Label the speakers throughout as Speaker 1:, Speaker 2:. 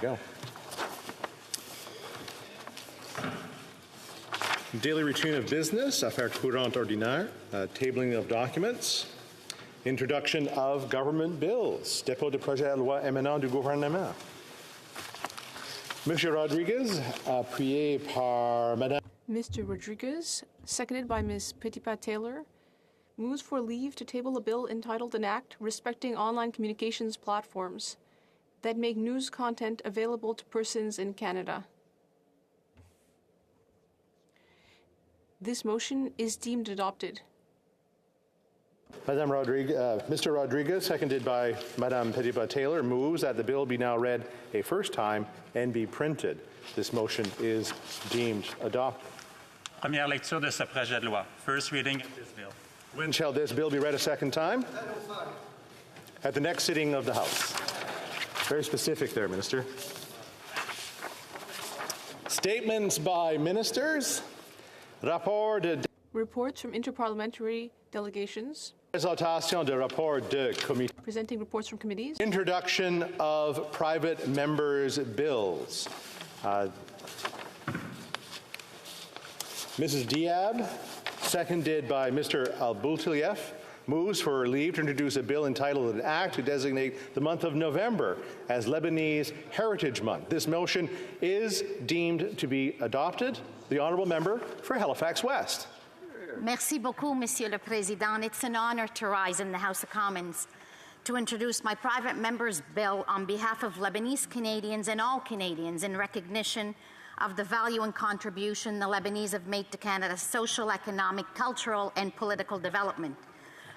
Speaker 1: go. Daily routine of business, affaires courantes ordinaires, tabling of documents, introduction of government bills, dépôt de projet de loi émanant du gouvernement. Monsieur Rodriguez, appuyé par Madame.
Speaker 2: Mr. Rodriguez, seconded by Ms. Petitpas-Taylor, moves for leave to table a bill entitled An Act Respecting Online Communications Platforms that Make News Content Available to Persons in Canada. This motion is deemed adopted.
Speaker 1: Madame Rodriguez, Mr. Rodriguez, seconded by Madame Petitpas-Taylor, moves that the bill be now read a first time and be printed. This motion is deemed adopted.
Speaker 3: Première lecture de ce projet de loi. First reading of this bill.
Speaker 1: When shall this bill be read a second time? At the next sitting of the House. Very specific there, Minister. Statements by ministers. Rapport de
Speaker 2: Reports from interparliamentary delegations.
Speaker 1: Présentation de rapport de comité.
Speaker 2: Presenting reports from committees.
Speaker 1: Introduction of private members' bills. Mrs. Diab, seconded by Mr. Al-Boutilief, moves for leave to introduce a bill entitled An Act to designate the month of November as Lebanese Heritage Month. This motion is deemed to be adopted. The Honourable Member for Halifax West.
Speaker 4: Merci beaucoup, Monsieur le Président. It's an honour to rise in the House of Commons to introduce my private member's bill on behalf of Lebanese Canadians and all Canadians in recognition of the value and contribution the Lebanese have made to Canada's social, economic, cultural and political development.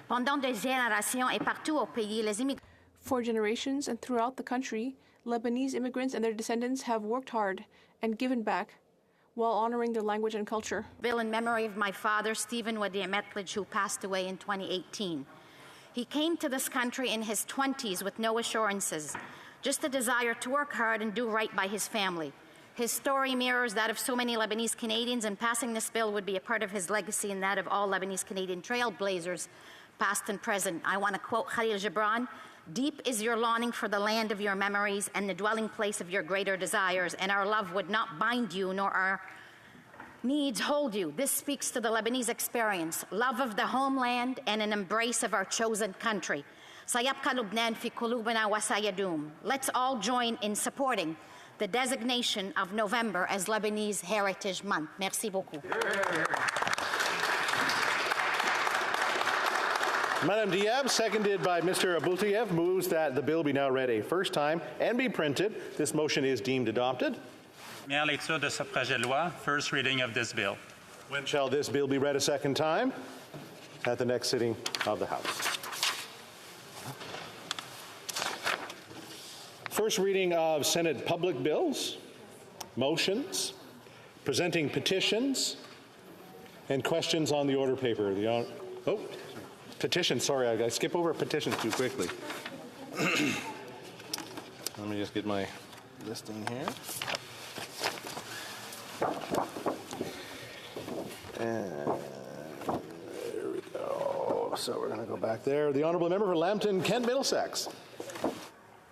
Speaker 4: Pendant des générations et partout au pays, les immigrants.
Speaker 2: For generations and throughout the country, Lebanese immigrants and their descendants have worked hard and given back while honoring their language and culture.
Speaker 4: Bill in memory of my father, Stephen Wadiametledge, who passed away in 2018. He came to this country in his 20s with no assurances, just a desire to work hard and do right by his family. His story mirrors that of so many Lebanese Canadians, and passing this bill would be a part of his legacy and that of all Lebanese Canadian trailblazers, past and present. I want to quote Khalil Gibran, "Deep is your longing for the land of your memories and the dwelling place of your greater desires, and our love would not bind you, nor our needs hold you." This speaks to the Lebanese experience, love of the homeland and an embrace of our chosen country. Sayabqa Lubnan fi qulubina wa sayadum. Let's all join in supporting the designation of November as Lebanese Heritage Month. Merci beaucoup.
Speaker 1: Madame Diab, seconded by Mr. Aboutiev, moves that the bill be now read a first time and be printed. This motion is deemed adopted.
Speaker 3: Première lecture de ce projet de loi. First reading of this bill.
Speaker 1: When shall this bill be read a second time? At the next sitting of the House. First reading of Senate public bills, motions, presenting petitions, and questions on the order paper. Petitions, sorry, I skip over petitions too quickly. Let me just get my listing here. And there we go. So we're going to go back there. The Honourable Member for Lambton, Kent, Middlesex.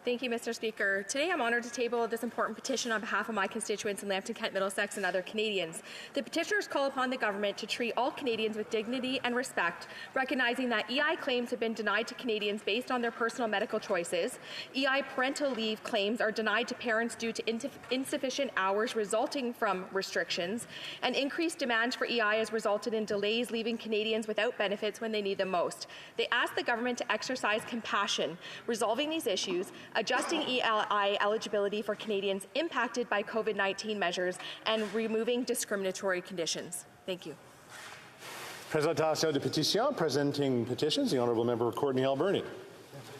Speaker 5: Thank you, Mr. Speaker. Today I'm honoured to table this important petition on behalf of my constituents in Lambton, Kent, Middlesex and other Canadians. The petitioners call upon the government to treat all Canadians with dignity and respect, recognizing that EI claims have been denied to Canadians based on their personal medical choices. EI parental leave claims are denied to parents due to insufficient hours resulting from restrictions, and increased demand for EI has resulted in delays leaving Canadians without benefits when they need them most. They ask the government to exercise compassion, resolving these issues, adjusting EI eligibility for Canadians impacted by COVID-19 measures, and removing discriminatory conditions. Thank you.
Speaker 1: Présentation de pétitions. Presenting petitions, the Honourable Member Courtney Alberni.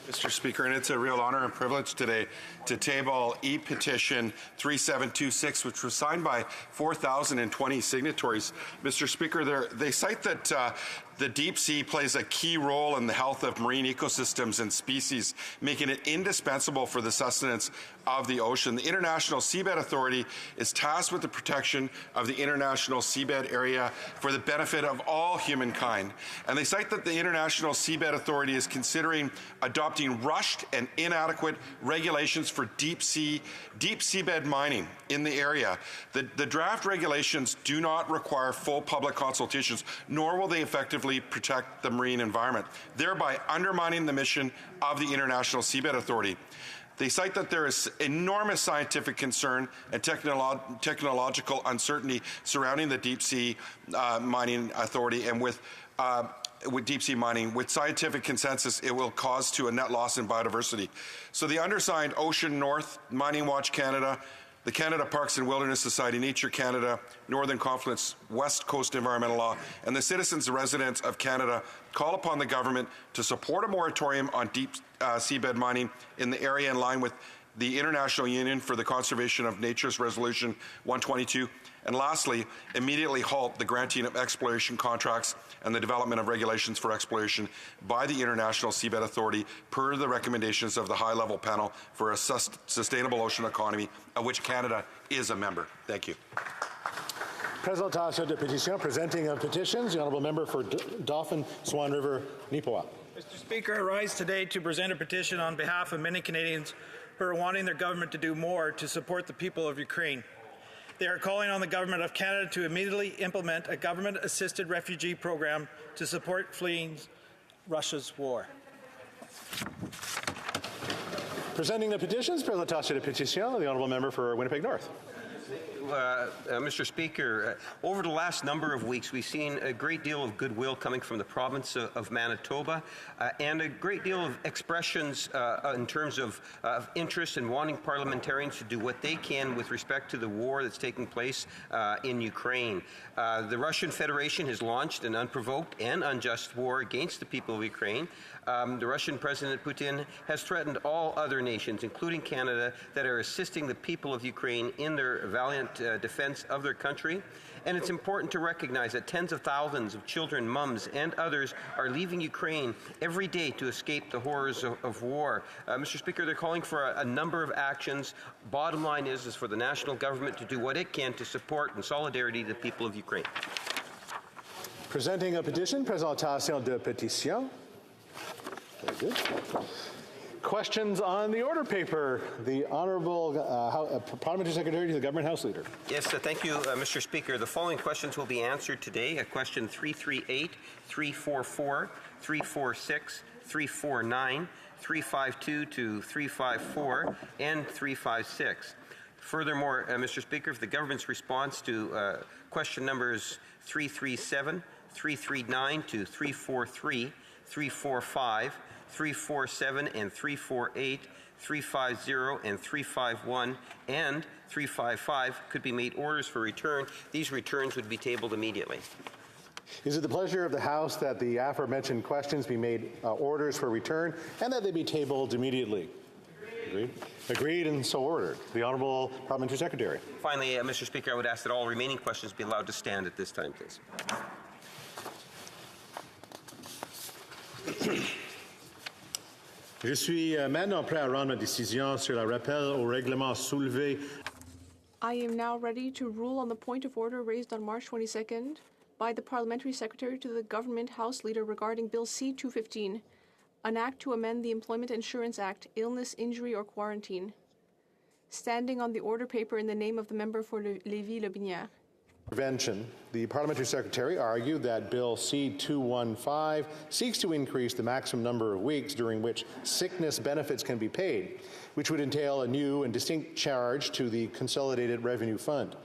Speaker 6: Mr. Speaker, and it's a real honor and privilege today to table e-petition 3726, which was signed by 4,020 signatories. Mr. Speaker, they cite that The deep sea plays a key role in the health of marine ecosystems and species, making it indispensable for the sustenance of the ocean. The International Seabed Authority is tasked with the protection of the international seabed area for the benefit of all humankind. And they cite that the International Seabed Authority is considering adopting rushed and inadequate regulations for deep seabed mining in the area. The draft regulations do not require full public consultations, nor will they effectively protect the marine environment, thereby undermining the mission of the International Seabed Authority. They cite that there is enormous scientific concern and technological uncertainty surrounding the deep sea mining authority, and with deep sea mining, with scientific consensus, it will cause to a net loss in biodiversity. So the undersigned Ocean North, Mining Watch Canada, the Canada Parks and Wilderness Society, Nature Canada, Northern Confluence, West Coast Environmental Law, and the citizens and residents of Canada call upon the government to support a moratorium on deep seabed mining in the area in line with the International Union for the Conservation of Nature's Resolution 122. And lastly, immediately halt the granting of exploration contracts and the development of regulations for exploration by the International Seabed Authority per the recommendations of the high-level panel for a sustainable ocean economy, of which Canada is a member. Thank you.
Speaker 1: Présentation de pétition. Presenting of petitions, the honourable member for Dauphin, Swan River, Neepawa.
Speaker 7: Mr. Speaker, I rise today to present a petition on behalf of many Canadians who are wanting their government to do more to support the people of Ukraine. They are calling on the Government of Canada to immediately implement a government-assisted refugee program to support fleeing Russia's war.
Speaker 1: Presenting the petitions, présentation de pétition, the honourable member for Winnipeg North.
Speaker 8: Mr. Speaker, over the last number of weeks, we've seen a great deal of goodwill coming from the province of Manitoba and a great deal of expressions in terms of interest in wanting parliamentarians to do what they can with respect to the war that's taking place in Ukraine. The Russian Federation has launched an unprovoked and unjust war against the people of Ukraine. The Russian President Putin has threatened all other nations, including Canada, that are assisting the people of Ukraine in their valiant defense of their country. And it's important to recognize that tens of thousands of children, mums, and others are leaving Ukraine every day to escape the horrors of war. Mr. Speaker, they're calling for a number of actions. Bottom line is for the national government to do what it can to support in solidarity the people of Ukraine.
Speaker 1: Presenting a petition, présentation de pétition. Very good. Questions on the order paper. The Honourable Parliamentary Secretary to the Government House Leader.
Speaker 8: Yes, thank you, Mr. Speaker. The following questions will be answered today. Question 338, 344, 346, 349, 352 to 354, and 356. Furthermore, Mr. Speaker, if the government's response to question numbers 337, 339 to 343, 345, 347 and 348, 350 and 351, and 355 could be made orders for return. These returns would be tabled immediately.
Speaker 1: Is it the pleasure of the House that the aforementioned questions be made orders for return and that they be tabled immediately? Agreed. Agreed and so ordered. The Honourable Parliamentary Secretary.
Speaker 8: Finally, Mr. Speaker, I would ask that all remaining questions be allowed to stand at this time, please.
Speaker 1: Je suis maintenant prêt à rendre ma décision sur le rappel au règlement soulevé.
Speaker 2: I am now ready to rule on the point of order raised on March 22nd by the Parliamentary Secretary to the Government House Leader regarding Bill C-215, an act to amend the Employment Insurance Act, illness, injury, or quarantine. Standing on the order paper in the name of the member for Lévis-Lobinière.
Speaker 1: Prevention, the Parliamentary Secretary argued that Bill C-215 seeks to increase the maximum number of weeks during which sickness benefits can be paid, which would entail a new and distinct charge to the Consolidated Revenue Fund.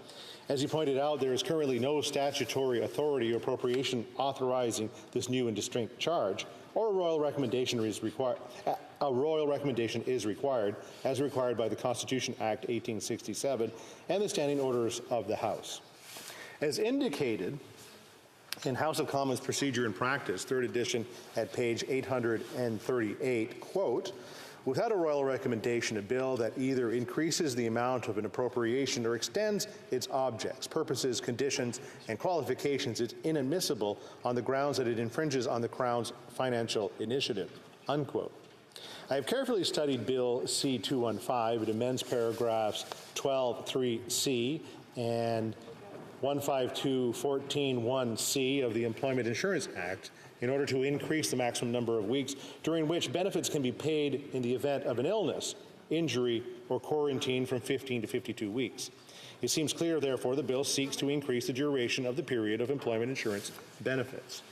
Speaker 1: As he pointed out, there is currently no statutory authority or appropriation authorizing this new and distinct charge, or a royal recommendation is required. As required by the Constitution Act 1867 and the standing orders of the House. As indicated in House of Commons Procedure and Practice, 3rd edition at page 838, quote, Without a royal recommendation, a bill that either increases the amount of an appropriation or extends its objects, purposes, conditions, and qualifications is inadmissible on the grounds that it infringes on the Crown's financial initiative, unquote. I have carefully studied Bill C-215. It amends paragraphs 12(3)(c) and 152(14)(1)(c) of the Employment Insurance Act in order to increase the maximum number of weeks during which benefits can be paid in the event of an illness, injury, or quarantine from 15 to 52 weeks. It seems clear, therefore, the bill seeks to increase the duration of the period of employment insurance benefits.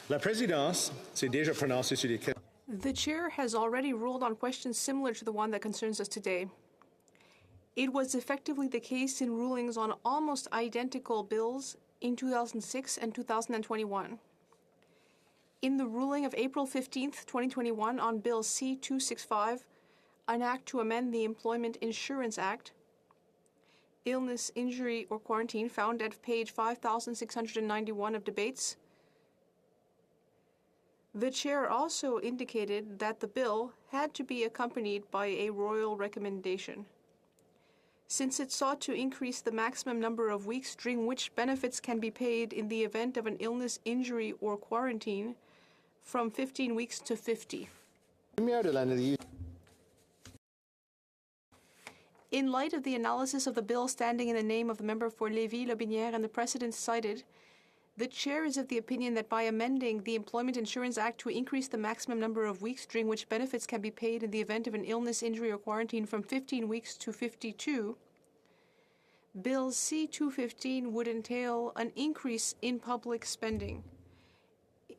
Speaker 1: La présidence s'est déjà prononcée sur les questions.
Speaker 2: The chair has already ruled on questions similar to the one that concerns us today. It was effectively the case in rulings on almost identical bills in 2006 and 2021. In the ruling of April 15, 2021 on Bill C-265, an act to amend the Employment Insurance Act, illness, injury, or quarantine found at page 5691 of debates, the chair also indicated that the bill had to be accompanied by a royal recommendation, since it sought to increase the maximum number of weeks during which benefits can be paid in the event of an illness, injury, or quarantine from 15 weeks to 50. In light of the analysis of the bill standing in the name of the member for Lévis-Lobinière and the precedents cited, the chair is of the opinion that by amending the Employment Insurance Act to increase the maximum number of weeks during which benefits can be paid in the event of an illness, injury, or quarantine from 15 weeks to 52, Bill C-215 would entail an increase in public spending,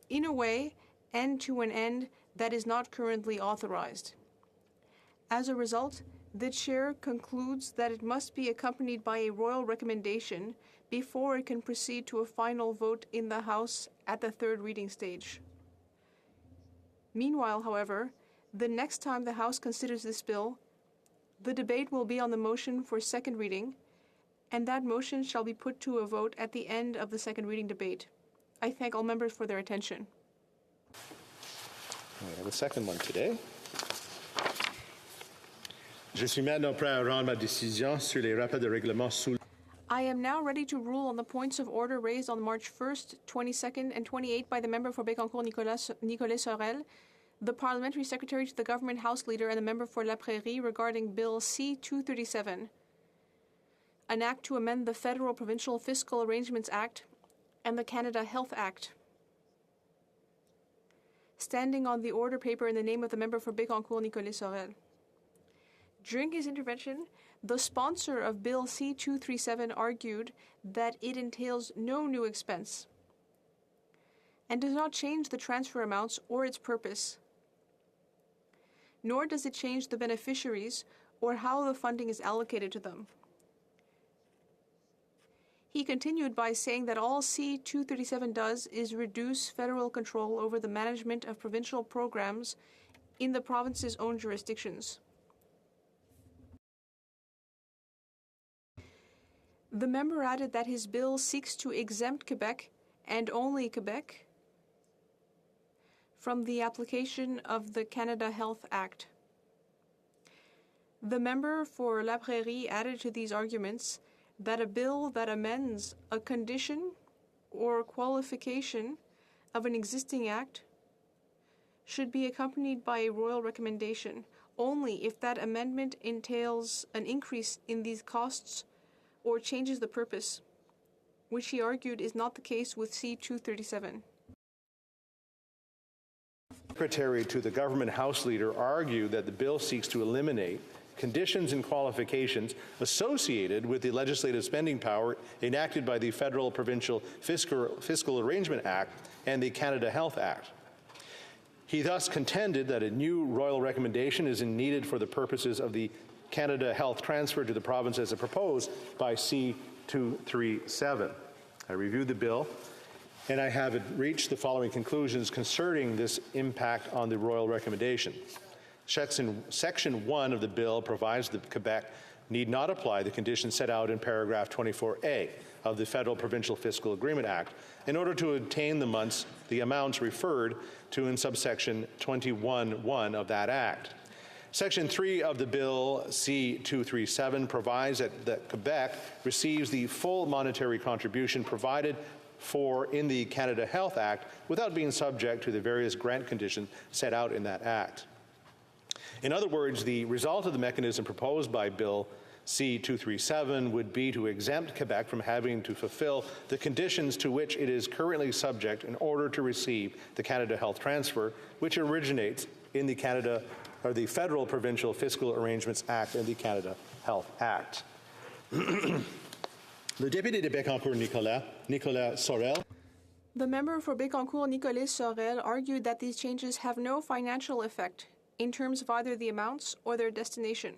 Speaker 2: in a way and to an end that is not currently authorized. As a result, the chair concludes that it must be accompanied by a royal recommendation before it can proceed to a final vote in the House at the third reading stage. Meanwhile, however, the next time the House considers this bill, the debate will be on the motion for second reading, and that motion shall be put to a vote at the end of the second reading debate. I thank all members for their attention.
Speaker 1: We have a second one today. Je suis maintenant prêt à rendre ma décision sur les rappels de règlement sous.
Speaker 2: I am now ready to rule on the points of order raised on March 1st, 22nd, and 28th by the member for Bécancour-Nicolet Sorel, the Parliamentary Secretary to the Government House Leader, and the member for La Prairie regarding Bill C-237, an act to amend the Federal Provincial Fiscal Arrangements Act and the Canada Health Act. Standing on the order paper in the name of the member for Bécancour-Nicolet Sorel. During his intervention, the sponsor of Bill C-237 argued that it entails no new expense and does not change the transfer amounts or its purpose, nor does it change the beneficiaries or how the funding is allocated to them. He continued by saying that all C-237 does is reduce federal control over the management of provincial programs in the province's own jurisdictions. The member added that his bill seeks to exempt Quebec, and only Quebec, from the application of the Canada Health Act. The member for La Prairie added to these arguments that a bill that amends a condition or qualification of an existing act should be accompanied by a royal recommendation only if that amendment entails an increase in these costs or changes the purpose, which he argued is not the case with C-237.
Speaker 1: Secretary to the Government House Leader argued that the bill seeks to eliminate conditions and qualifications associated with the legislative spending power enacted by the Federal Provincial Fiscal Arrangement Act and the Canada Health Act. He thus contended that a new royal recommendation is needed for the purposes of the Canada Health transfer to the province as proposed by C-237. I reviewed the bill, and I have reached the following conclusions concerning this impact on the royal recommendation. Section 1 of the bill provides that Quebec need not apply the conditions set out in paragraph 24A of the Federal Provincial Fiscal Agreement Act in order to obtain the amounts referred to in subsection 21(1) of that Act. Section 3 of the Bill C-237 provides that Quebec receives the full monetary contribution provided for in the Canada Health Act without being subject to the various grant conditions set out in that Act. In other words, the result of the mechanism proposed by Bill C-237 would be to exempt Quebec from having to fulfill the conditions to which it is currently subject in order to receive the Canada Health Transfer, which originates in the Federal Provincial Fiscal Arrangements Act and the Canada Health Act. Le député de Bécancour, Nicolas Sorel.
Speaker 2: The member for Bécancour, Nicolas Sorel, argued that these changes have no financial effect in terms of either the amounts or their destination.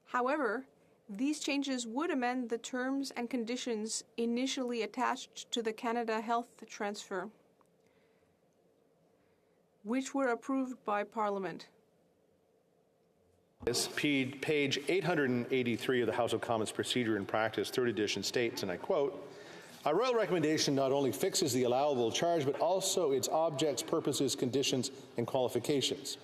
Speaker 2: However, these changes would amend the terms and conditions initially attached to the Canada Health Transfer, which were approved by Parliament.
Speaker 1: Page 883 of the House of Commons Procedure and Practice, 3rd edition, states, and I quote, "A royal recommendation not only fixes the allowable charge, but also its objects, purposes, conditions, and qualifications.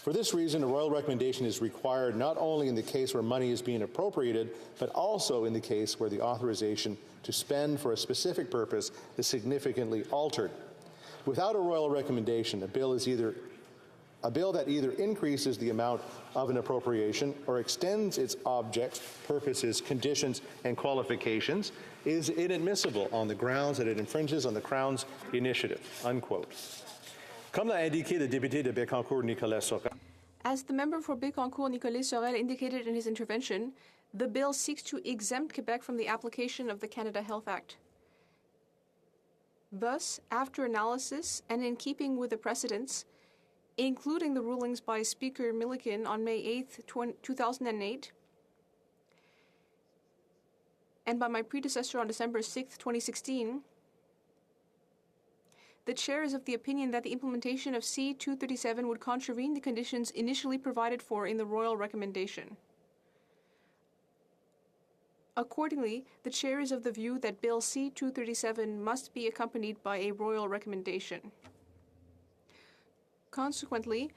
Speaker 1: For this reason, a royal recommendation is required not only in the case where money is being appropriated, but also in the case where the authorization to spend for a specific purpose is significantly altered. Without a royal recommendation, a bill that either increases the amount of an appropriation or extends its objects, purposes, conditions, and qualifications is inadmissible on the grounds that it infringes on the Crown's initiative," unquote. Comme l'a indiqué le député de Bécancour, Nicolas Sorel.
Speaker 2: As the member for Bécancour, Nicolas Sorel, indicated in his intervention, the bill seeks to exempt Quebec from the application of the Canada Health Act. Thus, after analysis and in keeping with the precedents, including the rulings by Speaker Milliken on May 8, 2008, and by my predecessor on December 6, 2016, the Chair is of the opinion that the implementation of C-237 would contravene the conditions initially provided for in the Royal Recommendation. Accordingly, the Chair is of the view that Bill C-237 must be accompanied by a Royal Recommendation. Consequently,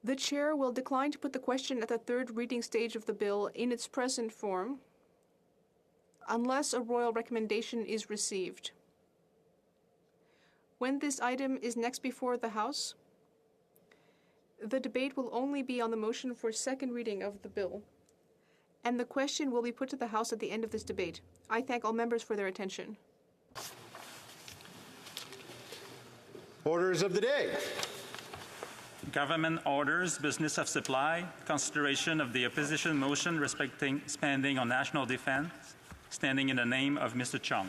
Speaker 2: the Chair will decline to put the question at the 3rd reading stage of the bill in its present form unless a Royal Recommendation is received. When this item is next before the House, the debate will only be on the motion for 2nd reading of the bill, and the question will be put to the House at the end of this debate. I thank all members for their attention.
Speaker 1: Orders of the day.
Speaker 3: Government orders, business of supply, consideration of the opposition motion respecting spending on national defense, standing in the name of Mr. Chong.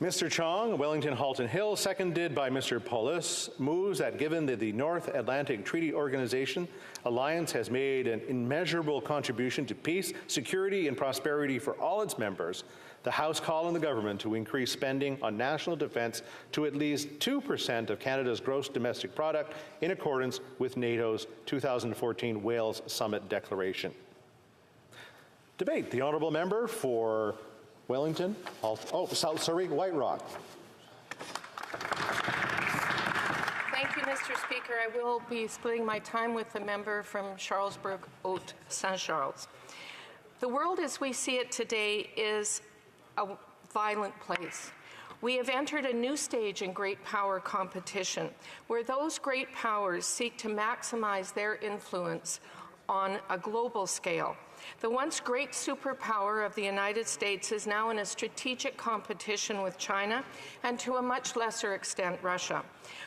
Speaker 1: Mr. Chong, Wellington Halton Hill, seconded by Mr. Paulus, moves that given that the North Atlantic Treaty Organization Alliance has made an immeasurable contribution to peace, security, and prosperity for all its members, the House call on the government to increase spending on national defense to at least 2% of Canada's gross domestic product in accordance with NATO's 2014 Wales Summit Declaration. Debate. The honourable member for Wellington, White Rock.
Speaker 9: Thank you, Mr. Speaker. I will be splitting my time with the member from Charlesbourg-Haute-Saint-Charles. The world as we see it today is a violent place. We have entered a new stage in great power competition, where those great powers seek to maximize their influence on a global scale. The once great superpower of the United States is now in a strategic competition with China and, to a much lesser extent, Russia.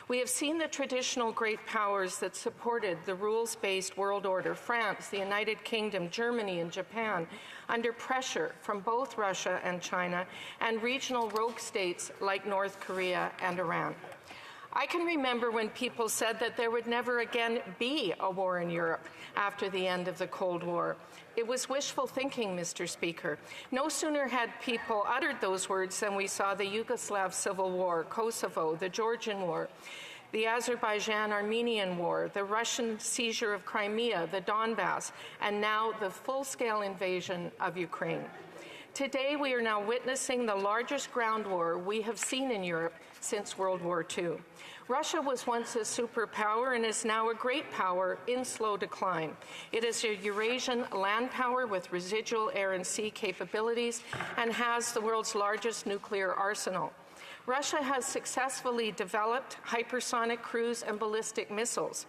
Speaker 9: We have seen the traditional great powers that supported the rules-based world order, France, the United Kingdom, Germany, and Japan, under pressure from both Russia and China and regional rogue states like North Korea and Iran. I can remember when people said that there would never again be a war in Europe after the end of the Cold War. It was wishful thinking, Mr. Speaker. No sooner had people uttered those words than we saw the Yugoslav Civil War, Kosovo, the Georgian War. the Azerbaijan-Armenian War, the Russian seizure of Crimea, the Donbass, and now the full-scale invasion of Ukraine. Today, we are now witnessing the largest ground war we have seen in Europe since World War II. Russia was once a superpower and is now a great power in slow decline. It is a Eurasian land power with residual air and sea capabilities and has the world's largest nuclear arsenal. Russia has successfully developed hypersonic cruise and ballistic missiles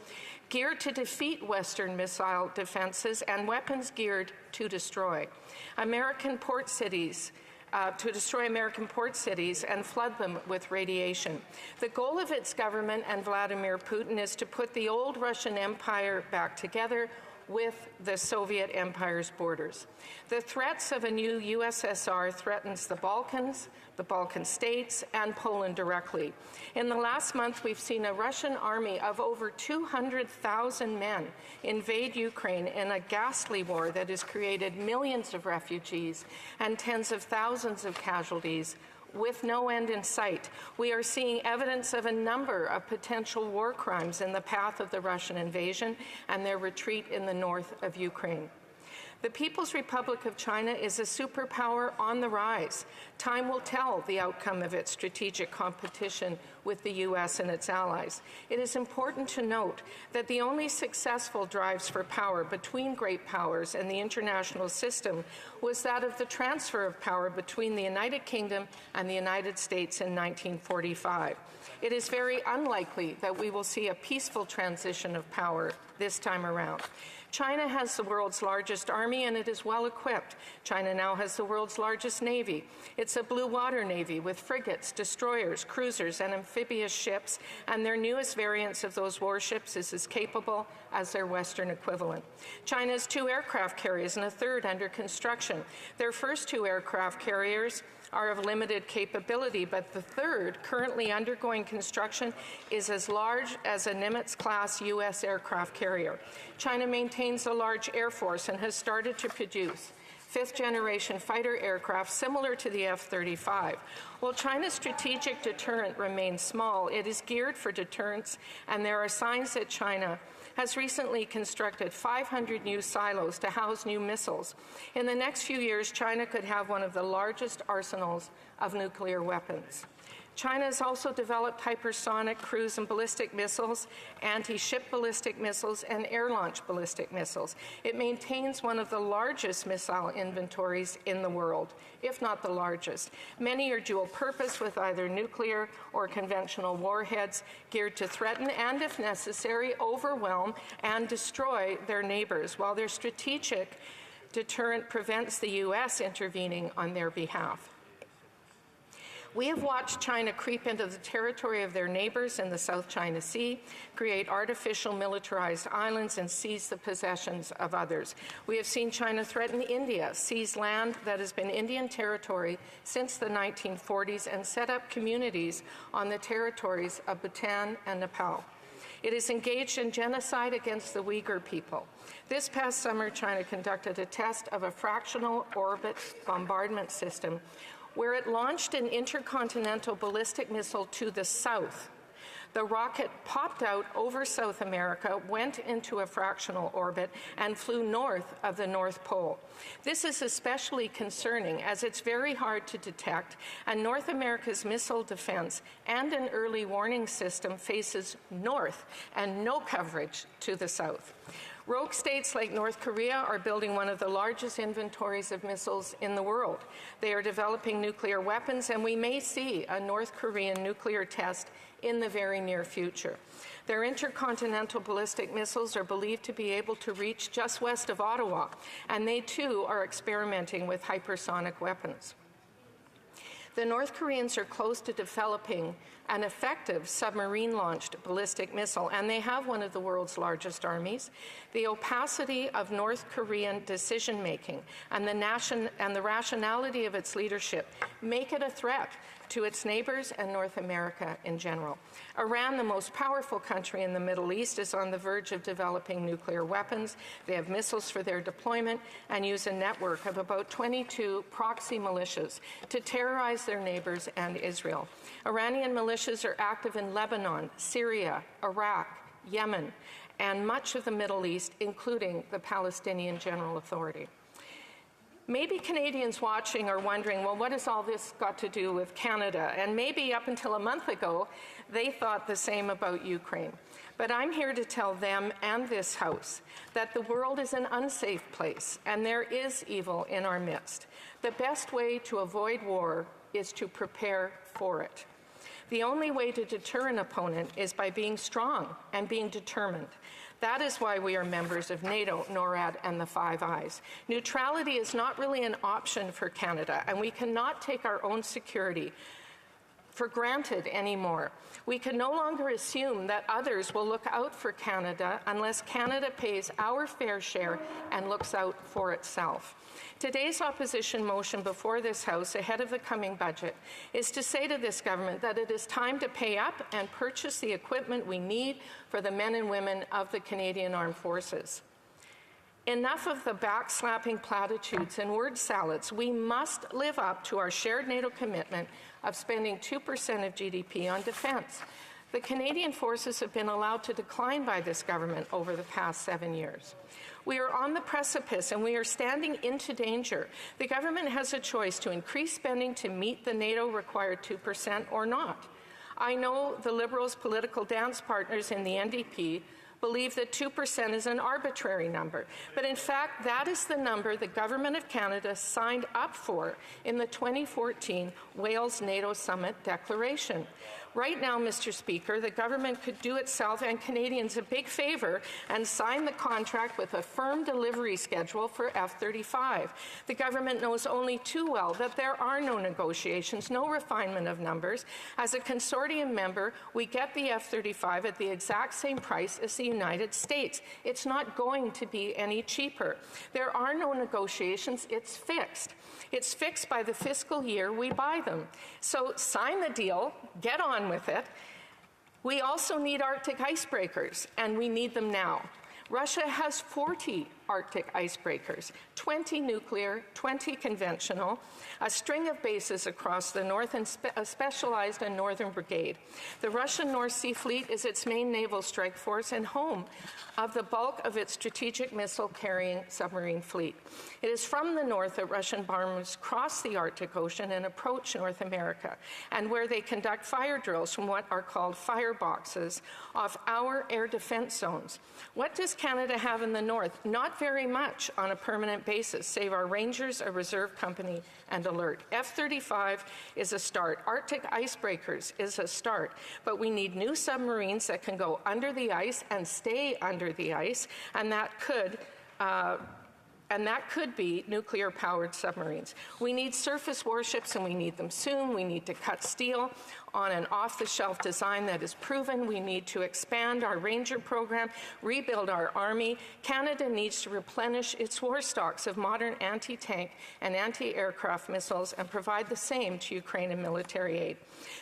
Speaker 9: geared to defeat Western missile defenses and weapons geared to destroy American port cities and flood them with radiation. The goal of its government and Vladimir Putin is to put the old Russian Empire back together with the Soviet Empire's borders. The threats of a new USSR threatens the Balkans, the Balkan states, and Poland directly. In the last month, we've seen a Russian army of over 200,000 men invade Ukraine in a ghastly war that has created millions of refugees and tens of thousands of casualties with no end in sight. We are seeing evidence of a number of potential war crimes in the path of the Russian invasion and their retreat in the north of Ukraine. The People's Republic of China is a superpower on the rise. Time will tell the outcome of its strategic competition with the U.S. and its allies. It is important to note that the only successful drives for power between great powers and the international system was that of the transfer of power between the United Kingdom and the United States in 1945. It is very unlikely that we will see a peaceful transition of power this time around. China has the world's largest army, and it is well equipped. China now has the world's largest navy. It's a blue water navy with frigates, destroyers, cruisers, and amphibious ships, and their newest variants of those warships is as capable as their Western equivalent. China has 2 aircraft carriers and a 3rd under construction. Their first 2 aircraft carriers are of limited capability, but the 3rd, currently undergoing construction, is as large as a Nimitz-class U.S. aircraft carrier. China maintains a large air force and has started to produce 5th-generation fighter aircraft similar to the F-35. While China's strategic deterrent remains small, it is geared for deterrence, and there are signs that China has recently constructed 500 new silos to house new missiles. In the next few years, China could have one of the largest arsenals of nuclear weapons. China has also developed hypersonic cruise and ballistic missiles, anti-ship ballistic missiles, and air-launched ballistic missiles. It maintains one of the largest missile inventories in the world, if not the largest. Many are dual-purpose with either nuclear or conventional warheads geared to threaten and, if necessary, overwhelm and destroy their neighbors, while their strategic deterrent prevents the U.S. intervening on their behalf. We have watched China creep into the territory of their neighbors in the South China Sea, create artificial militarized islands, and seize the possessions of others. We have seen China threaten India, seize land that has been Indian territory since the 1940s, and set up communities on the territories of Bhutan and Nepal. It is engaged in genocide against the Uyghur people. This past summer, China conducted a test of a fractional orbit bombardment system where it launched an intercontinental ballistic missile to the south. The rocket popped out over South America, went into a fractional orbit, and flew north of the North Pole. This is especially concerning as it's very hard to detect, and North America's missile defense and an early warning system faces north and no coverage to the south. Rogue states like North Korea are building one of the largest inventories of missiles in the world. They are developing nuclear weapons, and we may see a North Korean nuclear test in the very near future. Their intercontinental ballistic missiles are believed to be able to reach just west of Ottawa, and they too are experimenting with hypersonic weapons. The North Koreans are close to developing an effective submarine-launched ballistic missile, and they have one of the world's largest armies. The opacity of North Korean decision-making and the rationality of its leadership make it a threat to its neighbors and North America in general. Iran, the most powerful country in the Middle East, is on the verge of developing nuclear weapons. They have missiles for their deployment and use a network of about 22 proxy militias to terrorize their neighbors and Israel. Iranian militias militias are active in Lebanon, Syria, Iraq, Yemen, and much of the Middle East, including the Palestinian General Authority. Maybe Canadians watching are wondering, well, what has all this got to do with Canada? And maybe up until a month ago, they thought the same about Ukraine. But I'm here to tell them and this House that the world is an unsafe place and there is evil in our midst. The best way to avoid war is to prepare for it. The only way to deter an opponent is by being strong and being determined. That is why we are members of NATO, NORAD, and the Five Eyes. Neutrality is not really an option for Canada, and we cannot take our own security for granted anymore. We can no longer assume that others will look out for Canada unless Canada pays our fair share and looks out for itself. Today's opposition motion before this House ahead of the coming budget is to say to this government that it is time to pay up and purchase the equipment we need for the men and women of the Canadian Armed Forces. Enough of the backslapping platitudes and word salads. We must live up to our shared NATO commitment of spending 2% of GDP on defense. The Canadian forces have been allowed to decline by this government over the past 7 years. We are on the precipice and we are standing into danger. The government has a choice to increase spending to meet the NATO required 2% or not. I know the Liberals' political dance partners in the NDP believe that 2% is an arbitrary number. But in fact, that is the number the Government of Canada signed up for in the 2014 Wales NATO Summit Declaration. Right now, Mr. Speaker, the government could do itself and Canadians a big favor and sign the contract with a firm delivery schedule for F-35. The government knows only too well that there are no negotiations, no refinement of numbers. As a consortium member, we get the F-35 at the exact same price as the United States. It's not going to be any cheaper. There are no negotiations. It's fixed. It's fixed by the fiscal year we buy them. So sign the deal, get on with it. We also need Arctic icebreakers, and we need them now. Russia has 40 Arctic icebreakers, 20 nuclear, 20 conventional, a string of bases across the north and a specialized and northern brigade. The Russian North Sea Fleet is its main naval strike force and home of the bulk of its strategic missile-carrying submarine fleet. It is from the north that Russian bombers cross the Arctic Ocean and approach North America, and where they conduct fire drills from what are called fireboxes off our air defense zones. What does Canada have in the north? Not very much on a permanent basis, save our Rangers, a reserve company, and Alert. F-35 is a start. Arctic icebreakers is a start. But we need new submarines that can go under the ice and stay under the ice, and that could be nuclear-powered submarines. We need surface warships, and we need them soon. We need to cut steel on an off-the-shelf design that is proven. We need to expand our Ranger program, rebuild our Army. Canada needs to replenish its war stocks of modern anti-tank and anti-aircraft missiles and provide the same to Ukraine in military aid.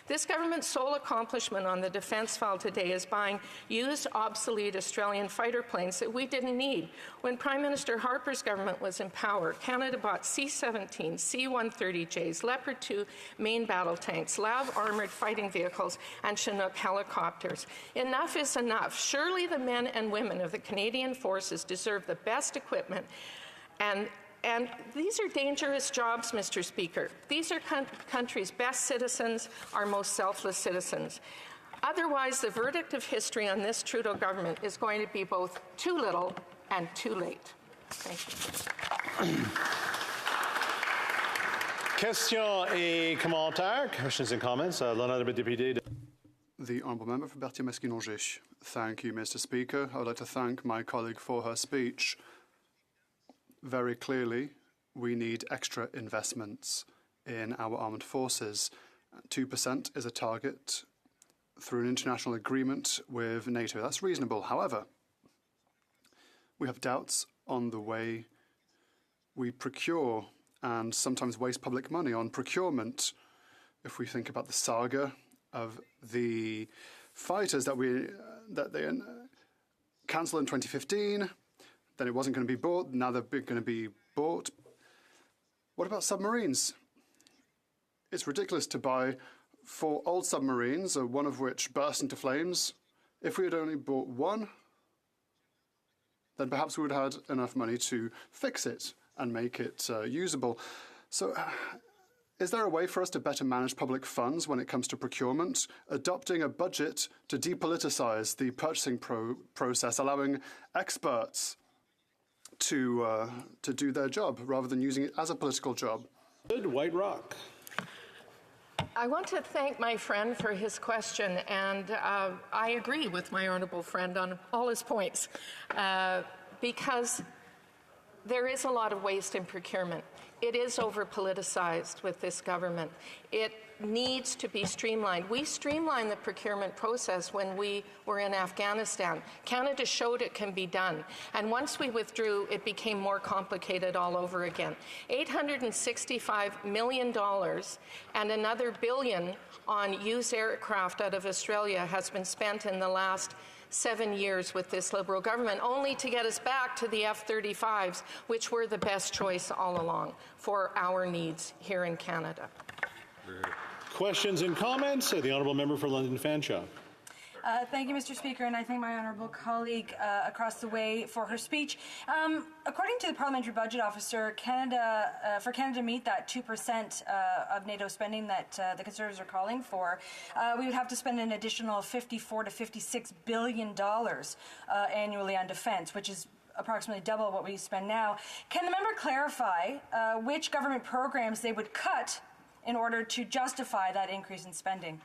Speaker 9: This government's sole accomplishment on the defense file today is buying used, obsolete Australian fighter planes that we didn't need. When Prime Minister Harper's government was in power, Canada bought C-17, C-130Js, Leopard 2 main battle tanks, LAV armored fighting vehicles, and Chinook helicopters. Enough is enough. Surely the men and women of the Canadian forces deserve the best equipment, and these are dangerous jobs, Mr. Speaker. These are country's best citizens, our most selfless citizens. Otherwise, the verdict of history on this Trudeau government is going to be both too little and too late. Thank you.
Speaker 1: Questions et commentaires. Questions and comments. L'honorable député.
Speaker 10: The Honourable Member for Berthier-Maskinongé. Thank you, Mr. Speaker. I would like to thank my colleague for her speech. Very clearly, we need extra investments in our armed forces. 2% is a target through an international agreement with NATO. That's reasonable. However, we have doubts on the way we procure and sometimes waste public money on procurement. If we think about the saga of the fighters that they cancelled in 2015, then it wasn't going to be bought, now they're going to be bought. What about submarines? It's ridiculous to buy for old submarines, one of which burst into flames, if we had only bought one, then perhaps we would have had enough money to fix it and make it usable. So is there a way for us to better manage public funds when it comes to procurement, adopting a budget to depoliticize the purchasing process, allowing experts to do their job rather than using it as a political job?
Speaker 1: Good. White Rock.
Speaker 9: I want to thank my friend for his question, and I agree with my honourable friend on all his points, because there is a lot of waste in procurement. It is over-politicized with this government. It needs to be streamlined. We streamlined the procurement process when we were in Afghanistan. Canada showed it can be done. And once we withdrew, it became more complicated all over again. $865 million and another $1 billion on used aircraft out of Australia has been spent in the last 7 years with this Liberal government, only to get us back to the F-35s, which were the best choice all along for our needs here in Canada.
Speaker 1: Questions and comments? The Honourable Member for London Fanshawe.
Speaker 11: Thank you, Mr. Speaker, and I thank my honourable colleague across the way for her speech. According to the Parliamentary Budget Officer, for Canada to meet that 2% of NATO spending that the Conservatives are calling for, we would have to spend an additional $54 to $56 billion annually on defence, which is approximately double what we spend now. Can the member clarify which government programs they would cut in order to justify that increase in spending?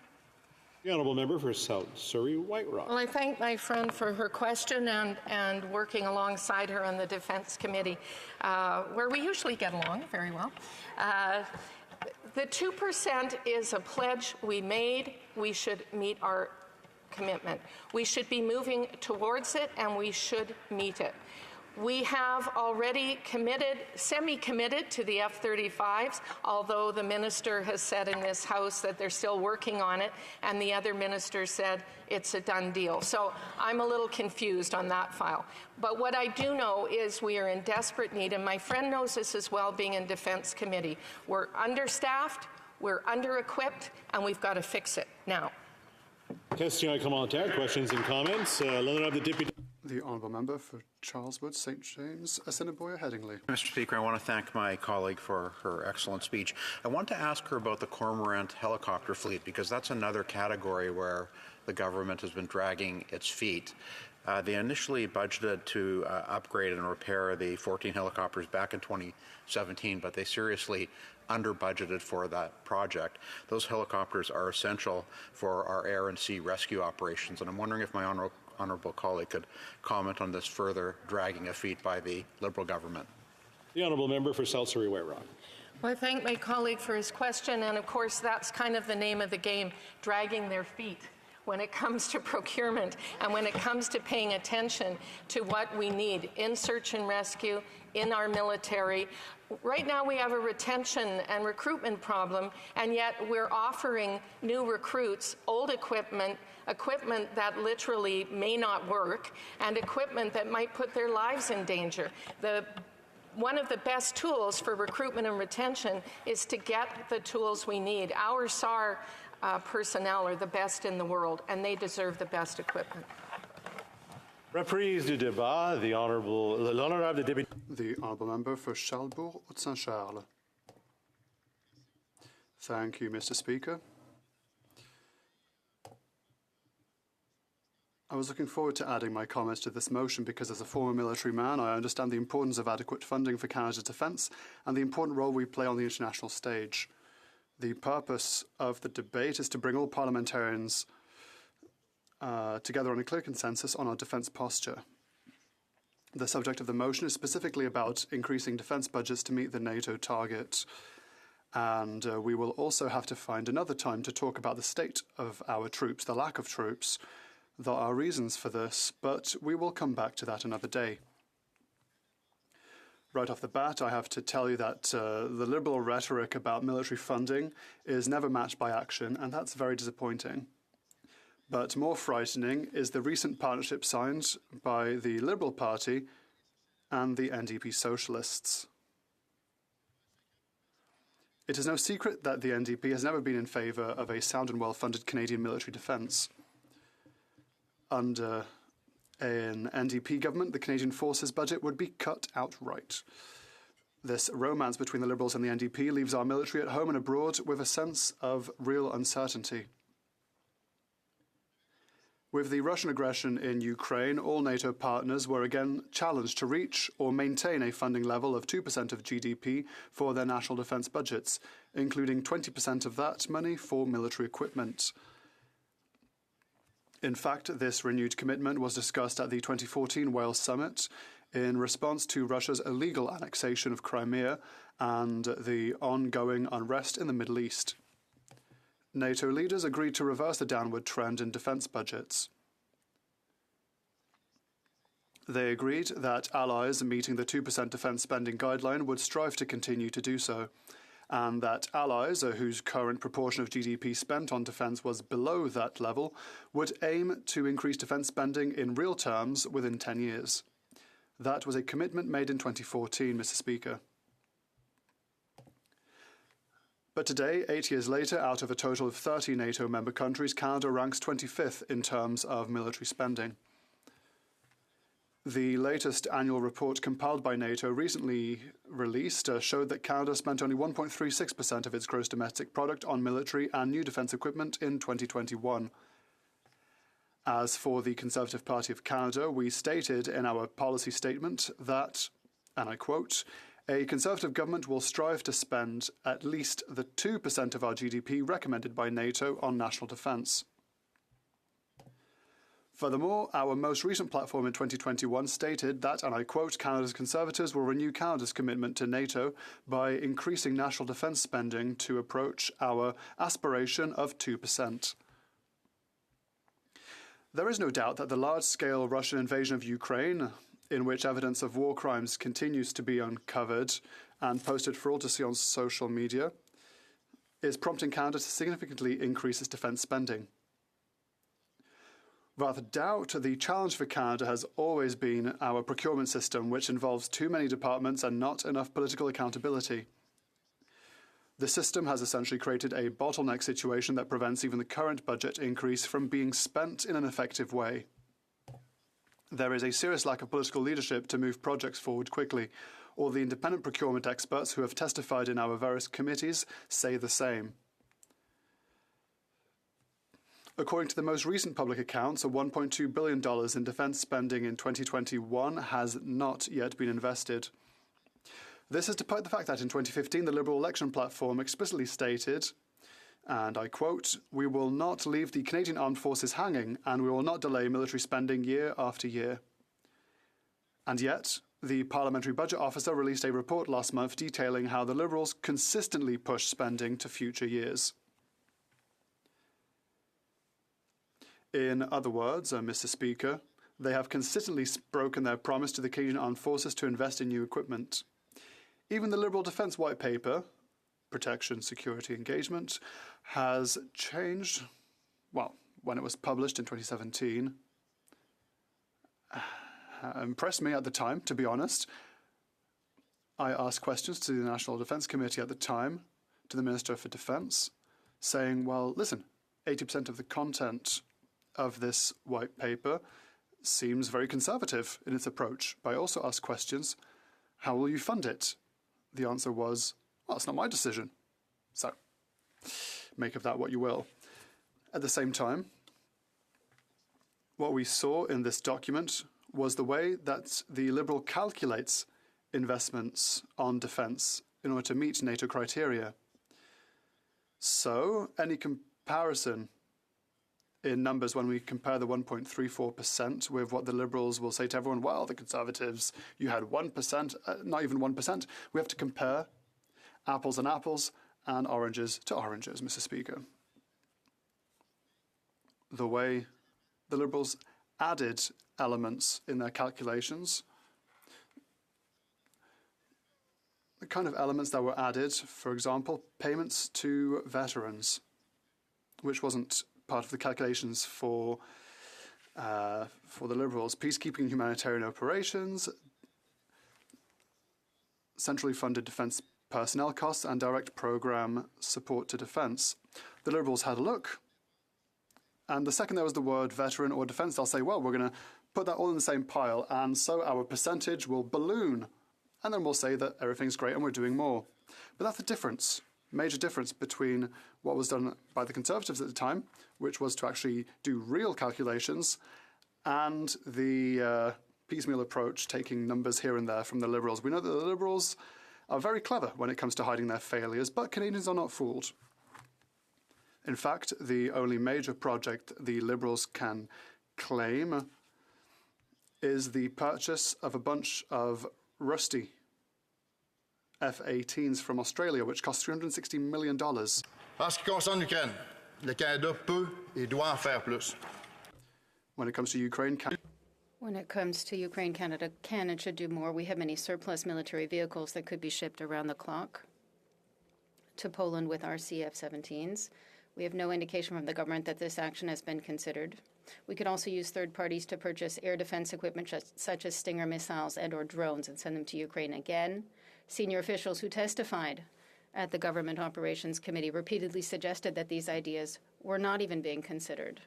Speaker 1: The Honourable Member for South Surrey White Rock.
Speaker 9: Well, I thank my friend for her question and working alongside her on the Defence Committee, where we usually get along very well. The 2% is a pledge we made. We should meet our commitment. We should be moving towards it, and we should meet it. We have already semi-committed to the F-35s, although the minister has said in this House that they're still working on it, and the other minister said it's a done deal. So I'm a little confused on that file. But what I do know is we are in desperate need, and my friend knows this as well, being in Defence Committee. We're understaffed, we're under-equipped, and we've got to fix it now.
Speaker 1: Question commentaire, questions and comments. L'honneur of the Deputy.
Speaker 10: The Honourable Member for Charleswood, St James, Assiniboia, Headingley.
Speaker 12: Mr. Speaker, I want to thank my colleague for her excellent speech. I want to ask her about the Cormorant helicopter fleet, because that's another category where the government has been dragging its feet. They initially budgeted to upgrade and repair the 14 helicopters back in 2017, but they seriously under-budgeted for that project. Those helicopters are essential for our air and sea rescue operations, and I'm wondering if my honourable colleague could comment on this further dragging of feet by the Liberal government.
Speaker 1: The Honourable Member for South Surrey White Rock.
Speaker 9: Well, I thank my colleague for his question, and of course that's kind of the name of the game, dragging their feet when it comes to procurement and when it comes to paying attention to what we need in search and rescue, in our military. Right now we have a retention and recruitment problem, and yet we're offering new recruits old equipment that literally may not work, and equipment that might put their lives in danger. One of the best tools for recruitment and retention is to get the tools we need. Our SAR personnel are the best in the world, and they deserve the best equipment.
Speaker 1: Reprise du débat, l'honneur of the Deputy.
Speaker 10: The Honourable Member for Charlesbourg, Haute-Saint-Charles. Thank you, Mr. Speaker. I was looking forward to adding my comments to this motion because as a former military man, I understand the importance of adequate funding for Canada's defence and the important role we play on the international stage. The purpose of the debate is to bring all parliamentarians together on a clear consensus on our defence posture. The subject of the motion is specifically about increasing defence budgets to meet the NATO target, and we will also have to find another time to talk about the state of our troops, the lack of troops. There are reasons for this, but we will come back to that another day. Right off the bat, I have to tell you that the Liberal rhetoric about military funding is never matched by action, and that's very disappointing. But more frightening is the recent partnership signed by the Liberal Party and the NDP Socialists. It is no secret that the NDP has never been in favour of a sound and well-funded Canadian military defence. Under an NDP government, the Canadian Forces budget would be cut outright. This romance between the Liberals and the NDP leaves our military at home and abroad with a sense of real uncertainty. With the Russian aggression in Ukraine, all NATO partners were again challenged to reach or maintain a funding level of 2% of GDP for their national defence budgets, including 20% of that money for military equipment. In fact, this renewed commitment was discussed at the 2014 Wales Summit in response to Russia's illegal annexation of Crimea and the ongoing unrest in the Middle East. NATO leaders agreed to reverse the downward trend in defence budgets. They agreed that allies meeting the 2% defence spending guideline would strive to continue to do so, and that allies whose current proportion of GDP spent on defence was below that level would aim to increase defence spending in real terms within 10 years. That was a commitment made in 2014, Mr. Speaker. But today, 8 years later, out of a total of 30 NATO member countries, Canada ranks 25th in terms of military spending. The latest annual report compiled by NATO recently released showed that Canada spent only 1.36% of its gross domestic product on military and new defence equipment in 2021. As for the Conservative Party of Canada, we stated in our policy statement that, and I quote, "A Conservative government will strive to spend at least the 2% of our GDP recommended by NATO on national defence." Furthermore, our most recent platform in 2021 stated that, and I quote, "Canada's Conservatives will renew Canada's commitment to NATO by increasing national defence spending to approach our aspiration of 2%. There is no doubt that the large-scale Russian invasion of Ukraine, in which evidence of war crimes continues to be uncovered and posted for all to see on social media, is prompting Canada to significantly increase its defence spending. Without doubt, the challenge for Canada has always been our procurement system, which involves too many departments and not enough political accountability. The system has essentially created a bottleneck situation that prevents even the current budget increase from being spent in an effective way. There is a serious lack of political leadership to move projects forward quickly. All the independent procurement experts who have testified in our various committees say the same. According to the most recent public accounts, $1.2 billion in defence spending in 2021 has not yet been invested. This is despite the fact that in 2015 the Liberal election platform explicitly stated, and I quote, "We will not leave the Canadian Armed Forces hanging and we will not delay military spending year after year." And yet, the Parliamentary Budget Officer released a report last month detailing how the Liberals consistently push spending to future years. In other words, Mr. Speaker, they have consistently broken their promise to the Canadian Armed Forces to invest in new equipment. Even the Liberal Defence White Paper, Protection, Security, Engagement, has changed, well, when it was published in 2017, impressed me at the time, to be honest. I asked questions to the National Defence Committee at the time, to the Minister for Defence, saying, well, listen, 80% of the content of this white paper seems very conservative in its approach. But I also asked questions, how will you fund it? The answer was, well, it's not my decision. So, make of that what you will. At the same time, what we saw in this document was the way that the Liberal calculates investments on defence in order to meet NATO criteria. So, any comparison in numbers when we compare the 1.34% with what the Liberals will say to everyone, well, the Conservatives, you had 1%, not even 1%. We have to compare apples and apples and oranges to oranges, Mr. Speaker. The way the Liberals added elements in their calculations, the kind of elements that were added, for example, payments to veterans, which wasn't part of the calculations for the Liberals. Peacekeeping humanitarian operations, centrally funded defence personnel costs and direct program support to defence. The Liberals had a look, and the second there was the word veteran or defence, they'll say, well, we're going to put that all in the same pile, and so our percentage will balloon. And then we'll say that everything's great and we're doing more. But that's the difference, major difference between what was done by the Conservatives at the time, which was to actually do real calculations, and the piecemeal approach, taking numbers here and there from the Liberals. We know that the Liberals are very clever when it comes to hiding their failures, but Canadians are not fooled. In fact, the only major project the Liberals can claim is the purchase of a bunch of rusty F-18s from Australia, which cost $360 million.
Speaker 13: En ce qui concerne l'Ukraine, le Canada peut et doit en faire plus.
Speaker 10: When it comes to Ukraine,
Speaker 14: Canada can and should do more. We have many surplus military vehicles that could be shipped around the clock to Poland with our CF-17s. We have no indication from the government that this action has been considered. We could also use third parties to purchase air defense equipment such as Stinger missiles and/or drones and send them to Ukraine again. Senior officials who testified at the Government Operations Committee repeatedly suggested that these ideas were not even being considered.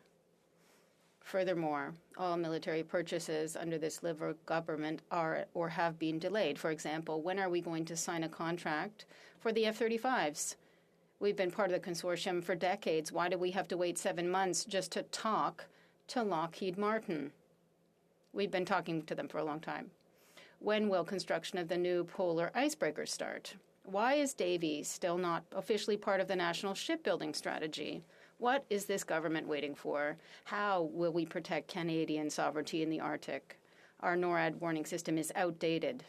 Speaker 14: Furthermore, all military purchases under this Liberal government are or have been delayed. For example, when are we going to sign a contract for the F-35s? We've been part of the consortium for decades. Why do we have to wait 7 months just to talk to Lockheed Martin? We've been talking to them for a long time. When will construction of the new polar icebreaker start? Why is Davy still not officially part of the national shipbuilding strategy? What is this government waiting for? How will we protect Canadian sovereignty in the Arctic? Our NORAD warning system is outdated.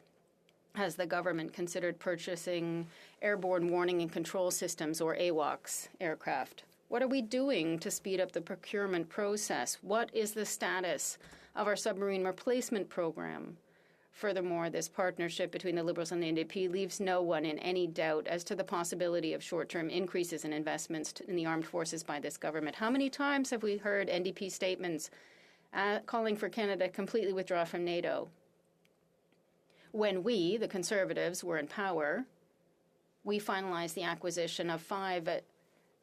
Speaker 14: Has the government considered purchasing airborne warning and control systems, or AWACS, aircraft? What are we doing to speed up the procurement process? What is the status of our submarine replacement program? Furthermore, this partnership between the Liberals and the NDP leaves no one in any doubt as to the possibility of short-term increases in investments in the armed forces by this government. How many times have we heard NDP statements calling for Canada to completely withdraw from NATO? When we, the Conservatives, were in power, we finalized the acquisition of 5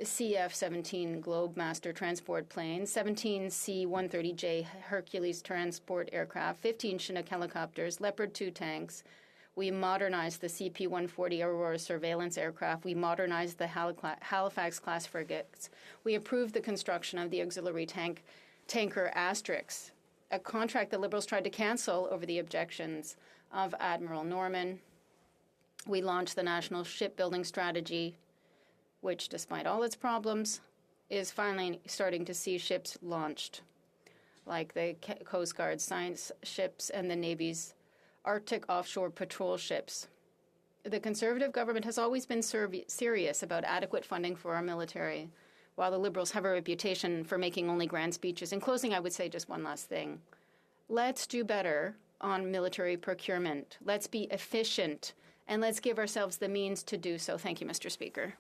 Speaker 14: CF-17 Globemaster transport planes, 17 C-130J Hercules transport aircraft, 15 Chinook helicopters, Leopard 2 tanks. We modernized the CP-140 Aurora surveillance aircraft. We modernized the Halifax-class frigates. We approved the construction of the auxiliary tanker Asterix, a contract the Liberals tried to cancel over the objections of Admiral Norman. We launched the National Shipbuilding Strategy, which, despite all its problems, is finally starting to see ships launched, like the Coast Guard's science ships and the Navy's Arctic offshore patrol ships. The Conservative government has always been serious about adequate funding for our military, while the Liberals have a reputation for making only grand speeches. In closing, I would say just one last thing. Let's do better on military procurement. Let's be efficient, and let's give ourselves the means to do so. Thank you, Mr. Speaker.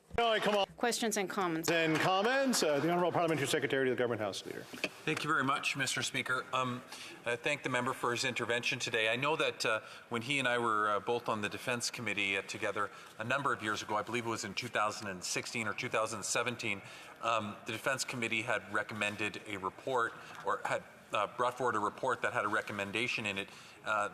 Speaker 14: Questions and comments.
Speaker 1: The Honourable Parliamentary Secretary to the Government House Leader.
Speaker 15: Thank you very much, Mr. Speaker. I thank the member for his intervention today. I know that when he and I were both on the Defence Committee together a number of years ago, I believe it was in 2016 or 2017, the Defence Committee had recommended a report, or had brought forward a report that had a recommendation in it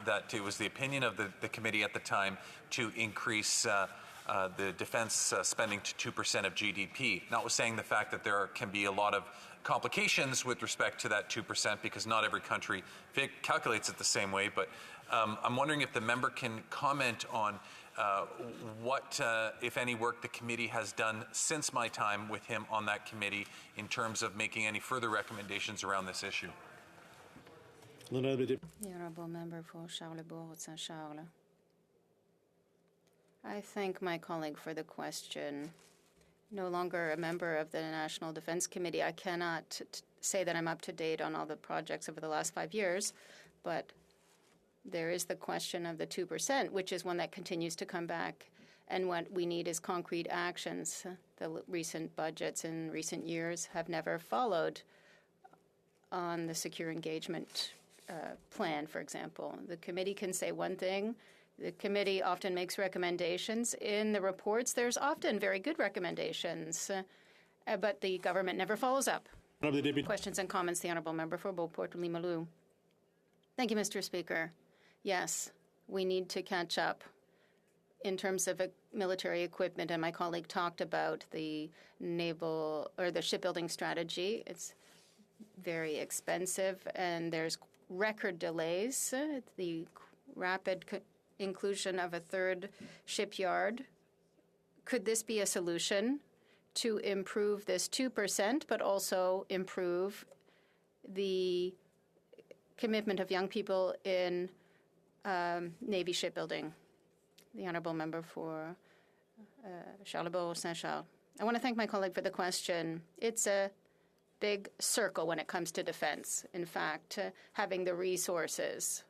Speaker 15: that it was the opinion of the committee at the time to increase the defense spending to 2% of GDP, notwithstanding the fact that there can be a lot of complications with respect to that 2% because not every country calculates it the same way. But I'm wondering if the member can comment on what, if any, work the committee has done since my time with him on that committee in terms of making any further recommendations around this issue.
Speaker 14: The Honourable Member for Charlebourg-Saint-Charles. I thank my colleague for the question. No longer a member of the National Defence Committee, I cannot say that I'm up to date on all the projects over the last 5 years, but there is the question of the 2%, which is one that continues to come back, and what we need is concrete actions. The recent budgets in recent years have never followed on the secure engagement plan, for example. The committee can say one thing, The committee often makes recommendations. In the reports, there's often very good recommendations, but the government never follows up. Questions and comments, the Honourable Member for Beauport-Limoilou. Thank you, Mr. Speaker. Yes, we need to catch up in terms of military equipment, and my colleague talked about the naval or the shipbuilding strategy. It's very expensive, and there's record delays. The rapid inclusion of a third shipyard. Could this be a solution to improve this 2%, but also improve the commitment of young people in Navy shipbuilding? The Honourable Member for Charlebourg-Saint-Charles. I want to thank my colleague for the question. It's a big circle when it comes to defense. In fact, having the resources,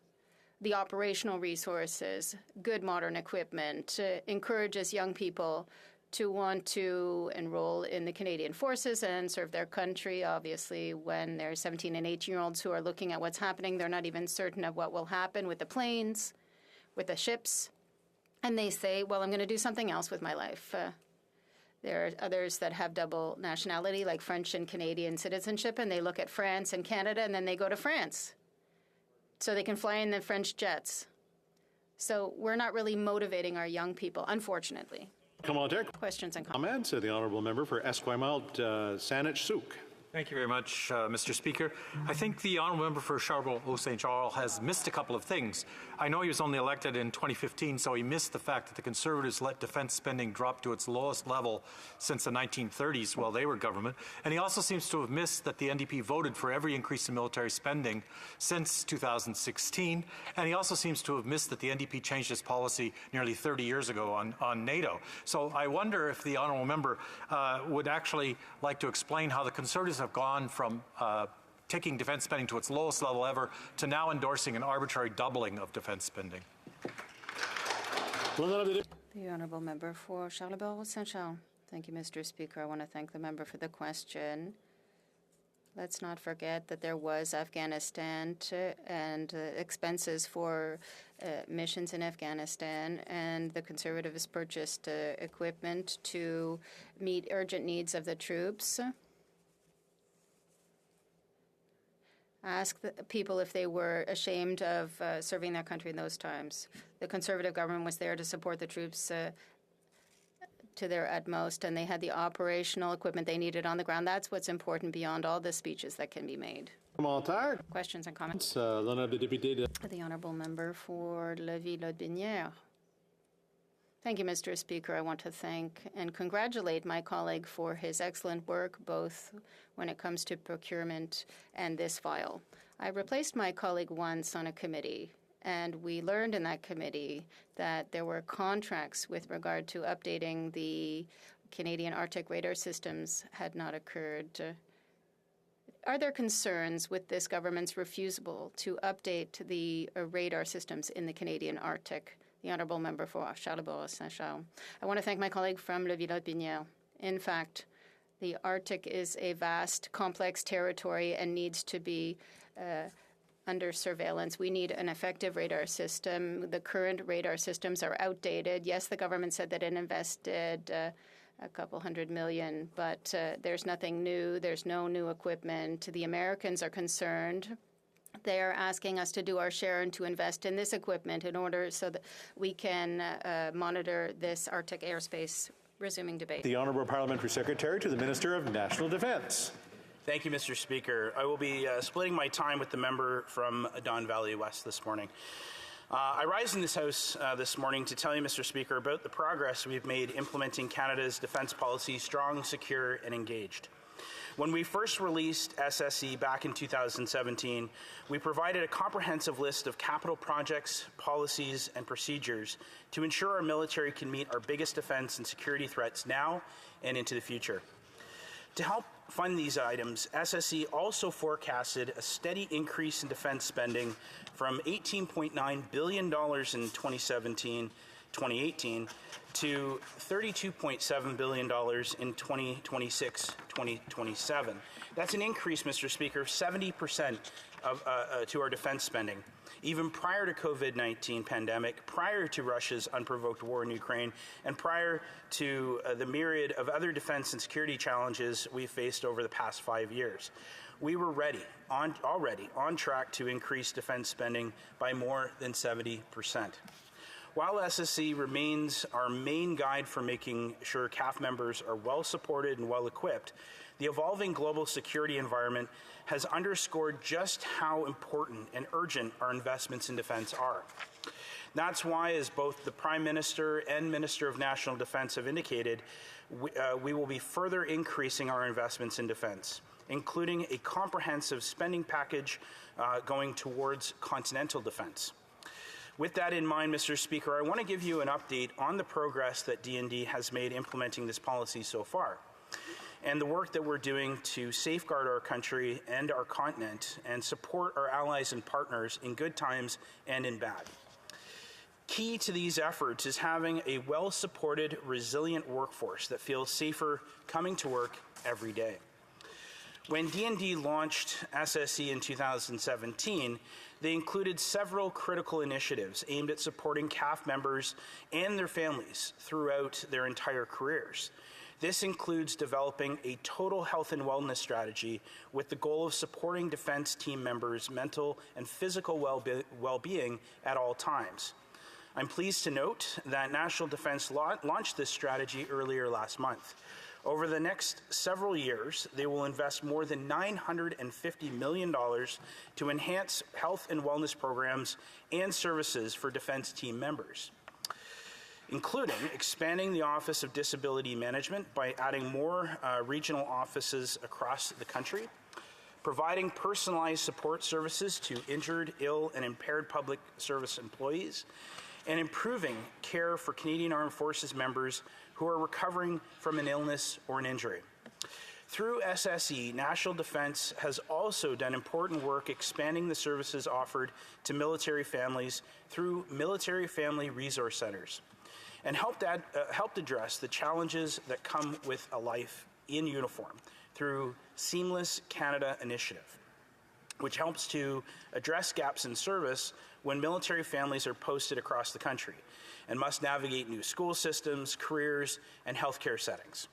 Speaker 14: the operational resources, good modern equipment, encourages young people to want to enroll in the Canadian Forces and serve their country. Obviously, when there's 17 and 18-year-olds who are looking at what's happening, they're not even certain of what will happen with the planes, with the ships. And they say, well, I'm going to do something else with my life. There are others that have double nationality, like French and Canadian citizenship, and they look at France and Canada, and then they go to France so they can fly in the French jets. So we're not really motivating our young people, unfortunately. Questions and comments.
Speaker 1: The Honourable Member for Esquimalt-Saanich-Sooke.
Speaker 16: Thank you very much, Mr. Speaker. I think the Honourable Member for Charlebourg-Saint-Charles has missed a couple of things. I know he was only elected in 2015, so he missed the fact that the Conservatives let defence spending drop to its lowest level since the 1930s while they were government. And he also seems to have missed that the NDP voted for every increase in military spending since 2016. And he also seems to have missed that the NDP changed its policy nearly 30 years ago on NATO. So I wonder if the Honourable Member would actually like to explain how the Conservatives have gone from taking defence spending to its lowest level ever to now endorsing an arbitrary doubling of defence spending.
Speaker 14: The Honourable Member for Charlebourg-Saint-Charles. Thank you, Mr. Speaker. I want to thank the member for the question. Let's not forget that there was Afghanistan and expenses for missions in Afghanistan, and the Conservatives purchased equipment to meet urgent needs of the troops. Ask the people if they were ashamed of serving their country in those times. The Conservative government was there to support the troops to their utmost, and they had the operational equipment they needed on the ground. That's what's important beyond all the speeches that can be made. Questions and comments? The Honourable Member for Lévis-Lotbinière. Thank you, Mr. Speaker. I want to thank and congratulate my colleague for his excellent work, both when it comes to procurement and this file. I replaced my colleague once on a committee, and we learned in that committee that there were contracts with regard to updating the Canadian Arctic radar systems had not occurred. Are there concerns with this government's refusal to update the radar systems in the Canadian Arctic? The Honourable Member for Charlebourg-Saint-Charles. I want to thank my colleague from Lévis-Lotbinière. In fact, the Arctic is a vast, complex territory and needs to be under surveillance. We need an effective radar system. The current radar systems are outdated. Yes, the government said that it invested a couple $100 million, but there's nothing new. There's no new equipment. The Americans are concerned. They are asking us to do our share and to invest in this equipment in order so that we can monitor this Arctic airspace. Resuming debate.
Speaker 1: The Honourable Parliamentary Secretary to the Minister of National Defence.
Speaker 17: Thank you, Mr. Speaker. I will be splitting my time with the member from Don Valley West this morning. I rise in this House this morning to tell you, Mr. Speaker, about the progress we've made implementing Canada's defence policy, strong, secure, and engaged. When we first released SSE back in 2017, we provided a comprehensive list of capital projects, policies, and procedures to ensure our military can meet our biggest defense and security threats now and into the future. To help fund these items, SSE also forecasted a steady increase in defense spending from $18.9 billion in 2017 2018 to $32.7 billion in 2026-2027. That's an increase, Mr. Speaker, of 70% to our defense spending. Even prior to COVID-19 pandemic, prior to Russia's unprovoked war in Ukraine, and prior to the myriad of other defense and security challenges we've faced over the past 5 years. We were already on track to increase defense spending by more than 70%. While SSC remains our main guide for making sure CAF members are well supported and well equipped, the evolving global security environment has underscored just how important and urgent our investments in defense are. That's why, as both the Prime Minister and Minister of National Defense have indicated, we will be further increasing our investments in defense, including a comprehensive spending package going towards continental defense. With that in mind, Mr. Speaker, I want to give you an update on the progress that DND has made implementing this policy so far, and the work that we're doing to safeguard our country and our continent and support our allies and partners in good times and in bad. Key to these efforts is having a well-supported, resilient workforce that feels safer coming to work every day. When DND launched SSC in 2017, they included several critical initiatives aimed at supporting CAF members and their families throughout their entire careers. This includes developing a total health and wellness strategy with the goal of supporting defense team members' mental and physical well-being at all times. I'm pleased to note that National Defense launched this strategy earlier last month. Over the next several years, they will invest more than $950 million to enhance health and wellness programs and services for defense team members, including expanding the Office of Disability Management by adding more regional offices across the country, providing personalized support services to injured, ill, and impaired public service employees, and improving care for Canadian Armed Forces members who are recovering from an illness or an injury. Through SSE, National Defense has also done important work expanding the services offered to military families through Military Family Resource Centers, and helped address the challenges that come with a life in uniform through Seamless Canada Initiative, which helps to address gaps in service when military families are posted across the country and must navigate new school systems, careers, and healthcare settings.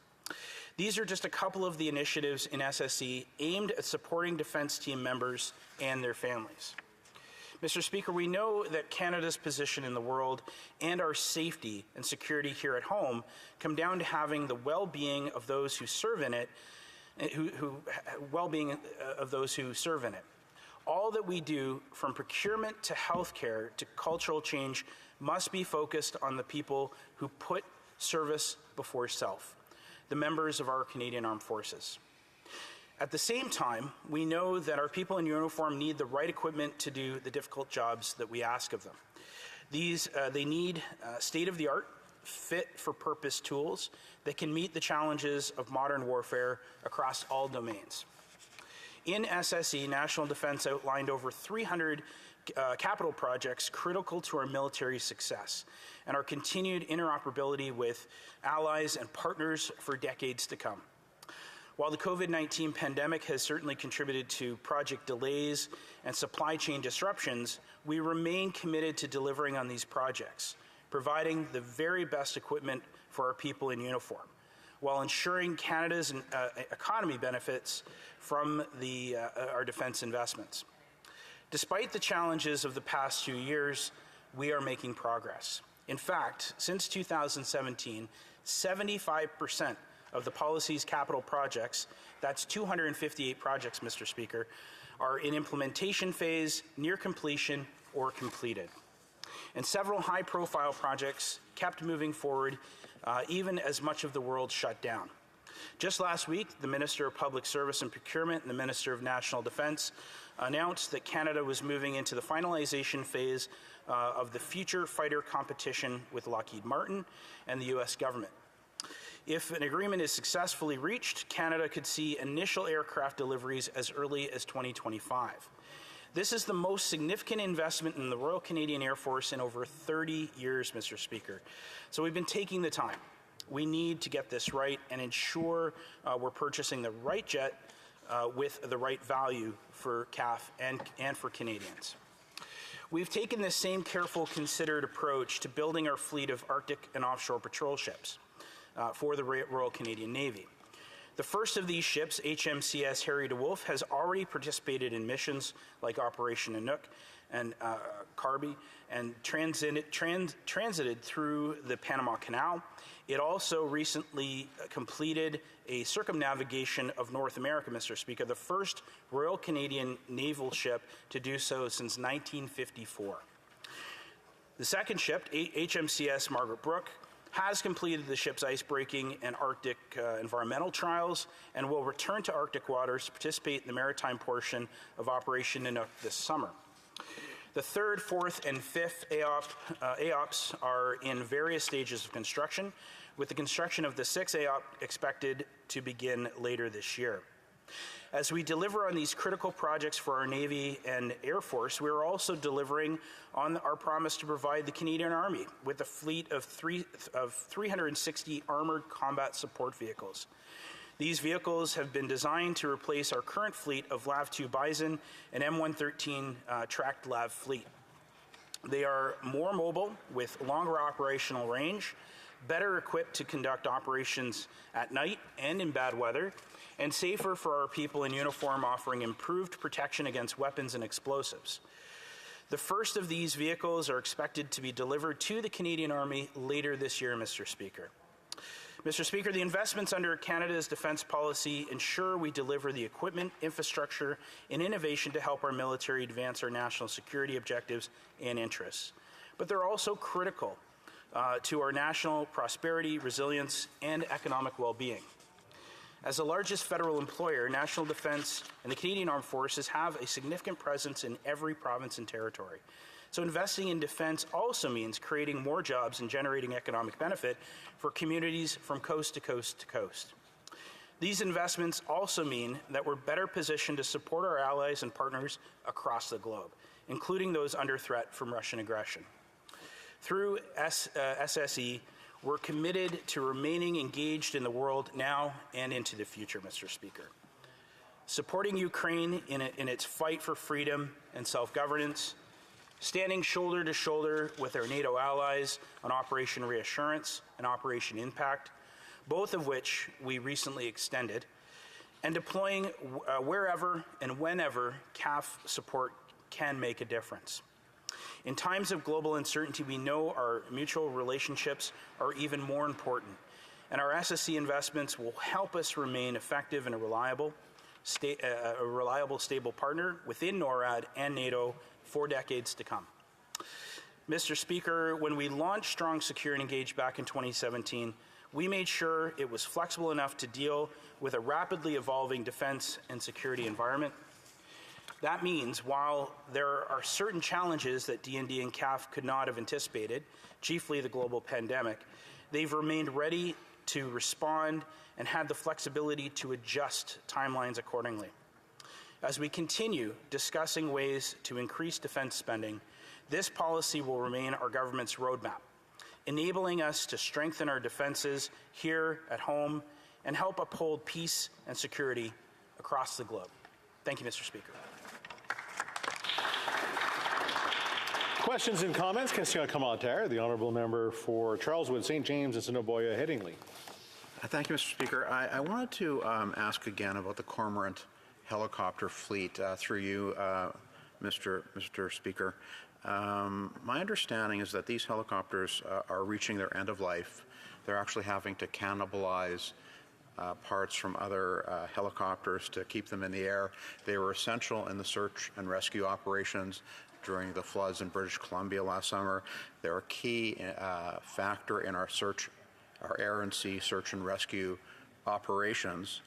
Speaker 17: These are just a couple of the initiatives in SSE aimed at supporting defense team members and their families. Mr. Speaker, we know that Canada's position in the world and our safety and security here at home come down to having the well-being of those who serve in it, well-being of those who serve in it. All that we do, from procurement to healthcare to cultural change, must be focused on the people who put service before self, the members of our Canadian Armed Forces. At the same time, we know that our people in uniform need the right equipment to do the difficult jobs that we ask of them. They need state-of-the-art, fit-for-purpose tools that can meet the challenges of modern warfare across all domains. In SSE, National Defense outlined over 300 capital projects critical to our military success and our continued interoperability with allies and partners for decades to come. While the COVID-19 pandemic has certainly contributed to project delays and supply chain disruptions, we remain committed to delivering on these projects, providing the very best equipment for our people in uniform, while ensuring Canada's economy benefits from our defense investments. Despite the challenges of the past 2 years, we are making progress. In fact, since 2017, 75% of the policy's capital projects, that's 258 projects, Mr. Speaker, are in implementation phase, near completion, or completed. And several high-profile projects kept moving forward even as much of the world shut down. Just last week, the Minister of Public Service and Procurement and the Minister of National Defense announced that Canada was moving into the finalization phase of the future fighter competition with Lockheed Martin and the U.S. government. If an agreement is successfully reached, Canada could see initial aircraft deliveries as early as 2025. This is the most significant investment in the Royal Canadian Air Force in over 30 years, Mr. Speaker. So we've been taking the time. We need to get this right and ensure we're purchasing the right jet with the right value for CAF and for Canadians. We've taken the same careful, considered approach to building our fleet of Arctic and offshore patrol ships for the Royal Canadian Navy. The first of these ships, HMCS Harry DeWolf, has already participated in missions like Operation Inuk and Carby and transited through the Panama Canal. It also recently completed a circumnavigation of North America, Mr. Speaker, the first Royal Canadian naval ship to do so since 1954. The second ship, HMCS Margaret Brooke, has completed the ship's ice-breaking and Arctic environmental trials and will return to Arctic waters to participate in the maritime portion of Operation Inuk this summer. The third, fourth, and fifth AOPs are in various stages of construction, with the construction of the sixth AOP expected to begin later this year. As we deliver on these critical projects for our Navy and Air Force, we are also delivering on our promise to provide the Canadian Army with a fleet of 360 armored combat support vehicles. These vehicles have been designed to replace our current fleet of LAV-2 Bison and M113 tracked LAV fleet. They are more mobile with longer operational range, better equipped to conduct operations at night and in bad weather, and safer for our people in uniform, offering improved protection against weapons and explosives. The first of these vehicles are expected to be delivered to the Canadian Army later this year, Mr. Speaker. Mr. Speaker, the investments under Canada's defence policy ensure we deliver the equipment, infrastructure, and innovation to help our military advance our national security objectives and interests. But they're also critical to our national prosperity, resilience, and economic well-being. As the largest federal employer, National Defence and the Canadian Armed Forces have a significant presence in every province and territory. So investing in defence also means creating more jobs and generating economic benefit for communities from coast to coast to coast. These investments also mean that we're better positioned to support our allies and partners across the globe, including those under threat from Russian aggression. Through SSE, we're committed to remaining engaged in the world now and into the future, Mr. Speaker. Supporting Ukraine in its fight for freedom and self-governance, standing shoulder to shoulder with our NATO allies on Operation Reassurance and Operation Impact, both of which we recently extended, and deploying wherever and whenever CAF support can make a difference. In times of global uncertainty, we know our mutual relationships are even more important, and our SSC investments will help us remain effective and a reliable, stable partner within NORAD and NATO for decades to come. Mr. Speaker, when we launched Strong, Secure, and Engaged back in 2017, we made sure it was flexible enough to deal with a rapidly evolving defense and security environment. That means while there are certain challenges that DND and CAF could not have anticipated, chiefly the global pandemic, they've remained ready to respond and had the flexibility to adjust timelines accordingly. As we continue discussing ways to increase defense spending, this policy will remain our government's roadmap, enabling us to strengthen our defenses here at home and help uphold peace and security across the globe. Thank you, Mr. Speaker.
Speaker 1: Questions and comments? Question commentaire. The honourable member for Charleswood, St. James, and Assiniboia Headingley.
Speaker 12: Thank you, Mr. Speaker. I wanted to ask again about the Cormorant helicopter fleet through you, Mr. Speaker. My understanding is that these helicopters are reaching their end of life. They're actually having to cannibalize parts from other helicopters to keep them in the air. They were essential in the search and rescue operations during the floods in British Columbia last summer. They're a key factor in our air and sea search and rescue operations.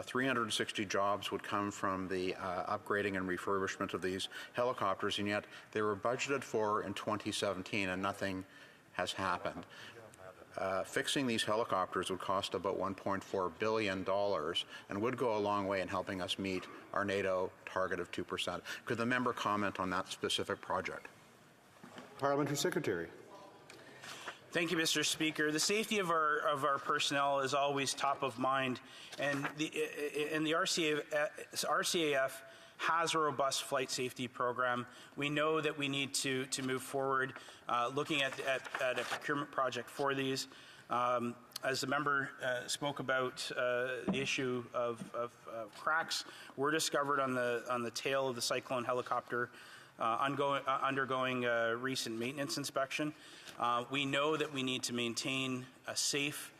Speaker 12: 360 jobs would come from the upgrading and refurbishment of these helicopters, and yet they were budgeted for in 2017 and nothing has happened. fixing these helicopters would cost about $1.4 billion and would go a long way in helping us meet our NATO target of 2%. Could the member comment on that specific project?
Speaker 1: Parliamentary Secretary.
Speaker 17: Thank you, Mr. Speaker. The safety of our personnel is always top of mind, and the RCAF has a robust flight safety program. We know that we need to move forward looking at a procurement project for these. As the member spoke about the issue of cracks were discovered on the tail of the Cyclone helicopter undergoing recent maintenance inspection. We know that we need to maintain a safe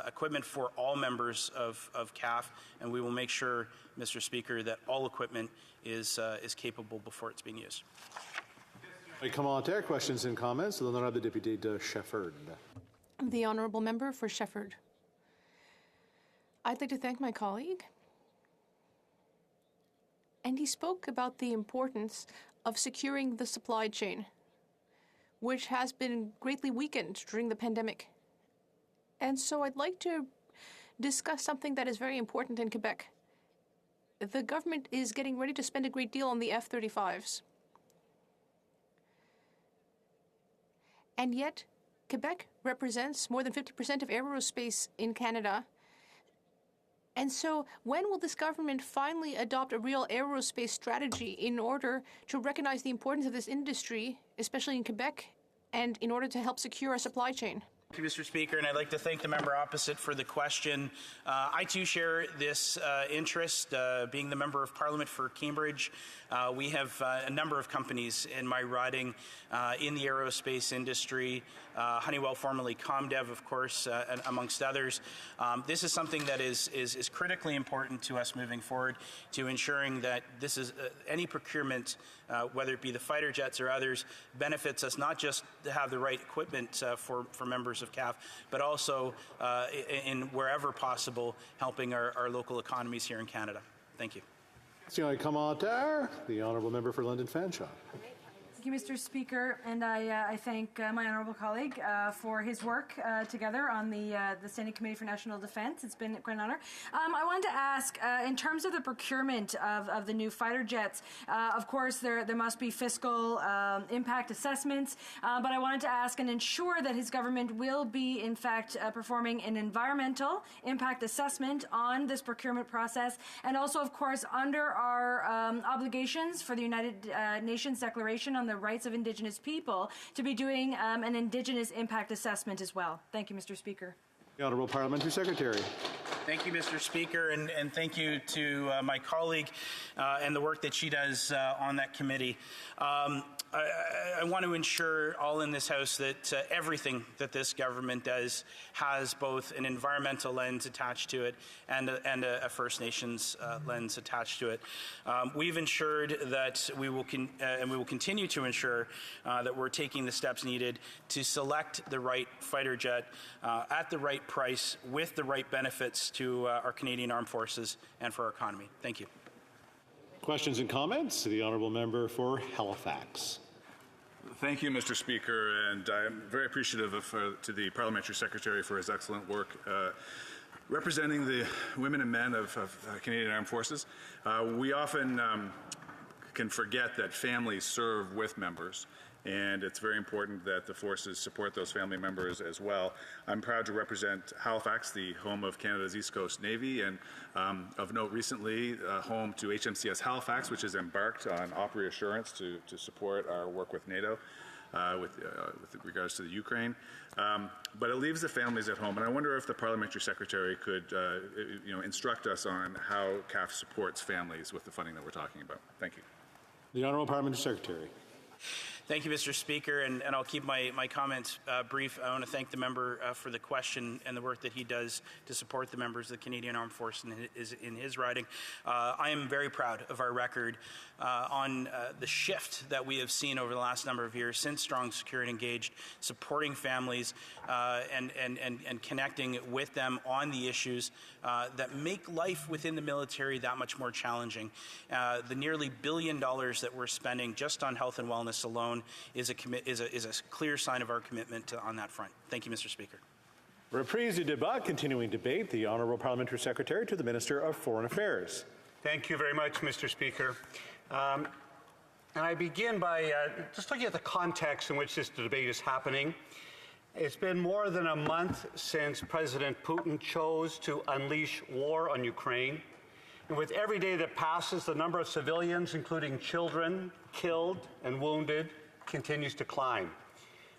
Speaker 17: equipment for all members of CAF, and we will make sure, Mr. Speaker, that all equipment is capable before it's being used.
Speaker 1: Commentaire, questions and comments. L'honorable député de Shefford.
Speaker 2: The honourable member for Shefford. I'd like to thank my colleague. And he spoke about the importance of securing the supply chain, which has been greatly weakened during the pandemic. And so I'd like to discuss something that is very important in Quebec. The government is getting ready to spend a great deal on the F-35s. And yet, Quebec represents more than 50% of aerospace in Canada. And so, when will this government finally adopt a real aerospace strategy in order to recognize the importance of this industry, especially in Quebec, and in order to help secure our supply chain?
Speaker 17: Thank you, Mr. Speaker, and I'd like to thank the member opposite for the question. I too share this interest. Being the member of Parliament for Cambridge, we have a number of companies in my riding in the aerospace industry. Honeywell, formerly Comdev, of course, and amongst others. This is something that is critically important to us moving forward, to ensuring that this is any procurement, whether it be the fighter jets or others, benefits us not just to have the right equipment for members of CAF, but also in wherever possible, helping our local economies here in Canada. Thank you.
Speaker 1: Commentaire. The honourable member for London Fanshawe.
Speaker 11: Thank you, Mr. Speaker, and I thank my honourable colleague for his work together on the Standing Committee for National Defence. It's been quite an honour. I wanted to ask, in terms of the procurement of the new fighter jets, of course there must be fiscal impact assessments, but I wanted to ask and ensure that his government will be, in fact, performing an environmental impact assessment on this procurement process, and also, of course, under our obligations for the United Nations Declaration on the Rights of Indigenous People, to be doing an Indigenous impact assessment as well. Thank you, Mr. Speaker.
Speaker 1: The Honourable Parliamentary Secretary.
Speaker 17: Thank you, Mr. Speaker, and thank you to my colleague and the work that she does on that committee. I want to ensure all in this House that everything that this government does has both an environmental lens attached to it and a First Nations lens attached to it. We've ensured that we will continue to ensure that we're taking the steps needed to select the right fighter jet at the right price with the right benefits to our Canadian Armed Forces and for our economy. Thank you.
Speaker 1: Questions and comments? The honourable member for Halifax.
Speaker 18: Thank you, Mr. Speaker, and I'm very appreciative to the Parliamentary Secretary for his excellent work representing the women and men of Canadian Armed Forces. We often can forget that families serve with members, and it's very important that the forces support those family members as well. I'm proud to represent Halifax, the home of Canada's East Coast Navy, and of note recently, home to HMCS Halifax, which has embarked on op reassurance to support our work with NATO with regards to the Ukraine. But it leaves the families at home, and I wonder if the Parliamentary Secretary could instruct us on how CAF supports families with the funding that we're talking about. Thank you.
Speaker 1: The Honourable Parliamentary Secretary.
Speaker 17: Thank you, Mr. Speaker, and I'll keep my comments brief. I want to thank the member for the question and the work that he does to support the members of the Canadian Armed Forces in his riding. I am very proud of our record on the shift that we have seen over the last number of years since Strong, Secure and Engaged, supporting families and connecting with them on the issues that make life within the military that much more challenging. The nearly $1 billion that we're spending just on health and wellness alone is a clear sign of our commitment on that front. Thank you, Mr. Speaker.
Speaker 1: Reprise du débat, continuing debate. The Honourable Parliamentary Secretary to the Minister of Foreign Affairs.
Speaker 19: Thank you very much, Mr. Speaker. And I begin by just looking at the context in which this debate is happening. It's been more than a month since President Putin chose to unleash war on Ukraine. And with every day that passes, the number of civilians, including children, killed and wounded, continues to climb.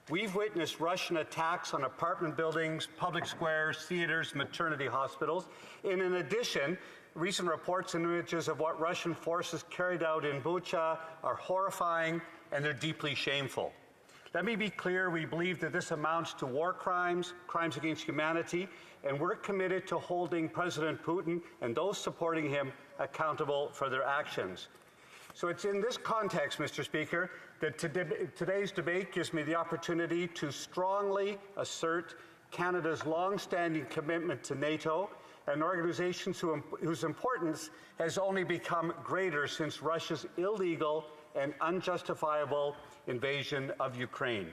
Speaker 19: We've witnessed Russian attacks on apartment buildings, public squares, theaters, maternity hospitals. And in addition, recent reports and images of what Russian forces carried out in Bucha are horrifying and they're deeply shameful. Let me be clear, we believe that this amounts to war crimes, crimes against humanity, and we're committed to holding President Putin and those supporting him accountable for their actions. So it's in this context, Mr. Speaker, that today's debate gives me the opportunity to strongly assert Canada's long-standing commitment to NATO, an organization whose importance has only become greater since Russia's illegal and unjustifiable invasion of Ukraine.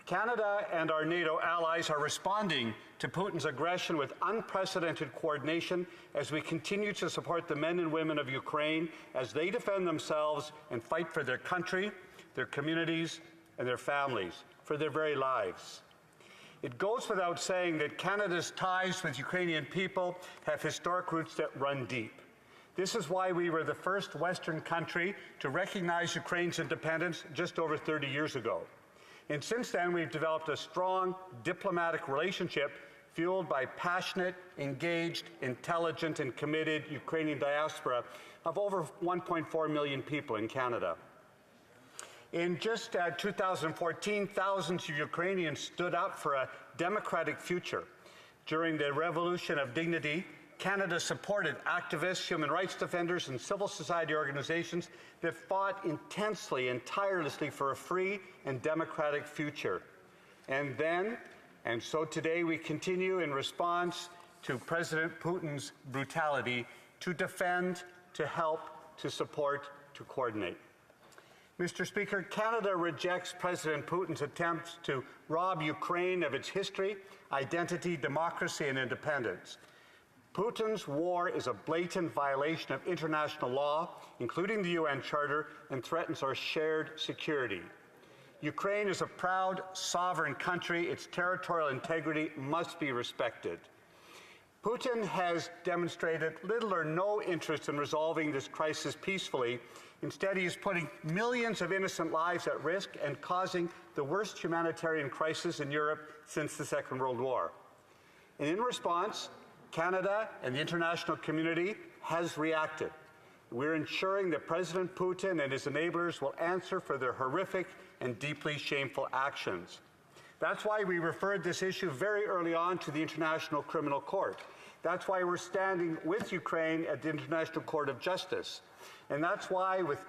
Speaker 19: Canada and our NATO allies are responding to Putin's aggression with unprecedented coordination as we continue to support the men and women of Ukraine as they defend themselves and fight for their country, their communities, and their families, for their very lives. It goes without saying that Canada's ties with Ukrainian people have historic roots that run deep. This is why we were the first Western country to recognize Ukraine's independence just over 30 years ago. And since then, we've developed a strong diplomatic relationship fueled by passionate, engaged, intelligent, and committed Ukrainian diaspora of over 1.4 million people in Canada. In just 2014, thousands of Ukrainians stood up for a democratic future. During the Revolution of Dignity, Canada supported activists, human rights defenders, and civil society organizations that fought intensely and tirelessly for a free and democratic future. And so today we continue in response to President Putin's brutality to defend, to help, to support, to coordinate. Mr. Speaker, Canada rejects President Putin's attempts to rob Ukraine of its history, identity, democracy, and independence. Putin's war is a blatant violation of international law, including the UN Charter, and threatens our shared security. Ukraine is a proud, sovereign country. Its territorial integrity must be respected. Putin has demonstrated little or no interest in resolving this crisis peacefully. Instead, he is putting millions of innocent lives at risk and causing the worst humanitarian crisis in Europe since the Second World War. And in response, Canada and the international community has reacted. We're ensuring that President Putin and his enablers will answer for their horrific and deeply shameful actions. That's why we referred this issue very early on to the International Criminal Court. That's why we're standing with Ukraine at the International Court of Justice. And that's why, with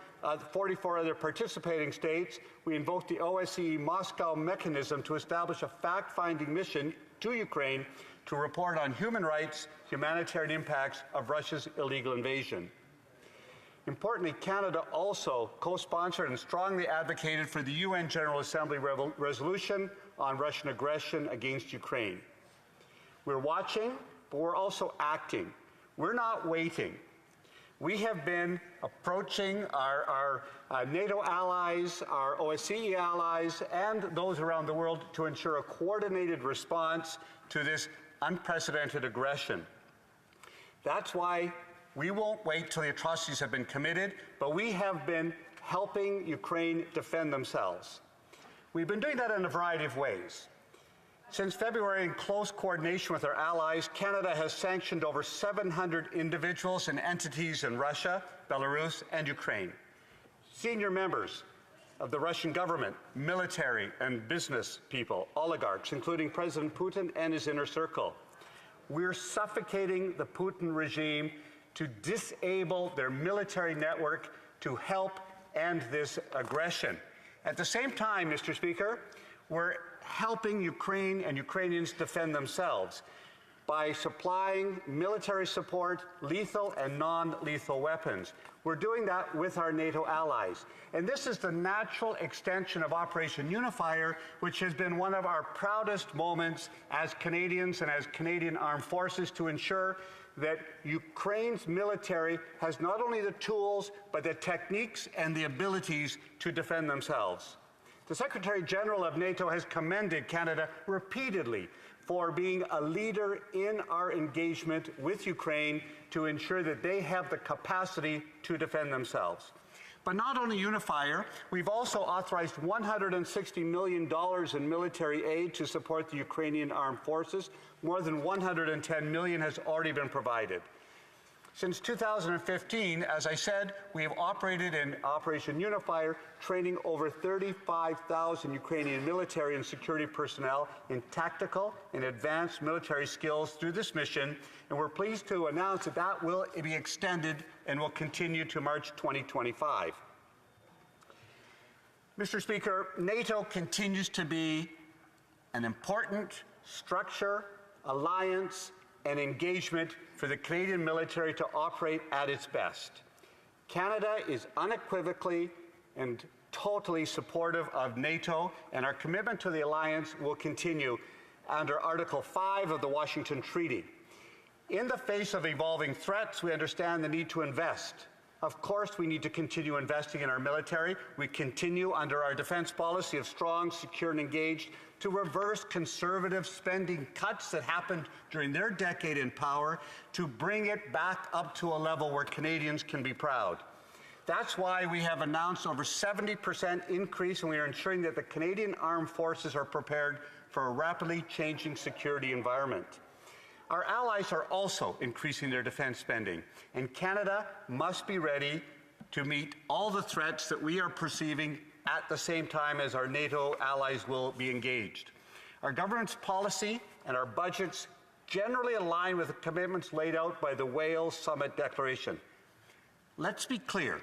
Speaker 19: 44 other participating states, we invoked the OSCE Moscow mechanism to establish a fact-finding mission to Ukraine to report on human rights, humanitarian impacts of Russia's illegal invasion. Importantly, Canada also co-sponsored and strongly advocated for the UN General Assembly resolution on Russian aggression against Ukraine. We're watching, but we're also acting. We're not waiting. We have been approaching our NATO allies, our OSCE allies, and those around the world to ensure a coordinated response to this unprecedented aggression. That's why we won't wait till the atrocities have been committed, but we have been helping Ukraine defend themselves. We've been doing that in a variety of ways. Since February, in close coordination with our allies, Canada has sanctioned over 700 individuals and entities in Russia, Belarus, and Ukraine. Senior members of the Russian government, military and business people, oligarchs, including President Putin and his inner circle. We're suffocating the Putin regime to disable their military network to help end this aggression. At the same time, Mr. Speaker, we're helping Ukraine and Ukrainians defend themselves. by supplying military support, lethal and non-lethal weapons. We're doing that with our NATO allies. And this is the natural extension of Operation Unifier, which has been one of our proudest moments as Canadians and as Canadian Armed Forces to ensure that Ukraine's military has not only the tools, but the techniques and the abilities to defend themselves. The Secretary General of NATO has commended Canada repeatedly for being a leader in our engagement with Ukraine to ensure that they have the capacity to defend themselves. But not only Unifier, we've also authorized $160 million in military aid to support the Ukrainian armed forces. More than $110 million has already been provided. Since 2015, as I said, we have operated in Operation Unifier, training over 35,000 Ukrainian military and security personnel in tactical and advanced military skills through this mission, and we're pleased to announce that that will be extended and will continue to March 2025. Mr. Speaker, NATO continues to be an important structure, alliance, and engagement for the Canadian military to operate at its best. Canada is unequivocally and totally supportive of NATO, and our commitment to the alliance will continue under Article 5 of the Washington Treaty. In the face of evolving threats, we understand the need to invest. Of course, we need to continue investing in our military. We continue under our defense policy of strong, secure, and engaged to reverse conservative spending cuts that happened during their decade in power, to bring it back up to a level where Canadians can be proud. That's why we have announced over 70% increase, and we are ensuring that the Canadian Armed Forces are prepared for a rapidly changing security environment. Our allies are also increasing their defense spending, and Canada must be ready to meet all the threats that we are perceiving at the same time as our NATO allies will be engaged. Our government's policy and our budgets generally align with the commitments laid out by the Wales Summit Declaration. Let's be clear,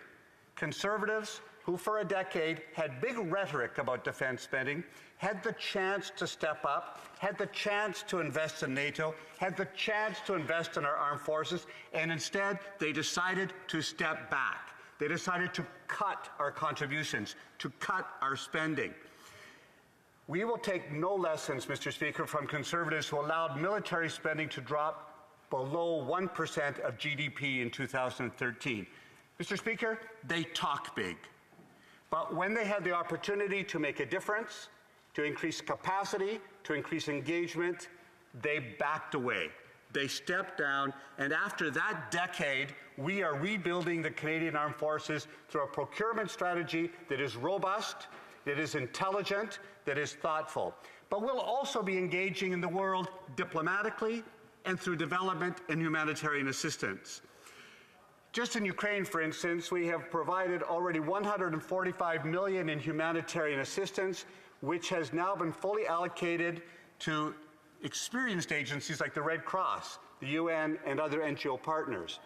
Speaker 19: Conservatives who for a decade had big rhetoric about defense spending had the chance to step up, had the chance to invest in NATO, had the chance to invest in our armed forces, and instead they decided to step back. They decided to cut our contributions, to cut our spending. We will take no lessons, Mr. Speaker, from Conservatives who allowed military spending to drop below 1% of GDP in 2013. Mr. Speaker, they talk big. But when they had the opportunity to make a difference, to increase capacity, to increase engagement, they backed away. They stepped down, and after that decade, we are rebuilding the Canadian Armed Forces through a procurement strategy that is robust, that is intelligent, that is thoughtful. But we'll also be engaging in the world diplomatically and through development and humanitarian assistance. Just in Ukraine, for instance, we have provided already $145 million in humanitarian assistance, which has now been fully allocated to experienced agencies like the Red Cross, the UN, and other NGO partners.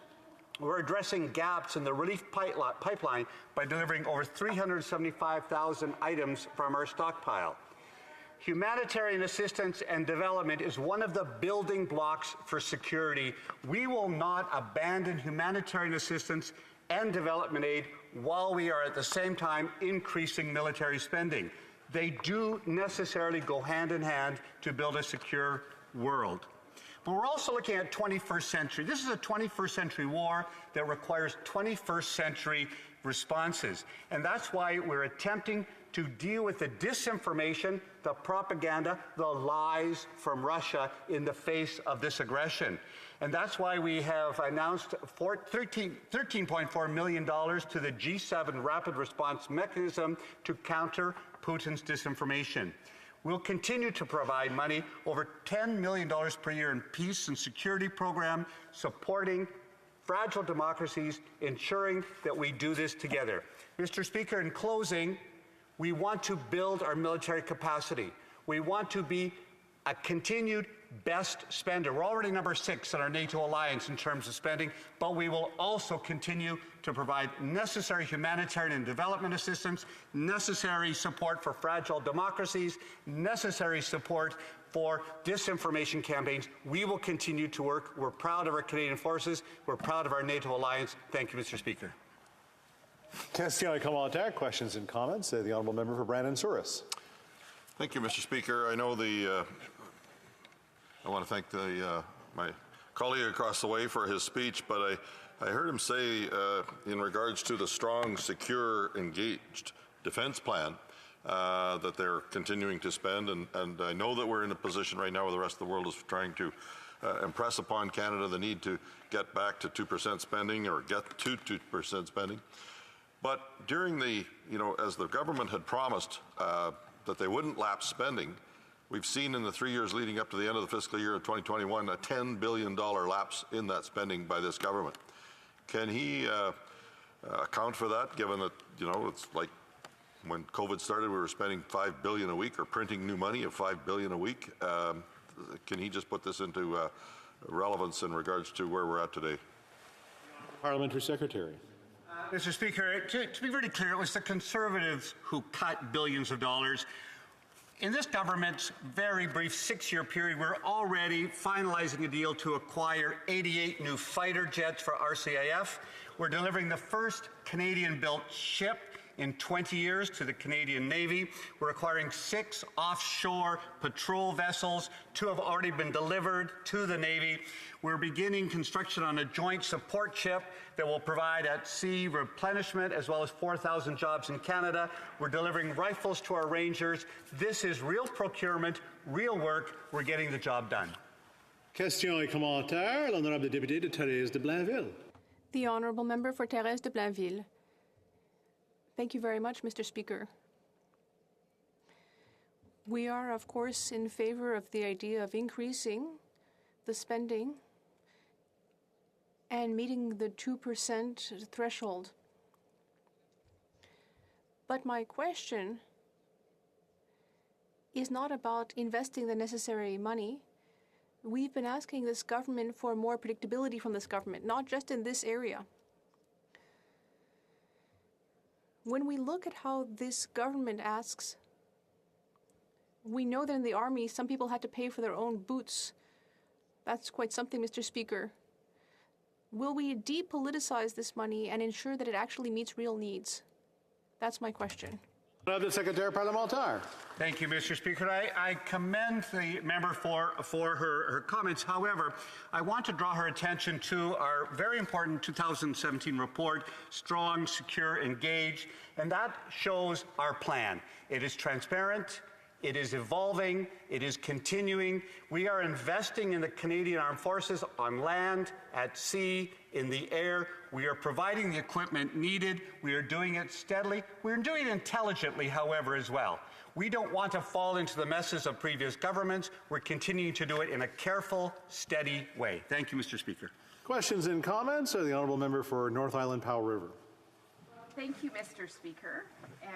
Speaker 19: We're addressing gaps in the relief pipeline by delivering over 375,000 items from our stockpile. Humanitarian assistance and development is one of the building blocks for security. We will not abandon humanitarian assistance and development aid while we are at the same time increasing military spending. They do necessarily go hand in hand to build a secure world. But we're also looking at 21st century. This is a 21st century war that requires 21st century responses. And that's why we're attempting to deal with the disinformation, the propaganda, the lies from Russia in the face of this aggression. And that's why we have announced $13.4 million to the G7 Rapid Response Mechanism to counter Putin's disinformation. We'll continue to provide money, over $10 million per year in peace and security program, supporting fragile democracies, ensuring that we do this together. Mr. Speaker, in closing, we want to build our military capacity. We want to be a continued best spender. We're already number 6 in our NATO alliance in terms of spending, but we will also continue to provide necessary humanitarian and development assistance, necessary support for fragile democracies, necessary support for disinformation campaigns. We will continue to work. We're proud of our Canadian forces. We're proud of our NATO alliance. Thank you, Mr. Speaker.
Speaker 1: Question commentaire, questions and comments. The honourable member for Brandon Souris.
Speaker 20: Thank you, Mr. Speaker. I know I want to thank my colleague across the way for his speech, but I heard him say in regards to the strong, secure, engaged defense plan that they're continuing to spend, and I know that we're in a position right now where the rest of the world is trying to impress upon Canada the need to get back to 2% spending or get to 2% spending. But during the, as the government had promised that they wouldn't lapse spending, we've seen in the 3 years leading up to the end of the fiscal year of 2021 a $10 billion lapse in that spending by this government. Can he account for that, given that, it's like when COVID started, we were spending $5 billion a week or printing new money of $5 billion a week. Can he just put this into relevance in regards to where we're at today?
Speaker 1: Parliamentary Secretary.
Speaker 19: Mr. Speaker, to be very clear, it was the Conservatives who cut billions of dollars. In this government's very brief 6-year period, we're already finalizing a deal to acquire 88 new fighter jets for RCAF. We're delivering the first Canadian-built ship in 20 years to the Canadian Navy. We're acquiring 6 offshore patrol vessels. 2 have already been delivered to the Navy. We're beginning construction on a joint support ship that will provide at-sea replenishment as well as 4,000 jobs in Canada. We're delivering rifles to our Rangers. This is real procurement, real work. We're getting the job done.
Speaker 1: Question et commentaire, l'honorable député de Thérèse de Blainville.
Speaker 2: The honourable member for Thérèse de Blainville. Thank you very much, Mr. Speaker. We are, of course, in favor of the idea of increasing the spending and meeting the 2% threshold. But my question is not about investing the necessary money. We've been asking this government for more predictability from this government, not just in this area. When we look at how this government asks, we know that in the army, some people had to pay for their own boots. That's quite something, Mr. Speaker. Will we depoliticize this money and ensure that it actually meets real needs? That's my question.
Speaker 1: The Secretary Parlementaire.
Speaker 19: Thank you, Mr. Speaker. I commend the member for her comments. However, I want to draw her attention to our very important 2017 report, Strong, Secure, Engaged, and that shows our plan. It is transparent. It is evolving. It is continuing. We are investing in the Canadian Armed Forces on land, at sea, in the air. We are providing the equipment needed. We are doing it steadily. We're doing it intelligently, however, as well. We don't want to fall into the messes of previous governments. We're continuing to do it in a careful, steady way. Thank you, Mr. Speaker.
Speaker 1: Questions and comments? The honourable member for North Island Powell River.
Speaker 21: Thank you, Mr. Speaker,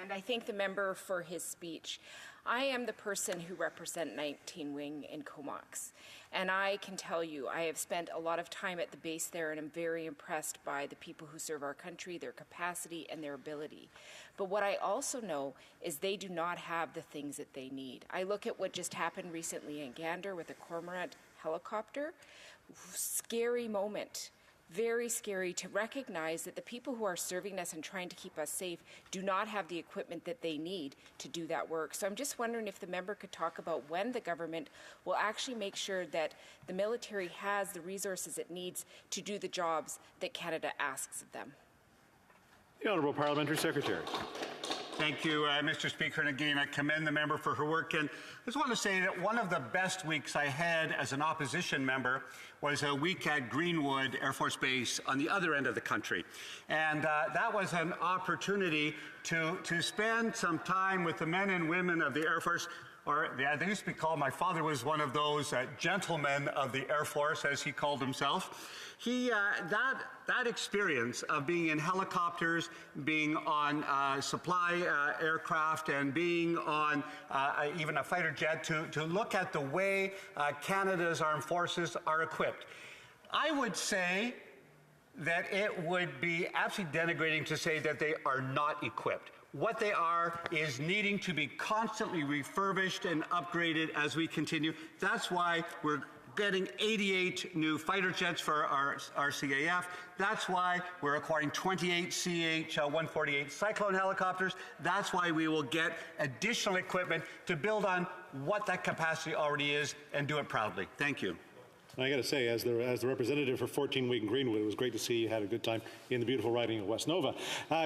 Speaker 21: and I thank the member for his speech. I am the person who represents 19 Wing in Comox, and I can tell you I have spent a lot of time at the base there, and I'm very impressed by the people who serve our country, their capacity, and their ability. But what I also know is they do not have the things that they need. I look at what just happened recently in Gander with a Cormorant helicopter. Scary moment. Very scary to recognize that the people who are serving us and trying to keep us safe do not have the equipment that they need to do that work. So I'm just wondering if the member could talk about when the government will actually make sure that the military has the resources it needs to do the jobs that Canada asks of them.
Speaker 1: The Honourable Parliamentary Secretary.
Speaker 19: Thank you, Mr. Speaker. And again, I commend the member for her work. And I just want to say that one of the best weeks I had as an opposition member was a week at Greenwood Air Force Base on the other end of the country. And that was an opportunity to spend some time with the men and women of the Air Force or they used to be called, my father was one of those gentlemen of the Air Force, as he called himself. That experience of being in helicopters, being on supply aircraft, and being on even a fighter jet to look at the way Canada's armed forces are equipped. I would say that it would be absolutely denigrating to say that they are not equipped. What they are is needing to be constantly refurbished and upgraded as we continue. That's why we're getting 88 new fighter jets for our CAF. That's why we're acquiring 28 CH-148 Cyclone helicopters. That's why we will get additional equipment to build on what that capacity already is and do it proudly. Thank you.
Speaker 1: I got to say, as the representative for 14 Week in Greenwood, it was great to see you had a good time in the beautiful riding of West Nova.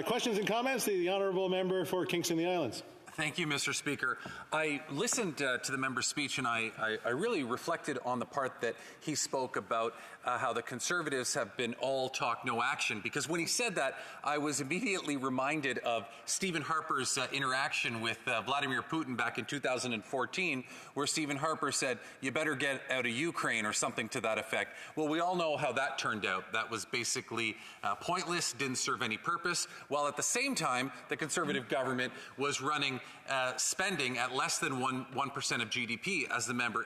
Speaker 1: Questions and comments? The honourable member for Kingston the Islands.
Speaker 15: Thank you, Mr. Speaker. I listened to the member's speech, and I really reflected on the part that he spoke about how the Conservatives have been all talk, no action. Because when he said that, I was immediately reminded of Stephen Harper's interaction with Vladimir Putin back in 2014, where Stephen Harper said, "You better get out of Ukraine," or something to that effect. Well, we all know how that turned out. That was basically pointless, didn't serve any purpose, while at the same time, the Conservative government was running spending at less than 1% of GDP, as the member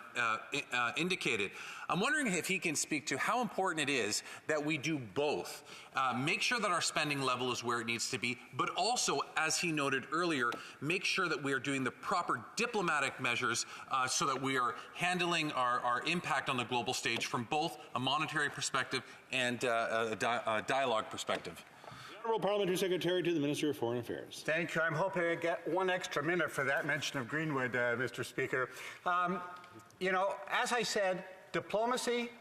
Speaker 15: indicated. I'm wondering if he can speak to how important it is that we do both. Make sure that our spending level is where it needs to be, but also, as he noted earlier, make sure that we are doing the proper diplomatic measures so that we are handling our impact on the global stage from both a monetary perspective and a dialogue perspective.
Speaker 1: Honourable Parliamentary Secretary to the Minister of Foreign Affairs.
Speaker 19: Thank you. I'm hoping I get 1 extra minute for that mention of Greenwood, Mr. Speaker. You know, as I said, diplomacy,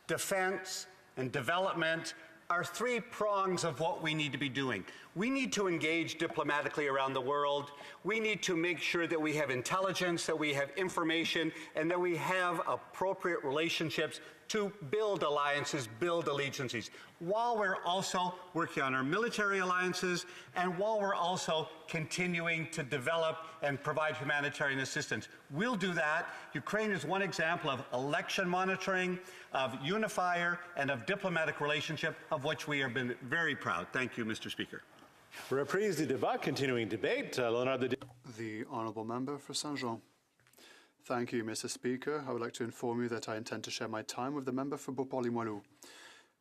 Speaker 19: defense, and development are 3 prongs of what we need to be doing. We need to engage diplomatically around the world. We need to make sure that we have intelligence, that we have information, and that we have appropriate relationships to build alliances, build allegiances, while we're also working on our military alliances and while we're also continuing to develop and provide humanitarian assistance. We'll do that. Ukraine is one example of election monitoring, of unifier, and of diplomatic relationship, of which we have been very proud. Thank you, Mr. Speaker.
Speaker 1: Reprise du débat, continuing debate.
Speaker 10: The Honourable Member for Saint-Jean. Thank you, Mr. Speaker. I would like to inform you that I intend to share my time with the member for Beauport-Limoilou.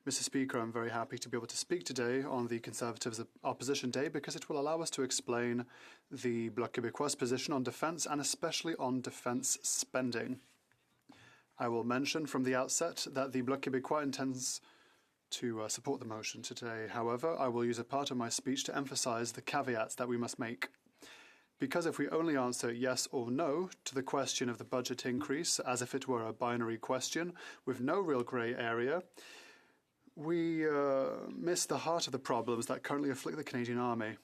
Speaker 10: Mr. Speaker, I'm very happy to be able to speak today on the Conservatives' Opposition Day because it will allow us to explain the Bloc Québécois' position on defence and especially on defence spending. I will mention from the outset that the Bloc Québécois intends to support the motion today. However, I will use a part of my speech to emphasise the caveats that we must make. Because if we only answer yes or no to the question of the budget increase as if it were a binary question with no real grey area, we miss the heart of the problems that currently afflict the Canadian Army.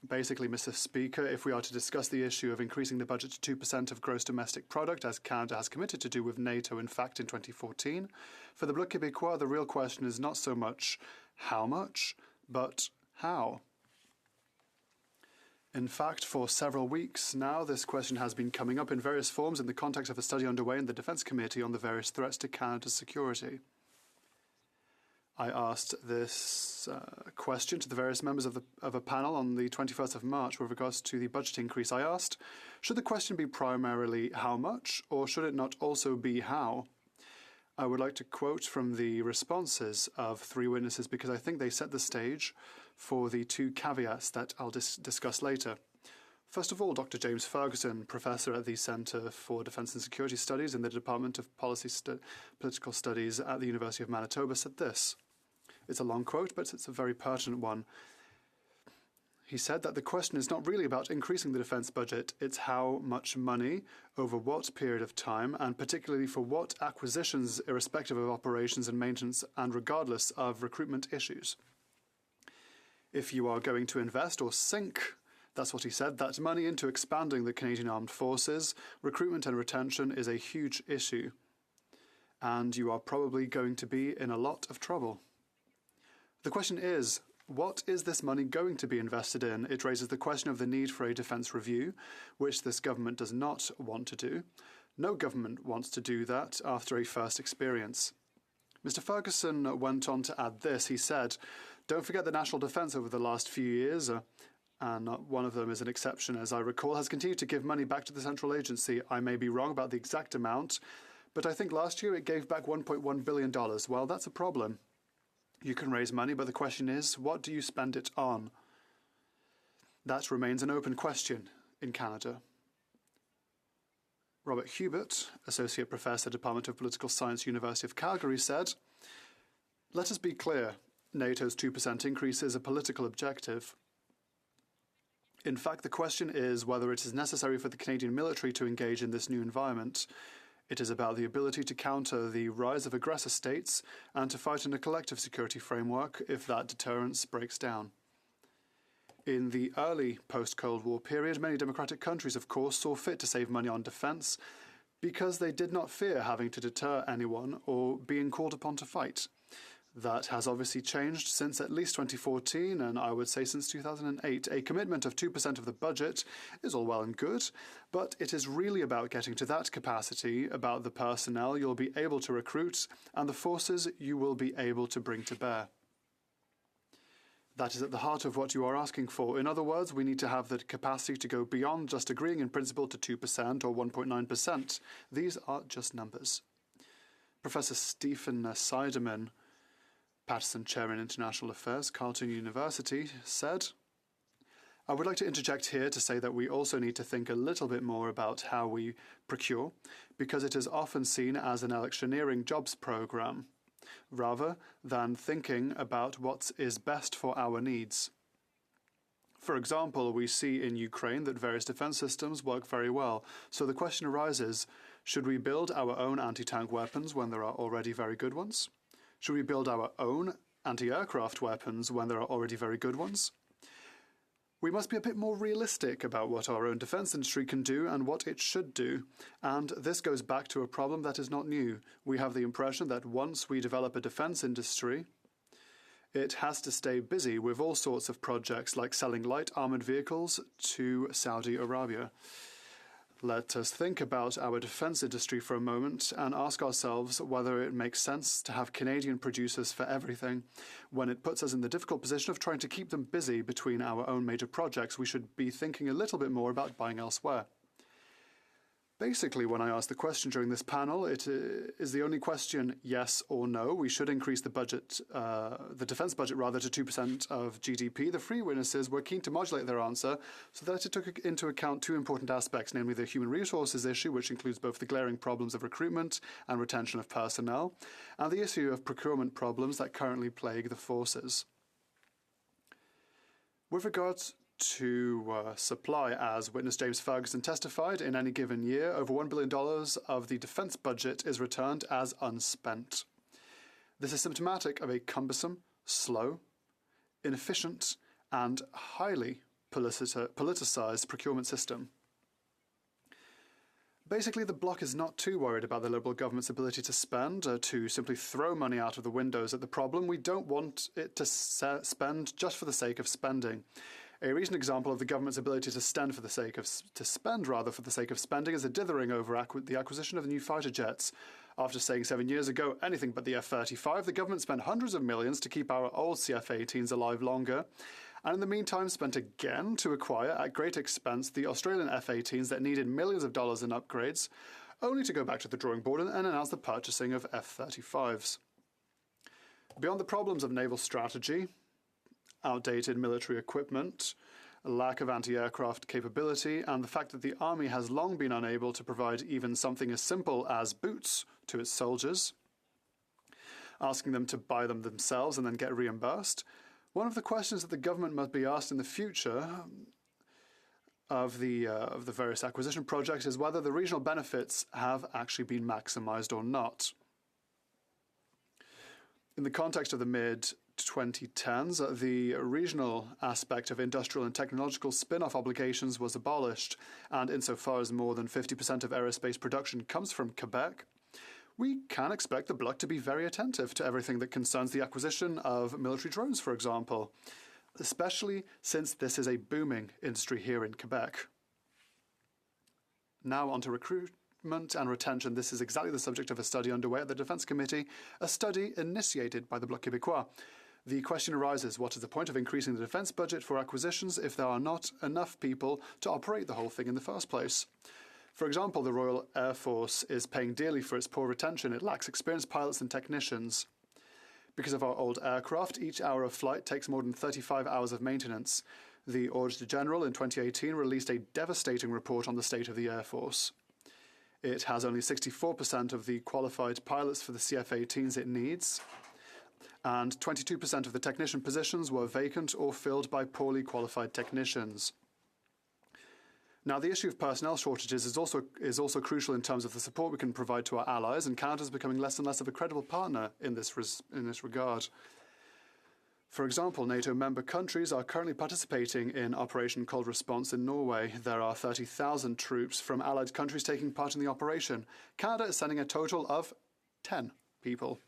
Speaker 10: Basically, Mr. Speaker, if we are to discuss the issue of increasing the budget to 2% of gross domestic product, as Canada has committed to do with NATO, in fact, in 2014, for the Bloc Québécois, the real question is not so much how much, but how. In fact, for several weeks now, this question has been coming up in various forms in the context of a study underway in the Defence Committee on the various threats to Canada's security. I asked this question to the various members of a panel on the 21st of March with regards to the budget increase. I asked, should the question be primarily how much, or should it not also be how? I would like to quote from the responses of 3 witnesses because I think they set the stage for the 2 caveats that I'll discuss later. First of all, Dr. James Ferguson, professor at the Centre for Defence and Security Studies in the Department of Political Studies at the University of Manitoba, said this. It's a long quote, but it's a very pertinent one. He said that the question is not really about increasing the defence budget, it's how much money, over what period of time, and particularly for what acquisitions, irrespective of operations and maintenance and regardless of recruitment issues. If you are going to invest or sink, that's what he said, that money into expanding the Canadian Armed Forces, recruitment and retention is a huge issue. And you are probably going to be in a lot of trouble. The question is, What is this money going to be invested in? It raises the question of the need for a defence review, which this government does not want to do. No government wants to do that after a first experience. Mr. Ferguson went on to add this. He said, "Don't forget the national defence over the last few years, and one of them is an exception, as I recall, has continued to give money back to the central agency. I may be wrong about the exact amount, but I think last year it gave back $1.1 billion. Well, that's a problem. You can raise money, but the question is, what do you spend it on?" That remains an open question in Canada. Robert Hubert, Associate Professor, Department of Political Science, University of Calgary, said, "Let us be clear, NATO's 2% increase is a political objective. In fact, the question is whether it is necessary for the Canadian military to engage in this new environment. It is about the ability to counter the rise of aggressor states and to fight in a collective security framework if that deterrence breaks down." In the early post-Cold War period, many democratic countries, of course, saw fit to save money on defence because they did not fear having to deter anyone or being called upon to fight. That has obviously changed since at least 2014, and I would say since 2008. A commitment of 2% of the budget is all well and good, but it is really about getting to that capacity, about the personnel you'll be able to recruit and the forces you will be able to bring to bear. That is at the heart of what you are asking for. In other words, we need to have the capacity to go beyond just agreeing in principle to 2% or 1.9%. These are just numbers. Professor Stephen Seidemann, Patterson Chair in International Affairs, Carleton University, said, "I would like to interject here to say that we also need to think a little bit more about how we procure, because it is often seen as an electioneering jobs programme, rather than thinking about what is best for our needs. For example, we see in Ukraine that various defence systems work very well. So the question arises, should we build our own anti-tank weapons when there are already very good ones? Should we build our own anti-aircraft weapons when there are already very good ones? We must be a bit more realistic about what our own defence industry can do and what it should do. And this goes back to a problem that is not new. We have the impression that once we develop a defence industry, it has to stay busy with all sorts of projects like selling light armoured vehicles to Saudi Arabia. Let us think about our defence industry for a moment and ask ourselves whether it makes sense to have Canadian producers for everything. When it puts us in the difficult position of trying to keep them busy between our own major projects, we should be thinking a little bit more about buying elsewhere. Basically, when I asked the question during this panel, it is the only question yes or no. We should increase the budget, the defence budget rather, to 2% of GDP. The three witnesses were keen to modulate their answer so that it took into account two important aspects, namely the human resources issue, which includes both the glaring problems of recruitment and retention of personnel, and the issue of procurement problems that currently plague the forces. With regards to supply, as witness James Ferguson testified, in any given year, over $1 billion of the defence budget is returned as unspent. This is symptomatic of a cumbersome, slow, inefficient, and highly politicised procurement system. Basically, the Bloc is not too worried about the Liberal government's ability to spend, to simply throw money out of the windows at the problem. We don't want it to spend just for the sake of spending. A recent example of the government's ability to spend for the sake of spending is a dithering over the acquisition of the new fighter jets. After saying 7 years ago anything but the F-35, the government spent hundreds of millions to keep our old CF-18s alive longer, and in the meantime spent again to acquire, at great expense, the Australian F-18s that needed millions of dollars in upgrades, only to go back to the drawing board and announce the purchasing of F-35s. Beyond the problems of naval strategy, outdated military equipment, a lack of anti-aircraft capability, and the fact that the Army has long been unable to provide even something as simple as boots to its soldiers, asking them to buy them themselves and then get reimbursed, one of the questions that the government must be asked in the future of the various acquisition projects is whether the regional benefits have actually been maximised or not. In the context of the mid-2010s, the regional aspect of industrial and technological spin-off obligations was abolished, and insofar as more than 50% of aerospace production comes from Quebec, we can expect the Bloc to be very attentive to everything that concerns the acquisition of military drones, for example, especially since this is a booming industry here in Quebec. Now on to recruitment and retention. This is exactly the subject of a study underway at the Defence Committee, a study initiated by the Bloc Québécois. The question arises, what is the point of increasing the defence budget for acquisitions if there are not enough people to operate the whole thing in the first place? For example, the Royal Air Force is paying dearly for its poor retention. It lacks experienced pilots and technicians. Because of our old aircraft, each hour of flight takes more than 35 hours of maintenance. The Auditor General in 2018 released a devastating report on the state of the Air Force. It has only 64% of the qualified pilots for the CF-18s it needs, and 22% of the technician positions were vacant or filled by poorly qualified technicians. Now, the issue of personnel shortages is also crucial in terms of the support we can provide to our allies, and Canada is becoming less and less of a credible partner in this regard. For example, NATO member countries are currently participating in Operation Cold Response in Norway. There are 30,000 troops from allied countries taking part in the operation. Canada is sending a total of 10 people.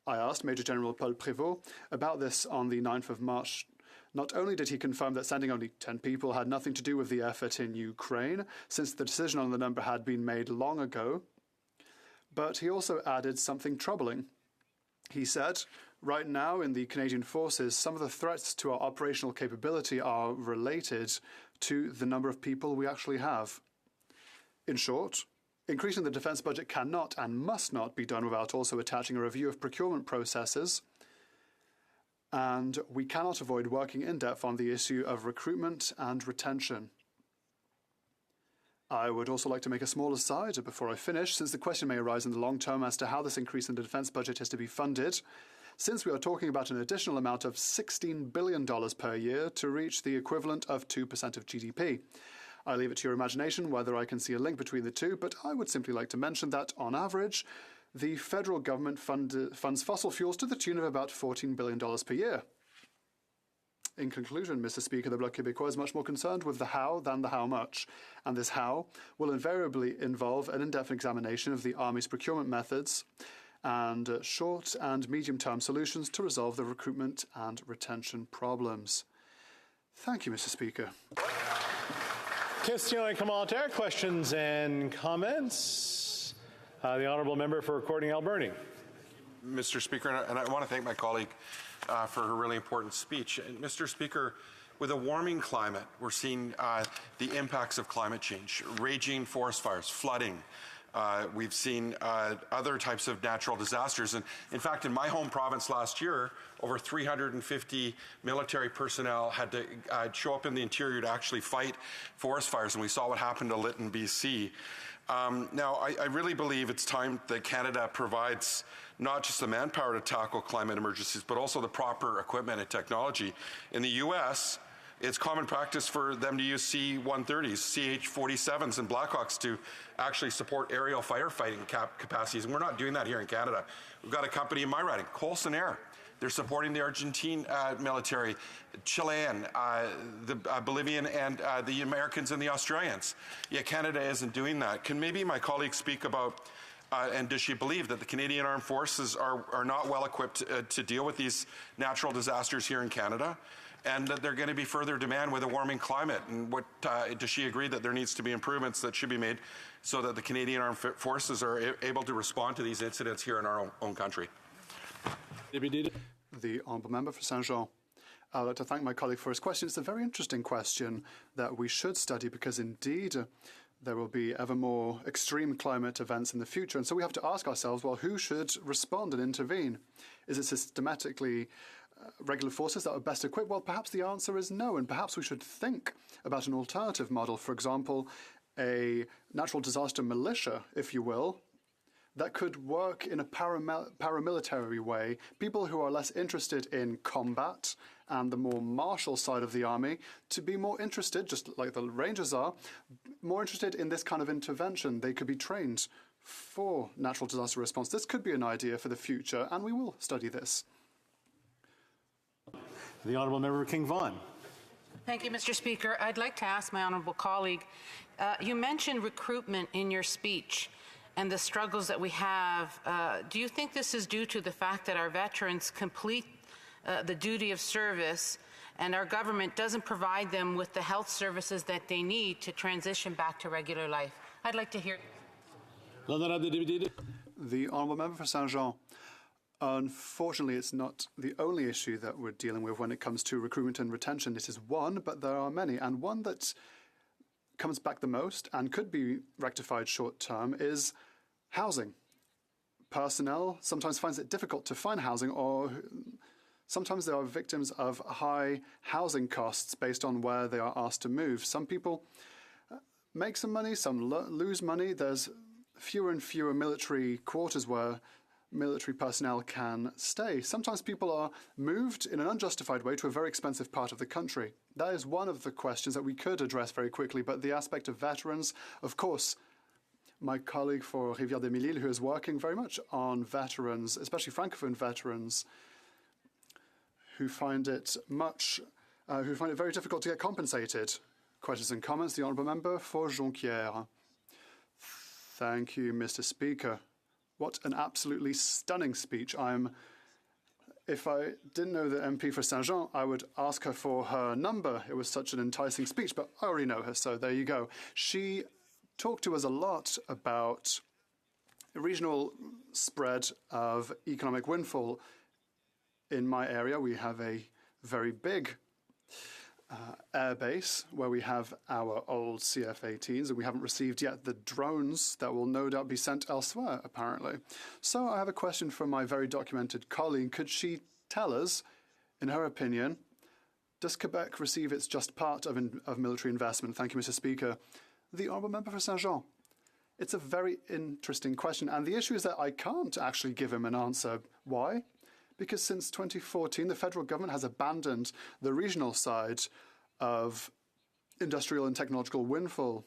Speaker 10: I asked Major General Paul Prévost about this on the 9th of March. Not only did he confirm that sending only 10 people had nothing to do with the effort in Ukraine, since the decision on the number had been made long ago, but he also added something troubling. He said, right now in the Canadian Forces, some of the threats to our operational capability are related to the number of people we actually have. In short, increasing the defence budget cannot and must not be done without also attaching a review of procurement processes, and we cannot avoid working in depth on the issue of recruitment and retention. I would also like to make a small aside before I finish, since the question may arise in the long term as to how this increase in the defence budget is to be funded, since we are talking about an additional amount of $16 billion per year to reach the equivalent of 2% of GDP. I leave it to your imagination whether I can see a link between the two, but I would simply like to mention that, on average, the federal government funds fossil fuels to the tune of about $14 billion per year. In conclusion, Mr. Speaker, the Bloc Québécois is much more concerned with the how than the how much, and this how will invariably involve an in-depth examination of the Army's procurement methods and short and medium-term solutions to resolve the recruitment and retention problems. Thank you, Mr. Speaker.
Speaker 1: Question and commentaire, questions and comments. The Honourable Member for Courtenay Alberni.
Speaker 6: Mr. Speaker, and I want to thank my colleague for her really important speech. And Mr. Speaker, with a warming climate, we're seeing the impacts of climate change, raging forest fires, flooding. We've seen other types of natural disasters. And in fact, in my home province last year, over 350 military personnel had to show up in the interior to actually fight forest fires. And we saw what happened to Lytton, BC. Now, I really believe it's time that Canada provides not just the manpower to tackle climate emergencies, but also the proper equipment and technology. In the U.S., it's common practice for them to use C-130s, CH-47s, and Blackhawks to actually support aerial firefighting capacities, and we're not doing that here in Canada. We've got a company in my riding, Colson Air. They're supporting the Argentine military, Chilean, the Bolivian, and the Americans and the Australians. Yet Canada isn't doing that. Can maybe my colleague speak about, and does she believe that the Canadian Armed Forces are not well equipped to deal with these natural disasters here in Canada? And that there are going to be further demand with a warming climate? And what does she agree that there needs to be improvements that should be made so that the Canadian Armed Forces are able to respond to these incidents here in our own country?
Speaker 10: The Honourable Member for Saint-Jean. I'd like to thank my colleague for his question. It's a very interesting question that we should study because indeed there will be ever more extreme climate events in the future. And so we have to ask ourselves, well, who should respond and intervene? Is it systematically regular forces that are best equipped? Well, perhaps the answer is no, and perhaps we should think about an alternative model. For example, a natural disaster militia, if you will, that could work in a paramilitary way. People who are less interested in combat and the more martial side of the army to be more interested, just like the Rangers are, more interested in this kind of intervention. They could be trained for natural disaster response. This could be an idea for the future, and we will study this.
Speaker 1: The Honourable Member King Vaughan.
Speaker 4: Thank you, Mr. Speaker. I'd like to ask my honourable colleague, you mentioned recruitment in your speech, and the struggles that we have, do you think this is due to the fact that our veterans complete the duty of service and our government doesn't provide them with the health services that they need to transition back to regular life? I'd like to hear.
Speaker 10: The Honourable Member for Saint-Jean. Unfortunately, it's not the only issue that we're dealing with when it comes to recruitment and retention. It is one, but there are many. And one that comes back the most and could be rectified short term is housing. Personnel sometimes finds it difficult to find housing, or sometimes they are victims of high housing costs based on where they are asked to move. Some people make some money, some lose money. There's fewer and fewer military quarters where military personnel can stay. Sometimes people are moved in an unjustified way to a very expensive part of the country. That is one of the questions that we could address very quickly, but the aspect of veterans, of course, my colleague for Rivière-des-Mille-Îles, who is working very much on veterans, especially Francophone veterans, who find it very difficult to get compensated. Questions and comments, the Honourable Member for Jonquière. Thank you, Mr. Speaker. What an absolutely stunning speech. If I didn't know the MP for Saint-Jean, I would ask her for her number. It was such an enticing speech, but I already know her, so there you go. She talked to us a lot about the regional spread of economic windfall. In my area, we have a very big air base where we have our old CF-18s, and we haven't received yet the drones that will no doubt be sent elsewhere, apparently. So I have a question from my very documented colleague. Could she tell us, in her opinion, does Quebec receive its just part of military investment? Thank you, Mr. Speaker. The Honourable Member for Saint-Jean. It's a very interesting question, and the issue is that I can't actually give him an answer. Why? Because since 2014, the federal government has abandoned the regional side of industrial and technological windfall.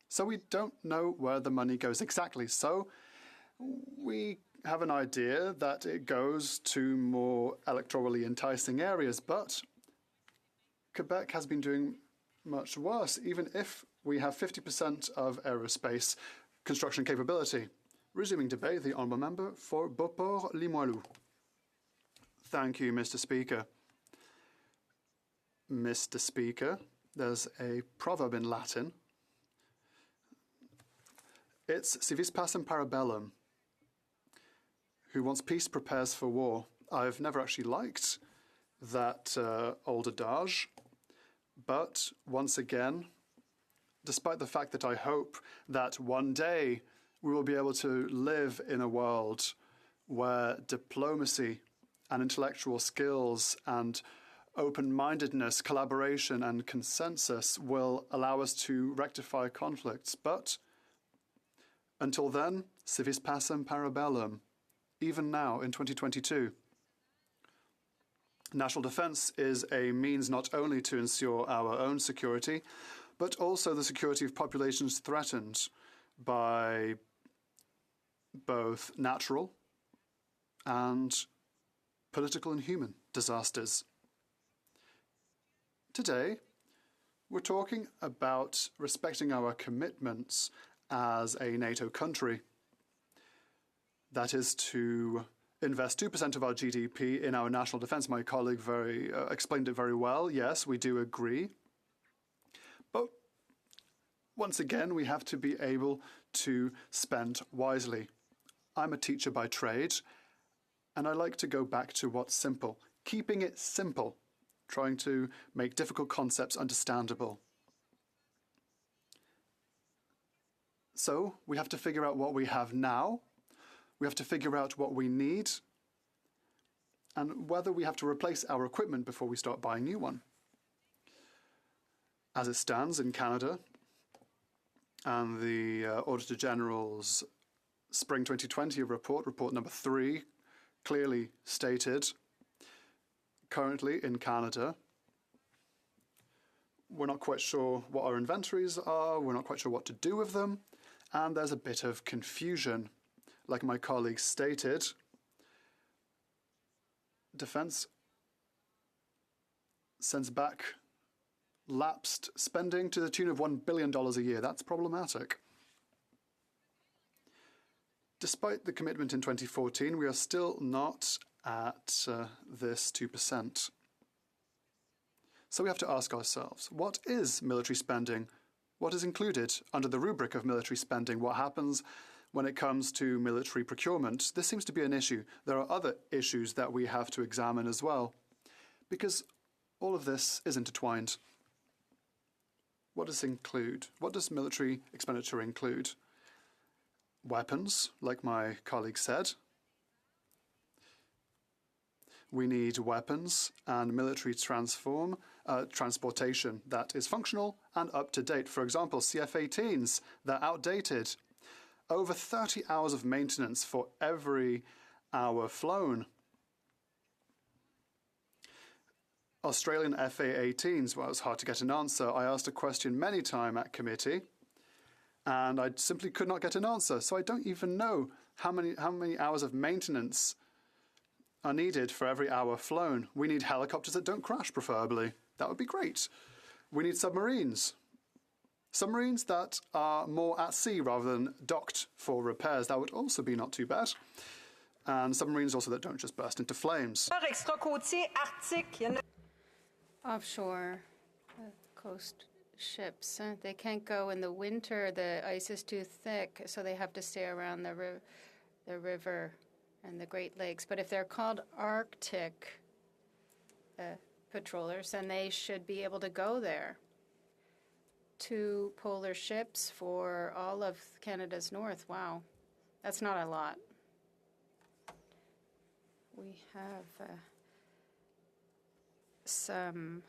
Speaker 10: So we don't know where the money goes exactly. So we have an idea that it goes to more electorally enticing areas, but Quebec has been doing much worse, even if we have 50% of aerospace construction capability. Resuming debate, the Honourable Member for Beauport-Limoilou. Thank you, Mr. Speaker. Mr. Speaker, there's a proverb in Latin. It's si vis pacem para bellum. Who wants peace prepares for war. I've never actually liked that old adage, but once again, despite the fact that I hope that one day we will be able to live in a world where diplomacy and intellectual skills and open-mindedness, collaboration and consensus will allow us to rectify conflicts. But until then, si vis pacem para bellum, even now in 2022. National defence is a means not only to ensure our own security, but also the security of populations threatened by both natural and political and human disasters. Today, we're talking about respecting our commitments as a NATO country. That is to invest 2% of our GDP in our national defence. My colleague explained it very well. Yes, we do agree. But once again, we have to be able to spend wisely. I'm a teacher by trade, and I like to go back to what's simple. Keeping it simple, trying to make difficult concepts understandable. So we have to figure out what we have now. We have to figure out what we need and whether we have to replace our equipment before we start buying new one. As it stands in Canada, and the Auditor General's Spring 2020 report number 3, clearly stated, currently in Canada, we're not quite sure what our inventories are, we're not quite sure what to do with them, and there's a bit of confusion. Like my colleague stated, Defence sends back lapsed spending to the tune of $1 billion a year. That's problematic. Despite the commitment in 2014, we are still not at this 2%. So we have to ask ourselves, what is military spending? What is included under the rubric of military spending? What happens when it comes to military procurement? This seems to be an issue. There are other issues that we have to examine as well, because all of this is intertwined. What does it include? What does military expenditure include? Weapons, like my colleague said. We need weapons and military transportation that is functional and up to date. For example, CF-18s, they're outdated. Over 30 hours of maintenance for every hour flown. Australian FA-18s, well, it was hard to get an answer. I asked a question many times at committee, and I simply could not get an answer. So I don't even know how many hours of maintenance are needed for every hour flown. We need helicopters that don't crash, preferably. That would be great. We need submarines. Submarines that are more at sea rather than docked for repairs. That would also be not too bad. And submarines also that don't just burst into flames.
Speaker 14: Offshore coast ships, they can't go in the winter. The ice is too thick, so they have to stay around the river and the Great Lakes. But if they're called Arctic patrollers, then they should be able to go there. 2 polar ships for all of Canada's north. Wow, that's not a lot. We have some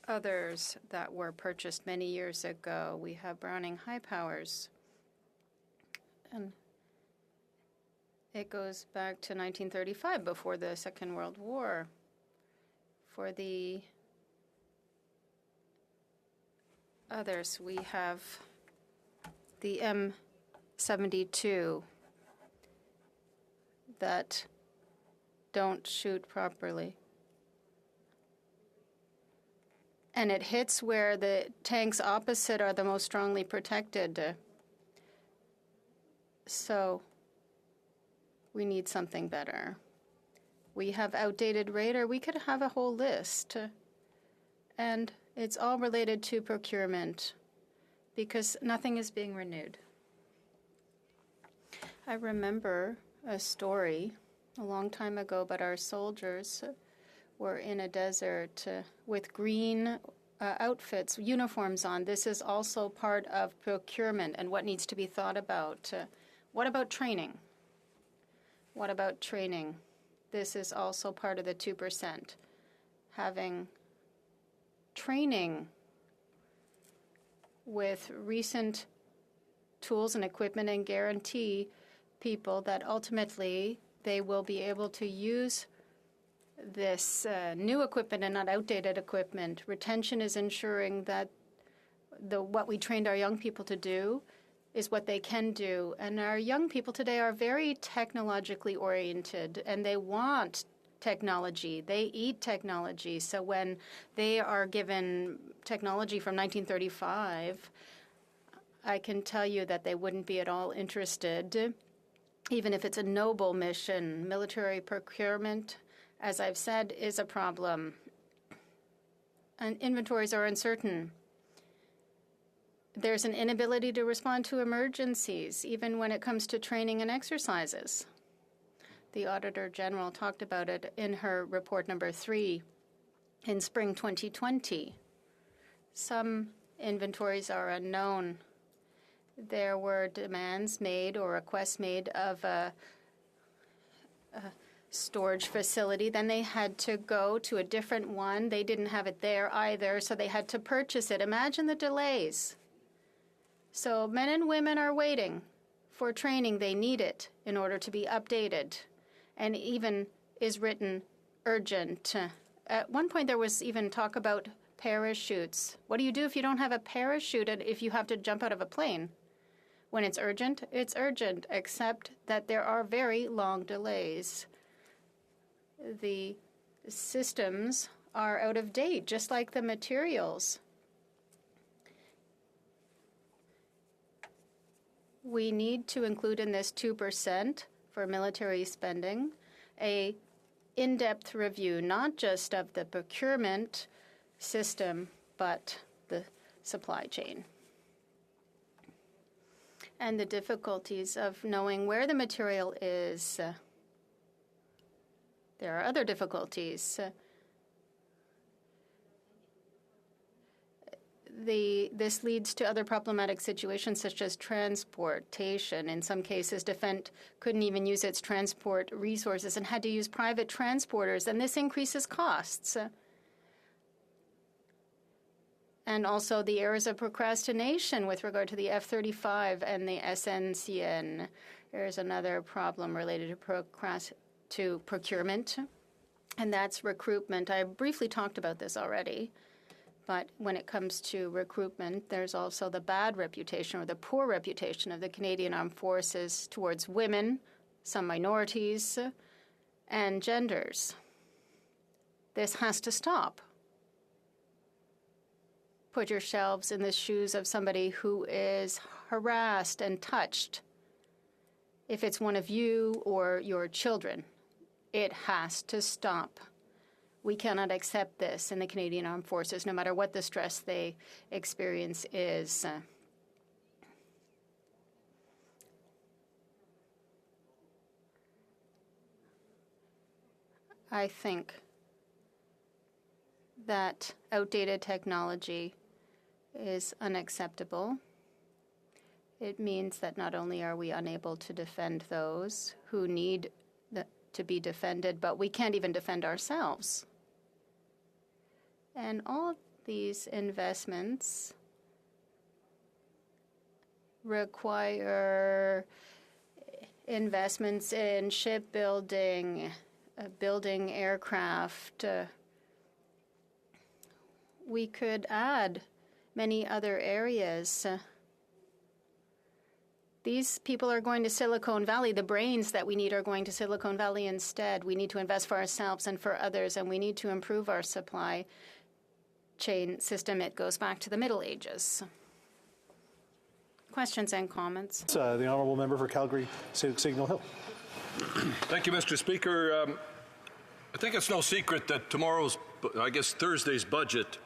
Speaker 14: others that were purchased many years ago. We have Browning High Powers, and it goes back to 1935, before the Second World War. For the others, we have the M72 that don't shoot properly. And it hits where the tanks opposite are the most strongly protected. So we need something better. We have outdated radar. We could have a whole list. And it's all related to procurement because nothing is being renewed. I remember a story a long time ago, but our soldiers were in a desert with green outfits, uniforms on. This is also part of procurement and what needs to be thought about. What about training? What about training? This is also part of the 2%. Having training with recent tools and equipment and guarantee people that ultimately they will be able to use this new equipment and not outdated equipment. Retention is ensuring that what we trained our young people to do is what they can do. And our young people today are very technologically oriented, and they want technology. They eat technology. So when they are given technology from 1935, I can tell you that they wouldn't be at all interested, even if it's a noble mission. Military procurement, as I've said, is a problem. And inventories are uncertain. There's an inability to respond to emergencies, even when it comes to training and exercises. The Auditor General talked about it in her report number 3 in spring 2020. Some inventories are unknown. There were demands made or requests made of a storage facility. Then they had to go to a different one. They didn't have it there either, so they had to purchase it. Imagine the delays. So men and women are waiting for training. They need it in order to be updated, and even is written urgent. At one point, there was even talk about parachutes. What do you do if you don't have a parachute and if you have to jump out of a plane? When it's urgent, except that there are very long delays. The systems are out of date, just like the materials. We need to include in this 2% for military spending a in-depth review, not just of the procurement system, but the supply chain. And the difficulties of knowing where the material is. There are other difficulties. This leads to other problematic situations such as transportation. In some cases, defense couldn't even use its transport resources and had to use private transporters, and this increases costs. And also the areas of procrastination with regard to the F-35 and the SNCN. There's another problem related to procurement, and that's recruitment. I briefly talked about this already. But when it comes to recruitment, there's also the bad reputation or the poor reputation of the Canadian Armed Forces towards women, some minorities, and genders. This has to stop. Put yourselves in the shoes of somebody who is harassed and touched. If it's one of you or your children, it has to stop. We cannot accept this in the Canadian Armed Forces, no matter what the stress they experience is. I think that outdated technology is unacceptable. It means that not only are we unable to defend those who need to be defended, but we can't even defend ourselves. And all of these investments require investments in shipbuilding, building aircraft. We could add many other areas. These people are going to Silicon Valley. The brains that we need are going to Silicon Valley instead. We need to invest for ourselves and for others, and we need to improve our supply chain system. It goes back to the Middle Ages. Questions and comments?
Speaker 1: The honourable member for Calgary Signal Hill.
Speaker 5: Thank you, Mr. Speaker. I think it's no secret that tomorrow's, I guess Thursday's budget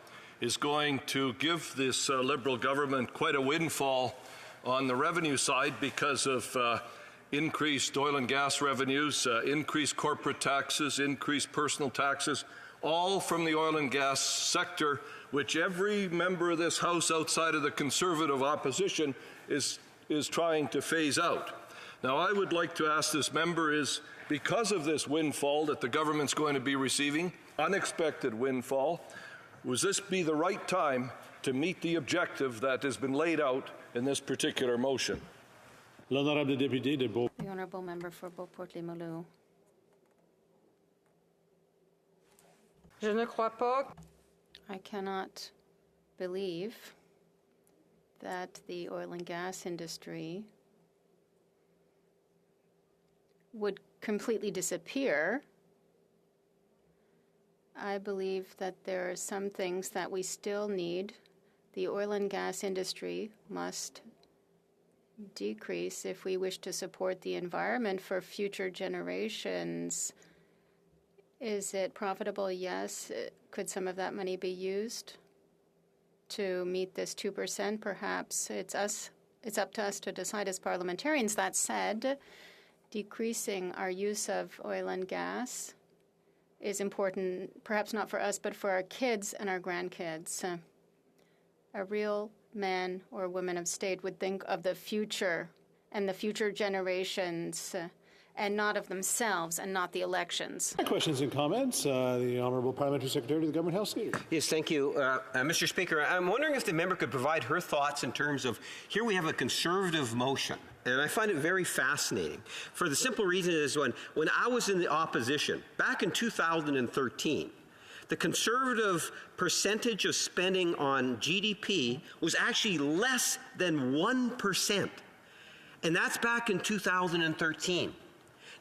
Speaker 5: is going to give this Liberal government quite a windfall on the revenue side because of increased oil and gas revenues, increased corporate taxes, increased personal taxes, all from the oil and gas sector, which every member of this House outside of the Conservative opposition is trying to phase out. Now, I would like to ask this member is, because of this windfall that the government's going to be receiving, unexpected windfall, would this be the right time to meet the objective that has been laid out in this particular motion?
Speaker 14: The honourable member for Beauport-Limoilou. I cannot believe that the oil and gas industry would completely disappear. I believe that there are some things that we still need. The oil and gas industry must decrease if we wish to support the environment for future generations. Is it profitable? Yes. Could some of that money be used to meet this 2%? Perhaps. It's up to us to decide as parliamentarians. That said, decreasing our use of oil and gas is important, perhaps not for us, but for our kids and our grandkids. A real man or woman of state would think of the future and the future generations and not of themselves and not the elections.
Speaker 1: Questions and comments? The Honourable Parliamentary Secretary to the Government House Leader.
Speaker 8: Yes, thank you. Mr. Speaker, I'm wondering if the member could provide her thoughts in terms of, here we have a Conservative motion, and I find it very fascinating. For the simple reason is when I was in the opposition, back in 2013, the Conservative percentage of spending on GDP was actually less than 1%. And that's back in 2013.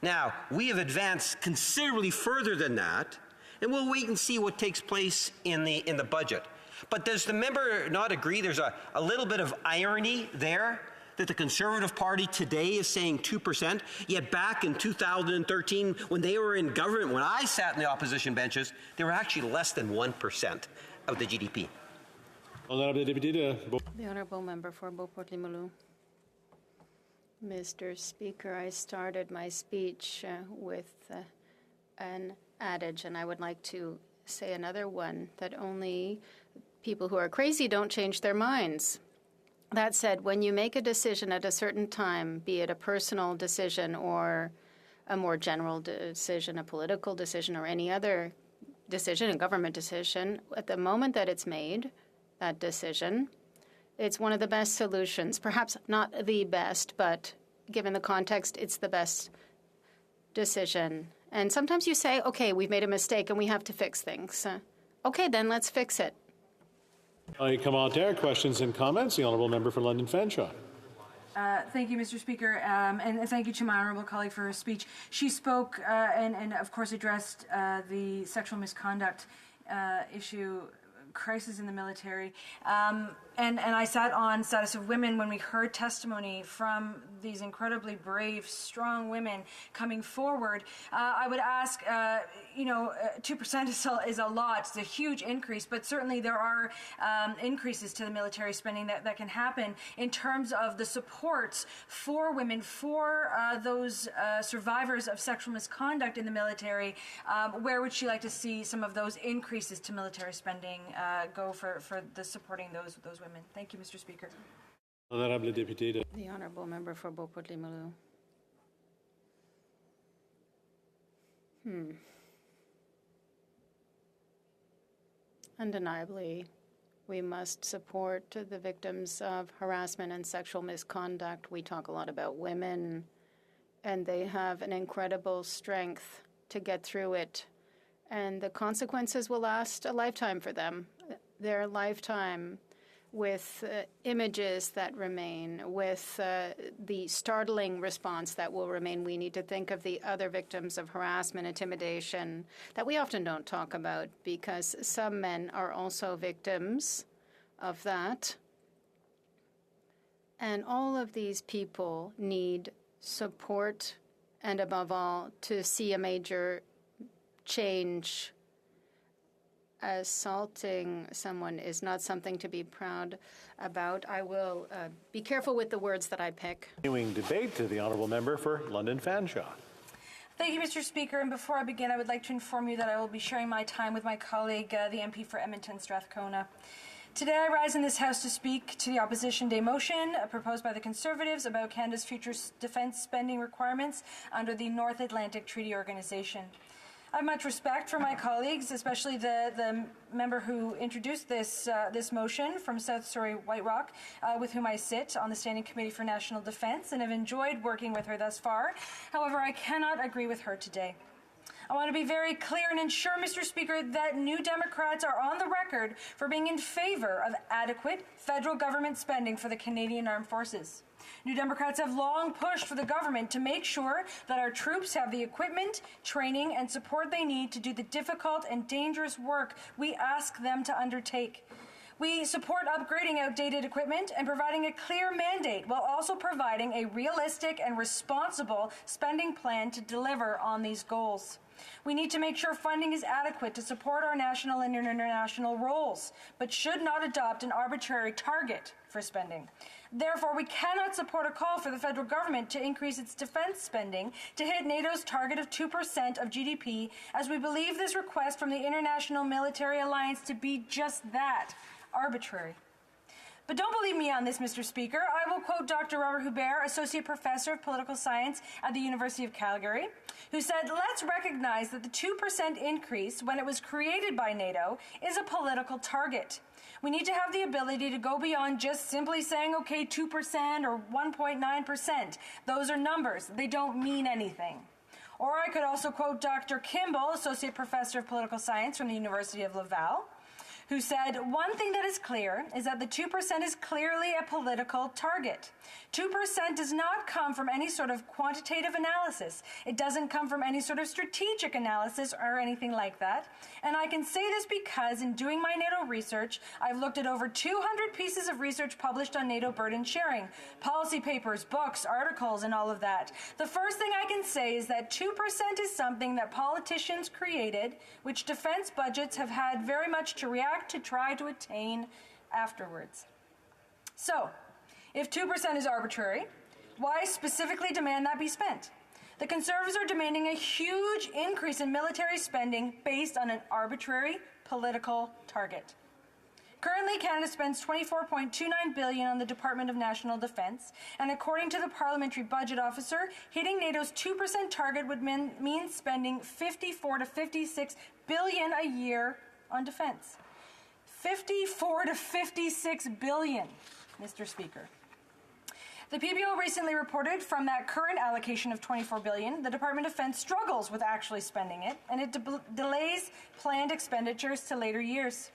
Speaker 8: Now, we have advanced considerably further than that, and we'll wait and see what takes place in the budget. But does the member not agree there's a little bit of irony there? that the Conservative Party today is saying 2%, yet back in 2013, when they were in government, when I sat in the opposition benches, they were actually less than 1% of the GDP.
Speaker 14: The Honourable Member for Beauport-Limoilou. Mr. Speaker, I started my speech with an adage, and I would like to say another one, that only people who are crazy don't change their minds. That said, when you make a decision at a certain time, be it a personal decision or a more general decision, a political decision, or any other decision, a government decision, at the moment that it's made, that decision, it's one of the best solutions. Perhaps not the best, but given the context, it's the best decision. And sometimes you say, okay, we've made a mistake and we have to fix things. Okay, then let's fix it.
Speaker 1: Commentaire, questions and comments. The Honourable Member for London Fanshawe.
Speaker 11: Thank you, Mr. Speaker, and thank you to my honourable colleague for her speech. She spoke and of course, addressed the sexual misconduct issue, crisis in the military. And I sat on Status of Women when we heard testimony from these incredibly brave, strong women coming forward. I would ask, 2% is a lot. It's a huge increase, but certainly there are increases to the military spending that can happen in terms of the support for women, for those survivors of sexual misconduct in the military. Where would she like to see some of those increases to military spending go for the supporting those women? Thank you, Mr. Speaker.
Speaker 14: The Honourable Member for Beauport-Limoilou. Undeniably, we must support the victims of harassment and sexual misconduct. We talk a lot about women, and they have an incredible strength to get through it. And the consequences will last a lifetime for them. Their lifetime, with images that remain, with the startling response that will remain. We need to think of the other victims of harassment, intimidation, that we often don't talk about, because some men are also victims of that. And all of these people need support, and above all, to see a major change. Assaulting someone is not something to be proud about. I will be careful with the words that I pick.
Speaker 1: Continuing debate to the Honourable Member for London Fanshawe.
Speaker 11: Thank you, Mr. Speaker. And before I begin, I would like to inform you that I will be sharing my time with my colleague, the MP for Edmonton Strathcona. Today, I rise in this House to speak to the Opposition Day motion proposed by the Conservatives about Canada's future defence spending requirements under the North Atlantic Treaty Organization. I have much respect for my colleagues, especially the member who introduced this motion from South Surrey White Rock, with whom I sit on the Standing Committee for National Defence, and have enjoyed working with her thus far. However, I cannot agree with her today. I want to be very clear and ensure, Mr. Speaker, that New Democrats are on the record for being in favour of adequate federal government spending for the Canadian Armed Forces. New Democrats have long pushed for the government to make sure that our troops have the equipment, training, and support they need to do the difficult and dangerous work we ask them to undertake. We support upgrading outdated equipment and providing a clear mandate, while also providing a realistic and responsible spending plan to deliver on these goals. We need to make sure funding is adequate to support our national and international roles, but should not adopt an arbitrary target for spending. Therefore, we cannot support a call for the federal government to increase its defence spending to hit NATO's target of 2% of GDP, as we believe this request from the International Military Alliance to be just that, arbitrary. But don't believe me on this, Mr. Speaker. I will quote Dr. Robert Hubert, Associate Professor of Political Science at the University of Calgary, who said, "Let's recognize that the 2% increase, when it was created by NATO, is a political target. We need to have the ability to go beyond just simply saying, okay, 2% or 1.9%. Those are numbers. They don't mean anything." Or I could also quote Dr. Kimball, Associate Professor of Political Science from the University of Laval, who said, "One thing that is clear is that the 2% is clearly a political target. 2% does not come from any sort of quantitative analysis. It doesn't come from any sort of strategic analysis or anything like that. And I can say this because in doing my NATO research, I've looked at over 200 pieces of research published on NATO burden sharing, policy papers, books, articles, and all of that. The first thing I can say is that 2% is something that politicians created, which defense budgets have had very much to react to try to attain afterwards. So, if 2% is arbitrary, why specifically demand that be spent? The Conservatives are demanding a huge increase in military spending based on an arbitrary political target. Currently, Canada spends $24.29 billion on the Department of National Defence, and according to the Parliamentary Budget Officer, hitting NATO's 2% target would mean spending $54 to $56 billion a year on defence. $54 to $56 billion, Mr. Speaker. The PBO recently reported from that current allocation of $24 billion, the Department of Defense struggles with actually spending it, and it delays planned expenditures to later years.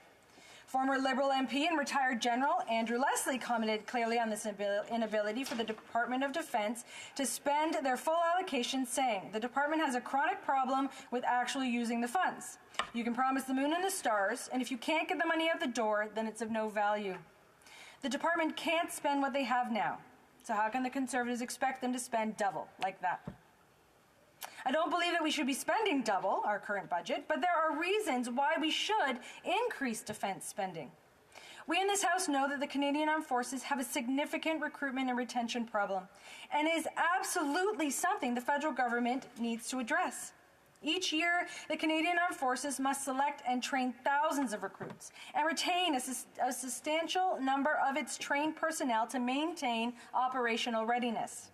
Speaker 11: Former Liberal MP and retired General Andrew Leslie commented clearly on this inability for the Department of Defense to spend their full allocation, saying, "The department has a chronic problem with actually using the funds. You can promise the moon and the stars, and if you can't get the money out the door, then it's of no value. The department can't spend what they have now. So how can the Conservatives expect them to spend double like that?" I don't believe that we should be spending double our current budget, but there are reasons why we should increase defense spending. We in this House know that the Canadian Armed Forces have a significant recruitment and retention problem, and is absolutely something the federal government needs to address. Each year, the Canadian Armed Forces must select and train thousands of recruits and retain a substantial number of its trained personnel to maintain operational readiness.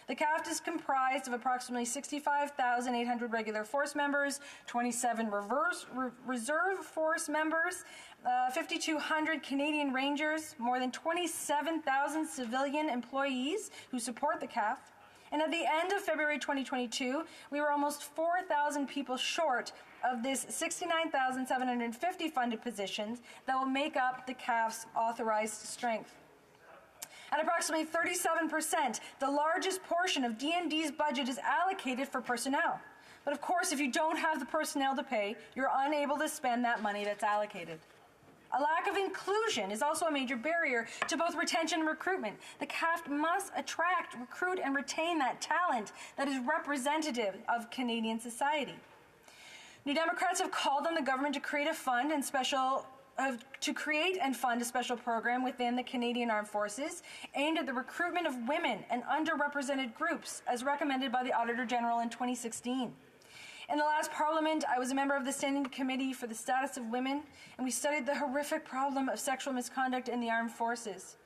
Speaker 11: The CAFT is comprised of approximately 65,800 regular force members, 27 reserve force members, 5,200 Canadian Rangers, more than 27,000 civilian employees who support the CAFT. And at the end of February 2022, we were almost 4,000 people short of this 69,750 funded positions that will make up the CAF's authorized strength. At approximately 37%, the largest portion of DND's budget is allocated for personnel. But of course, if you don't have the personnel to pay, you're unable to spend that money that's allocated. A lack of inclusion is also a major barrier to both retention and recruitment. The CAFT must attract, recruit, and retain that talent that is representative of Canadian society. New Democrats have called on the government to create and fund a special program within the Canadian Armed Forces aimed at the recruitment of women and underrepresented groups, as recommended by the Auditor General in 2016. In the last Parliament, I was a member of the Standing Committee for the Status of Women, and we studied the horrific problem of sexual misconduct in the armed forces.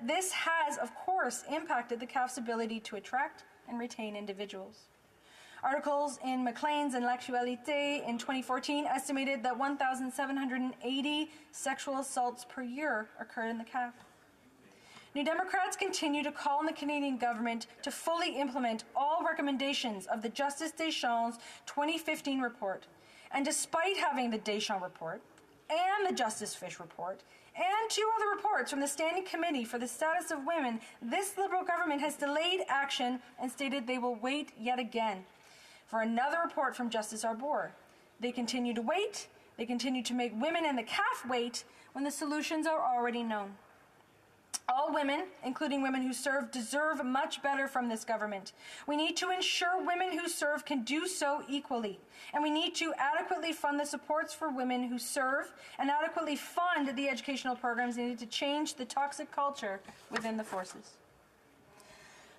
Speaker 11: This has, of course, impacted the CAF's ability to attract and retain individuals. Articles in Maclean's and L'Actualité in 2014 estimated that 1,780 sexual assaults per year occurred in the CAF. New Democrats continue to call on the Canadian government to fully implement all recommendations of the Justice Deschamps 2015 report. And despite having the Deschamps report and the Justice Fish report and two other reports from the Standing Committee for the Status of Women, this Liberal government has delayed action and stated they will wait yet again for another report from Justice Arbour. They continue to wait. They continue to make women in the CAF wait when the solutions are already known. All women, including women who serve, deserve much better from this government. We need to ensure women who serve can do so equally. And we need to adequately fund the supports for women who serve and adequately fund the educational programs needed to change the toxic culture within the forces.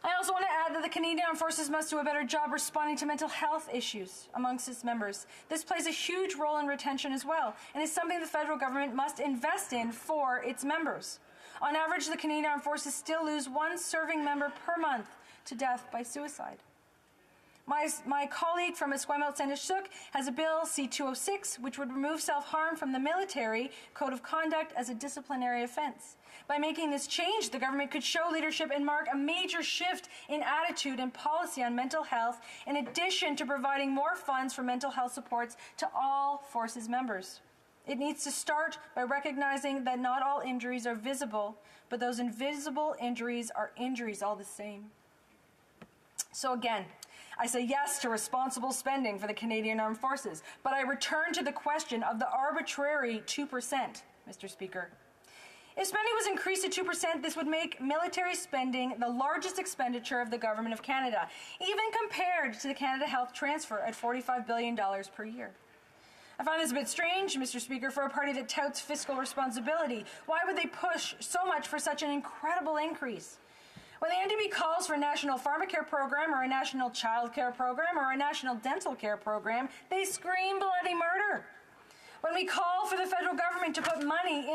Speaker 11: I also want to add that the Canadian Armed Forces must do a better job responding to mental health issues amongst its members. This plays a huge role in retention as well, and is something the federal government must invest in for its members. On average, the Canadian Armed Forces still lose one serving member per month to death by suicide. My colleague from Esquimalt-Saint-Denis has a bill, C-206, which would remove self-harm from the military code of conduct as a disciplinary offense. By making this change, the government could show leadership and mark a major shift in attitude and policy on mental health, in addition to providing more funds for mental health supports to all forces members. It needs to start by recognizing that not all injuries are visible, but those invisible injuries are injuries all the same. So again, I say yes to responsible spending for the Canadian Armed Forces, but I return to the question of the arbitrary 2%, Mr. Speaker. If spending was increased to 2%, this would make military spending the largest expenditure of the Government of Canada, even compared to the Canada Health Transfer at $45 billion per year. I find this a bit strange, Mr. Speaker, for a party that touts fiscal responsibility. Why would they push so much for such an incredible increase? When the NDP calls for a national pharmacare program or a national child care program or a national dental care program, they scream bloody murder. When we call for the federal government to put money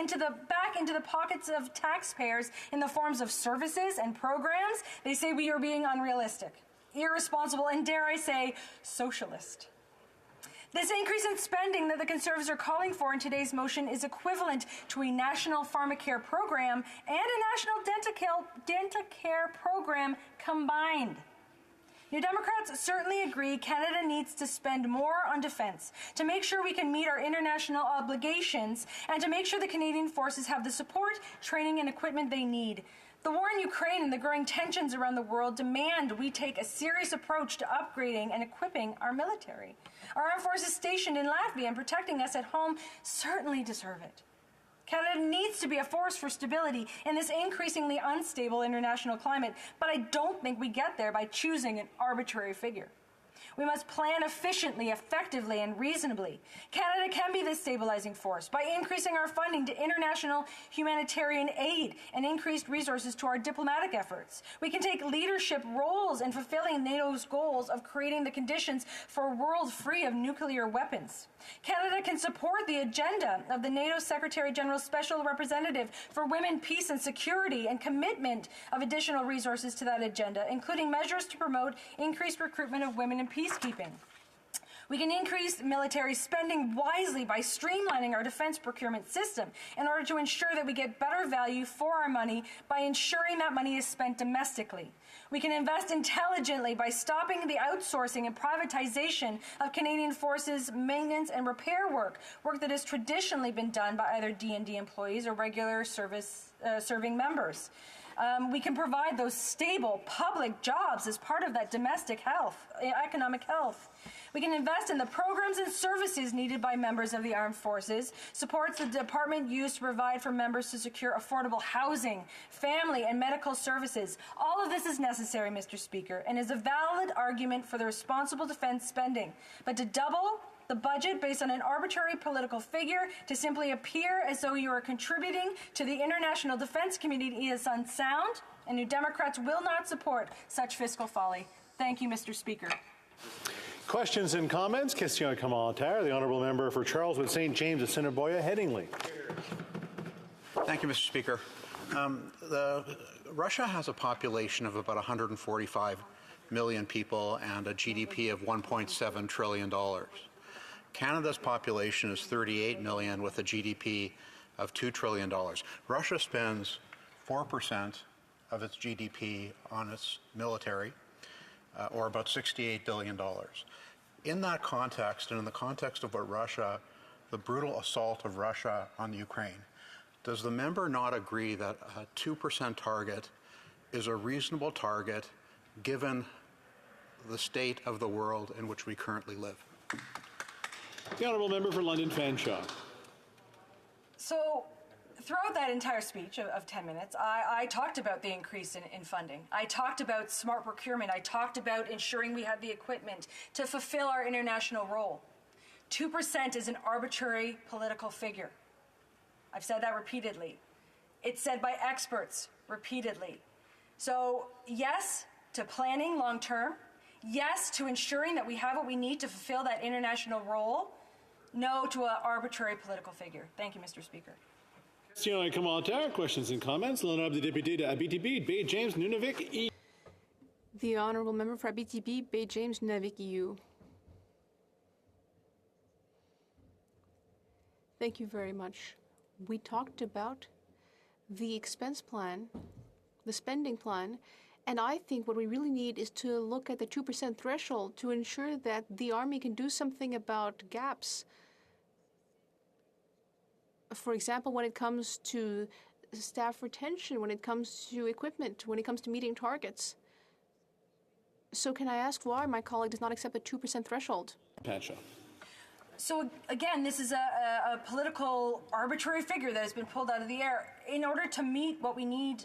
Speaker 11: back into the pockets of taxpayers in the forms of services and programs, they say we are being unrealistic, irresponsible, and dare I say, socialist. This increase in spending that the Conservatives are calling for in today's motion is equivalent to a national pharmacare program and a national dental care program combined. New Democrats certainly agree Canada needs to spend more on defence to make sure we can meet our international obligations and to make sure the Canadian forces have the support, training, and equipment they need. The war in Ukraine and the growing tensions around the world demand we take a serious approach to upgrading and equipping our military. Our armed forces stationed in Latvia and protecting us at home certainly deserve it. Canada needs to be a force for stability in this increasingly unstable international climate, but I don't think we get there by choosing an arbitrary figure. We must plan efficiently, effectively, and reasonably. Canada can be this stabilizing force by increasing our funding to international humanitarian aid and increased resources to our diplomatic efforts. We can take leadership roles in fulfilling NATO's goals of creating the conditions for a world free of nuclear weapons. Canada can support the agenda of the NATO Secretary General's Special Representative for Women, Peace and Security and commitment of additional resources to that agenda, including measures to promote increased recruitment of women in peacekeeping. We can increase military spending wisely by streamlining our defense procurement system in order to ensure that we get better value for our money by ensuring that money is spent domestically. We can invest intelligently by stopping the outsourcing and privatization of Canadian Forces maintenance and repair work that has traditionally been done by either D&D employees or regular serving members. We can provide those stable public jobs as part of that domestic economic health. We can invest in the programs and services needed by members of the armed forces, supports the department used to provide for members to secure affordable housing, family, and medical services. All of this is necessary, Mr. Speaker, and is a valid argument for the responsible defense spending. But to double the budget based on an arbitrary political figure to simply appear as though you are contributing to the international defense community is unsound, and New Democrats will not support such fiscal folly. Thank you, Mr. Speaker.
Speaker 1: Questions and comments? Question et commentaire. The honourable member for Charleswood St. James Assiniboia Headingley.
Speaker 12: Thank you, Mr. Speaker. Russia has a population of about 145 million people and a GDP of $1.7 trillion. Canada's population is 38 million with a GDP of $2 trillion. Russia spends 4% of its GDP on its military, or about $68 billion. In that context, and in the context of what the brutal assault of Russia on Ukraine, does the member not agree that a 2% target is a reasonable target given the state of the world in which we currently live?
Speaker 1: The honourable member for London Fanshawe.
Speaker 11: So, throughout that entire speech of 10 minutes, I talked about the increase in funding. I talked about smart procurement. I talked about ensuring we had the equipment to fulfill our international role. 2% is an arbitrary political figure. I've said that repeatedly. It's said by experts repeatedly. So, yes to planning long term. Yes to ensuring that we have what we need to fulfill that international role. No to an arbitrary political figure. Thank you, Mr. Speaker.
Speaker 1: Question et commentaire. Questions and comments. L'honorable député de Abitibi, Bay James Nunavik.
Speaker 2: The honourable member for Abitibi, Bay James Nunavik EU. Thank you very much. We talked about the expense plan, the spending plan, and I think what we really need is to look at the 2% threshold to ensure that the Army can do something about gaps For example, when it comes to staff retention, when it comes to equipment, when it comes to meeting targets. So can I ask why my colleague does not accept the 2% threshold?
Speaker 1: Panshaw.
Speaker 11: So again, this is a political arbitrary figure that has been pulled out of the air in order to meet what we need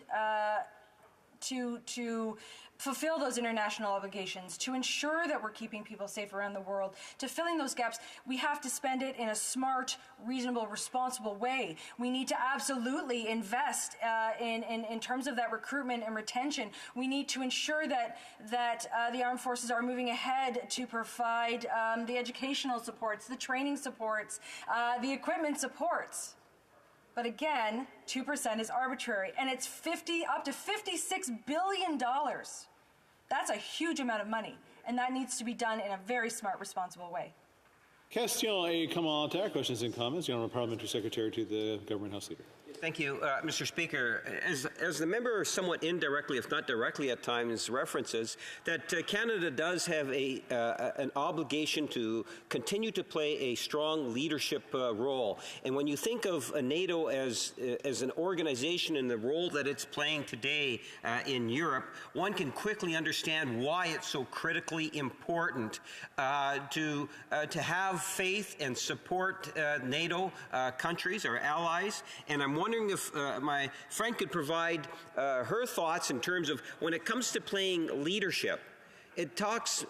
Speaker 11: to fulfill those international obligations, to ensure that we're keeping people safe around the world, to filling those gaps. We have to spend it in a smart, reasonable, responsible way. We need to absolutely invest in terms of that recruitment and retention. We need to ensure that the armed forces are moving ahead to provide the educational supports, the training supports, the equipment supports. But again, 2% is arbitrary, and it's up to $56 billion. That's a huge amount of money, and that needs to be done in a very smart, responsible way.
Speaker 1: Questions et commentaires, questions and comments. The Honourable Parliamentary Secretary to the Government House Leader.
Speaker 8: Thank you, Mr. Speaker. As the member somewhat indirectly, if not directly at times, references, that Canada does have an obligation to continue to play a strong leadership role. And when you think of NATO as an organization and the role that it's playing today in Europe, one can quickly understand why it's so critically important to have faith and support NATO countries, our allies. And I'm wondering if my friend could provide her thoughts in terms of when it comes to playing leadership. It talks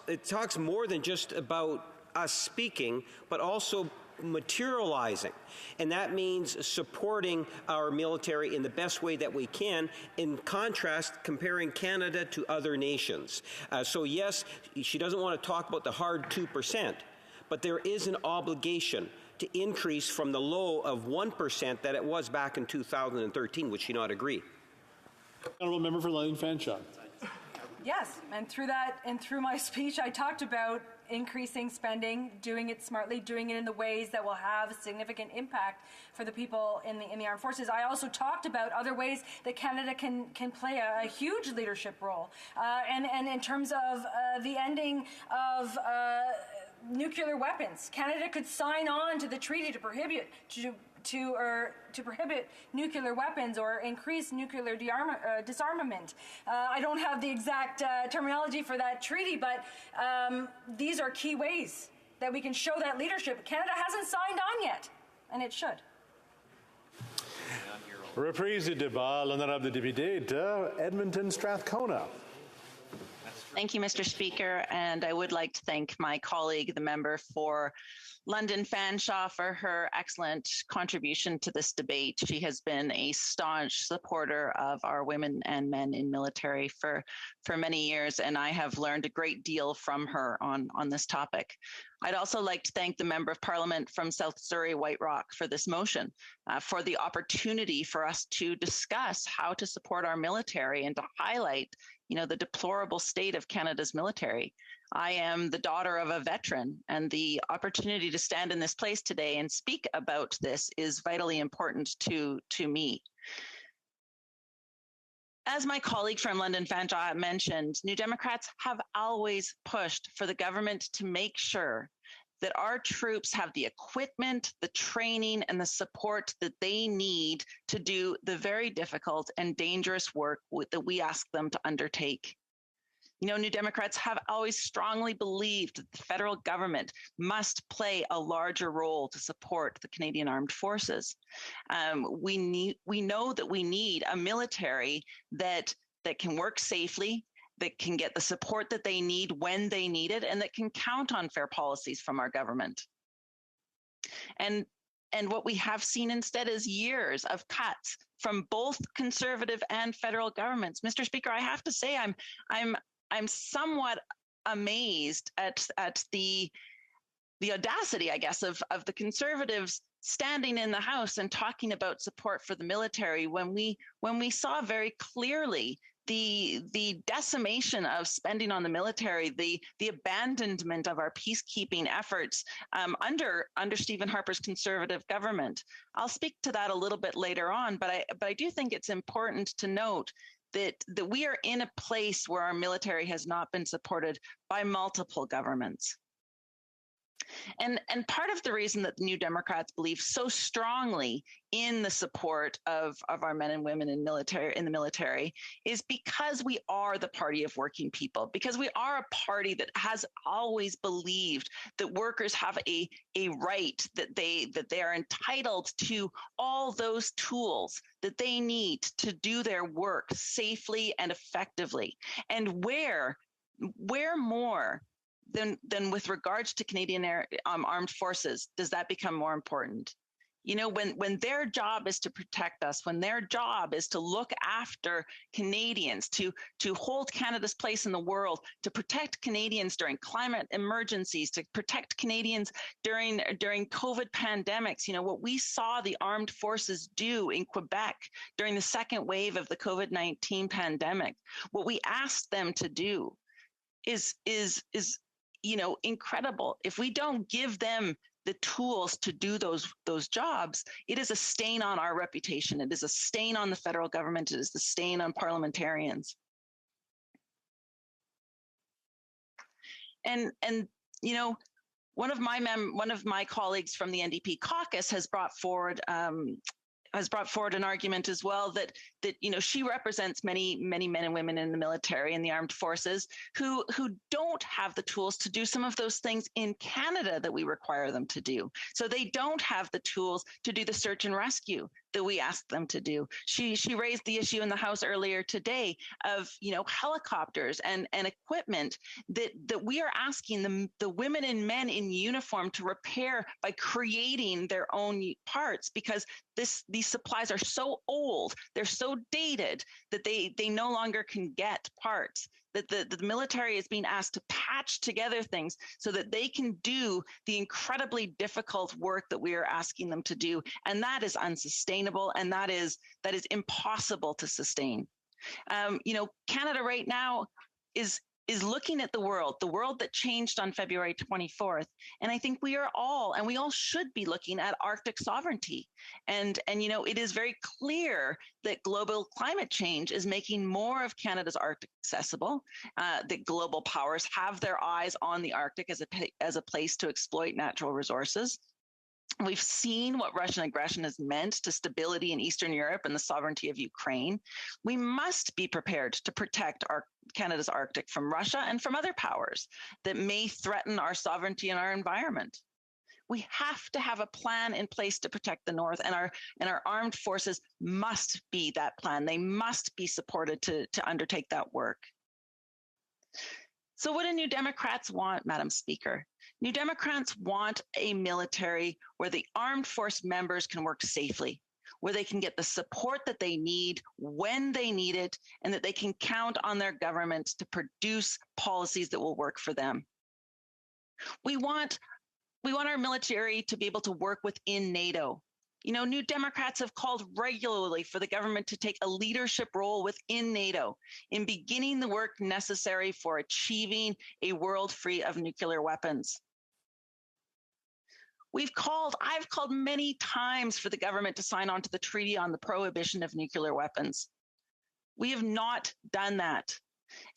Speaker 8: more than just about us speaking, but also materializing. And that means supporting our military in the best way that we can, in contrast, comparing Canada to other nations. So yes, she doesn't want to talk about the hard 2%, but there is an obligation to increase from the low of 1% that it was back in 2013. Would she not agree?
Speaker 1: Honourable Member for London Fanshawe.
Speaker 11: Yes, and through my speech, I talked about increasing spending, doing it smartly, doing it in the ways that will have a significant impact for the people in the armed forces. I also talked about other ways that Canada can play a huge leadership role, and in terms of the ending of nuclear weapons. Canada could sign on to the treaty to prohibit nuclear weapons or increase nuclear disarmament. I don't have the exact terminology for that treaty, but these are key ways that we can show that leadership. Canada hasn't signed on yet, and it should.
Speaker 1: Reprise du débat, l'honorable député de Edmonton Strathcona.
Speaker 7: Thank you, Mr. Speaker, and I would like to thank my colleague, the member for London Fanshawe, for her excellent contribution to this debate. She has been a staunch supporter of our women and men in military for many years, and I have learned a great deal from her on this topic. I'd also like to thank the Member of Parliament from South Surrey, White Rock, for this motion, for the opportunity for us to discuss how to support our military and to highlight the deplorable state of Canada's military. I am the daughter of a veteran, and the opportunity to stand in this place today and speak about this is vitally important to me. As my colleague from London Fanshawe mentioned, New Democrats have always pushed for the government to make sure that our troops have the equipment, the training, and the support that they need to do the very difficult and dangerous work that we ask them to undertake. New Democrats have always strongly believed that the federal government must play a larger role to support the Canadian Armed Forces. We know that we need a military that can work safely, that can get the support that they need when they need it, and that can count on fair policies from our government. And what we have seen instead is years of cuts from both Conservative and federal governments. Mr. Speaker, I have to say I'm somewhat amazed at the audacity, I guess, of the Conservatives standing in the House and talking about support for the military when we saw very clearly the decimation of spending on the military, the abandonment of our peacekeeping efforts under Stephen Harper's Conservative government. I'll speak to that a little bit later on, but I do think it's important to note that we are in a place where our military has not been supported by multiple governments. And part of the reason that the New Democrats believe so strongly in the support of our men and women in the military is because we are the party of working people, because we are a party that has always believed that workers have a right, that they are entitled to all those tools that they need to do their work safely and effectively. And where more than with regards to Canadian armed forces does that become more important? You know, when their job is to protect us, when their job is to look after Canadians, to hold Canada's place in the world, to protect Canadians during climate emergencies, to protect Canadians during COVID pandemics, you know, what we saw the armed forces do in Quebec during the second wave of the COVID-19 pandemic, what we asked them to do is you know, incredible. If we don't give them the tools to do those jobs, it is a stain on our reputation. It is a stain on the federal government. It is a stain on parliamentarians. And you know, one of my colleagues from the NDP caucus has brought forward an argument as well that you know, she represents many men and women in the military and the armed forces who don't have the tools to do some of those things in Canada that we require them to do. So they don't have the tools to do the search and rescue that we asked them to do. She raised the issue in the House earlier today of, you know, helicopters and equipment that we are asking the women and men in uniform to repair by creating their own parts, because these supplies are so old, they're so dated that they no longer can get parts. That the military is being asked to patch together things so that they can do the incredibly difficult work that we are asking them to do. And that is unsustainable, and that is impossible to sustain. You know, Canada right now is looking at the world that changed on February 24th. And I think we all should be looking at Arctic sovereignty. And you know, it is very clear that global climate change is making more of Canada's Arctic accessible, that global powers have their eyes on the Arctic as a place to exploit natural resources. We've seen what Russian aggression has meant to stability in Eastern Europe and the sovereignty of Ukraine. We must be prepared to protect Canada's Arctic from Russia and from other powers that may threaten our sovereignty and our environment. We have to have a plan in place to protect the North, and our armed forces must be that plan. They must be supported to undertake that work. So what do New Democrats want, Madam Speaker? New Democrats want a military where the armed force members can work safely, where they can get the support that they need when they need it, and that they can count on their government to produce policies that will work for them. We want our military to be able to work within NATO. You know, New Democrats have called regularly for the government to take a leadership role within NATO in beginning the work necessary for achieving a world free of nuclear weapons. I've called many times for the government to sign on to the Treaty on the Prohibition of Nuclear Weapons. We have not done that.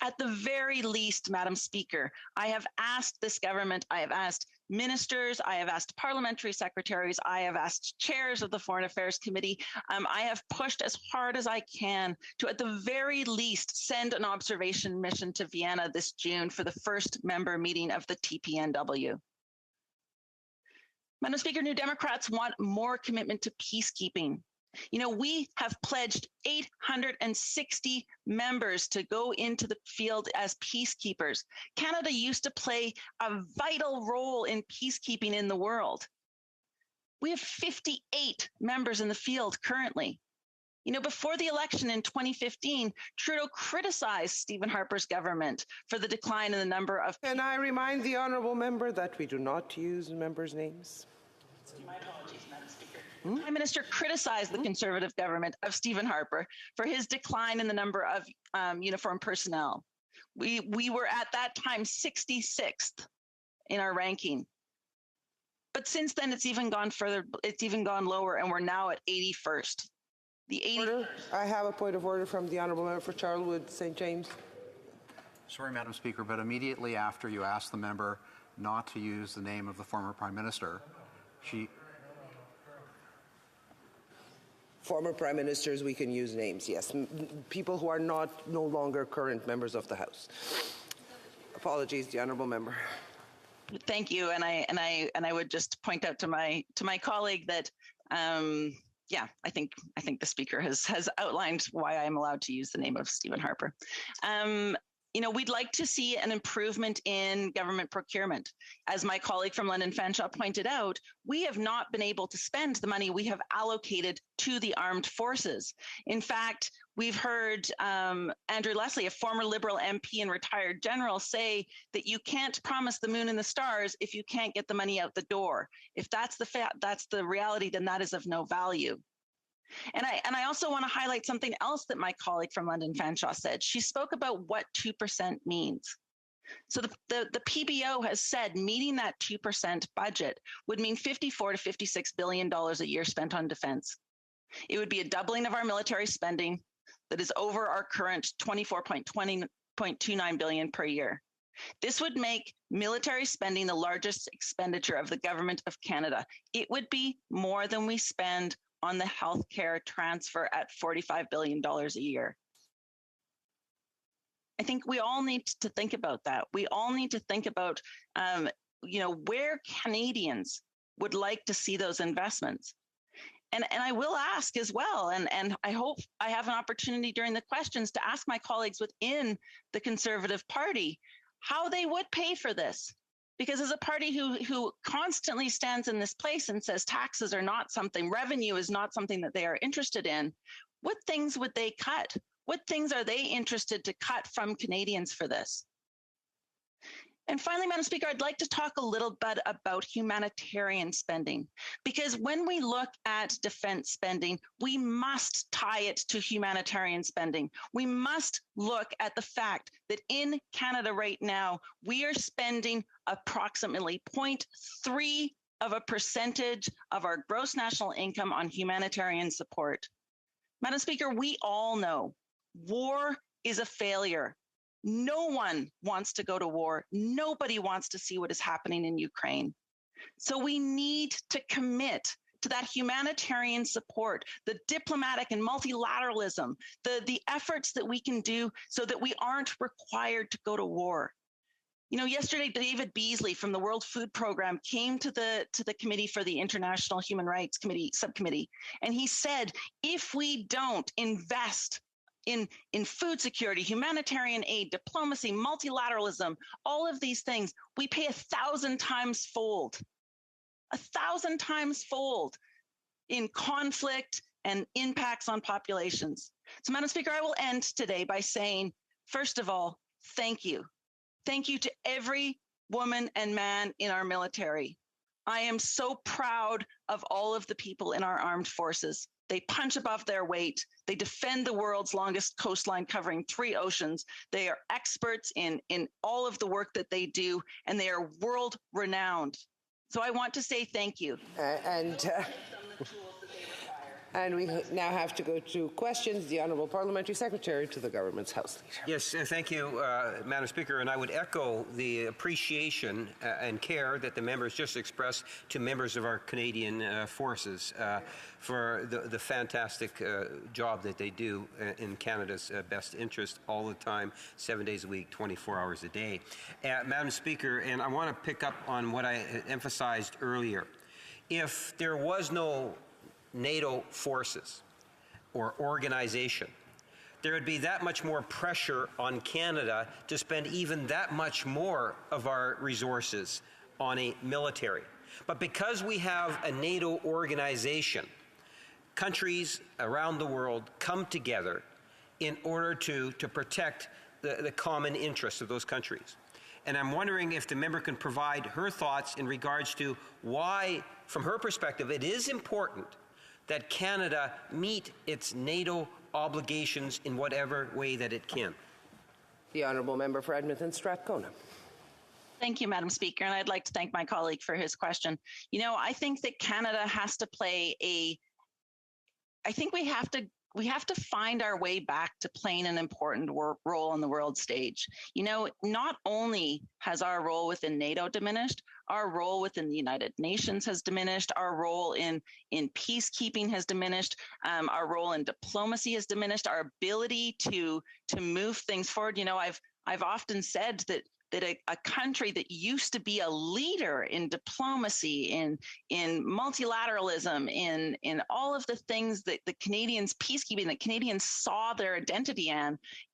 Speaker 7: At the very least, Madam Speaker, I have asked this government, I have asked ministers, I have asked parliamentary secretaries, I have asked chairs of the Foreign Affairs Committee. I have pushed as hard as I can to, at the very least, send an observation mission to Vienna this June for the first member meeting of the TPNW. Madam Speaker, New Democrats want more commitment to peacekeeping. You know, we have pledged 860 members to go into the field as peacekeepers. Canada used to play a vital role in peacekeeping in the world. We have 58 members in the field currently. You know, before the election in 2015, Trudeau criticized Stephen Harper's government for the decline in the number of...
Speaker 3: Can I remind the honourable member that we do not use members' names?
Speaker 7: My apologies, Madam Speaker. Prime Minister criticized the Conservative government of Stephen Harper for his decline in the number of uniformed personnel. We were at that time 66th in our ranking. But since then, it's even gone further, it's even gone lower, and we're now at 81st.
Speaker 3: I have a point of order from the honourable member for Charlwood, St. James.
Speaker 12: Sorry, Madam Speaker, but immediately after you asked the member not to use the name of the former Prime Minister.
Speaker 3: Former Prime Ministers, we can use names, yes. People who are no longer current members of the House. Apologies, the Honourable Member.
Speaker 7: Thank you, and I would just point out to my colleague that yeah, I think the Speaker has outlined why I'm allowed to use the name of Stephen Harper. You know, we'd like to see an improvement in government procurement. As my colleague from London Fanshawe pointed out, we have not been able to spend the money we have allocated to the armed forces. In fact, we've heard Andrew Leslie, a former Liberal MP and retired general, say that you can't promise the moon and the stars if you can't get the money out the door. If that's the reality, then that is of no value. And I also want to highlight something else that my colleague from London Fanshawe said. She spoke about what 2% means. So the PBO has said meeting that 2% budget would mean $54 to $56 billion a year spent on defense. It would be a doubling of our military spending that is over our current $24.29 billion per year. This would make military spending the largest expenditure of the Government of Canada. It would be more than we spend on the healthcare transfer at $45 billion a year. I think we all need to think about that. We all need to think about, you know, where Canadians would like to see those investments. And I will ask as well, and I hope I have an opportunity during the questions to ask my colleagues within the Conservative Party how they would pay for this. Because as a party who constantly stands in this place and says taxes are not something, revenue is not something that they are interested in, what things would they cut? What things are they interested to cut from Canadians for this? And finally, Madam Speaker, I'd like to talk a little bit about humanitarian spending, because when we look at defense spending, we must tie it to humanitarian spending. We must look at the fact that in Canada right now, we are spending approximately 0.3% of our gross national income on humanitarian support. Madam Speaker, we all know war is a failure. No one wants to go to war. Nobody wants to see what is happening in Ukraine. So we need to commit to that humanitarian support, the diplomatic and multilateralism, the efforts that we can do so that we aren't required to go to war. You know, yesterday, David Beasley from the World Food Program came to the Committee for the International Human Rights Committee subcommittee, and he said, if we don't invest in food security, humanitarian aid, diplomacy, multilateralism, all of these things, we pay 1,000 times fold. 1,000 times fold in conflict and impacts on populations. So, Madam Speaker, I will end today by saying, first of all, thank you. Thank you to every woman and man in our military. I am so proud of all of the people in our armed forces. They punch above their weight. They defend the world's longest coastline covering 3 oceans. They are experts in all of the work that they do, and they are world renowned. So I want to say thank you.
Speaker 3: And we now have to go to questions. The Honourable Parliamentary Secretary to the Government's House Leader.
Speaker 8: Yes, thank you, Madam Speaker. And I would echo the appreciation and care that the members just expressed to members of our Canadian forces for the fantastic job that they do in Canada's best interest all the time, 7 days a week, 24 hours a day. Madam Speaker, and I want to pick up on what I emphasized earlier. If there was no NATO forces or organization, there would be that much more pressure on Canada to spend even that much more of our resources on a military. But because we have a NATO organization, countries around the world come together in order to protect the common interests of those countries. And I'm wondering if the member can provide her thoughts in regards to why, from her perspective, it is important that Canada meet its NATO obligations in whatever way that it can.
Speaker 3: The Honourable Member for Edmonton Strathcona.
Speaker 7: Thank you, Madam Speaker, and I'd like to thank my colleague for his question. You know, I think that Canada has to play I think we have to we have to find our way back to playing an important role on the world stage. You know, not only has our role within NATO diminished, our role within the United Nations has diminished, our role in peacekeeping has diminished, our role in diplomacy has diminished, our ability to move things forward. You know, I've often said that a country that used to be a leader in diplomacy, in multilateralism, in all of the things that the Canadians, peacekeeping, that Canadians saw their identity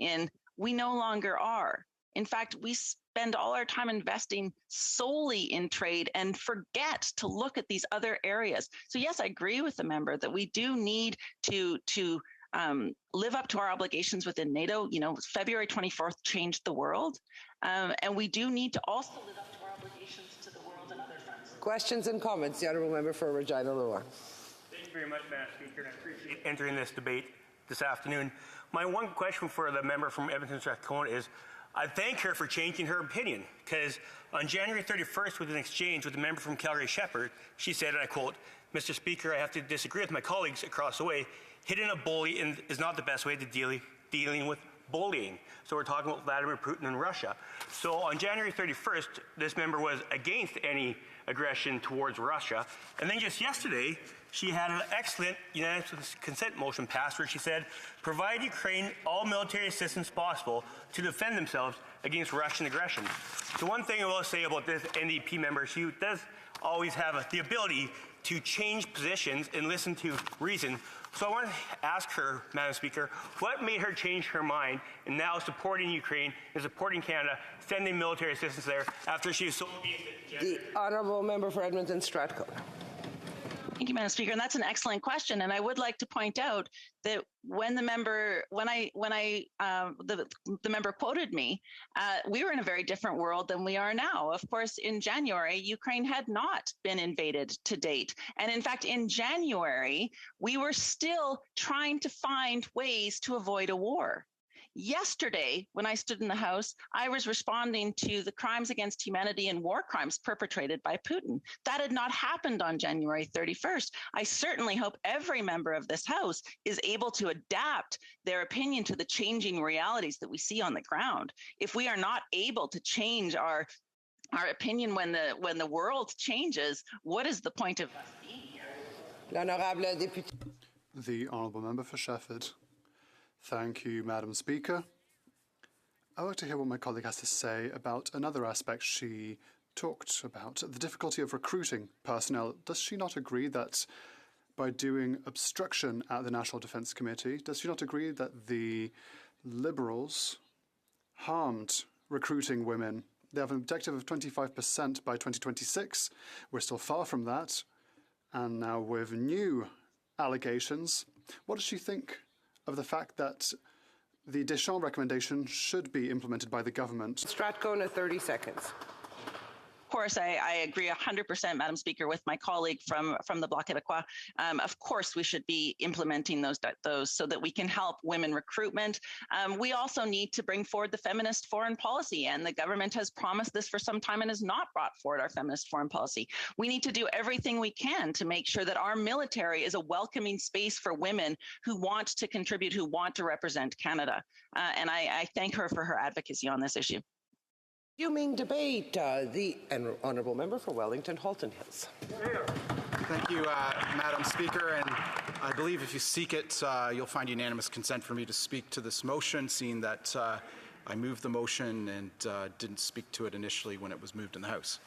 Speaker 7: in, we no longer are. In fact, we spend all our time investing solely in trade and forget to look at these other areas. So yes, I agree with the member that we do need to live up to our obligations within NATO. You know, February 24th changed the world. And we do need to also live up to our obligations to the world and other fronts.
Speaker 3: Questions and comments. The Honourable Member for Regina Lower.
Speaker 9: Thank you very much, Madam Speaker, and I appreciate entering this debate this afternoon. My one question for the member from Edmonton Strathcona is, I thank her for changing her opinion, because on January 31st, with an exchange with the member from Calgary Shepherd, she said, and I quote, "Mr. Speaker, I have to disagree with my colleagues across the way. Hitting a bully is not the best way to dealing with bullying." So we're talking about Vladimir Putin and Russia. So on January 31st, this member was against any aggression towards Russia. And then just yesterday, she had an excellent unanimous consent motion passed where she said, provide Ukraine all military assistance possible to defend themselves against Russian aggression. So one thing I will say about this NDP member, she does always have the ability to change positions and listen to reason. So I want to ask her, Madam Speaker, what made her change her mind in now supporting Ukraine and supporting Canada, sending military assistance there after she was so against it?
Speaker 3: The Honourable Member for Edmonton Strathcona.
Speaker 7: Thank you, Madam Speaker, and that's an excellent question. And I would like to point out that when the member, the member quoted me, we were in a very different world than we are now. Of course, in January, Ukraine had not been invaded to date, and in fact, in January, we were still trying to find ways to avoid a war. Yesterday, when I stood in the House, I was responding to the crimes against humanity and war crimes perpetrated by Putin. That had not happened on January 31st. I certainly hope every member of this House is able to adapt their opinion to the changing realities that we see on the ground. If we are not able to change our opinion when the world changes, what is the point of us being here?
Speaker 10: The Honourable Member for Shefford. Thank you, Madam Speaker. I'd like to hear what my colleague has to say about another aspect she talked about, the difficulty of recruiting personnel. Does she not agree that by doing obstruction at the National Defence Committee, does she not agree that the Liberals harmed recruiting women? They have an objective of 25% by 2026. We're still far from that. And now with new allegations, what does she think of the fact that the Deschamps recommendation should be implemented by the government?
Speaker 3: Strathcona, 30 seconds.
Speaker 7: Of course, I agree 100%, Madam Speaker, with my colleague from the Bloc Québécois. Of course, we should be implementing those so that we can help women recruitment. We also need to bring forward the feminist foreign policy, and the government has promised this for some time and has not brought forward our feminist foreign policy. We need to do everything we can to make sure that our military is a welcoming space for women who want to contribute, who want to represent Canada. And I thank her for her advocacy on this issue.
Speaker 3: Resuming debate, the Honourable Member for Wellington Halton Hills.
Speaker 22: Thank you, Madam Speaker, and I believe if you seek it, you'll find unanimous consent for me to speak to this motion, seeing that I moved the motion and didn't speak to it initially when it was moved in the House.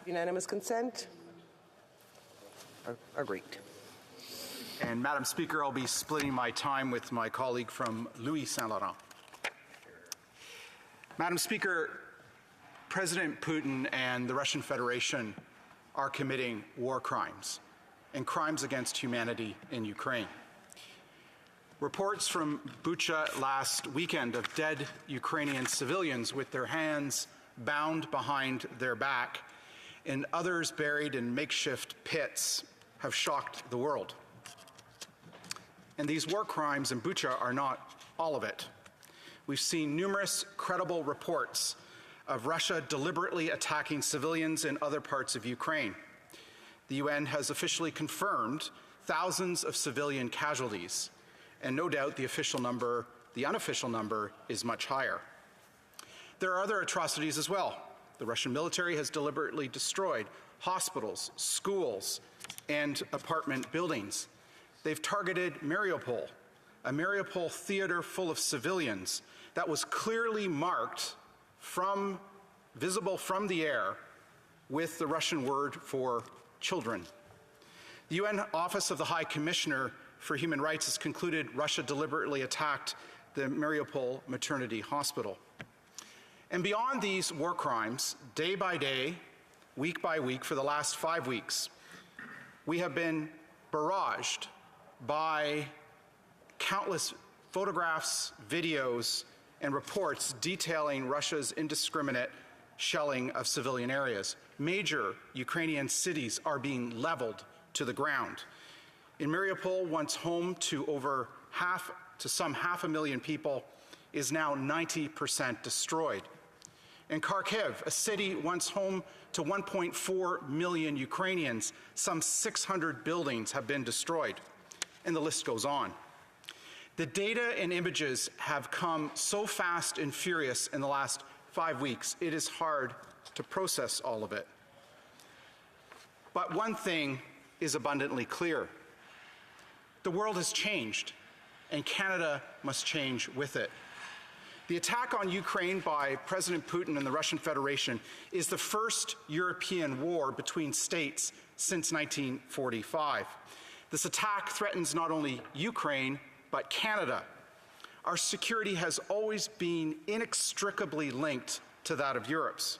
Speaker 3: Unanimous consent? Agreed.
Speaker 22: And Madam Speaker, I'll be splitting my time with my colleague from Louis Saint Laurent. Madam Speaker, President Putin and the Russian Federation are committing war crimes and crimes against humanity in Ukraine. Reports from Bucha last weekend of dead Ukrainian civilians with their hands bound behind their back and others buried in makeshift pits have shocked the world. And these war crimes in Bucha are not all of it. We've seen numerous credible reports of Russia deliberately attacking civilians in other parts of Ukraine. The UN has officially confirmed thousands of civilian casualties and no doubt the unofficial number is much higher. There are other atrocities as well. The Russian military has deliberately destroyed hospitals, schools, and apartment buildings. They've targeted Mariupol, a Mariupol theater full of civilians that was clearly marked visible from the air with the Russian word for children. The UN Office of the High Commissioner for Human Rights has concluded Russia deliberately attacked the Mariupol maternity hospital. And beyond these war crimes, day by day, week by week, for the last 5 weeks, we have been barraged by countless photographs, videos, and reports detailing Russia's indiscriminate shelling of civilian areas. Major Ukrainian cities are being leveled to the ground. In Mariupol, once home to some 500,000 people, is now 90% destroyed. In Kharkiv, a city once home to 1.4 million Ukrainians, some 600 buildings have been destroyed, and the list goes on. The data and images have come so fast and furious in the last 5 weeks, it is hard to process all of it. But one thing is abundantly clear. The world has changed, and Canada must change with it. The attack on Ukraine by President Putin and the Russian Federation is the first European war between states since 1945. This attack threatens not only Ukraine, but Canada. Our security has always been inextricably linked to that of Europe's.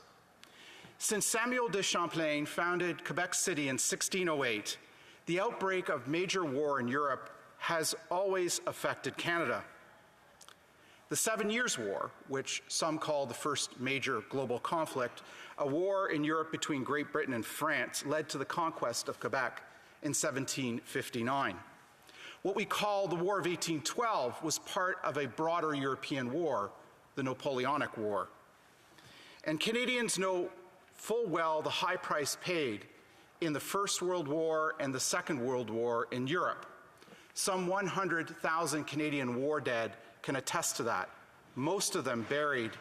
Speaker 22: Since Samuel de Champlain founded Quebec City in 1608, the outbreak of major war in Europe has always affected Canada. The 7 Years' War, which some call the first major global conflict, a war in Europe between Great Britain and France, led to the conquest of Quebec in 1759. What we call the War of 1812 was part of a broader European war, the Napoleonic War. And Canadians know full well the high price paid in the First World War and the Second World War in Europe. Some 100,000 Canadian war dead can attest to that, most of them buried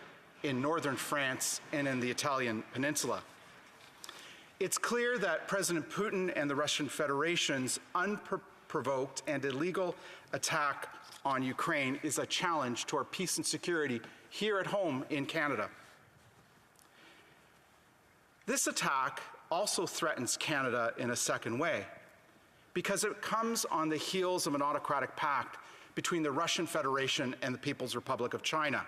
Speaker 22: in northern France and in the Italian peninsula. It's clear that President Putin and the Russian Federation's unprovoked and illegal attack on Ukraine is a challenge to our peace and security here at home in Canada. This attack also threatens Canada in a second way, because it comes on the heels of an autocratic pact between the Russian Federation and the People's Republic of China,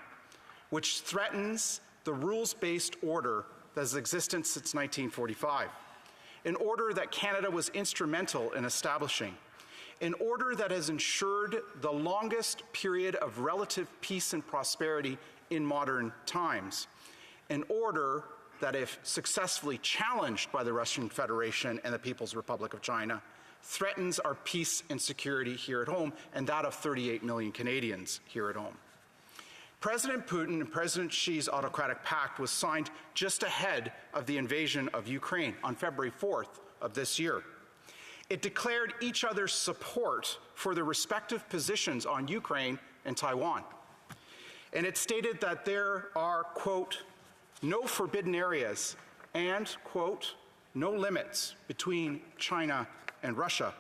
Speaker 22: which threatens the rules-based order that has existed since 1945, an order that Canada was instrumental in establishing, an order that has ensured the longest period of relative peace and prosperity in modern times, an order that, if successfully challenged by the Russian Federation and the People's Republic of China, threatens our peace and security here at home and that of 38 million Canadians here at home. President Putin and President Xi's autocratic pact was signed just ahead of the invasion of Ukraine on February 4th of this year. It declared each other's support for their respective positions on Ukraine and Taiwan. And it stated that there are, quote, no forbidden areas and, quote, no limits between China and Russia.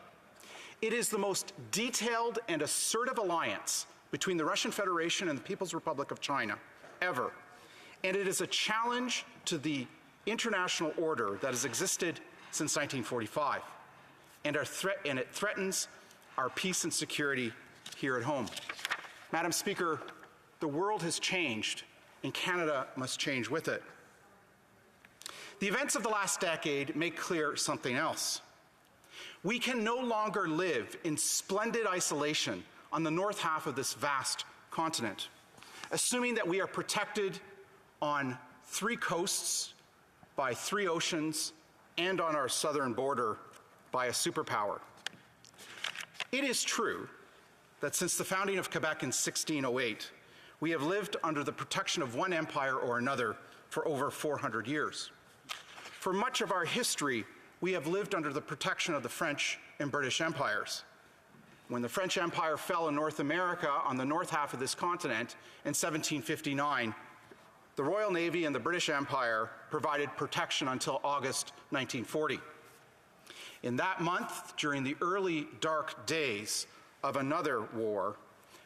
Speaker 22: It is the most detailed and assertive alliance between the Russian Federation and the People's Republic of China ever. And it is a challenge to the international order that has existed since 1945. And it threatens our peace and security here at home. Madam Speaker, the world has changed, and Canada must change with it. The events of the last decade make clear something else. We can no longer live in splendid isolation on the north half of this vast continent, assuming that we are protected on 3 coasts by 3 oceans and on our southern border by a superpower. It is true that since the founding of Quebec in 1608, we have lived under the protection of one empire or another for over 400 years. For much of our history, we have lived under the protection of the French and British empires. When the French Empire fell in North America on the north half of this continent in 1759, the Royal Navy and the British Empire provided protection until August 1940. In that month, during the early dark days of another war,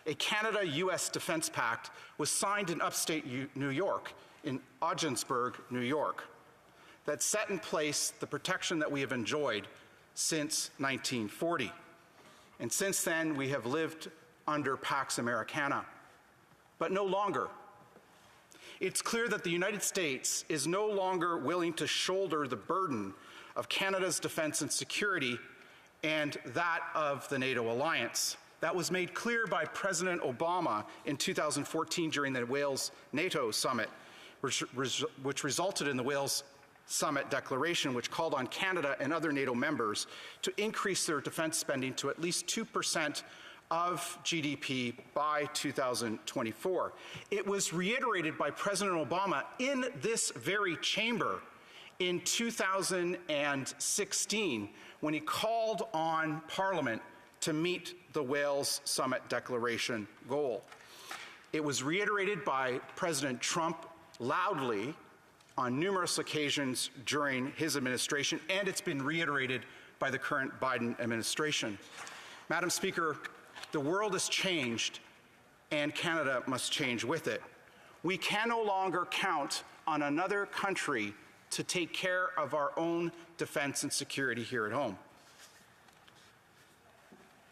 Speaker 22: a Canada-US Defense Pact was signed in upstate New York, in Ogdensburg, New York, that set in place the protection that we have enjoyed since 1940. And since then, we have lived under Pax Americana, but no longer. It's clear that the United States is no longer willing to shoulder the burden of Canada's defense and security and that of the NATO alliance. That was made clear by President Obama in 2014 during the Wales NATO summit, which resulted in the Wales Summit Declaration, which called on Canada and other NATO members to increase their defense spending to at least 2% of GDP by 2024. It was reiterated by President Obama in this very chamber in 2016 when he called on Parliament to meet the Wales Summit Declaration goal. It was reiterated by President Trump loudly on numerous occasions during his administration, and it's been reiterated by the current Biden administration. Madam Speaker, the world has changed, and Canada must change with it. We can no longer count on another country to take care of our own defense and security here at home.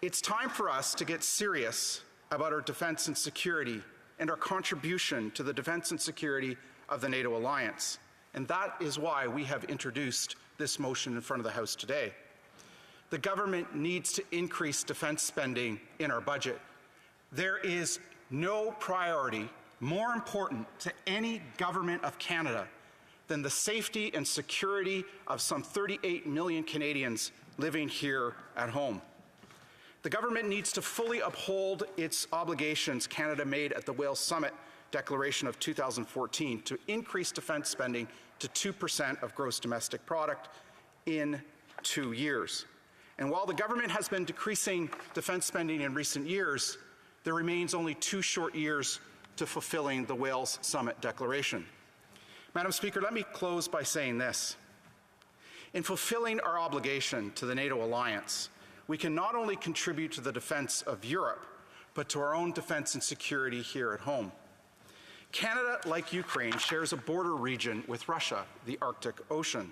Speaker 22: It's time for us to get serious about our defense and security and our contribution to the defense and security of the NATO alliance. And that is why we have introduced this motion in front of the House today. The government needs to increase defense spending in our budget. There is no priority more important to any government of Canada than the safety and security of some 38 million Canadians living here at home. The government needs to fully uphold its obligations Canada made at the Wales Summit Declaration of 2014 to increase defense spending to 2% of gross domestic product in 2 years. And while the government has been decreasing defense spending in recent years, there remains only 2 short years to fulfilling the Wales Summit Declaration. Madam Speaker, let me close by saying this. In fulfilling our obligation to the NATO alliance, we can not only contribute to the defense of Europe, but to our own defense and security here at home. Canada, like Ukraine, shares a border region with Russia, the Arctic Ocean.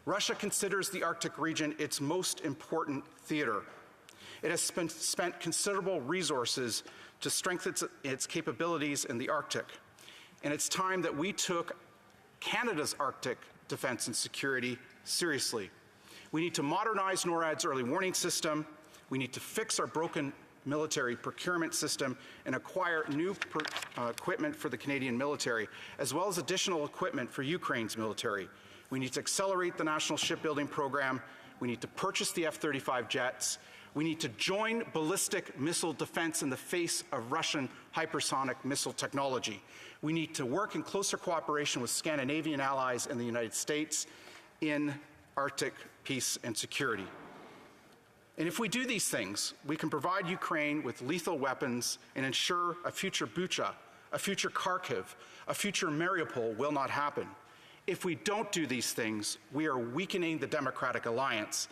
Speaker 22: Russia considers the Arctic region its most important theater. It has spent considerable resources to strengthen its capabilities in the Arctic. And it's time that we took Canada's Arctic defense and security seriously. We need to modernize NORAD's early warning system. We need to fix our broken military procurement system and acquire new equipment for the Canadian military, as well as additional equipment for Ukraine's military. We need to accelerate the national shipbuilding program. We need to purchase the F-35 jets. We need to join ballistic missile defense in the face of Russian hypersonic missile technology. We need to work in closer cooperation with Scandinavian allies and the United States in Arctic peace and security. And if we do these things, we can provide Ukraine with lethal weapons and ensure a future Bucha, a future Kharkiv, a future Mariupol will not happen. If we don't do these things, we are weakening the democratic alliance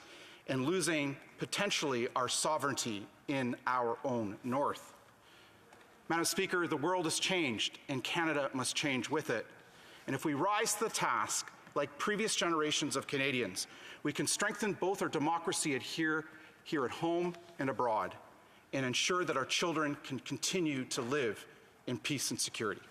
Speaker 22: and losing potentially our sovereignty in our own north. Madam Speaker, the world has changed and Canada must change with it. And if we rise to the task, like previous generations of Canadians, we can strengthen both our democracy here at home and abroad, and ensure that our children can continue to live in peace and security.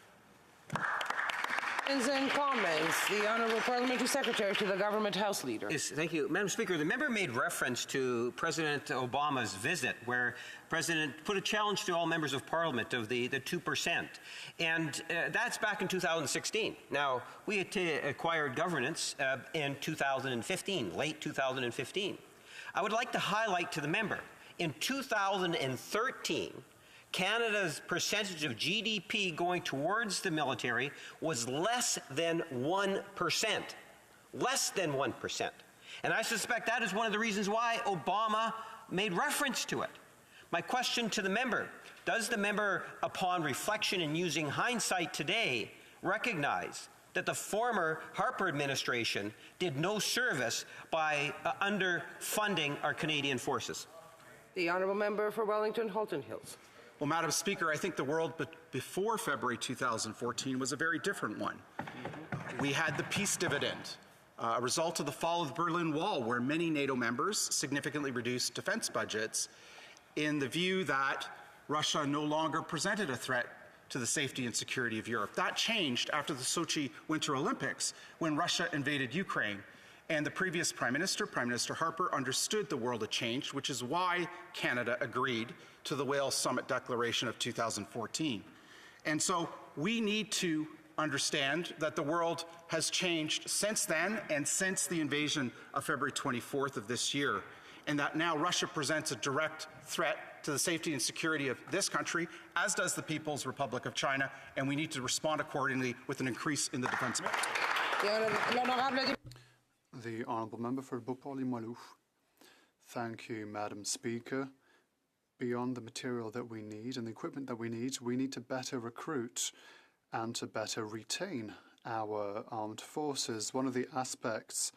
Speaker 3: And comments. The Honourable Parliamentary Secretary to the Government House Leader.
Speaker 8: Yes, thank you. Madam Speaker, the member made reference to President Obama's visit, where the President put a challenge to all members of Parliament of the 2%. And that's back in 2016. Now, we had acquired governance in 2015, late 2015. I would like to highlight to the member, in 2013, Canada's percentage of GDP going towards the military was less than 1%. Less than 1%. And I suspect that is one of the reasons why Obama made reference to it. My question to the member, does the member, upon reflection and using hindsight today, recognize that the former Harper administration did no service by underfunding our Canadian forces?
Speaker 3: The honourable member for Wellington Halton Hills.
Speaker 22: Well, Madam Speaker, I think the world before February 2014 was a very different one. We had the peace dividend, a result of the fall of the Berlin Wall, where many NATO members significantly reduced defense budgets in the view that Russia no longer presented a threat to the safety and security of Europe. That changed after the Sochi Winter Olympics, when Russia invaded Ukraine. And the previous Prime Minister, Prime Minister Harper, understood the world had changed, which is why Canada agreed to the Wales Summit Declaration of 2014. And so we need to understand that the world has changed since then and since the invasion of February 24th of this year, and that now Russia presents a direct threat to the safety and security of this country, as does the People's Republic of China, and we need to respond accordingly with an increase in the defense budget.
Speaker 10: The Honourable Member for Beauport-Limoilou. Thank you, Madam Speaker. Beyond the material that we need and the equipment that we need to better recruit and to better retain our armed forces. One of the aspects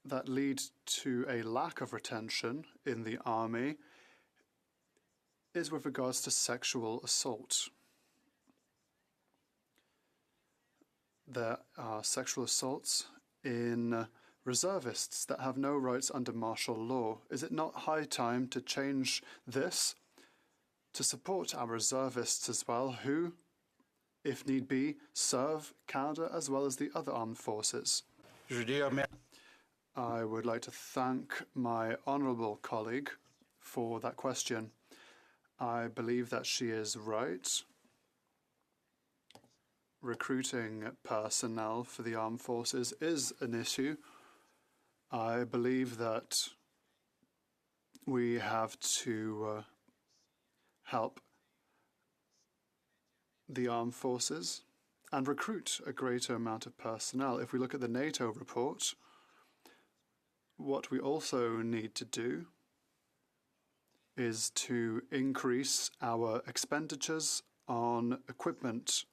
Speaker 10: that lead to a lack of retention in the army is with regards to sexual assault. There are sexual assaults in reservists that have no rights under martial law. Is it not high time to change this to support our reservists as well, who, if need be, serve Canada as well as the other armed forces? I would like to thank my honourable colleague for that question. I believe that she is right. Recruiting personnel for the armed forces is an issue. I believe that we have to help the armed forces and recruit a greater amount of personnel. If we look at the NATO report, what we also need to do is to increase our expenditures on equipment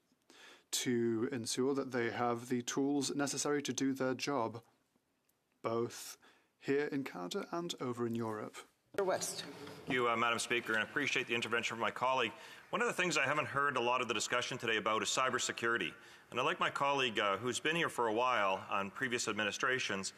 Speaker 10: to ensure that they have the tools necessary to do their job, both here in Canada and over in Europe.
Speaker 3: West.
Speaker 13: Thank you, Madam Speaker, and I appreciate the intervention from my colleague. One of the things I haven't heard a lot of the discussion today about is cybersecurity. And I like my colleague who's been here for a while on previous administrations.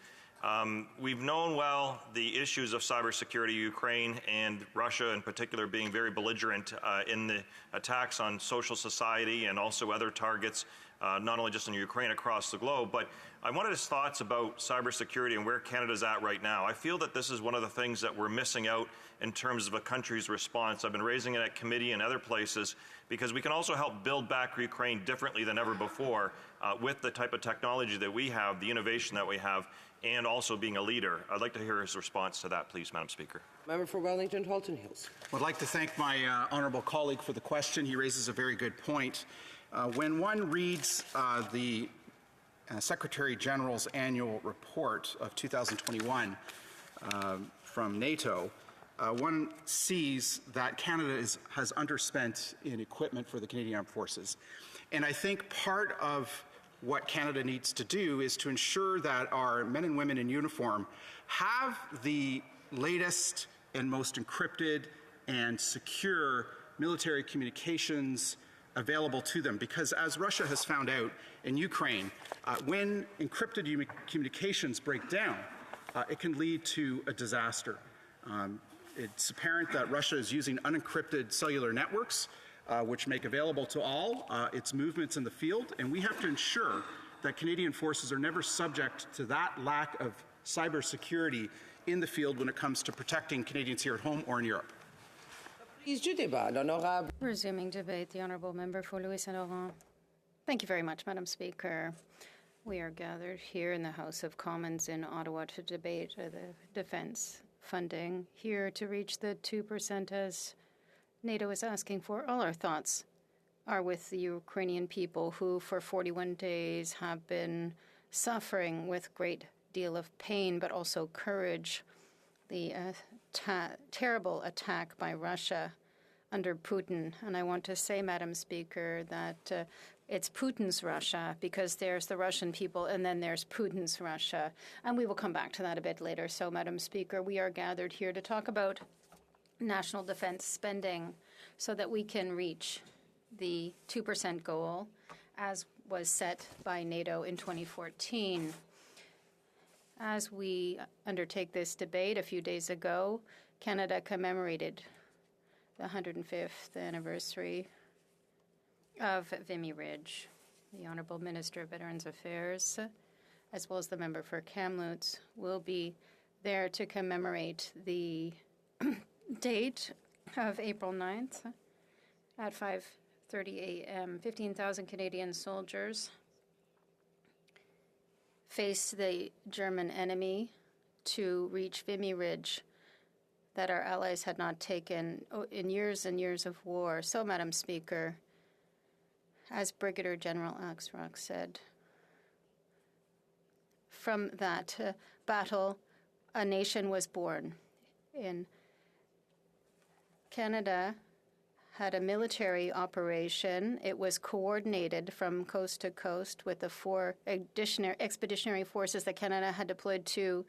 Speaker 13: We've known well the issues of cybersecurity, Ukraine and Russia in particular being very belligerent in the attacks on social society and also other targets, not only just in Ukraine, across the globe. But I wanted his thoughts about cybersecurity and where Canada's at right now. I feel that this is one of the things that we're missing out in terms of a country's response. I've been raising it at committee and other places because we can also help build back Ukraine differently than ever before with the type of technology that we have, the innovation that we have, and also being a leader. I'd like to hear his response to that, please, Madam Speaker.
Speaker 3: Member for Wellington Halton Hills.
Speaker 22: I'd like to thank my honourable colleague for the question. He raises a very good point. When one reads the Secretary General's annual report of 2021 from NATO, one sees that Canada has underspent in equipment for the Canadian Armed Forces. And I think part of what Canada needs to do is to ensure that our men and women in uniform have the latest and most encrypted and secure military communications available to them. Because as Russia has found out in Ukraine, when encrypted communications break down, it can lead to a disaster. It's apparent that Russia is using unencrypted cellular networks which make available to all its movements in the field, and we have to ensure that Canadian forces are never subject to that lack of cybersecurity in the field when it comes to protecting Canadians here at home or in Europe.
Speaker 14: Resuming debate, the Honourable Member for Louis Saint Laurent. Thank you very much, Madam Speaker. We are gathered here in the House of Commons in Ottawa to debate the defence funding, here to reach the 2% as NATO is asking for. All our thoughts are with the Ukrainian people who for 41 days have been suffering with great deal of pain but also courage. the terrible attack by Russia under Putin. And I want to say, Madam Speaker, that it's Putin's Russia because there's the Russian people and then there's Putin's Russia. And we will come back to that a bit later. So, Madam Speaker, we are gathered here to talk about national defense spending so that we can reach the 2% goal as was set by NATO in 2014. As we undertake this debate, a few days ago, Canada commemorated the 105th anniversary of Vimy Ridge. The Honourable Minister of Veterans Affairs, as well as the member for Kamloops, will be there to commemorate the date of April 9th at 5:30 a.m. 15,000 Canadian soldiers faced the German enemy to reach Vimy Ridge that our allies had not taken in years and years of war. So, Madam Speaker, as Brigadier General Axrock said, from that battle, a nation was born. In Canada had a military operation. It was coordinated from coast to coast with the 4 expeditionary forces that Canada had deployed to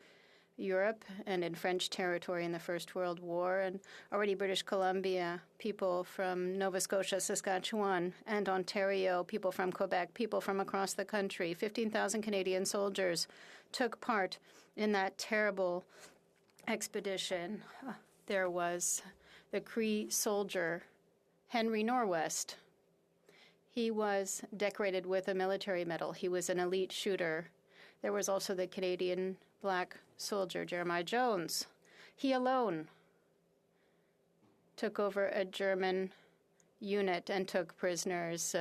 Speaker 14: Europe and in French territory in the First World War. And already British Columbia, people from Nova Scotia, Saskatchewan, and Ontario, people from Quebec, people from across the country, 15,000 Canadian soldiers took part in that terrible expedition. There was the Cree soldier, Henry Norwest. He was decorated with a military medal. He was an elite shooter. There was also the Canadian black soldier, Jeremiah Jones. He alone took over a German unit and took prisoners.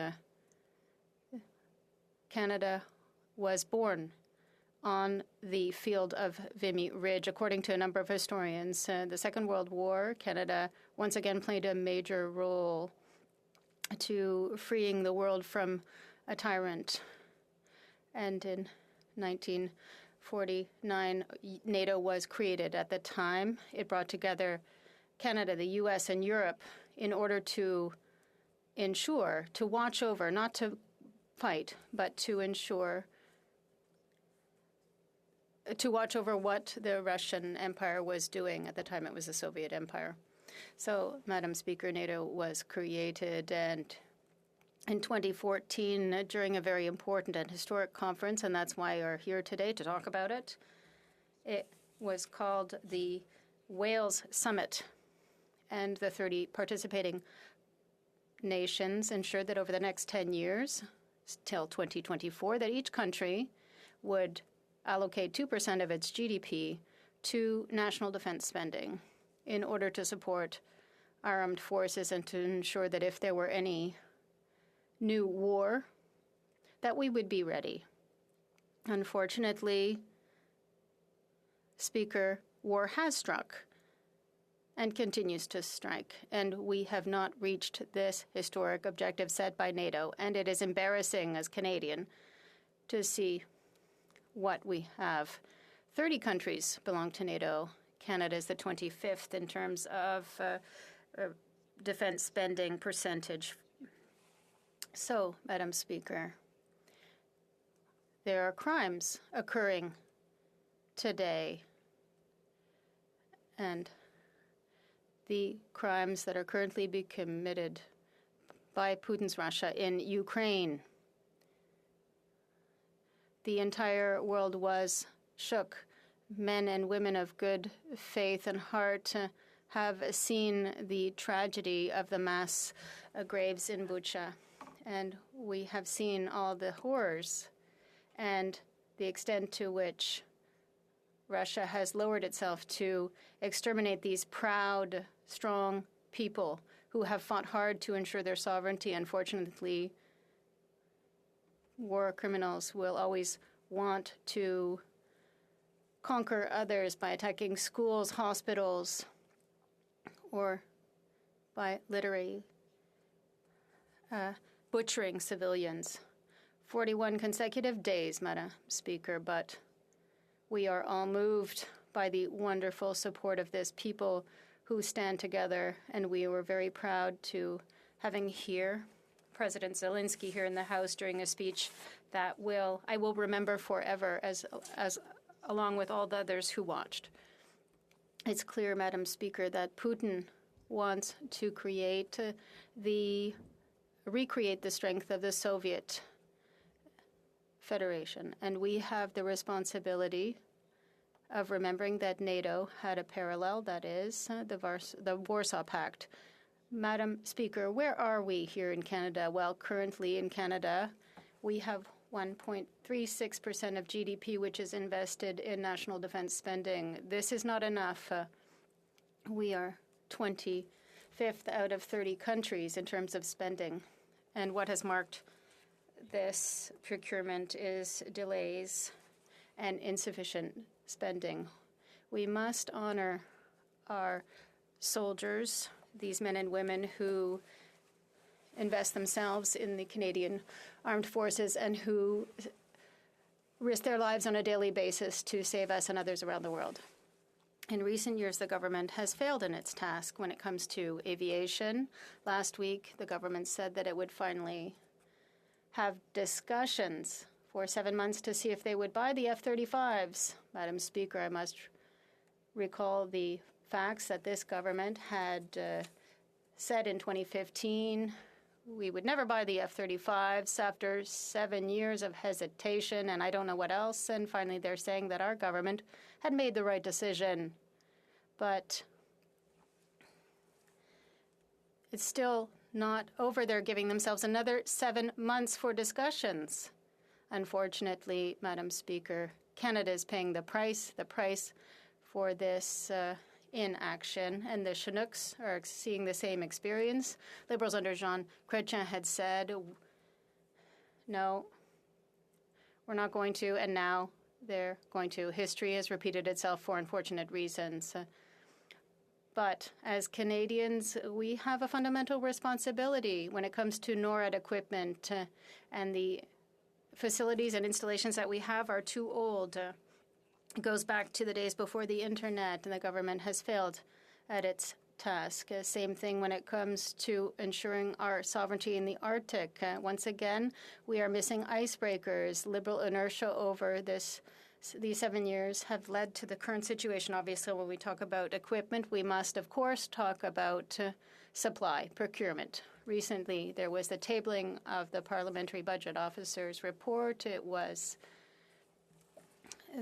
Speaker 14: Canada was born on the field of Vimy Ridge. According to a number of historians, the Second World War, Canada once again played a major role to freeing the world from a tyrant. And in 1949, NATO was created. At the time, it brought together Canada, the U.S., and Europe in order to ensure, to watch over, not to fight, but to ensure, to watch over what the Russian Empire was doing. At the time, it was the Soviet Empire. So, Madam Speaker, NATO was created, and in 2014, during a very important and historic conference, and that's why we're here today to talk about it, it was called the Wales Summit, and the 30 participating nations ensured that over the next 10 years, till 2024, that each country would allocate 2% of its GDP to national defense spending in order to support our armed forces and to ensure that if there were any new war, that we would be ready. Unfortunately, Speaker, war has struck and continues to strike, and we have not reached this historic objective set by NATO, and it is embarrassing as Canadian to see what we have. 30 countries belong to NATO. Canada is the 25th in terms of defense spending percentage. So, Madam Speaker, there are crimes occurring today, and the crimes that are currently being committed by Putin's Russia in Ukraine. The entire world was shook. Men and women of good faith and heart have seen the tragedy of the mass graves in Bucha, and we have seen all the horrors and the extent to which Russia has lowered itself to exterminate these proud, strong people who have fought hard to ensure their sovereignty. Unfortunately, war criminals will always want to conquer others by attacking schools, hospitals, or by literally butchering civilians. 41 consecutive days, Madam Speaker, but we are all moved by the wonderful support of this people who stand together, and we were very proud to having here President Zelensky here in the House during a speech that I will remember forever, as along with all the others who watched. It's clear, Madam Speaker, that Putin wants to recreate the strength of the Soviet Federation, and we have the responsibility of remembering that NATO had a parallel, that is, the Warsaw Pact. Madam Speaker, where are we here in Canada? Well, currently in Canada, we have 1.36% of GDP, which is invested in national defense spending. This is not enough. We are 25th out of 30 countries in terms of spending. And what has marked this procurement is delays and insufficient spending. We must honor our soldiers, these men and women who invest themselves in the Canadian Armed Forces and who risk their lives on a daily basis to save us and others around the world. In recent years, the government has failed in its task when it comes to aviation. Last week, the government said that it would finally have discussions for 7 months to see if they would buy the F-35s. Madam Speaker, I must recall the facts that this government had said in 2015 we would never buy the F-35s after 7 years of hesitation and I don't know what else. And finally, they're saying that our government had made the right decision. But it's still not over. They're giving themselves another 7 months for discussions. Unfortunately, Madam Speaker, Canada is paying the price for this inaction, and the Chinooks are seeing the same experience. Liberals under Jean Chrétien had said, no, we're not going to, and now they're going to. History has repeated itself for unfortunate reasons. But as Canadians, we have a fundamental responsibility when it comes to NORAD equipment, and the facilities and installations that we have are too old. It goes back to the days before the internet, and the government has failed at its task. Same thing when it comes to ensuring our sovereignty in the Arctic. Once again, we are missing icebreakers. Liberal inertia over these 7 years have led to the current situation. Obviously, when we talk about equipment, we must, of course, talk about supply, procurement. Recently, there was the tabling of the Parliamentary Budget Officer's report. It was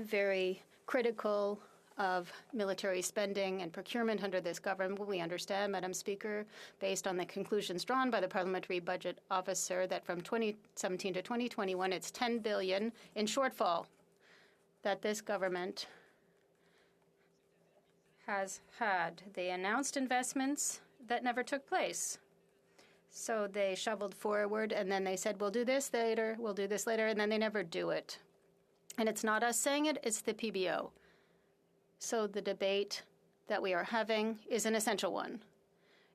Speaker 14: very critical of military spending and procurement under this government. We understand, Madam Speaker, based on the conclusions drawn by the Parliamentary Budget Officer, that from 2017 to 2021, it's $10 billion in shortfall that this government has had. They announced investments that never took place. So they shoveled forward, and then they said, we'll do this later, we'll do this later, and then they never do it. And it's not us saying it, it's the PBO. So the debate that we are having is an essential one.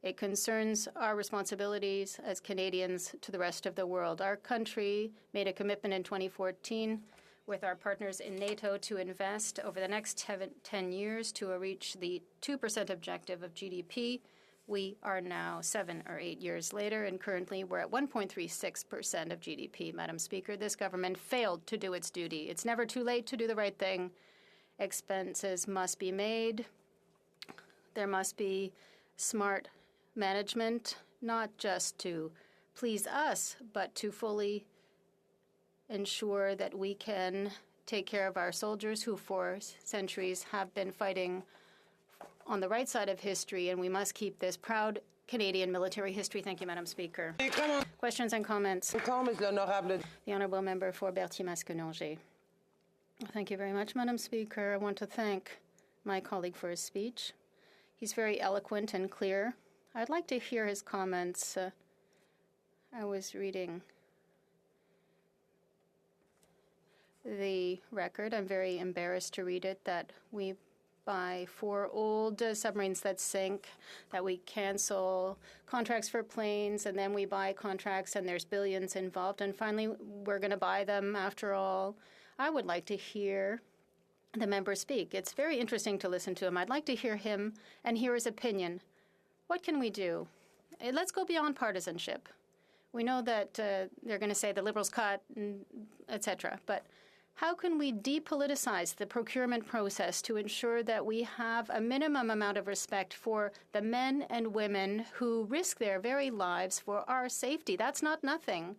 Speaker 14: It concerns our responsibilities as Canadians to the rest of the world. Our country made a commitment in 2014 with our partners in NATO to invest over the next 10 years to reach the 2% objective of GDP. We are now 7 or 8 years later, and currently we're at 1.36% of GDP. Madam Speaker, this government failed to do its duty. It's never too late to do the right thing. Expenses must be made. There must be smart management, not just to please us, but to fully ensure that we can take care of our soldiers who for centuries have been fighting on the right side of history, and we must keep this proud Canadian military history. Thank you, Madam Speaker. Questions and comments? The Honourable Member for Berthier-Masconoget. Thank you very much, Madam Speaker. I want to thank my colleague for his speech. He's very eloquent and clear. I'd like to hear his comments. I was reading the record. I'm very embarrassed to read it, that we buy 4 old submarines that sink, that we cancel contracts for planes, and then we buy contracts and there's billions involved, and finally we're going to buy them after all. I would like to hear the member speak. It's very interesting to listen to him. I'd like to hear him and hear his opinion. What can we do? Let's go beyond partisanship. We know that they're going to say the Liberals cut, etc. But how can we depoliticize the procurement process to ensure that we have a minimum amount of respect for the men and women who risk their very lives for our safety? That's not nothing.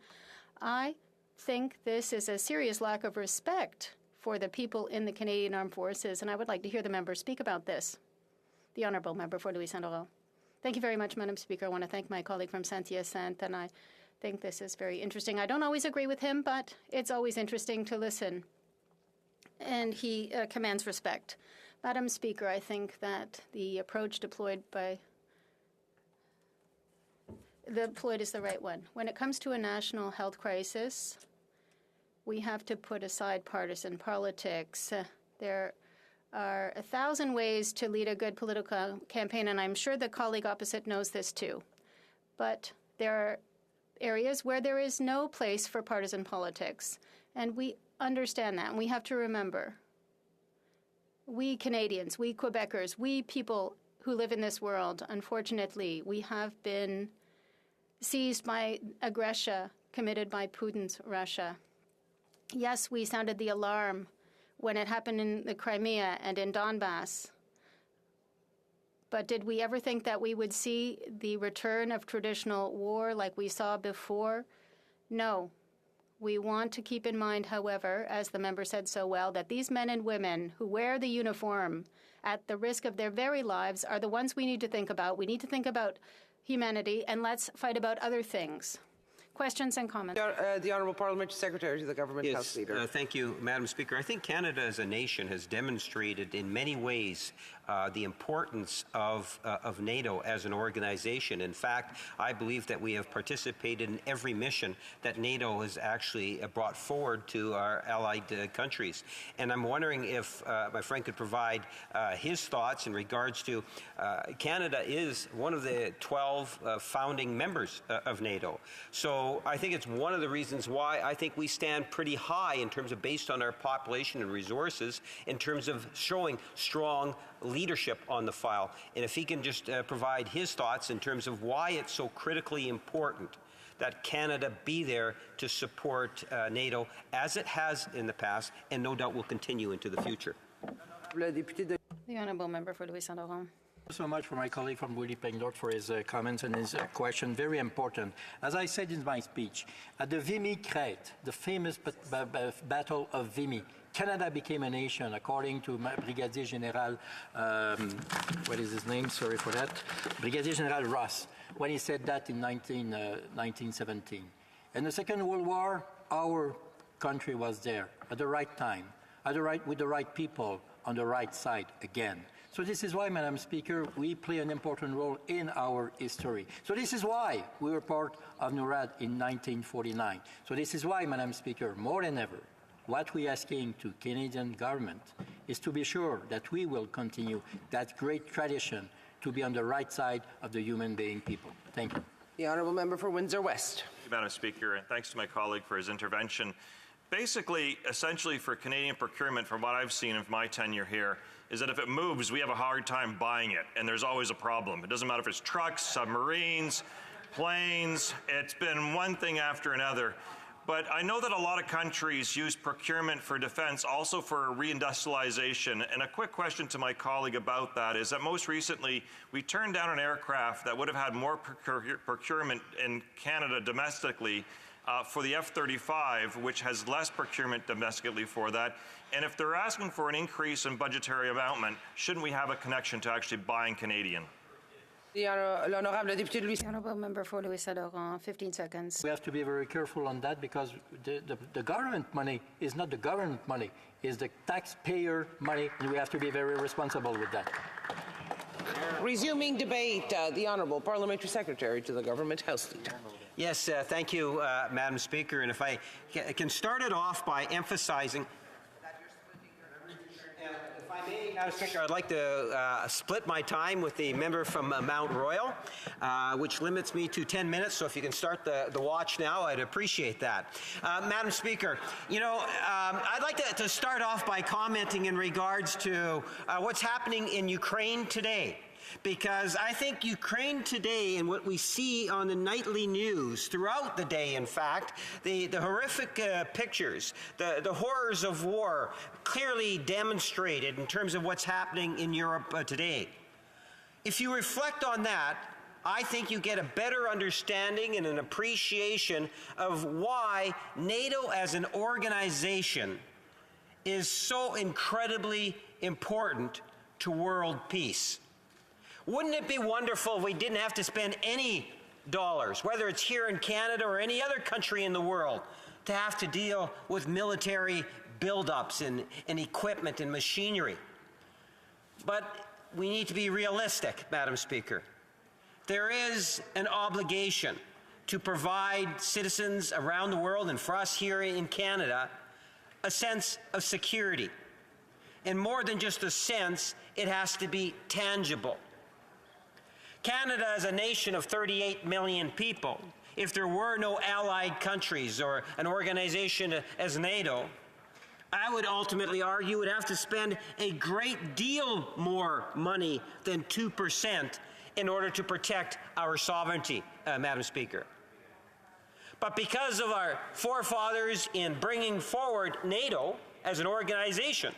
Speaker 14: I think this is a serious lack of respect for the people in the Canadian Armed Forces, and I would like to hear the member speak about this. The Honourable Member for Louis Saint-Laurent. Thank you very much, Madam Speaker. I want to thank my colleague from Saint-Hyacinthe, and I think this is very interesting. I don't always agree with him, but it's always interesting to listen. And he commands respect. Madam Speaker, I think that the approach deployed is the right one. When it comes to a national health crisis, we have to put aside partisan politics. There are 1,000 ways to lead a good political campaign, and I'm sure the colleague opposite knows this too. But there are areas where there is no place for partisan politics, and we understand that, and we have to remember, we Canadians, we Quebecers, we people who live in this world, unfortunately, we have been seized by aggression committed by Putin's Russia. Yes, we sounded the alarm when it happened in the Crimea and in Donbass. But did we ever think that we would see the return of traditional war like we saw before? No. We want to keep in mind, however, as the member said so well, that these men and women who wear the uniform at the risk of their very lives are the ones we need to think about. We need to think about humanity, and let's fight about other things. Questions and comments?
Speaker 3: The Honourable Parliamentary Secretary to the Government House Leader.
Speaker 8: Thank you, Madam Speaker. I think Canada as a nation has demonstrated in many ways the importance of NATO as an organization. In fact, I believe that we have participated in every mission that NATO has actually brought forward to our allied countries. And I'm wondering if my friend could provide his thoughts in regards to Canada is one of the 12 founding members of NATO. So I think it's one of the reasons why I think we stand pretty high in terms of, based on our population and resources, in terms of showing strong leadership on the file. And if he can just provide his thoughts in terms of why it's so critically important that Canada be there to support NATO as it has in the past and no doubt will continue into the future.
Speaker 14: The Honourable Member for Louis Saint-Laurent.
Speaker 16: Thank you so much for my colleague from Winnipeg North for his comments and his question. Very important. As I said in my speech, at the Vimy Crête, the famous Battle of Vimy, Canada became a nation, according to Brigadier General, what is his name? Sorry for that. Brigadier General Ross, when he said that in 1917. In the Second World War, our country was there at the right time, with the right people on the right side again. So this is why, Madam Speaker, we play an important role in our history. So this is why we were part of NORAD in 1949. So this is why, Madam Speaker, more than ever, what we are asking to Canadian government is to be sure that we will continue that great tradition to be on the right side of the human being people. Thank you.
Speaker 3: The Honourable Member for Windsor West.
Speaker 13: Thank you, Madam Speaker, and thanks to my colleague for his intervention. Basically, essentially for Canadian procurement, from what I've seen of my tenure here, is that if it moves, we have a hard time buying it, and there's always a problem. It doesn't matter if it's trucks, submarines, planes. It's been one thing after another. But I know that a lot of countries use procurement for defense, also for reindustrialization. And a quick question to my colleague about that is that most recently, we turned down an aircraft that would have had more procurement in Canada domestically for the F-35, which has less procurement domestically for that. And if they're asking for an increase in budgetary amount, shouldn't we have a connection to actually buying Canadian?
Speaker 3: The
Speaker 14: Honourable Member for Louis Saint-Laurent, 15 seconds.
Speaker 16: We have to be very careful on that because the government money is not the government money, it's the taxpayer money, and we have to be very responsible with that.
Speaker 3: Resuming debate, the Honourable Parliamentary Secretary to the Government House Leader.
Speaker 8: Yes, thank you, Madam Speaker. And if I can start it off by emphasizing that you're splitting your, if I may
Speaker 17: Madam Speaker, I'd like to split my time with the member from Mount Royal, which limits me to 10 minutes, so if you can start the watch now, I'd appreciate that. Madam Speaker, I'd like to start off by commenting in regards to what's happening in Ukraine today. Because I think Ukraine today and what we see on the nightly news throughout the day, in fact, the horrific pictures, the horrors of war clearly demonstrated in terms of what's happening in Europe today. If you reflect on that, I think you get a better understanding and an appreciation of why NATO as an organization is so incredibly important to world peace. Wouldn't it be wonderful if we didn't have to spend any dollars, whether it's here in Canada or any other country in the world, to have to deal with military buildups and equipment and machinery? But we need to be realistic, Madam Speaker. There is an obligation to provide citizens around the world, and for us here in Canada, a sense of security. And more than just a sense, it has to be tangible. Canada is a nation of 38 million people. If there were no allied countries or an organization as NATO, I would ultimately argue would have to spend a great deal more money than 2% in order to protect our sovereignty, Madam Speaker. But because of our forefathers in bringing forward NATO as an organization,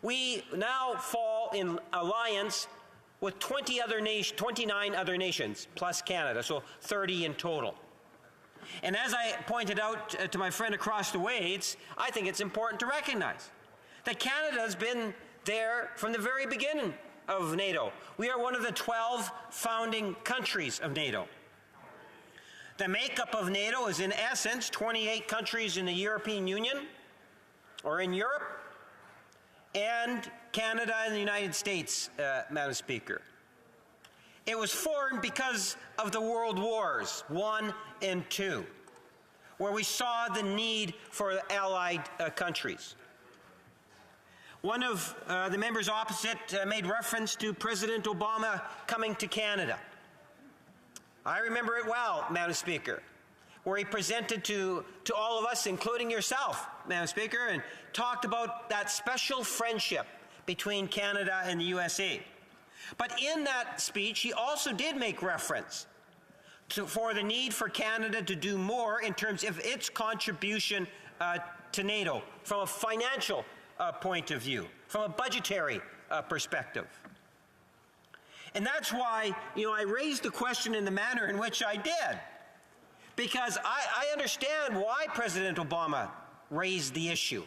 Speaker 17: we now fall in alliance with 29 other nations, plus Canada, so 30 in total. And as I pointed out to my friend across the way, I think it's important to recognize that Canada has been there from the very beginning of NATO. We are one of the 12 founding countries of NATO. The makeup of NATO is in essence 28 countries in the European Union, or in Europe, and Canada and the United States, Madam Speaker. It was formed because of the World Wars I and II, where we saw the need for allied countries. One of the members opposite made reference to President Obama coming to Canada. I remember it well, Madam Speaker, where he presented to all of us, including yourself, Madam Speaker, and talked about that special friendship between Canada and the USA. But in that speech, he also did make reference for the need for Canada to do more in terms of its contribution to NATO from a financial point of view, from a budgetary perspective. And that's why, I raised the question in the manner in which I did. Because I understand why President Obama raised the issue.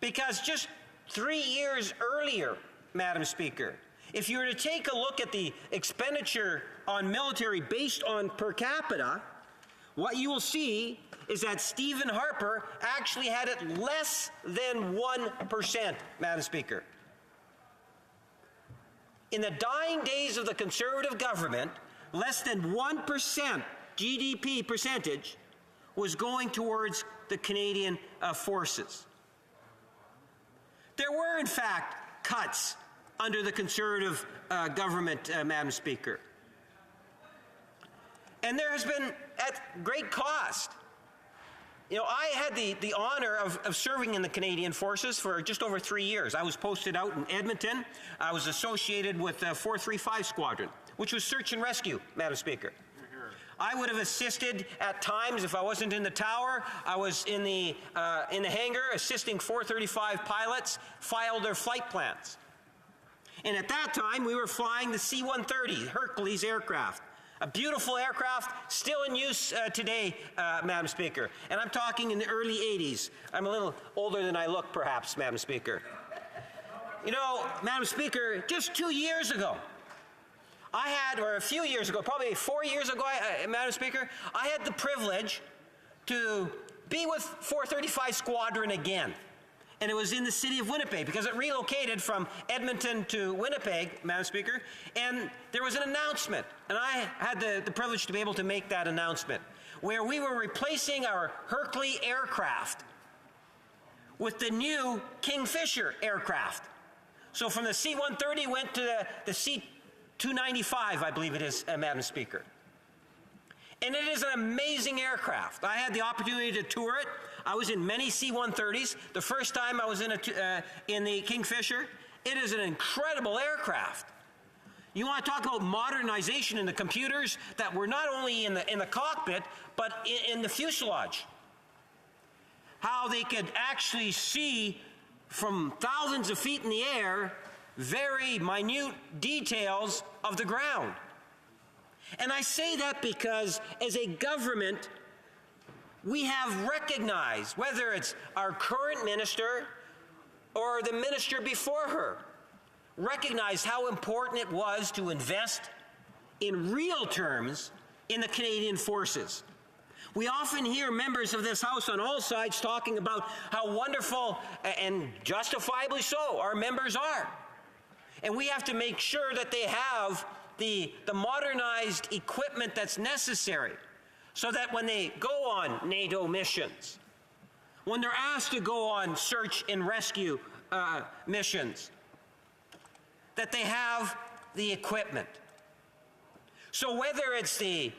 Speaker 17: Because just 3 years earlier, Madam Speaker, if you were to take a look at the expenditure on military based on per capita, what you will see is that Stephen Harper actually had it less than 1%, Madam Speaker. In the dying days of the Conservative government, less than 1% GDP percentage was going towards the Canadian forces. There were, in fact, cuts under the Conservative government, Madam Speaker. And there has been at great cost. I had the honor of serving in the Canadian Forces for just over 3 years. I was posted out in Edmonton. I was associated with 435 Squadron, which was search and rescue, Madam Speaker. I would have assisted at times if I wasn't in the tower. I was in the hangar assisting 435 pilots file their flight plans. And at that time, we were flying the C-130 Hercules aircraft, a beautiful aircraft still in use today, Madam Speaker. And I'm talking in the early 80s. I'm a little older than I look, perhaps, Madam Speaker. Madam Speaker, just 2 years ago, or a few years ago, probably 4 years ago, Madam Speaker, I had the privilege to be with 435 Squadron again. And it was in the city of Winnipeg because it relocated from Edmonton to Winnipeg, Madam Speaker, and there was an announcement. And I had the privilege to be able to make that announcement, where we were replacing our Hercules aircraft with the new Kingfisher aircraft. So from the C-130 went to the C-295, I believe it is, Madam Speaker. And it is an amazing aircraft. I had the opportunity to tour it. I was in many C-130s. The first time I was in the Kingfisher, it is an incredible aircraft. You want to talk about modernization in the computers that were not only in the cockpit, but in the fuselage. How they could actually see from thousands of feet in the air very minute details of the ground. And I say that because as a government, we have recognized, whether it's our current minister or the minister before her, recognized how important it was to invest in real terms in the Canadian forces. We often hear members of this House on all sides talking about how wonderful, and justifiably so, our members are. And we have to make sure that they have the modernized equipment that's necessary so that when they go on NATO missions, when they're asked to go on search and rescue missions, that they have the equipment. So whether it's the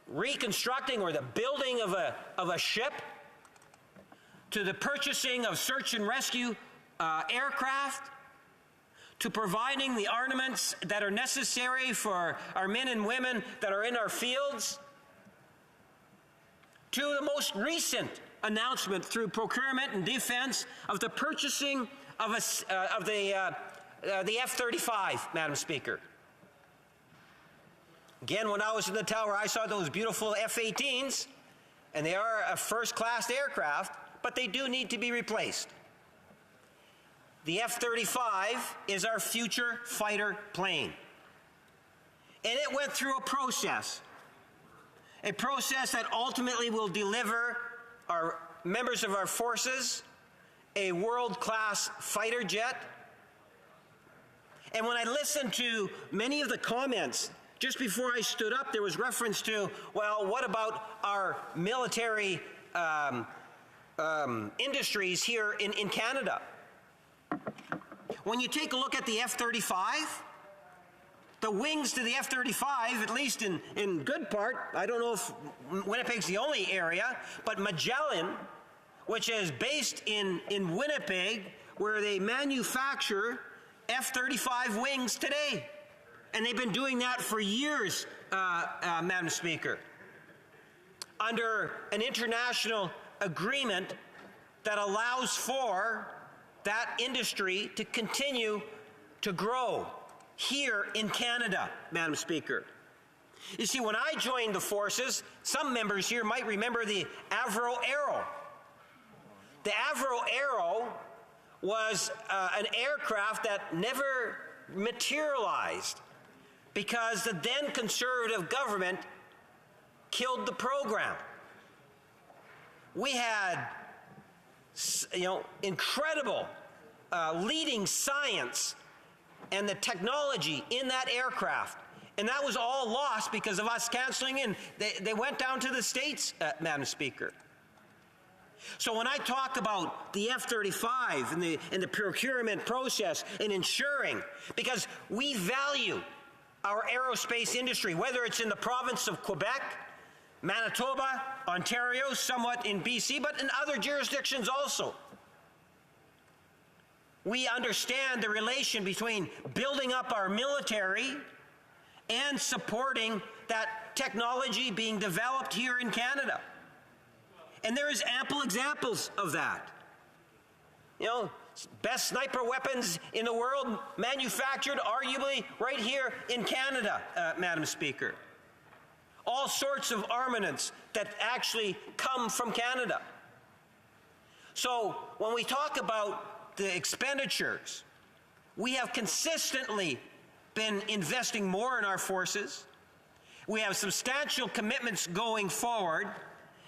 Speaker 17: reconstructing or the building of a ship, to the purchasing of search and rescue aircraft, to providing the armaments that are necessary for our men and women that are in our fields, to the most recent announcement through procurement and defense of the purchasing of the F-35, Madam Speaker. Again, when I was in the tower, I saw those beautiful F-18s, and they are a first-class aircraft, but they do need to be replaced. The F-35 is our future fighter plane. And it went through a process that ultimately will deliver our members of our forces a world-class fighter jet. And when I listened to many of the comments, just before I stood up, there was reference to, well, what about our military industries here in Canada? When you take a look at the F-35, the wings to the F-35, at least in good part, I don't know if Winnipeg's the only area, but Magellan, which is based in Winnipeg, where they manufacture F-35 wings today. And they've been doing that for years, Madam Speaker, under an international agreement that allows for that industry to continue to grow here in Canada, Madam Speaker. You see, when I joined the forces, some members here might remember the Avro Arrow. The Avro Arrow was an aircraft that never materialized because the then Conservative government killed the program. We had, incredible leading science and the technology in that aircraft. And that was all lost because of us canceling, and they went down to the States, Madam Speaker. So when I talk about the F-35 and the procurement process and ensuring, because we value our aerospace industry, whether it's in the province of Quebec, Manitoba, Ontario, somewhat in BC, but in other jurisdictions also. We understand the relation between building up our military and supporting that technology being developed here in Canada. And there is ample examples of that. Best sniper weapons in the world manufactured arguably right here in Canada, Madam Speaker. All sorts of armaments that actually come from Canada. So when we talk about the expenditures, we have consistently been investing more in our forces. We have substantial commitments going forward.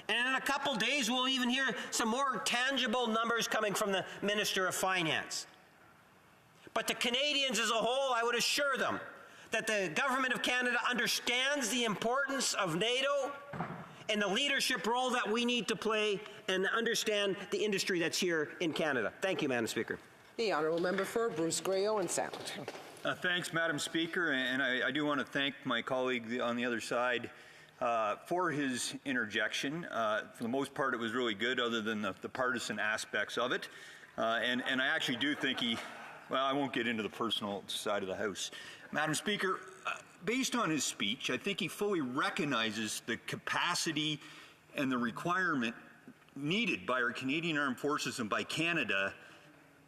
Speaker 17: And in a couple days, we'll even hear some more tangible numbers coming from the Minister of Finance. But to Canadians as a whole, I would assure them that the Government of Canada understands the importance of NATO and the leadership role that we need to play and understand the industry that's here in Canada. Thank you, Madam Speaker.
Speaker 3: The honourable member for Bruce Grey-Owen and Sound.
Speaker 18: Thanks, Madam Speaker, and I do want to thank my colleague on the other side for his interjection. For the most part, it was really good, other than the partisan aspects of it. And I actually do think well, I won't get into the personal side of the House. Madam Speaker, based on his speech, I think he fully recognizes the capacity and the requirement needed by our Canadian Armed Forces and by Canada,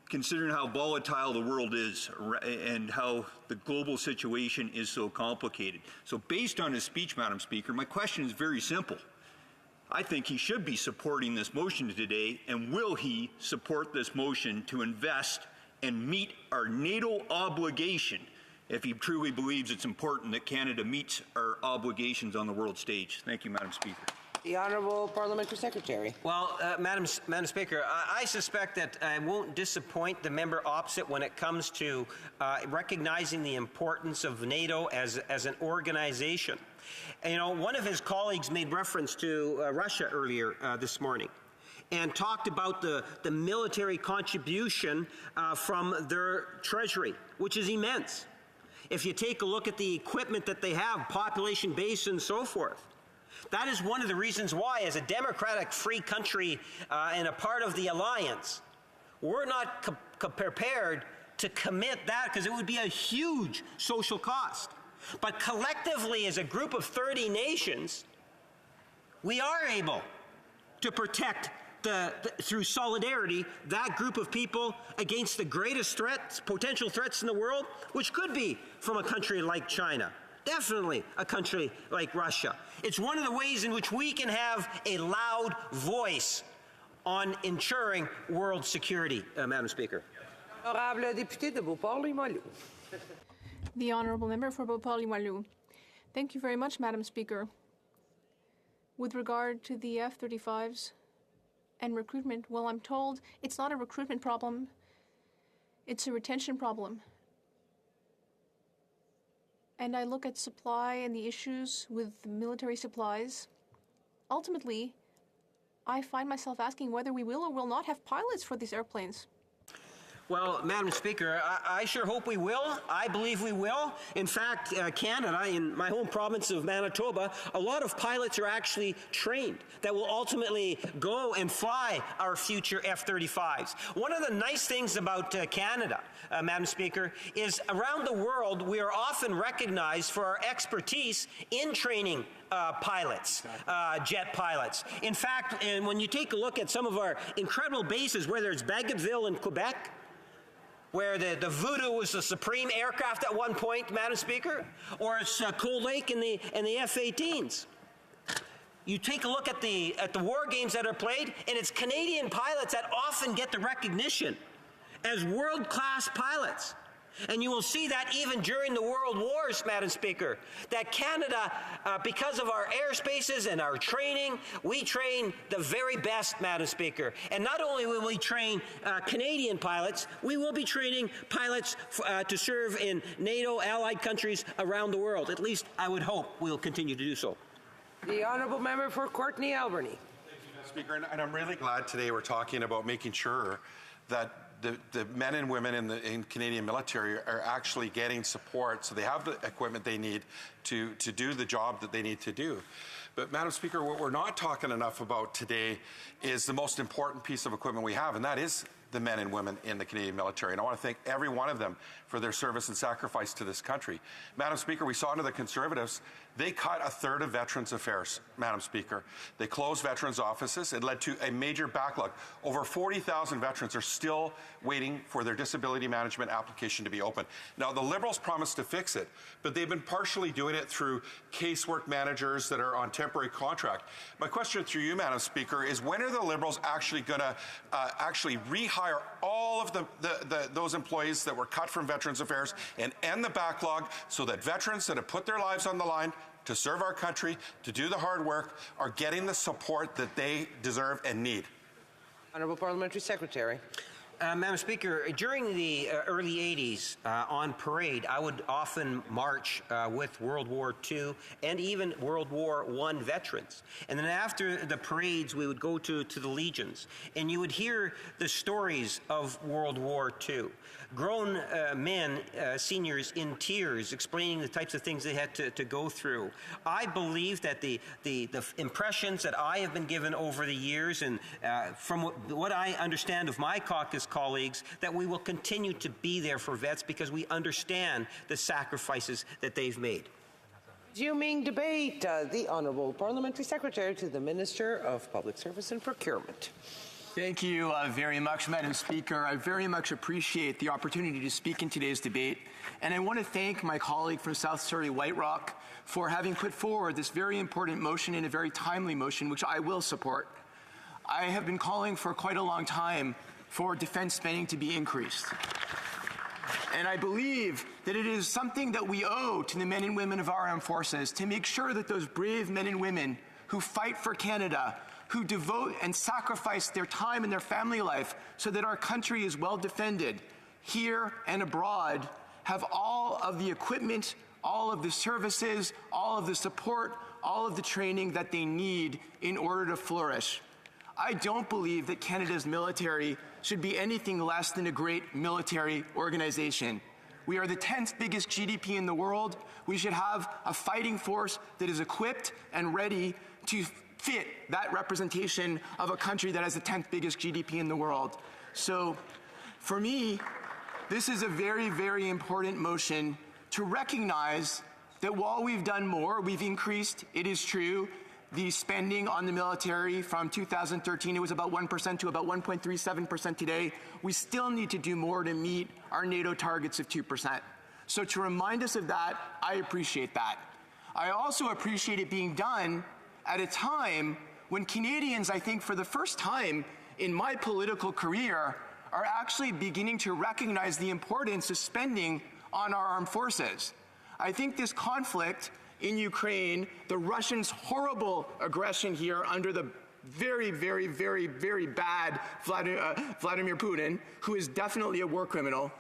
Speaker 18: considering how volatile the world is and how the global situation is so complicated. So based on his speech, Madam Speaker, my question is very simple. I think he should be supporting this motion today, and will he support this motion to invest and meet our NATO obligation if he truly believes it's important that Canada meets our obligations on the world stage? Thank you, Madam Speaker.
Speaker 3: The Honourable Parliamentary Secretary.
Speaker 17: Well, Madam Speaker, I suspect that I won't disappoint the member opposite when it comes to recognizing the importance of NATO as an organization. And, you know, one of his colleagues made reference to Russia earlier this morning and talked about the military contribution from their treasury, which is immense. If you take a look at the equipment that they have, population base and so forth, that is one of the reasons why, as a democratic free country and a part of the alliance, we're not prepared to commit that, because it would be a huge social cost. But collectively, as a group of 30 nations, we are able to protect through solidarity that group of people against the greatest threats, potential threats in the world, which could be from a country like China. Definitely a country like Russia. It's one of the ways in which we can have a loud voice on ensuring world security, Madam Speaker.
Speaker 2: The Honourable Member for Beauport-Limoilou. Thank you very much, Madam Speaker. With regard to the F-35s and recruitment, well, I'm told it's not a recruitment problem, it's a retention problem. And I look at supply and the issues with military supplies. Ultimately, I find myself asking whether we will or will not have pilots for these airplanes.
Speaker 17: Well, Madam Speaker, I sure hope we will. I believe we will. In fact, Canada, in my home province of Manitoba, a lot of pilots are actually trained that will ultimately go and fly our future F-35s. One of the nice things about Canada, Madam Speaker, is around the world we are often recognized for our expertise in training pilots, jet pilots. In fact, and when you take a look at some of our incredible bases, whether it's Bagotville in Quebec, where the Voodoo was the supreme aircraft at one point, Madam Speaker, or it's Cold Lake in the F-18s. You take a look at the war games that are played, and it's Canadian pilots that often get the recognition as world-class pilots. And you will see that even during the World Wars, Madam Speaker, that Canada, because of our airspaces and our training, we train the very best, Madam Speaker. And not only will we train Canadian pilots, we will be training pilots to serve in NATO allied countries around the world. At least I would hope we'll continue to do so.
Speaker 3: The Honourable Member for Courtenay Albany.
Speaker 6: Thank you, Madam Speaker, and I'm really glad today we're talking about making sure that the men and women in Canadian military are actually getting support, so they have the equipment they need to do the job that they need to do. But, Madam Speaker, what we're not talking enough about today is the most important piece of equipment we have, and that is the men and women in the Canadian military. And I want to thank every one of them for their service and sacrifice to this country. Madam Speaker, we saw under the Conservatives, they cut a third of Veterans Affairs, Madam Speaker. They closed veterans' offices. It led to a major backlog. Over 40,000 veterans are still waiting for their disability management application to be open. Now, the Liberals promised to fix it, but they've been partially doing it through casework managers that are on temporary contract. My question through you, Madam Speaker, is when are the Liberals actually going to actually rehire all of those employees that were cut from Veterans Affairs and end the backlog so that veterans that have put their lives on the line to serve our country, to do the hard work, are getting the support that they deserve and need?
Speaker 3: Honourable Parliamentary Secretary.
Speaker 17: Madam Speaker, during the early 80s on parade, I would often march with World War II and even World War I veterans. And then after the parades, we would go to the legions, and you would hear the stories of World War II. Grown men, seniors in tears, explaining the types of things they had to go through. I believe that the impressions that I have been given over the years, and from what I understand of my caucus colleagues, that we will continue to be there for vets because we understand the sacrifices that they've made.
Speaker 3: Resuming debate, the Honourable Parliamentary Secretary to the Minister of Public Service and Procurement.
Speaker 20: Thank you very much, Madam Speaker. I very much appreciate the opportunity to speak in today's debate. And I want to thank my colleague from South Surrey White Rock for having put forward this very important motion and a very timely motion, which I will support. I have been calling for quite a long time for defense spending to be increased. And I believe that it is something that we owe to the men and women of our armed forces to make sure that those brave men and women who fight for Canada, who devote and sacrifice their time and their family life so that our country is well defended here and abroad, have all of the equipment, all of the services, all of the support, all of the training that they need in order to flourish. I don't believe that Canada's military should be anything less than a great military organization. We are the 10th biggest GDP in the world. We should have a fighting force that is equipped and ready to fit that representation of a country that has the 10th biggest GDP in the world. So for me, this is a very, very important motion to recognize that while we've done more, we've increased, it is true, the spending on the military from 2013, it was about 1% to about 1.37% today. We still need to do more to meet our NATO targets of 2%. So to remind us of that, I appreciate that. I also appreciate it being done at a time when Canadians, I think for the first time in my political career, are actually beginning to recognize the importance of spending on our armed forces. I think this conflict in Ukraine, the Russians' horrible aggression here under the very, very, very, very bad Vladimir Putin, who is definitely a war criminal,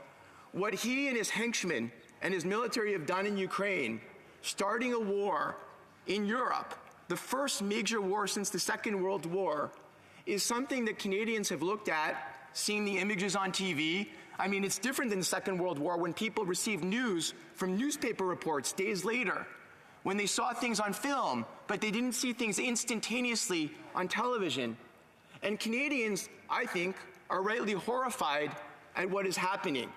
Speaker 20: what he and his henchmen and his military have done in Ukraine, starting a war in Europe, the first major war since the Second World War, is something that Canadians have looked at, seen the images on TV. I mean, it's different than the Second World War when people received news from newspaper reports days later, when they saw things on film, but they didn't see things instantaneously on television. And Canadians, I think, are rightly horrified at what is happening.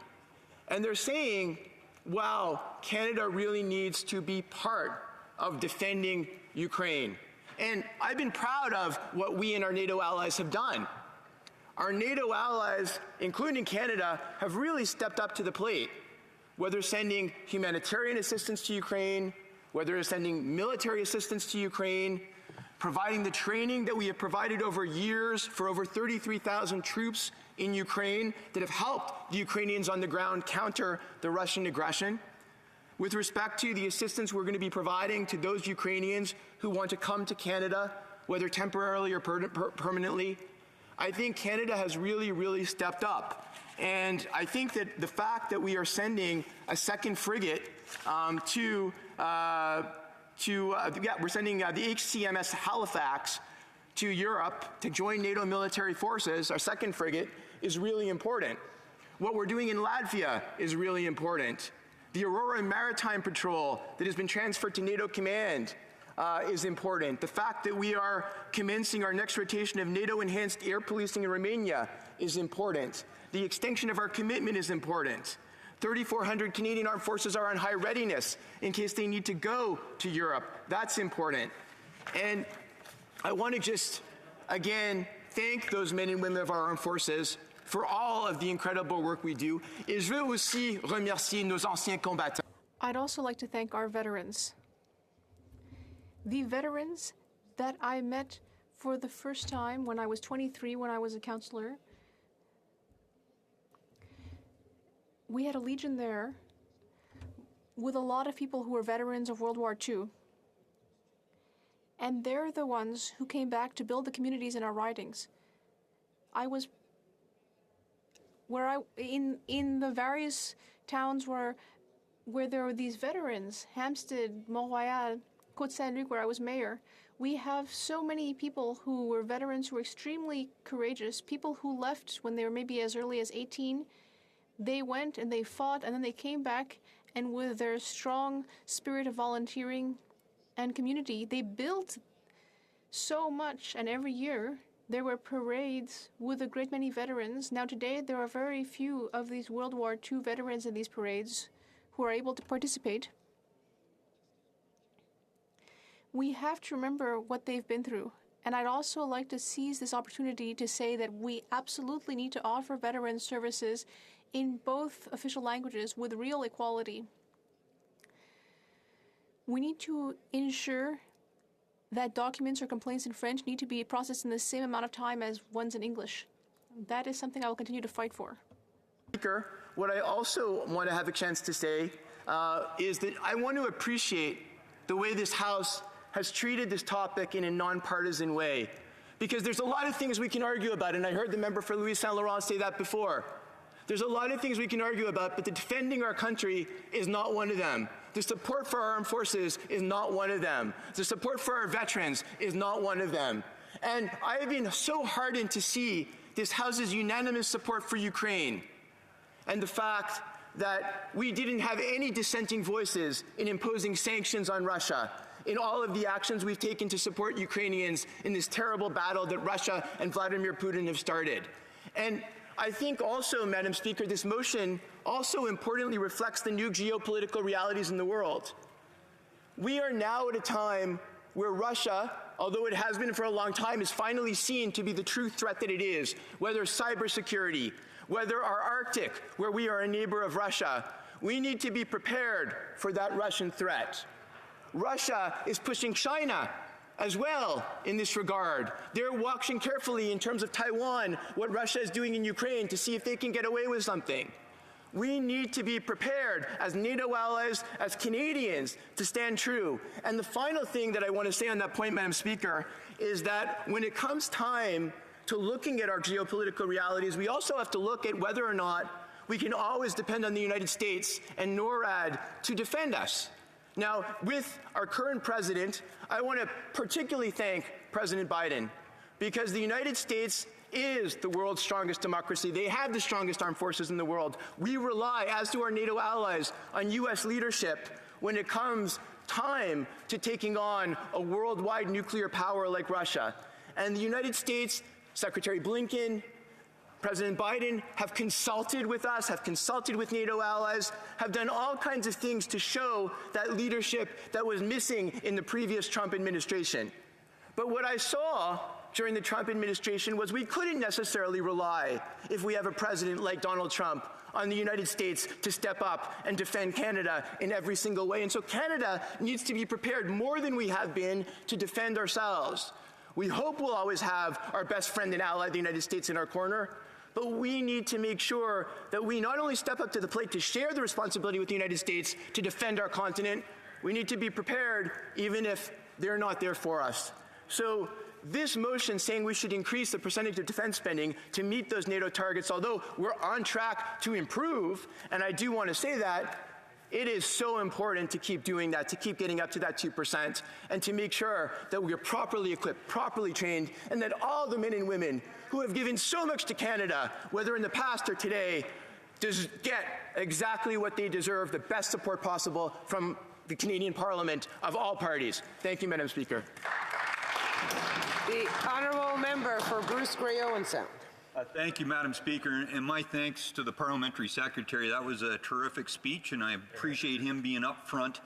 Speaker 20: And they're saying, wow, Canada really needs to be part of defending Ukraine. And I've been proud of what we and our NATO allies have done. Our NATO allies, including Canada, have really stepped up to the plate, whether sending humanitarian assistance to Ukraine, whether sending military assistance to Ukraine, providing the training that we have provided over years for over 33,000 troops in Ukraine that have helped the Ukrainians on the ground counter the Russian aggression. With respect to the assistance we're going to be providing to those Ukrainians who want to come to Canada, whether temporarily or permanently, I think Canada has really, really stepped up. And I think that the fact that we are sending a second frigate we're sending the HCMS Halifax to Europe to join NATO military forces, our second frigate, is really important. What we're doing in Latvia is really important. The Aurora Maritime Patrol that has been transferred to NATO Command is important. The fact that we are commencing our next rotation of NATO-enhanced air policing in Romania is important. The extension of our commitment is important. 3,400 Canadian Armed Forces are on high readiness in case they need to go to Europe. That's important. And I want to just, again, thank those men and women of our armed forces for all of the incredible work we do. Et je veux aussi remercier nos anciens combattants.
Speaker 2: I'd also like to thank our veterans. The veterans that I met for the first time when I was 23, when I was a counselor. We had a legion there with a lot of people who were veterans of World War II. And they're the ones who came back to build the communities in our ridings. I was in the various towns where there are these veterans, Hampstead, Mont-Royal, Côte-Saint-Luc, where I was mayor, we have so many people who were veterans who were extremely courageous, people who left when they were maybe as early as 18. They went and they fought, and then they came back, and with their strong spirit of volunteering and community, they built so much, and every year there were parades with a great many veterans. Now today there are very few of these World War II veterans in these parades who are able to participate. We have to remember what they've been through. And I'd also like to seize this opportunity to say that we absolutely need to offer veteran services in both official languages with real equality. We need to ensure that documents or complaints in French need to be processed in the same amount of time as ones in English. That is something I will continue to fight for.
Speaker 20: Speaker, what I also want to have a chance to say is that I want to appreciate the way this House has treated this topic in a nonpartisan way. Because there's a lot of things we can argue about, and I heard the member for Louis Saint Laurent say that before. There's a lot of things we can argue about, but the defending our country is not one of them. The support for our armed forces is not one of them. The support for our veterans is not one of them. And I have been so heartened to see this House's unanimous support for Ukraine, and the fact that we didn't have any dissenting voices in imposing sanctions on Russia, in all of the actions we've taken to support Ukrainians in this terrible battle that Russia and Vladimir Putin have started. And I think also, Madam Speaker, this motion also importantly reflects the new geopolitical realities in the world. We are now at a time where Russia, although it has been for a long time, is finally seen to be the true threat that it is, whether cybersecurity, whether our Arctic, where we are a neighbor of Russia. We need to be prepared for that Russian threat. Russia is pushing China as well in this regard. They're watching carefully in terms of Taiwan, what Russia is doing in Ukraine to see if they can get away with something. We need to be prepared as NATO allies, as Canadians, to stand true. And the final thing that I want to say on that point, Madam Speaker, is that when it comes time to looking at our geopolitical realities, we also have to look at whether or not we can always depend on the United States and NORAD to defend us. Now, with our current president, I want to particularly thank President Biden, because the United States is the world's strongest democracy. They have the strongest armed forces in the world. We rely, as do our NATO allies, on U.S. leadership when it comes time to taking on a worldwide nuclear power like Russia. And the United States, Secretary Blinken, President Biden have consulted with us, have consulted with NATO allies, have done all kinds of things to show that leadership that was missing in the previous Trump administration. But what I saw during the Trump administration was we couldn't necessarily rely, if we have a president like Donald Trump, on the United States to step up and defend Canada in every single way. And so Canada needs to be prepared more than we have been to defend ourselves. We hope we'll always have our best friend and ally, the United States, in our corner. But we need to make sure that we not only step up to the plate to share the responsibility with the United States to defend our continent, we need to be prepared even if they're not there for us. So this motion saying we should increase the percentage of defense spending to meet those NATO targets, although we're on track to improve, and I do want to say that, it is so important to keep doing that, to keep getting up to that 2%, and to make sure that we are properly equipped, properly trained, and that all the men and women who have given so much to Canada, whether in the past or today, get exactly what they deserve, the best support possible from the Canadian Parliament of all parties. Thank you, Madam Speaker.
Speaker 3: The honourable member for Bruce Grey Owen Sound.
Speaker 18: Thank you, Madam Speaker, and my thanks to the Parliamentary Secretary. That was a terrific speech, and I appreciate him being upfront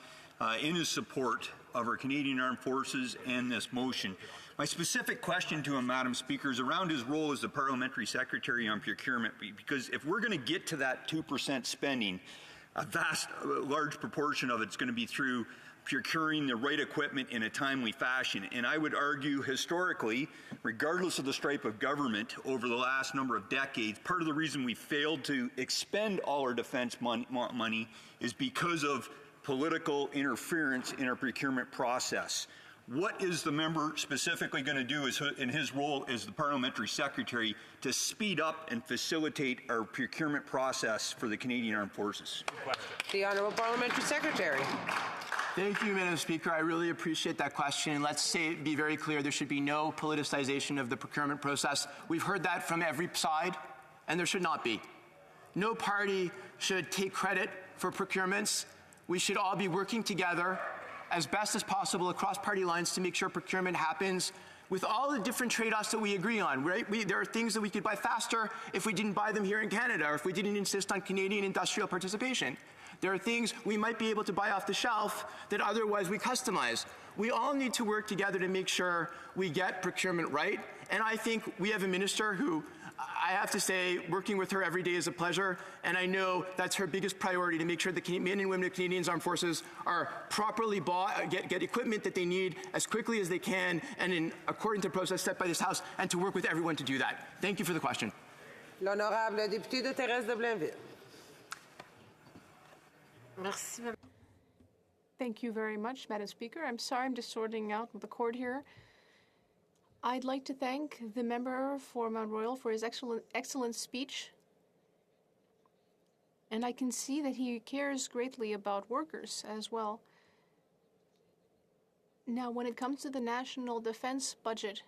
Speaker 18: in his support of our Canadian Armed Forces and this motion. My specific question to him, Madam Speaker, is around his role as the Parliamentary Secretary on procurement, because if we're going to get to that 2% spending, a large proportion of it's going to be through procuring the right equipment in a timely fashion. And I would argue historically, regardless of the stripe of government over the last number of decades, part of the reason we failed to expend all our defense money is because of political interference in our procurement process. What is the member specifically going to do in his role as the parliamentary secretary to speed up and facilitate our procurement process for the Canadian Armed Forces?
Speaker 3: The Honourable Parliamentary Secretary.
Speaker 20: Thank you, Madam Speaker. I really appreciate that question. Let's be very clear, there should be no politicization of the procurement process. We've heard that from every side, and there should not be. No party should take credit for procurements. We should all be working together as best as possible across party lines to make sure procurement happens with all the different trade-offs that we agree on, right? There are things that we could buy faster if we didn't buy them here in Canada, or if we didn't insist on Canadian industrial participation. There are things we might be able to buy off the shelf that otherwise we customize. We all need to work together to make sure we get procurement right, and I think we have a minister who, I have to say, working with her every day is a pleasure, and I know that's her biggest priority, to make sure the men and women of Canadian Armed Forces are properly bought, get equipment that they need as quickly as they can, and according to the process set by this House, and to work with everyone to do that. Thank you for the question.
Speaker 3: L'honorable député de Thérèse de Blainville.
Speaker 2: Merci. Thank you very much, Madam Speaker. I'm sorry I'm just sorting out the cord here. I'd like to thank the member for Mount Royal for his excellent speech. And I can see that he cares greatly about workers as well. Now, when it comes to the national defense budget,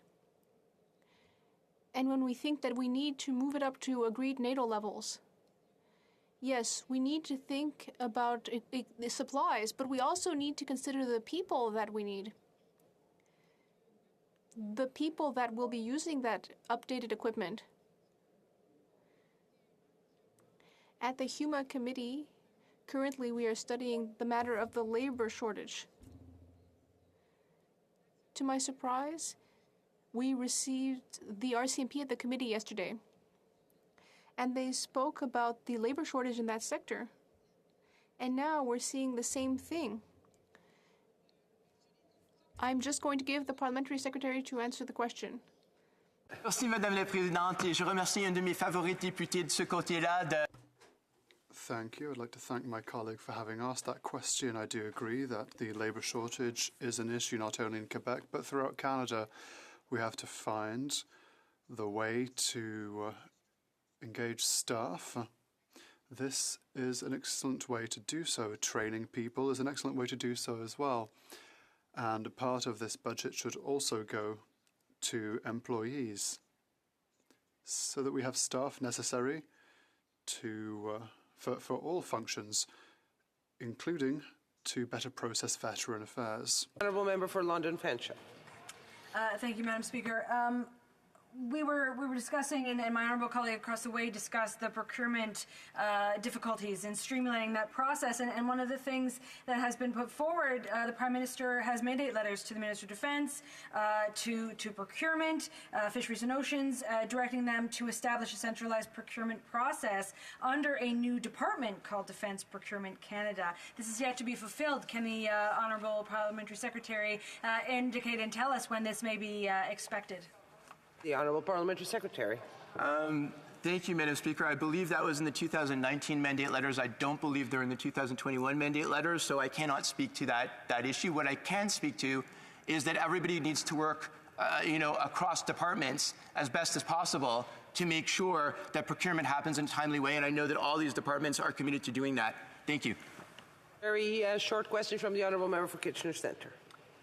Speaker 2: and when we think that we need to move it up to agreed NATO levels, yes, we need to think about the supplies, but we also need to consider the people that we need. The people that will be using that updated equipment. At the HoC committee, currently we are studying the matter of the labor shortage. To my surprise, we received the RCMP at the committee yesterday, and they spoke about the labor shortage in that sector. And now we're seeing the same thing. I'm just going to give the parliamentary secretary to answer the question.
Speaker 20: Merci, Madame la Présidente, et je remercie un de mes favoris députés de ce côté-là de...
Speaker 10: Thank you. I'd like to thank my colleague for having asked that question. I do agree that the labour shortage is an issue not only in Quebec but throughout Canada. We have to find the way to engage staff. This is an excellent way to do so. Training people is an excellent way to do so as well. And a part of this budget should also go to employees so that we have staff necessary to for all functions, including to better process veteran affairs.
Speaker 3: Honourable Member for London Fanshawe.
Speaker 11: Thank you, Madam Speaker. We were discussing, and my honourable colleague across the way discussed the procurement difficulties in streamlining that process. And one of the things that has been put forward, the Prime Minister has mandate letters to the Minister of Defence, to procurement, Fisheries and Oceans, directing them to establish a centralised procurement process under a new department called Defence Procurement Canada. This is yet to be fulfilled. Can the honourable Parliamentary Secretary indicate and tell us when this may be expected?
Speaker 3: The Honourable Parliamentary Secretary.
Speaker 20: Thank you, Madam Speaker. I believe that was in the 2019 mandate letters. I don't believe they're in the 2021 mandate letters, so I cannot speak to that issue. What I can speak to is that everybody needs to work across departments as best as possible to make sure that procurement happens in a timely way, and I know that all these departments are committed to doing that. Thank you.
Speaker 3: Very short question from the Honourable Member for Kitchener Centre.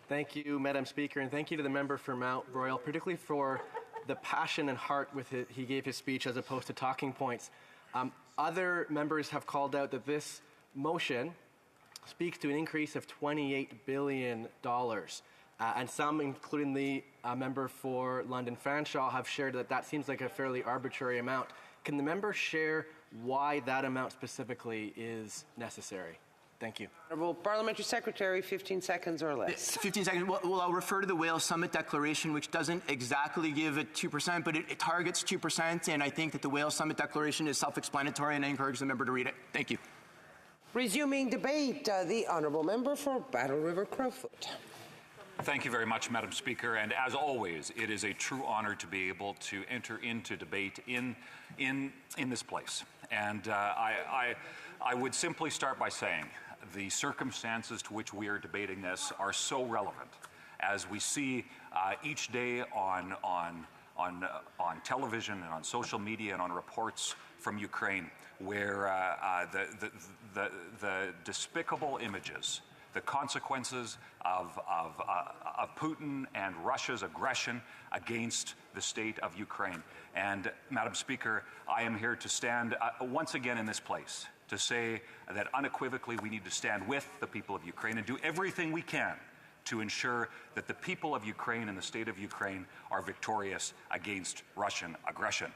Speaker 15: Thank you, Madam Speaker, and thank you to the member for Mount Royal, particularly for the passion and heart with it he gave his speech as opposed to talking points. Other members have called out that this motion speaks to an increase of $28 billion. And some, including the member for London Fanshawe, have shared that that seems like a fairly arbitrary amount. Can the member share why that amount specifically is necessary? Thank you.
Speaker 3: Honourable Parliamentary Secretary, 15 seconds or less.
Speaker 20: 15 seconds. Well, I'll refer to the Wales Summit Declaration, which doesn't exactly give it 2%, but it targets 2%, and I think that the Wales Summit Declaration is self-explanatory, and I encourage the member to read it. Thank you.
Speaker 3: Resuming debate, the Honourable Member for Battle River Crowfoot.
Speaker 21: Thank you very much, Madam Speaker, and as always, it is a true honor to be able to enter into debate in this place. And I would simply start by saying the circumstances to which we are debating this are so relevant as we see each day on television and on social media and on reports from Ukraine, where the despicable images, the consequences of Putin and Russia's aggression against the state of Ukraine. And Madam Speaker, I am here to stand once again in this place to say that unequivocally we need to stand with the people of Ukraine and do everything we can to ensure that the people of Ukraine and the state of Ukraine are victorious against Russian aggression.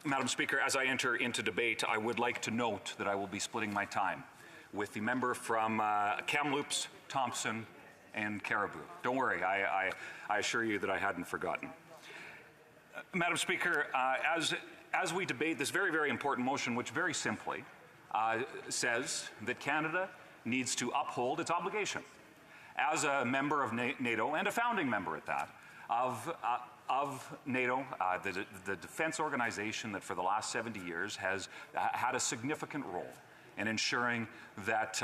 Speaker 21: Madam Speaker, as I enter into debate, I would like to note that I will be splitting my time with the member from Kamloops, Thompson, and Caribou. Don't worry, I assure you that I hadn't forgotten. Madam Speaker, as we debate this very, very important motion, which very simply says that Canada needs to uphold its obligation as a member of NATO, and a founding member at that, of NATO, the defense organization that for the last 70 years has had a significant role in ensuring that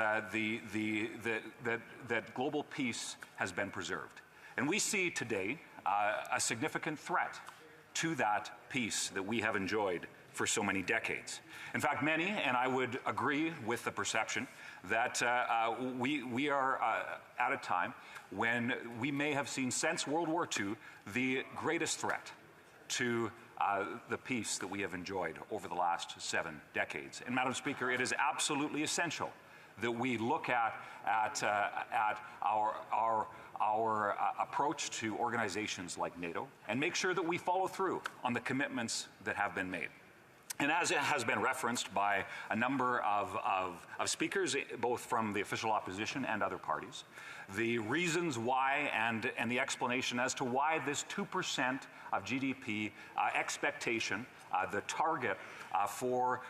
Speaker 21: that global peace has been preserved. And we see today a significant threat to that peace that we have enjoyed for so many decades. In fact, many, and I would agree with the perception, that we are at a time when we may have seen since World War II the greatest threat to the peace that we have enjoyed over the last 7 decades. And Madam Speaker, it is absolutely essential that we look at our approach to organizations like NATO and make sure that we follow through on the commitments that have been made. And as it has been referenced by a number of speakers, both from the official opposition and other parties, the reasons why and the explanation as to why this 2% of GDP expectation, the target for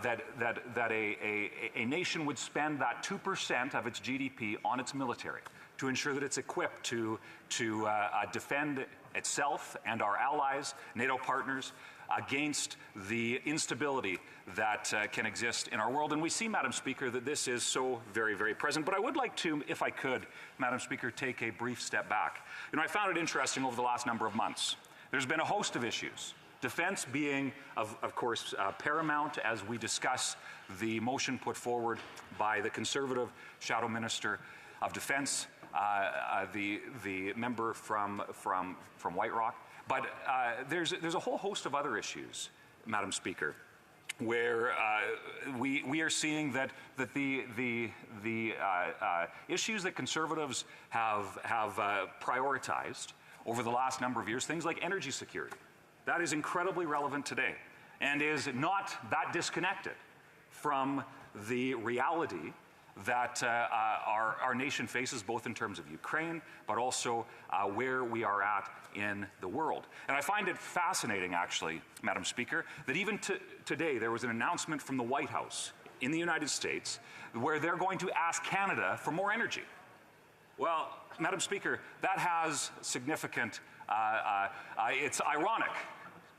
Speaker 21: that a nation would spend that 2% of its GDP on its military to ensure that it's equipped to defend itself and our allies, NATO partners, against the instability that can exist in our world. And we see, Madam Speaker, that this is so very, very present. But I would like to, if I could, Madam Speaker, take a brief step back. You know, I found it interesting over the last number of months. There's been a host of issues, defense being, of course, paramount as we discuss the motion put forward by the Conservative Shadow Minister of Defense, the member from White Rock. But there's a whole host of other issues, Madam Speaker, where we are seeing that the issues that Conservatives have prioritized over the last number of years, things like energy security, that is incredibly relevant today and is not that disconnected from the reality that our nation faces, both in terms of Ukraine, but also where we are at in the world. And I find it fascinating, actually, Madam Speaker, that even today there was an announcement from the White House in the United States where they're going to ask Canada for more energy. Well, Madam Speaker, that has significant, it's ironic,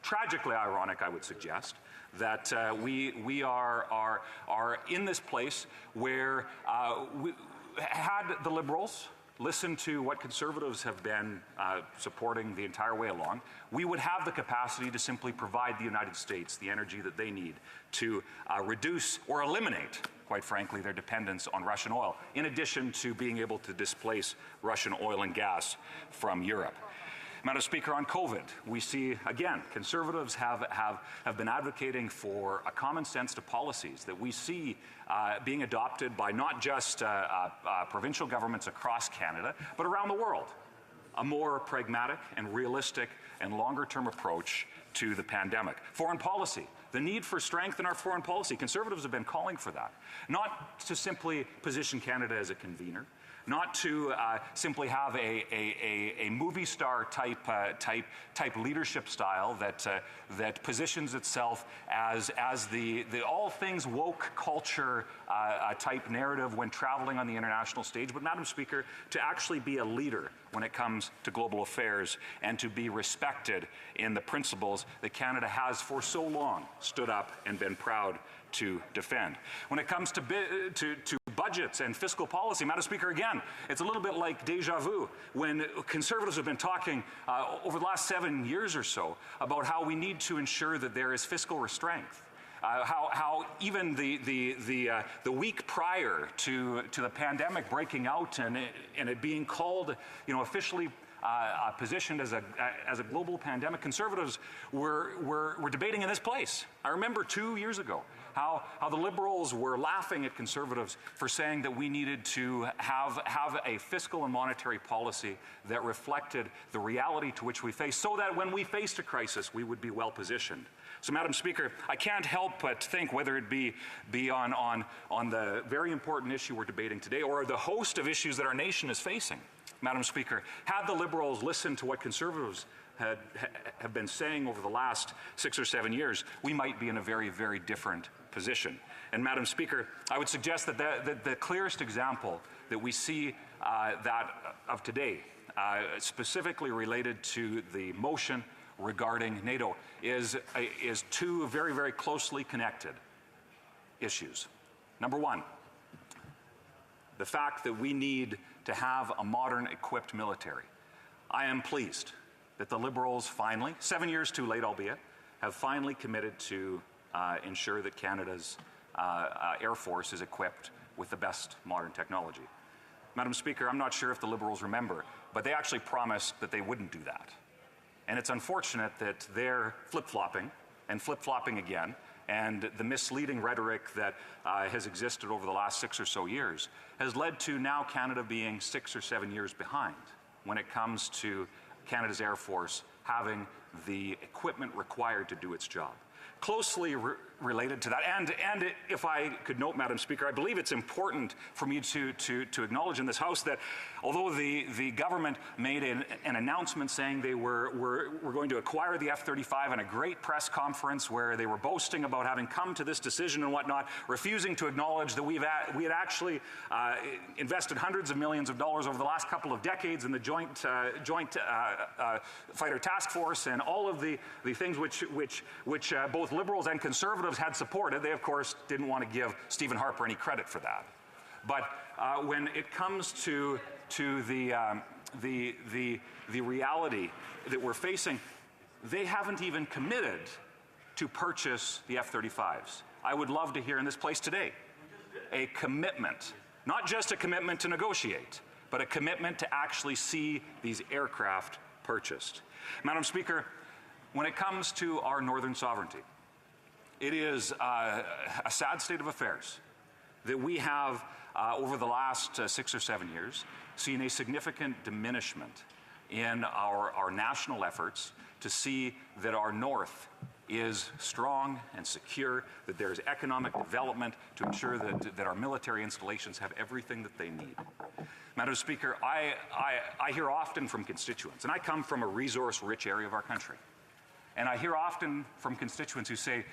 Speaker 21: tragically ironic, I would suggest, that we are in this place where had the Liberals listened to what Conservatives have been supporting the entire way along, we would have the capacity to simply provide the United States the energy that they need to reduce or eliminate, quite frankly, their dependence on Russian oil, in addition to being able to displace Russian oil and gas from Europe. Madam Speaker, on COVID, we see, again, Conservatives have been advocating for a common sense to policies that we see being adopted by not just provincial governments across Canada, but around the world. A more pragmatic and realistic and longer-term approach to the pandemic. Foreign policy, the need for strength in our foreign policy. Conservatives have been calling for that. Not to simply position Canada as a convener, not to simply have a movie star type leadership style that positions itself as the all things woke culture type narrative when traveling on the international stage, but Madam Speaker, to actually be a leader when it comes to global affairs and to be respected in the principles that Canada has for so long stood up and been proud to defend. When it comes to budgets and fiscal policy, Madam Speaker, again, again, it's a little bit like deja vu when Conservatives have been talking over the last 7 years or so about how we need to ensure that there is fiscal restraint. How even the week prior to the pandemic breaking out and it being called, officially positioned as a global pandemic, Conservatives were debating in this place. I remember 2 years ago how the Liberals were laughing at Conservatives for saying that we needed to have a fiscal and monetary policy that reflected the reality to which we face, so that when we faced a crisis, we would be well positioned. So, Madam Speaker, I can't help but think, whether it be on the very important issue we're debating today or the host of issues that our nation is facing, Madam Speaker, had the Liberals listened to what Conservatives have been saying over the last 6 or 7 years, we might be in a very, very different position. And, Madam Speaker, I would suggest that the clearest example that we see of today, specifically related to the motion regarding NATO, is two very, very closely connected issues. Number one, the fact that we need to have a modern, equipped military. I am pleased that the Liberals finally, 7 years too late albeit, have finally committed to ensure that Canada's Air Force is equipped with the best modern technology. Madam Speaker, I'm not sure if the Liberals remember, but they actually promised that they wouldn't do that. And it's unfortunate that they're flip-flopping and flip-flopping again, and the misleading rhetoric that has existed over the last 6 or so years has led to now Canada being 6 or 7 years behind when it comes to Canada's Air Force having the equipment required to do its job. Closely related to that, and if I could note, Madam Speaker, I believe it's important for me to acknowledge in this House that although the government made an announcement saying they were going to acquire the F-35 in a great press conference where they were boasting about having come to this decision and whatnot, refusing to acknowledge that we had actually invested hundreds of millions of dollars over the last couple of decades in the Joint Fighter Task Force and all of the things which both Liberals and Conservatives had supported. They, of course, didn't want to give Stephen Harper any credit for that. But when it comes to the reality that we're facing, they haven't even committed to purchase the F-35s. I would love to hear in this place today a commitment, not just a commitment to negotiate, but a commitment to actually see these aircraft purchased. Madam Speaker, when it comes to our northern sovereignty, it is a sad state of affairs that we have, over the last 6 or 7 years, seen a significant diminishment in our national efforts to see that our north is strong and secure, that there is economic development to ensure that our military installations have everything that they need. Madam Speaker, I hear often from constituents, and I come from a resource-rich area of our country, and I hear often from constituents who say,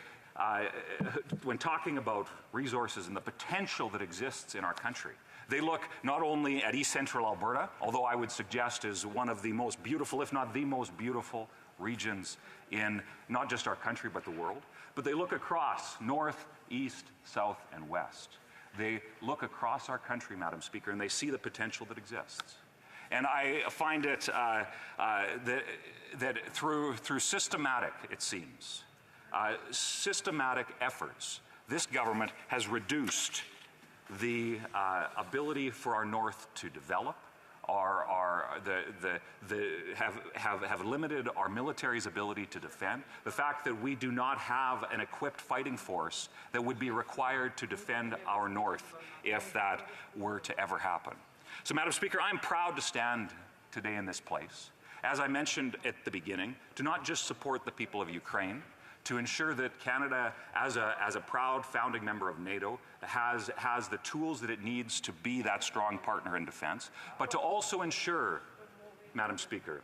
Speaker 21: when talking about resources and the potential that exists in our country, they look not only at East Central Alberta, although I would suggest is one of the most beautiful, if not the most beautiful, regions in not just our country but the world, but they look across north, east, south, and west. They look across our country, Madam Speaker, and they see the potential that exists. And I find it that through systematic, it seems, systematic efforts, this government has reduced the ability for our north to develop, have limited our military's ability to defend, the fact that we do not have an equipped fighting force that would be required to defend our north if that were to ever happen. So, Madam Speaker, I'm proud to stand today in this place, as I mentioned at the beginning, to not just support the people of Ukraine, to ensure that Canada, as a proud founding member of NATO, has the tools that it needs to be that strong partner in defense, but to also ensure, Madam Speaker,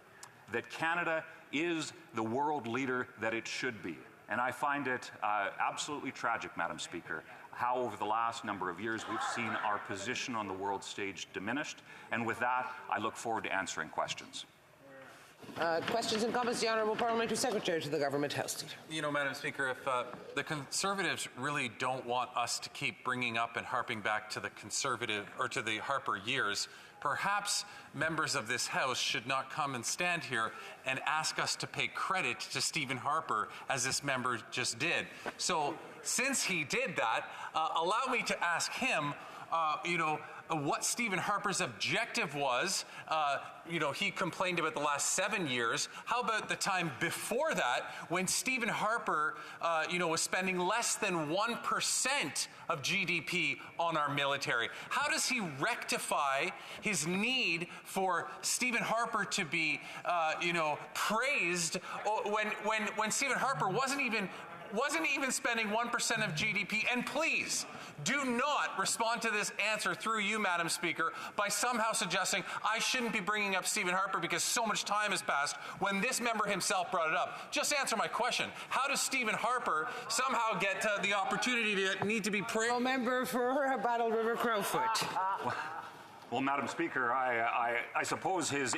Speaker 21: that Canada is the world leader that it should be. And I find it absolutely tragic, Madam Speaker, how over the last number of years we've seen our position on the world stage diminished. And with that, I look forward to answering questions.
Speaker 3: Questions and comments, the Honourable Parliamentary Secretary to the Government House Leader.
Speaker 4: You know, Madam Speaker, if the Conservatives really don't want us to keep bringing up and harping back to the Conservative or to the Harper years, perhaps members of this House should not come and stand here and ask us to pay credit to Stephen Harper as this member just did. So since he did that, allow me to ask him, what Stephen Harper's objective was. He complained about the last 7 years. How about the time before that when Stephen Harper, was spending less than 1% of GDP on our military? How does he rectify his need for Stephen Harper to be, praised when Stephen Harper wasn't even spending 1% of GDP? And please, do not respond to this answer through you, Madam Speaker, by somehow suggesting I shouldn't be bringing up Stephen Harper because so much time has passed when this member himself brought it up. Just answer my question. How does Stephen Harper somehow get the opportunity to need to be praised?
Speaker 3: Member for Battle River Crowfoot.
Speaker 21: Well, Madam Speaker, I suppose his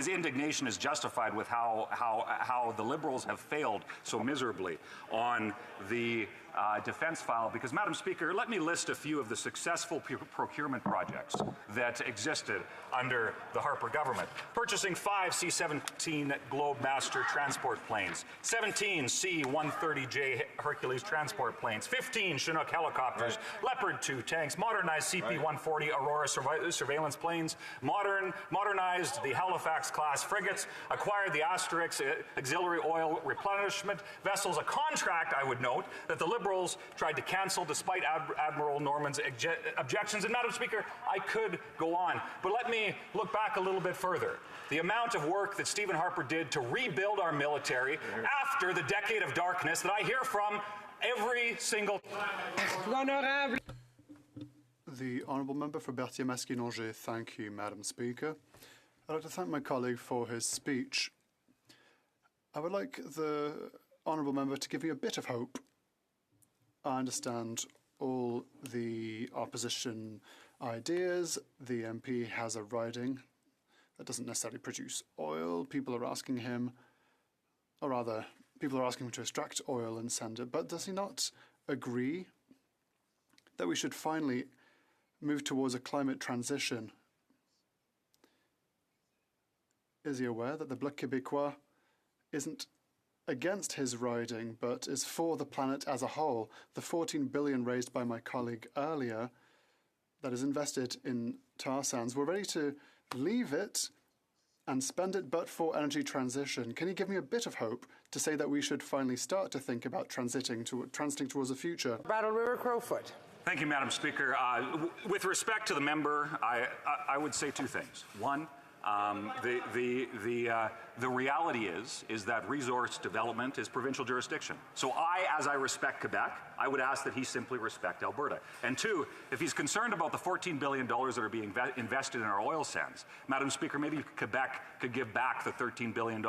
Speaker 21: indignation is justified with how the Liberals have failed so miserably on the defense file, because, Madam Speaker, let me list a few of the successful procurement projects that existed under the Harper government. Purchasing 5 C-17 Globemaster transport planes, 17 C-130J Hercules transport planes, 15 Chinook helicopters, Leopard 2 tanks, modernized CP-140 Aurora surveillance planes, modernized the Halifax-class frigates, acquired the Asterix auxiliary oil replenishment vessels, a contract, I would note, that the Liberals tried to cancel despite Admiral Norman's objections. And, Madam Speaker, I could go on, but let me look back a little bit further. The amount of work that Stephen Harper did to rebuild our military after the decade of darkness that I hear from every single time.
Speaker 10: The Honourable Member for Berthier-Masquinongé. Thank you, Madam Speaker. I'd like to thank my colleague for his speech. I would like the Honourable Member to give me a bit of hope. I understand all the opposition ideas. The MP has a riding that doesn't necessarily produce oil. People are asking him to extract oil and send it. But does he not agree that we should finally move towards a climate transition? Is he aware that the Bloc Québécois isn't against his riding, but is for the planet as a whole? The 14 billion raised by my colleague earlier that is invested in tar sands, we're ready to leave it and spend it but for energy transition. Can you give me a bit of hope to say that we should finally start to think about transiting towards the future?
Speaker 3: Battle River Crowfoot.
Speaker 21: Thank you, Madam Speaker. With respect to the member, I would say two things. One, the reality is that resource development is provincial jurisdiction. So as I respect Quebec, I would ask that he simply respect Alberta. And two, if he's concerned about the $14 billion that are being invested in our oil sands, Madam Speaker, maybe Quebec could give back the $13 billion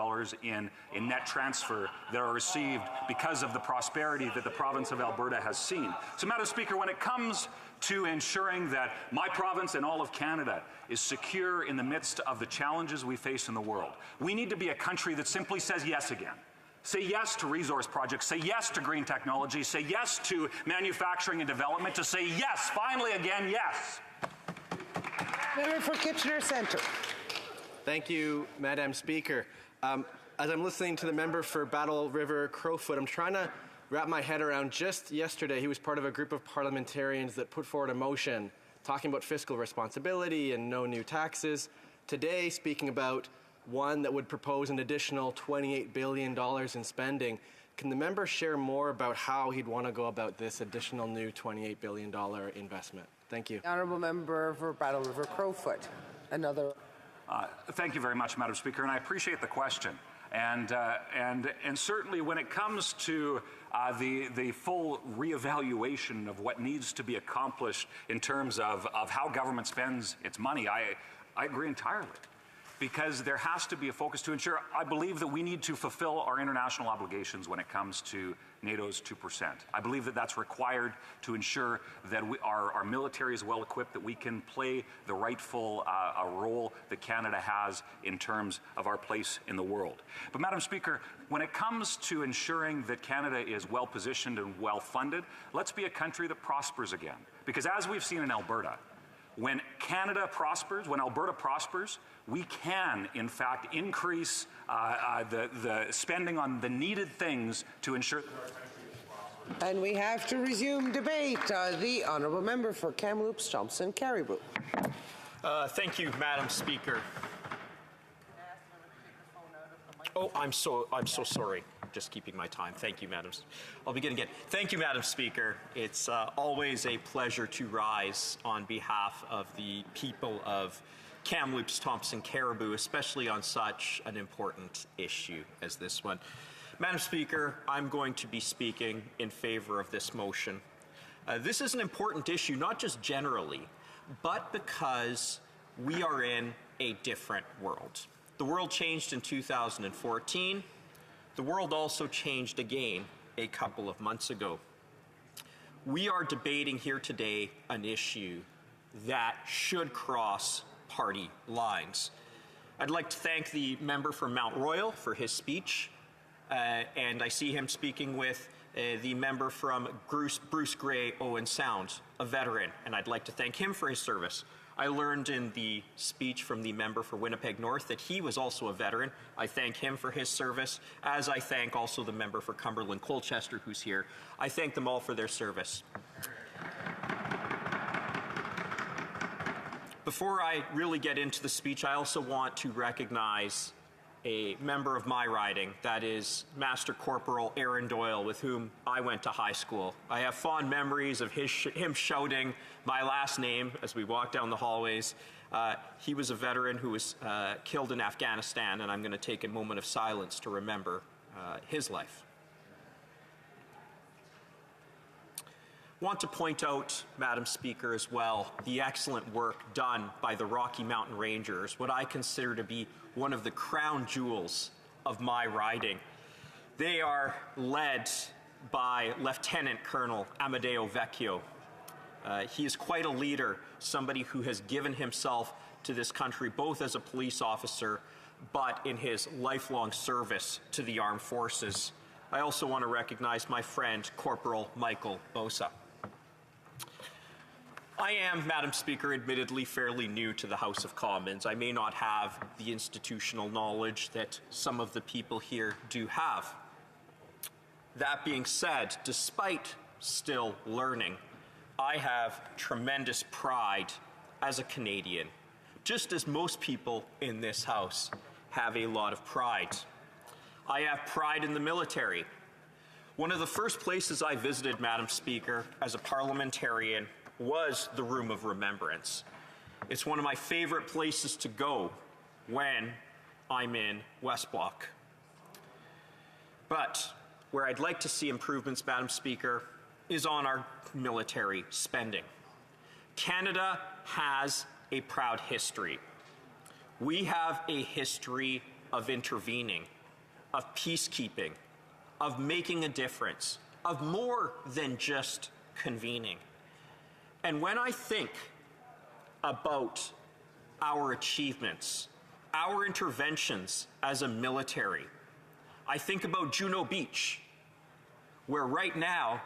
Speaker 21: in net transfer that are received because of the prosperity that the province of Alberta has seen. So, Madam Speaker, when it comes to ensuring that my province and all of Canada is secure in the midst of the challenges we face in the world, we need to be a country that simply says yes again. Say yes to resource projects, say yes to green technology, say yes to manufacturing and development, to say yes, finally again, yes.
Speaker 3: Member for Kitchener Centre.
Speaker 15: Thank you, Madam Speaker. As I'm listening to the member for Battle River Crowfoot, I'm trying to wrap my head around. Just yesterday, he was part of a group of parliamentarians that put forward a motion talking about fiscal responsibility and no new taxes. Today, speaking about one that would propose an additional $28 billion in spending. Can the member share more about how he'd want to go about this additional new $28 billion investment? Thank you.
Speaker 3: Honourable Member for Battle River Crowfoot. Another.
Speaker 21: Thank you very much, Madam Speaker, and I appreciate the question. And certainly when it comes to the full reevaluation of what needs to be accomplished in terms of how government spends its money, I agree entirely. because there has to be a focus to ensure, I believe that we need to fulfill our international obligations when it comes to NATO's 2%. I believe that that's required to ensure that our military is well equipped, that we can play the rightful role that Canada has in terms of our place in the world. But Madam Speaker, when it comes to ensuring that Canada is well positioned and well funded, let's be a country that prospers again. Because as we've seen in Alberta, when Canada prospers, when Alberta prospers, we can, in fact, increase the spending on the needed things to ensure that our country is prosperous.
Speaker 3: And we have to resume debate. The honourable member for Kamloops, Thompson, Caribou.
Speaker 5: Thank you, Madam Speaker. Oh, I'm so sorry. Just keeping my time. Thank you, Madam. I'll begin again. Thank you, Madam Speaker. It's always a pleasure to rise on behalf of the people of Kamloops, Thompson, Caribou, especially on such an important issue as this one. Madam Speaker, I'm going to be speaking in favor of this motion. This is an important issue, not just generally, but because we are in a different world. The world changed in 2014. The world also changed again a couple of months ago. We are debating here today an issue that should cross party lines. I'd like to thank the member from Mount Royal for his speech, and I see him speaking with the member from Bruce Grey Owen Sound, a veteran, and I'd like to thank him for his service. I learned in the speech from the member for Winnipeg North that he was also a veteran. I thank him for his service, as I thank also the member for Cumberland Colchester who's here. I thank them all for their service. Before I really get into the speech, I also want to recognize a member of my riding, that is Master Corporal Aaron Doyle, with whom I went to high school. I have fond memories of him shouting my last name as we walked down the hallways. He was a veteran who was killed in Afghanistan, and I'm going to take a moment of silence to remember his life. I want to point out, Madam Speaker, as well, the excellent work done by the Rocky Mountain Rangers, what I consider to be one of the crown jewels of my riding. They are led by Lieutenant Colonel Amadeo Vecchio. He is quite a leader, somebody who has given himself to this country, both as a police officer, but in his lifelong service to the armed forces. I also want to recognize my friend, Corporal Michael Bosa. I am, Madam Speaker, admittedly fairly new to the House of Commons. I may not have the institutional knowledge that some of the people here do have. That being said, despite still learning, I have tremendous pride as a Canadian, just as most people in this House have a lot of pride. I have pride in the military. One of the first places I visited, Madam Speaker, as a parliamentarian was the Room of Remembrance. It's one of my favorite places to go when I'm in West Block. But where I'd like to see improvements, Madam Speaker, is on our military spending. Canada has a proud history. We have a history of intervening, of peacekeeping, of making a difference, of more than just convening. And when I think about our achievements, our interventions as a military, I think about Juno Beach, where right now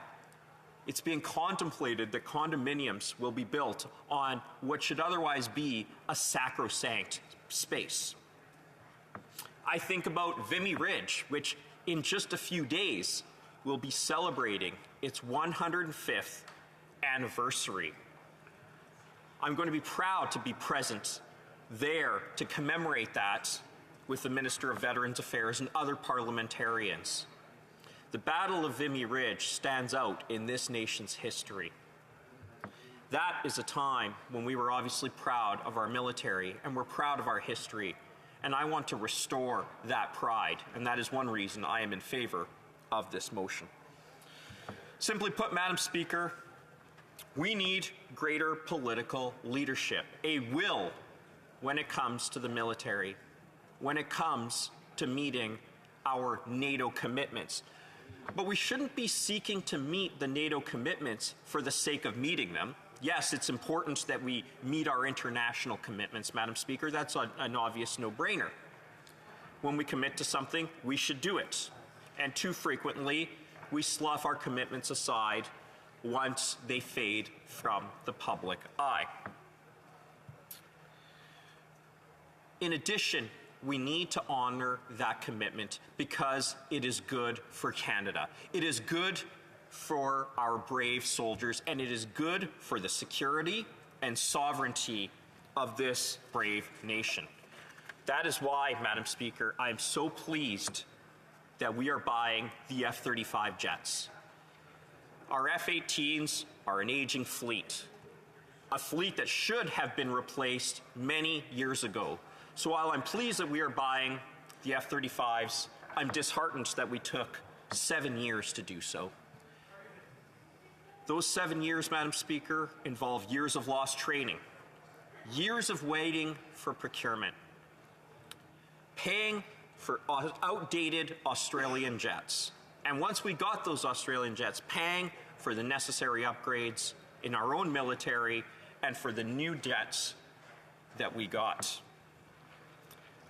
Speaker 5: it's being contemplated that condominiums will be built on what should otherwise be a sacrosanct space. I think about Vimy Ridge, which in just a few days will be celebrating its 105th anniversary. I'm going to be proud to be present there to commemorate that with the Minister of Veterans Affairs and other parliamentarians. The Battle of Vimy Ridge stands out in this nation's history. That is a time when we were obviously proud of our military and we're proud of our history, and I want to restore that pride, and that is one reason I am in favor of this motion. Simply put, Madam Speaker, we need greater political leadership, a will when it comes to the military, when it comes to meeting our NATO commitments. But we shouldn't be seeking to meet the NATO commitments for the sake of meeting them. Yes, it's important that we meet our international commitments, Madam Speaker. That's an obvious no-brainer. When we commit to something, we should do it. And too frequently, we slough our commitments aside once they fade from the public eye. In addition, we need to honor that commitment because it is good for Canada. It is good for our brave soldiers, and it is good for the security and sovereignty of this brave nation. That is why, Madam Speaker, I am so pleased that we are buying the F-35 jets. Our F-18s are an aging fleet, a fleet that should have been replaced many years ago. So while I'm pleased that we are buying the F-35s, I'm disheartened that we took 7 years to do so. Those 7 years, Madam Speaker, involve years of lost training, years of waiting for procurement, paying for outdated Australian jets, and once we got those Australian jets, paying for the necessary upgrades in our own military and for the new jets that we got.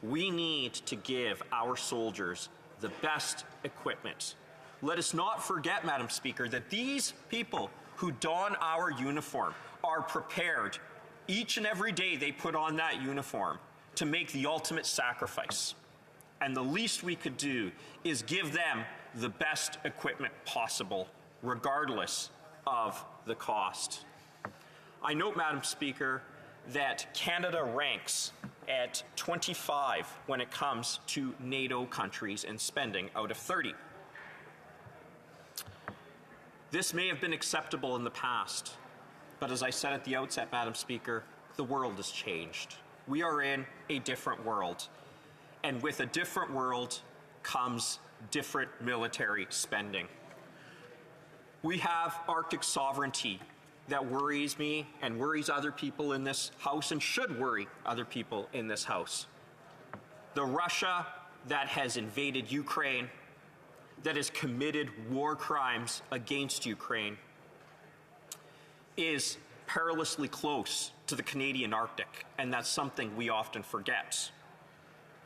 Speaker 5: We need to give our soldiers the best equipment. Let us not forget, Madam Speaker, that these people who don our uniform are prepared each and every day they put on that uniform to make the ultimate sacrifice. And the least we could do is give them the best equipment possible, regardless of the cost. I note, Madam Speaker, that Canada ranks at 25 when it comes to NATO countries in spending out of 30. This may have been acceptable in the past, but as I said at the outset, Madam Speaker, the world has changed. We are in a different world, and with a different world comes different military spending. We have Arctic sovereignty that worries me and worries other people in this House and should worry other people in this House. The Russia that has invaded Ukraine, that has committed war crimes against Ukraine, is perilously close to the Canadian Arctic, and that's something we often forget.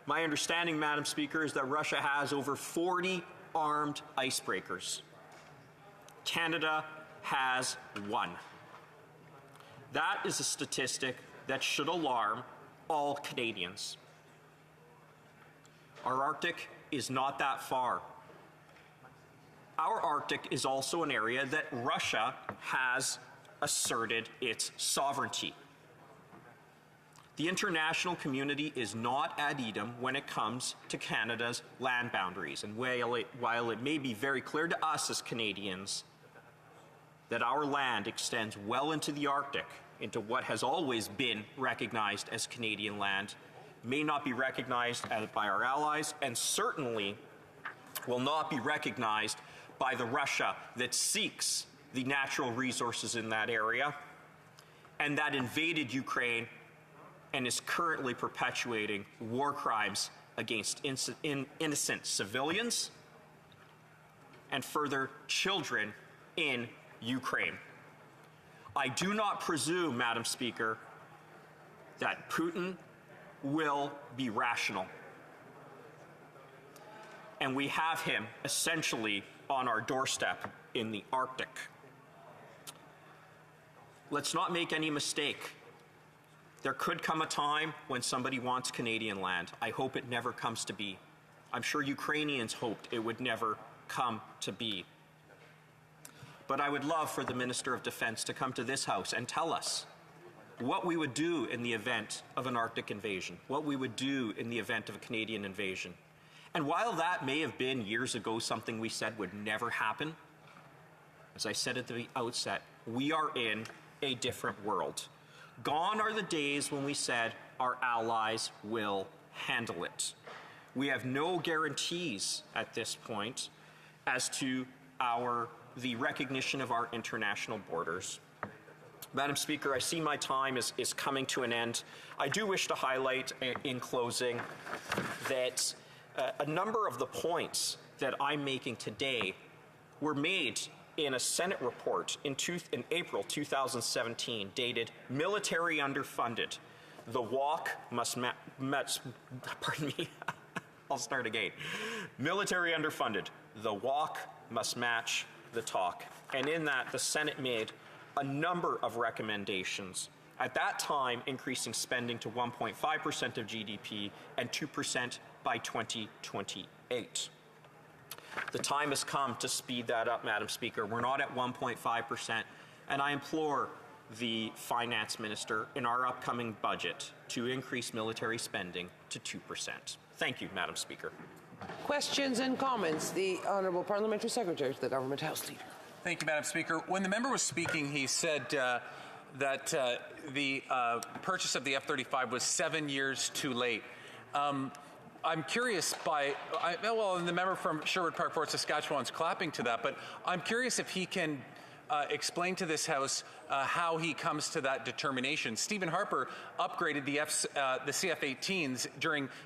Speaker 5: My understanding, Madam Speaker, is that Russia has over 40 armed icebreakers. Canada has 1. That is a statistic that should alarm all Canadians. Our Arctic is not that far. Our Arctic is also an area that Russia has asserted its sovereignty. The international community is not ad idem when it comes to Canada's land boundaries, and while it may be very clear to us as Canadians that our land extends well into the Arctic, into what has always been recognized as Canadian land, may not be recognized by our allies, and certainly will not be recognized by the Russia that seeks the natural resources in that area and that invaded Ukraine and is currently perpetuating war crimes against innocent civilians and further children in Ukraine. I do not presume, Madam Speaker, that Putin will be rational. And we have him essentially on our doorstep in the Arctic. Let's not make any mistake. There could come a time when somebody wants Canadian land. I hope it never comes to be. I'm sure Ukrainians hoped it would never come to be. But I would love for the Minister of Defense to come to this House and tell us what we would do in the event of an Arctic invasion, what we would do in the event of a Canadian invasion. And while that may have been years ago something we said would never happen, as I said at the outset, we are in a different world. Gone are the days when we said our allies will handle it. We have no guarantees at this point as to the recognition of our international borders. Madam Speaker, I see my time is coming to an end. I do wish to highlight in closing that a number of the points that I'm making today were made in a Senate report in April 2017, dated "Military Underfunded. The walk must pardon me, I'll start again. Military underfunded. The walk must match the talk." And in that, the Senate made a number of recommendations. At that time, increasing spending to 1.5% of GDP and 2% by 2028. The time has come to speed that up, Madam Speaker. We're not at 1.5%, and I implore the Finance Minister in our upcoming budget to increase military spending to 2%. Thank you, Madam Speaker.
Speaker 3: Questions and comments? The Honourable Parliamentary Secretary to the Government House Leader.
Speaker 4: Thank you, Madam Speaker. When the member was speaking, he said that the purchase of the F-35 was 7 years too late. I'm curious and the member from Sherwood Park, Fort Saskatchewan is clapping to that, but I'm curious if he can explain to this House how he comes to that determination. Stephen Harper upgraded the CF-18s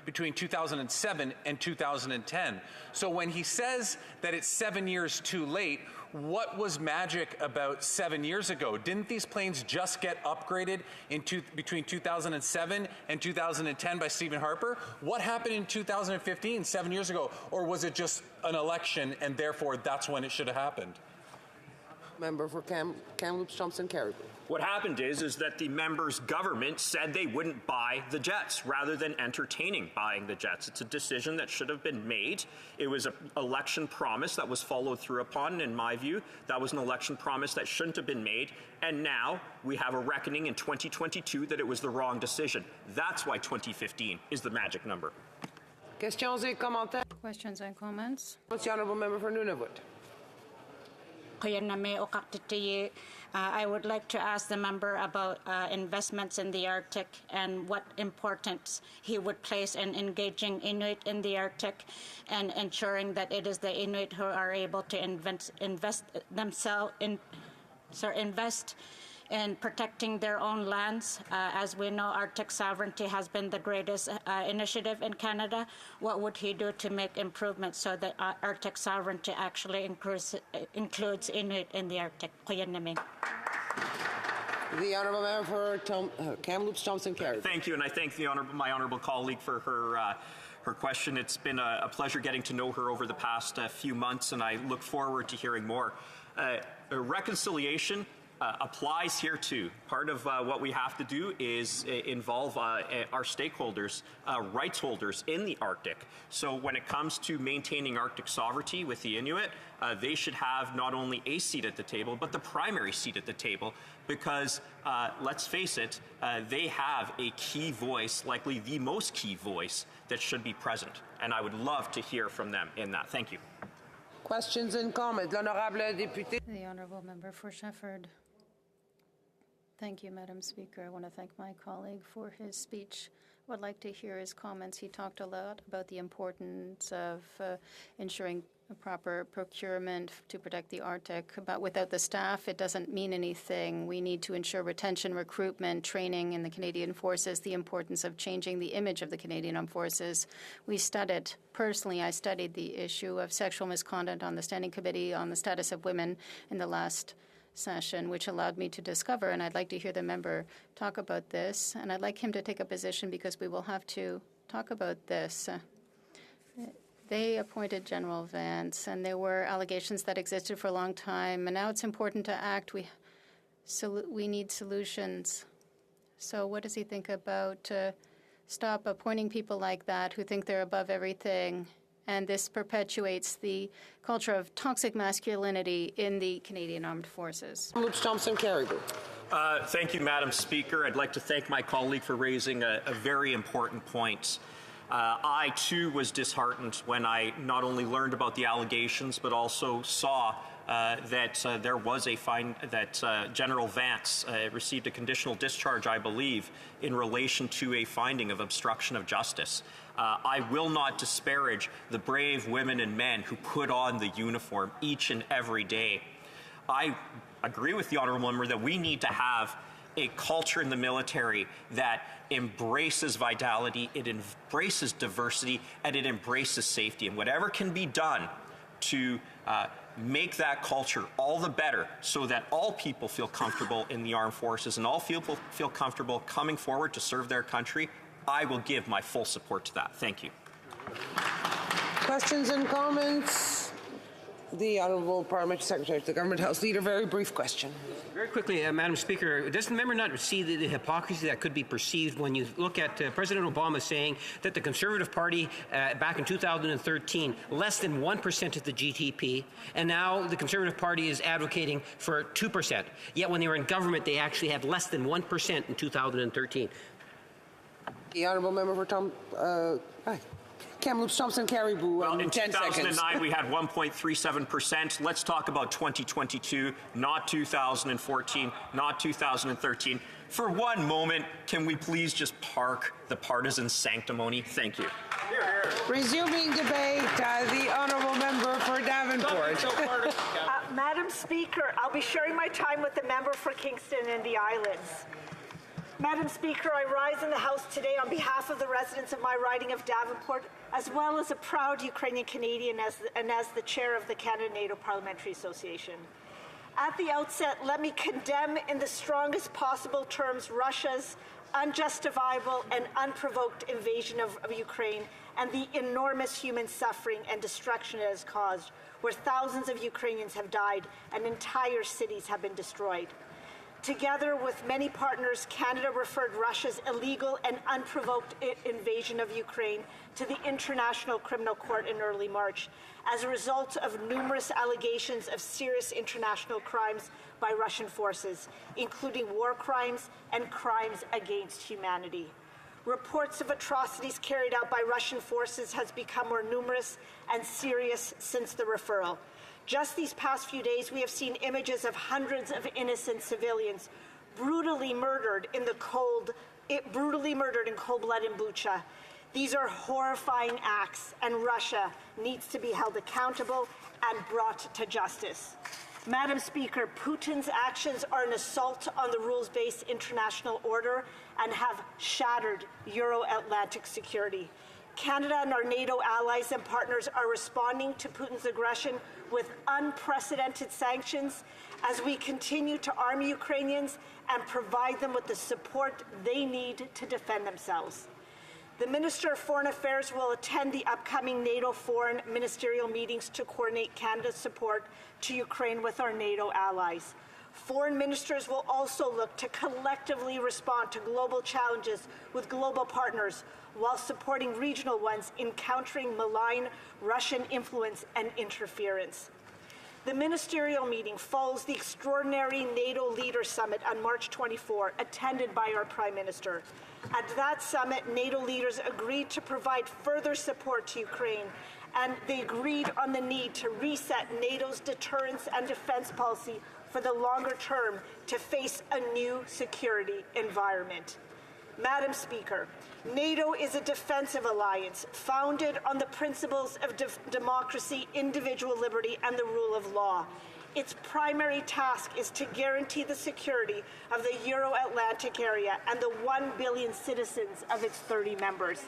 Speaker 4: between 2007 and 2010. So when he says that it's 7 years too late, what was magic about 7 years ago? Didn't these planes just get upgraded between 2007 and 2010 by Stephen Harper? What happened in 2015, 7 years ago? Or was it just an election and therefore that's when it should have happened?
Speaker 3: Member for Kamloops, Thompson, Caribou.
Speaker 5: What happened is that the member's government said they wouldn't buy the jets rather than entertaining buying the jets. It's a decision that should have been made. It was an election promise that was followed through upon. In my view, that was an election promise that shouldn't have been made. And now we have a reckoning in 2022 that it was the wrong decision. That's why 2015 is the magic number.
Speaker 3: Questions et commentaires?
Speaker 14: Questions and comments?
Speaker 3: What's the Honourable Member for Nunavut?
Speaker 1: I would like to ask the member about investments in the Arctic and what importance he would place in engaging Inuit in the Arctic and ensuring that it is the Inuit who are able to invest in protecting their own lands. As we know, Arctic sovereignty has been the greatest initiative in Canada. What would he do to make improvements so that Arctic sovereignty actually includes Inuit in the Arctic?
Speaker 3: The Honourable Member for Kamloops, Thompson, Caribou.
Speaker 5: Thank you, and I thank my honourable colleague for her question. It's been a pleasure getting to know her over the past few months, and I look forward to hearing more. Reconciliation applies here too. Part of what we have to do is involve our stakeholders, rights holders in the Arctic. So when it comes to maintaining Arctic sovereignty with the Inuit, they should have not only a seat at the table, but the primary seat at the table, because let's face it, they have a key voice, likely the most key voice, that should be present. And I would love to hear from them in that. Thank you.
Speaker 3: Questions and comments. L'honorable député.
Speaker 14: The Honourable Member for Shefford. Thank you, Madam Speaker. I want to thank my colleague for his speech. I would like to hear his comments. He talked a lot about the importance of ensuring a proper procurement to protect the Arctic. But without the staff, it doesn't mean anything. We need to ensure retention, recruitment, training in the Canadian Forces, the importance of changing the image of the Canadian Armed Forces. I studied the issue of sexual misconduct on the Standing Committee on the Status of Women in the last session, which allowed me to discover, and I'd like to hear the member talk about this, and I'd like him to take a position because we will have to talk about this. They appointed General Vance, and there were allegations that existed for a long time, and now it's important to act. We need solutions. So what does he think about stop appointing people like that who think they're above everything? And this perpetuates the culture of toxic masculinity in the Canadian Armed Forces.
Speaker 3: Thompson, Caribou.
Speaker 5: Thank you, Madam Speaker. I'd like to thank my colleague for raising a very important point. I, too, was disheartened when I not only learned about the allegations, but also saw that there was that General Vance received a conditional discharge, I believe, in relation to a finding of obstruction of justice. I will not disparage the brave women and men who put on the uniform each and every day. I agree with the honourable member that we need to have a culture in the military that embraces vitality, it embraces diversity, and it embraces safety. And whatever can be done to make that culture all the better so that all people feel comfortable in the armed forces and all people feel comfortable coming forward to serve their country, I will give my full support to that. Thank you.
Speaker 3: Questions and comments? The Honourable Parliamentary Secretary to the Government House Leader, very brief question.
Speaker 17: Very quickly, Madam Speaker, does the member not see the hypocrisy that could be perceived when you look at President Obama saying that the Conservative Party back in 2013, less than 1% of the GDP, and now the Conservative Party is advocating for 2%. Yet when they were in government, they actually had less than 1% in 2013.
Speaker 3: The Honourable Member for Kamloops, Thompson, Caribou.
Speaker 5: Well, in
Speaker 3: 10
Speaker 5: 2009,
Speaker 3: seconds.
Speaker 5: we had 1.37%. Let's talk about 2022, not 2014, not 2013. For one moment, can we please just park the partisan sanctimony? Thank you.
Speaker 3: Resuming debate, the Honourable Member for Davenport.
Speaker 12: Madam Speaker, I'll be sharing my time with the member for Kingston and the Islands. Madam Speaker, I rise in the House today on behalf of the residents of my riding of Davenport, as well as a proud Ukrainian Canadian and as the chair of the Canada-NATO Parliamentary Association. At the outset, let me condemn in the strongest possible terms Russia's unjustifiable and unprovoked invasion of Ukraine and the enormous human suffering and destruction it has caused, where thousands of Ukrainians have died and entire cities have been destroyed. Together with many partners, Canada referred Russia's illegal and unprovoked invasion of Ukraine to the International Criminal Court in early March as a result of numerous allegations of serious international crimes by Russian forces, including war crimes and crimes against humanity. Reports of atrocities carried out by Russian forces has become more numerous and serious since the referral. Just these past few days, we have seen images of hundreds of innocent civilians brutally murdered in cold blood in Bucha. These are horrifying acts, and Russia needs to be held accountable and brought to justice. Madam Speaker, Putin's actions are an assault on the rules-based international order and have shattered Euro-Atlantic security. Canada and our NATO allies and partners are responding to Putin's aggression with unprecedented sanctions as we continue to arm Ukrainians and provide them with the support they need to defend themselves. The Minister of Foreign Affairs will attend the upcoming NATO foreign ministerial meetings to coordinate Canada's support to Ukraine with our NATO allies. Foreign ministers will also look to collectively respond to global challenges with global partners while supporting regional ones in countering malign Russian influence and interference. The ministerial meeting follows the extraordinary NATO Leaders Summit on March 24, attended by our Prime Minister. At that summit, NATO leaders agreed to provide further support to Ukraine, and they agreed on the need to reset NATO's deterrence and defense policy for the longer term to face a new security environment. Madam Speaker, NATO is a defensive alliance founded on the principles of democracy, individual liberty, and the rule of law. Its primary task is to guarantee the security of the Euro-Atlantic area and the 1 billion citizens of its 30 members.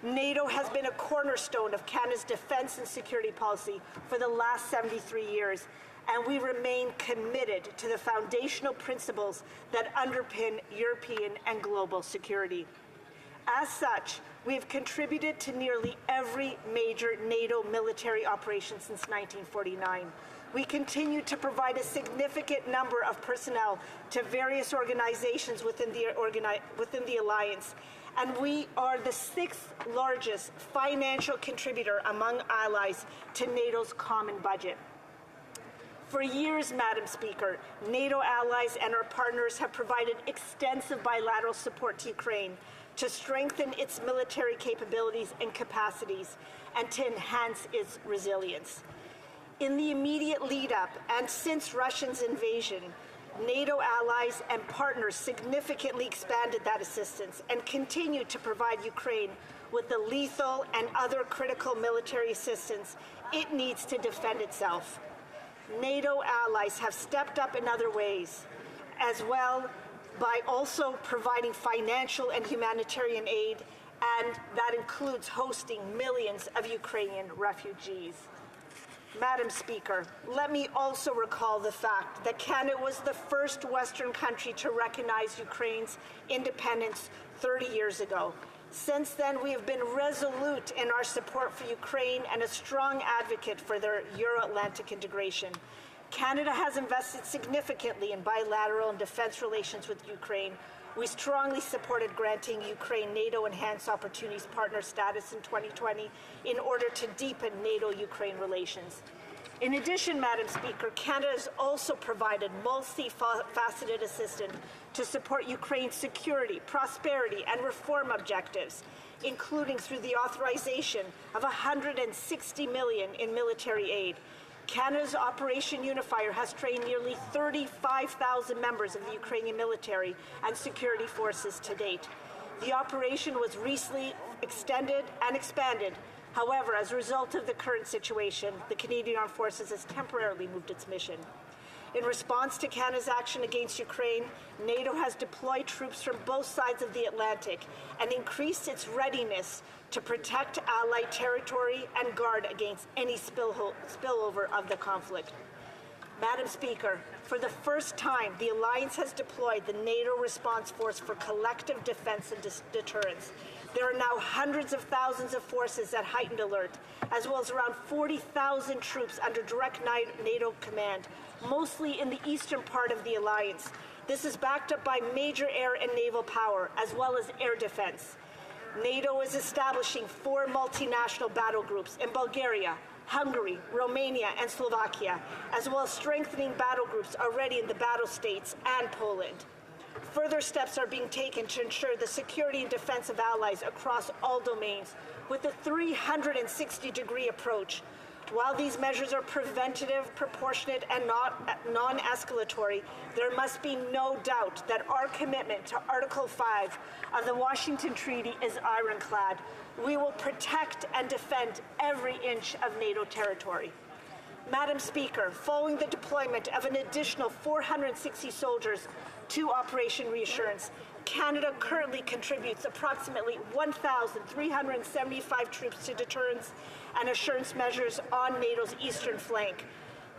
Speaker 12: NATO has been a cornerstone of Canada's defense and security policy for the last 73 years, and we remain committed to the foundational principles that underpin European and global security. As such, we have contributed to nearly every major NATO military operation since 1949. We continue to provide a significant number of personnel to various organizations within the alliance, and we are the 6th largest financial contributor among allies to NATO's common budget. For years, Madam Speaker, NATO allies and our partners have provided extensive bilateral support to Ukraine to strengthen its military capabilities and capacities and to enhance its resilience. In the immediate lead-up and since Russia's invasion, NATO allies and partners significantly expanded that assistance and continue to provide Ukraine with the lethal and other critical military assistance it needs to defend itself. NATO allies have stepped up in other ways, as well by also providing financial and humanitarian aid, and that includes hosting millions of Ukrainian refugees. Madam Speaker, let me also recall the fact that Canada was the first Western country to recognize Ukraine's independence 30 years ago. Since then, we have been resolute in our support for Ukraine and a strong advocate for their Euro-Atlantic integration. Canada has invested significantly in bilateral and defense relations with Ukraine. We strongly supported granting Ukraine NATO Enhanced Opportunities Partner status in 2020 in order to deepen NATO-Ukraine relations. In addition, Madam Speaker, Canada has also provided multifaceted assistance to support Ukraine's security, prosperity, and reform objectives, including through the authorization of $160 million in military aid. Canada's Operation Unifier has trained nearly 35,000 members of the Ukrainian military and security forces to date. The operation was recently extended and expanded. However, as a result of the current situation, the Canadian Armed Forces has temporarily moved its mission. In response to Canada's action against Ukraine, NATO has deployed troops from both sides of the Atlantic and increased its readiness to protect Allied territory and guard against any spillover of the conflict. Madam Speaker, for the first time, the Alliance has deployed the NATO Response Force for collective defense and deterrence. There are now hundreds of thousands of forces at heightened alert, as well as around 40,000 troops under direct NATO command, mostly in the eastern part of the Alliance. This is backed up by major air and naval power, as well as air defense. NATO is establishing 4 multinational battle groups in Bulgaria, Hungary, Romania, and Slovakia, as well as strengthening battle groups already in the battle states and Poland. Further steps are being taken to ensure the security and defense of allies across all domains with a 360-degree approach. While these measures are preventative, proportionate, and non-escalatory, there must be no doubt that our commitment to Article 5 of the Washington Treaty is ironclad. We will protect and defend every inch of NATO territory. Madam Speaker, following the deployment of an additional 460 soldiers to Operation Reassurance, Canada currently contributes approximately 1,375 troops to deterrence and assurance measures on NATO's eastern flank.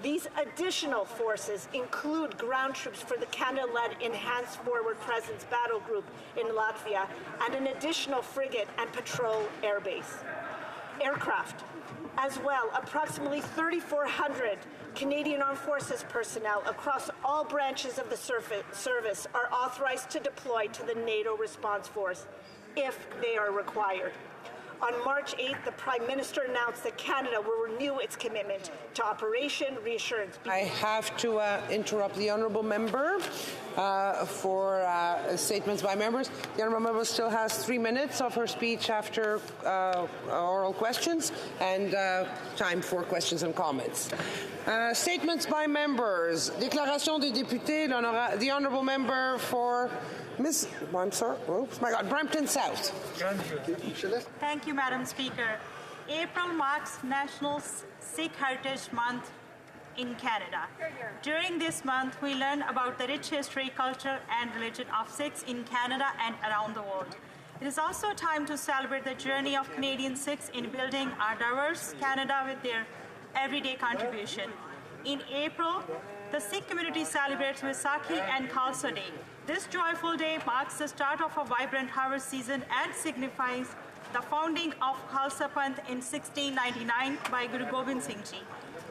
Speaker 12: These additional forces include ground troops for the Canada-led Enhanced Forward Presence Battle Group in Latvia and an additional frigate and patrol airbase. Aircraft. As well, approximately 3,400 Canadian Armed Forces personnel across all branches of the service are authorized to deploy to the NATO Response Force if they are required. On March 8th, the Prime Minister announced that Canada will renew its commitment to Operation Reassurance.
Speaker 3: I have to interrupt the honourable member for statements by members. The honourable member still has 3 minutes of her speech after oral questions and time for questions and comments. Statements by members. Déclaration des députés. The honourable member for Brampton South.
Speaker 9: Thank you, Madam Speaker. April marks National Sikh Heritage Month in Canada. During this month, we learn about the rich history, culture, and religion of Sikhs in Canada and around the world. It is also a time to celebrate the journey of Canadian Sikhs in building our diverse Canada with their everyday contribution. In April, the Sikh community celebrates Vaisakhi and Khalsa Day. This joyful day marks the start of a vibrant harvest season and signifies the founding of Khalsa Panth in 1699 by Guru Gobind Singh Ji,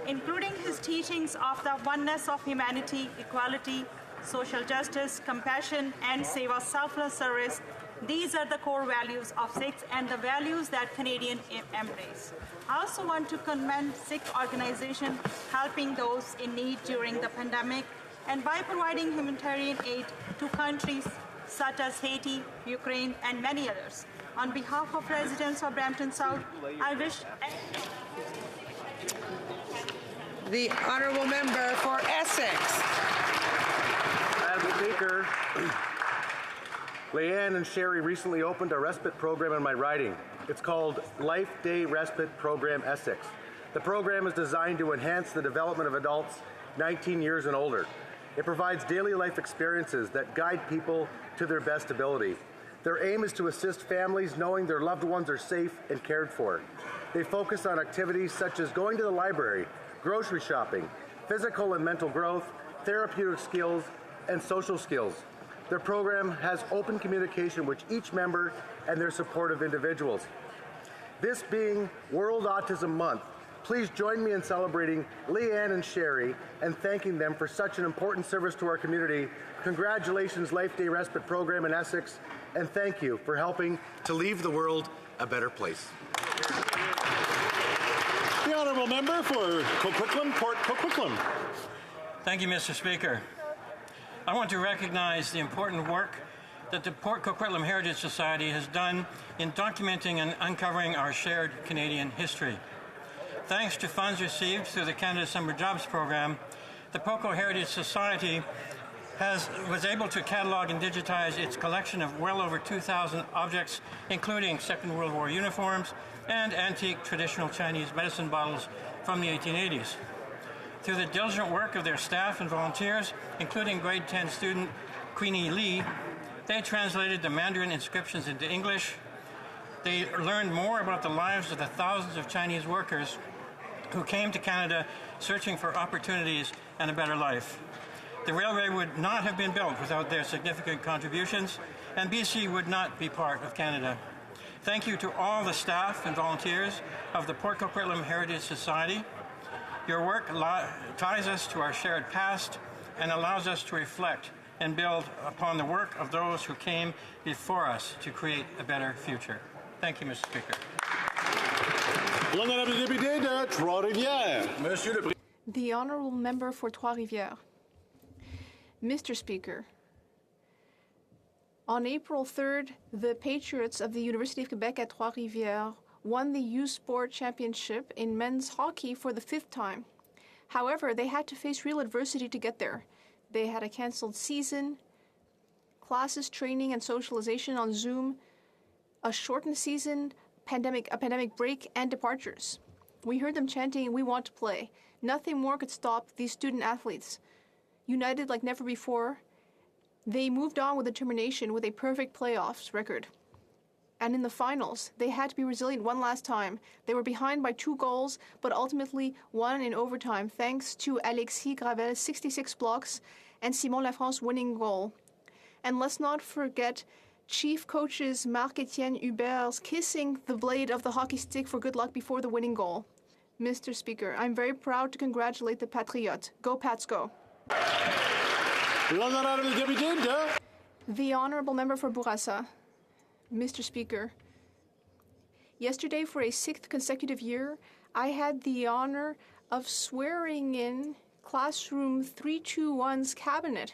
Speaker 9: including his teachings of the oneness of humanity, equality, social justice, compassion, and seva, selfless service. These are the core values of Sikhs and the values that Canadians embrace. I also want to commend Sikh organizations helping those in need during the pandemic and by providing humanitarian aid to countries such as Haiti, Ukraine, and many others. On behalf of residents of Brampton South, I wish...
Speaker 3: The honourable member for Essex.
Speaker 19: Madam Speaker, Leanne and Sherry recently opened a respite program in my riding. It's called Life Day Respite Program Essex. The program is designed to enhance the development of adults 19 years and older. It provides daily life experiences that guide people to their best ability. Their aim is to assist families knowing their loved ones are safe and cared for. They focus on activities such as going to the library, grocery shopping, physical and mental growth, therapeutic skills, and social skills. Their program has open communication with each member and their supportive individuals. This being World Autism Month, please join me in celebrating Leanne and Sherry and thanking them for such an important service to our community. Congratulations, Life Day Respite Program in Essex, and thank you for helping to leave the world a better place.
Speaker 7: The Honourable Member for Coquitlam, Port Coquitlam.
Speaker 22: Thank you, Mr. Speaker. I want to recognize the important work that the Port Coquitlam Heritage Society has done in documenting and uncovering our shared Canadian history. Thanks to funds received through the Canada Summer Jobs Program, the POCO Heritage Society was able to catalog and digitize its collection of well over 2,000 objects, including Second World War uniforms and antique traditional Chinese medicine bottles from the 1880s. Through the diligent work of their staff and volunteers, including grade 10 student Queenie Lee, they translated the Mandarin inscriptions into English. They learned more about the lives of the thousands of Chinese workers who came to Canada searching for opportunities and a better life. The railway would not have been built without their significant contributions, and BC would not be part of Canada. Thank you to all the staff and volunteers of the Port Coquitlam Heritage Society. Your work ties us to our shared past and allows us to reflect and build upon the work of those who came before us to create a better future. Thank you, Mr. Speaker.
Speaker 2: The Honourable Member for Trois-Rivières. Mr. Speaker, on April 3rd, the Patriots of the University of Quebec at Trois-Rivières won the U Sport Championship in men's hockey for the 5th time. However, they had to face real adversity to get there. They had a cancelled season, classes, training, and socialization on Zoom, a shortened season, a pandemic break, and departures. We heard them chanting, "We want to play." Nothing more could stop these student athletes. United like never before, they moved on with determination with a perfect playoffs record. And in the finals, they had to be resilient one last time. They were behind by 2 goals, but ultimately won in overtime thanks to Alexis Gravel's 66 blocks and Simon Lafrance's winning goal. And let's not forget Chief Coaches Marc-Étienne Hubert's kissing the blade of the hockey stick for good luck before the winning goal. Mr. Speaker, I'm very proud to congratulate the Patriots. Go Pats, go. The Honourable Member for Bourassa. Mr. Speaker, yesterday for a 6th consecutive year, I had the honor of swearing in Classroom 321's cabinet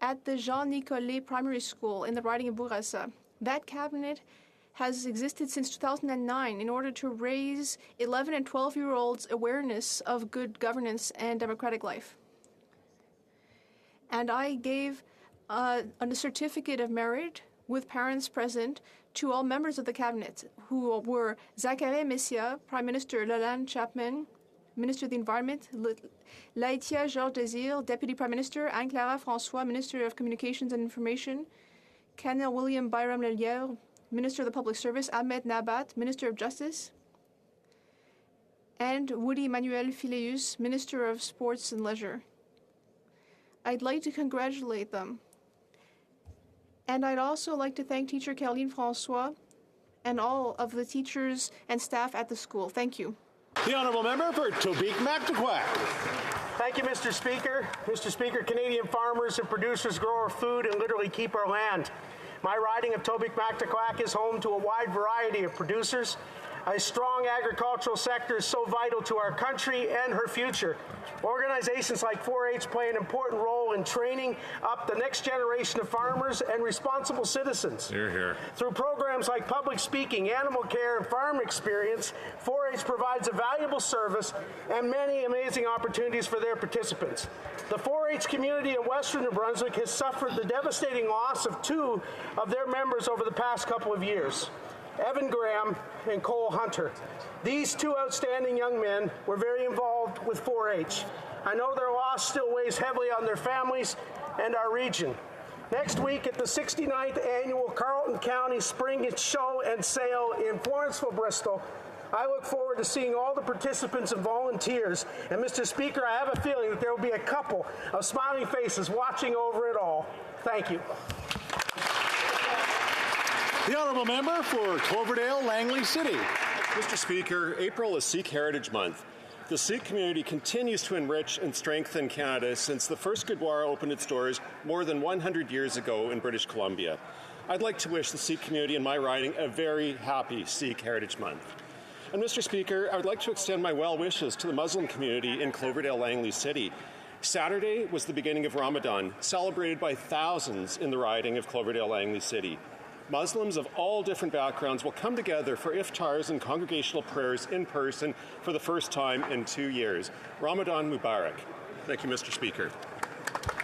Speaker 2: at the Jean Nicolet Primary School in the riding of Bourassa. That cabinet has existed since 2009 in order to raise 11 and 12-year-olds' awareness of good governance and democratic life. And I gave a certificate of merit with parents present to all members of the cabinet, who were Zachary Messia, Prime Minister Lalanne Chapman, Minister of the Environment, Laetitia Georges Désir, Deputy Prime Minister, Anne-Clara François, Minister of Communications and Information, Colonel William Byram Lelière, Minister of the Public Service, Ahmed Nabat, Minister of Justice, and Woody Emmanuel Phileus, Minister of Sports and Leisure. I'd like to congratulate them. And I'd also like to thank teacher Caroline François and all of the teachers and staff at the school. Thank you.
Speaker 7: The Honourable Member for Tobique-Mactaquac.
Speaker 19: Thank you, Mr. Speaker. Mr. Speaker, Canadian farmers and producers grow our food and literally keep our land. My riding of Tobique-Mactaquac is home to a wide variety of producers. A strong agricultural sector is so vital to our country and her future. Organizations like 4-H play an important role in training up the next generation of farmers and responsible citizens.
Speaker 7: Hear, hear.
Speaker 19: Through programs like public speaking, animal care, and farm experience, 4-H provides a valuable service and many amazing opportunities for their participants. The 4-H community in Western New Brunswick has suffered the devastating loss of 2 of their members over the past couple of years.
Speaker 13: Evan Graham and Cole Hunter. These two outstanding young men were very involved with 4-H. I know their loss still weighs heavily on their families and our region. Next week at the 69th Annual Carleton County Spring Show and Sale in Florenceville, Bristol, I look forward to seeing all the participants and volunteers. And Mr. Speaker, I have a feeling that there will be a couple of smiling faces watching over it all. Thank you.
Speaker 7: The Honourable Member for Cloverdale, Langley City. Mr. Speaker, April is Sikh Heritage Month. The Sikh community continues to enrich and strengthen Canada since the first Gurdwara opened its doors more than 100 years ago in British Columbia. I'd like to wish the Sikh community in my riding a very happy Sikh Heritage Month. And Mr. Speaker, I would like to extend my well wishes to the Muslim community in Cloverdale, Langley City. Saturday was the beginning of Ramadan, celebrated by thousands in the riding of Cloverdale, Langley City. Muslims of all different backgrounds will come together for iftars and congregational prayers in person for the first time in 2 years. Ramadan Mubarak. Thank you, Mr. Speaker.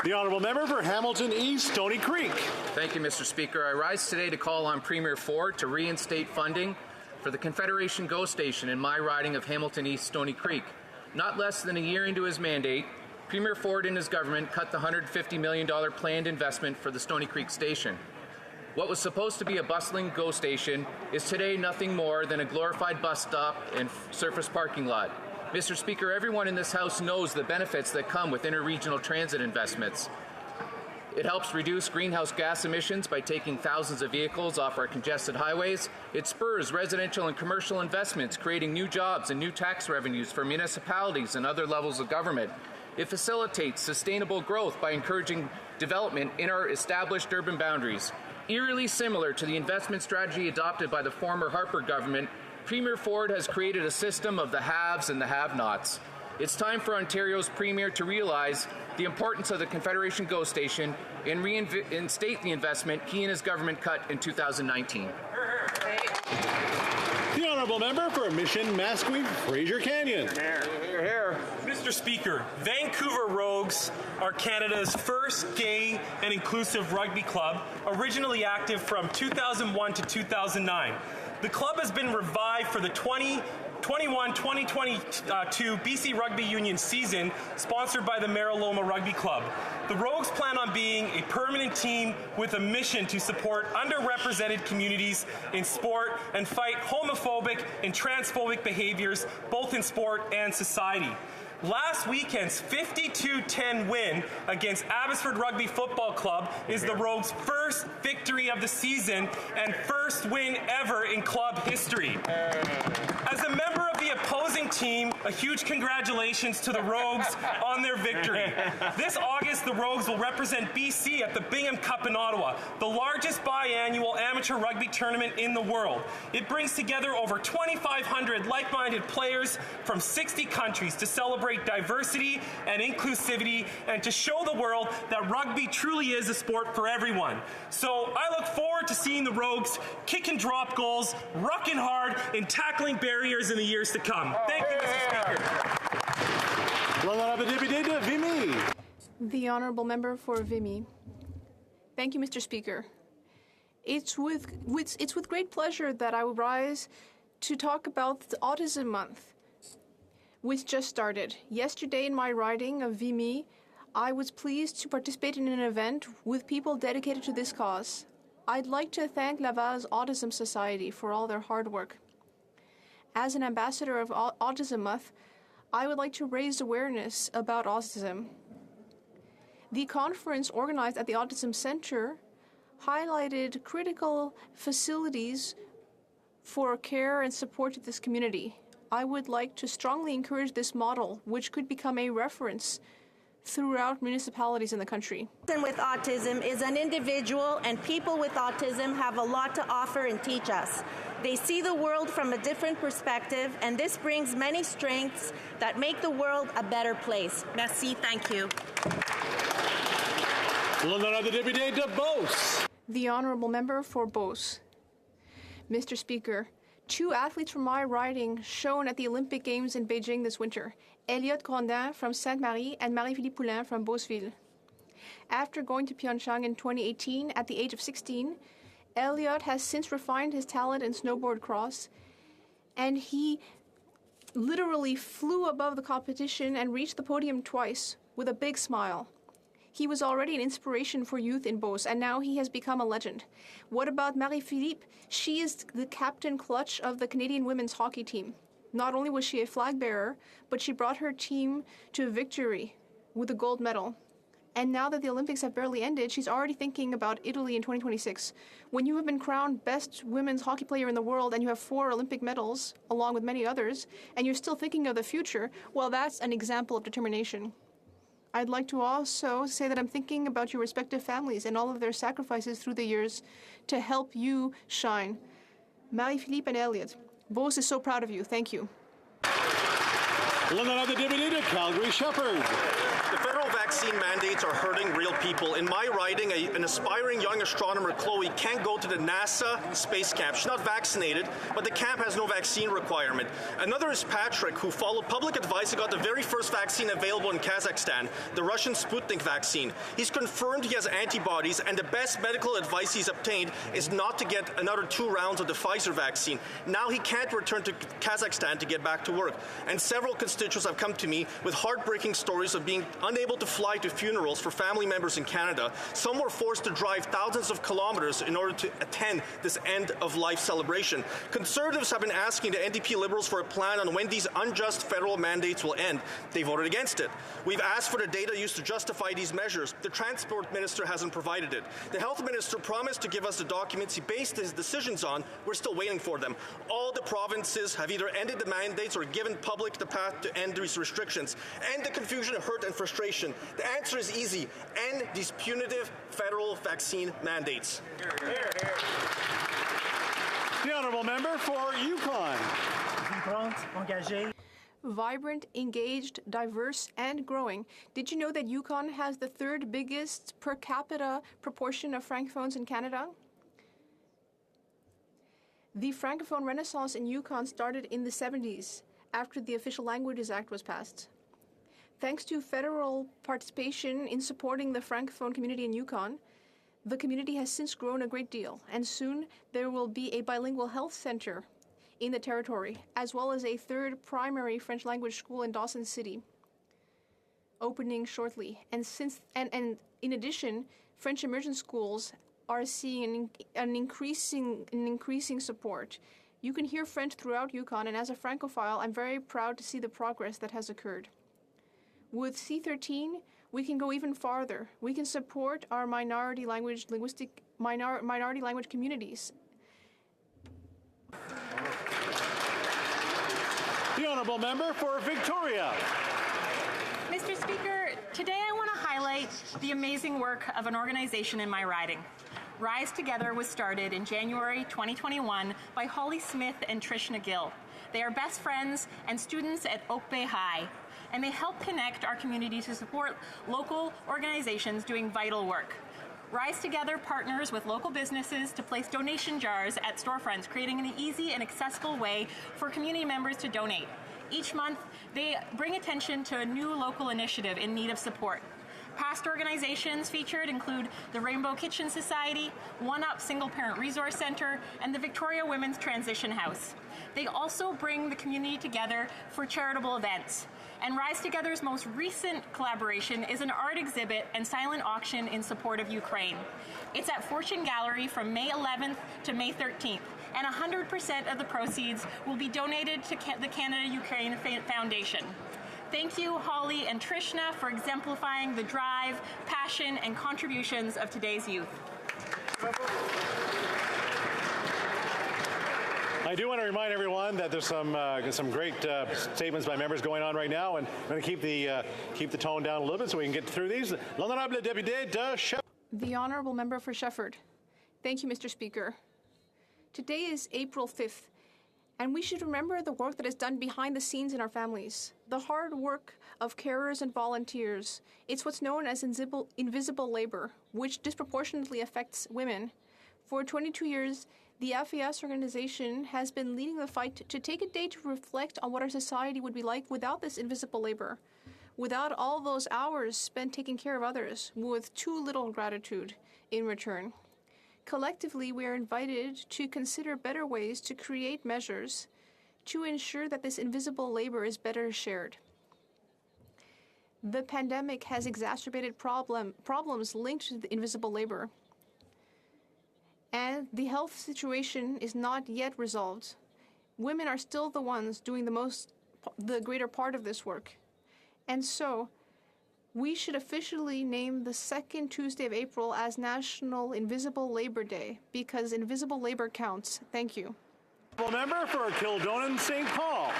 Speaker 7: The Honourable Member for Hamilton East, Stony Creek.
Speaker 16: Thank you, Mr. Speaker. I rise today to call on Premier Ford to reinstate funding for the Confederation GO Station in my riding of Hamilton East, Stony Creek. Not less than a year into his mandate, Premier Ford and his government cut the $150 million planned investment for the Stony Creek Station. What was supposed to be a bustling GO station is today nothing more than a glorified bus stop and surface parking lot. Mr. Speaker, everyone in this House knows the benefits that come with interregional transit investments. It helps reduce greenhouse gas emissions by taking thousands of vehicles off our congested highways. It spurs residential and commercial investments, creating new jobs and new tax revenues for municipalities and other levels of government. It facilitates sustainable growth by encouraging development in our established urban boundaries. Eerily similar to the investment strategy adopted by the former Harper government, Premier Ford has created a system of the haves and the have-nots. It's time for Ontario's Premier to realize the importance of the Confederation GO Station and reinstate the investment he and his government cut in 2019.
Speaker 7: The Honourable Member for Mission Masqueam, Fraser Canyon.
Speaker 23: Mr. Speaker, Vancouver Rogues are Canada's first gay and inclusive rugby club, originally active from 2001 to 2009. The club has been revived for the 2021-2022 BC Rugby Union season, sponsored by the Mariloma Rugby Club. The Rogues plan on being a permanent team with a mission to support underrepresented communities in sport and fight homophobic and transphobic behaviors both in sport and society. Last weekend's 52-10 win against Abbotsford Rugby Football Club is the Rogues' first victory of the season and first win ever in club history. As a member of the opposing team, a huge congratulations to the Rogues on their victory. This August, the Rogues will represent BC at the Bingham Cup in Ottawa, the largest biannual amateur rugby tournament in the world. It brings together over 2,500 like-minded players from 60 countries to celebrate diversity and inclusivity and to show the world that rugby truly is a sport for everyone. So I look forward to seeing the Rogues kick and drop goals, rucking hard, and tackling barriers in the years to come. Thank you, Mr.
Speaker 2: Speaker. The Honourable Member for Vimy. Thank you, Mr. Speaker. It's with great pleasure that I rise to talk about the Autism Month, which just started. Yesterday in my riding of Vimy, I was pleased to participate in an event with people dedicated to this cause. I'd like to thank Laval's Autism Society for all their hard work. As an ambassador of Autism Month, I would like to raise awareness about autism. The conference organized at the Autism Center highlighted critical facilities for care and support to this community. I would like to strongly encourage this model, which could become a reference throughout municipalities in the country.
Speaker 24: Person with autism is an individual, and people with autism have a lot to offer and teach us. They see the world from a different perspective, and this brings many strengths that make the world a better place. Merci, thank you.
Speaker 2: The Honourable Member for Beauce. Mr. Speaker, 2 athletes from my riding shone at the Olympic Games in Beijing this winter, Elliot Grondin from Sainte-Marie and Marie-Philippe Poulin from Beauceville. After going to Pyeongchang in 2018 at the age of 16, Elliot has since refined his talent in snowboard cross, and he literally flew above the competition and reached the podium twice with a big smile. He was already an inspiration for youth in Beauce, and now he has become a legend. What about Marie-Philippe? She is the captain clutch of the Canadian women's hockey team. Not only was she a flag bearer, but she brought her team to victory with a gold medal. And now that the Olympics have barely ended, she's already thinking about Italy in 2026. When you have been crowned best women's hockey player in the world and you have 4 Olympic medals, along with many others, and you're still thinking of the future, well, that's an example of determination. I'd like to also say that I'm thinking about your respective families and all of their sacrifices through the years to help you shine. Marie-Philippe and Elliot, Beauce is so proud of you. Thank you.
Speaker 7: L'honorable député de Calgary Shepherd.
Speaker 5: The federal vaccine mandates are hurting real people. In my riding, an aspiring young astronomer, Chloe, can't go to the NASA space camp. She's not vaccinated, but the camp has no vaccine requirement. Another is Patrick, who followed public advice and got the very first vaccine available in Kazakhstan, the Russian Sputnik vaccine. He's confirmed he has antibodies, and the best medical advice he's obtained is not to get another 2 rounds of the Pfizer vaccine. Now he can't return to Kazakhstan to get back to work. And several constituents have come to me with heartbreaking stories of being unable to fly to funerals for family members in Canada. Some were forced to drive thousands of kilometers in order to attend this end-of-life celebration. Conservatives have been asking the NDP Liberals for a plan on when these unjust federal mandates will end. They voted against it. We've asked for the data used to justify these measures. The Transport Minister hasn't provided it. The Health Minister promised to give us the documents he based his decisions on. We're still waiting for them. All the provinces have either ended the mandates or given public the path to end these restrictions. End the confusion, hurt, and frustration. The answer is easy. End these punitive federal vaccine mandates.
Speaker 7: The honourable member for Yukon.
Speaker 2: Vibrant, engaged, diverse, and growing. Did you know that Yukon has the 3rd biggest per capita proportion of francophones in Canada? The Francophone Renaissance in Yukon started in the 70s, after the Official Languages Act was passed. Thanks to federal participation in supporting the Francophone community in Yukon, the community has since grown a great deal, and soon there will be a bilingual health center in the territory, as well as a 3rd primary French language school in Dawson City, opening shortly. And in addition, French immersion schools are seeing an increasing support. You can hear French throughout Yukon, and as a Francophile, I'm very proud to see the progress that has occurred. With C13, we can go even farther. We can support our minority language communities.
Speaker 7: The honourable member for Victoria.
Speaker 6: Mr. Speaker, today I want to highlight the amazing work of an organization in my riding. Rise Together was started in January 2021 by Holly Smith and Trishna Gill. They are best friends and students at Oak Bay High, and they help connect our community to support local organizations doing vital work. Rise Together partners with local businesses to place donation jars at storefronts, creating an easy and accessible way for community members to donate. Each month, they bring attention to a new local initiative in need of support. Past organizations featured include the Rainbow Kitchen Society, One Up Single Parent Resource Center, and the Victoria Women's Transition House. They also bring the community together for charitable events. And Rise Together's most recent collaboration is an art exhibit and silent auction in support of Ukraine. It's at Fortune Gallery from May 11th to May 13th, and 100% of the proceeds will be donated to the Canada-Ukraine Foundation. Thank you, Holly and Trishna, for exemplifying the drive, passion, and contributions of today's youth.
Speaker 7: I do want to remind everyone that there's some great statements by members going on right now, and I'm going to keep the tone down a little bit so we can get through these. L'honorable député de Shepherd.
Speaker 2: The honourable member for Shepherd. Thank you, Mr. Speaker. Today is April 5th, and we should remember the work that is done behind the scenes in our families. The hard work of carers and volunteers. It's what's known as invisible labor, which disproportionately affects women. For 22 years, the FAS organization has been leading the fight to take a day to reflect on what our society would be like without this invisible labor, without all those hours spent taking care of others, with too little gratitude in return. Collectively, we are invited to consider better ways to create measures to ensure that this invisible labor is better shared. The pandemic has exacerbated problems linked to the invisible labor, and the health situation is not yet resolved. Women are still the ones doing the greater part of this work. And so, we should officially name the second Tuesday of April as National Invisible Labor Day, because invisible labor counts. Thank you.
Speaker 8: Member for Kildonan St. Paul.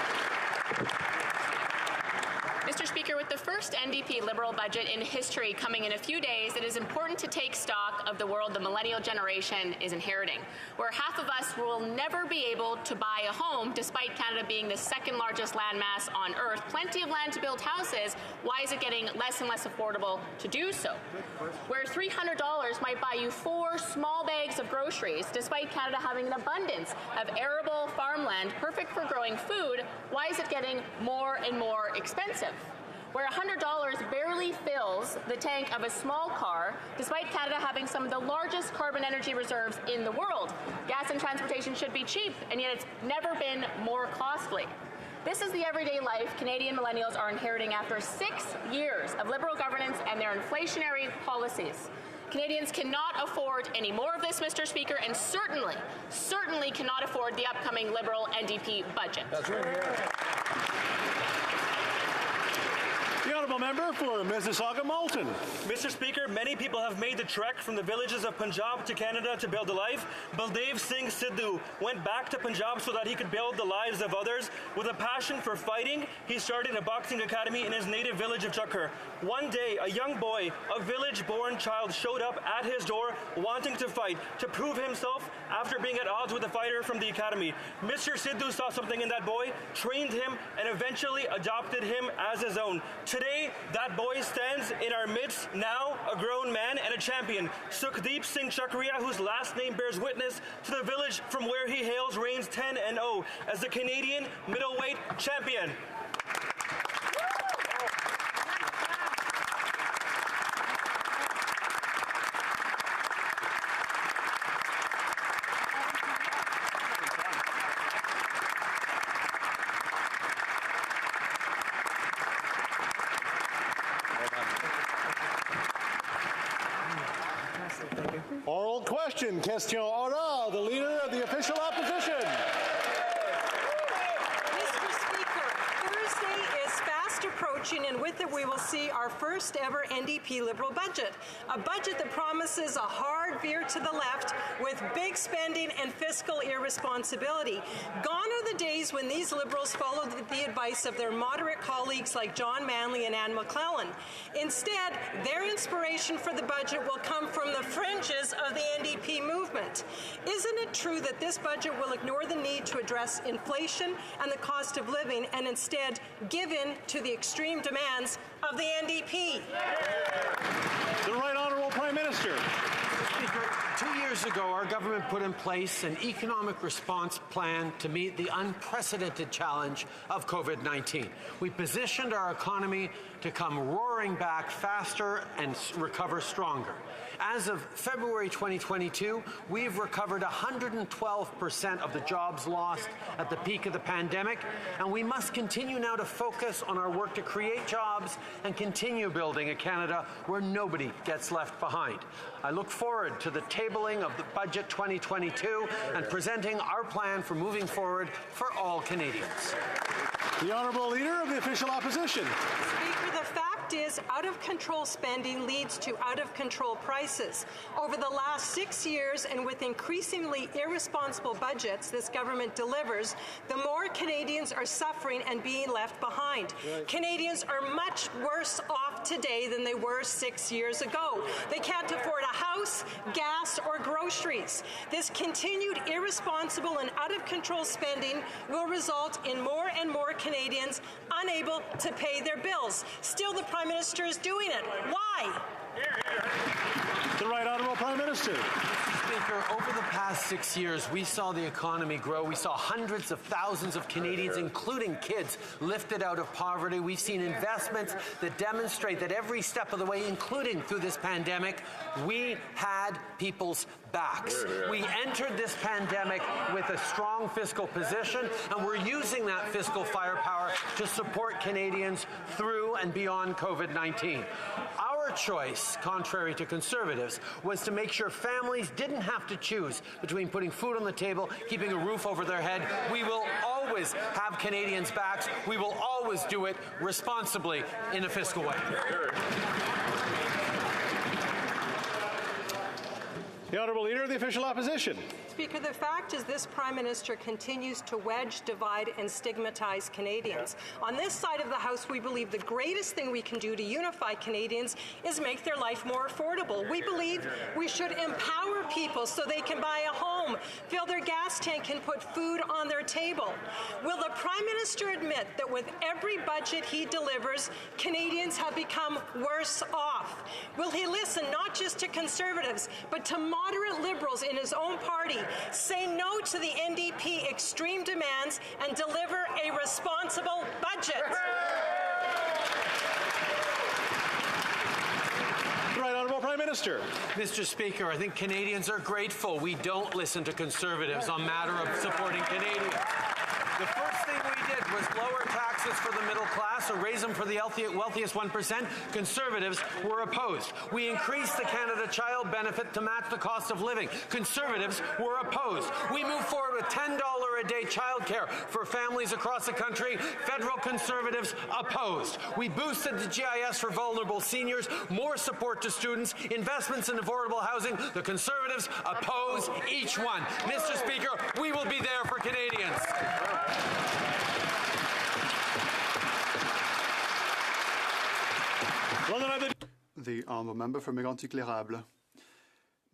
Speaker 11: Mr. Speaker, with the first NDP Liberal budget in history coming in a few days, it is important to take stock of the world the millennial generation is inheriting, where half of us will never be able to buy a home despite Canada being the second largest landmass on Earth. Plenty of land to build houses. Why is it getting less and less affordable to do so? Where $300 might buy you 4 small bags of groceries, despite Canada having an abundance of arable farmland perfect for growing food, why is it getting more and more expensive? Where $100 barely fills the tank of a small car, despite Canada having some of the largest carbon energy reserves in the world. Gas and transportation should be cheap, and yet it's never been more costly. This is the everyday life Canadian millennials are inheriting after 6 years of Liberal governance and their inflationary policies. Canadians cannot afford any more of this, Mr. Speaker, and certainly cannot afford the upcoming Liberal NDP budget.
Speaker 8: That's right. The honourable member for Mississauga Malton.
Speaker 23: Mr. Speaker, many people have made the trek from the villages of Punjab to Canada to build a life. Baldev Singh Sidhu went back to Punjab so that he could build the lives of others. With a passion for fighting, he started a boxing academy in his native village of Chukkar. One day, a young boy, a village-born child, showed up at his door wanting to fight, to prove himself after being at odds with a fighter from the academy. Mr. Sidhu saw something in that boy, trained him, and eventually adopted him as his own. Today, that boy stands in our midst, now a grown man and a champion. Sukhdeep Singh Chakriya, whose last name bears witness to the village from where he hails, reigns 10-0 as the Canadian middleweight champion.
Speaker 8: Oral question. Question orale. The leader of the official opposition.
Speaker 18: Mr. Speaker, Thursday is fast approaching, and with it we will see our first ever NDP Liberal budget. A budget that promises a hard veer to the left with big spending and fiscal irresponsibility. Gone are the days when these Liberals followed the advice of their moderate colleagues like John Manley and Anne McClellan. Instead, their inspiration for the budget will come from the fringes of the NDP movement. Isn't it true that this budget will ignore the need to address inflation and the cost of living and instead give in to the extreme demands of the NDP?
Speaker 8: The Right Honourable Prime Minister.
Speaker 20: Speaker, 2 years ago, our government put in place an economic response plan to meet the unprecedented challenge of COVID-19. We positioned our economy to come roaring back faster and recover stronger. As of February 2022, we've recovered 112% of the jobs lost at the peak of the pandemic, and we must continue now to focus on our work to create jobs and continue building a Canada where nobody gets left behind. I look forward to the tabling of the Budget 2022 and presenting our plan for moving forward for all Canadians.
Speaker 8: The Honourable Leader of the Official Opposition.
Speaker 18: Speaker, the fact is, out-of-control spending leads to out-of-control prices. Over the last 6 years, and with increasingly irresponsible budgets this government delivers, the more Canadians are suffering and being left behind. Right. Canadians are much worse off today than they were 6 years ago. They can't afford a house, gas, or groceries. This continued irresponsible and out-of-control spending will result in more and more Canadians unable to pay their bills. Still, the Prime Minister is doing it. Why?
Speaker 8: The Right Honourable Prime Minister.
Speaker 20: Speaker, over the past 6 years, we saw the economy grow. We saw hundreds of thousands of Canadians, including kids, lifted out of poverty. We've seen investments that demonstrate that every step of the way, including through this pandemic, we had people's backs. We entered this pandemic with a strong fiscal position, and we're using that fiscal firepower to support Canadians through and beyond COVID-19. Our choice, contrary to Conservatives, was to make sure families didn't have to choose between putting food on the table, keeping a roof over their head. We will always have Canadians' backs. We will always do it responsibly in a fiscal way.
Speaker 8: The Honourable Leader of the Official Opposition.
Speaker 18: Speaker, the fact is this Prime Minister continues to wedge, divide, and stigmatize Canadians. On this side of the House, we believe the greatest thing we can do to unify Canadians is make their life more affordable. We believe we should empower people so they can buy a home, fill their gas tank, and put food on their table. Will the Prime Minister admit that with every budget he delivers, Canadians have become worse off? Will he listen not just to Conservatives, but to moderate Liberals in his own party, say no to the NDP extreme demands, and deliver a responsible budget?
Speaker 8: Right Honourable Prime Minister.
Speaker 20: Mr. Speaker, I think Canadians are grateful we don't listen to Conservatives on matter of supporting Canadians. The first thing we did was lower taxes for the middle class or raise them for the wealthiest 1%. Conservatives were opposed. We increased the Canada Child Benefit to match the cost of living. Conservatives were opposed. We moved forward with $10 a day childcare for families across the country. Federal Conservatives opposed. We boosted the GIS for vulnerable seniors, more support to students, investments in affordable housing. The Conservatives oppose each one. Mr. Speaker, we will be there for Canadians.
Speaker 4: The Honourable Member for Mégantic-L'Érable.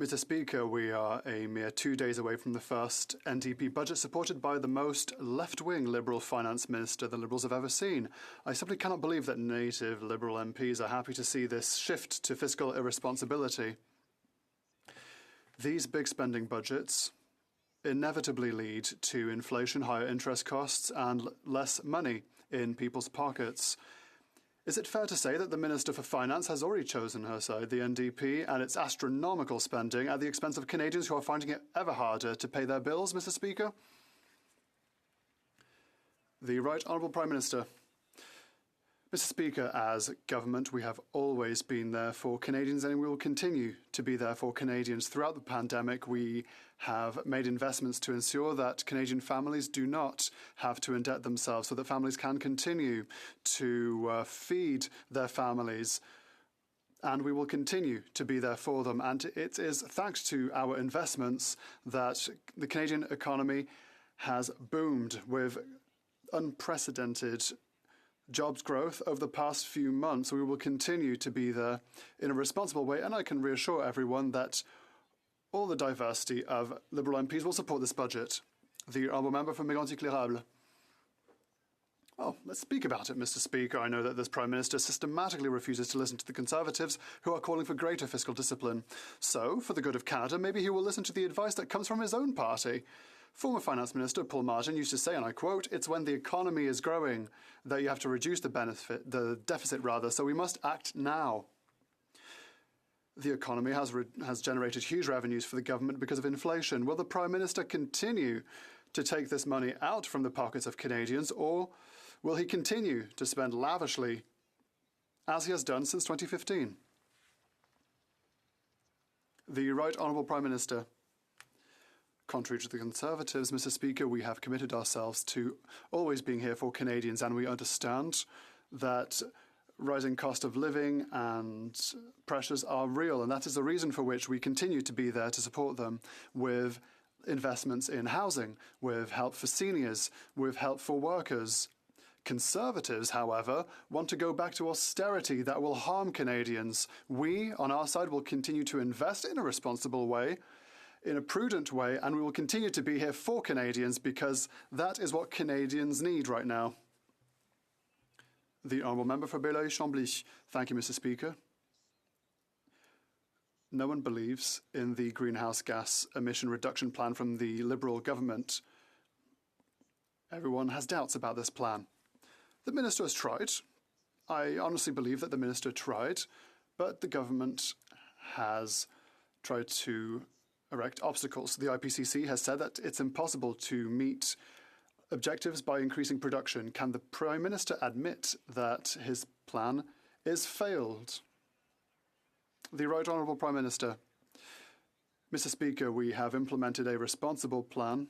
Speaker 4: Mr. Speaker, we are a mere 2 days away from the first NDP budget supported by the most left-wing Liberal finance minister the Liberals have ever seen. I simply cannot believe that native Liberal MPs are happy to see this shift to fiscal irresponsibility. These big spending budgets inevitably lead to inflation, higher interest costs, and less money in people's pockets. Is it fair to say that the Minister for Finance has already chosen her side, the NDP, and its astronomical spending at the expense of Canadians who are finding it ever harder to pay their bills, Mr. Speaker? The Right Honourable Prime Minister. Mr. Speaker, as government, we have always been there for Canadians and we will continue to be there for Canadians. Throughout the pandemic, we have made investments to ensure that Canadian families do not have to indebt themselves so that families can continue to feed their families. And we will continue to be there for them. And it is thanks to our investments that the Canadian economy has boomed with unprecedented jobs growth over the past few months. We will continue to be there in a responsible way, and I can reassure everyone that all the diversity of Liberal MPs will support this budget. The Honourable Member for Mégantic-L'Érable. Well, let's speak about it, Mr. Speaker. I know that this Prime Minister systematically refuses to listen to the Conservatives who are calling for greater fiscal discipline. So, for the good of Canada, maybe he will listen to the advice that comes from his own party. Former Finance Minister Paul Martin used to say, and I quote, "It's when the economy is growing that you have to reduce the deficit, so we must act now." The economy has generated huge revenues for the government because of inflation. Will the Prime Minister continue to take this money out from the pockets of Canadians, or will he continue to spend lavishly as he has done since 2015? The Right Honourable Prime Minister. Contrary to the Conservatives, Mr. Speaker, we have committed ourselves to always being here for Canadians, and we understand that rising cost of living and pressures are real, and that is the reason for which we continue to be there to support them with investments in housing, with help for seniors, with help for workers. Conservatives, however, want to go back to austerity that will harm Canadians. We, on our side, will continue to invest in a responsible way, in a prudent way, and we will continue to be here for Canadians because that is what Canadians need right now. The Honourable Member for Belleuil-Chambly. Thank you, Mr. Speaker. no one believes in the greenhouse gas emission reduction plan from the Liberal government. Everyone has doubts about this plan. The minister has tried. I honestly believe that the minister tried, but the government has tried to erect obstacles. The IPCC has said that it's impossible to meet objectives by increasing production. Can the Prime Minister admit that his plan is failed? The Right Honourable Prime Minister. Mr. Speaker, we have implemented a responsible plan,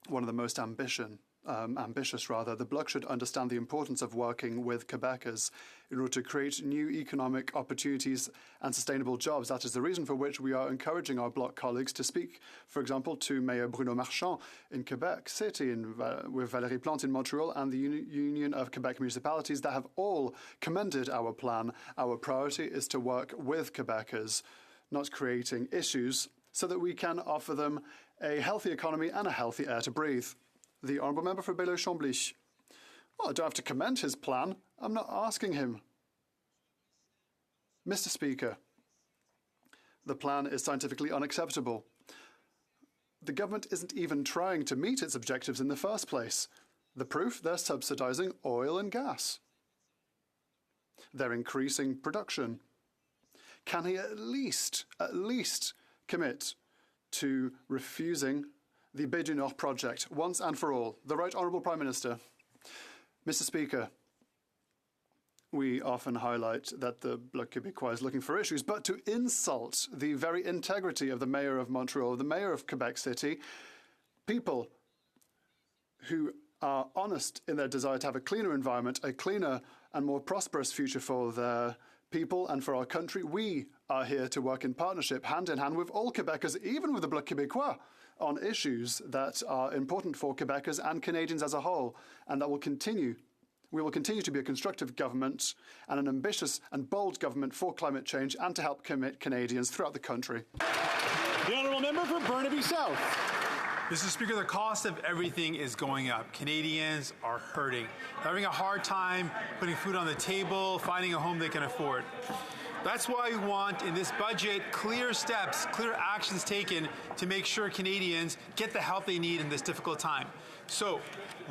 Speaker 4: one of the most ambitious. The Bloc should understand the importance of working with Quebecers in order to create new economic opportunities and sustainable jobs. That is the reason for which we are encouraging our Bloc colleagues to speak, for example, to Mayor Bruno Marchand in Quebec City, with Valérie Plante in Montreal, and the Union of Quebec Municipalities that have all commended our plan. Our priority is to work with Quebecers, not creating issues, so that we can offer them a healthy economy and a healthy air to breathe. The Honourable Member for Bailleul-Chambly. Well, I don't have to commend his plan. I'm not asking him. Mr. Speaker, the plan is scientifically unacceptable. The government isn't even trying to meet its objectives in the first place. The proof? They're subsidising oil and gas. They're increasing production. Can he at least commit to refusing the Baie du Nord project once and for all? The Right Honourable Prime Minister. Mr. Speaker, we often highlight that the Bloc Québécois is looking for issues, but to insult the very integrity of the Mayor of Montreal, the Mayor of Quebec City, people who are honest in their desire to have a cleaner environment, a cleaner and more prosperous future for their people and for our country, we are here to work in partnership, hand in hand with all Quebecers, even with the Bloc Québécois, on issues that are important for Quebecers and Canadians as a whole, and that will continue. We will continue to be a constructive government and an ambitious and bold government for climate change and to help commit Canadians throughout the country.
Speaker 8: The Honourable Member for Burnaby South.
Speaker 1: Mr. Speaker, the cost of everything is going up. Canadians are hurting. They're having a hard time putting food on the table, finding a home they can afford. That's why we want, in this budget, clear steps, clear actions taken to make sure Canadians get the help they need in this difficult time. So,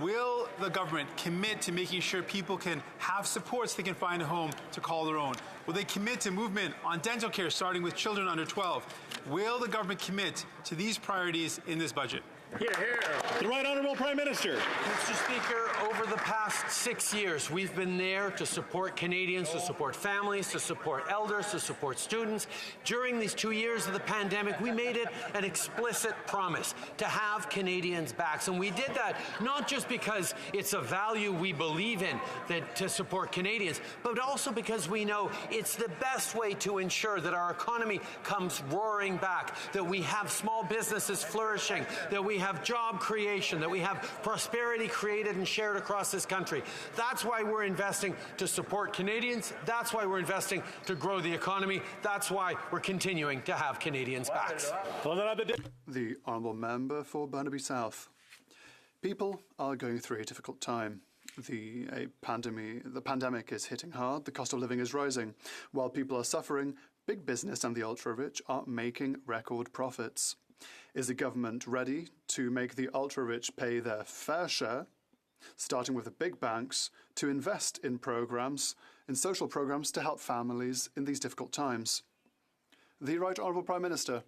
Speaker 1: will the government commit to making sure people can have support so they can find a home to call their own? Will they commit to movement on dental care starting with children under 12? Will the government commit to these priorities in this budget?
Speaker 8: Hear, hear. The Right Honourable Prime Minister.
Speaker 20: Mr. Speaker, over the past 6 years, we've been there to support Canadians, to support families, to support elders, to support students. During these 2 years of the pandemic, we made it an explicit promise to have Canadians' backs. And we did that not just because it's a value we believe in, that to support Canadians, but also because we know it's the best way to ensure that our economy comes roaring back, that we have small businesses flourishing, that we have job creation, that we have prosperity created and shared across this country. That's why we're investing to support Canadians. That's why we're investing to grow the economy. That's why we're continuing to have Canadians' backs.
Speaker 4: The Honourable Member for Burnaby South. People are going through a difficult time. The pandemic is hitting hard. The cost of living is rising. While people are suffering, big business and the ultra-rich are making record profits. Is the government ready to make the ultra-rich pay their fair share, starting with the big banks, to invest in programs, in social programs to help families in these difficult times? The Right Honourable Prime Minister.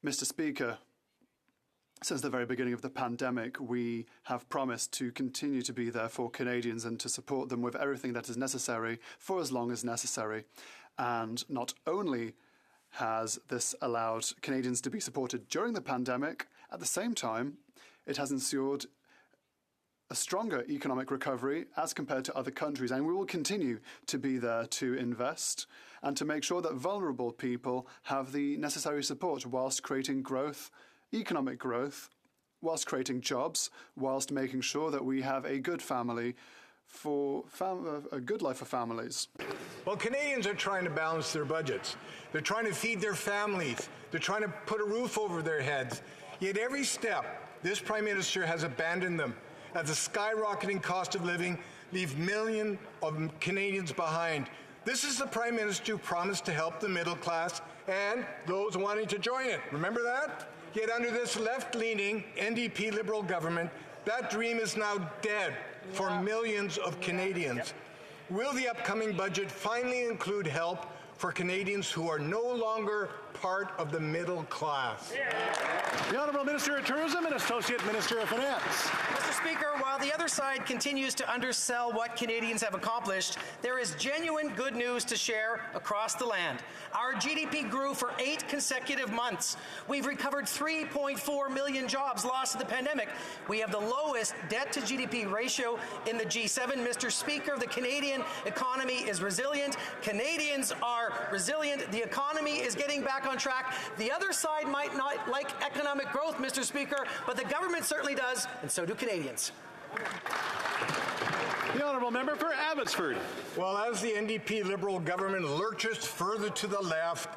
Speaker 4: Mr. Speaker, since the very beginning of the pandemic, we have promised to continue to be there for Canadians and to support them with everything that is necessary for as long as necessary. And not only has this allowed Canadians to be supported during the pandemic, at the same time, it has ensured a stronger economic recovery as compared to other countries, and we will continue to be there to invest and to make sure that vulnerable people have the necessary support whilst creating growth, economic growth, whilst creating jobs, whilst making sure that we have a good family a good life for families.
Speaker 10: Well, Canadians are trying to balance their budgets. They're trying to feed their families. They're trying to put a roof over their heads. Yet every step, this Prime Minister has abandoned them, as the skyrocketing cost of living leave millions of Canadians behind. This is the Prime Minister who promised to help the middle class and those wanting to join it. Remember that? Yet under this left-leaning NDP Liberal government, that dream is now dead for millions of Canadians. Will the upcoming budget finally include help for Canadians who are no longer part of the middle class?
Speaker 8: The Honourable Minister of Tourism and Associate Minister of Finance.
Speaker 14: Mr. Speaker, while the other side continues to undersell what Canadians have accomplished, there is genuine good news to share across the land. Our GDP grew for 8 consecutive months. We've recovered 3.4 million jobs lost to the pandemic. We have the lowest debt-to-GDP ratio in the G7. Mr. Speaker, the Canadian economy is resilient. Canadians are resilient. The economy is getting back on track. The other side might not like economic growth, Mr. Speaker, but the government certainly does, and so do Canadians.
Speaker 8: The Honourable Member for Abbotsford.
Speaker 10: Well, as the NDP Liberal government lurches further to the left,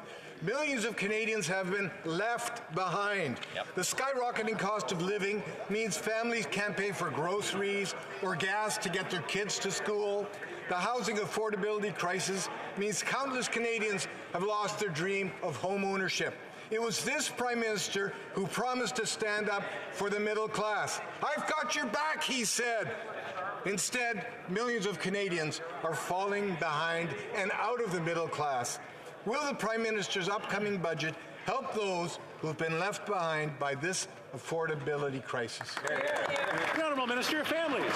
Speaker 10: millions of Canadians have been left behind. The skyrocketing cost of living means families can't pay for groceries or gas to get their kids to school. The housing affordability crisis means countless Canadians have lost their dream of home ownership. It was this Prime Minister who promised to stand up for the middle class. "I've got your back," he said. Instead, millions of Canadians are falling behind and out of the middle class. Will the Prime Minister's upcoming budget help those who've been left behind by this affordability crisis?
Speaker 8: The Honourable Minister of Families.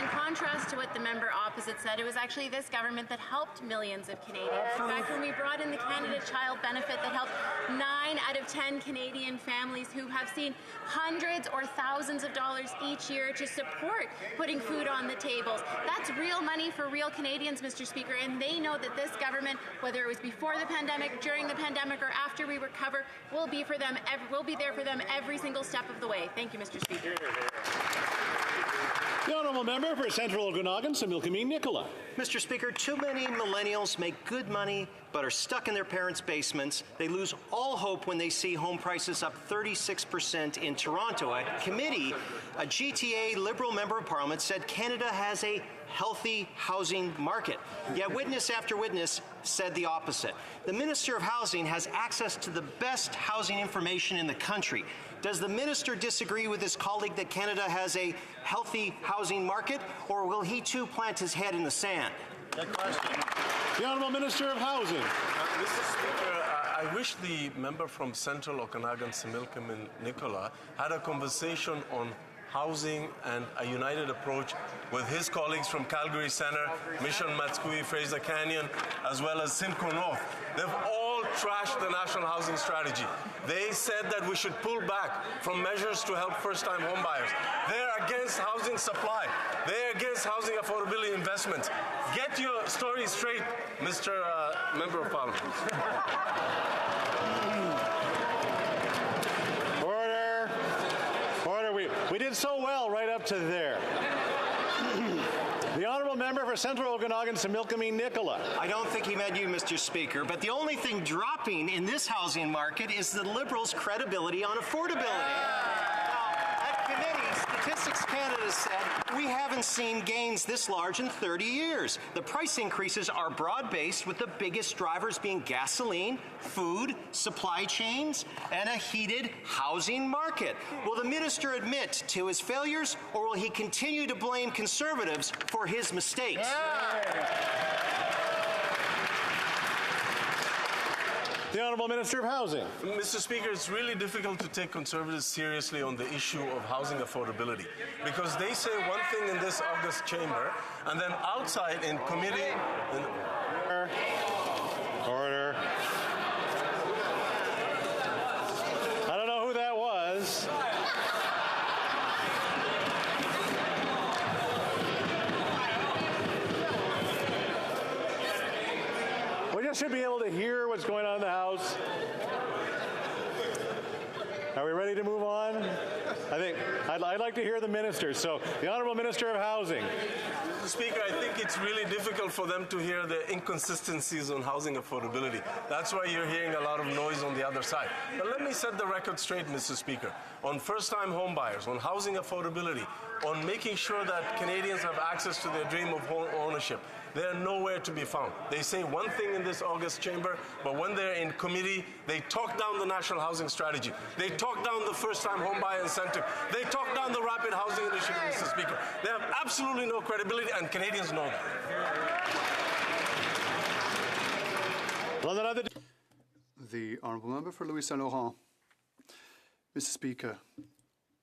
Speaker 11: In contrast to what the member opposite said, it was actually this government that helped millions of Canadians. In fact, when we brought in the Canada Child Benefit that helped 9 out of 10 Canadian families who have seen hundreds or thousands of dollars each year to support putting food on the tables. That's real money for real Canadians, Mr. Speaker, and they know that this government, whether it was before the pandemic, during the pandemic, or after we recover, will be there for them every single step of the way. Thank you, Mr. Speaker.
Speaker 8: The Honourable Member for Central Okanagan, Similkameen Nicola.
Speaker 15: Mr. Speaker, too many millennials make good money but are stuck in their parents' basements. They lose all hope when they see home prices up 36% in Toronto. A committee, a GTA Liberal Member of Parliament, said Canada has a healthy housing market. Yet witness after witness said the opposite. The Minister of Housing has access to the best housing information in the country. Does the minister disagree with his colleague that Canada has a healthy housing market, or will he too plant his head in the sand?
Speaker 8: Good question. The Honourable Minister of Housing.
Speaker 17: Mr. Speaker, I wish the member from Central Okanagan, Similkameen Nicola, had a conversation on housing and a united approach with his colleagues from Calgary Centre, Mission Matskui, Fraser Canyon, as well as Simcoe North. They've all trashed the National Housing Strategy. They said that we should pull back from measures to help first-time homebuyers. They're against housing supply. They're against housing affordability investments. Get your story straight, Mr. Member of Parliament.
Speaker 8: We did so well right up to there. The Honourable Member for Central Okanagan, Similkameen Nicola.
Speaker 15: I don't think he meant you, Mr. Speaker, but the only thing dropping in this housing market is the Liberals' credibility on affordability. Now, at committee, Statistics Canada said we haven't seen gains this large in 30 years. The price increases are broad-based, with the biggest drivers being gasoline, food, supply chains, and a heated housing market. Will the minister admit to his failures, or will he continue to blame Conservatives for his mistakes?
Speaker 8: The Honourable Minister of Housing.
Speaker 17: Mr. Speaker, it's really difficult to take Conservatives seriously on the issue of housing affordability, because they say one thing in this August chamber, and then outside in committee...
Speaker 8: Order. I don't know who that was. We just should be able to hear what's going on in the House. Are we ready to move on? I think I'd like to hear the ministers. So, the Honourable Minister of Housing.
Speaker 17: Mr. Speaker, I think it's really difficult for them to hear the inconsistencies on housing affordability. That's why you're hearing a lot of noise on the other side. But let me set the record straight, Mr. Speaker, on first-time homebuyers, on housing affordability, on making sure that Canadians have access to their dream of home ownership. they're nowhere to be found. They say one thing in this August chamber, but when they're in committee, they talk down the National Housing Strategy. They talk down the first-time home buyer incentive. They talk down the Rapid Housing Initiative, Mr. Speaker. They have absolutely no credibility, and Canadians know that.
Speaker 4: The Honourable Member for Louis Saint Laurent. Mr. Speaker,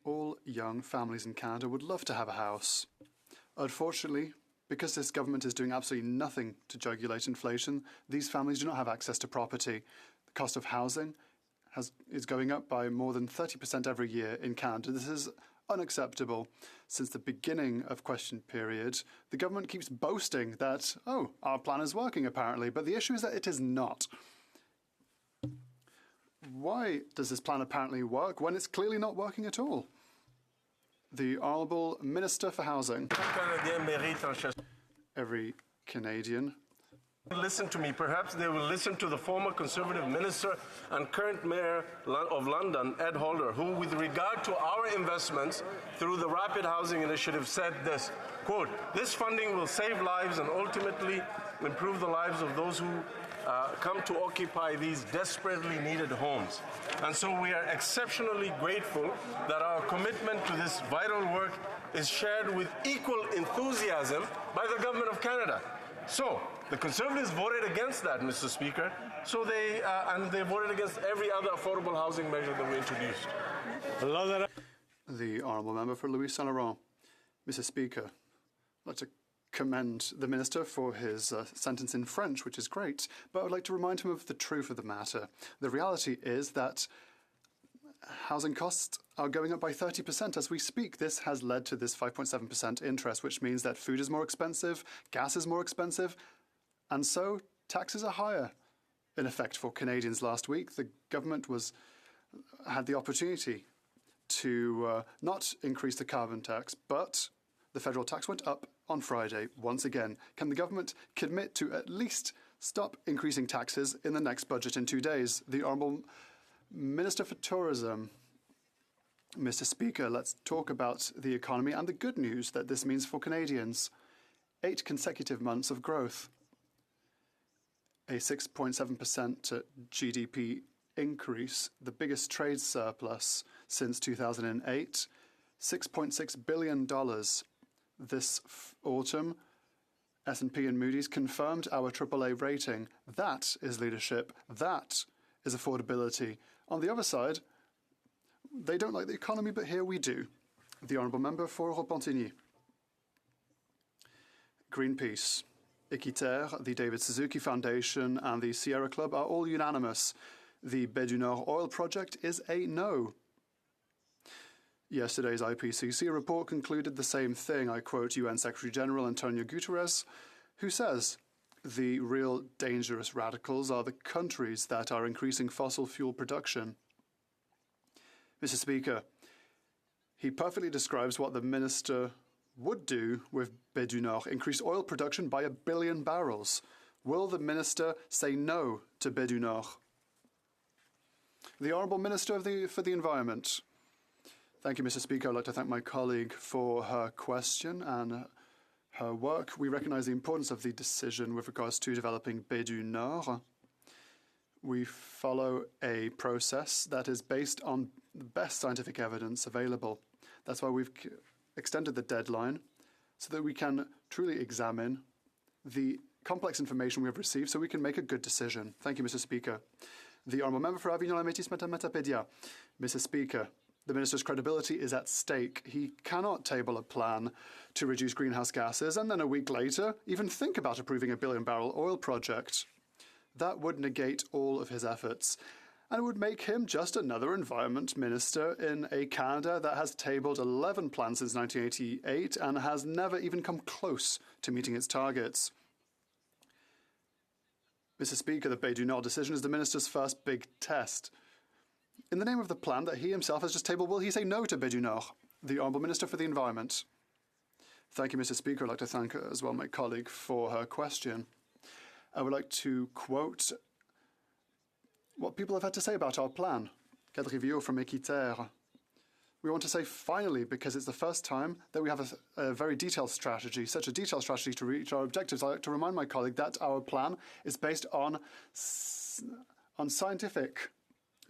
Speaker 4: all young families in Canada would love to have a house. Unfortunately, because this government is doing absolutely nothing to jugulate inflation, these families do not have access to property. The cost of housing is going up by more than 30% every year in Canada. This is unacceptable. Since the beginning of question period, the government keeps boasting that, oh, our plan is working apparently, but the issue is that it is not. Why does this plan apparently work when it's clearly not working at all? The Honourable Minister for Housing. Every Canadian.
Speaker 17: Listen to me. Perhaps they will listen to the former Conservative Minister and current Mayor of London, Ed Holder, who, with regard to our investments through the Rapid Housing Initiative, said this, quote, "This funding will save lives and ultimately improve the lives of those who come to occupy these desperately needed homes." And so we are exceptionally grateful that our commitment to this vital work is shared with equal enthusiasm by the Government of Canada. So the Conservatives voted against that, Mr. Speaker, so they voted against every other affordable housing measure that we introduced.
Speaker 4: The Honourable Member for Louis Saint Laurent. Mr. Speaker, I'd like to commend the Minister for his sentence in French, which is great, but I would like to remind him of the truth of the matter. The reality is that housing costs are going up by 30% as we speak. This has led to this 5.7% interest, which means that food is more expensive, gas is more expensive, and so taxes are higher. In effect, for Canadians last week, the government had the opportunity to not increase the carbon tax, but the federal tax went up on Friday once again. Can the government commit to at least stop increasing taxes in the next budget in 2 days? The Honourable Minister for Tourism. Mr. Speaker, let's talk about the economy and the good news that this means for Canadians. 8 consecutive months of growth. A 6.7% GDP increase, the biggest trade surplus since 2008. $6.6 billion. This autumn, S&P and Moody's confirmed our AAA rating. That is leadership. That is affordability. On the other side, they don't like the economy, but here we do. The Honourable Member for Repentigny. Greenpeace, Équiterre, the David Suzuki Foundation and the Sierra Club are all unanimous. The Baie du Nord oil project is a no. Yesterday's IPCC report concluded the same thing. I quote UN Secretary General Antonio Guterres, who says, "The real dangerous radicals are the countries that are increasing fossil fuel production." Mr. Speaker, he perfectly describes what the minister would do with Baie du Nord, increase oil production by 1 billion barrels. Will the minister say no to Baie du Nord? The Honourable Minister for the Environment. Thank you, Mr. Speaker. I'd like to thank my colleague for her question and her work. We recognise the importance of the decision with regards to developing Baie du Nord. We follow a process that is based on the best scientific evidence available. That's why we've extended the deadline so that we can truly examine the complex information we have received so we can make a good decision. Thank you, Mr. Speaker. The Honourable Member for Avignon-la-Métis-Matapédia. Mr. Speaker, the Minister's credibility is at stake. He cannot table a plan to reduce greenhouse gases and then a week later even think about approving a billion-barrel oil project. That would negate all of his efforts, and it would make him just another environment minister in a Canada that has tabled 11 plans since 1988 and has never even come close to meeting its targets. Mr. Speaker, the Baie du Nord decision is the minister's first big test. In the name of the plan that he himself has just tabled, will he say no to Baie du Nord? The Honourable Minister for the Environment. Thank you, Mr. Speaker. I'd like to thank as well my colleague for her question. I would like to quote what people have had to say about our plan. Cadre Vio from Équiterre. We want to say finally, because it's the first time that we have a very detailed strategy, such a detailed strategy to reach our objectives. I'd like to remind my colleague that our plan is based on scientific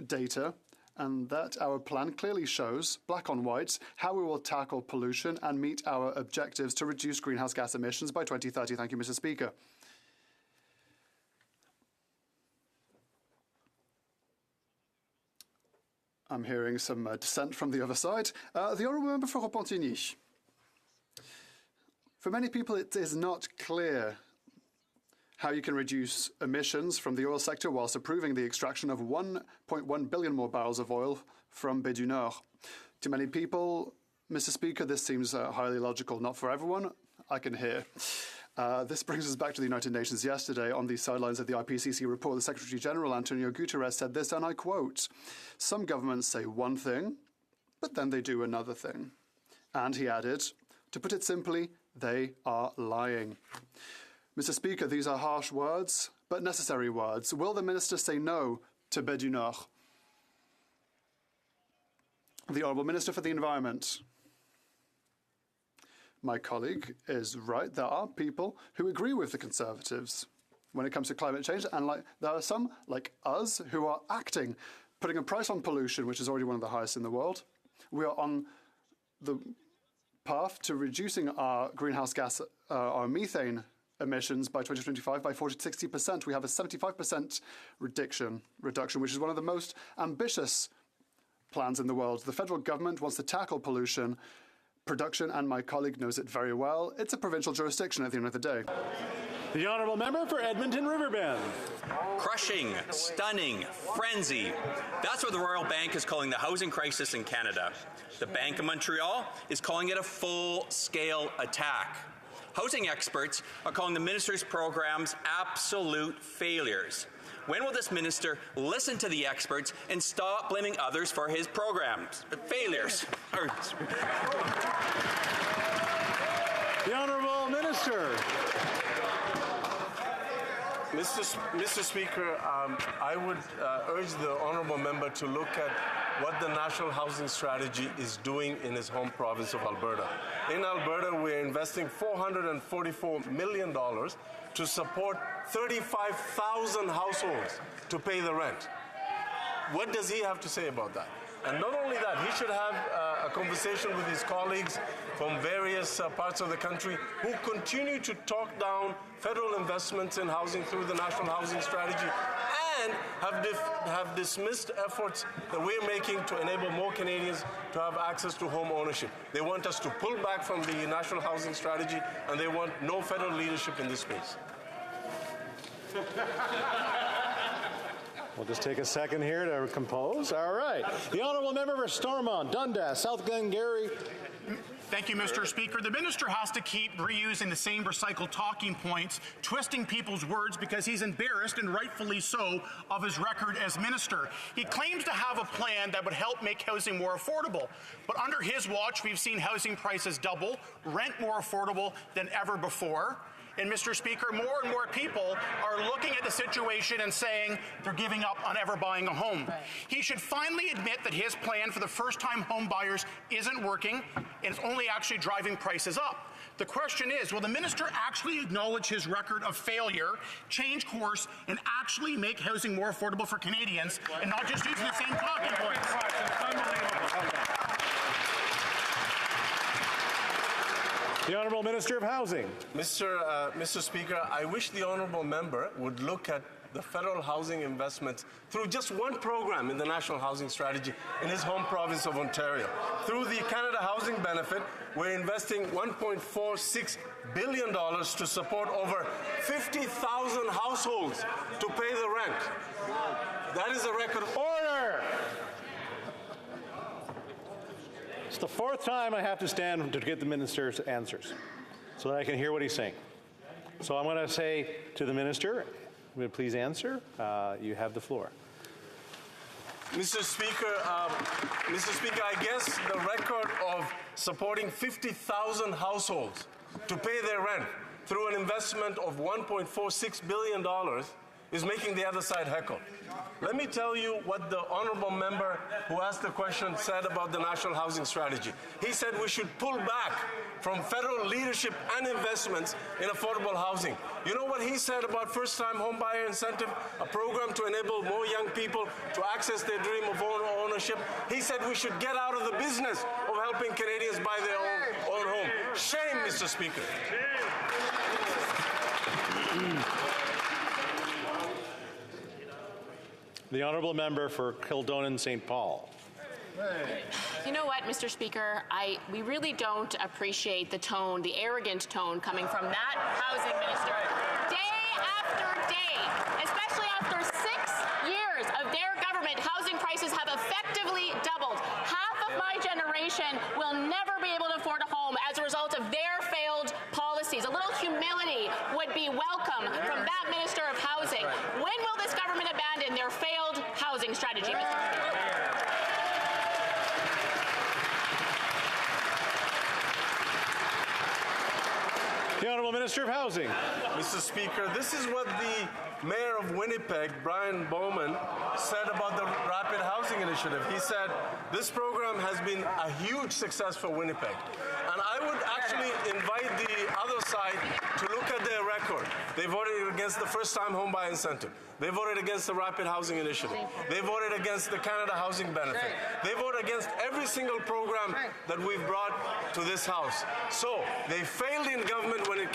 Speaker 4: data, and that our plan clearly shows, black on white, how we will tackle pollution and meet our objectives to reduce greenhouse gas emissions by 2030. Thank you, Mr. Speaker. I'm hearing some dissent from the other side. The Honourable Member for Repentigny. For many people, it is not clear how you can reduce emissions from the oil sector whilst approving the extraction of 1.1 billion more barrels of oil from Baie du Nord. To many people, Mr. Speaker, this seems highly logical. Not for everyone, I can hear. This brings us back to the United Nations yesterday. On the sidelines of the IPCC report, the Secretary General, Antonio Guterres, said this, and I quote, "Some governments say one thing, but then they do another thing." And he added, to put it simply, they are lying. Mr. Speaker, these are harsh words, but necessary words. Will the Minister say no to Baie du Nord? The Honourable Minister for the Environment. My colleague is right. There are people who agree with the Conservatives when it comes to climate change, and there are some, like us, who are acting, putting a price on pollution, which is already one of the highest in the world. We are on the path to reducing our greenhouse gas, our methane emissions by 2025 by 40 to 60%. We have a 75% reduction, which is one of the most ambitious plans in the world. The federal government wants to tackle pollution production, and my colleague knows it very well. It's a provincial jurisdiction at the end of the day.
Speaker 8: The Honourable Member for Edmonton Riverbend.
Speaker 5: Crushing, stunning, frenzy. That's what the Royal Bank is calling the housing crisis in Canada. The Bank of Montreal is calling it a full-scale attack. Housing experts are calling the minister's programs absolute failures. When will this minister listen to the experts and stop blaming others for his programs? Failures.
Speaker 8: The Honourable Minister.
Speaker 17: Mr. Speaker, I would urge the Honourable Member to look at what the National Housing Strategy is doing in his home province of Alberta. In Alberta, we're investing $444 million to support 35,000 households to pay the rent. What does he have to say about that? And not only that, he should have a conversation with his colleagues from various parts of the country who continue to talk down federal investments in housing through the National Housing Strategy and have dismissed efforts that we're making to enable more Canadians to have access to home ownership. They want us to pull back from the National Housing Strategy, and they want no federal leadership in this space.
Speaker 8: We'll just take a second here to compose. All right. The Honourable Member for Stormont, Dundas, South Glengarry.
Speaker 3: Thank you, Mr. Speaker. The minister has to keep reusing the same recycled talking points, twisting people's words because he's embarrassed, and rightfully so, of his record as minister. He claims to have a plan that would help make housing more affordable. But under his watch, we've seen housing prices double, rent more affordable than ever before. And Mr. Speaker, more and more people are looking at the situation and saying they're giving up on ever buying a home. Right. He should finally admit that his plan for the first-time home buyers isn't working and it's only actually driving prices up. The question is, will the minister actually acknowledge his record of failure, change course, and actually make housing more affordable for Canadians and not just using the same talking points?
Speaker 8: The Honourable Minister of Housing.
Speaker 17: Mr. Speaker, I wish the Honourable Member would look at the federal housing investments through just one program in the National Housing Strategy in his home province of Ontario. Through the Canada Housing Benefit, we're investing $1.46 billion to support over 50,000 households to pay the rent. That is a record.
Speaker 8: Order! It's the fourth time I have to stand to get the minister's answers so that I can hear what he's saying. So I'm going to say to the minister, will you please answer? You have the floor.
Speaker 17: Mr. Speaker, I guess the record of supporting 50,000 households to pay their rent through an investment of $1.46 billion is making the other side heckle. Let me tell you what the honorable member who asked the question said about the national housing strategy. He said we should pull back from federal leadership and investments in affordable housing. You know what he said about first-time homebuyer incentive, a program to enable more young people to access their dream of ownership? He said we should get out of the business of helping Canadians buy their own home. Shame, Mr. Speaker.
Speaker 8: The honourable member for Kildonan St. Paul.
Speaker 11: You know what, Mr. Speaker? We really don't appreciate the tone, the arrogant tone coming from that housing minister day after day, especially after 6 years of their government. Housing prices have effectively doubled. Half of my generation will never be able to afford a home as a result of their failed policies. A little humility would be welcome from that Minister of Housing. When will this government abandon their failed housing strategy, Mr. Speaker?
Speaker 8: The Honourable Minister of Housing.
Speaker 17: Mr. Speaker, this is what the Mayor of Winnipeg, Brian Bowman, said about the Rapid Housing Initiative. He said, this program has been a huge success for Winnipeg. And I would actually invite the other side to look at their record. They voted against the first-time homebuyer incentive. They voted against the Rapid Housing Initiative. They voted against the Canada Housing Benefit. They voted against every single program that we've brought to this House. So they failed in government when it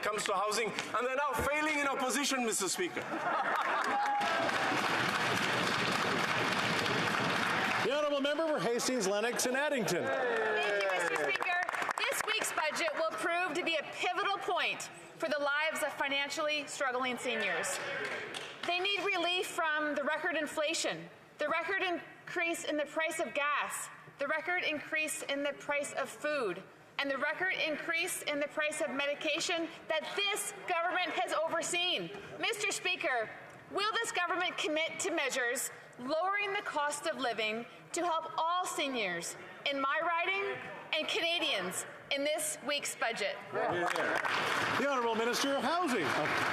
Speaker 17: comes to housing, and they're now failing in opposition, Mr. Speaker.
Speaker 8: The honourable member for Hastings, Lennox and Addington.
Speaker 9: Thank you, Mr. Speaker. This week's budget will prove to be a pivotal point for the lives of financially struggling seniors. They need relief from the record inflation, the record increase in the price of gas, the record increase in the price of food, and the record increase in the price of medication that this government has overseen. Mr. Speaker, will this government commit to measures lowering the cost of living to help all seniors in my riding and Canadians in this week's budget?
Speaker 8: The Honourable Minister of Housing,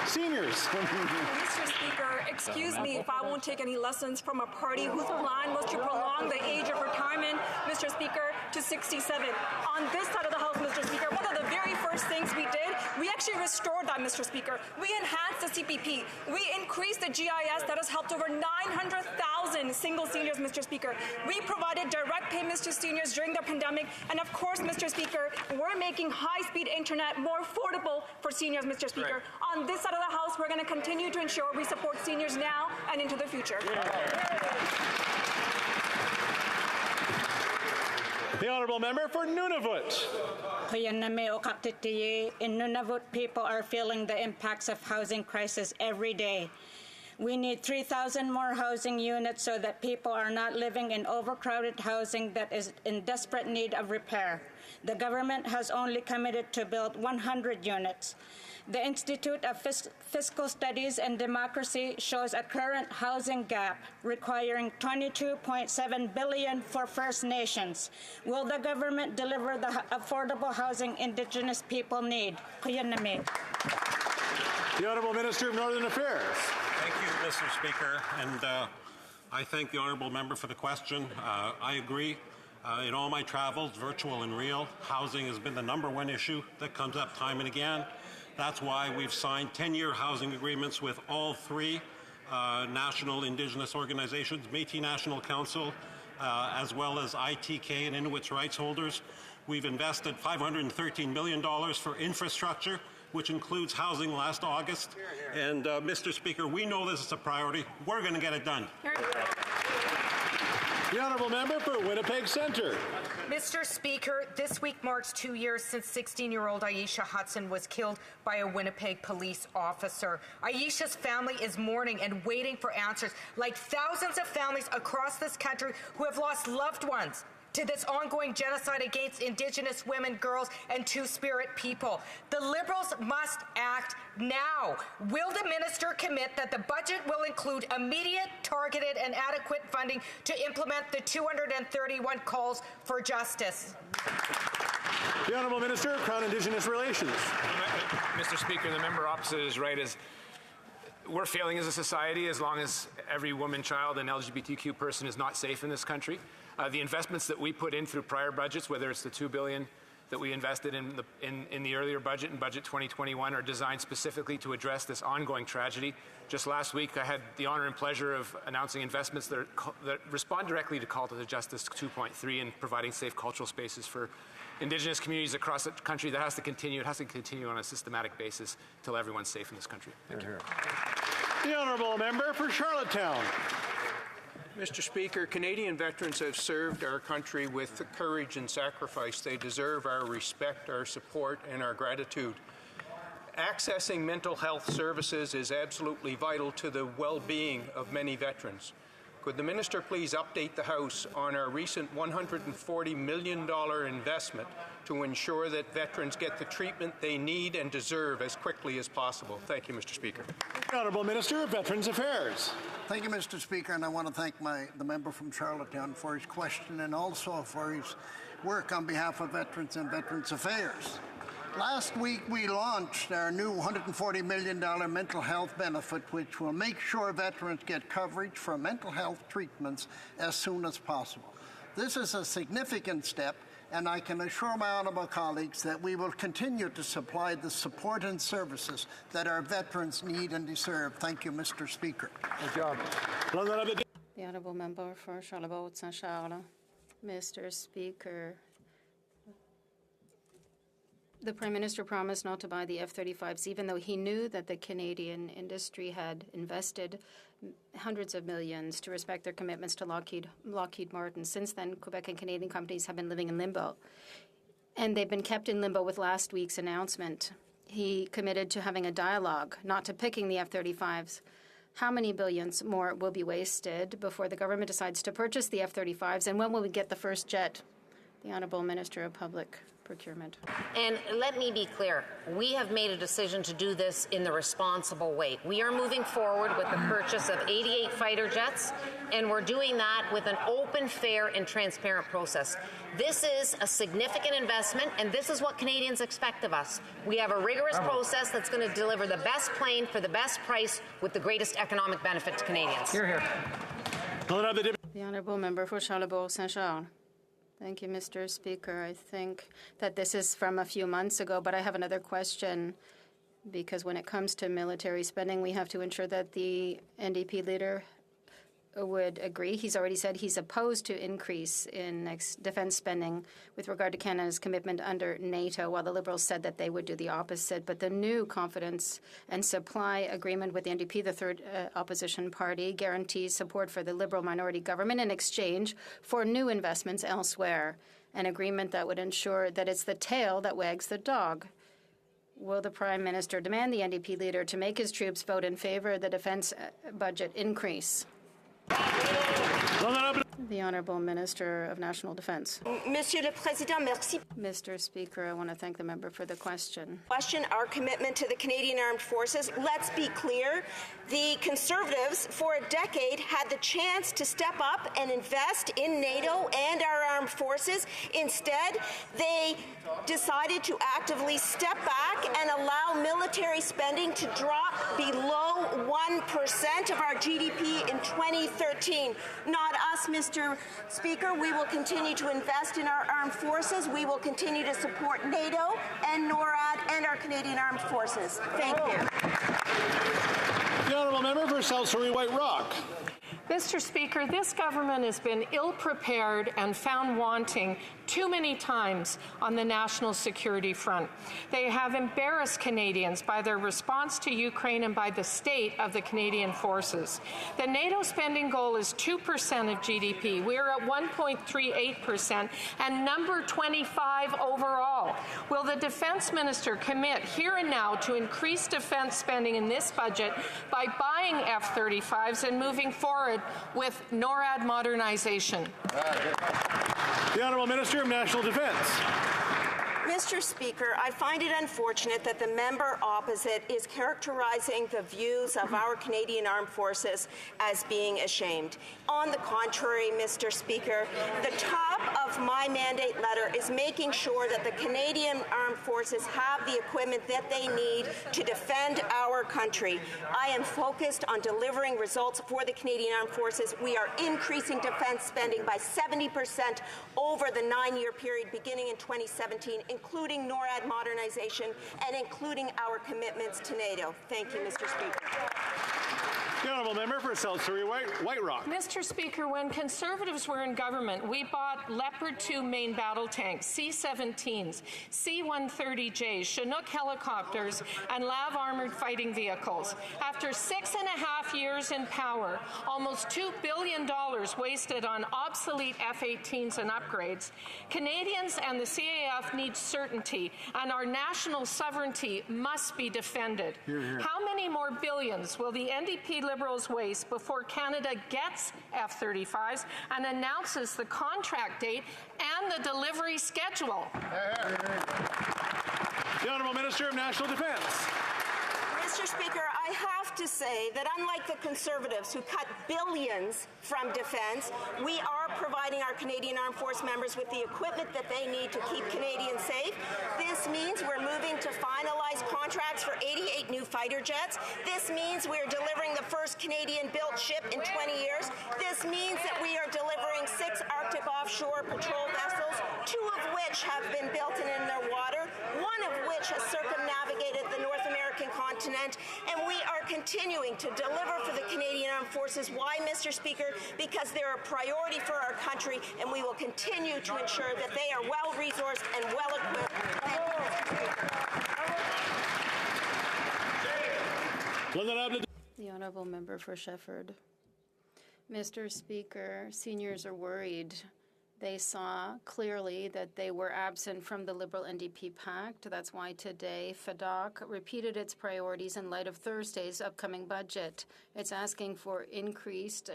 Speaker 8: Seniors.
Speaker 12: Mr. Speaker, excuse me if I won't take any lessons from a party whose plan was to prolong the age of retirement, Mr. Speaker, to 67. On this side of the House, Mr. Speaker, one of the very first things we did, we actually restored that, Mr. Speaker. We enhanced the CPP. We increased the GIS that has helped over 900,000 single seniors, Mr. Speaker. We provided direct payments to seniors during the pandemic. And of course, Mr. Speaker, we're making high-speed internet more affordable for seniors, Mr. Speaker. On this side of the House, we're going to continue to ensure we support seniors now and into the future.
Speaker 8: The honourable member for Nunavut.
Speaker 21: In Nunavut, people are feeling the impacts of housing crisis every day. We need 3,000 more housing units so that people are not living in overcrowded housing that is in desperate need of repair. The government has only committed to build 100 units. The Institute of Fiscal Studies and Democracy shows a current housing gap requiring $22.7 billion for First Nations. Will the government deliver the affordable housing Indigenous people need?
Speaker 8: The Honourable Minister of Northern Affairs.
Speaker 22: Thank you, Mr. Speaker, and I thank the honourable member for the question. I agree. In all my travels, virtual and real, housing has been the #1 issue that comes up time and again. That's why we've signed 10-year housing agreements with all 3 national Indigenous organizations, Métis National Council, as well as ITK and Inuit rights holders. We've invested $513 million for infrastructure, which includes housing last August. And Mr. Speaker, we know this is a priority. We're going to get it done.
Speaker 8: The honourable member for Winnipeg Centre.
Speaker 25: Mr. Speaker, this week marks 2 years since 16-year-old Aisha Hudson was killed by a Winnipeg police officer. Aisha's family is mourning and waiting for answers, like thousands of families across this country who have lost loved ones to this ongoing genocide against Indigenous women, girls, and Two-Spirit people. The Liberals must act now. Will the minister commit that the budget will include immediate, targeted, and adequate funding to implement the 231 calls for justice?
Speaker 8: The Honourable Minister of Crown Indigenous Relations.
Speaker 26: Mr. Speaker, the member opposite is right.
Speaker 6: we're failing as a society as long as every woman, child, and LGBTQ person is not safe in this country. The investments that we put in through prior budgets, whether it's the $2 billion that we invested in the earlier budget, in Budget 2021, are designed specifically to address this ongoing tragedy. Just last week, I had the honor and pleasure of announcing investments that respond directly to Call to Justice 2.3 and providing safe cultural spaces for Indigenous communities across the country. That has to continue. It has to continue on a systematic basis until everyone's safe in this country. Thank you.
Speaker 8: The honourable member for Charlottetown.
Speaker 13: Mr. Speaker, Canadian veterans have served our country with courage and sacrifice. They deserve our respect, our support, and our gratitude. Accessing mental health services is absolutely vital to the well-being of many veterans. Could the Minister please update the House on our recent $140 million investment to ensure that veterans get the treatment they need and deserve as quickly as possible? Thank you, Mr. Speaker.
Speaker 8: The Honourable Minister of Veterans Affairs.
Speaker 16: Thank you, Mr. Speaker, and I want to thank the member from Charlottetown for his question and also for his work on behalf of veterans and Veterans Affairs. Last week, we launched our new $140 million mental health benefit, which will make sure veterans get coverage for mental health treatments as soon as possible. This is a significant step, and I can assure my honourable colleagues that we will continue to supply the support and services that our veterans need and deserve. Thank you, Mr. Speaker.
Speaker 8: Good job.
Speaker 21: The honourable member for Charlevoix-Saint-Charles. Mr. Speaker, the Prime Minister promised not to buy the F-35s, even though he knew that the Canadian industry had invested hundreds of millions to respect their commitments to Lockheed Martin. Since then, Quebec and Canadian companies have been living in limbo, and they've been kept in limbo with last week's announcement. He committed to having a dialogue, not to picking the F-35s. How many billions more will be wasted before the government decides to purchase the F-35s, and when will we get the first jet? The Honourable Minister of Public Procurement.
Speaker 19: And let me be clear, we have made a decision to do this in the responsible way. We are moving forward with the purchase of 88 fighter jets, and we're doing that with an open, fair, and transparent process. This is a significant investment, and this is what Canadians expect of us. We have a rigorous process that's going to deliver the best plane for the best price with the greatest economic benefit to Canadians.
Speaker 8: Hear, hear.
Speaker 21: The Honourable Member for Charlevoix-Saint-Charles. Thank you, Mr. Speaker. I think that this is from a few months ago, but I have another question, because when it comes to military spending, we have to ensure that the NDP leader would agree. He's already said he's opposed to increase in defense spending with regard to Canada's commitment under NATO, while the Liberals said that they would do the opposite. But the new confidence and supply agreement with the NDP, the third opposition party, guarantees support for the Liberal minority government in exchange for new investments elsewhere, an agreement that would ensure that it's the tail that wags the dog. Will the Prime Minister demand the NDP leader to make his troops vote in favour of the defense budget increase? The Honourable Minister of National Defence.
Speaker 24: Monsieur le Président, merci.
Speaker 21: Mr. Speaker, I want to thank the member for the question.
Speaker 24: Our commitment to the Canadian Armed Forces. Let's be clear. The Conservatives, for a decade, had the chance to step up and invest in NATO and our armed forces. Instead, they decided to actively step back and allow military spending to drop below 1% of our GDP in 2013. Not us, Mr. Speaker. We will continue to invest in our armed forces. We will continue to support NATO and NORAD and our Canadian Armed Forces. Thank you.
Speaker 8: The Honourable Member for South Surrey White Rock.
Speaker 26: Mr. Speaker, this government has been ill-prepared and found wanting too many times on the national security front. They have embarrassed Canadians by their response to Ukraine and by the state of the Canadian forces. The NATO spending goal is 2% of GDP. We are at 1.38% and number 25 overall. Will the Defence Minister commit here and now to increase defence spending in this budget by buying F-35s and moving forward with NORAD modernization?
Speaker 8: The Honourable Minister of National Defence.
Speaker 24: Mr. Speaker, I find it unfortunate that the member opposite is characterizing the views of our Canadian Armed Forces as being ashamed. On the contrary, Mr. Speaker, the top of my mandate letter is making sure that the Canadian Armed Forces have the equipment that they need to defend our country. I am focused on delivering results for the Canadian Armed Forces. We are increasing defense spending by 70% over the 9-year period beginning in 2017, including NORAD modernization and including our commitments to NATO. Thank you, Mr. Speaker.
Speaker 8: The honourable member for South Surrey White Rock.
Speaker 26: Mr. Speaker, when Conservatives were in government, we bought Leopard 2 main battle tanks, C-17s, C-130Js, Chinook helicopters, and LAV armoured fighting vehicles. After 6.5 years in power, almost $2 billion wasted on obsolete F-18s and upgrades, Canadians and the CAF need certainty, and our national sovereignty must be defended.
Speaker 8: Hear, hear.
Speaker 26: How many more billions will the NDP Liberals waste before Canada gets F-35s and announces the contract date and the delivery schedule?
Speaker 8: The Honourable Minister of National Defence.
Speaker 24: Mr. Speaker, I have to say that unlike the Conservatives who cut billions from defence, we are providing our Canadian Armed Force members with the equipment that they need to keep Canadians safe. This means we're moving to finalize contracts for 88 new fighter jets. This means we're delivering the first Canadian-built ship in 20 years. This means that we are delivering 6 Arctic offshore patrol vessels, 2 of which have been built and in their water, 1 of which has circumnavigated the North American continent, and we are continuing to deliver for the Canadian Armed Forces. Why, Mr. Speaker? Because they're a priority for our country, and we will continue to ensure that they are well-resourced and well-equipped.
Speaker 1: The Honourable Member for Shefford. Mr. Speaker, seniors are worried. They saw clearly that they were absent from the Liberal-NDP pact. That's why today FDOC repeated its priorities in light of Thursday's upcoming budget. It's asking for increased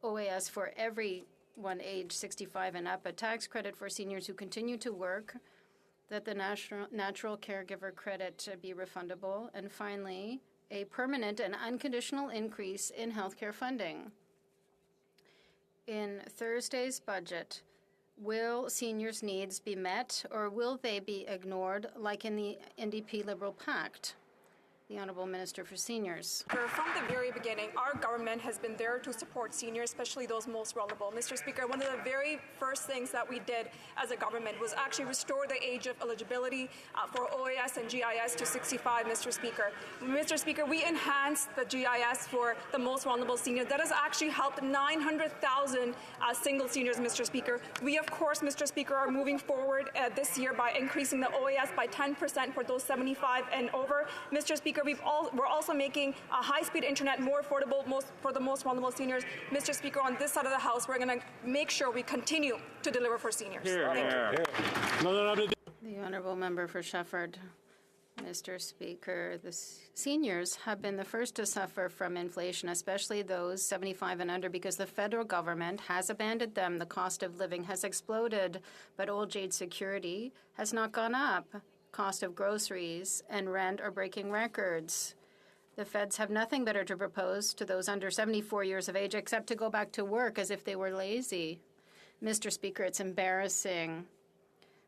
Speaker 1: OAS for everyone aged 65 and up, a tax credit for seniors who continue to work, that the natural caregiver credit be refundable, and finally, a permanent and unconditional increase in healthcare funding. In Thursday's budget, will seniors' needs be met or will they be ignored like in the NDP Liberal Pact? The Honourable Minister for Seniors.
Speaker 12: From the very beginning, our government has been there to support seniors, especially those most vulnerable. Mr. Speaker, one of the very first things that we did as a government was actually restore the age of eligibility for OAS and GIS to 65, Mr. Speaker. Mr. Speaker, we enhanced the GIS for the most vulnerable seniors. That has actually helped 900,000 single seniors, Mr. Speaker. We, of course, Mr. Speaker, are moving forward this year by increasing the OAS by 10% for those 75 and over. Mr. Speaker, we're also making high-speed internet more affordable for the most vulnerable seniors. Mr. Speaker, on this side of the House, we're going to make sure we continue to deliver for seniors. Thank you.
Speaker 1: The Honourable Member for Shefford. Mr. Speaker, the seniors have been the first to suffer from inflation, especially those 75 and under, because the federal government has abandoned them. The cost of living has exploded, but old age security has not gone up. Cost of groceries and rent are breaking records. The feds have nothing better to propose to those under 74 years of age except to go back to work as if they were lazy. Mr. Speaker, it's embarrassing.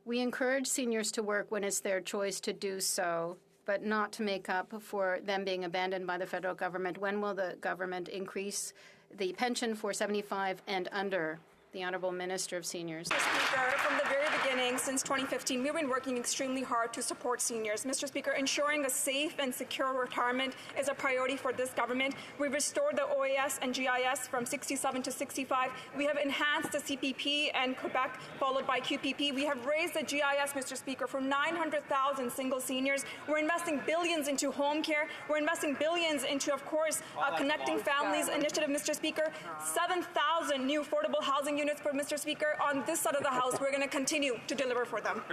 Speaker 1: We encourage seniors to work when it's their choice to do so, but not to make up for them being abandoned by the federal government. When will the government increase the pension for 75 and under? The Honourable Minister of Seniors.
Speaker 12: Mr. Speaker, from the very beginning, since 2015, we've been working extremely hard to support seniors. Mr. Speaker, ensuring a safe and secure retirement is a priority for this government. We've restored the OAS and GIS from 67 to 65. We have enhanced the CPP and Quebec, followed by QPP. We have raised the GIS, Mr. Speaker, for 900,000 single seniors. We're investing billions into home care. We're investing billions into, of course, Connecting Families initiative, Mr. Speaker. 7,000 new affordable housing units units, but Mr. Speaker, on this side of the House, we're going to continue to deliver for them.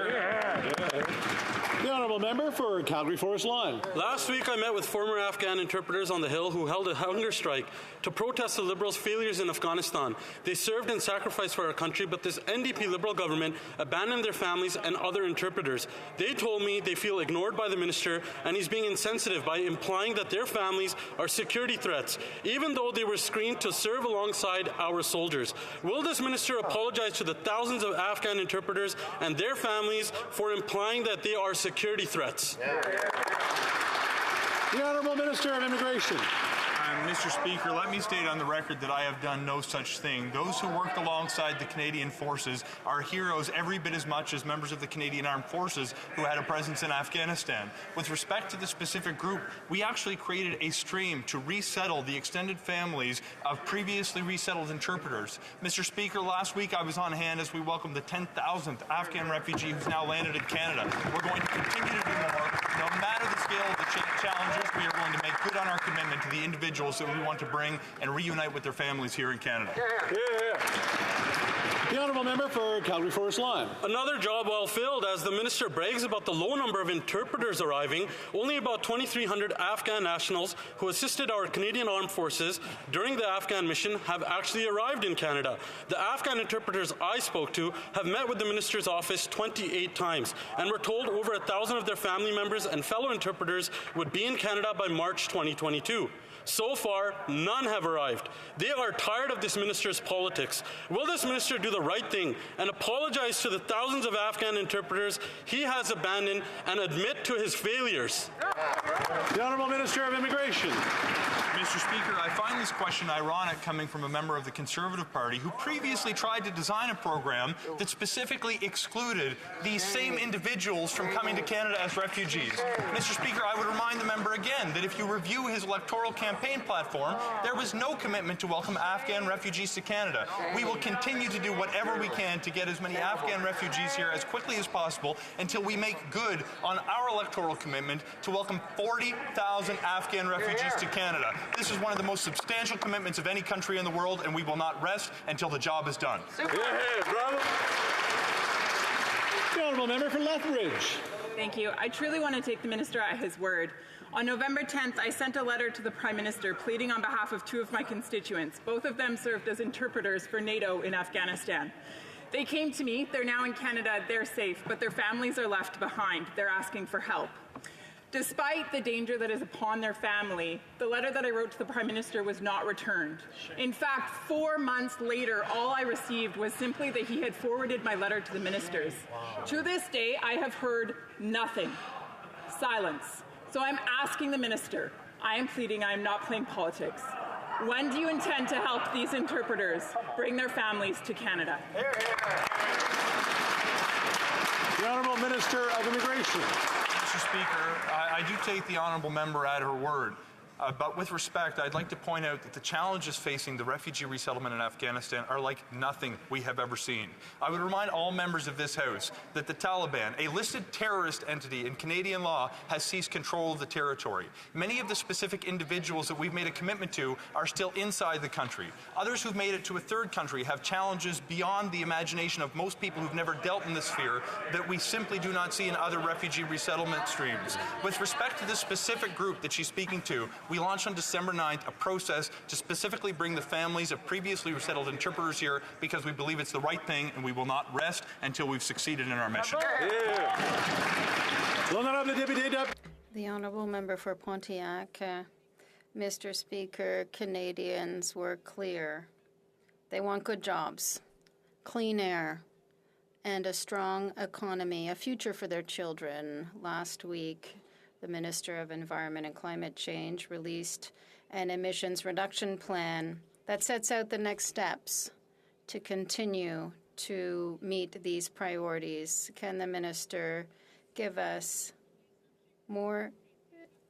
Speaker 8: The honourable member for Calgary Forest Lawn.
Speaker 2: Last week I met with former Afghan interpreters on the Hill who held a hunger strike to protest the Liberals' failures in Afghanistan. They served and sacrificed for our country, but this NDP Liberal government abandoned their families and other interpreters. They told me they feel ignored by the minister, and he's being insensitive by implying that their families are security threats, even though they were screened to serve alongside our soldiers. Will this minister apologize to the thousands of Afghan interpreters and their families for implying that they are security threats?
Speaker 8: The Honourable Minister of Immigration.
Speaker 3: Mr. Speaker, let me state on the record that I have done no such thing. Those who worked alongside the Canadian Forces are heroes every bit as much as members of the Canadian Armed Forces who had a presence in Afghanistan. With respect to the specific group, we actually created a stream to resettle the extended families of previously resettled interpreters. Mr. Speaker, last week I was on hand as we welcomed the 10,000th Afghan refugee who's now landed in Canada. We're going to continue to do more. No matter the scale of the challenges, we are going to make good on our commitment to the individuals that we want to bring and reunite with their families here in Canada.
Speaker 8: The honourable member for Calgary Forest Lawn.
Speaker 2: Another job well filled. As the minister brags about the low number of interpreters arriving, only about 2,300 Afghan nationals who assisted our Canadian Armed Forces during the Afghan mission have actually arrived in Canada. The Afghan interpreters I spoke to have met with the minister's office 28 times and were told over 1,000 of their family members and fellow interpreters would be in Canada by March 2022. So far, none have arrived. They are tired of this minister's politics. Will this minister do the right thing and apologize to the thousands of Afghan interpreters he has abandoned and admit to his failures?
Speaker 8: The Honourable Minister of Immigration.
Speaker 3: Mr. Speaker, I find this question ironic coming from a member of the Conservative Party who previously tried to design a program that specifically excluded these same individuals from coming to Canada as refugees. Mr. Speaker, I would remind the member again that if you review his electoral campaign platform, there was no commitment to welcome Afghan refugees to Canada. We will continue to do whatever we can to get as many Afghan refugees here as quickly as possible until we make good on our electoral commitment to welcome 40,000 Afghan refugees to Canada. This is one of the most substantial commitments of any country in the world, and we will not rest until the job is done.
Speaker 8: The honourable member for Lethbridge.
Speaker 7: Thank you. I truly want to take the minister at his word. On November 10th, I sent a letter to the Prime Minister pleading on behalf of two of my constituents. Both of them served as interpreters for NATO in Afghanistan. They came to me. They're now in Canada. They're safe, but their families are left behind. They're asking for help. Despite the danger that is upon their family, the letter that I wrote to the Prime Minister was not returned. In fact, 4 months later, all I received was simply that he had forwarded my letter to the ministers. Wow. To this day, I have heard nothing. Silence. So I'm asking the minister, I am pleading, I am not playing politics. When do you intend to help these interpreters bring their families to Canada?
Speaker 8: The Honourable Minister of Immigration.
Speaker 3: Mr. Speaker, I do take the honourable member at her word. But with respect, I'd like to point out that the challenges facing the refugee resettlement in Afghanistan are like nothing we have ever seen. I would remind all members of this House that the Taliban, a listed terrorist entity in Canadian law, has seized control of the territory. Many of the specific individuals that we've made a commitment to are still inside the country. Others who've made it to a third country have challenges beyond the imagination of most people who've never dealt in this sphere that we simply do not see in other refugee resettlement streams. With respect to this specific group that she's speaking to, we launched on December 9th a process to specifically bring the families of previously resettled interpreters here because we believe it's the right thing and we will not rest until we've succeeded in our mission.
Speaker 1: The honourable member for Pontiac. Mr. Speaker, Canadians were clear. They want good jobs, clean air, and a strong economy, a future for their children. Last week, the Minister of Environment and Climate Change released an emissions reduction plan that sets out the next steps to continue to meet these priorities. Can the minister give us more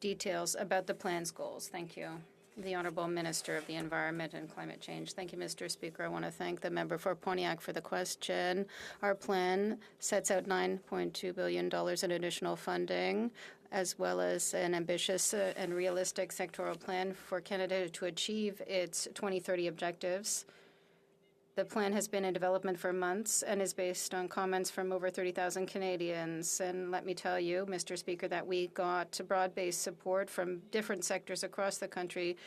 Speaker 1: details about the plan's goals? Thank you. The Honourable Minister of the Environment and Climate Change. Thank you, Mr. Speaker. I want to thank the member for Pontiac for the question. Our plan sets out $9.2 billion in additional funding, as well as an ambitious and realistic sectoral plan for Canada to achieve its 2030 objectives. The plan has been in development for months and is based on comments from over 30,000 Canadians. And let me tell you, Mr. Speaker, that we got broad-based support from different sectors across the country,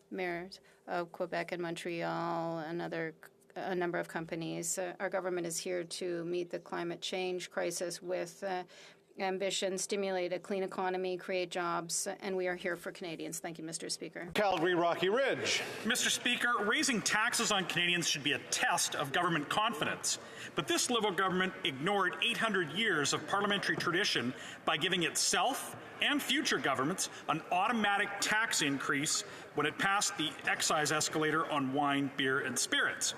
Speaker 1: mayors of Quebec and Montreal, and a number of companies. Our government is here to meet the climate change crisis with ambition, stimulate a clean economy, create jobs, and we are here for Canadians. Thank you, Mr. Speaker.
Speaker 8: Calgary Rocky Ridge.
Speaker 10: Mr. Speaker, raising taxes on Canadians should be a test of government confidence. But this Liberal government ignored 800 years of parliamentary tradition by giving itself and future governments an automatic tax increase when it passed the excise escalator on wine, beer, and spirits.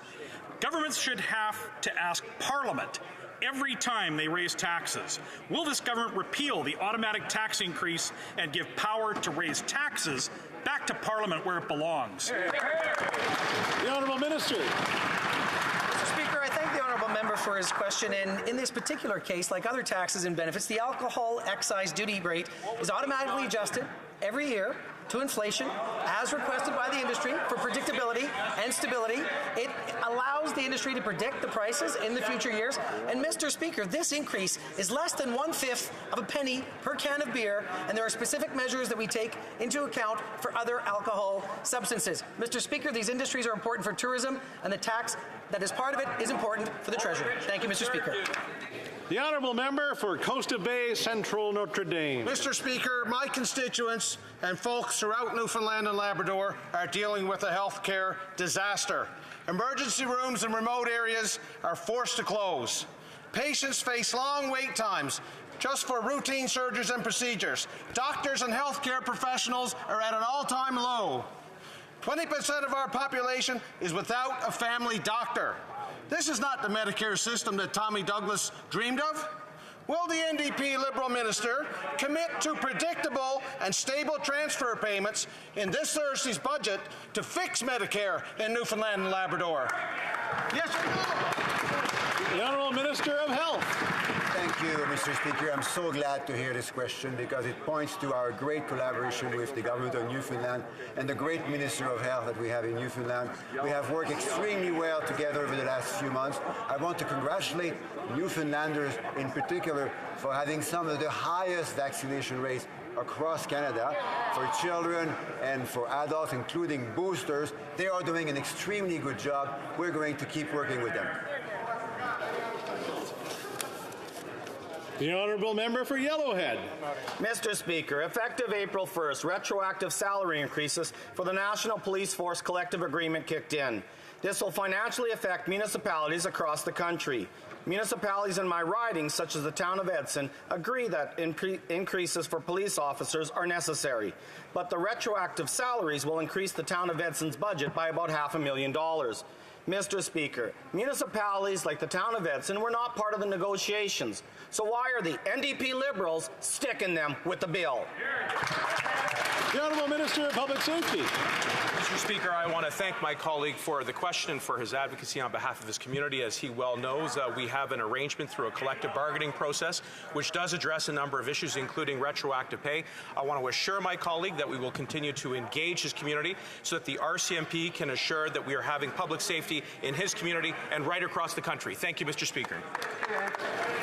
Speaker 10: Governments should have to ask Parliament every time they raise taxes. Will this government repeal the automatic tax increase and give power to raise taxes back to Parliament where it belongs?
Speaker 8: The Honourable Minister.
Speaker 14: Mr. Speaker, I thank the honourable member for his question. And in this particular case, like other taxes and benefits, the alcohol excise duty rate is automatically adjusted every year to inflation, as requested by the industry for predictability and stability. It allows the industry to predict the prices in the future years. And Mr. Speaker, this increase is less than 1/5 of a penny per can of beer, and there are specific measures that we take into account for other alcohol substances. Mr. Speaker, these industries are important for tourism, and the tax that is part of it is important for the Treasury. Thank you, Mr. Speaker.
Speaker 8: The honourable member for Costa Bay Central Notre Dame.
Speaker 15: Mr. Speaker, my constituents and folks throughout Newfoundland and Labrador are dealing with a healthcare disaster. Emergency rooms in remote areas are forced to close. Patients face long wait times just for routine surgeries and procedures. Doctors and healthcare professionals are at an all-time low. 20% of our population is without a family doctor. This is not the Medicare system that Tommy Douglas dreamed of. Will the NDP Liberal minister commit to predictable and stable transfer payments in this Thursday's budget to fix Medicare in Newfoundland and Labrador? Yes or no?
Speaker 8: The Honourable Minister of Health.
Speaker 18: Thank you, Mr. Speaker. I'm so glad to hear this question because it points to our great collaboration with the Government of Newfoundland and the great Minister of Health that we have in Newfoundland. We have worked extremely well together over the last few months. I want to congratulate Newfoundlanders in particular for having some of the highest vaccination rates across Canada for children and for adults, including boosters. They are doing an extremely good job. We're going to keep working with them.
Speaker 8: The honourable member for Yellowhead.
Speaker 14: Mr. Speaker, effective April 1st, retroactive salary increases for the National Police Force Collective Agreement kicked in. This will financially affect municipalities across the country. Municipalities in my riding, such as the town of Edson, agree that increases for police officers are necessary. But the retroactive salaries will increase the town of Edson's budget by about $500,000. Mr. Speaker, municipalities like the town of Edson were not part of the negotiations. So why are the NDP Liberals sticking them with the bill?
Speaker 8: The Honourable Minister of Public Safety.
Speaker 6: Mr. Speaker, I want to thank my colleague for the question and for his advocacy on behalf of his community. As he well knows, we have an arrangement through a collective bargaining process which does address a number of issues, including retroactive pay. I want to assure my colleague that we will continue to engage his community so that the RCMP can assure that we are having public safety in his community and right across the country. Thank you, Mr. Speaker.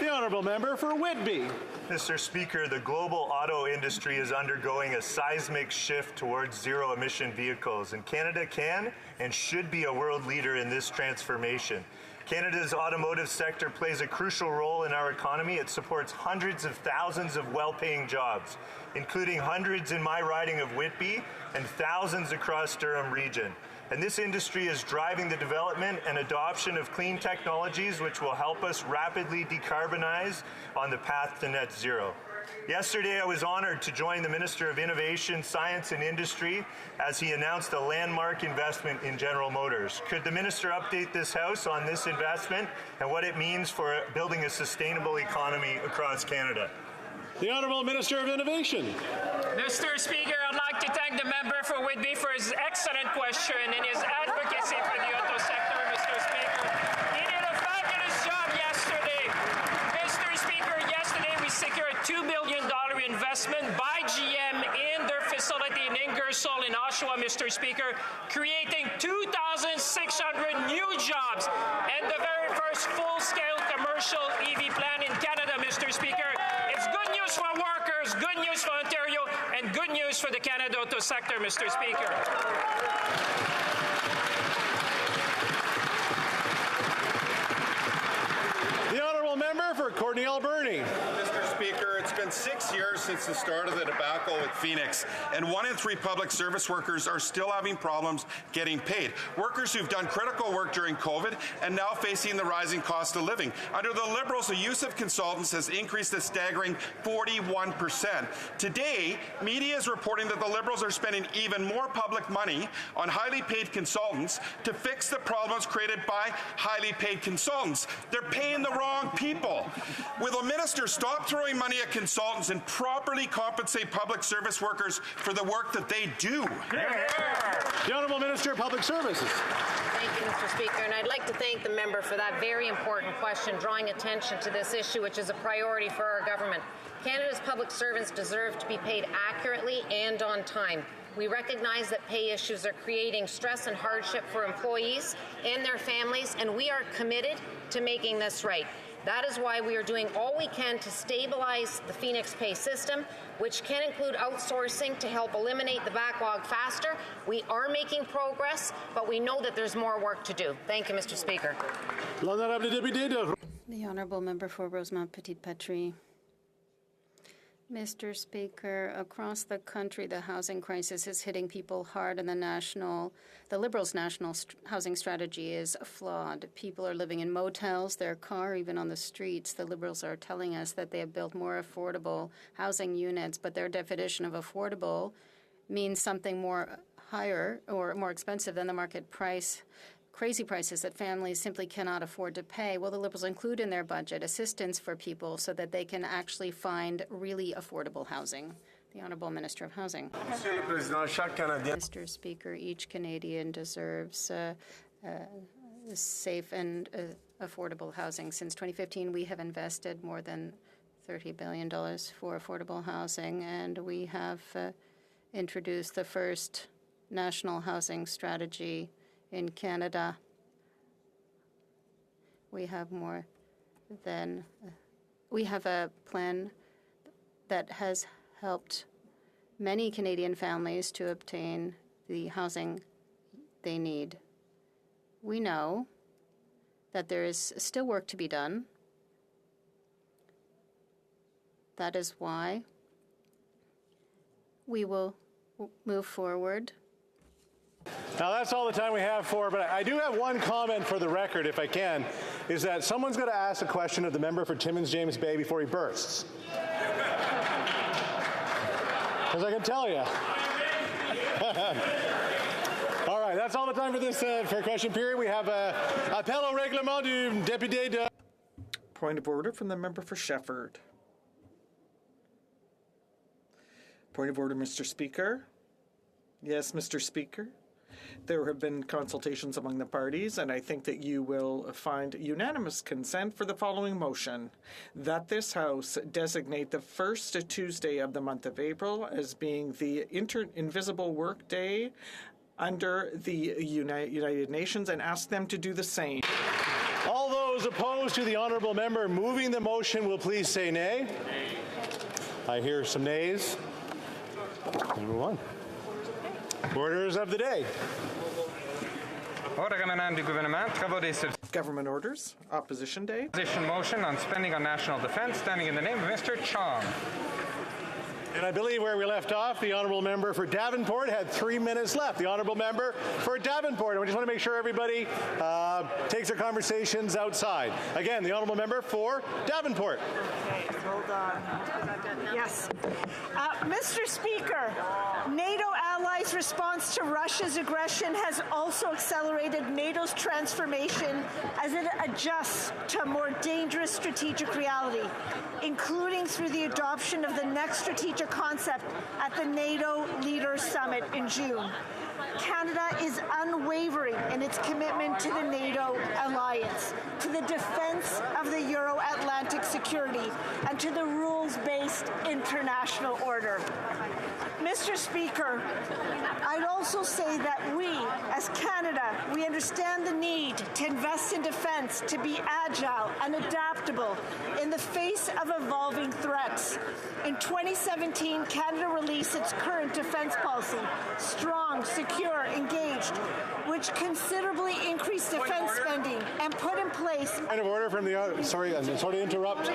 Speaker 8: The honourable member for Whitby.
Speaker 20: Mr. Speaker, the global auto industry is undergoing a seismic shift towards zero-emission vehicles, and Canada can and should be a world leader in this transformation. Canada's automotive sector plays a crucial role in our economy. It supports hundreds of thousands of well-paying jobs, including hundreds in my riding of Whitby and thousands across Durham region. And this industry is driving the development and adoption of clean technologies which will help us rapidly decarbonize on the path to net zero. Yesterday, I was honored to join the Minister of Innovation, Science and Industry as he announced a landmark investment in General Motors. Could the Minister update this House on this investment and what it means for building a sustainable economy across Canada?
Speaker 8: The Honourable Minister of Innovation.
Speaker 23: Mr. Speaker, I'd like to thank the member for Whitby for his excellent question and his advocacy for the auto sector, Mr. Speaker. He did a fabulous job yesterday. Mr. Speaker, yesterday we secured a $2 billion investment by GM in their facility in Ingersoll in Oshawa, Mr. Speaker, creating 2,600 new jobs and the very first full-scale commercial EV plant in Canada, Mr. Speaker. It's good news for workers, good news for Ontario, and good news for the Canada auto sector, Mr. Speaker.
Speaker 8: The honourable member for Courtenay Alberni.
Speaker 4: Mr. Speaker, it's been 6 years since the start of the debacle with Phoenix, and 1 in 3 public service workers are still having problems getting paid. Workers who've done critical work during COVID and now facing the rising cost of living. Under the Liberals, the use of consultants has increased a staggering 41%. Today, media is reporting that the Liberals are spending even more public money on highly paid consultants to fix the problems created by highly paid consultants. They're paying the wrong people. Will the minister stop throwing money at consultants and properly compensate public service workers for the work that they do?
Speaker 8: The Honourable Minister of Public Services.
Speaker 19: Thank you, Mr. Speaker, and I'd like to thank the member for that very important question, drawing attention to this issue, which is a priority for our government. Canada's public servants deserve to be paid accurately and on time. We recognize that pay issues are creating stress and hardship for employees and their families, and we are committed to making this right. That is why we are doing all we can to stabilize the Phoenix pay system, which can include outsourcing to help eliminate the backlog faster. We are making progress, but we know that there's more work to do. Thank you, Mr. Speaker.
Speaker 1: The honourable member for Rosemont Petit Patrie. Mr. Speaker, across the country, the housing crisis is hitting people hard, and the Liberals' national housing strategy is flawed. People are living in motels, their car, even on the streets. The Liberals are telling us that they have built more affordable housing units, but their definition of affordable means something more higher or more expensive than the market price. Crazy prices that families simply cannot afford to pay. Will the Liberals include in their budget assistance for people so that they can actually find really affordable housing? The Honourable Minister of Housing. Mr. Speaker, each Canadian deserves safe and affordable housing. Since 2015, we have invested more than $30 billion for affordable housing, and we have introduced the first national housing strategy in Canada. We have a plan that has helped many Canadian families to obtain the housing they need. We know that there is still work to be done. That is why we will move forward.
Speaker 8: Now, that's all the time we have for, but I do have one comment for the record, if I can, is that someone's going to ask a question of the member for Timmins James Bay before he bursts. Because I can tell you. All right, that's all the time for this for question period. We have appel au règlement du député de...
Speaker 5: Point of order from the member for Shefford. Point of order, Mr. Speaker. Yes, Mr. Speaker. There have been consultations among the parties, and I think that you will find unanimous consent for the following motion: that this House designate the first Tuesday of the month of April as being the Invisible Work Day under the United Nations, and ask them to do the same.
Speaker 8: All those opposed to the honourable member moving the motion will please say nay. I hear some nays. Number one. Orders of the day.
Speaker 5: Government orders. Opposition day.
Speaker 9: Opposition motion on spending on national defense, standing in the name of Mr. Chong.
Speaker 8: And I believe where we left off, the honourable member for Davenport had 3 minutes left. The honourable member for Davenport. And we just want to make sure everybody takes their conversations outside. Again, the honourable member for Davenport.
Speaker 11: Okay, hold on. Yes. Mr. Speaker, NATO allies' response to Russia's aggression has also accelerated NATO's transformation as it adjusts to a more dangerous strategic reality, including through the adoption of the next strategic concept at the NATO Leaders Summit in June. Canada is unwavering in its commitment to the NATO alliance, to the defense of the Euro-Atlantic security, and to the rules rules-based international order. Mr. Speaker, I'd also say that we, as Canada, we understand the need to invest in defense, to be agile and adaptable in the face of evolving threats. In 2017, Canada released its current defense policy, Strong, Secure, Engaged, which considerably increased defense spending and put in place...
Speaker 8: Point of order from the... Sorry to interrupt.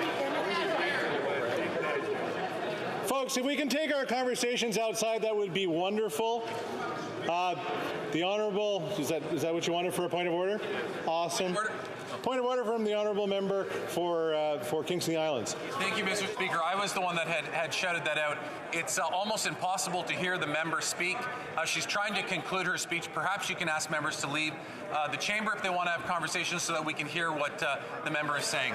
Speaker 8: Folks, if we can take our conversations outside, that would be wonderful. The Honourable, is that what you wanted for a point of order? Awesome. Point of order from the Honourable Member for Kingston Islands.
Speaker 13: Thank you, Mr. Speaker. I was the one that had shouted that out. It's almost impossible to hear the member speak. She's trying to conclude her speech. Perhaps you can ask members to leave the chamber if they want to have conversations so that we can hear what the member is saying.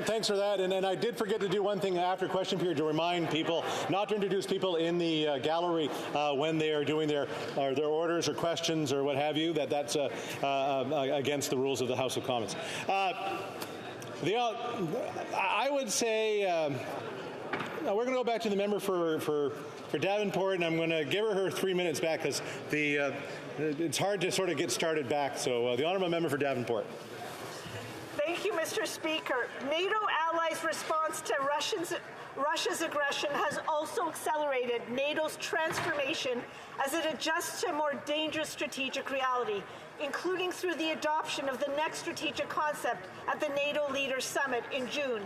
Speaker 8: Thanks for that. And I did forget to do one thing after question period to remind people not to introduce people in the gallery when they are doing their orders or questions or what have you. That's against the rules of the House of Commons. I would say we're going to go back to the member for Davenport, and I'm going to give her 3 minutes back because it's hard to sort of get started back. So the Honourable Member for Davenport.
Speaker 11: Thank you, Mr. Speaker. NATO allies' response to Russia's aggression has also accelerated NATO's transformation as it adjusts to a more dangerous strategic reality, including through the adoption of the next strategic concept at the NATO Leaders Summit in June.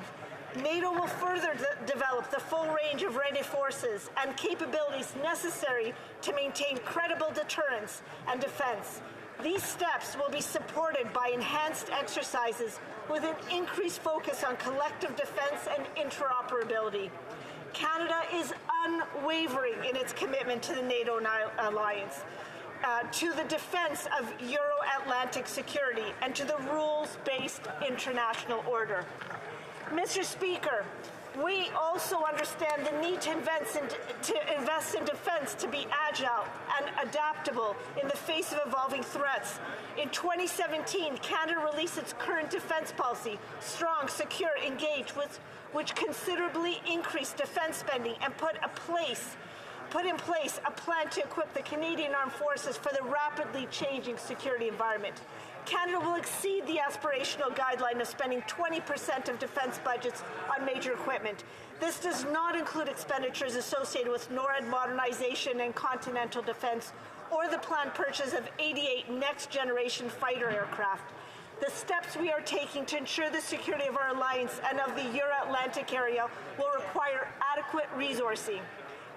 Speaker 11: NATO will further develop the full range of ready forces and capabilities necessary to maintain credible deterrence and defense. These steps will be supported by enhanced exercises with an increased focus on collective defense and interoperability. Canada is unwavering in its commitment to the NATO alliance, to the defense of Euro-Atlantic security, and to the rules-based international order. Mr. Speaker, we also understand the need to invest in defense to be agile and adaptable in the face of evolving threats. In 2017, Canada released its current defense policy, Strong, Secure, Engaged, which considerably increased defense spending and put in place a plan to equip the Canadian Armed Forces for the rapidly changing security environment. Canada will exceed the aspirational guideline of spending 20% of defense budgets on major equipment. This does not include expenditures associated with NORAD modernization and continental defense or the planned purchase of 88 next-generation fighter aircraft. The steps we are taking to ensure the security of our alliance and of the Euro-Atlantic area will require adequate resourcing.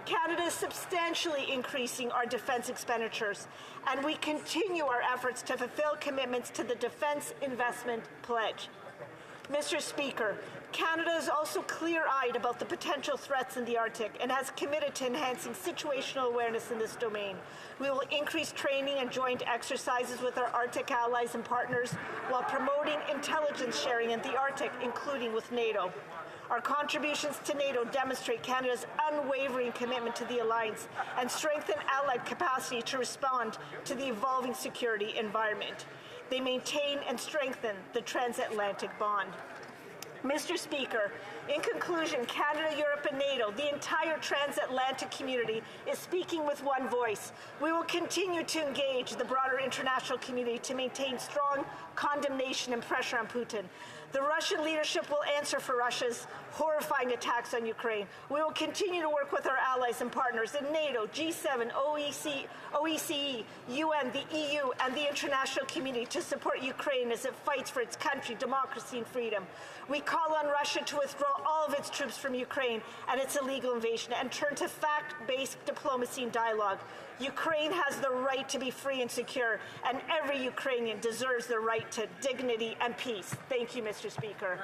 Speaker 11: Canada is substantially increasing our defense expenditures, and we continue our efforts to fulfill commitments to the Defense Investment Pledge. Mr. Speaker, Canada is also clear-eyed about the potential threats in the Arctic and has committed to enhancing situational awareness in this domain. We will increase training and joint exercises with our Arctic allies and partners while promoting intelligence sharing in the Arctic, including with NATO. Our contributions to NATO demonstrate Canada's unwavering commitment to the alliance and strengthen allied capacity to respond to the evolving security environment. They maintain and strengthen the transatlantic bond. Mr. Speaker, in conclusion, Canada, Europe, and NATO, the entire transatlantic community, is speaking with one voice. We will continue to engage the broader international community to maintain strong condemnation and pressure on Putin. The Russian leadership will answer for Russia's horrifying attacks on Ukraine. We will continue to work with our allies and partners in NATO, G7, OECE, UN, the EU, and the international community to support Ukraine as it fights for its country, democracy, and freedom. We call on Russia to withdraw all of its troops from Ukraine and its illegal invasion and turn to fact-based diplomacy and dialogue. Ukraine has the right to be free and secure, and every Ukrainian deserves the right to dignity and peace. Thank you, Mr. Speaker.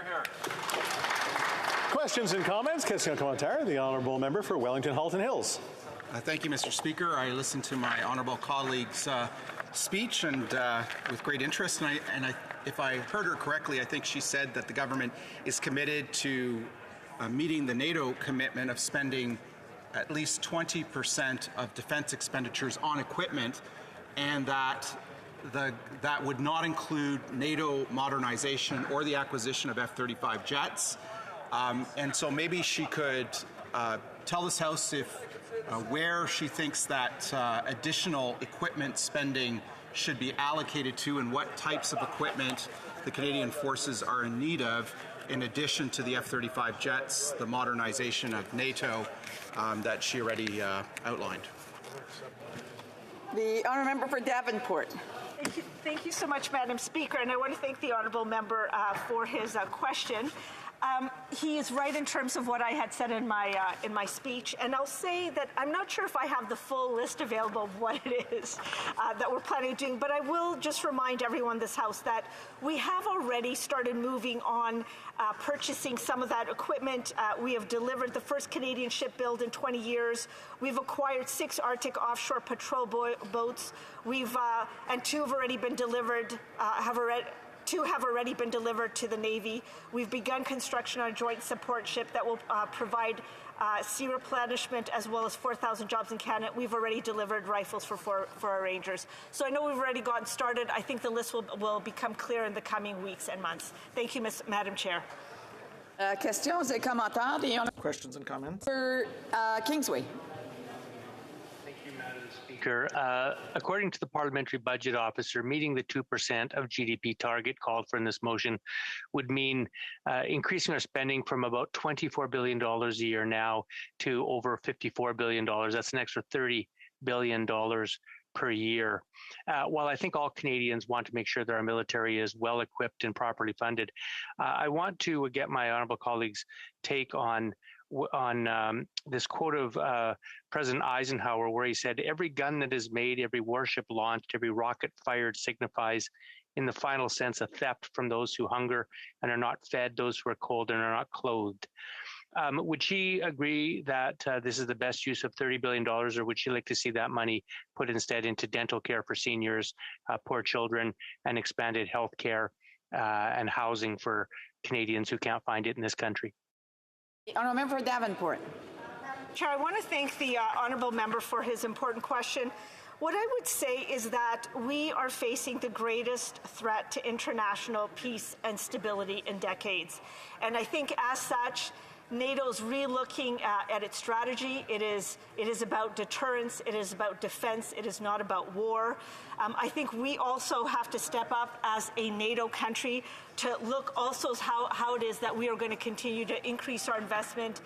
Speaker 8: Questions and comments? Question commentaire. The Honourable Member for Wellington Halton Hills.
Speaker 16: Thank you, Mr. Speaker. I listened to my honourable colleague's speech and with great interest, and if I heard her correctly, I think she said that the government is committed to meeting the NATO commitment of spending at least 20% of defense expenditures on equipment, and that would not include NATO modernization or the acquisition of F-35 jets. And so maybe she could tell this House if where she thinks that additional equipment spending should be allocated to and what types of equipment the Canadian Forces are in need of, in addition to the F-35 jets, the modernization of NATO that she already outlined.
Speaker 11: The honourable member for Davenport. Thank you so much, Madam Speaker, and I want to thank the honourable member for his question. He is right in terms of what I had said in my speech, and I'll say that I'm not sure if I have the full list available of what it is that we're planning on doing, but I will just remind everyone in this House that we have already started moving on purchasing some of that equipment. We have delivered the first Canadian ship build in 20 years. We've acquired 6 Arctic offshore patrol boats. And 2 have already been delivered. 2 have already been delivered to the Navy. We've begun construction on a joint support ship that will provide sea replenishment as well as 4,000 jobs in Canada. We've already delivered rifles for our Rangers. So I know we've already gotten started. I think the list will become clear in the coming weeks and months. Thank you, Madam Chair.
Speaker 17: Questions et commentaires.
Speaker 5: Questions and comments?
Speaker 17: For Kingsway.
Speaker 21: Speaker, according to the Parliamentary Budget Officer, meeting the 2% of GDP target called for in this motion would mean increasing our spending from about $24 billion a year now to over $54 billion. That's an extra $30 billion per year. While I think all Canadians want to make sure that our military is well equipped and properly funded, I want to get my honourable colleagues' take on this quote of President Eisenhower, where he said, "Every gun that is made, every warship launched, every rocket fired signifies, in the final sense, a theft from those who hunger and are not fed, those who are cold and are not clothed." Would she agree that this is the best use of $30 billion, or would she like to see that money put instead into dental care for seniors, poor children, and expanded health care and housing for Canadians who can't find it in this country?
Speaker 17: Honourable Member for Davenport.
Speaker 11: Chair, I want to thank the honourable member for his important question. What I would say is that we are facing the greatest threat to international peace and stability in decades. And I think as such, NATO's re-looking at its strategy. It is about deterrence. It is about defense. It is not about war. I think we also have to step up as a NATO country to look also how it is that we are going to continue to increase our investment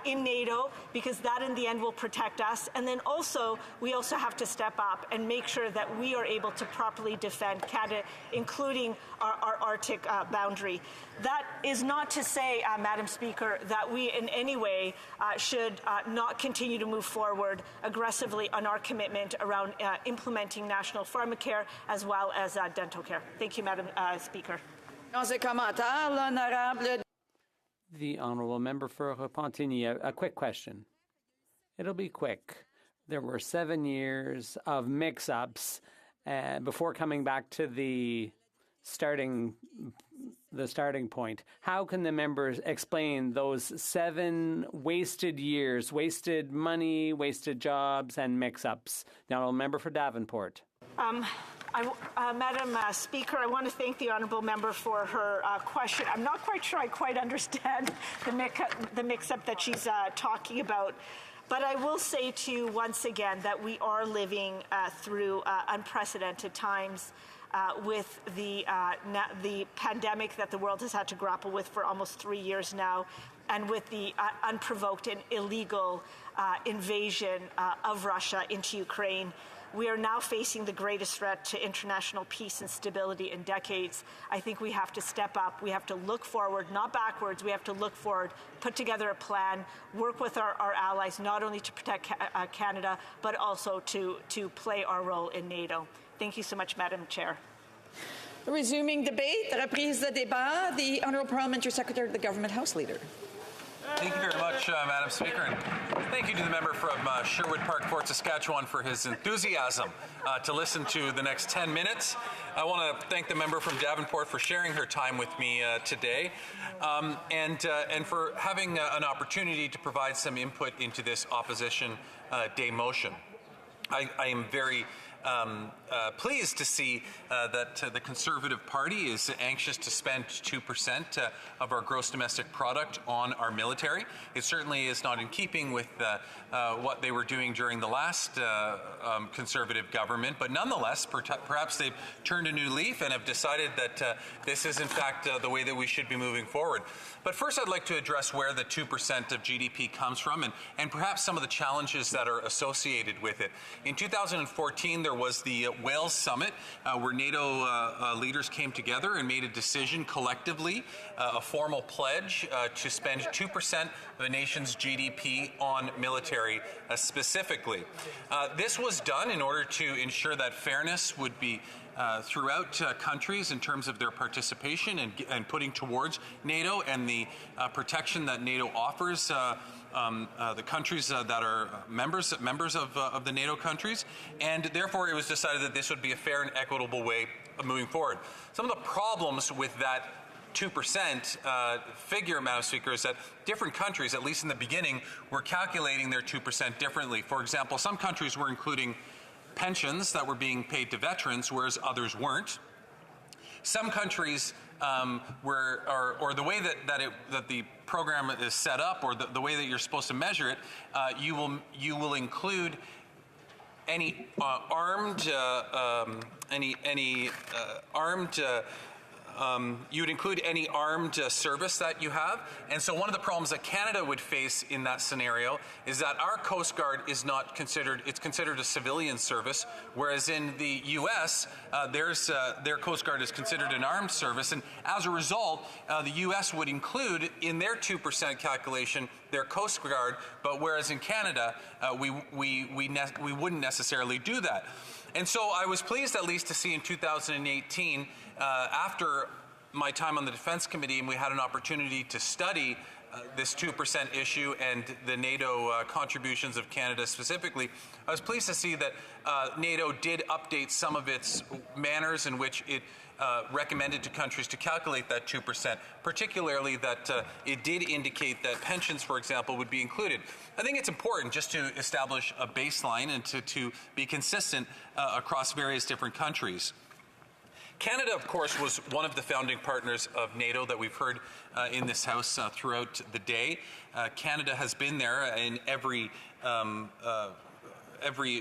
Speaker 11: in NATO, because that in the end will protect us. And then also, we also have to step up and make sure that we are able to properly defend Canada, including our Arctic boundary. That is not to say, Madam Speaker, that we in any way should not continue to move forward aggressively on our commitment around implementing national pharmacare as well as dental care. Thank you, Madam Speaker.
Speaker 22: The honourable member for Repentigny, a quick question. It'll be quick. There were 7 years of mix-ups before coming back to the starting point. How can the members explain those 7 wasted years, wasted money, wasted jobs, and mix-ups? The honourable member for Davenport.
Speaker 11: Madam Speaker, I want to thank the honourable member for her question. I'm not quite sure I quite understand the mix-up that she's talking about. But I will say to you once again that we are living through unprecedented times with the pandemic that the world has had to grapple with for almost 3 years now, and with the unprovoked and illegal invasion of Russia into Ukraine. We are now facing the greatest threat to international peace and stability in decades. I think we have to step up. We have to look forward, not backwards. We have to look forward, put together a plan, work with our allies, not only to protect Canada, but also to play our role in NATO. Thank you so much, Madam Chair.
Speaker 17: Resuming debate, reprise de débat, the Honourable Parliamentary Secretary of the Government House Leader.
Speaker 13: Thank you very much, Madam Speaker, and thank you to the member from Sherwood Park, Fort Saskatchewan, for his enthusiasm to listen to the next 10 minutes. I want to thank the member from Davenport for sharing her time with me today, and for having an opportunity to provide some input into this opposition day motion. I am very pleased to see that the Conservative Party is anxious to spend 2% of our gross domestic product on our military. It certainly is not in keeping with what they were doing during the last Conservative government, but nonetheless, perhaps they've turned a new leaf and have decided that this is in fact the way that we should be moving forward. But first I'd like to address where the 2% of GDP comes from and perhaps some of the challenges that are associated with it. In 2014, there was the Wales Summit where NATO leaders came together and made a decision collectively, a formal pledge to spend 2% of the nation's GDP on military specifically. This was done in order to ensure that fairness would be throughout countries in terms of their participation and putting towards NATO and the protection that NATO offers the countries that are members of the NATO countries, and therefore it was decided that this would be a fair and equitable way of moving forward. Some of the problems with that 2% figure, Madam Speaker, is that different countries, at least in the beginning, were calculating their 2% differently. For example, some countries were including pensions that were being paid to veterans, whereas others weren't. Some countries or the way that the program is set up, or the way that you're supposed to measure it, you will include any you would include any armed service that you have. And so one of the problems that Canada would face in that scenario is that our Coast Guard is not considered, it's considered a civilian service, whereas in the U.S., their Coast Guard is considered an armed service. And as a result, the U.S. would include in their 2% calculation their Coast Guard, but whereas in Canada, we wouldn't necessarily do that. And so I was pleased at least to see in 2018, after my time on the Defense Committee, and we had an opportunity to study this 2% issue and the NATO contributions of Canada specifically, I was pleased to see that NATO did update some of its manners in which it recommended to countries to calculate that 2%, particularly that it did indicate that pensions, for example, would be included. I think it's important just to establish a baseline and to be consistent across various different countries. Canada, of course, was one of the founding partners of NATO that we've heard in this House throughout the day. Canada has been there in every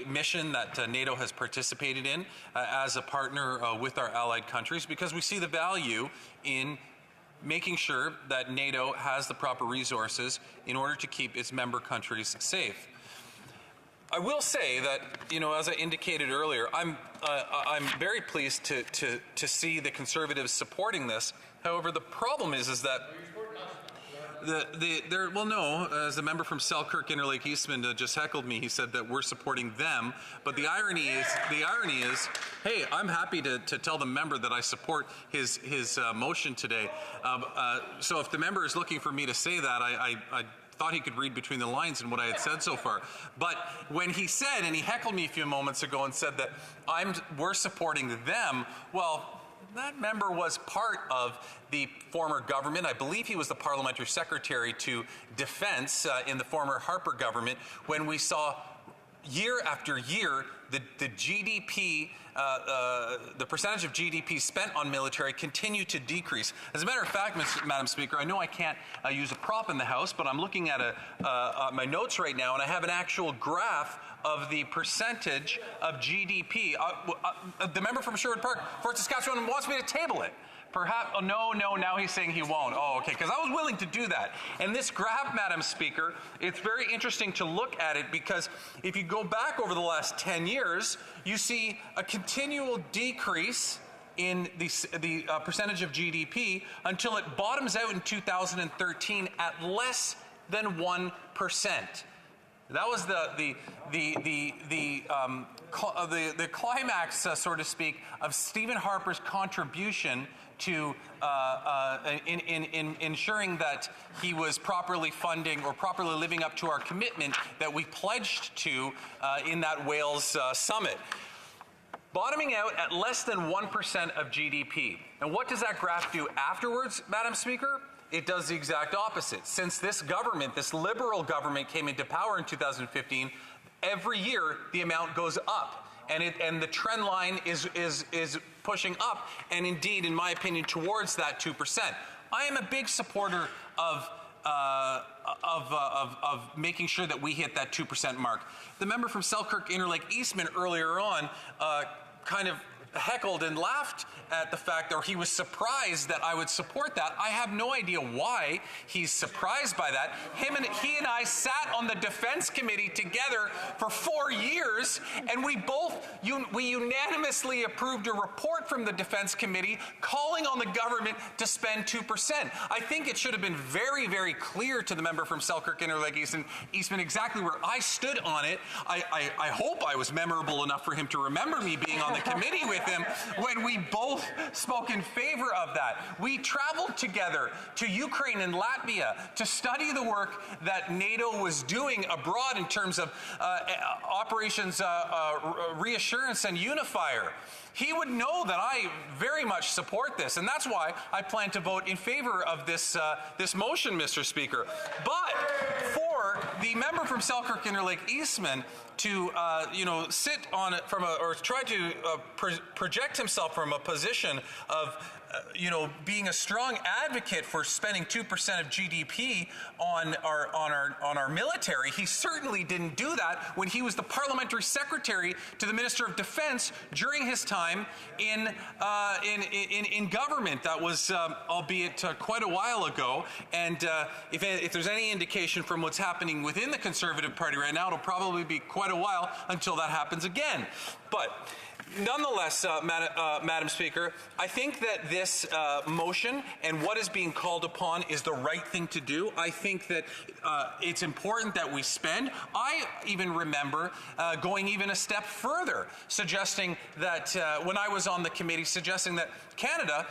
Speaker 13: mission that NATO has participated in as a partner with our allied countries, because we see the value in making sure that NATO has the proper resources in order to keep its member countries safe. I will say that, as I indicated earlier, I'm very pleased to see the Conservatives supporting this. However, the problem is that as the member from Selkirk Interlake Eastman just heckled me, he said that we're supporting them. But the irony is, hey, I'm happy to tell the member that I support his motion today. So if the member is looking for me to say that, I thought he could read between the lines in what I had said so far. But when he said, and he heckled me a few moments ago and said that we're supporting them, well, that member was part of the former government. I believe he was the parliamentary secretary to defense in the former Harper government, when we saw year after year the GDP, the percentage of GDP spent on military continue to decrease. As a matter of fact, Madam Speaker, I know I can't use a prop in the House, but I'm looking at my notes right now, and I have an actual graph of the percentage of GDP. The member from Sherwood Park, Fort Saskatchewan, wants me to table it. Perhaps, no, now he's saying he won't. Oh, okay, because I was willing to do that. And this graph, Madam Speaker, it's very interesting to look at it, because if you go back over the last 10 years, you see a continual decrease in the percentage of GDP until it bottoms out in 2013 at less than 1%. That was the climax, so to speak, of Stephen Harper's contribution to in ensuring that he was properly funding or properly living up to our commitment that we pledged to in that Wales summit. Bottoming out at less than 1% of GDP. And what does that graph do afterwards, Madam Speaker? It does the exact opposite. Since this government, this Liberal government, came into power in 2015, every year the amount goes up. and the trend line is pushing up, and indeed, in my opinion, towards that 2%. I am a big supporter of making sure that we hit that 2% mark. The member from Selkirk Interlake Eastman earlier on kind of heckled and laughed at the fact, or he was surprised that I would support that. I have no idea why he's surprised by that. He and I sat on the Defense Committee together for 4 years, and we unanimously approved a report from the Defense Committee calling on the government to spend 2%. I think it should have been very, very clear to the member from Selkirk Interlake Eastman exactly where I stood on it. I hope I was memorable enough for him to remember me being on the committee with him when we both spoke in favor of that. We traveled together to Ukraine and Latvia to study the work that NATO was doing abroad in terms of operations Reassurance and Unifier. He would know that I very much support this, and that's why I plan to vote in favor of this motion, Mr. Speaker. But for the member from Selkirk Interlake Eastman to sit on it or try to project himself from a position of being a strong advocate for spending 2% of GDP on our military. He certainly didn't do that when he was the parliamentary secretary to the Minister of Defense during his time in government. That was, albeit quite a while ago. And if there's any indication from what's happening within the Conservative Party right now, it'll probably be quite a while until that happens again. But nonetheless, Madam Speaker, I think that this motion and what is being called upon is the right thing to do. I think that it's important that we spend. I even remember going even a step further, suggesting that when I was on the committee, suggesting that Canada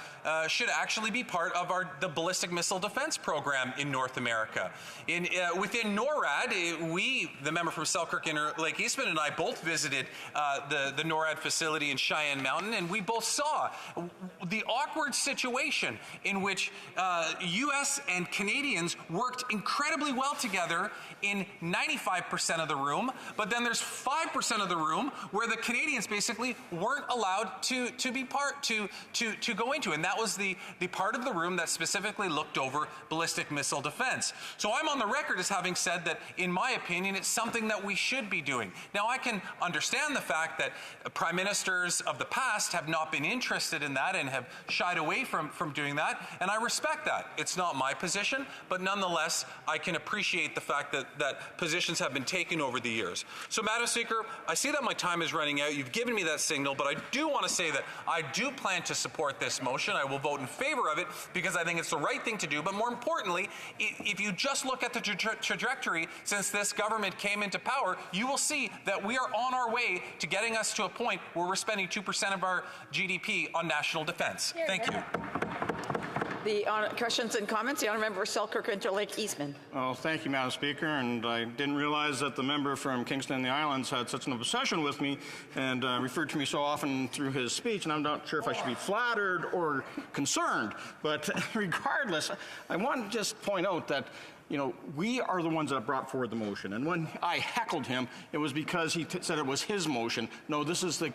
Speaker 13: should actually be part of the ballistic missile defense program in North America. Within NORAD, the member from Selkirk Interlake Eastman and I both visited the NORAD facility in Cheyenne Mountain, and we both saw the awkward situation in which U.S. and Canadians worked incredibly well together in 95% of the room, but then there's 5% of the room where the Canadians basically weren't allowed to be part to go into, and that was the part of the room that specifically looked over ballistic missile defense. So I'm on the record as having said that, in my opinion, it's something that we should be doing. Now, I can understand the fact that prime ministers of the past have not been interested in that and have shied away from doing that, and I respect that. It's not my position, but nonetheless, I can appreciate the fact that positions have been taken over the years. So, Madam Speaker, I see that my time is running out. You've given me that signal, but I do want to say that I do plan to support this motion. I will vote in favor of it because I think it's the right thing to do. But more importantly, if you just look at the trajectory since this government came into power, you will see that we are on our way to getting us to a point where we're spending 2% of our GDP on national defense. Thank you.
Speaker 17: The questions and comments, the honourable member for Selkirk Interlake Eastman.
Speaker 2: Well, thank you, Madam Speaker, and I didn't realize that the member from Kingston and the Islands had such an obsession with me and referred to me so often through his speech, and I'm not sure if I should be flattered or concerned, but regardless, I want to just point out that we are the ones that brought forward the motion. And when I heckled him, it was because he said it was his motion. No, this is the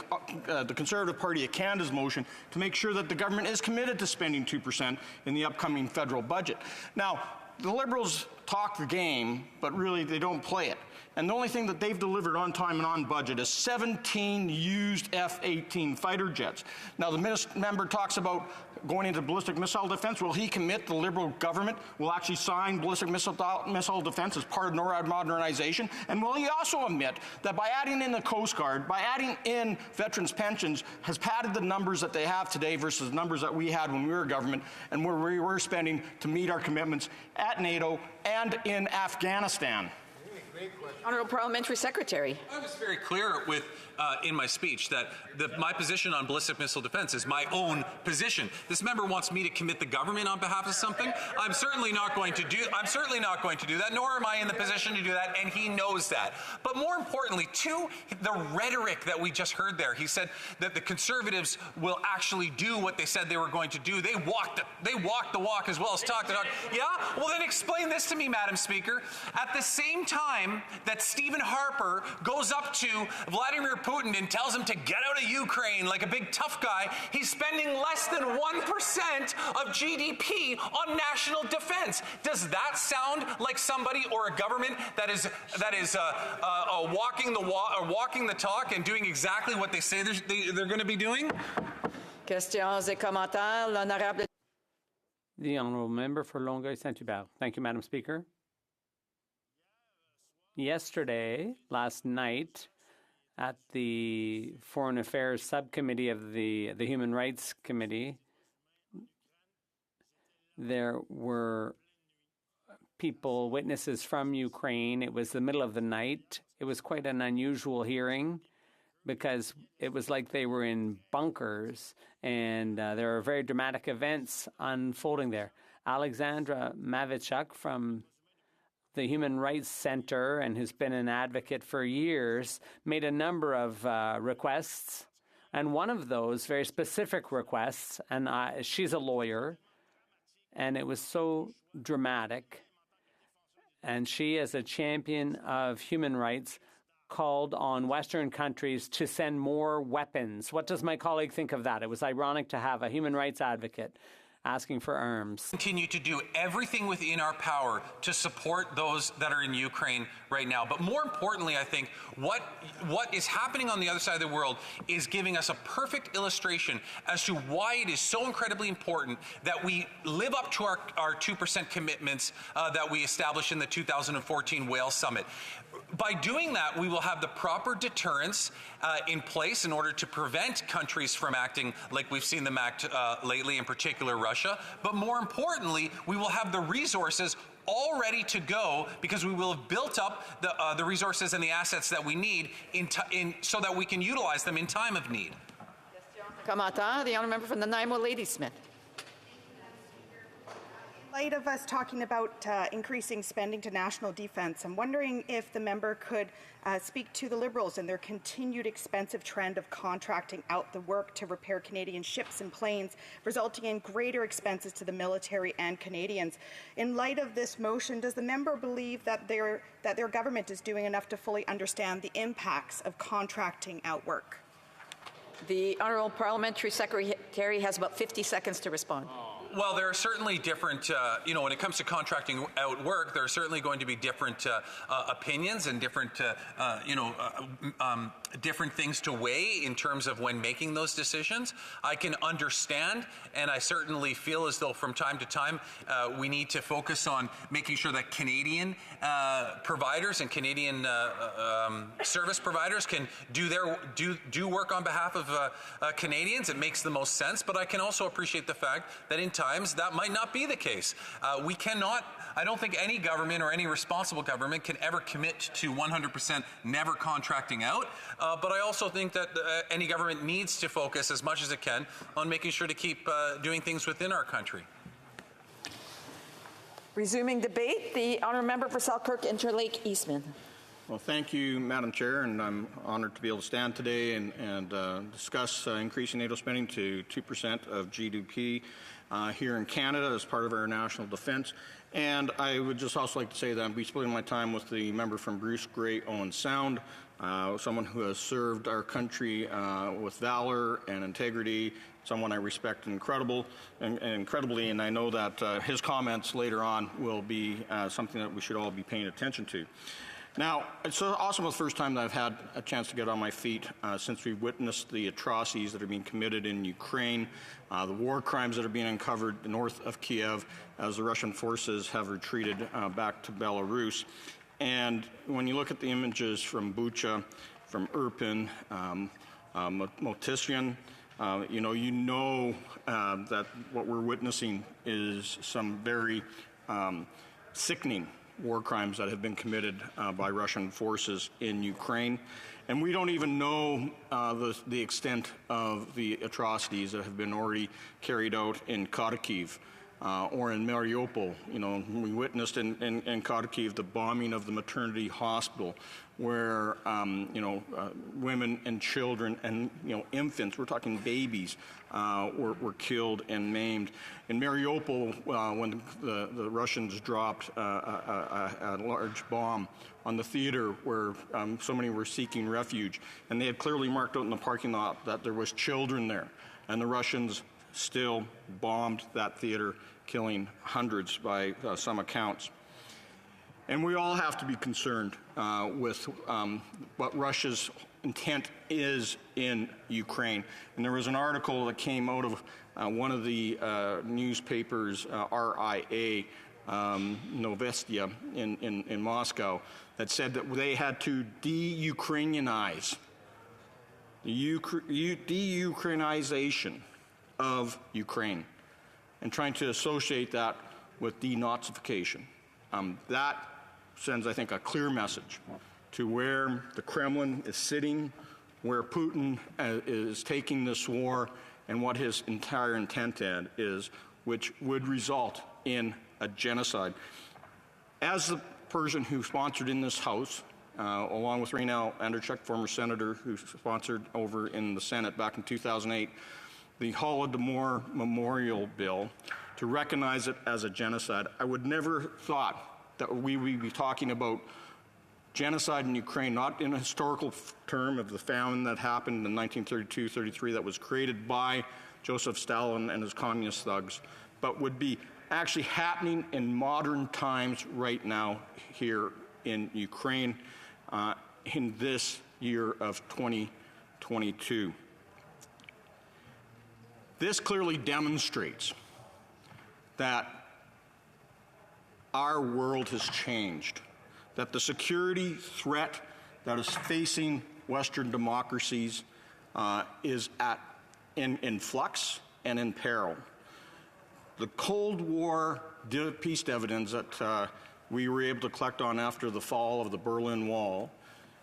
Speaker 2: Conservative Party of Canada's motion to make sure that the government is committed to spending 2% in the upcoming federal budget. Now, the Liberals talk the game, but really they don't play it. And the only thing that they've delivered on time and on budget is 17 used F-18 fighter jets. Now, the member talks about going into ballistic missile defense. Will he commit the Liberal government will actually sign ballistic missile defense as part of NORAD modernization? And will he also admit that by adding in the Coast Guard, by adding in veterans' pensions, has padded the numbers that they have today versus the numbers that we had when we were government and where we were spending to meet our commitments at NATO and in Afghanistan?
Speaker 17: Honourable Parliamentary Secretary.
Speaker 13: I was very clear in my speech that my position on ballistic missile defense is my own position. This member wants me to commit the government on behalf of something. I'm certainly not going to do that, nor am I in the position to do that, and he knows that. But more importantly, the rhetoric that we just heard there. He said that the Conservatives will actually do what they said they were going to do. They walked the walk as well as talk the talk. Yeah? Well, then explain this to me, Madam Speaker. At the same time time that Stephen Harper goes up to Vladimir Putin and tells him to get out of Ukraine like a big tough guy, he's spending less than 1% of GDP on national defense. Does that sound like somebody or a government that is walking the talk and doing exactly what they say they're going to be doing?
Speaker 17: Questions et commentaires. L'honorable.
Speaker 22: The Honourable Member for Longueuil-Saint-Hubert. Thank you, Madam Speaker. Last night, at the Foreign Affairs Subcommittee of the Human Rights Committee, there were people, witnesses from Ukraine. It was the middle of the night. It was quite an unusual hearing because it was like they were in bunkers, and there are very dramatic events unfolding there. Alexandra Mavichuk from the Human Rights Center, and who's been an advocate for years, made a number of requests, and one of those very specific requests, and she's a lawyer, and it was so dramatic, and she, as a champion of human rights, called on Western countries to send more weapons. What does my colleague think of that? It was ironic to have a human rights advocate asking for arms.
Speaker 13: Continue to do everything within our power to support those that are in Ukraine right now. But more importantly, I think what is happening on the other side of the world is giving us a perfect illustration as to why it is so incredibly important that we live up to our 2% commitments that we established in the 2014 Wales Summit. By doing that, we will have the proper deterrence in place in order to prevent countries from acting like we've seen them act lately, in particular Russia. But more importantly, we will have the resources all ready to go because we will have built up the resources and the assets that we need so that we can utilize them in time of need.
Speaker 17: Commentaire. The honourable member from Nanaimo, Ladysmith.
Speaker 3: In light of us talking about increasing spending to national defence, I'm wondering if the member could speak to the Liberals and their continued expensive trend of contracting out the work to repair Canadian ships and planes, resulting in greater expenses to the military and Canadians. In light of this motion, does the member believe that their government is doing enough to fully understand the impacts of contracting out work?
Speaker 17: The Honourable Parliamentary Secretary has about 50 seconds to respond.
Speaker 13: Well, there are certainly different, when it comes to contracting out work, there are certainly going to be different opinions and different, different things to weigh in terms of when making those decisions. I can understand, and I certainly feel as though from time to time we need to focus on making sure that Canadian providers and Canadian service providers can do work on behalf of Canadians. It makes the most sense, but I can also appreciate the fact that in times that might not be the case. We cannot, I don't think any government or any responsible government can ever commit to 100% never contracting out, but I also think that any government needs to focus as much as it can on making sure to keep doing things within our country.
Speaker 17: Resuming debate, the honourable member for Selkirk Interlake Eastman.
Speaker 2: Well, thank you, Madam Chair, and I'm honored to be able to stand today and discuss increasing NATO spending to 2% of GDP here in Canada as part of our national defence. And I would just also like to say that I'll be splitting my time with the member from Bruce Grey Owen Sound, someone who has served our country with valor and integrity, someone I respect incredibly, and I know that his comments later on will be something that we should all be paying attention to. Now, it's also the first time that I've had a chance to get on my feet since we witnessed the atrocities that are being committed in Ukraine, the war crimes that are being uncovered north of Kiev as the Russian forces have retreated back to Belarus. And when you look at the images from Bucha, from Irpin, Motisyan, you know that what we're witnessing is some very sickening war crimes that have been committed by Russian forces in Ukraine. And we don't even know the extent of the atrocities that have been already carried out in Kharkiv. or in Mariupol. We witnessed in Kharkiv the bombing of the maternity hospital, where women and children and infants, we're talking babies, were killed and maimed. In Mariupol, when the Russians dropped a large bomb on the theater where so many were seeking refuge, and they had clearly marked out in the parking lot that there was children there, and the Russians still bombed that theater, killing hundreds by some accounts. And we all have to be concerned with what Russia's intent is in Ukraine. And there was an article that came out of one of the newspapers, RIA, Novestia in Moscow, that said that they had to de-Ukrainianize, de-Ukrainization of Ukraine, and trying to associate that with denazification. That sends, I think, a clear message to where the Kremlin is sitting, where Putin is taking this war, and what his entire intent is, which would result in a genocide. As the person who sponsored in this House, along with Reinal Anderchuk, former senator who sponsored over in the Senate back in 2008, the Holodomor Memorial Bill, to recognize it as a genocide, I would never thought that we would be talking about genocide in Ukraine, not in a historical term of the famine that happened in 1932-33 that was created by Joseph Stalin and his communist thugs, but would be actually happening in modern times right now here in Ukraine in this year of 2022. This clearly demonstrates that our world has changed, that the security threat that is facing Western democracies is in flux and in peril. The Cold War peace dividends that we were able to collect on after the fall of the Berlin Wall,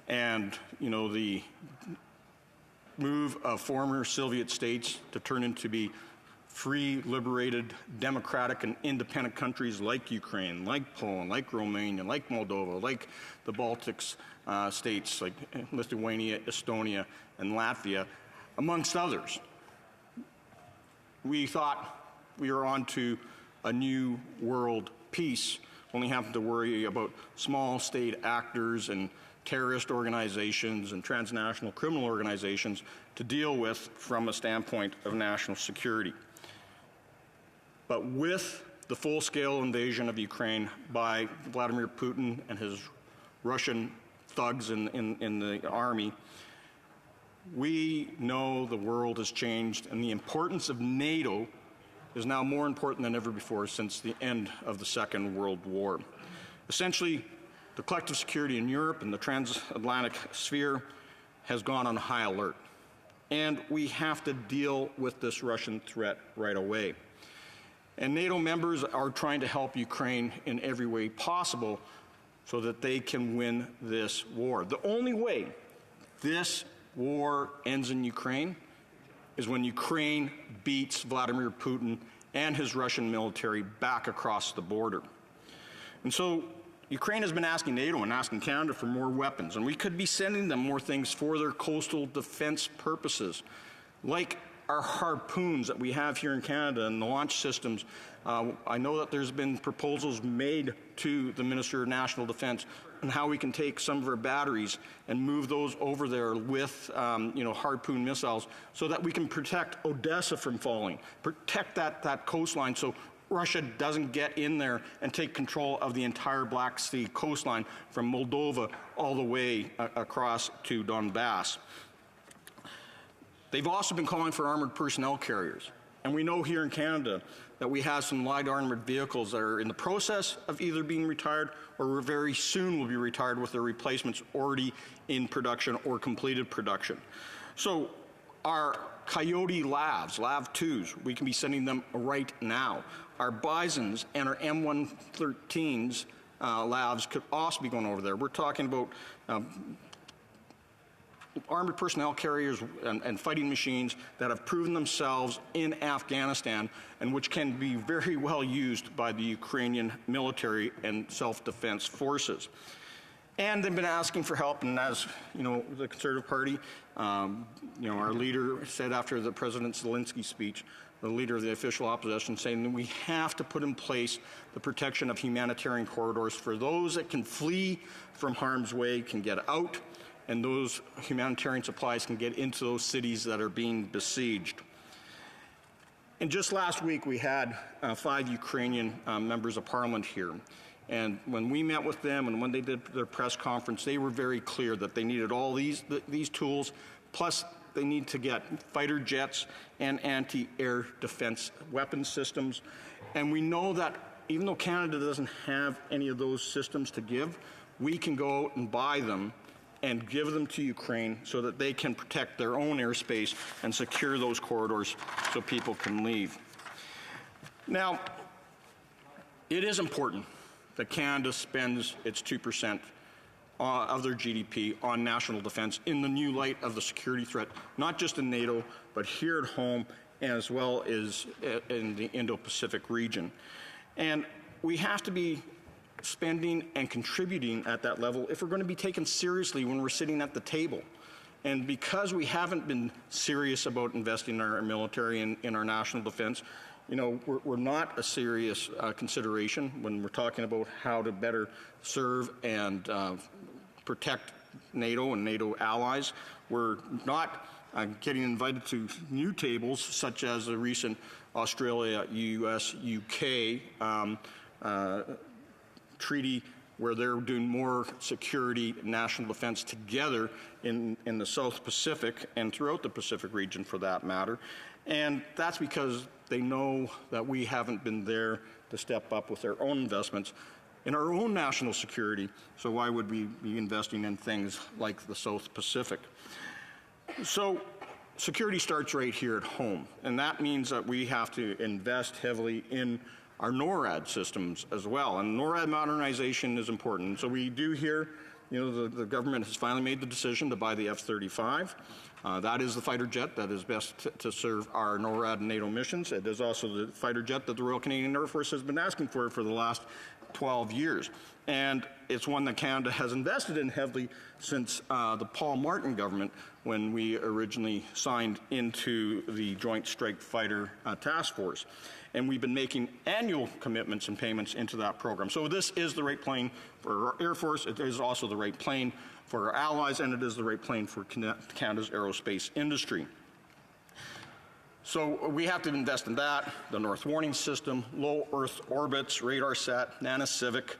Speaker 2: and the move of former Soviet states to turn into be free, liberated, democratic, and independent countries like Ukraine, like Poland, like Romania, like Moldova, like the Baltics states, like Lithuania, Estonia, and Latvia, amongst others. We thought we were on to a new world peace, only having to worry about small state actors and terrorist organizations and transnational criminal organizations to deal with from a standpoint of national security. But with the full-scale invasion of Ukraine by Vladimir Putin and his Russian thugs in the army, we know the world has changed, and the importance of NATO is now more important than ever before since the end of the Second World War. Essentially, the collective security in Europe and the transatlantic sphere has gone on high alert, and we have to deal with this Russian threat right away. And NATO members are trying to help Ukraine in every way possible so that they can win this war. The only way this war ends in Ukraine is when Ukraine beats Vladimir Putin and his Russian military back across the border. And so Ukraine has been asking NATO and asking Canada for more weapons, and we could be sending them more things for their coastal defense purposes, like our harpoons that we have here in Canada and the launch systems. I know that there's been proposals made to the Minister of National Defense on how we can take some of our batteries and move those over there with harpoon missiles so that we can protect Odessa from falling, protect that coastline so Russia doesn't get in there and take control of the entire Black Sea coastline from Moldova all the way across to Donbass. They've also been calling for armored personnel carriers. And we know here in Canada that we have some light armored vehicles that are in the process of either being retired or very soon will be retired with their replacements already in production or completed production. So our Coyote LAVs, LAV-2s, we can be sending them right now. Our Bisons and our M113s LAVs could also be going over there. We're talking about armored personnel carriers and fighting machines that have proven themselves in Afghanistan and which can be very well used by the Ukrainian military and self-defense forces. And they've been asking for help, and as you know, the Conservative Party, our leader said after the President Zelensky speech, the leader of the official opposition, saying that we have to put in place the protection of humanitarian corridors for those that can flee from harm's way, can get out, and those humanitarian supplies can get into those cities that are being besieged. And just last week, we had 5 Ukrainian members of parliament here. And when we met with them and when they did their press conference, they were very clear that they needed all these tools, plus they need to get fighter jets and anti-air defense weapon systems. And we know that even though Canada doesn't have any of those systems to give, we can go out and buy them and give them to Ukraine so that they can protect their own airspace and secure those corridors so people can leave. Now, it is important that Canada spends its 2% of their GDP on national defense in the new light of the security threat, not just in NATO, but here at home as well as in the Indo-Pacific region. And we have to be spending and contributing at that level if we're going to be taken seriously when we're sitting at the table. And because we haven't been serious about investing in our military and in our national defense, we're not a serious consideration when we're talking about how to better serve and protect NATO and NATO allies. We're not getting invited to new tables, such as the recent Australia, US, UK treaty, where they're doing more security and national defense together in the South Pacific and throughout the Pacific region, for that matter. And that's because they know that we haven't been there to step up with our own investments in our own national security. So why would we be investing in things like the South Pacific? So security starts right here at home. And that means that we have to invest heavily in our NORAD systems as well. And NORAD modernization is important. And so we do here, the government has finally made the decision to buy the F-35. That is the fighter jet that is best to serve our NORAD and NATO missions. It is also the fighter jet that the Royal Canadian Air Force has been asking for the last 12 years. And it's one that Canada has invested in heavily since the Paul Martin government, when we originally signed into the Joint Strike Fighter Task Force. And we've been making annual commitments and payments into that program. So this is the right plane for our Air Force. It is also the right plane for our allies, and it is the right plane for Canada's aerospace industry. So we have to invest in that, the North Warning System, low Earth orbits, radar sat, NanoCivic.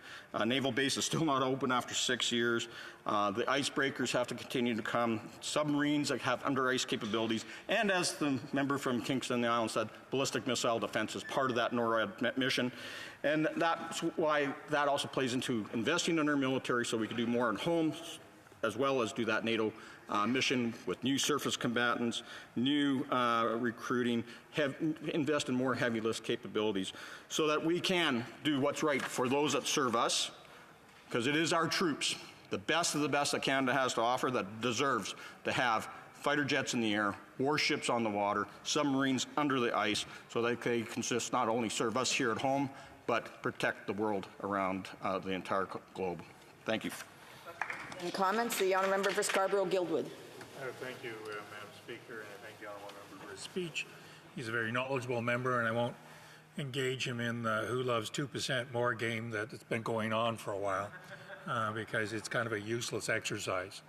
Speaker 2: Naval base is still not open after 6 years. The icebreakers have to continue to come, submarines that have under ice capabilities, and as the member from Kingston and the Islands said, ballistic missile defense is part of that NORAD mission. And that's why that also plays into investing in our military so we can do more at home, as well as do that NATO mission with new surface combatants, new recruiting, invest in more heavy lift capabilities so that we can do what's right for those that serve us, because it is our troops, the best of the best that Canada has to offer, that deserves to have fighter jets in the air, warships on the water, submarines under the ice, so that they can just not only serve us here at home, but protect the world around the entire globe. Thank you.
Speaker 17: In comments, the honourable member for Scarborough-Guildwood.
Speaker 7: Thank you, Madam Speaker, and I thank the honourable member for his speech. He's a very knowledgeable member, and I won't engage him in the who loves 2% more game that's been going on for a while, because it's kind of a useless exercise.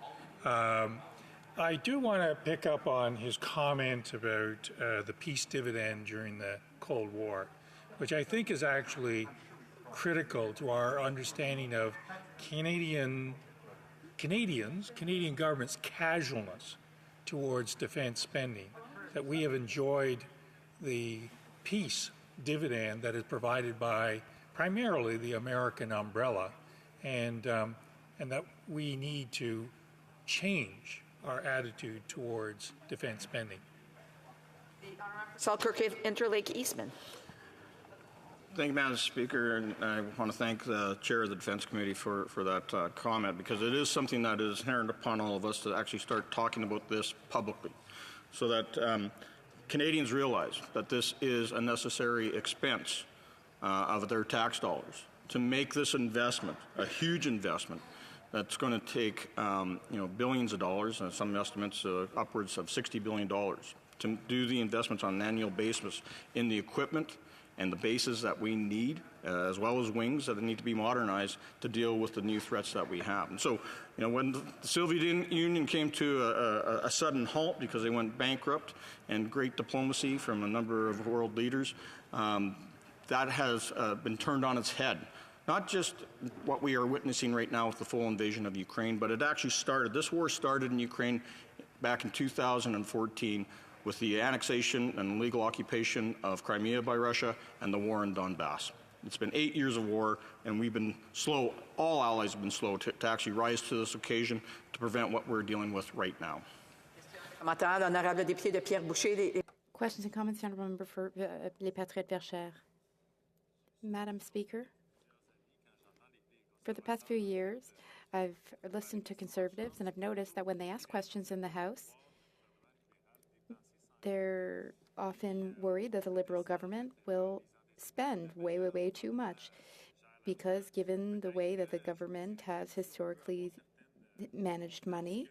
Speaker 7: I do want to pick up on his comment about the peace dividend during the Cold War, which I think is actually critical to our understanding of Canadian government's casualness towards defense spending, that we have enjoyed the peace dividend that is provided by primarily the American umbrella, and that we need to change our attitude towards defense spending.
Speaker 17: Selkirk Interlake Eastman.
Speaker 2: Thank you, Madam Speaker, and I want to thank the Chair of the Defence Committee for that comment, because it is something that is inherent upon all of us to actually start talking about this publicly, so that Canadians realize that this is a necessary expense of their tax dollars to make this investment, a huge investment, that's going to take billions of dollars, and some estimates upwards of $60 billion, to do the investments on an annual basis in the equipment and the bases that we need, as well as wings that need to be modernized to deal with the new threats that we have. And so, when the Soviet Union came to a sudden halt because they went bankrupt, and great diplomacy from a number of world leaders, that has been turned on its head. Not just what we are witnessing right now with the full invasion of Ukraine, but it actually started, this war started in Ukraine back in 2014 with the annexation and legal occupation of Crimea by Russia and the war in Donbass. It's been 8 years of war, and we've been slow, all allies have been slow to actually rise to this occasion to prevent what we're dealing with right now.
Speaker 10: Questions and comments, the Honourable Member for Les Patriotes Verchères. Madam Speaker, for the past few years, I've listened to Conservatives, and I've noticed that when they ask questions in the House, they're often worried that the Liberal government will spend way too much, because given the way that the government has historically managed money,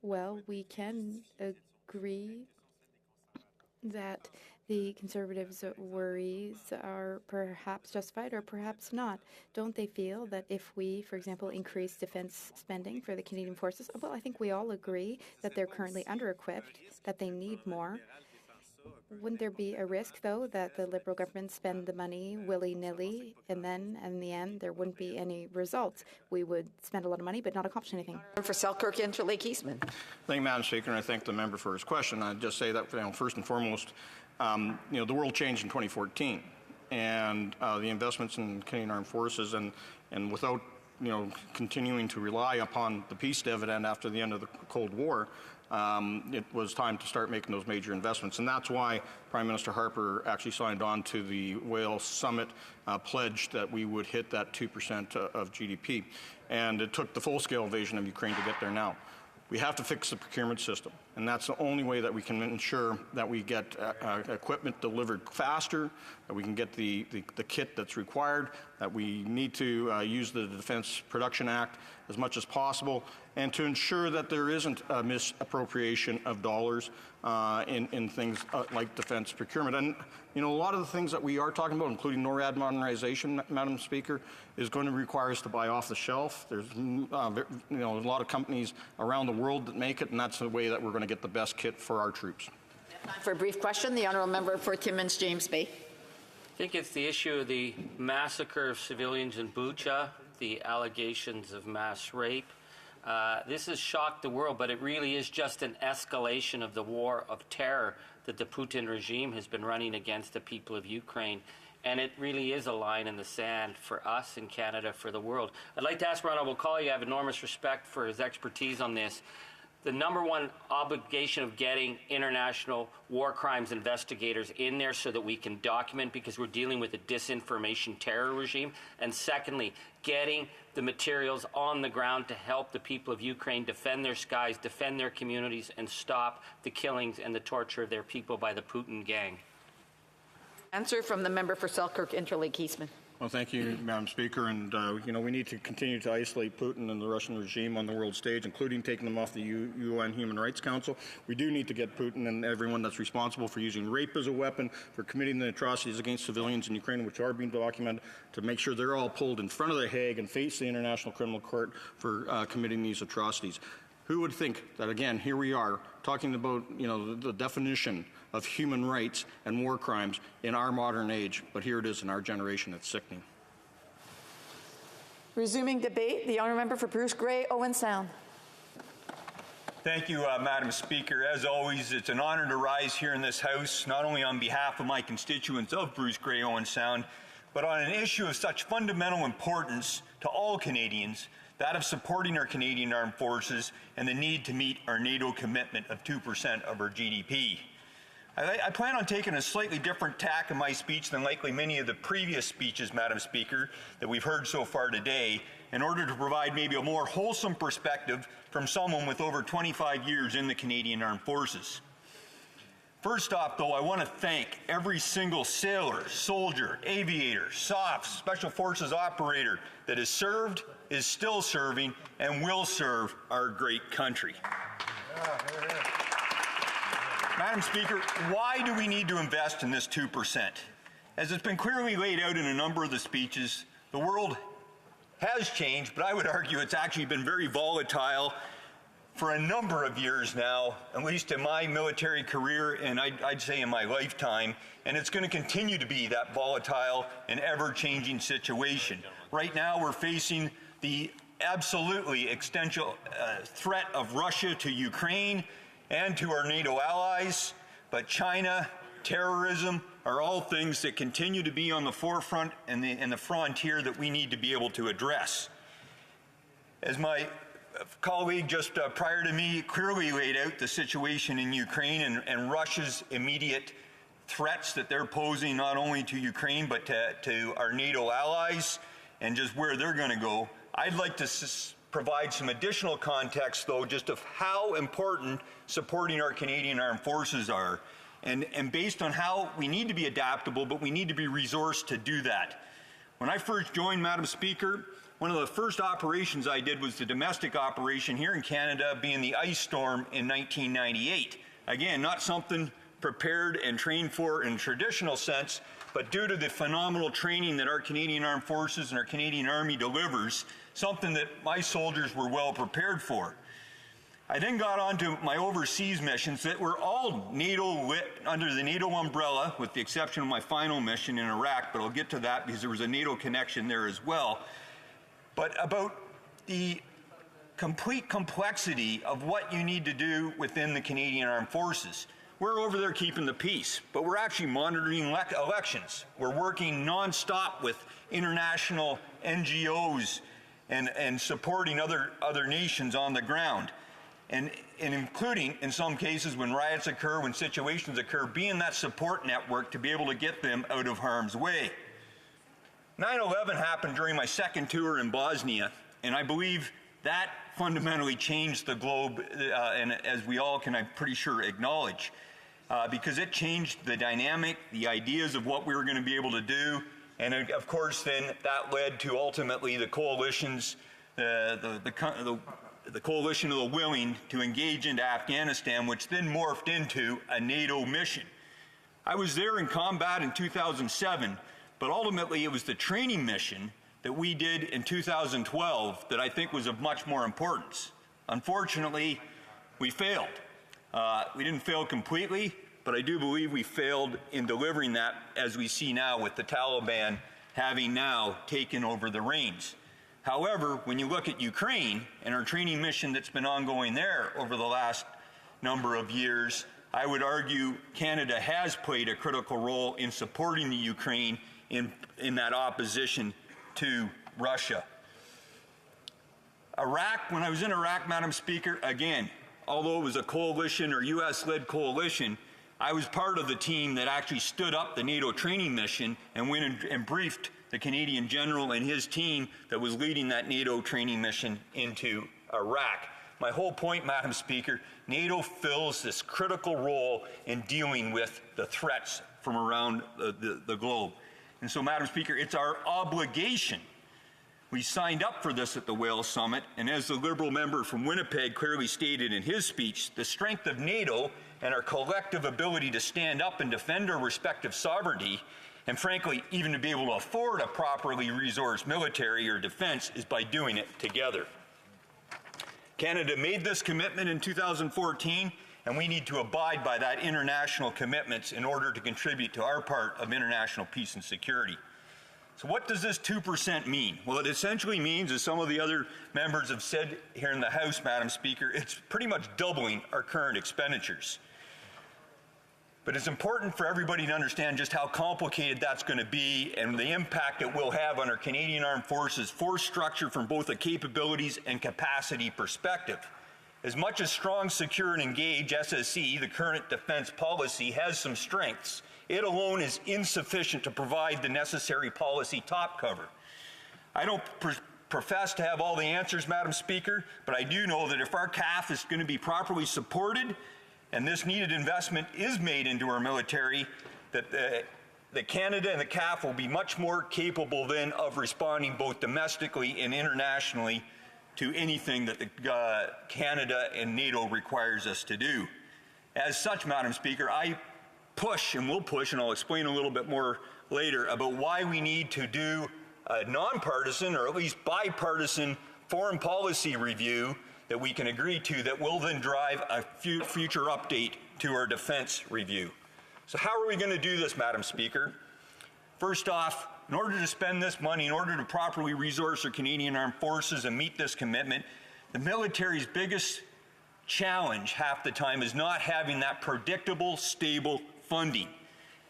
Speaker 10: well, we can agree that the Conservatives' worries are perhaps justified or perhaps not. Don't they feel that if we, for example, increase defence spending for the Canadian Forces, well, I think we all agree that they're currently under-equipped, that they need more. Wouldn't there be a risk, though, that the Liberal government spend the money willy-nilly, and then, in the end, there wouldn't be any results? We would spend a lot of money but not accomplish anything.
Speaker 17: For Selkirk, Interlake Eastman.
Speaker 2: Thank you, Madam Speaker, and I thank the member for his question. I'd just say that, first and foremost, the world changed in 2014, and the investments in Canadian Armed Forces, and without continuing to rely upon the peace dividend after the end of the Cold War, it was time to start making those major investments. And that's why Prime Minister Harper actually signed on to the Wales Summit pledge that we would hit that 2% of GDP. And it took the full-scale invasion of Ukraine to get there now. We have to fix the procurement system, and that's the only way that we can ensure that we get equipment delivered faster, that we can get the kit that's required, that we need to use the Defence Production Act as much as possible, and to ensure that there isn't a misappropriation of dollars in things like defence procurement. And a lot of the things that we are talking about, including NORAD modernization, Madam Speaker, is going to require us to buy off the shelf. There's a lot of companies around the world that make it, and that's the way that we're going to get the best kit for our troops.
Speaker 17: For a brief question, the Honourable Member for Timmins, James Bay.
Speaker 12: I think it's the issue of the massacre of civilians in Bucha, the allegations of mass rape. This has shocked the world, but it really is just an escalation of the war of terror that the Putin regime has been running against the people of Ukraine. And it really is a line in the sand for us in Canada, for the world. I'd like to ask my honourable colleague, I have enormous respect for his expertise on this. The number one obligation of getting international war crimes investigators in there so that we can document, because we're dealing with a disinformation terror regime. And secondly, getting the materials on the ground to help the people of Ukraine defend their skies, defend their communities, and stop the killings and the torture of their people by the Putin gang.
Speaker 17: Answer from the member for Selkirk, Interlake Eastman.
Speaker 2: Well, thank you, Madam Speaker. And, we need to continue to isolate Putin and the Russian regime on the world stage, including taking them off the UN Human Rights Council. We do need to get Putin and everyone that's responsible for using rape as a weapon, for committing the atrocities against civilians in Ukraine, which are being documented, to make sure they're all pulled in front of the Hague and face the International Criminal Court for committing these atrocities. Who would think that, again, here we are talking about, the definition of human rights and war crimes in our modern age, but here it is in our generation. It's sickening.
Speaker 17: Resuming debate, the honourable member for Bruce Grey, Owen Sound.
Speaker 15: Thank you, Madam Speaker. As always, it's an honour to rise here in this House, not only on behalf of my constituents of Bruce Grey, Owen Sound, but on an issue of such fundamental importance to all Canadians, that of supporting our Canadian Armed Forces and the need to meet our NATO commitment of 2% of our GDP. I plan on taking a slightly different tack in my speech than likely many of the previous speeches, Madam Speaker, that we've heard so far today, in order to provide maybe a more wholesome perspective from someone with over 25 years in the Canadian Armed Forces. First off, though, I want to thank every single sailor, soldier, aviator, SOF, Special Forces operator that has served, is still serving, and will serve our great country. Madam Speaker, why do we need to invest in this 2%? As it's been clearly laid out in a number of the speeches, the world has changed, but I would argue it's actually been very volatile for a number of years now, at least in my military career, and I'd say in my lifetime, and it's going to continue to be that volatile and ever-changing situation. Right now, we're facing the absolutely existential threat of Russia to Ukraine and to our NATO allies, but China, terrorism are all things that continue to be on the forefront and the frontier that we need to be able to address. As my colleague just prior to me clearly laid out the situation in Ukraine and Russia's immediate threats that they're posing not only to Ukraine but to our NATO allies and just where they're going to go, I'd like to provide some additional context, though, just of how important supporting our Canadian Armed Forces are, and based on how we need to be adaptable, but we need to be resourced to do that. When I first joined, Madam Speaker, one of the first operations I did was the domestic operation here in Canada, being the ice storm in 1998. Again, not something prepared and trained for in traditional sense, but due to the phenomenal training that our Canadian Armed Forces and our Canadian Army delivers, something that my soldiers were well prepared for. I then got on to my overseas missions that were all NATO lit under the NATO umbrella, with the exception of my final mission in Iraq, but I'll get to that because there was a NATO connection there as well. But about the complete complexity of what you need to do within the Canadian Armed Forces. We're over there keeping the peace, but we're actually monitoring elections. We're working nonstop with international NGOs and supporting other nations on the ground. And including, in some cases, when riots occur, when situations occur, being that support network to be able to get them out of harm's way. 9/11 happened during my second tour in Bosnia, and I believe that fundamentally changed the globe, and as we all can, I'm pretty sure, acknowledge, because it changed the dynamic, the ideas of what we were going to be able to do, and of course then that led to ultimately the coalitions, the coalition of the willing to engage into Afghanistan, which then morphed into a NATO mission. I was there in combat in 2007, but ultimately it was the training mission that we did in 2012 that I think was of much more importance. Unfortunately, we failed. We didn't fail completely, but I do believe we failed in delivering that, as we see now with the Taliban having now taken over the reins. However, when you look at Ukraine and our training mission that's been ongoing there over the last number of years, I would argue Canada has played a critical role in supporting the Ukraine in that opposition to Russia. Iraq, when I was in Iraq, Madam Speaker, again, although it was a coalition or U.S.-led coalition, I was part of the team that actually stood up the NATO training mission and went and briefed the Canadian general and his team that was leading that NATO training mission into Iraq. My whole point, Madam Speaker, NATO fills this critical role in dealing with the threats from around the globe. And so, Madam Speaker, it's our obligation. We signed up for this at the Wales Summit, and as the Liberal member from Winnipeg clearly stated in his speech, the strength of NATO and our collective ability to stand up and defend our respective sovereignty, and frankly, even to be able to afford a properly resourced military or defense, is by doing it together. Canada made this commitment in 2014, and we need to abide by that international commitments in order to contribute to our part of international peace and security. So what does this 2% mean? Well, it essentially means, as some of the other members have said here in the House, Madam Speaker, it's pretty much doubling our current expenditures. But it's important for everybody to understand just how complicated that's going to be and the impact it will have on our Canadian Armed Forces force structure from both a capabilities and capacity perspective. As much as strong, secure, and engage SSE, the current defense policy, has some strengths, it alone is insufficient to provide the necessary policy top cover. I don't profess to have all the answers, Madam Speaker, but I do know that if our CAF is going to be properly supported and this needed investment is made into our military, that Canada and the CAF will be much more capable then of responding both domestically and internationally to anything that Canada and NATO requires us to do. As such, Madam Speaker, I push and will push, and I'll explain a little bit more later, about why we need to do a nonpartisan or at least bipartisan foreign policy review that we can agree to that will then drive a future update to our defense review. So how are we going to do this, Madam Speaker? First off, in order to spend this money, in order to properly resource our Canadian Armed Forces and meet this commitment, the military's biggest challenge half the time is not having that predictable, stable funding.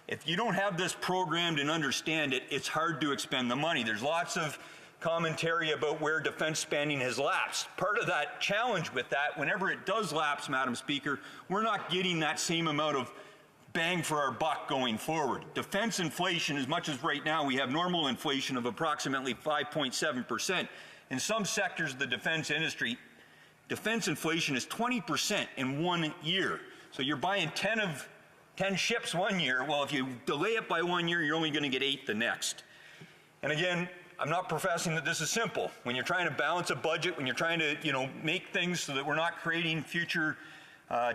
Speaker 15: If you don't have this programmed and understand it, it's hard to expend the money. There's lots of commentary about where defense spending has lapsed. Part of that challenge with that, whenever it does lapse, Madam Speaker, we're not getting that same amount of bang for our buck going forward. Defense inflation, as much as right now we have normal inflation of approximately 5.7%, in some sectors of the defense industry, defense inflation is 20% in 1 year. So you're buying 10 ships 1 year. Well, if you delay it by 1 year, you're only going to get 8 the next. And again, I'm not professing that this is simple. When you're trying to balance a budget, when you're trying to, make things so that we're not creating future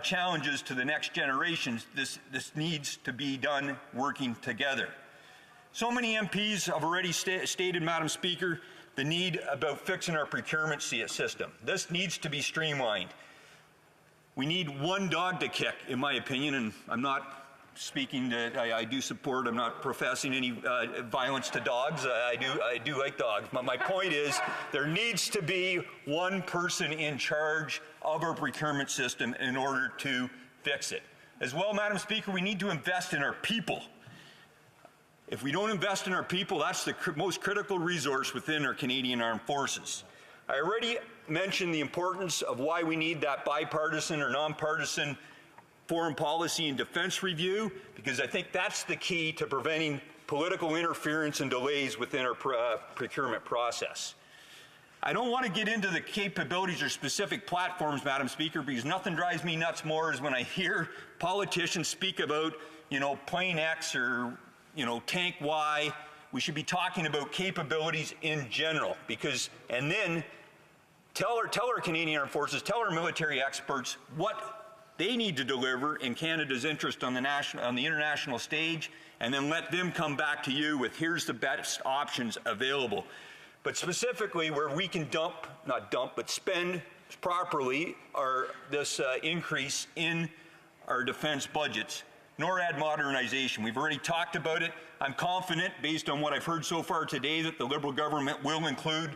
Speaker 15: challenges to the next generations, this needs to be done working together. So many MPs have already stated, Madam Speaker, the need about fixing our procurement system. This needs to be streamlined. We need one dog to kick, in my opinion, and I'm not speaking that I do support, I'm not professing any violence to dogs. I do like dogs. But my point is there needs to be one person in charge of our procurement system in order to fix it. As well, Madam Speaker, we need to invest in our people. If we don't invest in our people, that's the most critical resource within our Canadian Armed Forces. I already mentioned the importance of why we need that bipartisan or nonpartisan foreign policy and defense review, because I think that's the key to preventing political interference and delays within our procurement process. I don't want to get into the capabilities or specific platforms, Madam Speaker, because nothing drives me nuts more is when I hear politicians speak about, plane X or, tank Y. We should be talking about capabilities in general, and then tell our Canadian Armed Forces, tell our military experts what they need to deliver in Canada's interest on the international stage, and then let them come back to you with here's the best options available. But specifically where we can spend properly this increase in our defense budgets. NORAD modernization, we've already talked about it. I'm confident, based on what I've heard so far today, that the Liberal government will include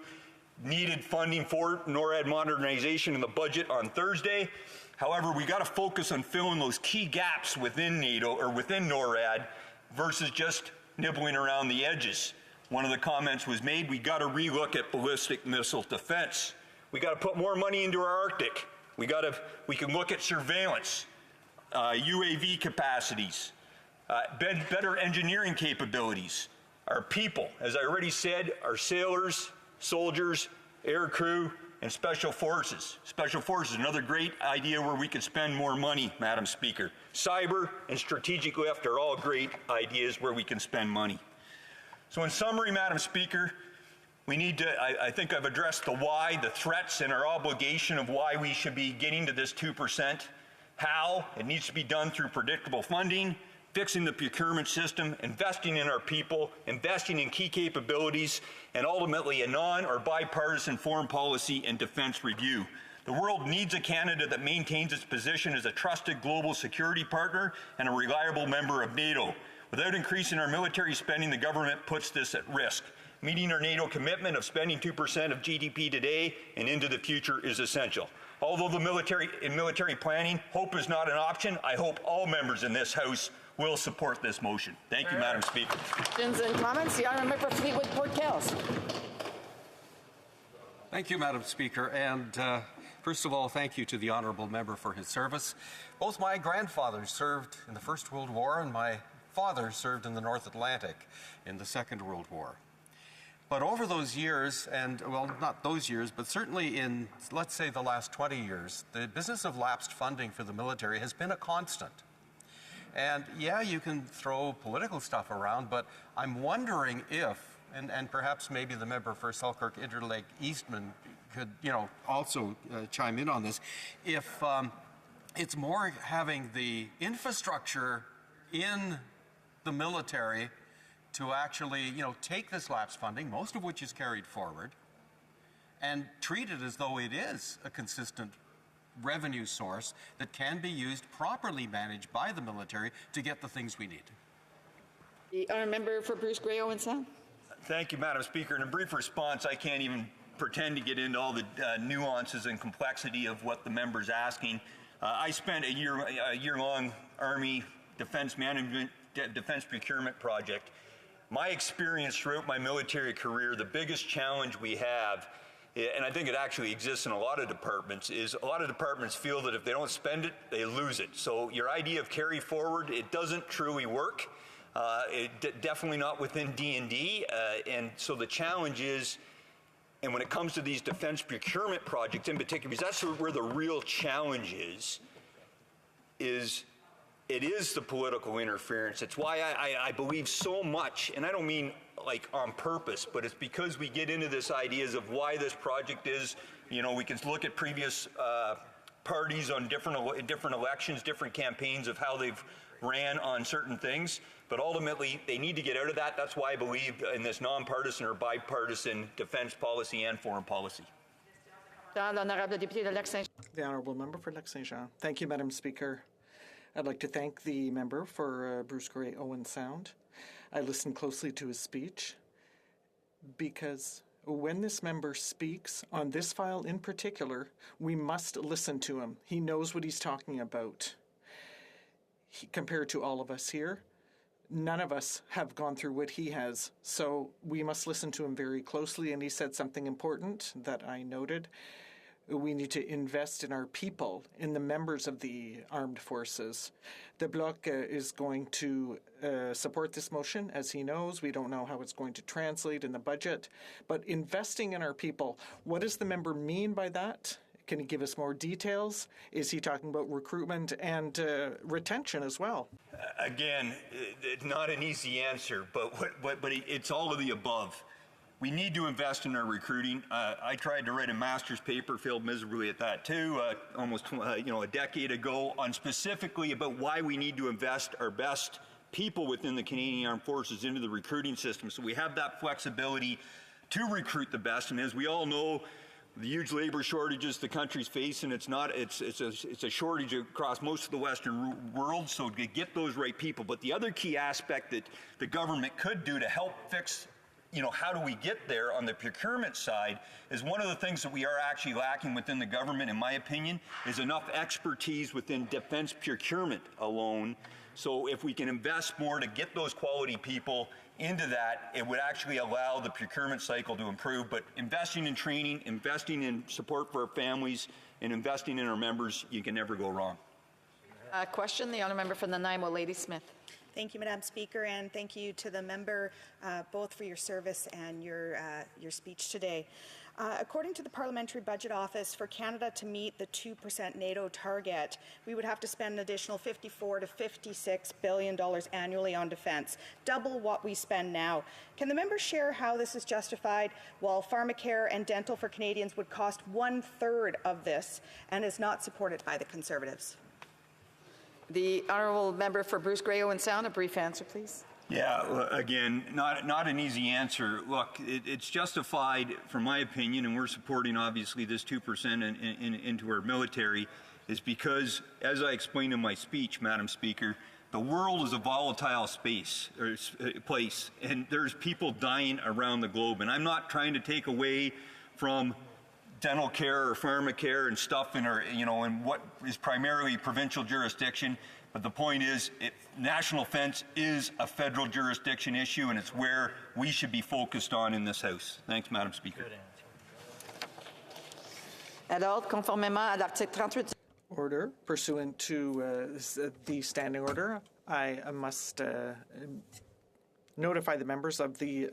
Speaker 15: needed funding for NORAD modernization in the budget on Thursday. However, we got to focus on filling those key gaps within NATO or within NORAD versus just nibbling around the edges. One of the comments was made, we got to relook at ballistic missile defense. We got to put more money into our Arctic. We can look at surveillance, UAV capacities, better engineering capabilities. Our people, as I already said, our sailors, soldiers, air crew, and special forces. Special forces, another great idea where we could spend more money, Madam Speaker. Cyber and strategic lift are all great ideas where we can spend money. So in summary, Madam Speaker, we need to, I think I've addressed the why, the threats, and our obligation of why we should be getting to this 2%. How? It needs to be done through predictable funding, fixing the procurement system, investing in our people, investing in key capabilities, and ultimately a non- or bipartisan foreign policy and defense review. The world needs a Canada that maintains its position as a trusted global security partner and a reliable member of NATO. Without increasing our military spending, the government puts this at risk. Meeting our NATO commitment of spending 2% of GDP today and into the future is essential. Although in military planning, hope is not an option, I hope all members in this House will support this motion. Thank you, Madam Speaker.
Speaker 6: Questions and comments? The honourable member for Fleetwood Port Kells.
Speaker 14: Thank you, Madam Speaker. And First of all, thank you to the honourable member for his service. Both my grandfathers served in the First World War, and my father served in the North Atlantic in the Second World War. But over those years, and well, not those years, but certainly in, let's say, the last 20 years, the business of lapsed funding for the military has been a constant. And yeah, you can throw political stuff around, but I'm wondering if, and perhaps maybe the member for Selkirk Interlake Eastman could, also chime in on this, if it's more having the infrastructure in the military to actually, take this lapse funding, most of which is carried forward, and treat it as though it is a consistent revenue source that can be used, properly managed by the military to get the things we need.
Speaker 17: The honourable member for Bruce Grey Owen Sound.
Speaker 15: Thank you, Madam Speaker. In a brief response, I can't even pretend to get into all the nuances and complexity of what the member's asking. I spent a year-long Army Defense Management, Defense Procurement project. My experience throughout my military career, the biggest challenge we have, and I think it actually exists in a lot of departments, is a lot of departments feel that if they don't spend it, they lose it. So your idea of carry forward, it doesn't truly work. Definitely not within D&D. And so the challenge is, and when it comes to these defense procurement projects in particular, because that's where the real challenge is it is the political interference. It's why I believe so much, and I don't mean like on purpose, but it's because we get into this ideas of why this project is, we can look at previous parties on different elections, different campaigns of how they've ran on certain things, but ultimately they need to get out of that. That's why I believe in this nonpartisan or bipartisan defense policy and foreign policy.
Speaker 5: The honourable member for Lac Saint Jean. Thank you, Madam Speaker. I'd like to thank the member for Bruce Grey Owen Sound. I listened closely to his speech because when this member speaks on this file in particular, we must listen to him. He knows what he's talking about. Compared to all of us here, none of us have gone through what he has, so we must listen to him very closely, and he said something important that I noted. We need to invest in our people, in the members of the armed forces. The Bloc is going to support this motion, as he knows. We don't know how it's going to translate in the budget. But investing in our people, what does the member mean by that? Can he give us more details? Is he talking about recruitment and retention as well?
Speaker 15: Again, it's not an easy answer, but it's all of the above. We need to invest in our recruiting. I tried to write a master's paper, failed miserably at that too, almost a decade ago, on specifically about why we need to invest our best people within the Canadian Armed Forces into the recruiting system, so we have that flexibility to recruit the best. And as we all know, the huge labor shortages the country's facing, it's a shortage across most of the Western world, so to get those right people. But the other key aspect that the government could do to help fix, how do we get there on the procurement side, is one of the things that we are actually lacking within the government, in my opinion, is enough expertise within defense procurement alone. So if we can invest more to get those quality people into that, it would actually allow the procurement cycle to improve. But investing in training, investing in support for our families, and investing in our members, you can never go wrong.
Speaker 17: Question, the honourable member for Nanaimo, Lady Smith.
Speaker 3: Thank you, Madam Speaker, and thank you to the member both for your service and your speech today. According to the Parliamentary Budget Office, for Canada to meet the 2% NATO target, we would have to spend an additional $54 to $56 billion annually on defence, double what we spend now. Can the member share how this is justified, while pharmacare and dental for Canadians would cost 1/3 of this and is not supported by the Conservatives?
Speaker 17: The honourable member for Bruce Grey Owen Sound, a brief answer, please.
Speaker 15: Yeah, again, not an easy answer. Look, it's justified, from my opinion, and we're supporting obviously this 2% into our military, is because, as I explained in my speech, Madam Speaker, the world is a volatile place, and there's people dying around the globe. And I'm not trying to take away from dental care or pharmacare and stuff in our, in what is primarily provincial jurisdiction. But the point is, national defense is a federal jurisdiction issue, and it's where we should be focused on in this House. Thanks, Madam Speaker.
Speaker 17: À l'ordre, conformément à l'article 38.
Speaker 5: Order. Pursuant to the standing order, I must notify the members of the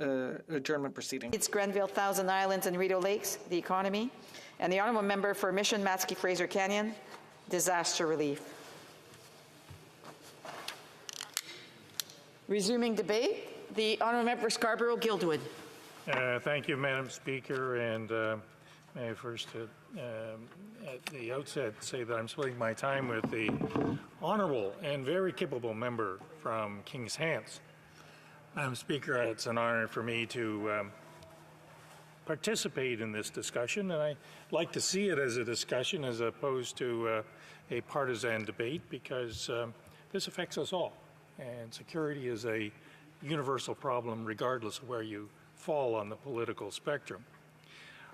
Speaker 5: adjournment proceeding.
Speaker 17: It's Grenville, Thousand Islands, and Rideau Lakes, the economy. And the honourable member for Mission Matsky Fraser Canyon, disaster relief. Resuming debate, the honourable member for Scarborough-Guildwood.
Speaker 7: Thank you, Madam Speaker, and may I first at the outset say that I'm splitting my time with the honourable and very capable member from Kings Hants. Madam Speaker, it's an honour for me to participate in this discussion, and I like to see it as a discussion as opposed to a partisan debate, because this affects us all, and security is a universal problem regardless of where you fall on the political spectrum.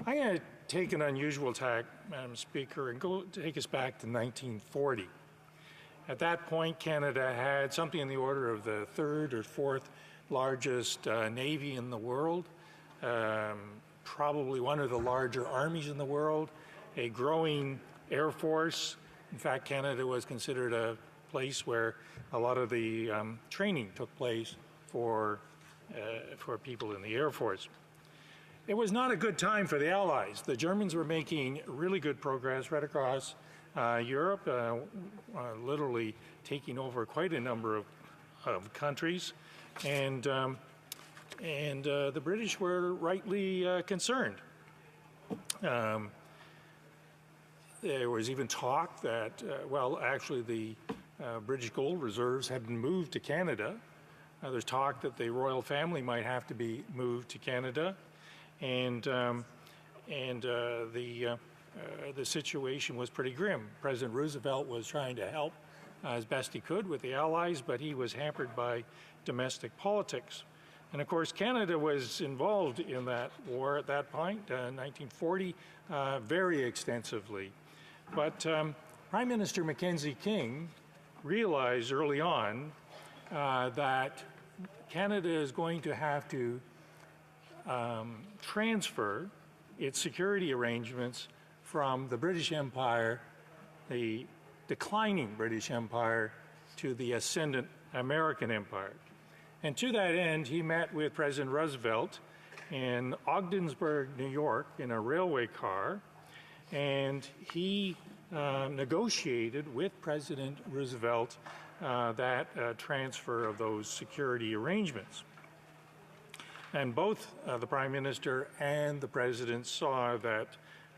Speaker 7: I'm going to take an unusual tack, Madam Speaker, and take us back to 1940. At that point, Canada had something in the order of the third or fourth largest navy in the world, probably one of the larger armies in the world, a growing air force. In fact, Canada was considered a place where a lot of the training took place for people in the Air Force. It was not a good time for the Allies. The Germans were making really good progress right across Europe, literally taking over quite a number of countries, and the British were rightly concerned. There was even talk that, well, actually the British gold reserves had been moved to Canada. There's talk that the royal family might have to be moved to Canada, and the situation was pretty grim. President Roosevelt was trying to help as best he could with the Allies, but he was hampered by domestic politics. And of course, Canada was involved in that war at that point, 1940, very extensively. But Prime Minister Mackenzie King realized early on that Canada is going to have to transfer its security arrangements from the British Empire, the declining British Empire, to the ascendant American Empire. And to that end, he met with President Roosevelt in Ogdensburg, New York, in a railway car, and he negotiated with President Roosevelt that transfer of those security arrangements. And both the Prime Minister and the President saw that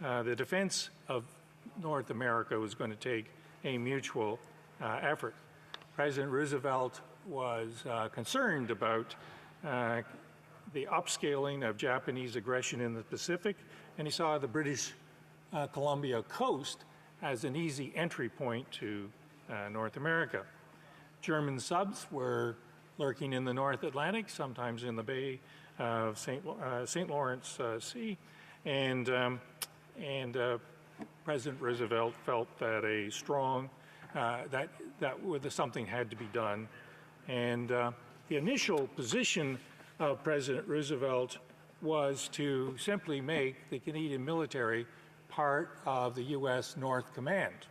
Speaker 7: the defense of North America was going to take a mutual effort. President Roosevelt was concerned about the upscaling of Japanese aggression in the Pacific, and he saw the British Columbia coast as an easy entry point to North America. German subs were lurking in the North Atlantic, sometimes in the Bay of St. Lawrence Sea, and President Roosevelt felt that a strong that something had to be done, and the initial position of President Roosevelt was to simply make the Canadian military part of the U.S. North Command.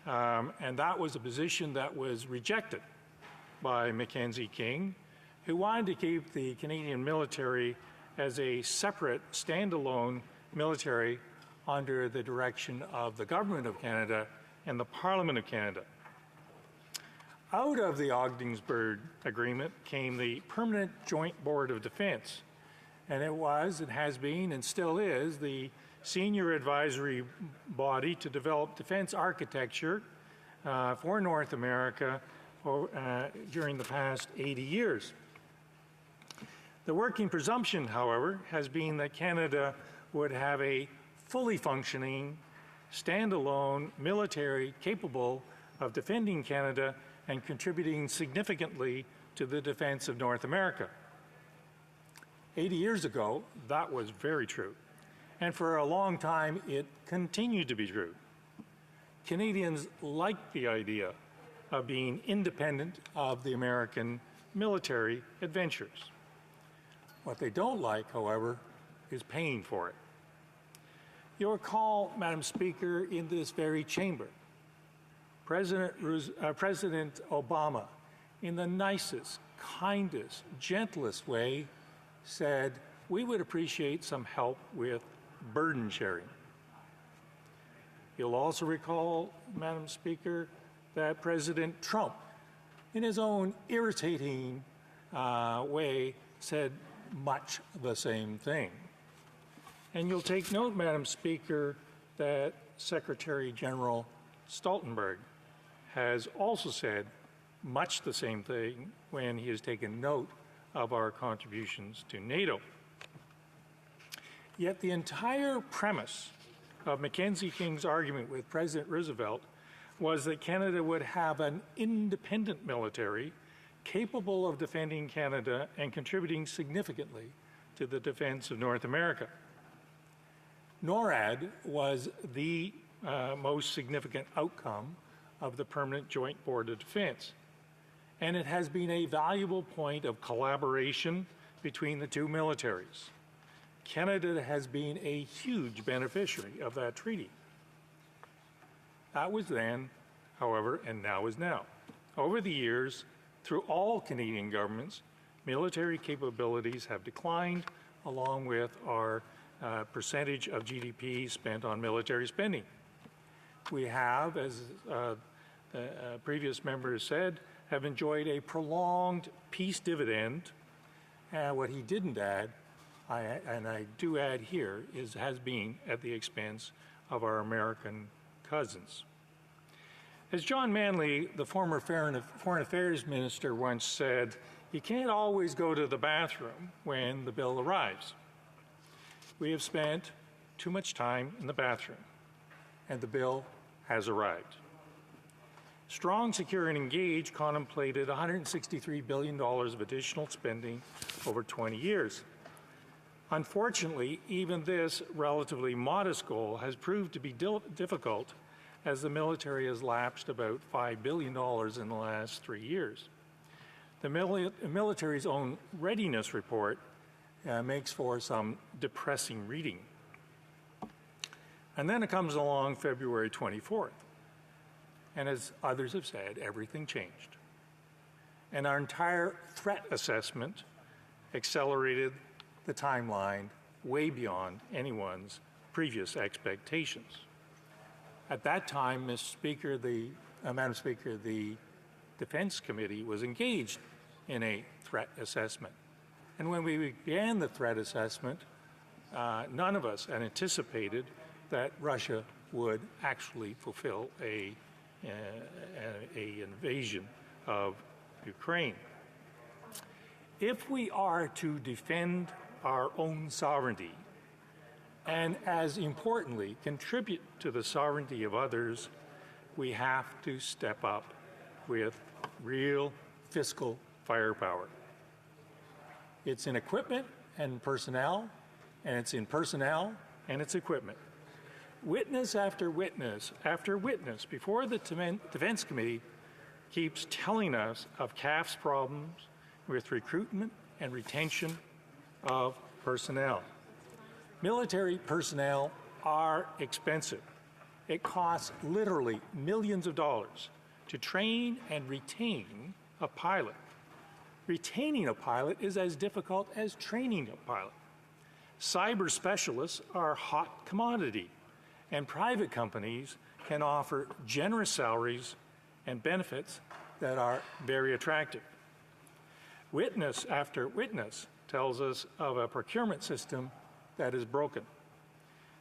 Speaker 7: And that was a position that was rejected by Mackenzie King, who wanted to keep the Canadian military as a separate, standalone military under the direction of the Government of Canada and the Parliament of Canada. Out of the Ogdensburg Agreement came the Permanent Joint Board of Defense, and it was, and has been, and still is, the senior advisory body to develop defense architecture for North America during the past 80 years. The working presumption, however, has been that Canada would have a fully functioning, standalone military capable of defending Canada and contributing significantly to the defense of North America. 80 years ago, that was very true. And for a long time, it continued to be true. Canadians liked the idea of being independent of the American military adventures. What they don't like, however, is paying for it. You'll recall, Madam Speaker, in this very chamber, President Obama, in the nicest, kindest, gentlest way, said, we would appreciate some help with burden sharing. You'll also recall, Madam Speaker, that President Trump, in his own irritating way, said much the same thing. And you'll take note, Madam Speaker, that Secretary General Stoltenberg has also said much the same thing when he has taken note of our contributions to NATO. Yet the entire premise of Mackenzie King's argument with President Roosevelt was that Canada would have an independent military capable of defending Canada and contributing significantly to the defense of North America. NORAD was the most significant outcome of the Permanent Joint Board of Defense, and it has been a valuable point of collaboration between the two militaries. Canada has been a huge beneficiary of that treaty. That was then, however, and now is now. Over the years, through all Canadian governments, military capabilities have declined along with our percentage of GDP spent on military spending. We have, as the previous member said, have enjoyed a prolonged peace dividend. What he didn't add, and I do add here, has been at the expense of our American cousins. As John Manley, the former Foreign Affairs Minister, once said, you can't always go to the bathroom when the bill arrives. We have spent too much time in the bathroom, and the bill has arrived. Strong, Secure, and Engage contemplated $163 billion of additional spending over 20 years. Unfortunately, even this relatively modest goal has proved to be difficult as the military has lapsed about $5 billion in the last 3 years. The military's own readiness report makes for some depressing reading. And then it comes along February 24th. And as others have said, everything changed. And our entire threat assessment accelerated the timeline way beyond anyone's previous expectations. At that time, Madam Speaker, the Defense Committee was engaged in a threat assessment. And when we began the threat assessment, none of us had anticipated that Russia would actually fulfill an invasion of Ukraine. If we are to defend our own sovereignty, and as importantly, contribute to the sovereignty of others, we have to step up with real fiscal firepower. It's in equipment and personnel, and it's in personnel and it's equipment. Witness after witness after witness before the Defense Committee keeps telling us of CAF's problems with recruitment and retention of personnel. Military personnel are expensive. It costs literally millions of dollars to train and retain a pilot. Retaining a pilot is as difficult as training a pilot. Cyber specialists are a hot commodity, and private companies can offer generous salaries and benefits that are very attractive. Witness after witness tells us of a procurement system that is broken.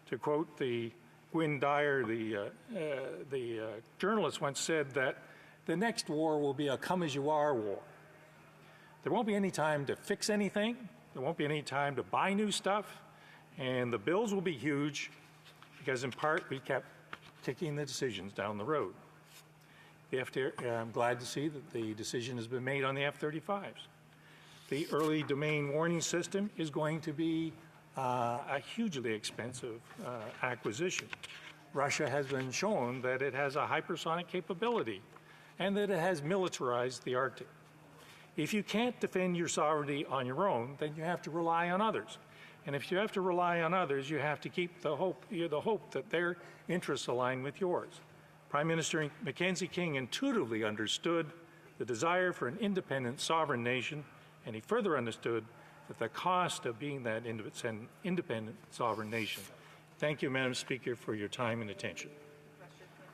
Speaker 7: To quote the Gwynne Dyer, the journalist, once said that the next war will be a come-as-you-are war. There won't be any time to fix anything. There won't be any time to buy new stuff. And the bills will be huge because, in part, we kept kicking the decisions down the road. I'm glad to see that the decision has been made on the F-35s. The early domain warning system is going to be a hugely expensive acquisition. Russia has been shown that it has a hypersonic capability and that it has militarized the Arctic. If you can't defend your sovereignty on your own, then you have to rely on others. And if you have to rely on others, you have to keep the hope that their interests align with yours. Prime Minister Mackenzie King intuitively understood the desire for an independent sovereign nation, and he further understood that the cost of being that independent sovereign nation. Thank you, Madam Speaker, for your time and attention.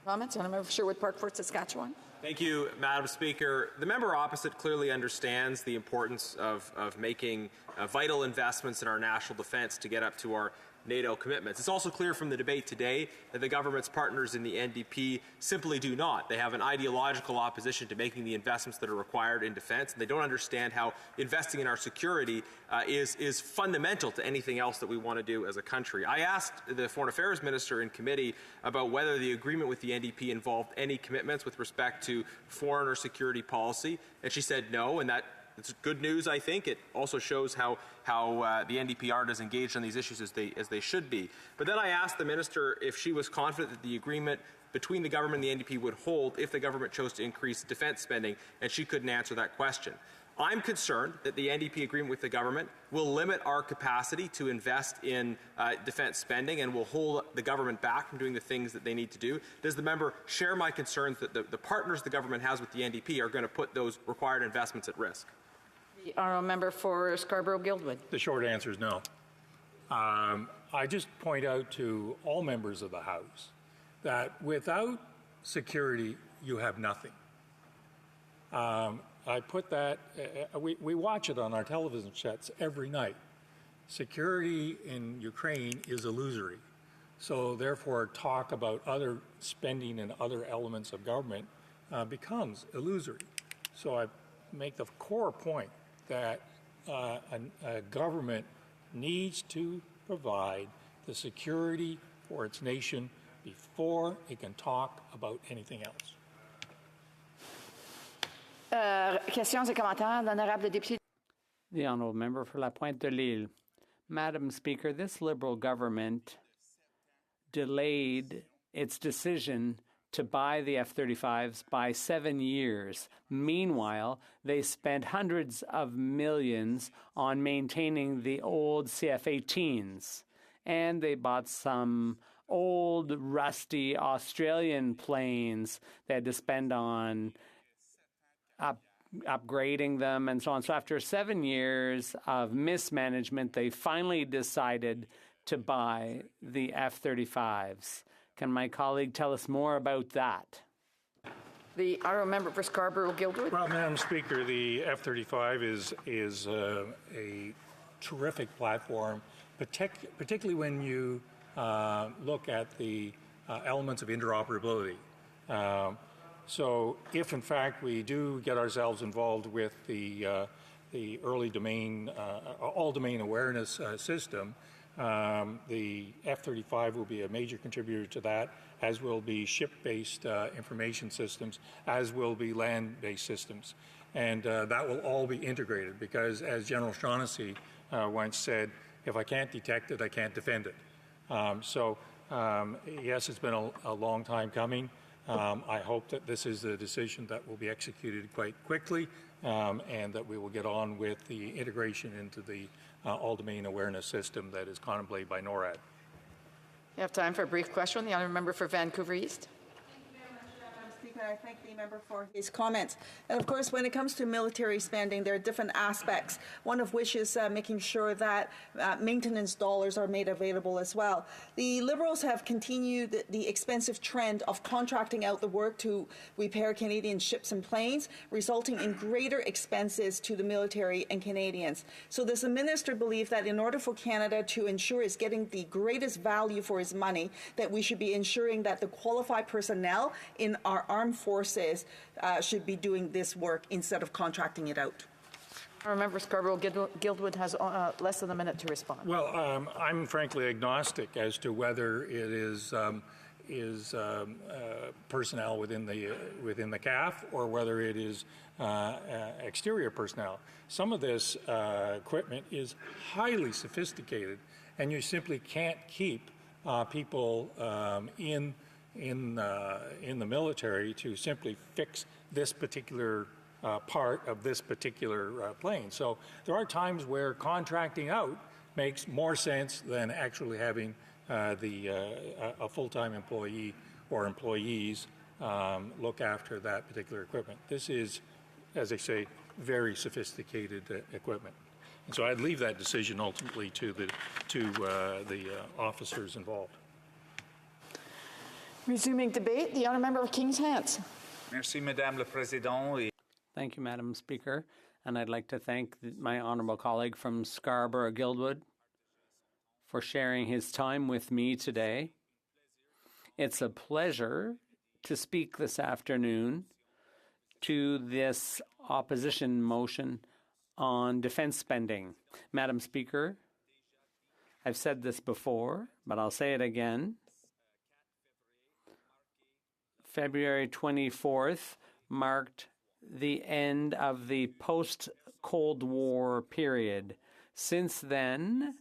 Speaker 17: Comments? And I'm Sherwood Park for Saskatchewan.
Speaker 18: Thank you, Madam Speaker. The member opposite clearly understands the importance of making vital investments in our national defence to get up to our NATO commitments. It's also clear from the debate today that the government's partners in the NDP simply do not. They have an ideological opposition to making the investments that are required in defence, and they don't understand how investing in our security is fundamental to anything else that we want to do as a country. I asked the Foreign Affairs Minister in committee about whether the agreement with the NDP involved any commitments with respect to foreign or security policy, and she said no, and it's good news, I think. It also shows how the NDP aren't as engaged on these issues as they should be. But then I asked the minister if she was confident that the agreement between the government and the NDP would hold if the government chose to increase defence spending, and she couldn't answer that question. I'm concerned that the NDP agreement with the government will limit our capacity to invest in defence spending and will hold the government back from doing the things that they need to do. Does the member share my concerns that the partners the government has with the NDP are going to put those required investments at risk?
Speaker 17: The honourable member for Scarborough-Guildwood.
Speaker 7: The short answer is no. I just point out to all members of the House that without security, you have nothing. I put that, we watch it on our television sets every night. Security in Ukraine is illusory. So therefore, talk about other spending and other elements of government becomes illusory. So I make the core point that a government needs to provide the security for its nation before it can talk about anything else.
Speaker 17: Questions et commentaires. L'honorable député.
Speaker 22: The honourable member for La Pointe de l'Île. Madam Speaker, this Liberal government delayed its decision to buy the F-35s by 7 years. Meanwhile, they spent hundreds of millions on maintaining the old CF-18s. And they bought some old, rusty Australian planes they had to spend on upgrading them and so on. So after 7 years of mismanagement, they finally decided to buy the F-35s. Can my colleague tell us more about that?
Speaker 17: The honourable member for Scarborough-Guildwood.
Speaker 7: Well, Madam Speaker, the F-35 is a terrific platform, particularly when you look at the elements of interoperability. So if, in fact, we do get ourselves involved with the early domain, all-domain awareness system, the F-35 will be a major contributor to that, as will be ship-based information systems, as will be land-based systems. And that will all be integrated because, as General Shaughnessy once said, if I can't detect it, I can't defend it. Yes, it's been a long time coming. I hope that this is a decision that will be executed quite quickly and that we will get on with the integration into the all-domain awareness system that is contemplated by NORAD.
Speaker 17: You have time for a brief question. The honourable member for Vancouver East.
Speaker 11: I thank the member for his comments. And of course, when it comes to military spending, there are different aspects, one of which is making sure that maintenance dollars are made available as well. The Liberals have continued the expensive trend of contracting out the work to repair Canadian ships and planes, resulting in greater expenses to the military and Canadians. So does the minister believe that in order for Canada to ensure it's getting the greatest value for its money, that we should be ensuring that the qualified personnel in our armed forces should be doing this work instead of contracting it out?
Speaker 17: I remember Scarborough-Guildwood has less than a minute to respond.
Speaker 7: Well, I'm frankly agnostic as to whether it is personnel within the CAF or whether it is exterior personnel. Some of this equipment is highly sophisticated, and you simply can't keep people in the military to simply fix this particular part of this particular plane. So there are times where contracting out makes more sense than actually having a full-time employee or employees look after that particular equipment. This is, as I say, very sophisticated equipment. And so I'd leave that decision ultimately to the officers involved.
Speaker 17: Resuming debate, the honourable member of Kings Hants.
Speaker 4: Merci, Madame la Présidente.
Speaker 22: Thank you, Madam Speaker. And I'd like to thank my honourable colleague from Scarborough-Guildwood for sharing his time with me today. It's a pleasure to speak this afternoon to this opposition motion on defense spending. Madam Speaker, I've said this before, but I'll say it again. February 24th marked the end of the post-Cold War period. Since then,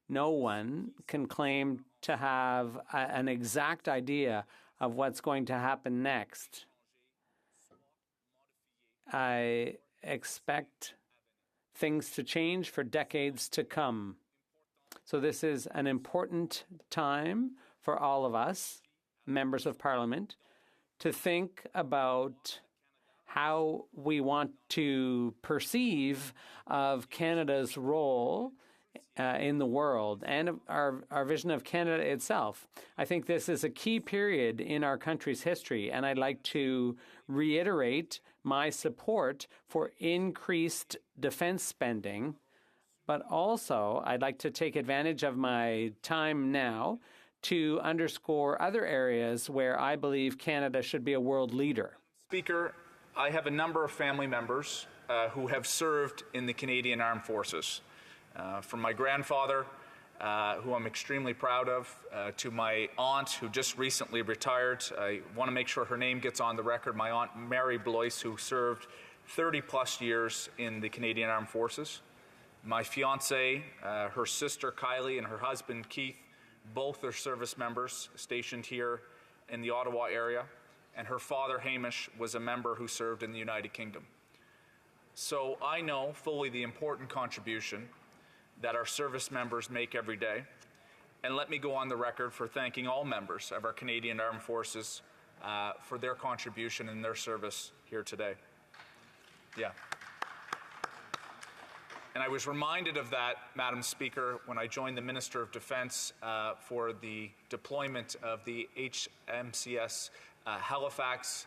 Speaker 22: no one can claim to have an exact idea of what's going to happen next. I expect things to change for decades to come. So this is an important time for all of us, members of Parliament, to think about how we want to perceive of Canada's role in the world and our vision of Canada itself. I think this is a key period in our country's history, and I'd like to reiterate my support for increased defense spending, but also I'd like to take advantage of my time now to underscore other areas where I believe Canada should be a world leader.
Speaker 4: Speaker, I have a number of family members who have served in the Canadian Armed Forces. From my grandfather, who I'm extremely proud of, to my aunt, who just recently retired. I want to make sure her name gets on the record. My aunt, Mary Blois, who served 30-plus years in the Canadian Armed Forces. My fiancée, her sister, Kylie, and her husband, Keith, both are service members stationed here in the Ottawa area. And her father, Hamish, was a member who served in the United Kingdom. So I know fully the important contribution that our service members make every day. And let me go on the record for thanking all members of our Canadian Armed Forces for their contribution and their service here today. Yeah. And I was reminded of that, Madam Speaker, when I joined the Minister of Defence for the deployment of the HMCS Halifax.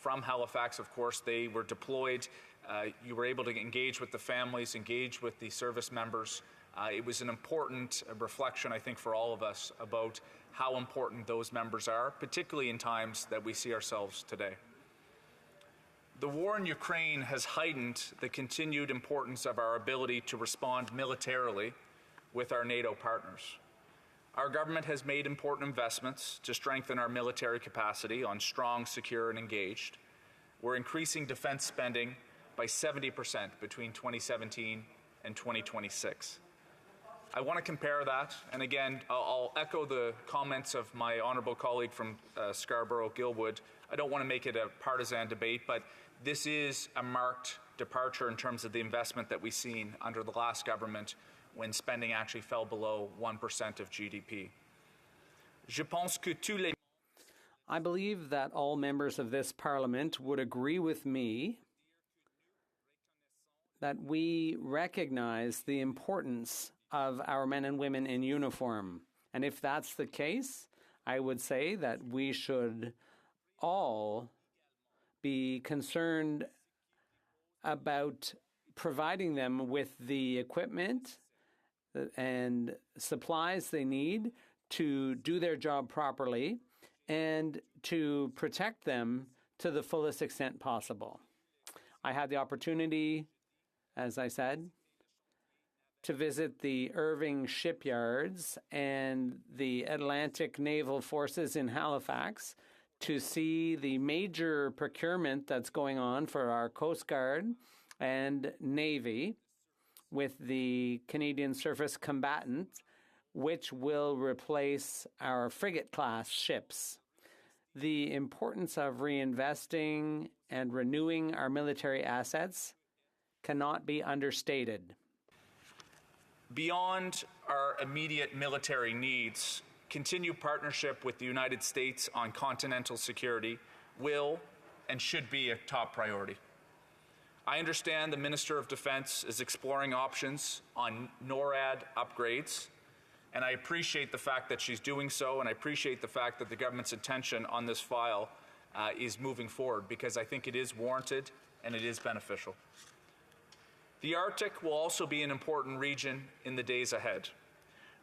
Speaker 4: From Halifax, of course, they were deployed. You were able to engage with the families, engage with the service members. It was an important reflection, I think, for all of us about how important those members are, particularly in times that we see ourselves today. The war in Ukraine has heightened the continued importance of our ability to respond militarily with our NATO partners. Our government has made important investments to strengthen our military capacity on strong, secure, and engaged. We're increasing defense spending by 70% between 2017 and 2026. I want to compare that, and again, I'll echo the comments of my honourable colleague from Scarborough-Guildwood. I don't want to make it a partisan debate, but this is a marked departure in terms of the investment that we've seen under the last government when spending actually fell below 1% of GDP.
Speaker 22: I believe that all members of this Parliament would agree with me that we recognize the importance of our men and women in uniform. And if that's the case, I would say that we should all be concerned about providing them with the equipment and supplies they need to do their job properly and to protect them to the fullest extent possible. I had the opportunity, as I said, to visit the Irving shipyards and the Atlantic Naval Forces in Halifax to see the major procurement that's going on for our Coast Guard and Navy with the Canadian Surface Combatant, which will replace our frigate-class ships. The importance of reinvesting and renewing our military assets cannot be understated.
Speaker 4: Beyond our immediate military needs, continued partnership with the United States on continental security will and should be a top priority. I understand the Minister of Defense is exploring options on NORAD upgrades, and I appreciate the fact that she's doing so, and I appreciate the fact that the government's intention on this file is moving forward, because I think it is warranted and it is beneficial. The Arctic will also be an important region in the days ahead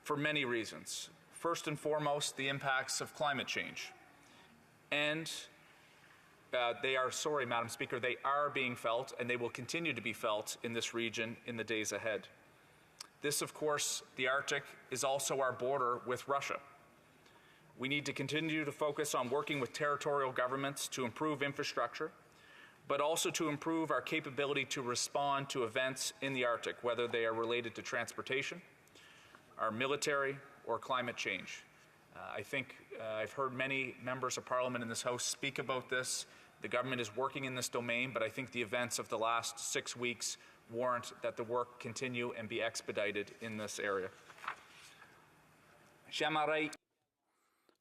Speaker 4: for many reasons. First and foremost, the impacts of climate change. And Madam Speaker, they are being felt, and they will continue to be felt in this region in the days ahead. This, of course, the Arctic is also our border with Russia. We need to continue to focus on working with territorial governments to improve infrastructure, but also to improve our capability to respond to events in the Arctic, whether they are related to transportation, our military, or climate change. I think I've heard many members of Parliament in this House speak about this. The government is working in this domain, but I think the events of the last 6 weeks warrant that the work continue and be expedited in this area.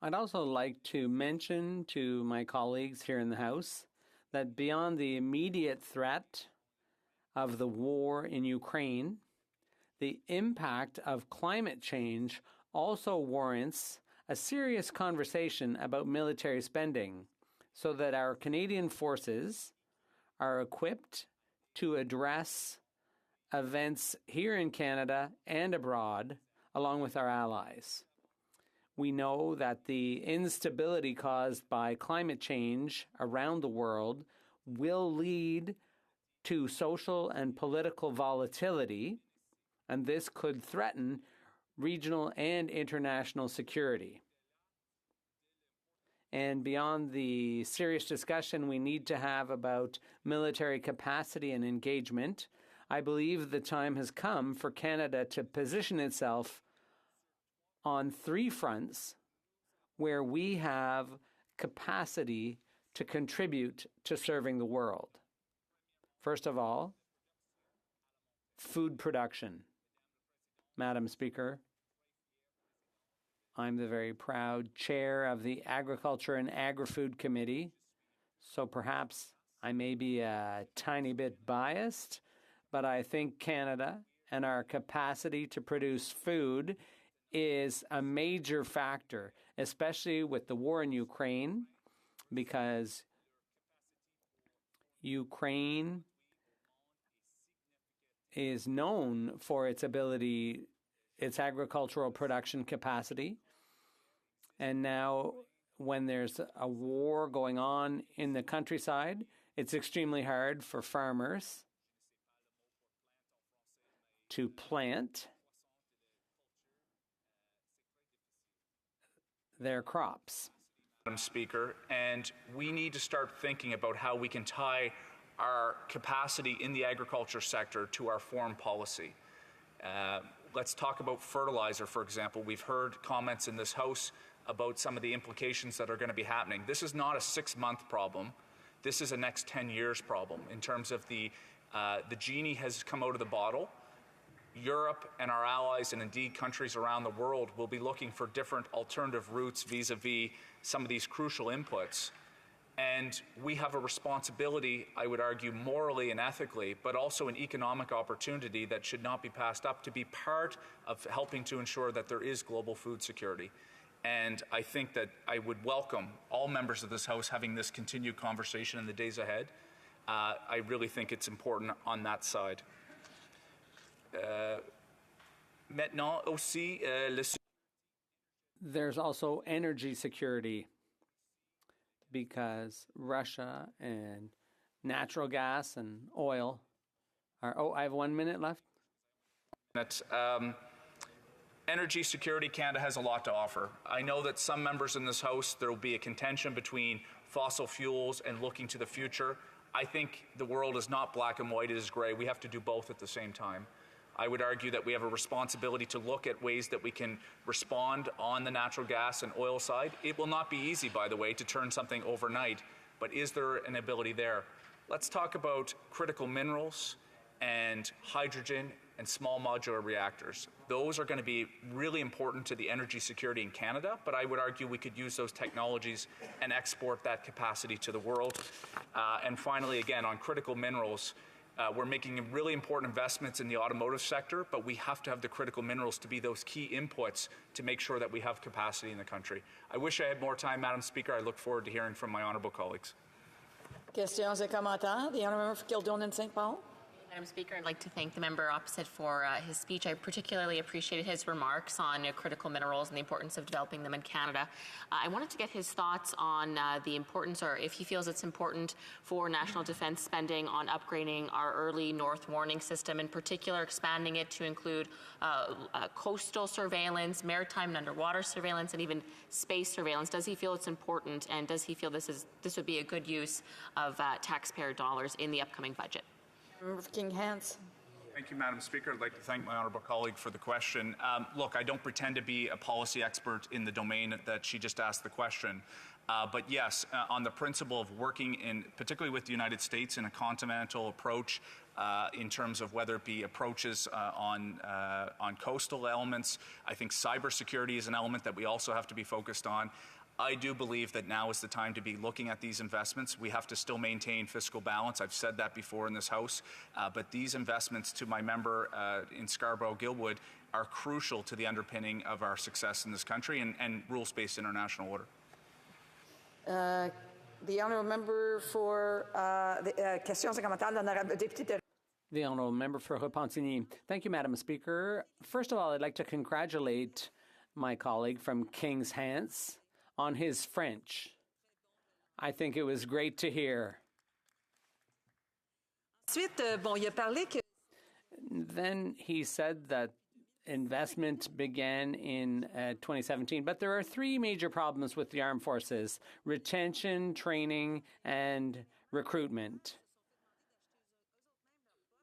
Speaker 22: I'd also like to mention to my colleagues here in the House that beyond the immediate threat of the war in Ukraine, the impact of climate change also warrants a serious conversation about military spending so that our Canadian forces are equipped to address events here in Canada and abroad, along with our allies. We know that the instability caused by climate change around the world will lead to social and political volatility, and this could threaten regional and international security. And beyond the serious discussion we need to have about military capacity and engagement, I believe the time has come for Canada to position itself on 3 fronts where we have capacity to contribute to serving the world. First of all, food production. Madam Speaker, I'm the very proud chair of the Agriculture and Agri-Food Committee, so perhaps I may be a tiny bit biased, but I think Canada and our capacity to produce food is a major factor, especially with the war in Ukraine, because Ukraine is known for its agricultural production capacity. And now when there's a war going on in the countryside, it's extremely hard for farmers to plant their crops.
Speaker 4: Madam Speaker, and we need to start thinking about how we can tie our capacity in the agriculture sector to our foreign policy. Let's talk about fertilizer, for example. We've heard comments in this House about some of the implications that are going to be happening. This is not a 6-month problem. This is a next 10 years problem in terms of the genie has come out of the bottle. Europe and our allies, and indeed countries around the world, will be looking for different alternative routes vis-a-vis some of these crucial inputs. And we have a responsibility, I would argue, morally and ethically, but also an economic opportunity that should not be passed up, to be part of helping to ensure that there is global food security. And I think that I would welcome all members of this House having this continued conversation in the days ahead. I really think it's important on that side.
Speaker 22: There's also energy security, because Russia and natural gas and oil are... Oh, I have 1 minute left.
Speaker 4: Energy security, Canada has a lot to offer. I know that some members in this House, there will be a contention between fossil fuels and looking to the future. I think the world is not black and white, it is gray. We have to do both at the same time. I would argue that we have a responsibility to look at ways that we can respond on the natural gas and oil side. It will not be easy, by the way, to turn something overnight, but is there an ability there? Let's talk about critical minerals and hydrogen and small modular reactors. Those are going to be really important to the energy security in Canada, but I would argue we could use those technologies and export that capacity to the world. And finally, again, on critical minerals, we're making really important investments in the automotive sector, but we have to have the critical minerals to be those key inputs to make sure that we have capacity in the country. I wish I had more time, Madam Speaker. I look forward to hearing from my honourable colleagues.
Speaker 17: Questions et commentaires. The honourable member for Kildonan St. Paul.
Speaker 19: Madam Speaker, I'd like to thank the member opposite for his speech. I particularly appreciated his remarks on critical minerals and the importance of developing them in Canada. I wanted to get his thoughts on the importance, or if he feels it's important for national defence spending on upgrading our early north warning system, in particular expanding it to include coastal surveillance, maritime and underwater surveillance, and even space surveillance. Does he feel it's important, and does he feel this would be a good use of taxpayer dollars in the upcoming budget?
Speaker 17: Member for King Hants.
Speaker 4: Thank you, Madam Speaker. I'd like to thank my honourable colleague for the question. Look, I don't pretend to be a policy expert in the domain that she just asked the question. But yes, on the principle of working particularly with the United States in a continental approach, in terms of whether it be approaches on coastal elements, I think cybersecurity is an element that we also have to be focused on. I do believe that now is the time to be looking at these investments. We have to still maintain fiscal balance. I've said that before in this House. But these investments, to my member in Scarborough-Guildwood, are crucial to the underpinning of our success in this country and rules-based international order.
Speaker 17: The honourable member for questions et commentaires, l'honorable député.
Speaker 22: The honourable member for Repentigny. Thank you, Madam Speaker. First of all, I'd like to congratulate my colleague from King's Hants on his French. I think it was great to hear. Then he said that investment began in 2017, but there are three major problems with the armed forces: retention, training, and recruitment.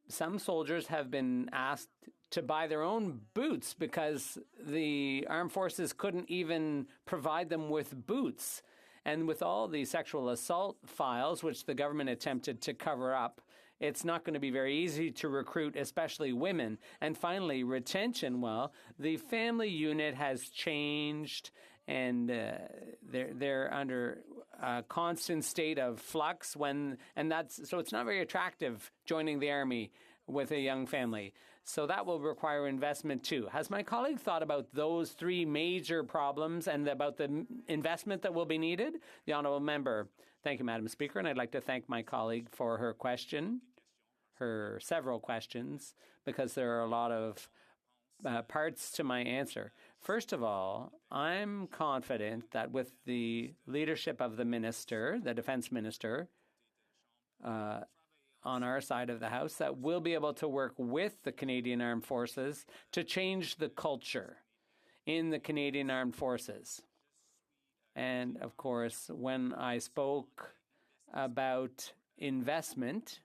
Speaker 22: Some soldiers have been asked to buy their own boots because the armed forces couldn't even provide them with boots. And with all the sexual assault files, which the government attempted to cover up, it's not going to be very easy to recruit, especially women. And finally, retention. Well, the family unit has changed, and they're under a constant state of flux. So it's not very attractive joining the army with a young family. So that will require investment too. Has my colleague thought about those three major problems and about the investment that will be needed? The honourable member. Thank you, Madam Speaker, and I'd like to thank my colleague for her question, her several questions, because there are a lot of parts to my answer. First of all, I'm confident that with the leadership of the minister, the defense minister, on our side of the House, that we'll be able to work with the Canadian Armed Forces to change the culture in the Canadian Armed Forces. And of course, when I spoke about investment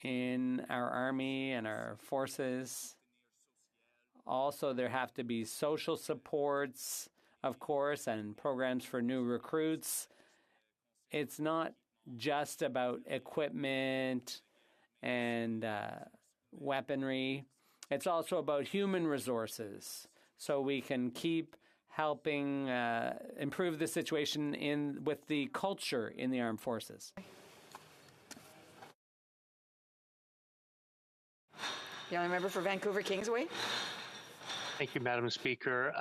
Speaker 22: in our army and our forces, also there have to be social supports, of course, and programs for new recruits. It's not just about equipment and weaponry. It's also about human resources, so we can keep helping improve the situation with the culture in the armed forces.
Speaker 17: The honourable member for Vancouver Kingsway.
Speaker 21: Thank you, Madam Speaker.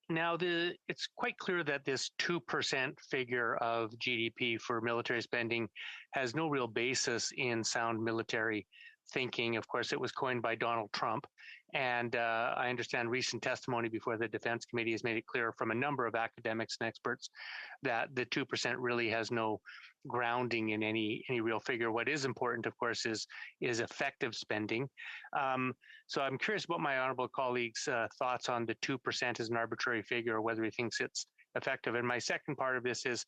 Speaker 21: Now, it's quite clear that this 2% figure of GDP for military spending has no real basis in sound military thinking. Of course, it was coined by Donald Trump. And I understand recent testimony before the Defense Committee has made it clear from a number of academics and experts that the 2% really has no grounding in any real figure. What is important, of course, is effective spending. So I'm curious about my honourable colleague's thoughts on the 2% as an arbitrary figure, or whether he thinks it's effective. And my second part of this is,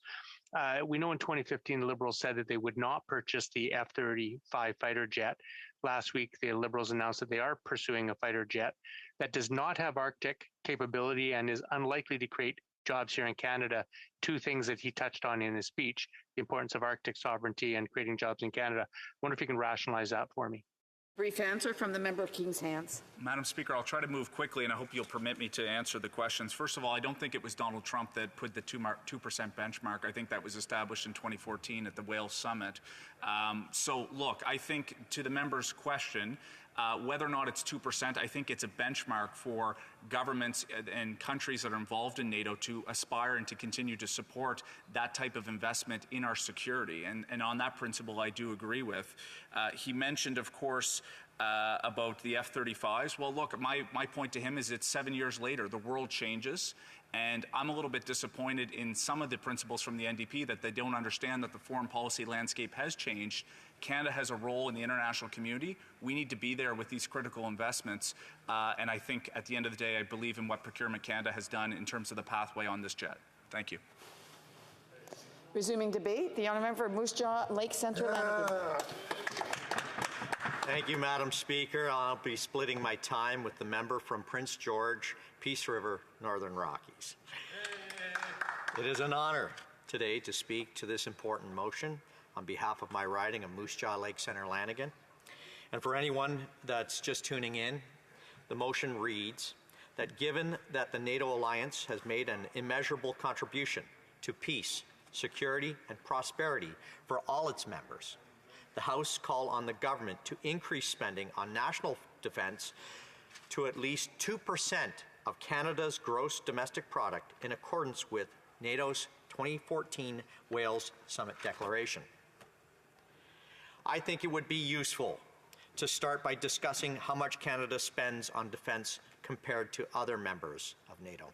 Speaker 21: we know in 2015 the Liberals said that they would not purchase the F-35 fighter jet. Last week, the Liberals announced that they are pursuing a fighter jet that does not have Arctic capability and is unlikely to create jobs here in Canada. Two things that he touched on in his speech: the importance of Arctic sovereignty and creating jobs in Canada. I wonder if you can rationalize that for me.
Speaker 17: Brief answer from the member of Kings Hands.
Speaker 4: Madam Speaker, I'll try to move quickly, and I hope you'll permit me to answer the questions. First of all, I don't think it was Donald Trump that put the 2% benchmark. I think that was established in 2014 at the Wales Summit. So, look, I think to the member's question, whether or not it's 2%, I think it's a benchmark for governments and countries that are involved in NATO to aspire and to continue to support that type of investment in our security. And on that principle, I do agree with. He mentioned, of course, about the F-35s. Well, look, my point to him is it's 7 years later. The world changes. And I'm a little bit disappointed in some of the principles from the NDP that they don't understand that the foreign policy landscape has changed. Canada has a role in the international community. We need to be there with these critical investments. And I think at the end of the day, I believe in what Procurement Canada has done in terms of the pathway on this jet. Thank you.
Speaker 17: Resuming debate, the honourable member for Moose Jaw, Lake Centre, Lanigan.
Speaker 1: Thank you, Madam Speaker. I'll be splitting my time with the member from Prince George, Peace River, Northern Rockies. It is an honor today to speak to this important motion on behalf of my riding of Moose Jaw, Lake Centre, Lanigan. And for anyone that's just tuning in, the motion reads that given that the NATO alliance has made an immeasurable contribution to peace, security, and prosperity for all its members, the House call on the government to increase spending on national defence to at least 2% of Canada's gross domestic product in accordance with NATO's 2014 Wales Summit Declaration. I think it would be useful to start by discussing how much Canada spends on defence compared to other members of NATO.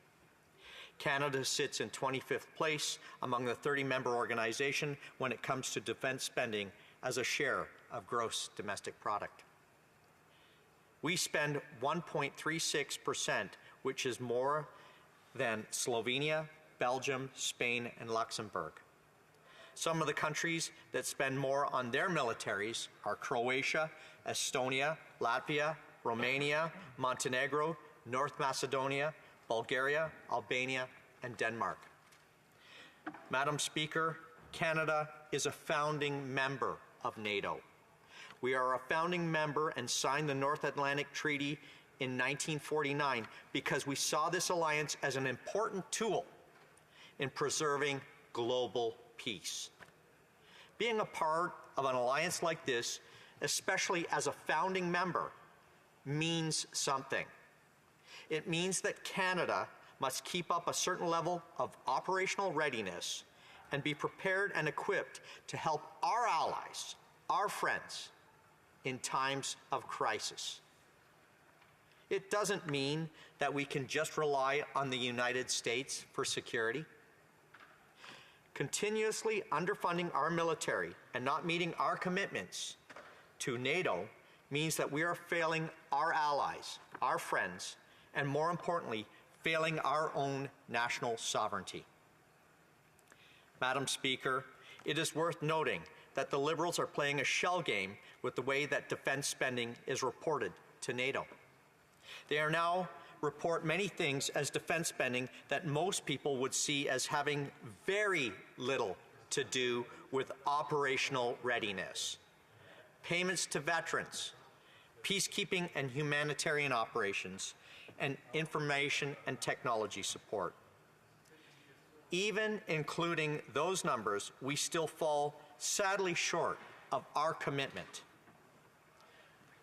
Speaker 1: Canada sits in 25th place among the 30-member organization when it comes to defence spending as a share of gross domestic product. We spend 1.36%, which is more than Slovenia, Belgium, Spain, and Luxembourg. Some of the countries that spend more on their militaries are Croatia, Estonia, Latvia, Romania, Montenegro, North Macedonia, Bulgaria, Albania, and Denmark. Madam Speaker, Canada is a founding member of NATO. We are a founding member and signed the North Atlantic Treaty in 1949 because we saw this alliance as an important tool in preserving global peace. Being a part of an alliance like this, especially as a founding member, means something. It means that Canada must keep up a certain level of operational readiness and be prepared and equipped to help our allies, our friends, in times of crisis. It doesn't mean that we can just rely on the United States for security. Continuously underfunding our military and not meeting our commitments to NATO means that we are failing our allies, our friends, and more importantly, failing our own national sovereignty. Madam Speaker, it is worth noting that the Liberals are playing a shell game with the way that defense spending is reported to NATO. They are now report many things as defense spending that most people would see as having very little to do with operational readiness. Payments to veterans, peacekeeping and humanitarian operations, and information and technology support. Even including those numbers, we still fall sadly short of our commitment.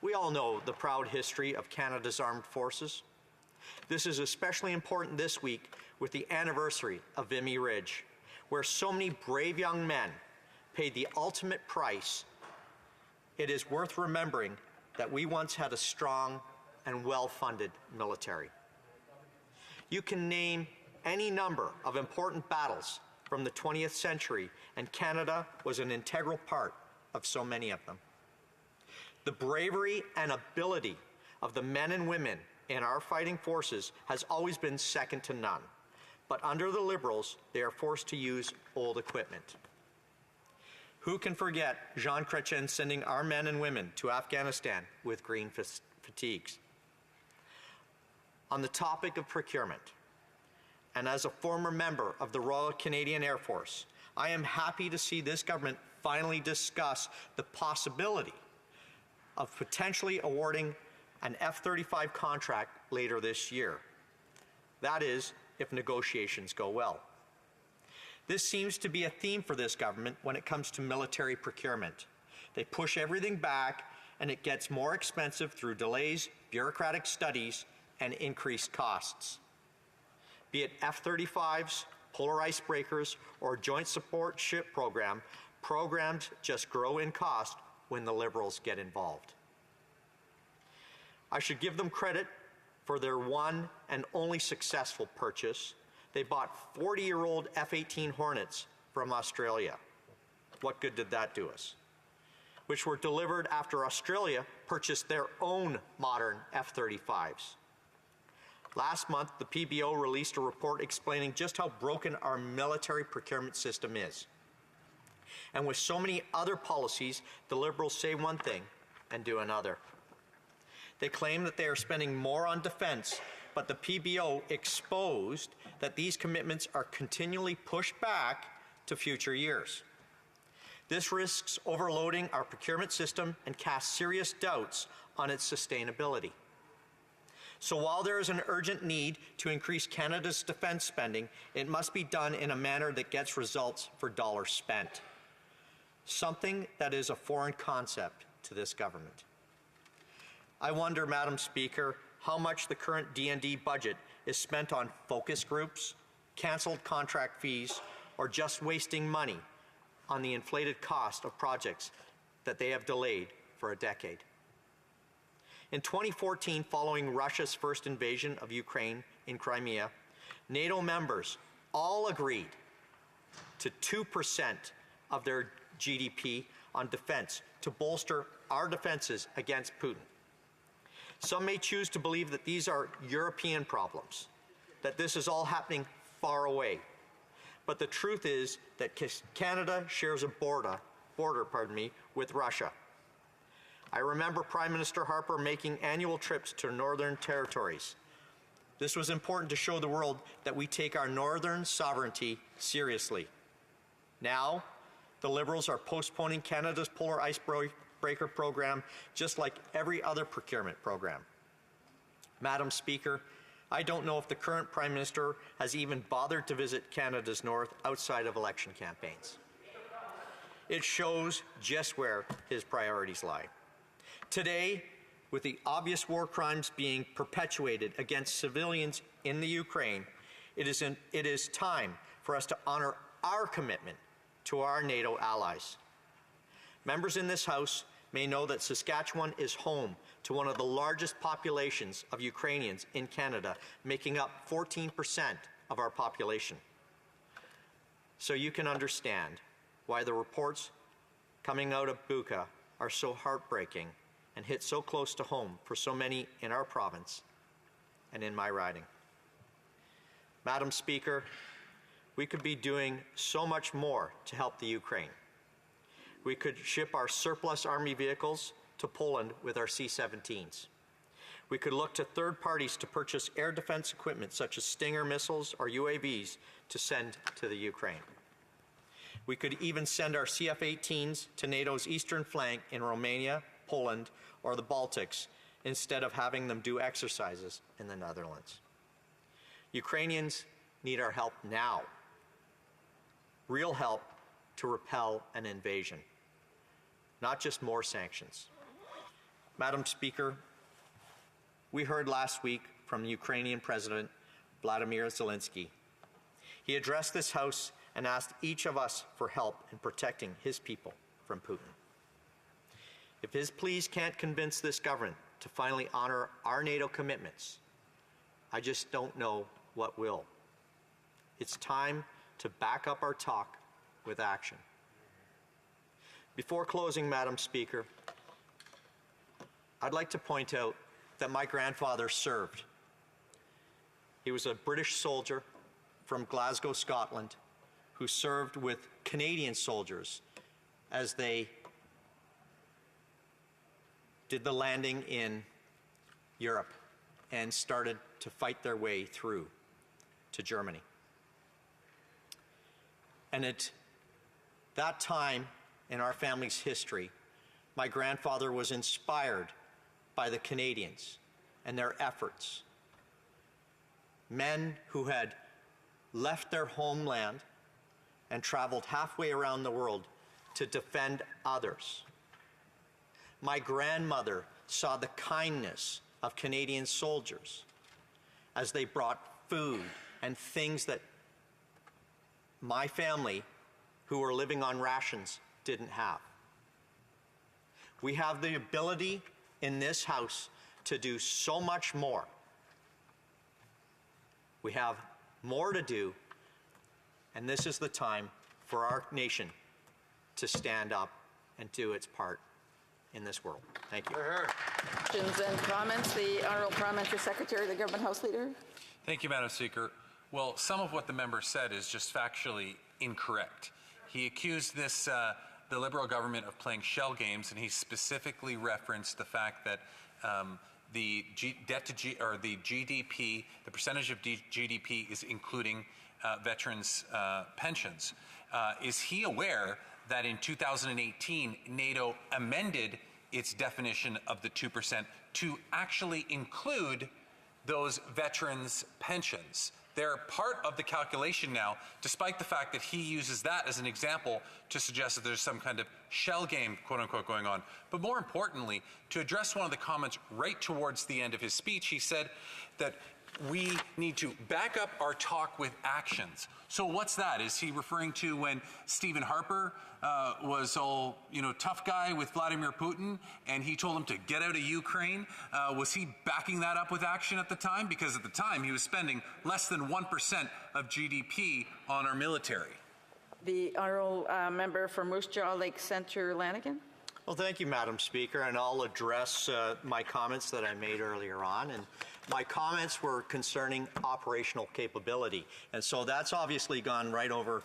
Speaker 1: We all know the proud history of Canada's armed forces. This is especially important this week with the anniversary of Vimy Ridge, where so many brave young men paid the ultimate price. It is worth remembering that we once had a strong and well-funded military. You can name any number of important battles from the 20th century, and Canada was an integral part of so many of them. The bravery and ability of the men and women in our fighting forces has always been second to none. But under the Liberals, they are forced to use old equipment. Who can forget Jean Chrétien sending our men and women to Afghanistan with green fatigues? On the topic of procurement, and as a former member of the Royal Canadian Air Force, I am happy to see this government finally discuss the possibility of potentially awarding an F-35 contract later this year. That is, if negotiations go well. This seems to be a theme for this government when it comes to military procurement. They push everything back, and it gets more expensive through delays, bureaucratic studies, and increased costs. Be it F-35s, polar icebreakers, or Joint Support Ship Program, programs just grow in cost when the Liberals get involved. I should give them credit for their one and only successful purchase. They bought 40-year-old F-18 Hornets from Australia. What good did that do us? Which were delivered after Australia purchased their own modern F-35s. Last month, the PBO released a report explaining just how broken our military procurement system is. And with so many other policies, the Liberals say one thing and do another. They claim that they are spending more on defense, but the PBO exposed that these commitments are continually pushed back to future years. This risks overloading our procurement system and casts serious doubts on its sustainability. So while there is an urgent need to increase Canada's defense spending, it must be done in a manner that gets results for dollars spent. Something that is a foreign concept to this government. I wonder, Madam Speaker, how much the current D&D budget is spent on focus groups, cancelled contract fees, or just wasting money on the inflated cost of projects that they have delayed for a decade. In 2014, following Russia's first invasion of Ukraine in Crimea, NATO members all agreed to 2% of their GDP on defense to bolster our defenses against Putin. Some may choose to believe that these are European problems, that this is all happening far away. But the truth is that Canada shares a border with Russia. I remember Prime Minister Harper making annual trips to northern territories. This was important to show the world that we take our northern sovereignty seriously. Now, the Liberals are postponing Canada's polar icebreaker program just like every other procurement program. Madam Speaker, I don't know if the current Prime Minister has even bothered to visit Canada's north outside of election campaigns. It shows just where his priorities lie. Today, with the obvious war crimes being perpetuated against civilians in the Ukraine, it is time for us to honor our commitment to our NATO allies. Members in this House may know that Saskatchewan is home to one of the largest populations of Ukrainians in Canada, making up 14% of our population. So you can understand why the reports coming out of Bucha are so heartbreaking and hit so close to home for so many in our province and in my riding. Madam Speaker, we could be doing so much more to help the Ukraine. We could ship our surplus Army vehicles to Poland with our C-17s. We could look to third parties to purchase air defense equipment such as Stinger missiles or UAVs to send to the Ukraine. We could even send our CF-18s to NATO's eastern flank in Romania, Poland, or the Baltics instead of having them do exercises in the Netherlands. Ukrainians need our help now. Real help to repel an invasion, not just more sanctions. Madam Speaker, we heard last week from Ukrainian President Vladimir Zelensky. He addressed this House and asked each of us for help in protecting his people from Putin. If his pleas can't convince this government to finally honor our NATO commitments, I just don't know what will. It's time to back up our talk with action. Before closing, Madam Speaker, I'd like to point out that my grandfather served. He was a British soldier from Glasgow, Scotland, who served with Canadian soldiers as they did the landing in Europe and started to fight their way through to Germany. And at that time in our family's history, My grandfather was inspired by the Canadians and their efforts. Men who had left their homeland and traveled halfway around the world to defend others. My grandmother saw the kindness of Canadian soldiers as they brought food and things that my family, who were living on rations, didn't have. We have the ability in this House to do so much more. We have more to do, and this is the time for our nation to stand up and do its part in this world. Thank you.
Speaker 17: Questions and comments. The Honourable Parliamentary Secretary, the Government House Leader.
Speaker 13: Thank you, Madam Speaker. Well, some of what the member said is just factually incorrect. He accused the Liberal government of playing shell games, and he specifically referenced the fact that the GDP, the percentage of GDP is including veterans' pensions. Is he aware that in 2018, NATO amended its definition of the 2% to actually include those veterans' pensions? They're part of the calculation now, despite the fact that he uses that as an example to suggest that there's some kind of shell game, quote unquote, going on. But more importantly, to address one of the comments right towards the end of his speech, he said that we need to back up our talk with actions. So what's that? Is he referring to when Stephen Harper was all, tough guy with Vladimir Putin and he told him to get out of Ukraine? Was he backing that up with action at the time? Because at the time he was spending less than 1% of GDP on our military.
Speaker 17: The Honourable Member for Moose Jaw Lake Centre, Lanigan.
Speaker 1: Well, thank you, Madam Speaker, and I'll address my comments that I made earlier on. And my comments were concerning operational capability. And so that's obviously gone right over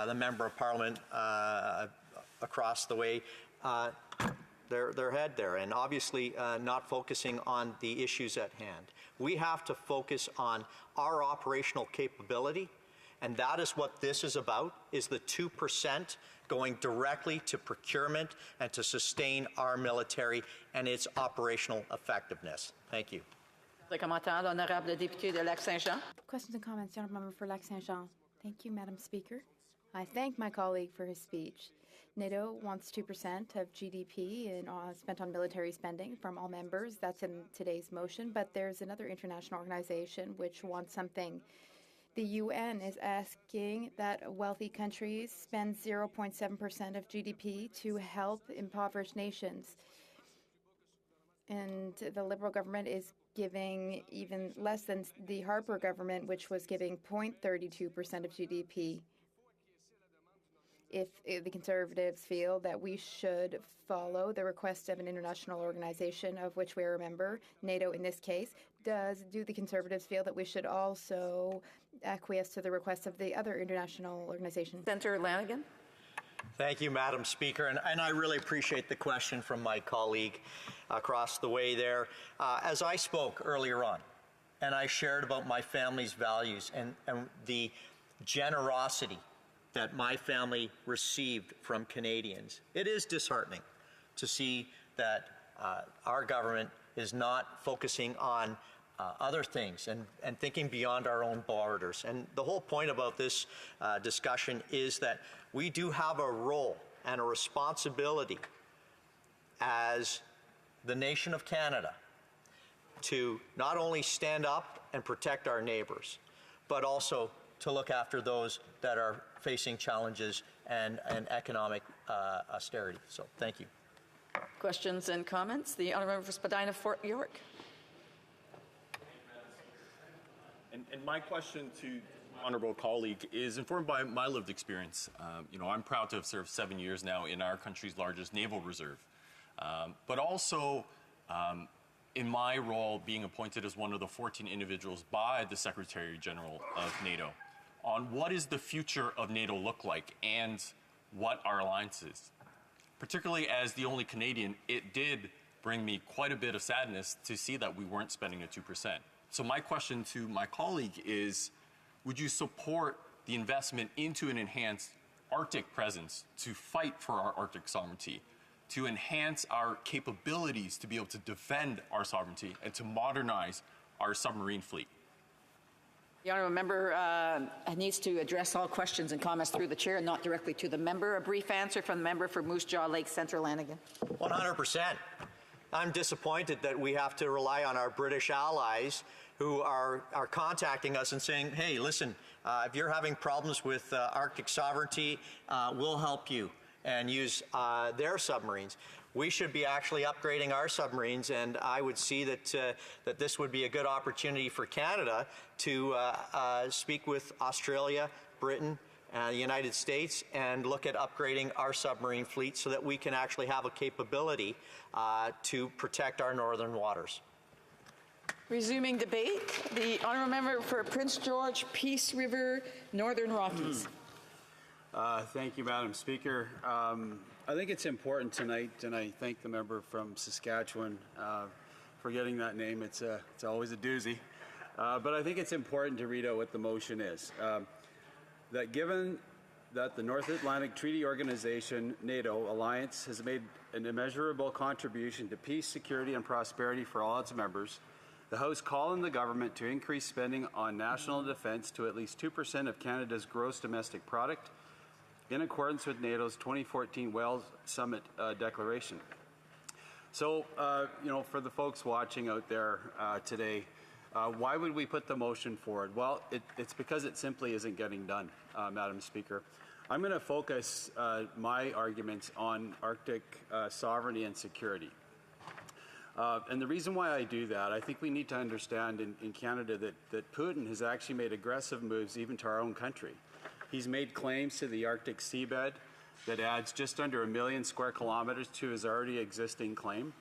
Speaker 1: the Member of Parliament across the way, their head there, and obviously not focusing on the issues at hand. We have to focus on our operational capability, and that is what this is about, is the 2% going directly to procurement and to sustain our military and its operational effectiveness. Thank you.
Speaker 10: Questions and comments, the Honourable Member for Lac Saint-Jean. Thank you, Madam Speaker. I thank my colleague for his speech. NATO wants 2% of GDP spent on military spending from all members. That's in today's motion, but there's another international organization which wants something. The UN is asking that wealthy countries spend 0.7% of GDP to help impoverished nations. And the Liberal government is giving even less than the Harper government, which was giving 0.32% of GDP. If the Conservatives feel that we should follow the request of an international organization of which we are a member, NATO in this case, do the Conservatives feel that we should also acquiesce to the request of the other international organization?
Speaker 17: Senator Lanigan.
Speaker 1: Thank you, Madam Speaker, and I really appreciate the question from my colleague across the way there. As I spoke earlier on, and I shared about my family's values and the generosity that my family received from Canadians, it is disheartening to see that our government is not focusing on other things and thinking beyond our own borders. And the whole point about this discussion is that we do have a role and a responsibility as the nation of Canada to not only stand up and protect our neighbors, but also to look after those that are facing challenges and economic austerity. So thank you.
Speaker 17: Questions and comments? The Honourable Member for Spadina, Fort York.
Speaker 9: And my question to my honourable colleague is informed by my lived experience. I'm proud to have served 7 years now in our country's largest naval reserve, but also in my role being appointed as one of the 14 individuals by the Secretary General of NATO on what is the future of NATO look like and what our alliance is. Particularly as the only Canadian, it did bring me quite a bit of sadness to see that we weren't spending at 2%. So my question to my colleague is, would you support the investment into an enhanced Arctic presence to fight for our Arctic sovereignty, to enhance our capabilities to be able to defend our sovereignty and to modernize our submarine fleet.
Speaker 17: The honourable member needs to address all questions and comments through the chair and not directly to the member. A brief answer from the member for Moose Jaw Lake Central Lanigan.
Speaker 1: 100%. I'm disappointed that we have to rely on our British allies who are contacting us and saying, hey, listen, if you're having problems with Arctic sovereignty, we'll help you, and use their submarines. We should be actually upgrading our submarines, and I would see that that this would be a good opportunity for Canada to speak with Australia, Britain, the United States, and look at upgrading our submarine fleet so that we can actually have a capability to protect our northern waters.
Speaker 17: Resuming debate, the honourable member for Prince George, Peace River, Northern Rockies.
Speaker 8: Thank you, Madam Speaker. I think it's important tonight, and I thank the member from Saskatchewan for getting that name. It's always a doozy. But I think it's important to read out what the motion is. That given that the North Atlantic Treaty Organization, NATO, alliance has made an immeasurable contribution to peace, security, and prosperity for all its members, the House call on the government to increase spending on national defence to at least 2% of Canada's gross domestic product, in accordance with NATO's 2014 Wales Summit declaration. So, for the folks watching out there today, why would we put the motion forward? Well, it's because it simply isn't getting done, Madam Speaker. I'm going to focus my arguments on Arctic sovereignty and security. And the reason why I do that, I think we need to understand in Canada that Putin has actually made aggressive moves even to our own country. He's made claims to the Arctic seabed that adds just under 1 million square kilometers to his already existing claim.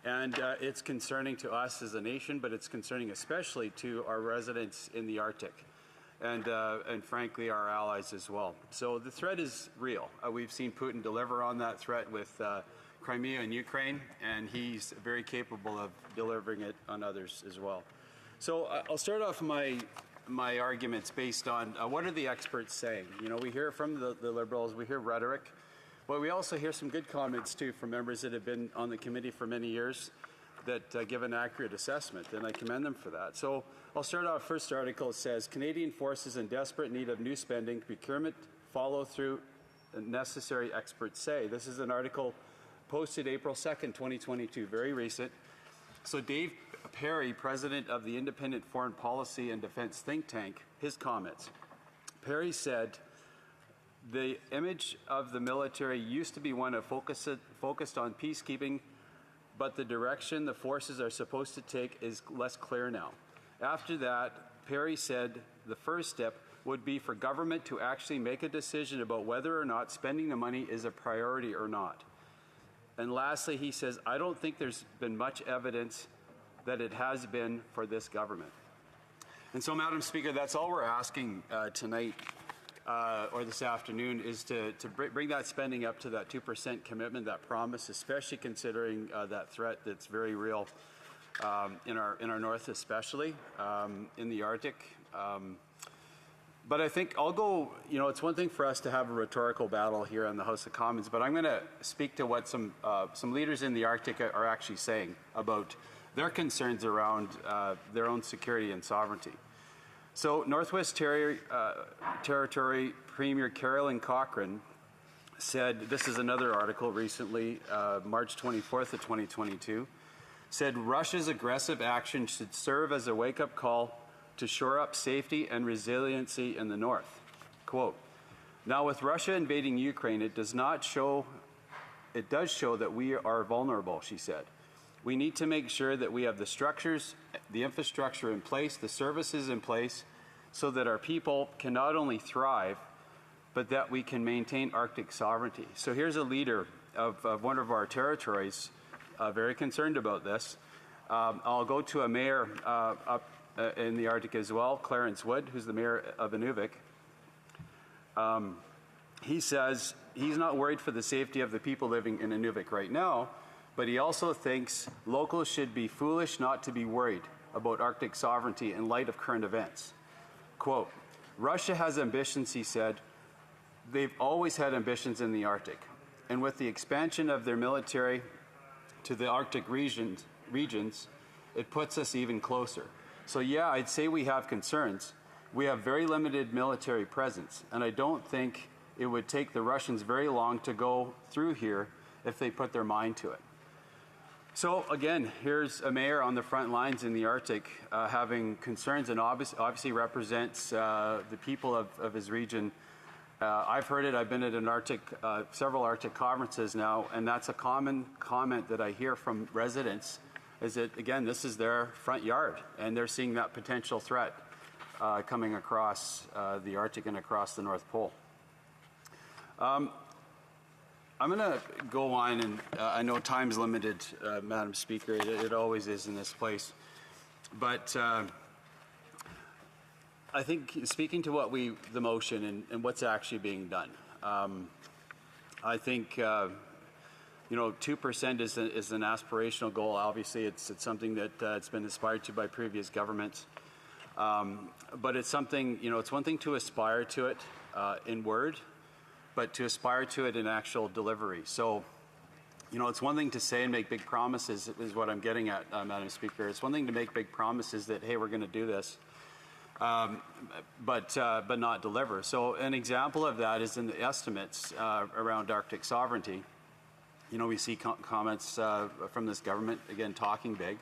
Speaker 8: And it's concerning to us as a nation, but it's concerning especially to our residents in the Arctic and frankly, our allies as well. So the threat is real. We've seen Putin deliver on that threat with Crimea and Ukraine, and he's very capable of delivering it on others as well. So I'll start off my arguments based on what are the experts saying. We hear from the Liberals, we hear rhetoric, but we also hear some good comments too from members that have been on the committee for many years that give an accurate assessment, and I commend them for that. So I'll start off, first article says, Canadian forces in desperate need of new spending, procurement, follow through, necessary, experts say. This is an article posted April 2nd, 2022, very recent. So Dave Perry, president of the Independent Foreign Policy and Defense think tank, his comments. Perry said, the image of the military used to be one of focused on peacekeeping, but the direction the forces are supposed to take is less clear now. After that, Perry said the first step would be for government to actually make a decision about whether or not spending the money is a priority or not. And lastly, he says, I don't think there's been much evidence that it has been for this government. And so, Madam Speaker, that's all we're asking tonight or this afternoon is to bring that spending up to that 2% commitment, that promise, especially considering that threat that's very real in our north, especially in the Arctic. But I think I'll go, it's one thing for us to have a rhetorical battle here in the House of Commons, but I'm going to speak to what some leaders in the Arctic are actually saying about their concerns around their own security and sovereignty. So Northwest Territory Premier Carolyn Cochrane said, this is another article recently, March 24th of 2022, said Russia's aggressive action should serve as a wake-up call to shore up safety and resiliency in the north. Quote, now with Russia invading Ukraine, it does show that we are vulnerable, she said. We need to make sure that we have the structures, the infrastructure in place, the services in place, so that our people can not only thrive, but that we can maintain Arctic sovereignty. So here's a leader of one of our territories very concerned about this. I'll go to a mayor up in the Arctic as well, Clarence Wood, who's the mayor of Inuvik. He says he's not worried for the safety of the people living in Inuvik right now, but he also thinks locals should be foolish not to be worried about Arctic sovereignty in light of current events. Quote, Russia has ambitions, he said. They've always had ambitions in the Arctic. and with the expansion of their military to the Arctic regions, it puts us even closer. So yeah, I'd say we have concerns. We have very limited military presence, and I don't think it would take the Russians very long to go through here if they put their mind to it. So again, here's a mayor on the front lines in the Arctic having concerns, and obviously represents the people of his region. I've heard it. I've been at several Arctic conferences now, and that's a common comment that I hear from residents, is that, again, this is their front yard, and they're seeing that potential threat coming across the Arctic and across the North Pole. I'm going to go on, and I know time's limited, Madam Speaker. It always is in this place. But I think, speaking to the motion and what's actually being done, I think 2% is an aspirational goal. Obviously, it's something that it's been aspired to by previous governments. But it's something, it's one thing to aspire to it in word, but to aspire to it in actual delivery. So, it's one thing to say and make big promises, is what I'm getting at, Madam Speaker. It's one thing to make big promises that, hey, we're going to do this, but not deliver. So an example of that is in the estimates around Arctic sovereignty. We see comments from this government, again, talking big.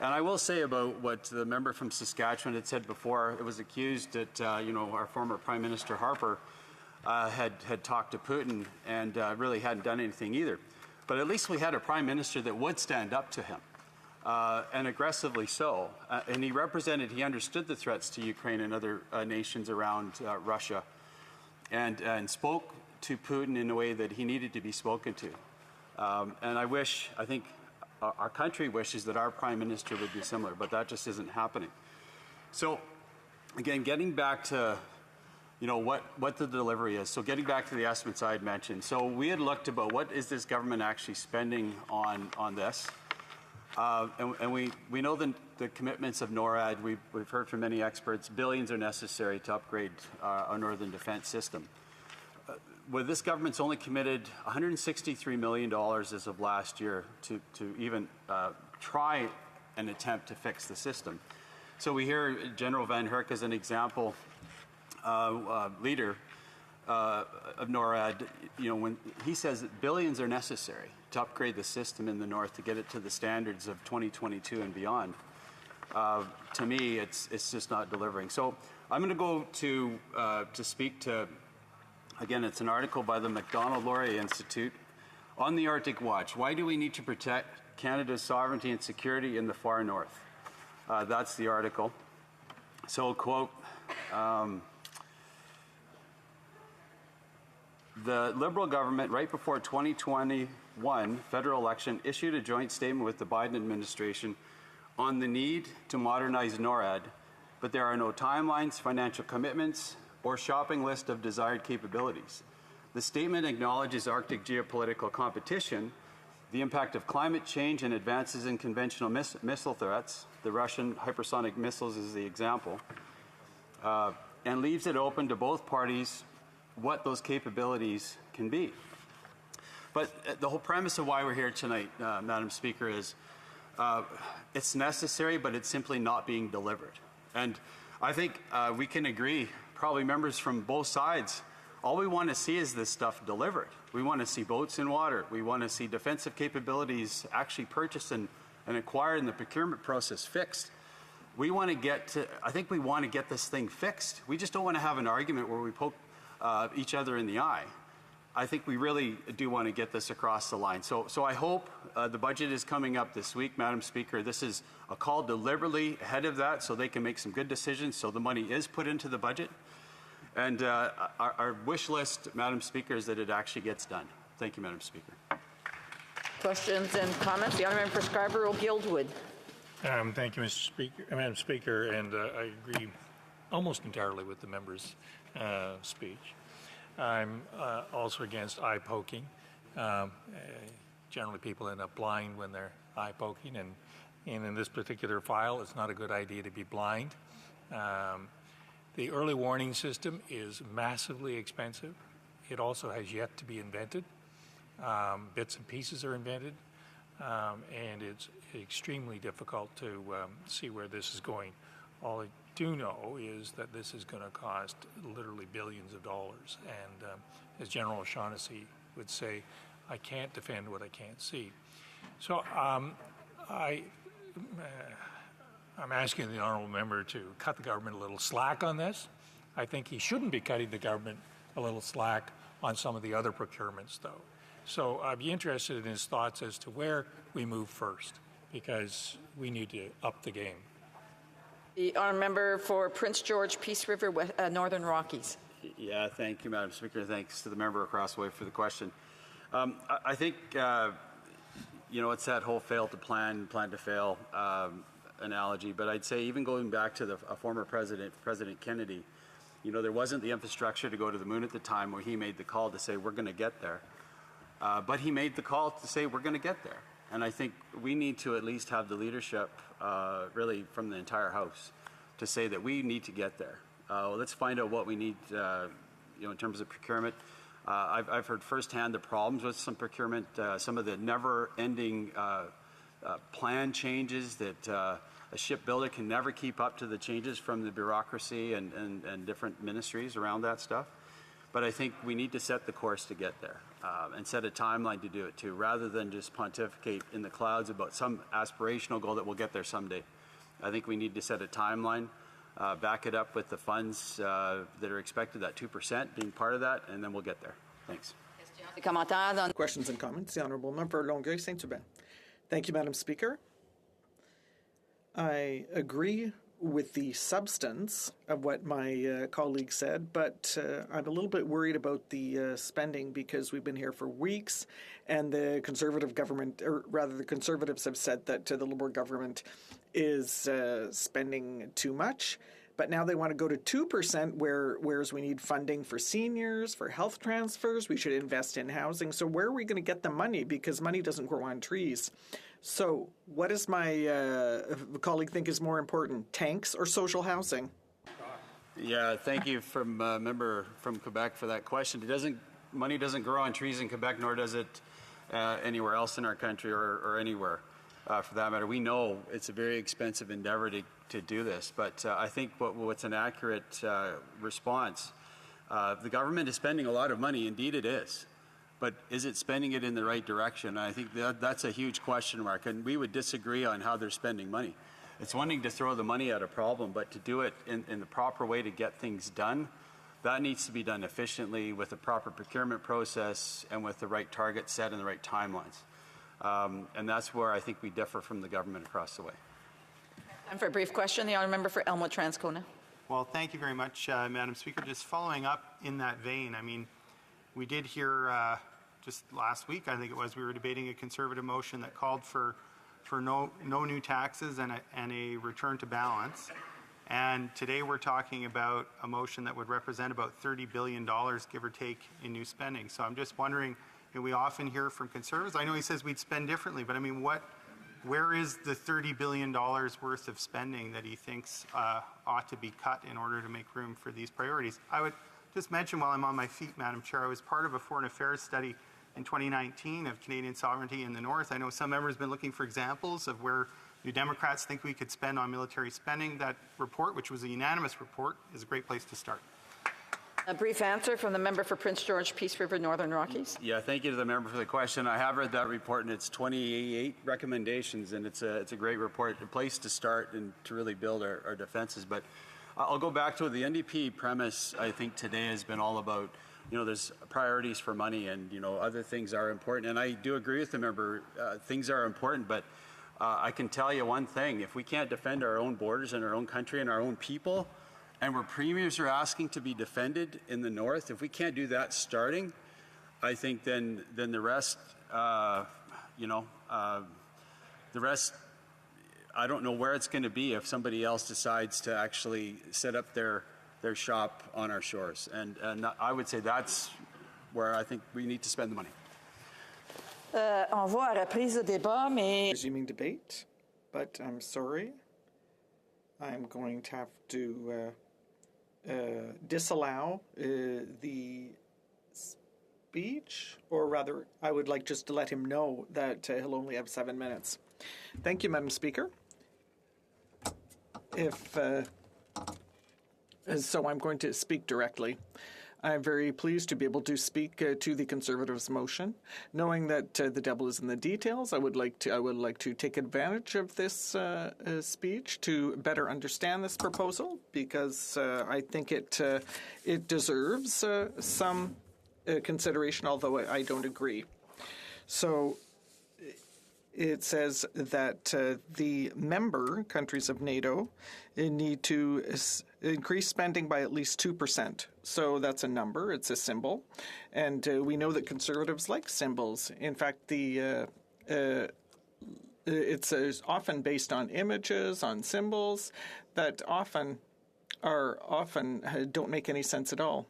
Speaker 8: And I will say about what the member from Saskatchewan had said before. It was accused that, our former Prime Minister Harper had talked to Putin and really hadn't done anything either. But at least we had a Prime Minister that would stand up to him, and aggressively so. And he understood the threats to Ukraine and other nations around Russia, and spoke to Putin in a way that he needed to be spoken to. And I think our country wishes that our Prime Minister would be similar, but that just isn't happening. So, again, getting back to what the delivery is. So getting back to the estimates I had mentioned. So we had looked about what is this government actually spending on this. And we know the commitments of NORAD. We've heard from many experts, billions are necessary to upgrade our northern defense system. Well, this government's only committed $163 million as of last year to even try an attempt to fix the system. So we hear General Van Herk as an example, leader of NORAD, when he says that billions are necessary to upgrade the system in the north to get it to the standards of 2022 and beyond. To me, it's just not delivering. So I'm going to go to speak to. Again, it's an article by the Macdonald-Laurier Institute on the Arctic Watch. Why do we need to protect Canada's sovereignty and security in the far north? That's the article. So, quote, the Liberal government, right before 2021 federal election, issued a joint statement with the Biden administration on the need to modernize NORAD, but there are no timelines, financial commitments, or shopping list of desired capabilities. The statement acknowledges Arctic geopolitical competition, the impact of climate change and advances in conventional missile threats, the Russian hypersonic missiles is the example, and leaves it open to both parties what those capabilities can be. But the whole premise of why we're here tonight, Madam Speaker, is it's necessary, but it's simply not being delivered. And I think we can agree, probably members from both sides, all we want to see is this stuff delivered. We want to see boats in water. We want to see defensive capabilities actually purchased and acquired and the procurement process fixed. We want to I think we want to get this thing fixed. We just don't want to have an argument where we poke each other in the eye. I think we really do want to get this across the line. So I hope the budget is coming up this week, Madam Speaker. This is a call deliberately ahead of that so they can make some good decisions, so the money is put into the budget. And our wish list, Madam Speaker, is that it actually gets done. Thank you, Madam Speaker.
Speaker 17: Questions and comments? The honourable member for Scarborough-Guildwood.
Speaker 7: Thank you, Madam Speaker, and I agree almost entirely with the member's speech. I'm also also eye poking. Generally, people end up blind when they're eye poking, and in this particular file, it's not a good idea to be blind. The early warning system is massively expensive. It also has yet to be invented. Bits and pieces are invented, and it's extremely difficult to see where this is going. All I do know is that this is going to cost literally billions of dollars, and as General O'Shaughnessy would say, I can't defend what I can't see. So I'm asking the honourable member to cut the government a little slack on this. I think he shouldn't be cutting the government a little slack on some of the other procurements, though. So I'd be interested in his thoughts as to where we move first, because we need to up the game.
Speaker 17: The honourable member for Prince George, Peace River, Northern Rockies.
Speaker 8: Yeah, thank you, Madam Speaker. Thanks to the member across the way for the question. I think, it's that whole fail to plan to fail analogy, but I'd say even going back to a former president, President Kennedy, there wasn't the infrastructure to go to the moon at the time where he made the call to say we're going to get there. But he made the call to say we're going to get there. And I think we need to at least have the leadership, really from the entire House, to say that we need to get there. Let's find out what we need, in terms of procurement. I've heard firsthand the problems with some procurement, some of the never-ending plan changes that a shipbuilder can never keep up to the changes from the bureaucracy and different ministries around that stuff. But I think we need to set the course to get there and set a timeline to do it too, rather than just pontificate in the clouds about some aspirational goal that we'll get there someday. I think we need to set a timeline, back it up with the funds that are expected, that 2% being part of that, and then we'll get there. Thanks.
Speaker 5: Questions and comments. The Honourable Member Longueuil-Saint-Hubert. Thank you, Madam Speaker. I agree with the substance of what my colleague said, but I'm a little bit worried about the spending, because we've been here for weeks and the Conservative government, or rather the Conservatives have said that the Liberal government is spending too much. But now they want to go to 2%, whereas we need funding for seniors, for health transfers. We should invest in housing. So where are we going to get the money? Because money doesn't grow on trees. So what does my colleague think is more important, tanks or social housing?
Speaker 8: Yeah, thank you from member from Quebec for that question. Money doesn't grow on trees in Quebec, nor does it anywhere else in our country or anywhere for that matter. We know it's a very expensive endeavor to do this, but I think what's an accurate response, the government is spending a lot of money, indeed it is, but is it spending it in the right direction? I think that's a huge question mark, and we would disagree on how they're spending money. It's one thing to throw the money at a problem, but to do it in the proper way to get things done, that needs to be done efficiently with a proper procurement process and with the right targets set and the right timelines. And that's where I think we differ from the government across the way.
Speaker 17: And for a brief question, the honourable member for Elmwood Transcona.
Speaker 16: Well, thank you very much, Madam Speaker. Just following up in that vein, I mean, we did hear just last week, I think it was, we were debating a Conservative motion that called for no new taxes and a return to balance. And today we're talking about a motion that would represent about $30 billion, give or take, in new spending. So I'm just wondering, we often hear from Conservatives, I know he says we'd spend differently, but I mean, where is the $30 billion worth of spending that he thinks ought to be cut in order to make room for these priorities? I would just mention while I'm on my feet, Madam Chair, I was part of a foreign affairs study in 2019 of Canadian sovereignty in the North. I know some members have been looking for examples of where New Democrats think we could spend on military spending. That report, which was a unanimous report, is a great place to start.
Speaker 17: A brief answer from the member for Prince George, Peace River, Northern Rockies.
Speaker 8: Yeah, thank you to the member for the question. I have read that report, and it's 28 recommendations, and it's a great report, a place to start and to really build our defenses. But I'll go back to the NDP premise. I think today has been all about, there's priorities for money, and other things are important. And I do agree with the member. Things are important, but I can tell you one thing: if we can't defend our own borders and our own country and our own people, and where premiers are asking to be defended in the North, if we can't do that starting, I think then the rest, the rest, I don't know where it's going to be if somebody else decides to actually set up their shop on our shores. And I would say that's where I think we need to spend the money.
Speaker 17: On voit à reprise de débat, mais...
Speaker 5: Resuming debate, but I'm sorry. I'm going to have to disallow the speech, or rather, I would like just to let him know that he'll only have 7 minutes. Thank you, Madam Speaker. So I'm going to speak directly. I'm very pleased to be able to speak to the Conservatives' motion. Knowing that the devil is in the details, I would like to take advantage of this speech to better understand this proposal, because I think it deserves some consideration, although I don't agree. So it says that the member countries of NATO need to increase spending by at least 2%. So that's a number, it's a symbol. And we know that Conservatives like symbols. In fact, it's often based on images, on symbols that often don't make any sense at all.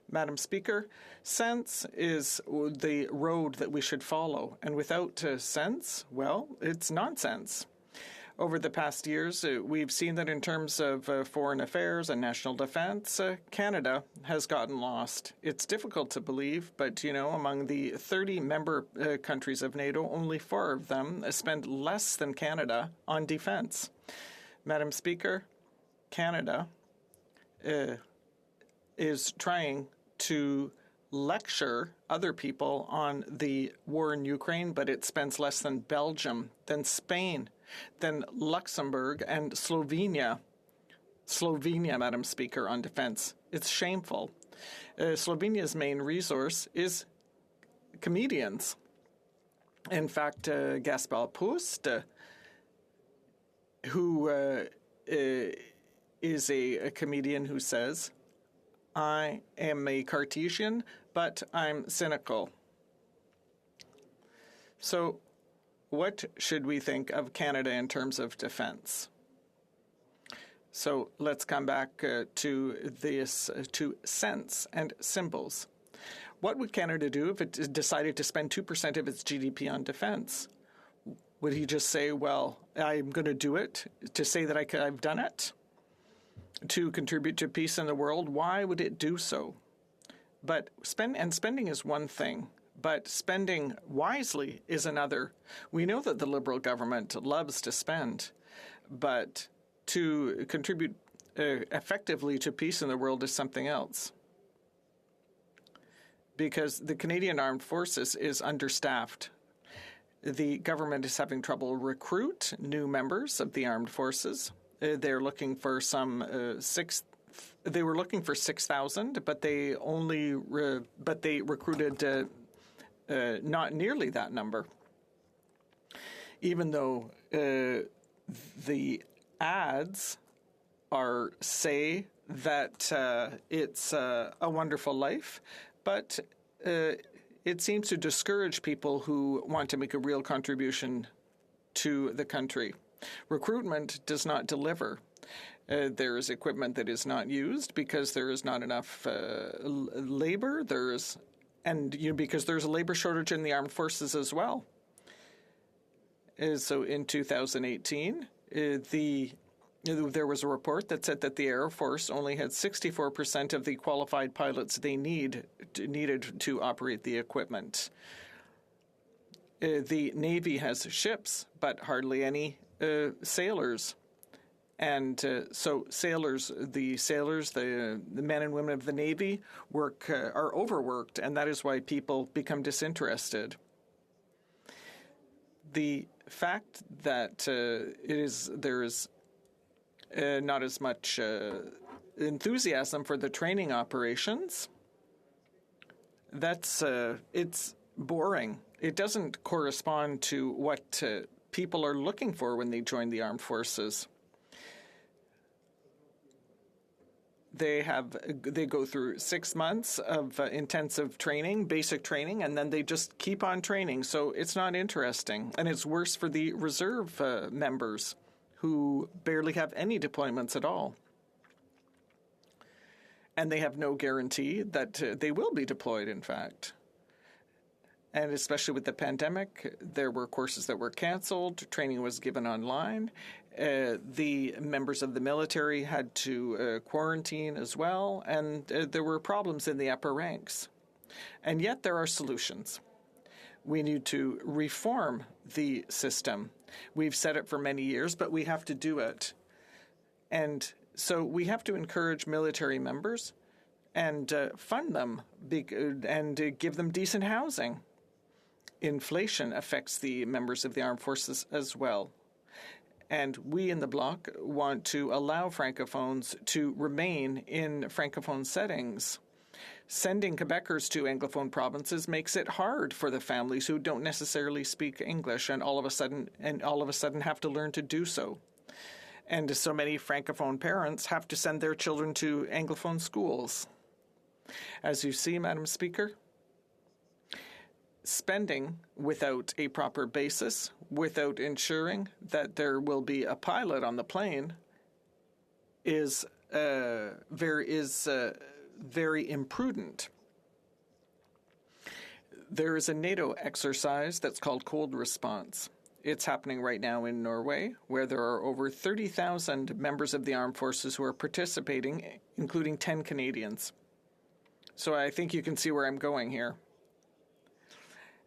Speaker 5: Madam Speaker, sense is the road that we should follow. And without sense, well, it's nonsense. Over the past years, we've seen that in terms of foreign affairs and national defense, Canada has gotten lost. It's difficult to believe, but, among the 30 member countries of NATO, only 4 of them spend less than Canada on defense. Madam Speaker, Canada is trying to lecture other people on the war in Ukraine, but it spends less than Belgium, than Spain, than Luxembourg and Slovenia. Slovenia, Madam Speaker, on defense. It's shameful. Slovenia's main resource is comedians. In fact, Gaspar Pust, who is a comedian who says, "I am a Cartesian, but I'm cynical." So what should we think of Canada in terms of defense? So let's come back to sense and symbols. What would Canada do if it decided to spend 2% of its GDP on defense? Would he just say, well, I'm going to do it to say that I've done it? To contribute to peace in the world? Why would it do so? But spending is one thing, but spending wisely is another. We know that the Liberal government loves to spend, but to contribute effectively to peace in the world is something else. Because the Canadian Armed Forces is understaffed. The government is having trouble recruit new members of the armed forces. They're looking for They were looking for 6,000, but they recruited not nearly that number. Even though the ads say that it's a wonderful life, but it seems to discourage people who want to make a real contribution to the country. Recruitment does not deliver. There is equipment that is not used because there is not enough labor. Because there's a labor shortage in the armed forces as well. So in 2018, there was a report that said that the Air Force only had 64% of the qualified pilots they needed to operate the equipment. The Navy has ships, but hardly any sailors. And so the men and women of the Navy are overworked, and that is why people become disinterested. The fact that there is not as much enthusiasm for the training operations, it's boring. It doesn't correspond to what people are looking for when they join the armed forces. They go through 6 months of intensive training, basic training, and then they just keep on training. So it's not interesting. And it's worse for the reserve members who barely have any deployments at all. And they have no guarantee that they will be deployed, in fact. And especially with the pandemic, there were courses that were canceled, training was given online. The members of the military had to quarantine as well, and there were problems in the upper ranks. And yet there are solutions. We need to reform the system. We've said it for many years, but we have to do it. And so we have to encourage military members and fund them and give them decent housing. Inflation affects the members of the armed forces as well. And we in the Bloc want to allow Francophones to remain in Francophone settings. Sending Quebecers to Anglophone provinces makes it hard for the families who don't necessarily speak English and all of a sudden have to learn to do so. And so many Francophone parents have to send their children to Anglophone schools. As you see, Madam Speaker, spending without a proper basis, without ensuring that there will be a pilot on the plane, is very imprudent. There is a NATO exercise that's called Cold Response. It's happening right now in Norway, where there are over 30,000 members of the armed forces who are participating, including 10 Canadians. So I think you can see where I'm going here.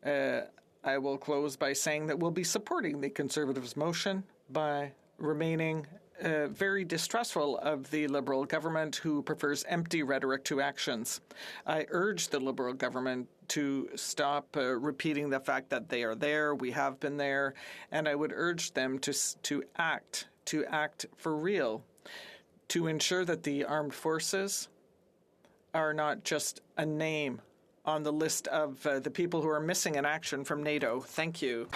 Speaker 5: I will close by saying that we'll be supporting the Conservatives' motion by remaining very distrustful of the Liberal government who prefers empty rhetoric to actions. I urge the Liberal government to stop repeating the fact that they are there, we have been there, and I would urge them to act for real, to ensure that the armed forces are not just a name on the list of the people who are missing in action from NATO. Thank you.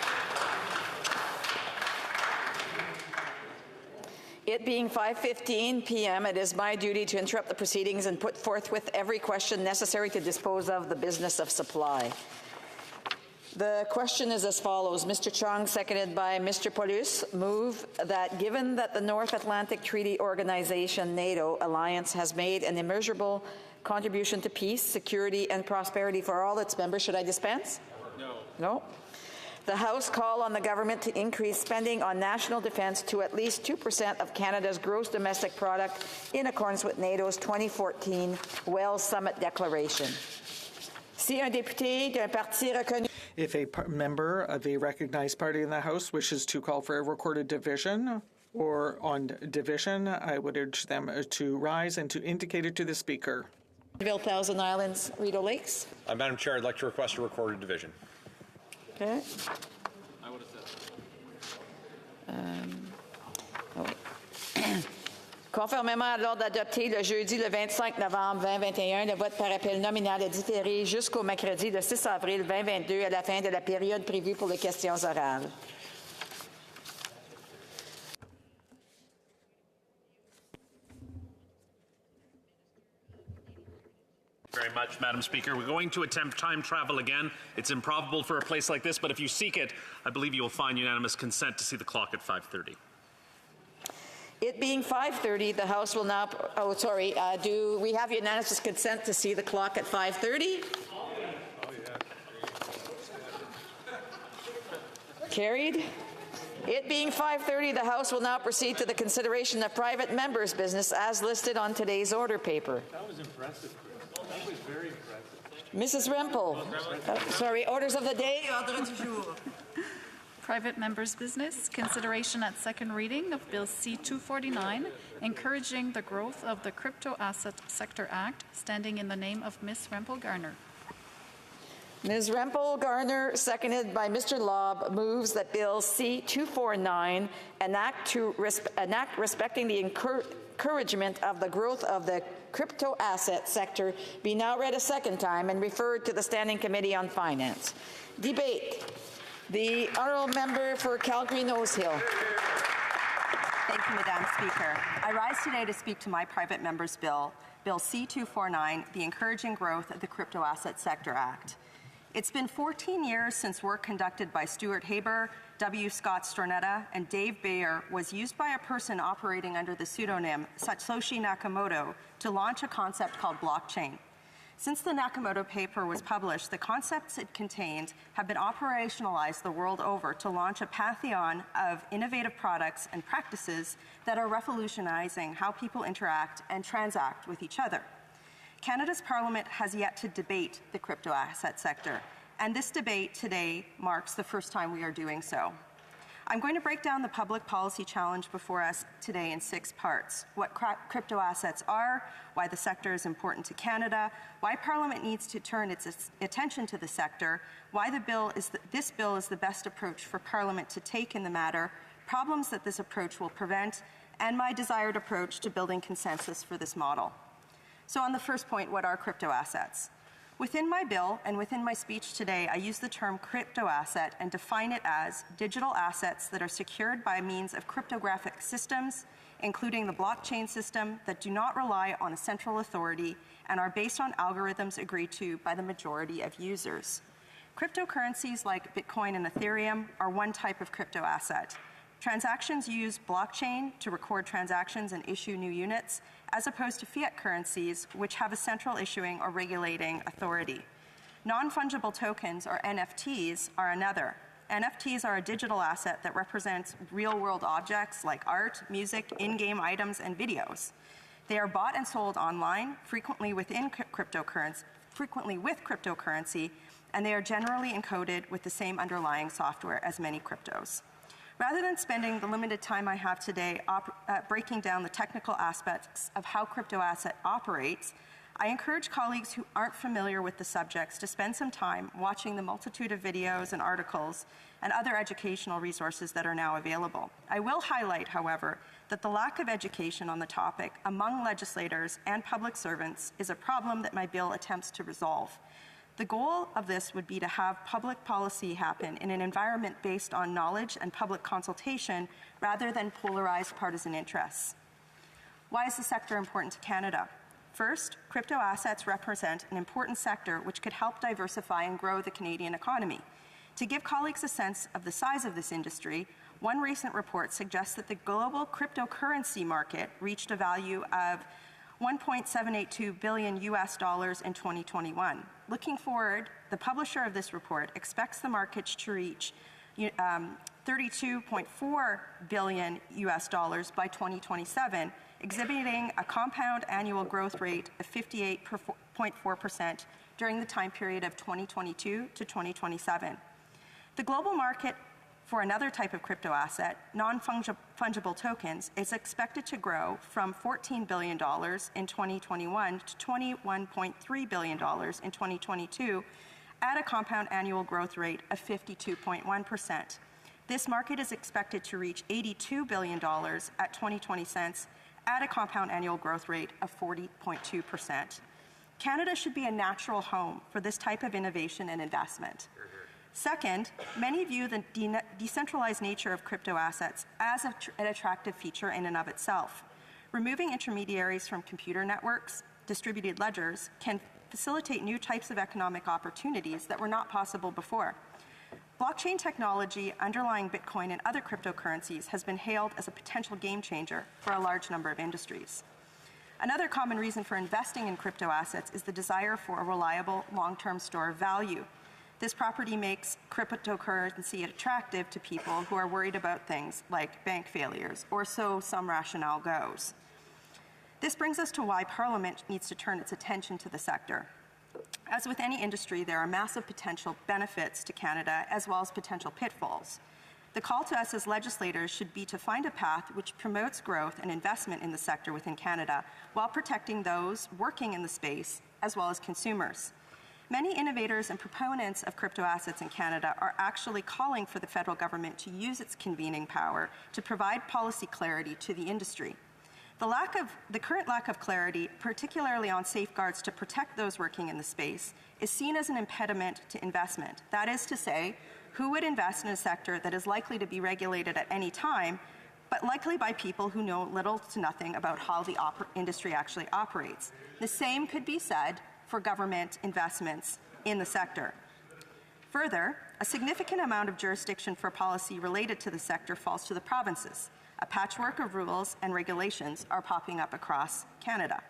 Speaker 17: It being 5:15 p.m., it is my duty to interrupt the proceedings and put forthwith every question necessary to dispose of the business of supply. The question is as follows. Mr. Chong, seconded by Mr. Paulus, move that given that the North Atlantic Treaty Organization, NATO, alliance has made an immeasurable contribution to peace, security, and prosperity for all its members. Should I dispense?
Speaker 18: No.
Speaker 17: No? The House call on the government to increase spending on national defence to at least 2% of Canada's gross domestic product in accordance with NATO's 2014 Wells Summit Declaration. Si un député d'un parti reconnu...
Speaker 5: If a member of a recognized party in the House wishes to call for a recorded division or on division, I would urge them to rise and to indicate it to the Speaker.
Speaker 17: Thousand Islands, Rideau Lakes.
Speaker 18: Madam Chair, I'd like to request a recorded division.
Speaker 17: Okay.
Speaker 18: I would have said.
Speaker 17: Conformément à l'ordre adopté le jeudi le 25 novembre 2021, le vote par appel nominal est différé jusqu'au mercredi le 6 avril 2022 à la fin de la période prévue pour les questions orales.
Speaker 12: Very much, Madam Speaker. We're going to attempt time travel again. It's improbable for a place like this, but if you seek it, I believe you will find unanimous consent to see the clock at 5:30.
Speaker 17: It being 5:30, the House will now... do we have unanimous consent to see the clock at 5:30? Carried. It being 5:30, the House will now proceed to the consideration of private members' business as listed on today's order paper.
Speaker 7: That was impressive, Chris. That was very impressive.
Speaker 17: Mrs. Rempel. Orders of the day. Ordre du jour.
Speaker 20: Private members' business, consideration at second reading of Bill C-249, encouraging the growth of the Crypto Asset Sector Act, standing in the name of Ms. Rempel Garner.
Speaker 17: Ms. Rempel Garner, seconded by Mr. Lobb, moves that Bill C-249, an act respecting the encouragement of the growth of the crypto asset sector, be now read a second time and referred to the Standing Committee on Finance. Debate. The Honourable Member for Calgary-Nose Hill.
Speaker 23: Thank you, Madam Speaker. I rise today to speak to my private member's bill, Bill C-249, the Encouraging Growth of the Crypto Asset Sector Act. It's been 14 years since work conducted by Stuart Haber, W. Scott Stornetta, and Dave Bayer was used by a person operating under the pseudonym Satoshi Nakamoto to launch a concept called blockchain. Since the Nakamoto paper was published, the concepts it contained have been operationalized the world over to launch a pantheon of innovative products and practices that are revolutionizing how people interact and transact with each other. Canada's Parliament has yet to debate the crypto asset sector, and this debate today marks the first time we are doing so. I'm going to break down the public policy challenge before us today in 6 parts: what crypto assets are, why the sector is important to Canada, why Parliament needs to turn its attention to the sector, why this bill is the best approach for Parliament to take in the matter, problems that this approach will prevent, and my desired approach to building consensus for this model. So on the first point, what are crypto assets? Within my bill and within my speech today, I use the term crypto asset and define it as digital assets that are secured by means of cryptographic systems, including the blockchain system, that do not rely on a central authority and are based on algorithms agreed to by the majority of users. Cryptocurrencies like Bitcoin and Ethereum are one type of crypto asset. Transactions use blockchain to record transactions and issue new units, as opposed to fiat currencies, which have a central issuing or regulating authority. Non-fungible tokens, or NFTs, are another. NFTs are a digital asset that represents real-world objects like art, music, in-game items, and videos. They are bought and sold online, frequently with cryptocurrency, and they are generally encoded with the same underlying software as many cryptos. Rather than spending the limited time I have today breaking down the technical aspects of how crypto asset operates, I encourage colleagues who aren't familiar with the subjects to spend some time watching the multitude of videos and articles and other educational resources that are now available. I will highlight, however, that the lack of education on the topic among legislators and public servants is a problem that my bill attempts to resolve. The goal of this would be to have public policy happen in an environment based on knowledge and public consultation rather than polarized partisan interests. Why is the sector important to Canada? First, crypto assets represent an important sector which could help diversify and grow the Canadian economy. To give colleagues a sense of the size of this industry, one recent report suggests that the global cryptocurrency market reached a value of $1.782 billion in 2021. Looking forward, the publisher of this report expects the market to reach $32.4 billion by 2027, exhibiting a compound annual growth rate of 58.4% during the time period of 2022 to 2027. The global market for another type of crypto asset, non-fungible tokens, is expected to grow from $14 billion in 2021 to $21.3 billion in 2022 at a compound annual growth rate of 52.1%. This market is expected to reach $82 billion at 2020 cents at a compound annual growth rate of 40.2%. Canada should be a natural home for this type of innovation and investment. Second, many view the decentralized nature of crypto assets as an attractive feature in and of itself. Removing intermediaries from computer networks, distributed ledgers, can facilitate new types of economic opportunities that were not possible before. Blockchain technology underlying Bitcoin and other cryptocurrencies has been hailed as a potential game changer for a large number of industries. Another common reason for investing in crypto assets is the desire for a reliable, long-term store of value. This property makes cryptocurrency attractive to people who are worried about things like bank failures, or so some rationale goes. This brings us to why Parliament needs to turn its attention to the sector. As with any industry, there are massive potential benefits to Canada as well as potential pitfalls. The call to us as legislators should be to find a path which promotes growth and investment in the sector within Canada while protecting those working in the space as well as consumers. Many innovators and proponents of crypto assets in Canada are actually calling for the federal government to use its convening power to provide policy clarity to the industry. The current lack of clarity, particularly on safeguards to protect those working in the space, is seen as an impediment to investment. That is to say, who would invest in a sector that is likely to be regulated at any time, but likely by people who know little to nothing about how the industry actually operates? The same could be said for government investments in the sector. Further, a significant amount of jurisdiction for policy related to the sector falls to the provinces. A patchwork of rules and regulations are popping up across Canada.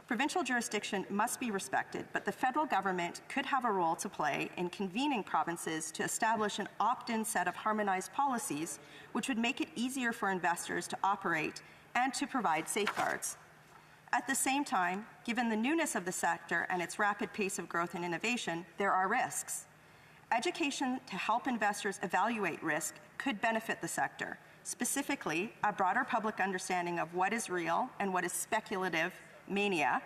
Speaker 23: Provincial jurisdiction must be respected, but the federal government could have a role to play in convening provinces to establish an opt-in set of harmonized policies, which would make it easier for investors to operate and to provide safeguards. At the same time, given the newness of the sector and its rapid pace of growth and innovation, there are risks. Education to help investors evaluate risk could benefit the sector. Specifically, a broader public understanding of what is real and what is speculative mania,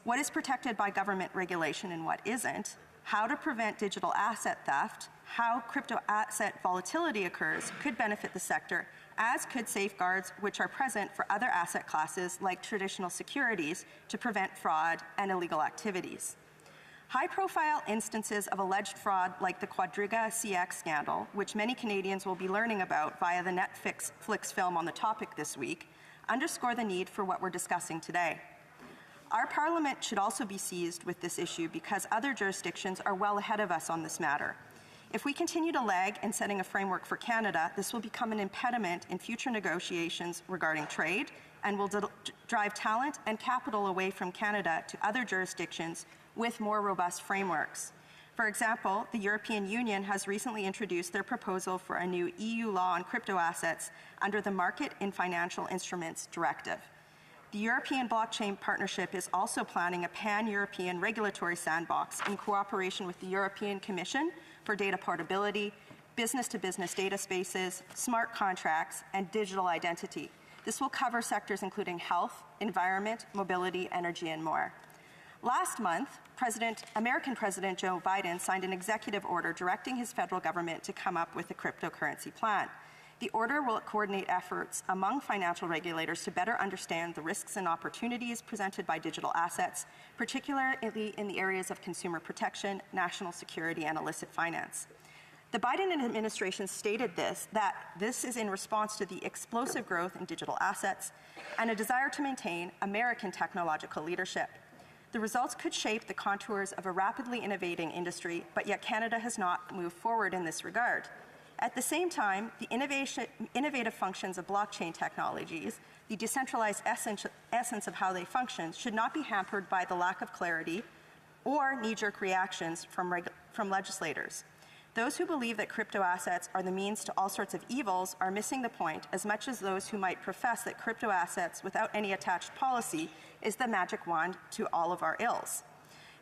Speaker 23: what is protected by government regulation and what isn't, how to prevent digital asset theft, how crypto asset volatility occurs could benefit the sector, as could safeguards which are present for other asset classes like traditional securities to prevent fraud and illegal activities. High-profile instances of alleged fraud like the Quadriga CX scandal, which many Canadians will be learning about via the Netflix film on the topic this week, underscore the need for what we're discussing today. Our Parliament should also be seized with this issue because other jurisdictions are well ahead of us on this matter. If we continue to lag in setting a framework for Canada, this will become an impediment in future negotiations regarding trade and will drive talent and capital away from Canada to other jurisdictions with more robust frameworks. For example, the European Union has recently introduced their proposal for a new EU law on crypto assets under the Market in Financial Instruments Directive. The European Blockchain Partnership is also planning a pan-European regulatory sandbox in cooperation with the European Commission for data portability, business-to-business data spaces, smart contracts, and digital identity. This will cover sectors including health, environment, mobility, energy, and more. Last month, American President Joe Biden signed an executive order directing his federal government to come up with a cryptocurrency plan. The order will coordinate efforts among financial regulators to better understand the risks and opportunities presented by digital assets, particularly in the areas of consumer protection, national security, and illicit finance. The Biden administration stated that this is in response to the explosive growth in digital assets and a desire to maintain American technological leadership. The results could shape the contours of a rapidly innovating industry, but yet Canada has not moved forward in this regard. At the same time, the innovative functions of blockchain technologies, the decentralized essence of how they function, should not be hampered by the lack of clarity or knee-jerk reactions from legislators. Those who believe that crypto assets are the means to all sorts of evils are missing the point as much as those who might profess that crypto assets without any attached policy is the magic wand to all of our ills.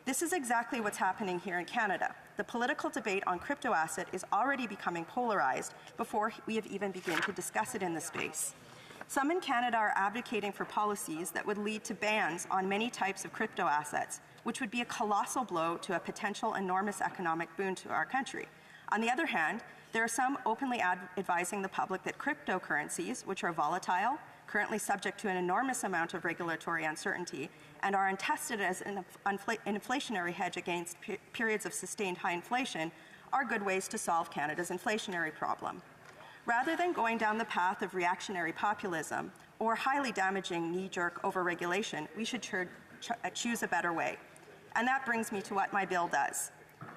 Speaker 23: This is exactly what's happening here in Canada. The political debate on crypto asset is already becoming polarized before we have even begun to discuss it in the space. Some in Canada are advocating for policies that would lead to bans on many types of crypto assets, which would be a colossal blow to a potential enormous economic boon to our country. On the other hand, there are some openly advising the public that cryptocurrencies, which are volatile, currently subject to an enormous amount of regulatory uncertainty, and are untested as an inflationary hedge against periods of sustained high inflation, are good ways to solve Canada's inflationary problem. Rather than going down the path of reactionary populism or highly damaging knee-jerk overregulation, we should choose a better way. And that brings me to what my bill does.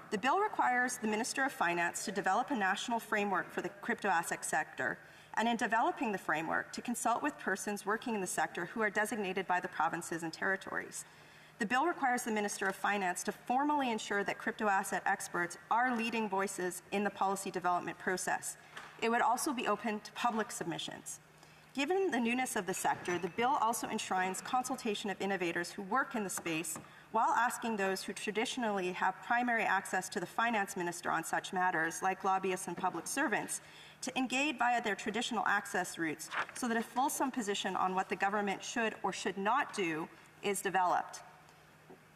Speaker 23: The bill requires the Minister of Finance to develop a national framework for the crypto asset sector, and in developing the framework, to consult with persons working in the sector who are designated by the provinces and territories. The bill requires the Minister of Finance to formally ensure that crypto asset experts are leading voices in the policy development process. It would also be open to public submissions. Given the newness of the sector, the bill also enshrines consultation of innovators who work in the space while asking those who traditionally have primary access to the finance minister on such matters, like lobbyists and public servants, to engage via their traditional access routes so that a fulsome position on what the government should or should not do is developed.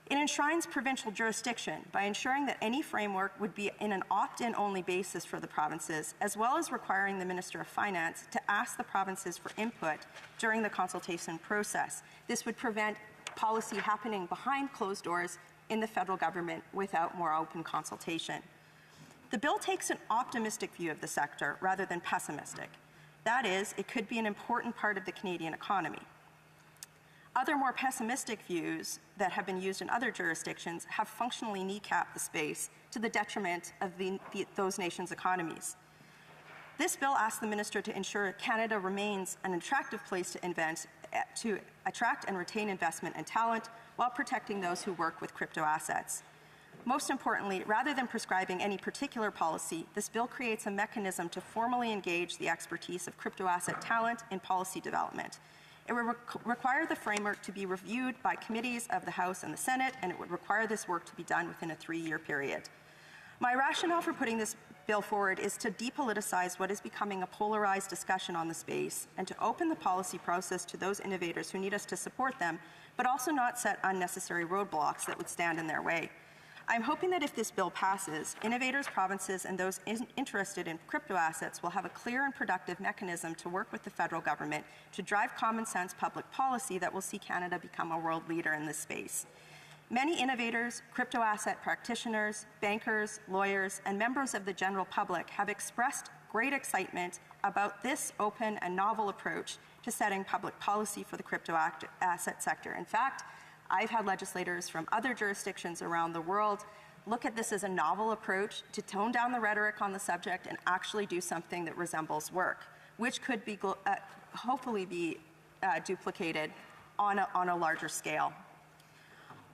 Speaker 23: It enshrines provincial jurisdiction by ensuring that any framework would be in an opt-in only basis for the provinces, as well as requiring the Minister of Finance to ask the provinces for input during the consultation process. This would prevent policy happening behind closed doors in the federal government without more open consultation. The bill takes an optimistic view of the sector rather than pessimistic. That is, it could be an important part of the Canadian economy. Other more pessimistic views that have been used in other jurisdictions have functionally kneecapped the space to the detriment of those nations' economies. This bill asks the Minister to ensure Canada remains an attractive place to attract and retain investment and talent while protecting those who work with crypto assets. Most importantly, rather than prescribing any particular policy, this bill creates a mechanism to formally engage the expertise of crypto asset talent in policy development. It would require the framework to be reviewed by committees of the House and the Senate, and it would require this work to be done within a 3-year period. My rationale for putting this bill forward is to depoliticize what is becoming a polarized discussion on the space and to open the policy process to those innovators who need us to support them, but also not set unnecessary roadblocks that would stand in their way. I'm hoping that if this bill passes, innovators, provinces, and those interested in crypto assets will have a clear and productive mechanism to work with the federal government to drive common sense public policy that will see Canada become a world leader in this space. Many innovators, crypto asset practitioners, bankers, lawyers, and members of the general public have expressed great excitement about this open and novel approach to setting public policy for the crypto asset sector. In fact, I've had legislators from other jurisdictions around the world look at this as a novel approach to tone down the rhetoric on the subject and actually do something that resembles work, which could be hopefully be duplicated on a larger scale.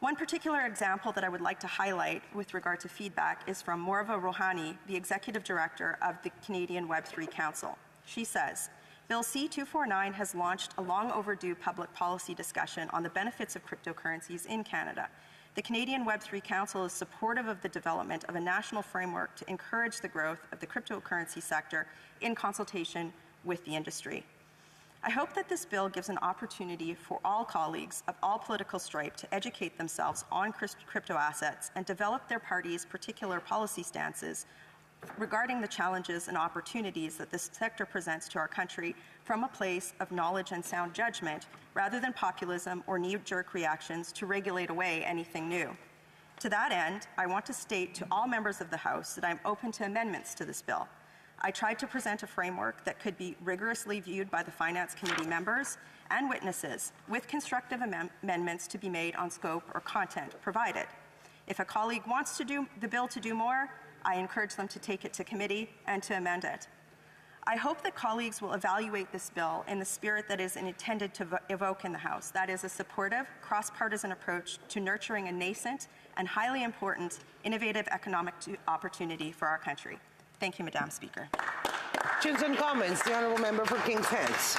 Speaker 23: One particular example that I would like to highlight with regard to feedback is from Morva Rohani, the Executive Director of the Canadian Web3 Council. She says, Bill C-249 has launched a long overdue public policy discussion on the benefits of cryptocurrencies in Canada. The Canadian Web3 Council is supportive of the development of a national framework to encourage the growth of the cryptocurrency sector in consultation with the industry. I hope that this bill gives an opportunity for all colleagues of all political stripe to educate themselves on crypto assets and develop their party's particular policy stances regarding the challenges and opportunities that this sector presents to our country from a place of knowledge and sound judgment, rather than populism or knee-jerk reactions to regulate away anything new. To that end, I want to state to all members of the House that I'm open to amendments to this bill. I tried to present a framework that could be rigorously viewed by the Finance Committee members and witnesses, with constructive amendments to be made on scope or content provided. If a colleague wants the bill to do more, I encourage them to take it to committee and to amend it. I hope that colleagues will evaluate this bill in the spirit that is intended to evoke in the House. That is a supportive, cross-partisan approach to nurturing a nascent and highly important innovative economic opportunity for our country. Thank you, Madam Speaker.
Speaker 2: Questions and comments. The Honourable Member for Kings Hants.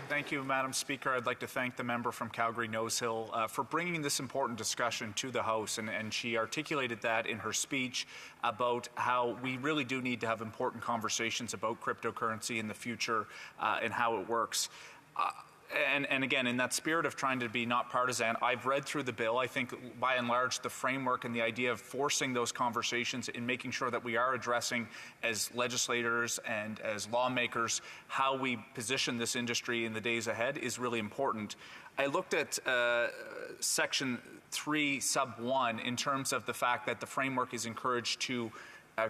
Speaker 4: Thank you, Madam Speaker. I'd like to thank the member from Calgary-Nose Hill for bringing this important discussion to the House, and she articulated that in her speech about how we really do need to have important conversations about cryptocurrency in the future and how it works. And again, in that spirit of trying to be not partisan, I've read through the bill. I think, by and large, the framework and the idea of forcing those conversations in making sure that we are addressing, as legislators and as lawmakers, how we position this industry in the days ahead is really important. I looked at Section 3, Sub 1, in terms of the fact that the framework is encouraged to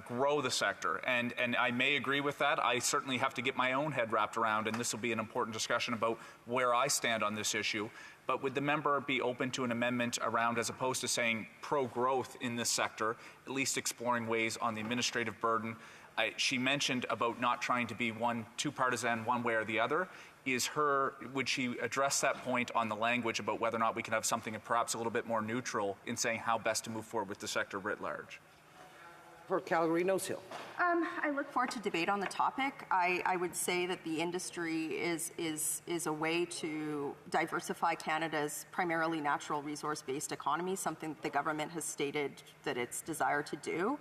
Speaker 4: grow the sector. And I may agree with that. I certainly have to get my own head wrapped around, and this will be an important discussion about where I stand on this issue. But would the member be open to an amendment around, as opposed to saying pro-growth in this sector, at least exploring ways on the administrative burden? She mentioned about not trying to be too partisan one way or the other. Would she address that point on the language about whether or not we can have something perhaps a little bit more neutral in saying how best to move forward with the sector writ large?
Speaker 2: For Calgary-Nose Hill.
Speaker 23: I look forward to debate on the topic. I would say that the industry is a way to diversify Canada's primarily natural resource-based economy, something that the government has stated that it's desire to do.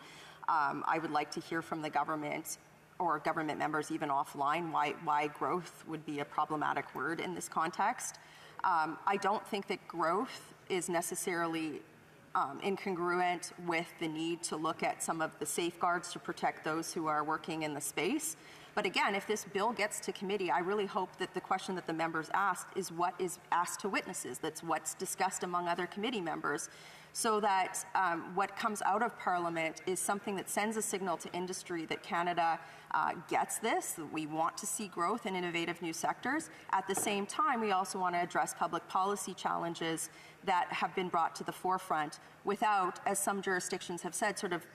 Speaker 23: I would like to hear from the government or government members even offline why growth would be a problematic word in this context. I don't think that growth is necessarily incongruent with the need to look at some of the safeguards to protect those who are working in the space. But again, if this bill gets to committee, I really hope that the question that the members asked is what is asked to witnesses. That's what's discussed among other committee members, so that what comes out of Parliament is something that sends a signal to industry that Canada gets this, that we want to see growth in innovative new sectors. At the same time, we also want to address public policy challenges that have been brought to the forefront without, as some jurisdictions have said, sort of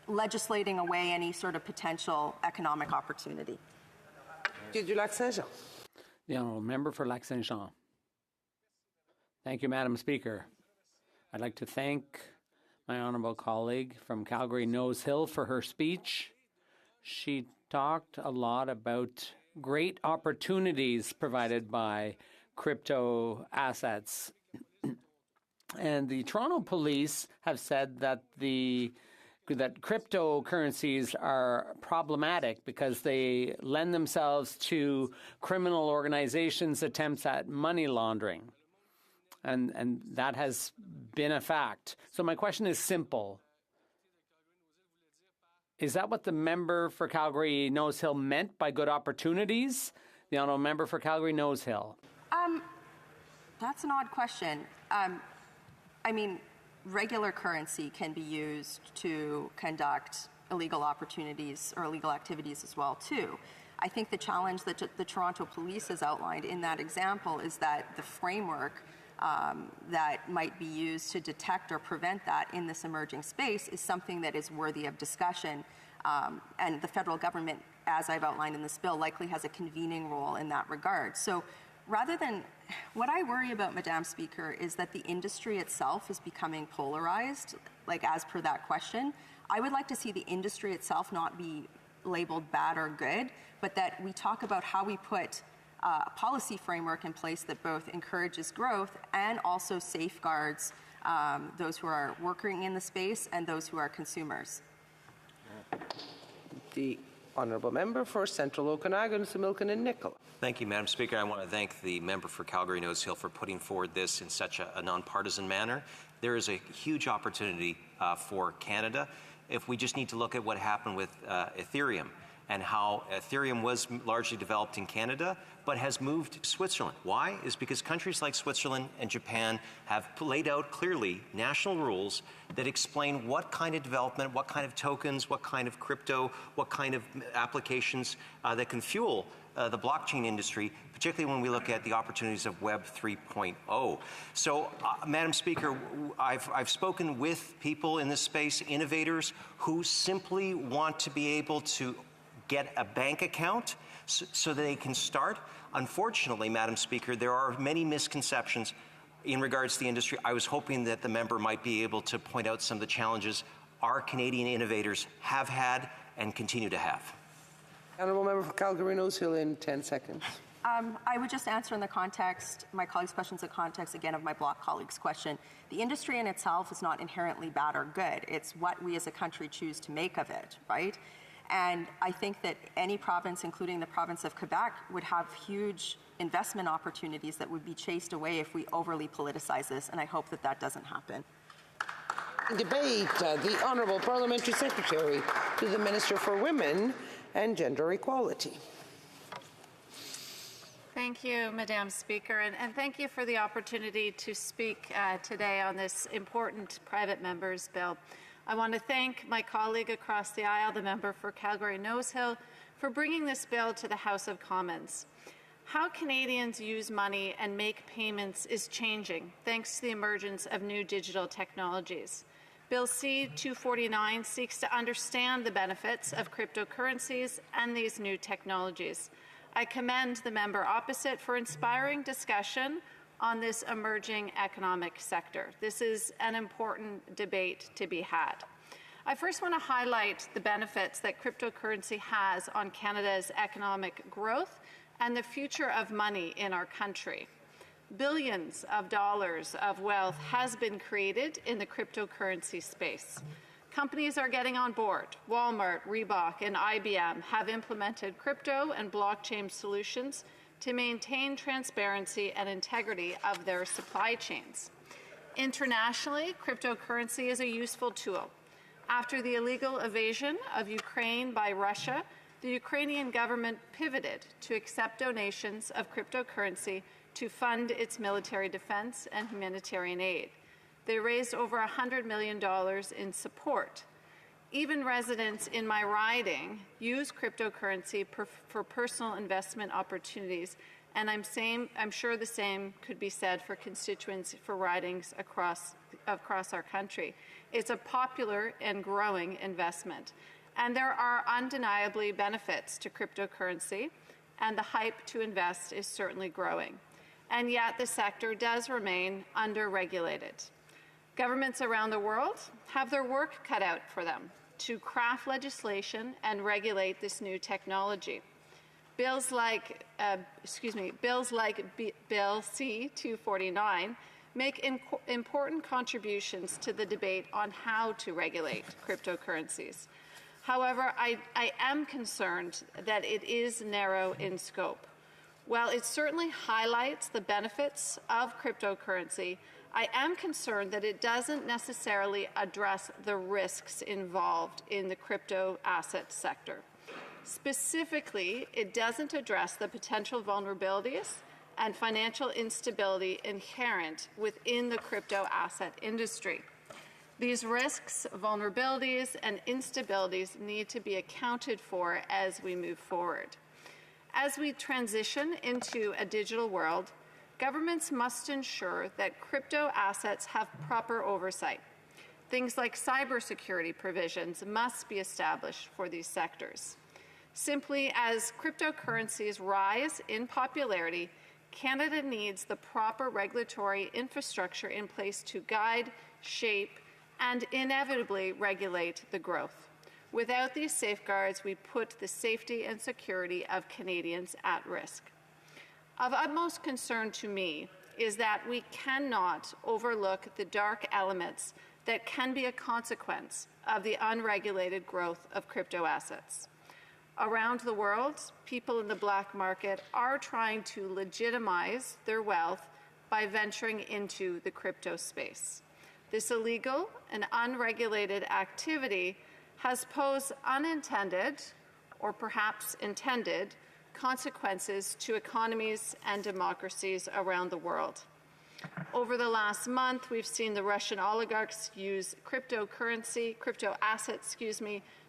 Speaker 23: legislating away any sort of potential economic opportunity.
Speaker 2: Du Lac-Saint-Jean.
Speaker 22: The Honourable Member for Lac-Saint-Jean. Thank you, Madam Speaker. I'd like to thank my honourable colleague from Calgary-Nose Hill for her speech. She talked a lot about great opportunities provided by crypto assets. And the Toronto Police have said that that cryptocurrencies are problematic because they lend themselves to criminal organizations' attempts at money laundering. And that has been a fact. So my question is simple. Is that what the member for Calgary Nose Hill meant by good opportunities? The honourable member for Calgary Nose Hill.
Speaker 23: That's an odd question. I mean, regular currency can be used to conduct illegal opportunities or illegal activities as well, too. I think the challenge that the Toronto Police has outlined in that example is that the framework that might be used to detect or prevent that in this emerging space is something that is worthy of discussion. And the federal government, as I've outlined in this bill, likely has a convening role in that regard. So rather than, what I worry about, Madam Speaker, is that the industry itself is becoming polarized, like as per that question. I would like to see the industry itself not be labeled bad or good, but that we talk about how we put a policy framework in place that both encourages growth and also safeguards those who are working in the space and those who are consumers.
Speaker 2: The honourable member for Central Okanagan, Similkin and Nickel.
Speaker 3: Thank you, Madam Speaker. I want to thank the member for Calgary Nose Hill for putting forward this in such a nonpartisan manner. There is a huge opportunity for Canada if we just need to look at what happened with Ethereum and how Ethereum was largely developed in Canada but has moved to Switzerland. Why? Is because countries like Switzerland and Japan have laid out clearly national rules that explain what kind of development, what kind of tokens, what kind of crypto, what kind of applications that can fuel the blockchain industry, particularly when we look at the opportunities of Web 3.0. So, Madam Speaker, I've spoken with people in this space, innovators, who simply want to be able to get a bank account so that they can start. Unfortunately, Madam Speaker, there are many misconceptions in regards to the industry. I was hoping that the member might be able to point out some of the challenges our Canadian innovators have had and continue to have.
Speaker 2: Honourable member for Calgary Nose Hill in 10 seconds.
Speaker 23: I would just answer in the context, my colleague's question is the context, again, of my Bloc colleague's question. The industry in itself is not inherently bad or good. It's what we as a country choose to make of it, right? And I think that any province, including the province of Quebec, would have huge investment opportunities that would be chased away if we overly politicize this, and I hope that that doesn't happen.
Speaker 2: Debate, the Honourable Parliamentary Secretary to the Minister for Women and Gender Equality.
Speaker 20: Thank you, Madam Speaker, and thank you for the opportunity to speak today on this important private member's bill. I want to thank my colleague across the aisle, the member for Calgary Nose Hill, for bringing this bill to the House of Commons. How Canadians use money and make payments is changing thanks to the emergence of new digital technologies. Bill C-249 seeks to understand the benefits of cryptocurrencies and these new technologies. I commend the member opposite for inspiring discussion on this emerging economic sector. This is an important debate to be had. I first want to highlight the benefits that cryptocurrency has on Canada's economic growth and the future of money in our country. Billions of dollars of wealth has been created in the cryptocurrency space. Companies are getting on board. Walmart, Reebok, and IBM have implemented crypto and blockchain solutions to maintain transparency and integrity of their supply chains. Internationally, cryptocurrency is a useful tool. After the illegal invasion of Ukraine by Russia, the Ukrainian government pivoted to accept donations of cryptocurrency to fund its military defense and humanitarian aid. They raised over $100 million in support. Even residents in my riding use cryptocurrency for personal investment opportunities, and I'm sure the same could be said for constituents for ridings across our country. It's a popular and growing investment, and there are undeniably benefits to cryptocurrency, and the hype to invest is certainly growing. And yet the sector does remain under-regulated. Governments around the world have their work cut out for them to craft legislation and regulate this new technology. Bills like Bill C-249 make important contributions to the debate on how to regulate cryptocurrencies. However, I am concerned that it is narrow in scope. While it certainly highlights the benefits of cryptocurrency, I am concerned that it doesn't necessarily address the risks involved in the crypto asset sector. Specifically, it doesn't address the potential vulnerabilities and financial instability inherent within the crypto asset industry. These risks, vulnerabilities, and instabilities need to be accounted for as we move forward. As we transition into a digital world, governments must ensure that crypto assets have proper oversight. Things like cybersecurity provisions must be established for these sectors. Simply as cryptocurrencies rise in popularity, Canada needs the proper regulatory infrastructure in place to guide, shape, and inevitably regulate the growth. Without these safeguards, we put the safety and security of Canadians at risk. Of utmost concern to me is that we cannot overlook the dark elements that can be a consequence of the unregulated growth of crypto assets. Around the world, people in the black market are trying to legitimize their wealth by venturing into the crypto space. This illegal and unregulated activity has posed unintended, or perhaps intended, consequences to economies and democracies around the world. Over the last month, we've seen the Russian oligarchs use crypto assets,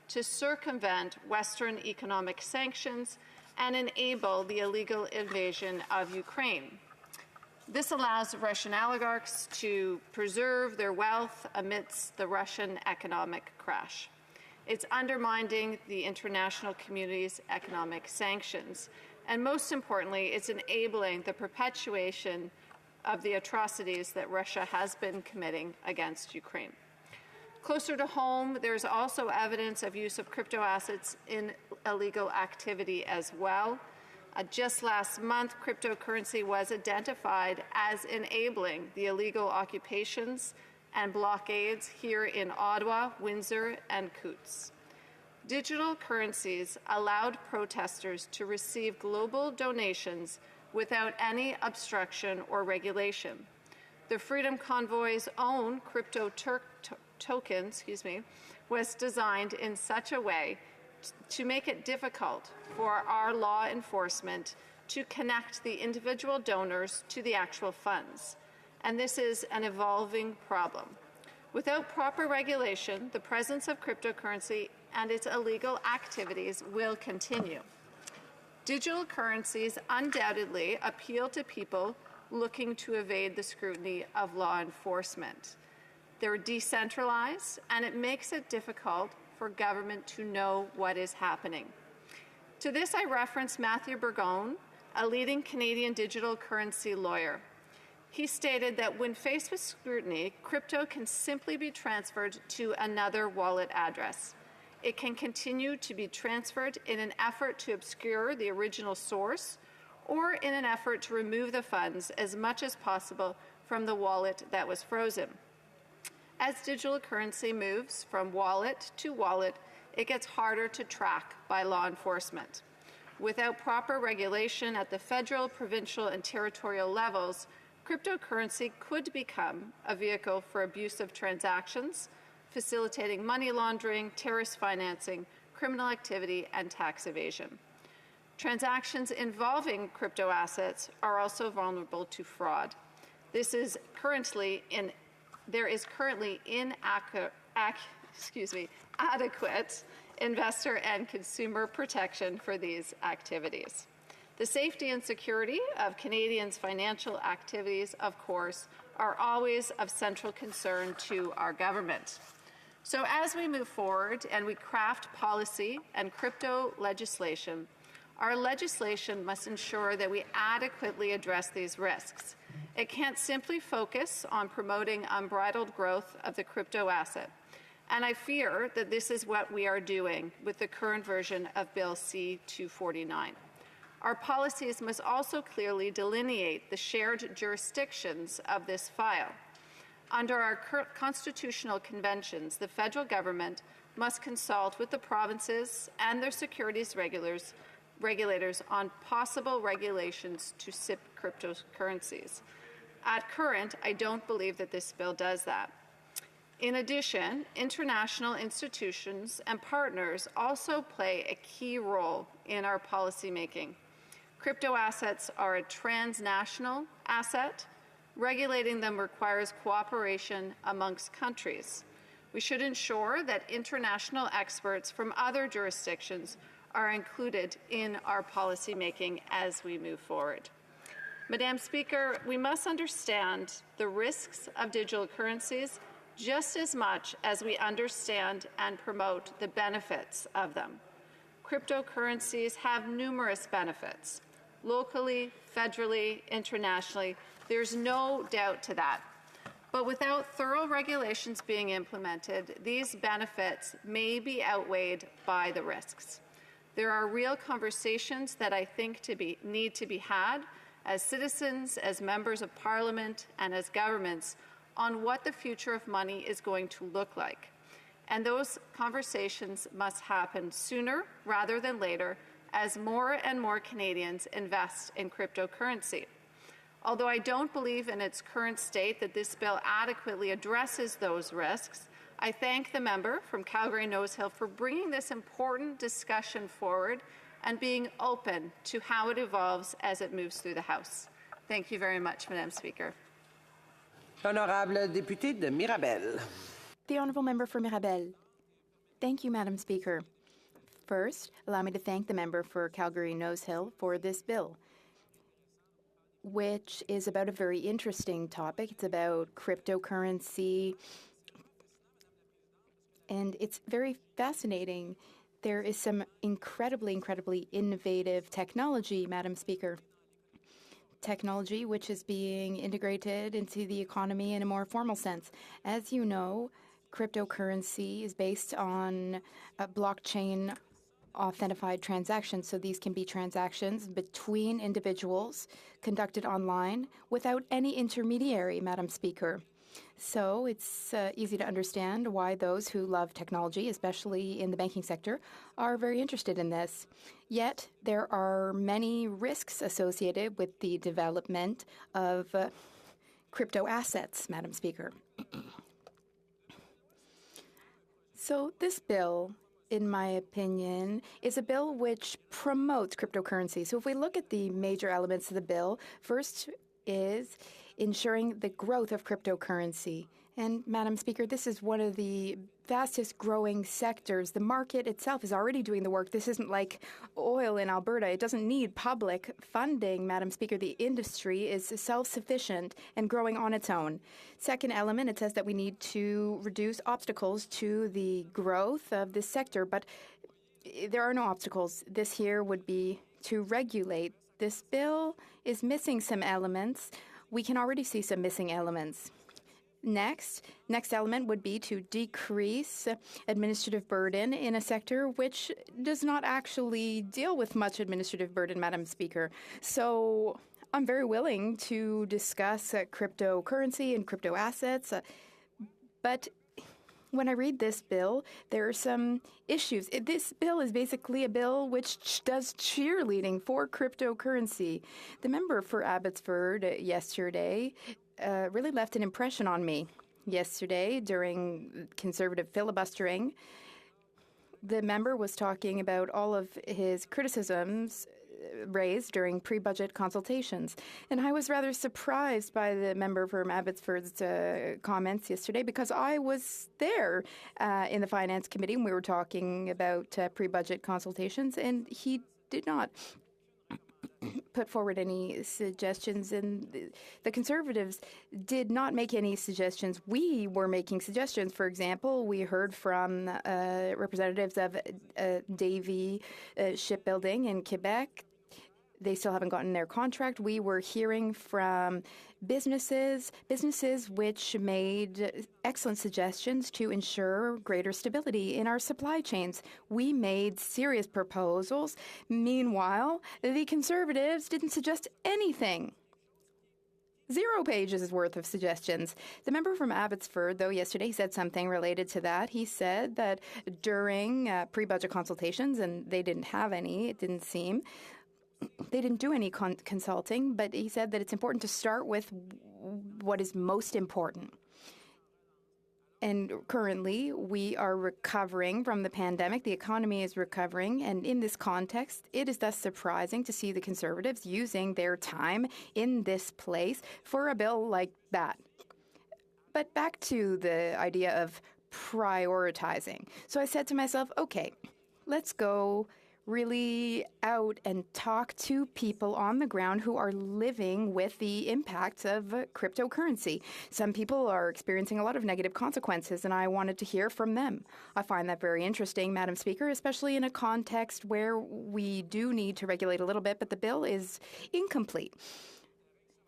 Speaker 20: to circumvent Western economic sanctions and enable the illegal invasion of Ukraine. This allows Russian oligarchs to preserve their wealth amidst the Russian economic crash. It's undermining the international community's economic sanctions. And most importantly, it's enabling the perpetuation of the atrocities that Russia has been committing against Ukraine. Closer to home, there's also evidence of use of crypto assets in illegal activity as well. Just last month, cryptocurrency was identified as enabling the illegal occupations and blockades here in Ottawa, Windsor, and Coutts. Digital currencies allowed protesters to receive global donations without any obstruction or regulation. The Freedom Convoy's own crypto token, was designed in such a way to make it difficult for our law enforcement to connect the individual donors to the actual funds. And this is an evolving problem. Without proper regulation, the presence of cryptocurrency and its illegal activities will continue. Digital currencies undoubtedly appeal to people looking to evade the scrutiny of law enforcement. They're decentralized, and it makes it difficult for government to know what is happening. To this, I reference Matthew Burgone, a leading Canadian digital currency lawyer. He stated that when faced with scrutiny, crypto can simply be transferred to another wallet address. It can continue to be transferred in an effort to obscure the original source or in an effort to remove the funds as much as possible from the wallet that was frozen. As digital currency moves from wallet to wallet, it gets harder to track by law enforcement. Without proper regulation at the federal, provincial, and territorial levels, cryptocurrency could become a vehicle for abusive transactions, facilitating money laundering, terrorist financing, criminal activity, and tax evasion. Transactions involving crypto assets are also vulnerable to fraud. There is currently adequate investor and consumer protection for these activities. The safety and security of Canadians' financial activities, of course, are always of central concern to our government. So as we move forward and we craft policy and crypto legislation, our legislation must ensure that we adequately address these risks. It can't simply focus on promoting unbridled growth of the crypto asset. And I fear that this is what we are doing with the current version of Bill C-249.
Speaker 6: Our policies must also clearly delineate the shared jurisdictions of this file. Under our constitutional conventions, the federal government must consult with the provinces and their securities regulators on possible regulations to SIP cryptocurrencies. At current, I don't believe that this bill does that. In addition, international institutions and partners also play a key role in our policymaking. Crypto assets are a transnational asset. Regulating them requires cooperation amongst countries. We should ensure that international experts from other jurisdictions are included in our policymaking as we move forward. Madam Speaker, we must understand the risks of digital currencies just as much as we understand and promote the benefits of them. Cryptocurrencies have numerous benefits, locally, federally, internationally. There's no doubt to that. But without thorough regulations being implemented, these benefits may be outweighed by the risks. There are real conversations that I think need to be had as citizens, as members of parliament, and as governments on what the future of money is going to look like. And those conversations must happen sooner rather than later as more and more Canadians invest in cryptocurrency. Although I don't believe in its current state that this bill adequately addresses those risks, I thank the member from Calgary-Nose Hill for bringing this important discussion forward and being open to how it evolves as it moves through the House. Thank you very much, Madam Speaker.
Speaker 2: Honorable député de Mirabel.
Speaker 10: The Honourable Member for Mirabel. Thank you, Madam Speaker. First, allow me to thank the member for Calgary-Nose Hill for this bill, which is about a very interesting topic. It's about cryptocurrency, and it's very fascinating. There is some incredibly innovative technology, Madam Speaker. Technology which is being integrated into the economy in a more formal sense. As you know, cryptocurrency is based on blockchain authentified transactions. So these can be transactions between individuals conducted online without any intermediary, Madam Speaker. So it's easy to understand why those who love technology, especially in the banking sector, are very interested in this. Yet there are many risks associated with the development of crypto assets, Madam Speaker. So this bill, in my opinion, is a bill which promotes cryptocurrency. So if we look at the major elements of the bill, first is ensuring the growth of cryptocurrency. And, Madam Speaker, this is one of the fastest growing sectors. The market itself is already doing the work. This isn't like oil in Alberta. It doesn't need public funding, Madam Speaker. The industry is self-sufficient and growing on its own. Second element, it says that we need to reduce obstacles to the growth of this sector, but there are no obstacles. This here would be to regulate. This bill is missing some elements. We can already see some missing elements. Next element would be to decrease administrative burden in a sector which does not actually deal with much administrative burden, Madam Speaker. So I'm very willing to discuss cryptocurrency and crypto assets, but when I read this bill, there are some issues. This bill is basically a bill which does cheerleading for cryptocurrency. The member for Abbotsford yesterday really left an impression on me. Yesterday, during Conservative filibustering, the member was talking about all of his criticisms raised during pre-budget consultations. And I was rather surprised by the member from Abbotsford's comments yesterday because I was there in the Finance Committee when we were talking about pre-budget consultations, and he did not put forward any suggestions, and the Conservatives did not make any suggestions. We were making suggestions. For example, we heard from representatives of Davy Shipbuilding in Quebec they still haven't gotten their contract. We were hearing from businesses which made excellent suggestions to ensure greater stability in our supply chains. We made serious proposals. Meanwhile, the Conservatives didn't suggest anything. 0 pages worth of suggestions. The member from Abbotsford, though, yesterday said something related to that. He said that during pre-budget consultations, and they didn't have any, it didn't seem, they didn't do any consulting, but he said that it's important to start with what is most important. And currently, we are recovering from the pandemic. The economy is recovering. And in this context, it is thus surprising to see the Conservatives using their time in this place for a bill like that. But back to the idea of prioritizing. So I said to myself, okay, let's go really out and talk to people on the ground who are living with the impacts of cryptocurrency. Some people are experiencing a lot of negative consequences, and I wanted to hear from them. I find that very interesting, Madam Speaker, especially in a context where we do need to regulate a little bit, but the bill is incomplete.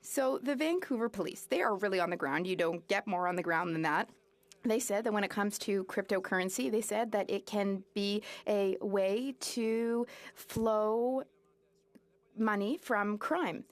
Speaker 10: So the Vancouver Police, they are really on the ground. You don't get more on the ground than that. They said that when it comes to cryptocurrency, they said that it can be a way to flow money from crime,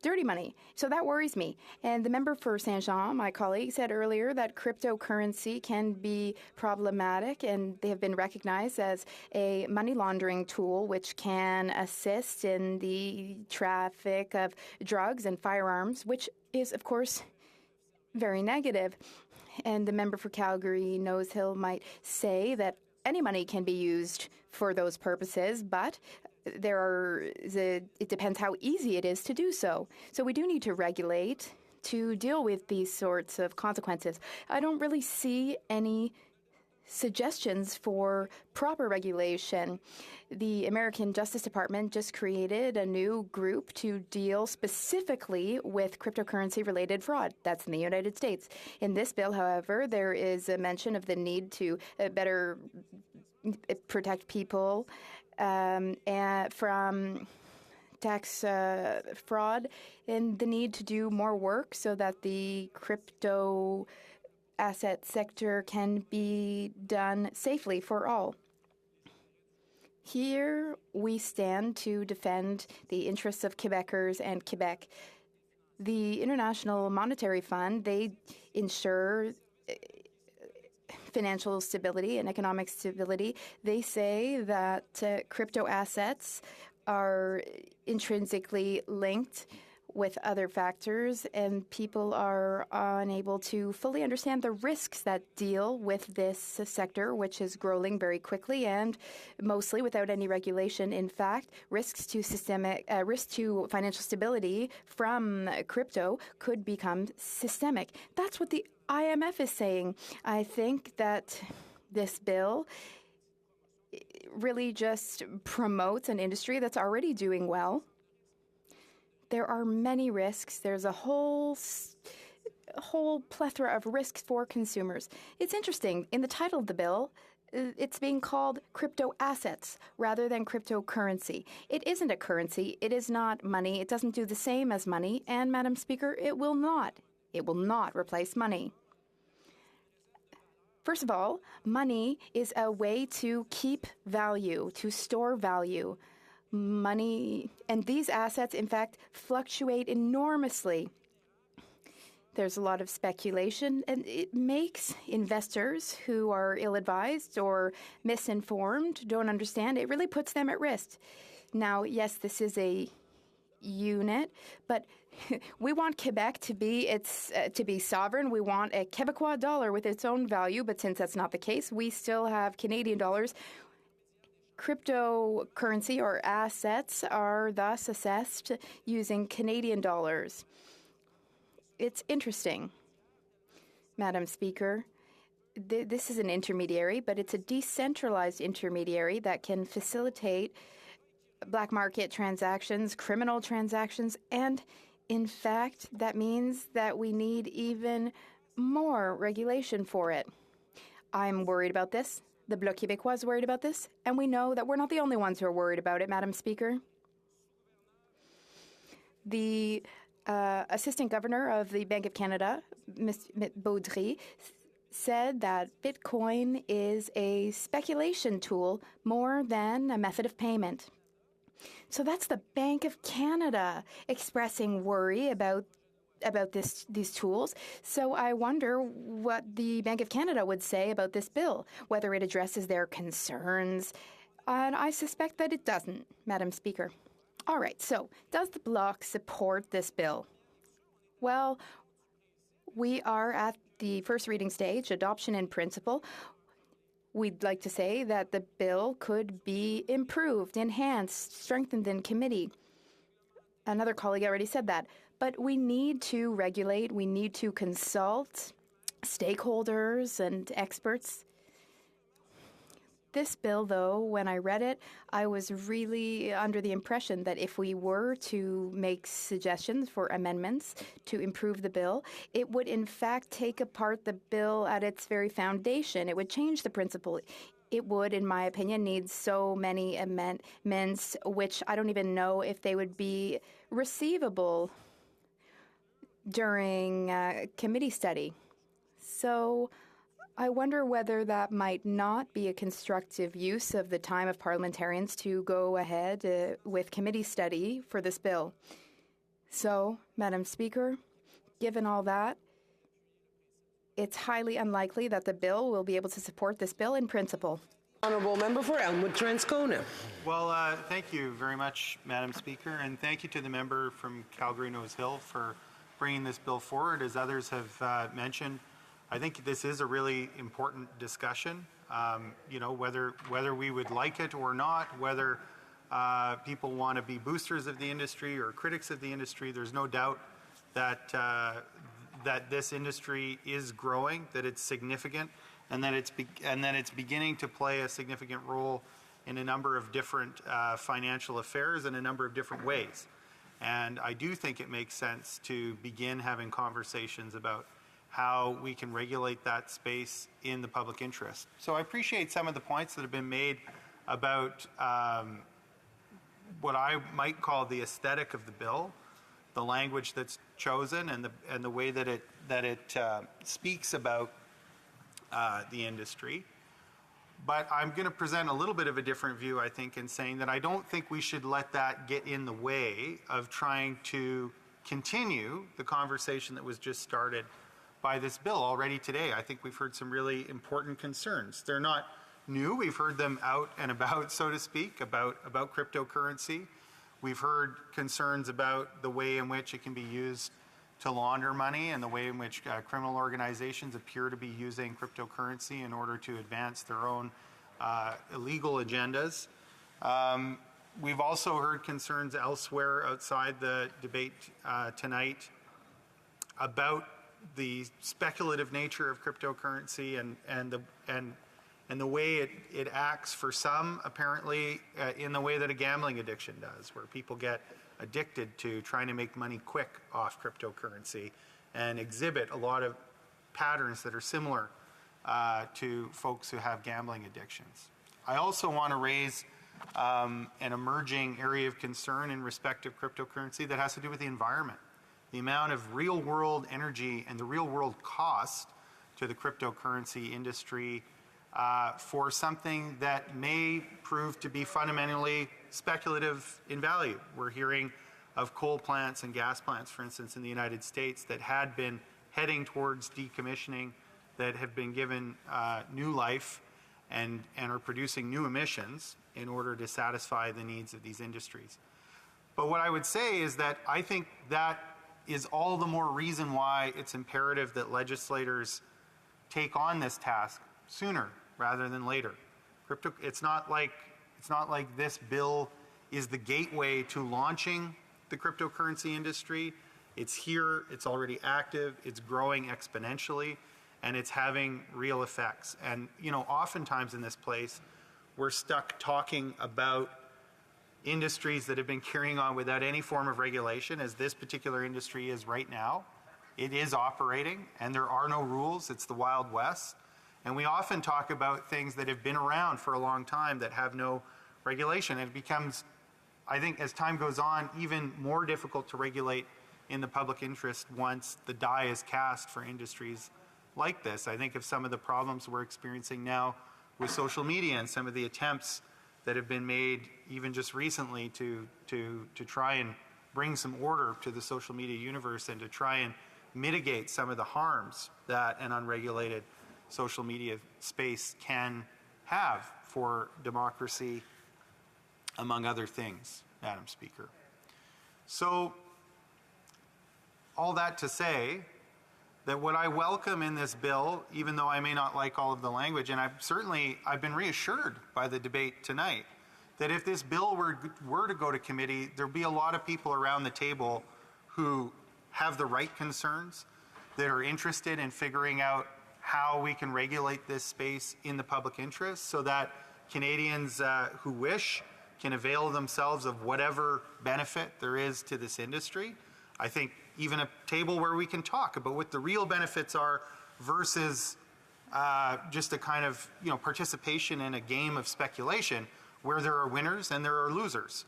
Speaker 10: dirty money. So that worries me. And the member for Saint-Jean, my colleague, said earlier that cryptocurrency can be problematic, and they have been recognized as a money laundering tool which can assist in the traffic of drugs and firearms, which is, of course, very negative. And the member for Calgary Nose Hill might say that any money can be used for those purposes, but it depends how easy it is to do so. So we do need to regulate to deal with these sorts of consequences. I don't really see any suggestions for proper regulation. The American Justice Department just created a new group to deal specifically with cryptocurrency-related fraud. That's in the United States. In this bill, however, there is a mention of the need to better protect people from tax fraud and the need to do more work so that the crypto asset sector can be done safely for all. Here we stand to defend the interests of Quebecers and Quebec. The International Monetary Fund, they ensure financial stability and economic stability. They say that crypto assets are intrinsically linked with other factors, and people are unable to fully understand the risks that deal with this sector, which is growing very quickly and mostly without any regulation. In fact, risks to financial stability from crypto could become systemic. That's what the IMF is saying. I think that this bill really just promotes an industry that's already doing well. There are many risks. There's a whole plethora of risks for consumers. It's interesting. In the title of the bill, it's being called crypto assets rather than cryptocurrency. It isn't a currency. It is not money. It doesn't do the same as money. And, Madam Speaker, it will not replace money. First of all, money is a way to keep value, to store value. Money and these assets, in fact, fluctuate enormously. There's a lot of speculation, and it makes investors who are ill-advised or misinformed, don't understand, it really puts them at risk. Now, yes, this is a unit, but we want Quebec to be sovereign. We want a Quebecois dollar with its own value, but since that's not the case, we still have Canadian dollars. Cryptocurrency or assets are thus assessed using Canadian dollars. It's interesting, Madam Speaker. This is an intermediary, but it's a decentralized intermediary that can facilitate black market transactions, criminal transactions, and in fact, that means that we need even more regulation for it. I'm worried about this. The Bloc Québécois is worried about this, and we know that we're not the only ones who are worried about it, Madam Speaker. The Assistant Governor of the Bank of Canada, Ms. Baudry, said that Bitcoin is a speculation tool more than a method of payment. So that's the Bank of Canada expressing worry about these tools. So I wonder what the Bank of Canada would say about this bill, whether it addresses their concerns. And I suspect that it doesn't, Madam Speaker. All right, so does the Bloc support this bill? Well, we are at the first reading stage, adoption in principle. We'd like to say that the bill could be improved, enhanced, strengthened in committee. Another colleague already said that. But we need to regulate, we need to consult stakeholders and experts. This bill, though, when I read it, I was really under the impression that if we were to make suggestions for amendments to improve the bill, it would in fact take apart the bill at its very foundation. It would change the principle. It would, in my opinion, need so many amendments, which I don't even know if they would be receivable during committee study. So I wonder whether that might not be a constructive use of the time of parliamentarians to go ahead with committee study for this bill. So, Madam Speaker, given all that, it's highly unlikely that the bill will be able to support this bill in principle.
Speaker 2: Honourable Member for Elmwood Transcona.
Speaker 16: Well, thank you very much, Madam Speaker, and thank you to the member from Calgary Nose Hill for bringing this bill forward. As others have mentioned, I think this is a really important discussion. You know, whether we would like it or not, whether people want to be boosters of the industry or critics of the industry, there's no doubt that that this industry is growing, that it's significant, and that it's beginning to play a significant role in a number of different financial affairs in a number of different ways. And I do think it makes sense to begin having conversations about how we can regulate that space in the public interest. So I appreciate some of the points that have been made about what I might call the aesthetic of the bill, the language that's chosen, and the way that it speaks about the industry. But I'm going to present a little bit of a different view, I think, in saying that I don't think we should let that get in the way of trying to continue the conversation that was just started by this bill already today. I think we've heard some really important concerns. They're not new. We've heard them out and about, so to speak, about cryptocurrency. We've heard concerns about the way in which it can be used to launder money and the way in which criminal organizations appear to be using cryptocurrency in order to advance their own illegal agendas. We've also heard concerns elsewhere outside the debate tonight about the speculative nature of cryptocurrency and the way it acts for some, apparently, in the way that a gambling addiction does, where people get addicted to trying to make money quick off cryptocurrency and exhibit a lot of patterns that are similar to folks who have gambling addictions. I also want to raise an emerging area of concern in respect of cryptocurrency that has to do with the environment. The amount of real-world energy and the real-world cost to the cryptocurrency industry for something that may prove to be fundamentally speculative in value. We're hearing of coal plants and gas plants, for instance, in the United States that had been heading towards decommissioning, that have been given new life and are producing new emissions in order to satisfy the needs of these industries. But what I would say is that I think that is all the more reason why it's imperative that legislators take on this task sooner rather than later. It's not like this bill is the gateway to launching the cryptocurrency industry. It's here, it's already active, it's growing exponentially, and it's having real effects. And, you know, oftentimes in this place, we're stuck talking about industries that have been carrying on without any form of regulation, as this particular industry is right now. It is operating, and there are no rules. It's the Wild West. And we often talk about things that have been around for a long time that have no regulation. And it becomes I think as time goes on, even more difficult to regulate in the public interest once the die is cast for industries like this. I think of some of the problems we're experiencing now with social media and some of the attempts that have been made even just recently to try and bring some order to the social media universe and to try and mitigate some of the harms that an unregulated social media space can have for democracy, among other things, Madam Speaker. So, all that to say that what I welcome in this bill, even though I may not like all of the language, and I've been reassured by the debate tonight, that if this bill were to go to committee, there'd be a lot of people around the table who have the right concerns, that are interested in figuring out how we can regulate this space in the public interest so that Canadians who wish can avail themselves of whatever benefit there is to this industry. I think even a table where we can talk about what the real benefits are versus just a kind of participation in a game of speculation where there are winners and there are losers.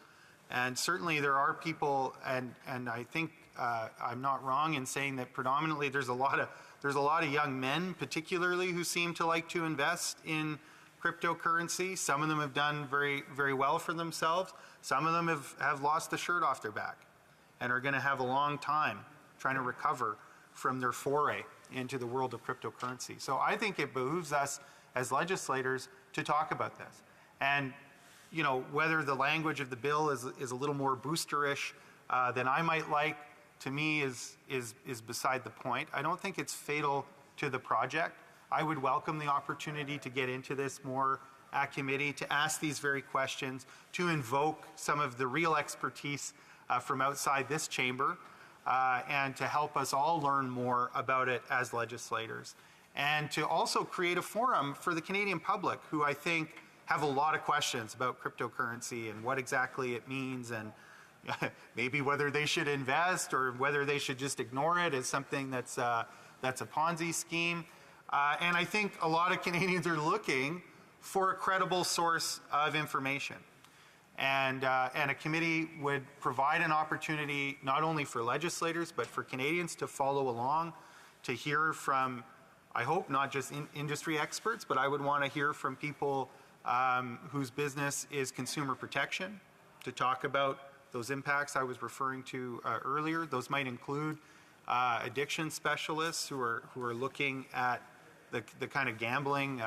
Speaker 16: And certainly there are people, and I think I'm not wrong in saying that predominantly there's a lot of young men particularly who seem to like to invest in cryptocurrency. Some of them have done very, very well for themselves. Some of them have lost the shirt off their back and are going to have a long time trying to recover from their foray into the world of cryptocurrency. So I think it behooves us as legislators to talk about this. And whether the language of the bill is a little more boosterish than I might like, to me is beside the point. I don't think it's fatal to the project. I would welcome the opportunity to get into this more at committee, to ask these very questions, to invoke some of the real expertise from outside this chamber, and to help us all learn more about it as legislators. And to also create a forum for the Canadian public, who I think have a lot of questions about cryptocurrency and what exactly it means, and maybe whether they should invest or whether they should just ignore it as something that's a Ponzi scheme. And I think a lot of Canadians are looking for a credible source of information. And a committee would provide an opportunity not only for legislators, but for Canadians to follow along, to hear from, I hope, not just industry experts, but I would want to hear from people whose business is consumer protection, to talk about those impacts I was referring to earlier. Those might include addiction specialists who are looking at the kind of gambling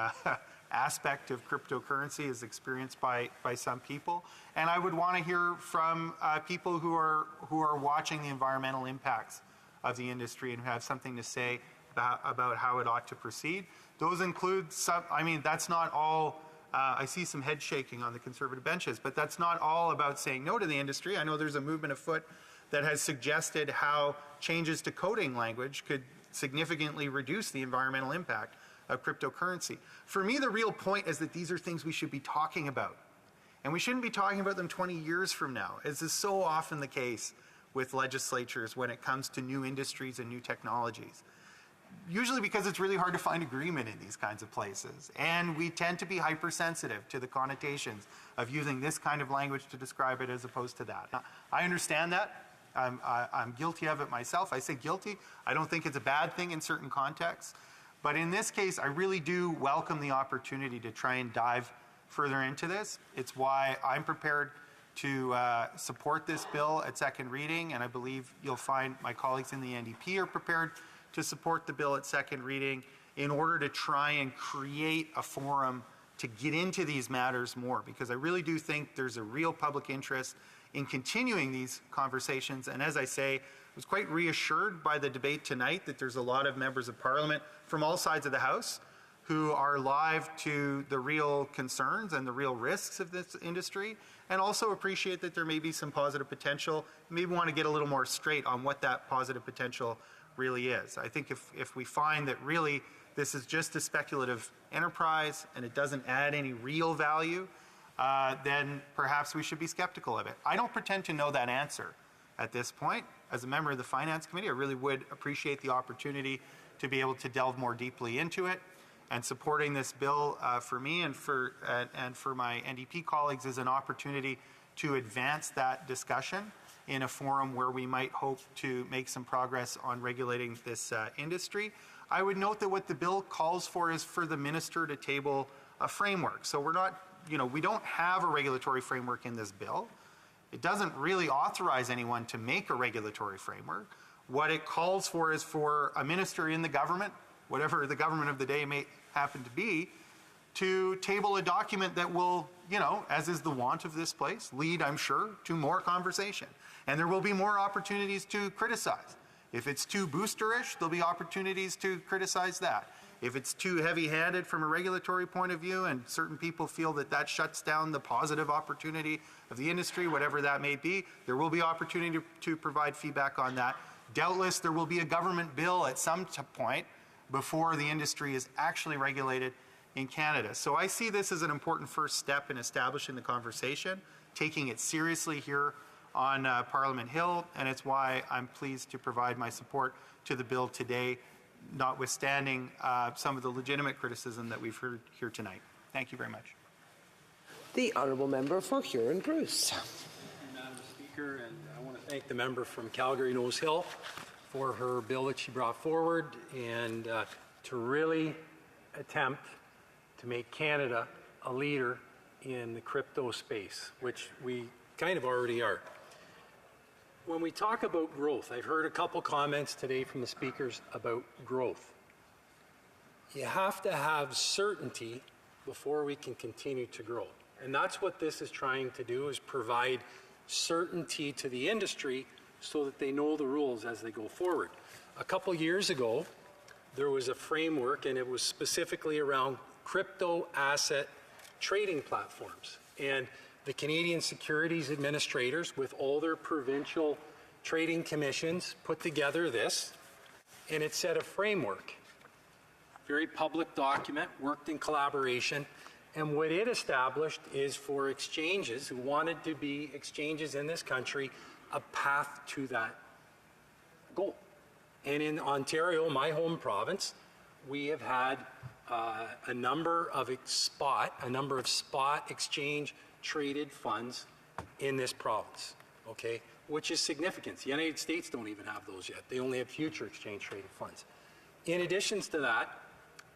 Speaker 16: aspect of cryptocurrency as experienced by some people. And I would want to hear from people who are watching the environmental impacts of the industry and who have something to say about how it ought to proceed. Those include some, that's not all, I see some head shaking on the Conservative benches, but that's not all about saying no to the industry. I know there's a movement afoot that has suggested how changes to coding language could significantly reduce the environmental impact of cryptocurrency. For me, the real point is that these are things we should be talking about. And we shouldn't be talking about them 20 years from now, as is so often the case with legislatures when it comes to new industries and new technologies. Usually because it's really hard to find agreement in these kinds of places. And we tend to be hypersensitive to the connotations of using this kind of language to describe it as opposed to that. Now, I understand that. I'm guilty of it myself. I say guilty. I don't think it's a bad thing in certain contexts. But in this case, I really do welcome the opportunity to try and dive further into this. It's why I'm prepared to support this bill at second reading, and I believe you'll find my colleagues in the NDP are prepared to support the bill at second reading in order to try and create a forum to get into these matters more, because I really do think there's a real public interest in continuing these conversations. And as I say, I was quite reassured by the debate tonight that there's a lot of members of Parliament from all sides of the House who are alive to the real concerns and the real risks of this industry, and also appreciate that there may be some positive potential, maybe want to get a little more straight on what that positive potential really is. I think if we find that really this is just a speculative enterprise and it doesn't add any real value, then perhaps we should be skeptical of it. I don't pretend to know that answer at this point. As a member of the Finance Committee, I really would appreciate the opportunity to be able to delve more deeply into it. And supporting this bill for me and for my NDP colleagues is an opportunity to advance that discussion in a forum where we might hope to make some progress on regulating this industry. I would note that what the bill calls for is for the minister to table a framework. So we're not, we don't have a regulatory framework in this bill. It doesn't really authorize anyone to make a regulatory framework. What it calls for is for a minister in the government, whatever the government of the day may happen to be, to table a document that will, as is the wont of this place, lead, I'm sure, to more conversation. And there will be more opportunities to criticize. If it's too boosterish, there'll be opportunities to criticize that. If it's too heavy-handed from a regulatory point of view and certain people feel that that shuts down the positive opportunity of the industry, whatever that may be, there will be opportunity to provide feedback on that. Doubtless, there will be a government bill at some point before the industry is actually regulated in Canada. So I see this as an important first step in establishing the conversation, taking it seriously here on Parliament Hill, and it's why I'm pleased to provide my support to the bill today, notwithstanding some of the legitimate criticism that we've heard here tonight. Thank you very much.
Speaker 2: The Honourable Member for Huron-Bruce.
Speaker 11: Madam Speaker, and I want to thank the member from Calgary-Nose Hill for her bill that she brought forward and to really attempt to make Canada a leader in the crypto space, which we kind of already are. When we talk about growth, I've heard a couple comments today from the speakers about growth. You have to have certainty before we can continue to grow. And that's what this is trying to do, is provide certainty to the industry so that they know the rules as they go forward. A couple years ago, there was a framework, and it was specifically around crypto asset trading platforms. And the Canadian Securities Administrators, with all their provincial trading commissions, put together this, and it set a framework. Very public document, worked in collaboration, and what it established is for exchanges who wanted to be exchanges in this country, a path to that goal. And in Ontario, my home province, we have had a number of spot exchange traded funds in this province, okay, which is significant. The United States don't even have those yet. They only have future exchange traded funds. In addition to that,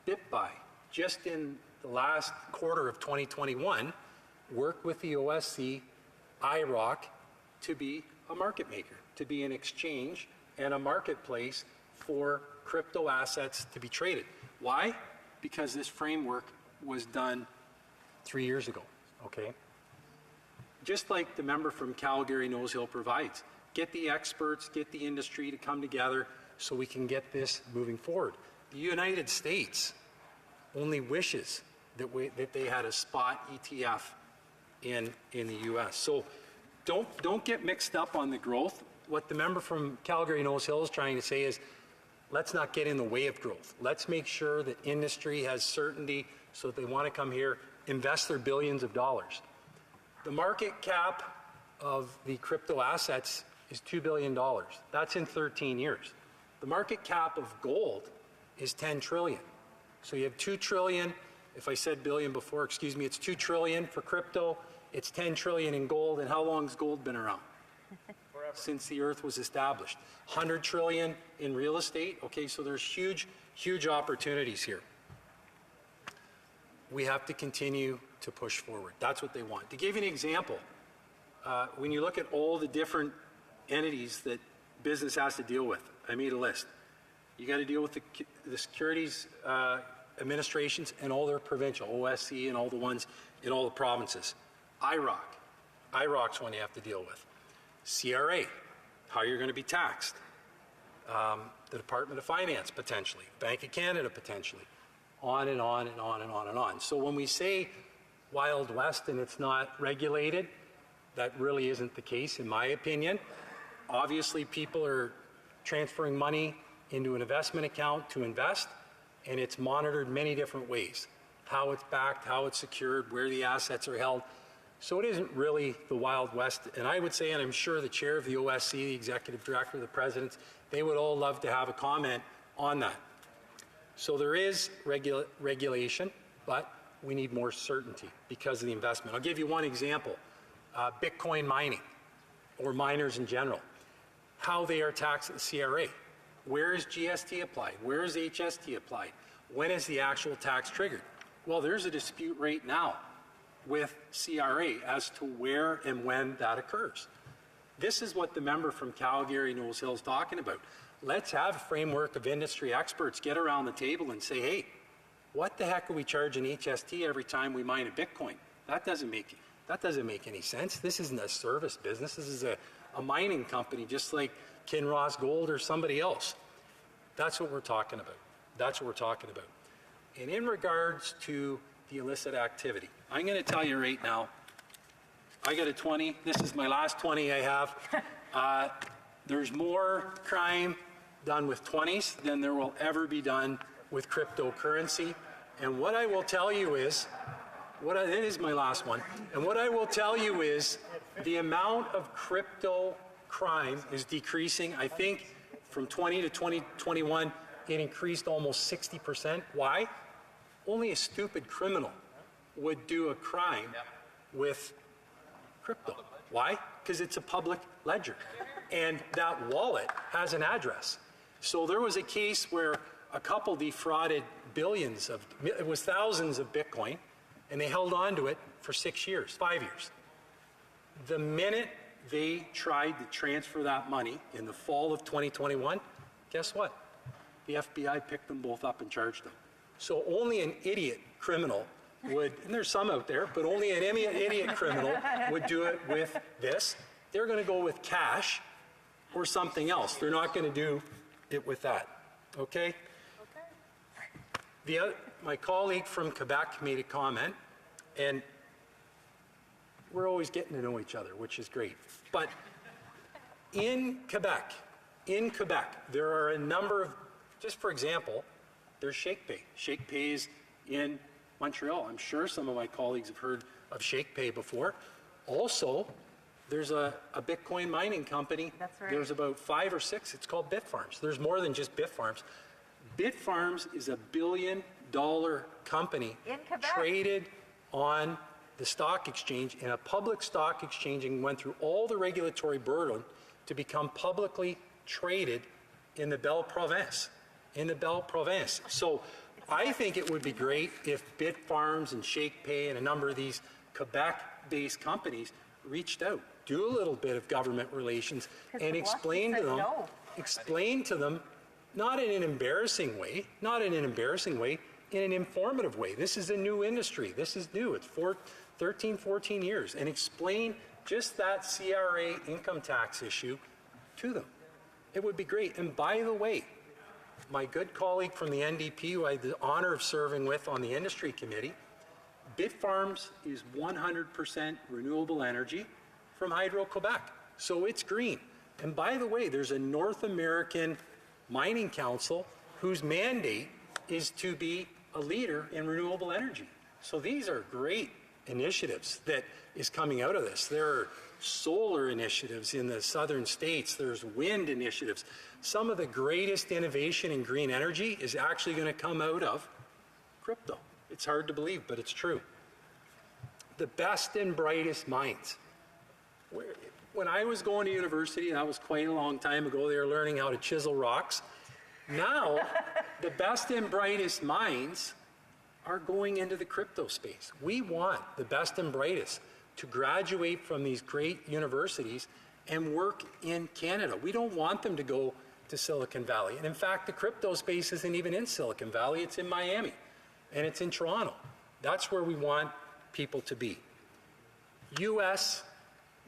Speaker 11: BitBuy, just in the last quarter of 2021, worked with the OSC, IROC, to be a market maker, to be an exchange and a marketplace for crypto assets to be traded. Why? Because this framework was done 3 years ago, okay? Just like the member from Calgary-Nose Hill provides. Get the experts, get the industry to come together so we can get this moving forward. The United States only wishes that they had a spot ETF in the U.S. So don't get mixed up on the growth. What the member from Calgary-Nose Hill is trying to say is, let's not get in the way of growth. Let's make sure that industry has certainty so that they want to come here, invest their billions of dollars. The market cap of the crypto assets is $2 billion. That's in 13 years. The market cap of gold is 10 trillion. So you have 2 trillion. If I said billion before, excuse me, it's 2 trillion for crypto. It's 10 trillion in gold. And how long has gold been around? Forever. Since the earth was established. 100 trillion in real estate. Okay, so there's huge, huge opportunities here. We have to continue to push forward. That's what they want. To give you an example, when you look at all the different entities that business has to deal with, I made a list. You got to deal with the securities administrations and all their provincial, OSC and all the ones in all the provinces. IROC's one you have to deal with. CRA, how you're going to be taxed. The Department of Finance, potentially. Bank of Canada, potentially. On and on and on and on and on. So when we say Wild West and it's not regulated, that really isn't the case, in my opinion. Obviously, people are transferring money into an investment account to invest, and it's monitored many different ways. How it's backed, how it's secured, where the assets are held. So it isn't really the Wild West. And I would say, and I'm sure the chair of the OSC, the executive director, the presidents, they would all love to have a comment on that. So there is regulation, but we need more certainty because of the investment. I'll give you one example. Bitcoin mining or miners in general, how they are taxed at the CRA. Where is GST applied? Where is HST applied? When is the actual tax triggered? Well, there's a dispute right now with CRA as to where and when that occurs. This is what the member from Calgary Nose Hill is talking about. Let's have a framework of industry experts get around the table and say, hey, what the heck are we charging HST every time we mine a Bitcoin? That doesn't make any sense. This isn't a service business. This is a mining company just like Kinross Gold or somebody else. That's what we're talking about. That's what we're talking about. And in regards to the illicit activity, I'm going to tell you right now, I got a 20. This is my last 20 I have. There's more crime done with 20s than there will ever be done with cryptocurrency. And what I will tell you is, it is my last one, and what I will tell you is the amount of crypto crime is decreasing. I think from 20 to 2021, it increased almost 60%. Why? Only a stupid criminal would do a crime with crypto. Why? Because it's a public ledger. And that wallet has an address. So there was a case where a couple defrauded billions of, it was thousands of Bitcoin, and they held on to it for 6 years, 5 years. The minute they tried to transfer that money in the fall of 2021, guess what? The FBI picked them both up and charged them. So only an idiot criminal would, and there's some out there, but only an idiot criminal would do it with this. They're going to go with cash or something else. They're not going to do it with that. Okay? My colleague from Quebec made a comment, and we're always getting to know each other, which is great. But in Quebec, there are a number of, just for example, there's ShakePay. ShakePay is in Montreal. I'm sure some of my colleagues have heard of ShakePay before. Also, there's a Bitcoin mining company.
Speaker 23: That's right.
Speaker 11: There's about 5 or 6. It's called Bitfarms. There's more than just Bitfarms. Bitfarms is a $1 billion company
Speaker 23: in Quebec,
Speaker 11: traded on the stock exchange, in a public stock exchange, and went through all the regulatory burden to become publicly traded in the Belle Province. So I think it would be great if Bitfarms and ShakePay and a number of these Quebec-based companies reached out, do a little bit of government relations, and explain to them, not in an embarrassing way, in an informative way. This is a new industry. This is new. It's 13, 14 years. And explain just that CRA income tax issue to them. It would be great. And by the way, my good colleague from the NDP, who I had the honor of serving with on the industry committee, Bitfarms is 100% renewable energy from Hydro-Quebec. So it's green. And by the way, there's a North American mining council whose mandate is to be a leader in renewable energy. So these are great initiatives that is coming out of this. There are solar initiatives in the southern states. There's wind initiatives. Some of the greatest innovation in green energy is actually going to come out of crypto. It's hard to believe, but it's true. The best and brightest minds. When I was going to university, and that was quite a long time ago, they were learning how to chisel rocks. Now, the best and brightest minds are going into the crypto space. We want the best and brightest to graduate from these great universities and work in Canada. We don't want them to go to Silicon Valley. And in fact, the crypto space isn't even in Silicon Valley. It's in Miami, and it's in Toronto. That's where we want people to be. US,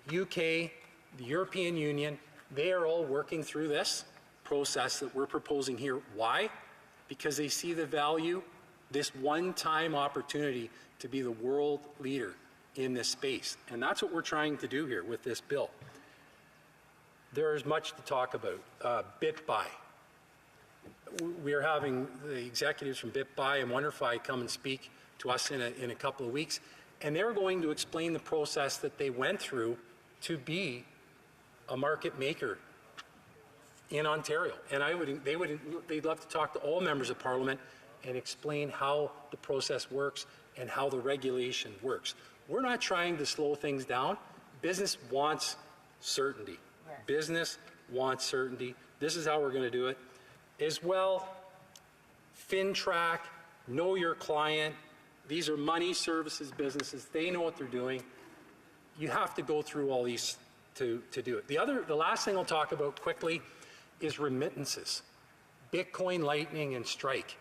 Speaker 11: UK, the European Union, they are all working through this process that we're proposing here. Why? Because they see the value, this one-time opportunity to be the world leader in this space. And that's what we're trying to do here with this bill. There is much to talk about. BitBuy. We are having the executives from BitBuy and WonderFi come and speak to us in a couple of weeks, and they're going to explain the process that they went through to be a market maker in Ontario. And they'd love to talk to all members of Parliament and explain how the process works and how the regulation works. We're not trying to slow things down. Business wants certainty. Business wants certainty. This is how we're going to do it. As well, FinTrack, know your client. These are money services businesses. They know what they're doing. You have to go through all these to do it. The last thing I'll talk about quickly is remittances. Bitcoin, Lightning, and Strike.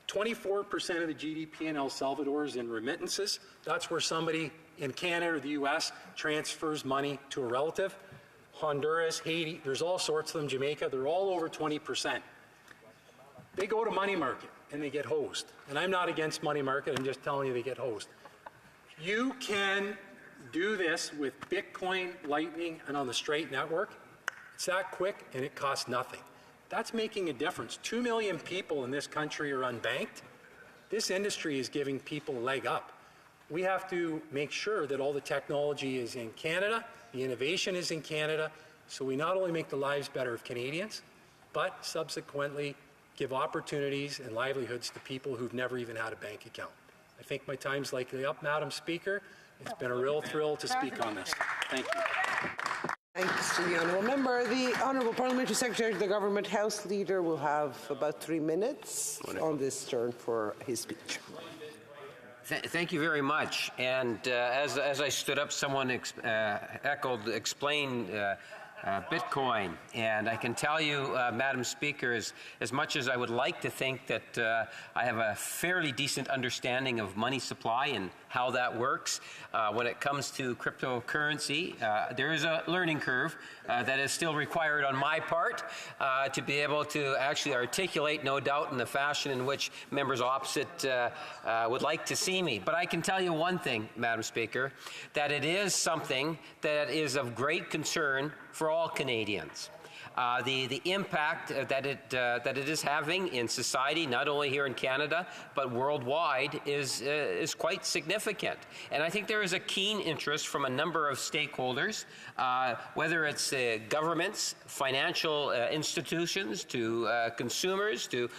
Speaker 11: 24% of the GDP in El Salvador is in remittances. That's where somebody in Canada or the US transfers money to a relative. Honduras, Haiti, there's all sorts of them, Jamaica, they're all over 20%. They go to money market and they get hosed. And I'm not against money market, I'm just telling you they get hosed. You can do this with Bitcoin, Lightning, and on the Straight network. It's that quick and it costs nothing. That's making a difference. 2 million people in this country are unbanked. This industry is giving people a leg up. We have to make sure that all the technology is in Canada, the innovation is in Canada, so we not only make the lives better of Canadians, but subsequently give opportunities and livelihoods to people who've never even had a bank account. I think my time's likely up, Madam Speaker. It's been a real thrill to speak on this. Thank you.
Speaker 2: Thanks to the Honourable Member. The Honourable Parliamentary Secretary to the Government House Leader will have about 3 minutes on this turn for his speech.
Speaker 3: Thank you very much. And as I stood up, someone explained Bitcoin. And I can tell you, Madam Speaker, as much as I would like to think that I have a fairly decent understanding of money supply and how that works, when it comes to cryptocurrency, there is a learning curve that is still required on my part to be able to actually articulate, no doubt, in the fashion in which members opposite would like to see me. But I can tell you one thing, Madam Speaker, that it is something that is of great concern for all Canadians. The impact that it is having in society, not only here in Canada, but worldwide, is quite significant. And I think there is a keen interest from a number of stakeholders, whether it's governments, financial institutions, to consumers, to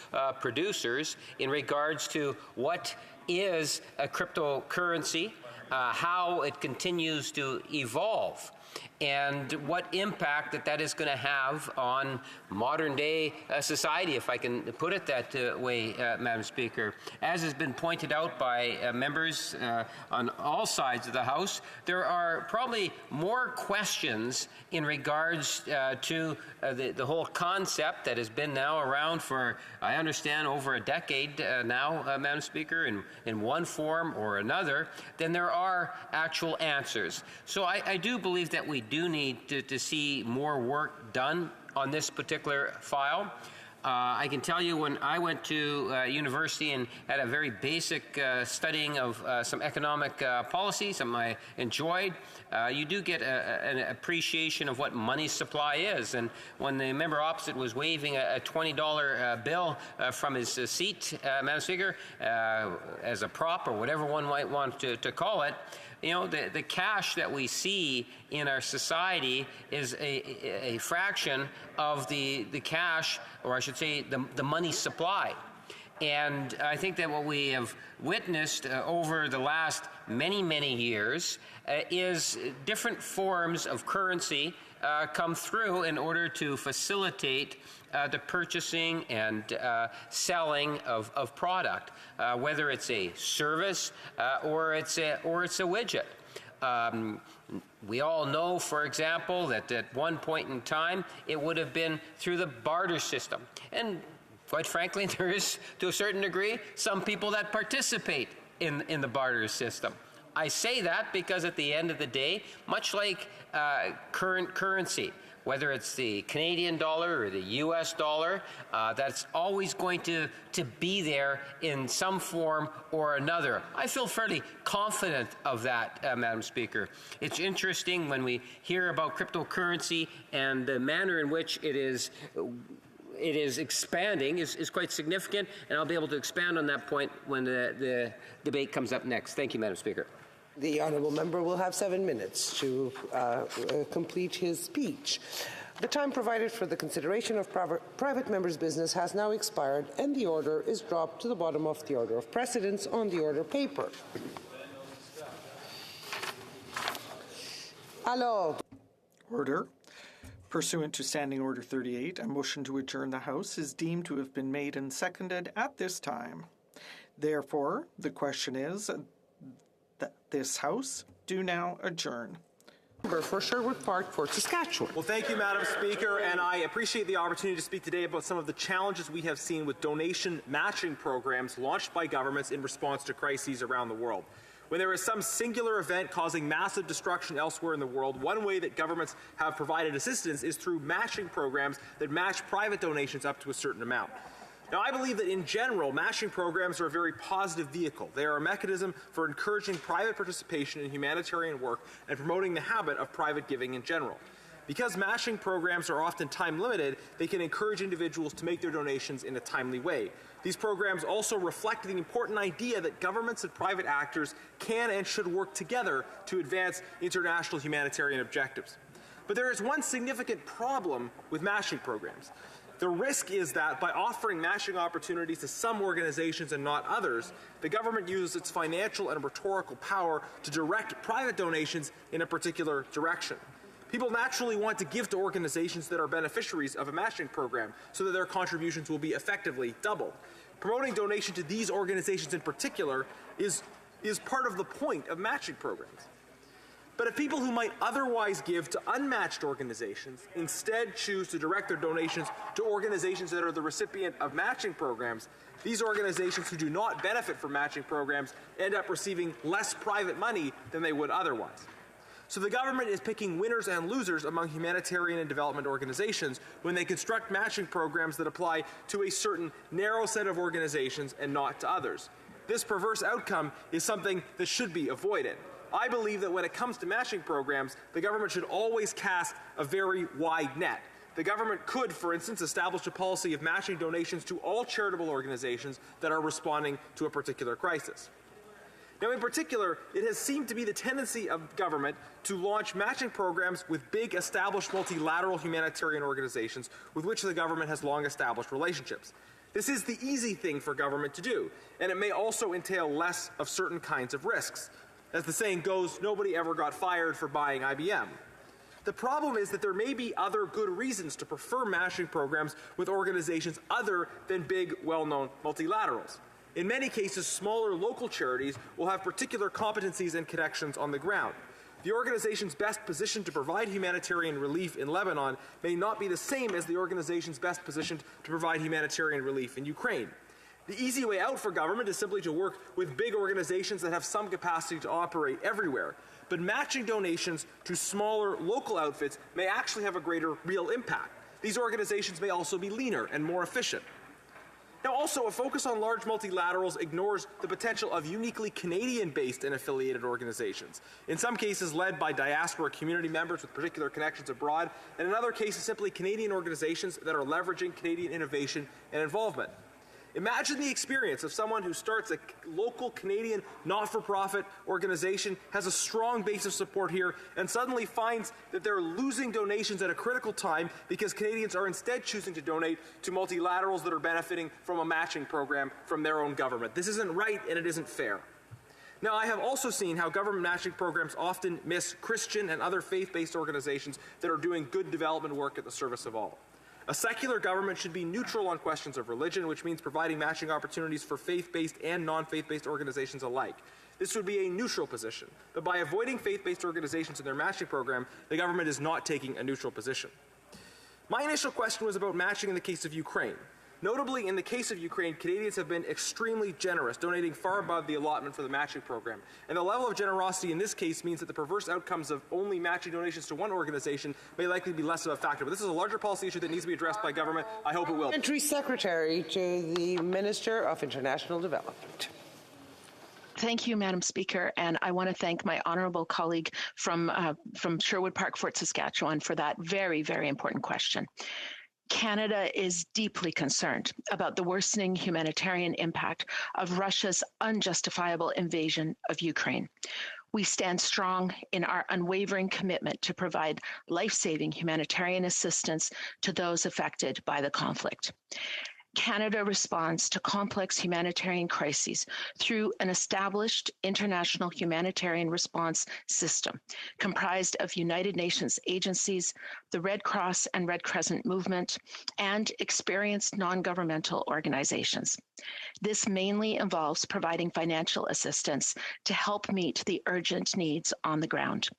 Speaker 3: producers, in regards to what is a cryptocurrency, how it continues to evolve, and what impact that is going to have on modern-day society, if I can put it that way, Madam Speaker. As has been pointed out by members on all sides of the House, there are probably more questions in regards to the whole concept that has been now around for, I understand, over a decade now, Madam Speaker, in one form or another, than there are actual answers. So I do believe that we do need to see more work done on this particular file. I can tell you, when I went to university and had a very basic studying of some economic policy, something I enjoyed, you do get an appreciation of what money supply is. And when the member opposite was waving a $20 bill from his seat, Madam Speaker, as a prop or whatever one might want to call it, you know, the cash that we see in our society is a fraction of the cash, or I should say the money supply. And I think that what we have witnessed over the last many years is different forms of currency come through in order to facilitate the purchasing and selling of product, whether it's a service or it's a widget. We all know, for example, that at one point in time it would have been through the barter system. And quite frankly, there is, to a certain degree, some people that participate in the barter system. I say that because at the end of the day, much like current currency, whether it's the Canadian dollar or the US dollar, that's always going to be there in some form or another. I feel fairly confident of that, Madam Speaker. It's interesting when we hear about cryptocurrency and the manner in which it is expanding is quite significant, and I'll be able to expand on that point when the debate comes up next. Thank you, Madam Speaker.
Speaker 2: The Honourable Member will have 7 minutes to complete his speech. The time provided for the consideration of private members' business has now expired, and the order is dropped to the bottom of the order of precedence on the order paper. Hello.
Speaker 5: Order. Pursuant to Standing Order 38, a motion to adjourn the House is deemed to have been made and seconded at this time. Therefore, the question is that this House do now adjourn.
Speaker 2: For Sherwood Park, Fort Saskatchewan.
Speaker 18: Well, thank you, Madam Speaker, and I appreciate the opportunity to speak today about some of the challenges we have seen with donation matching programs launched by governments in response to crises around the world. When there is some singular event causing massive destruction elsewhere in the world, one way that governments have provided assistance is through matching programs that match private donations up to a certain amount. Now, I believe that in general, matching programs are a very positive vehicle. They are a mechanism for encouraging private participation in humanitarian work and promoting the habit of private giving in general. Because matching programs are often time-limited, they can encourage individuals to make their donations in a timely way. These programs also reflect the important idea that governments and private actors can and should work together to advance international humanitarian objectives. But there is one significant problem with matching programs. The risk is that by offering matching opportunities to some organizations and not others, the government uses its financial and rhetorical power to direct private donations in a particular direction. People naturally want to give to organizations that are beneficiaries of a matching program so that their contributions will be effectively doubled. Promoting donation to these organizations in particular is part of the point of matching programs. But if people who might otherwise give to unmatched organizations instead choose to direct their donations to organizations that are the recipient of matching programs, these organizations who do not benefit from matching programs end up receiving less private money than they would otherwise. So the government is picking winners and losers among humanitarian and development organizations when they construct matching programs that apply to a certain narrow set of organizations and not to others. This perverse outcome is something that should be avoided. I believe that when it comes to matching programs, the government should always cast a very wide net. The government could, for instance, establish a policy of matching donations to all charitable organizations that are responding to a particular crisis. Now, in particular, it has seemed to be the tendency of government to launch matching programs with big, established multilateral humanitarian organizations with which the government has long established relationships. This is the easy thing for government to do, and it may also entail less of certain kinds of risks. As the saying goes, nobody ever got fired for buying IBM. The problem is that there may be other good reasons to prefer matching programs with organizations other than big, well-known multilaterals. In many cases, smaller local charities will have particular competencies and connections on the ground. The organizations best positioned to provide humanitarian relief in Lebanon may not be the same as the organizations best positioned to provide humanitarian relief in Ukraine. The easy way out for government is simply to work with big organizations that have some capacity to operate everywhere. But matching donations to smaller local outfits may actually have a greater real impact. These organizations may also be leaner and more efficient. Now, also, a focus on large multilaterals ignores the potential of uniquely Canadian-based and affiliated organizations, in some cases led by diaspora community members with particular connections abroad, and in other cases simply Canadian organizations that are leveraging Canadian innovation and involvement. Imagine the experience of someone who starts a local Canadian not-for-profit organization, has a strong base of support here, and suddenly finds that they're losing donations at a critical time because Canadians are instead choosing to donate to multilaterals that are benefiting from a matching program from their own government. This isn't right and it isn't fair. Now, I have also seen how government matching programs often miss Christian and other faith-based organizations that are doing good development work at the service of all. A secular government should be neutral on questions of religion, which means providing matching opportunities for faith-based and non-faith-based organizations alike. This would be a neutral position, but by avoiding faith-based organizations in their matching program, the government is not taking a neutral position. My initial question was about matching in the case of Ukraine. Notably, in the case of Ukraine, Canadians have been extremely generous, donating far above the allotment for the matching program. And the level of generosity in this case means that the perverse outcomes of only matching donations to one organization may likely be less of a factor. But this is a larger policy issue that needs to be addressed by government. I hope it will.
Speaker 2: Parliamentary Secretary to the Minister of International Development.
Speaker 14: Thank you, Madam Speaker, and I want to thank my honourable colleague from Sherwood Park, Fort Saskatchewan, for that very, very important question. Canada is deeply concerned about the worsening humanitarian impact of Russia's unjustifiable invasion of Ukraine. We stand strong in our unwavering commitment to provide life-saving humanitarian assistance to those affected by the conflict. Canada responds to complex humanitarian crises through an established international humanitarian response system comprised of United Nations agencies, the Red Cross and Red Crescent movement, and experienced non-governmental organizations. This mainly involves providing financial assistance to help meet the urgent needs on the ground.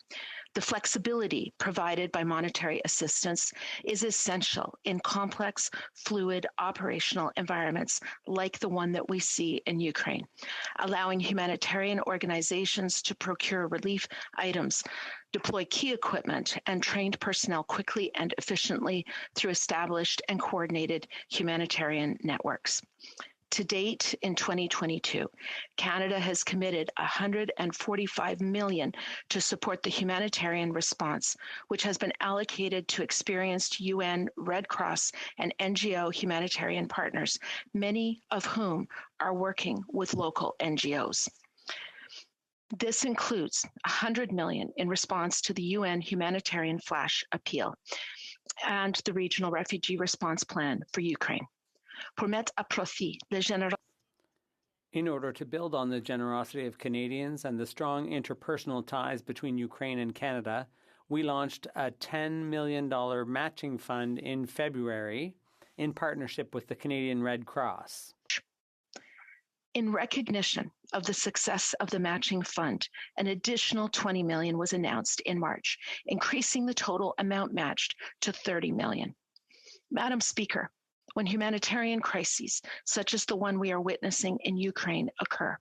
Speaker 14: The flexibility provided by monetary assistance is essential in complex, fluid operational environments like the one that we see in Ukraine, allowing humanitarian organizations to procure relief items, deploy key equipment, and trained personnel quickly and efficiently through established and coordinated humanitarian networks. To date, in 2022, Canada has committed $145 million to support the humanitarian response, which has been allocated to experienced UN, Red Cross, and NGO humanitarian partners, many of whom are working with local NGOs. This includes $100 million in response to the UN humanitarian flash appeal and the Regional Refugee Response Plan for Ukraine.
Speaker 22: In order to build on the generosity of Canadians and the strong interpersonal ties between Ukraine and Canada, we launched a $10 million matching fund in February in partnership with the Canadian Red Cross.
Speaker 14: In recognition of the success of the matching fund, an additional $20 million was announced in March, increasing the total amount matched to $30 million. Madam Speaker, when humanitarian crises, such as the one we are witnessing in Ukraine, occur,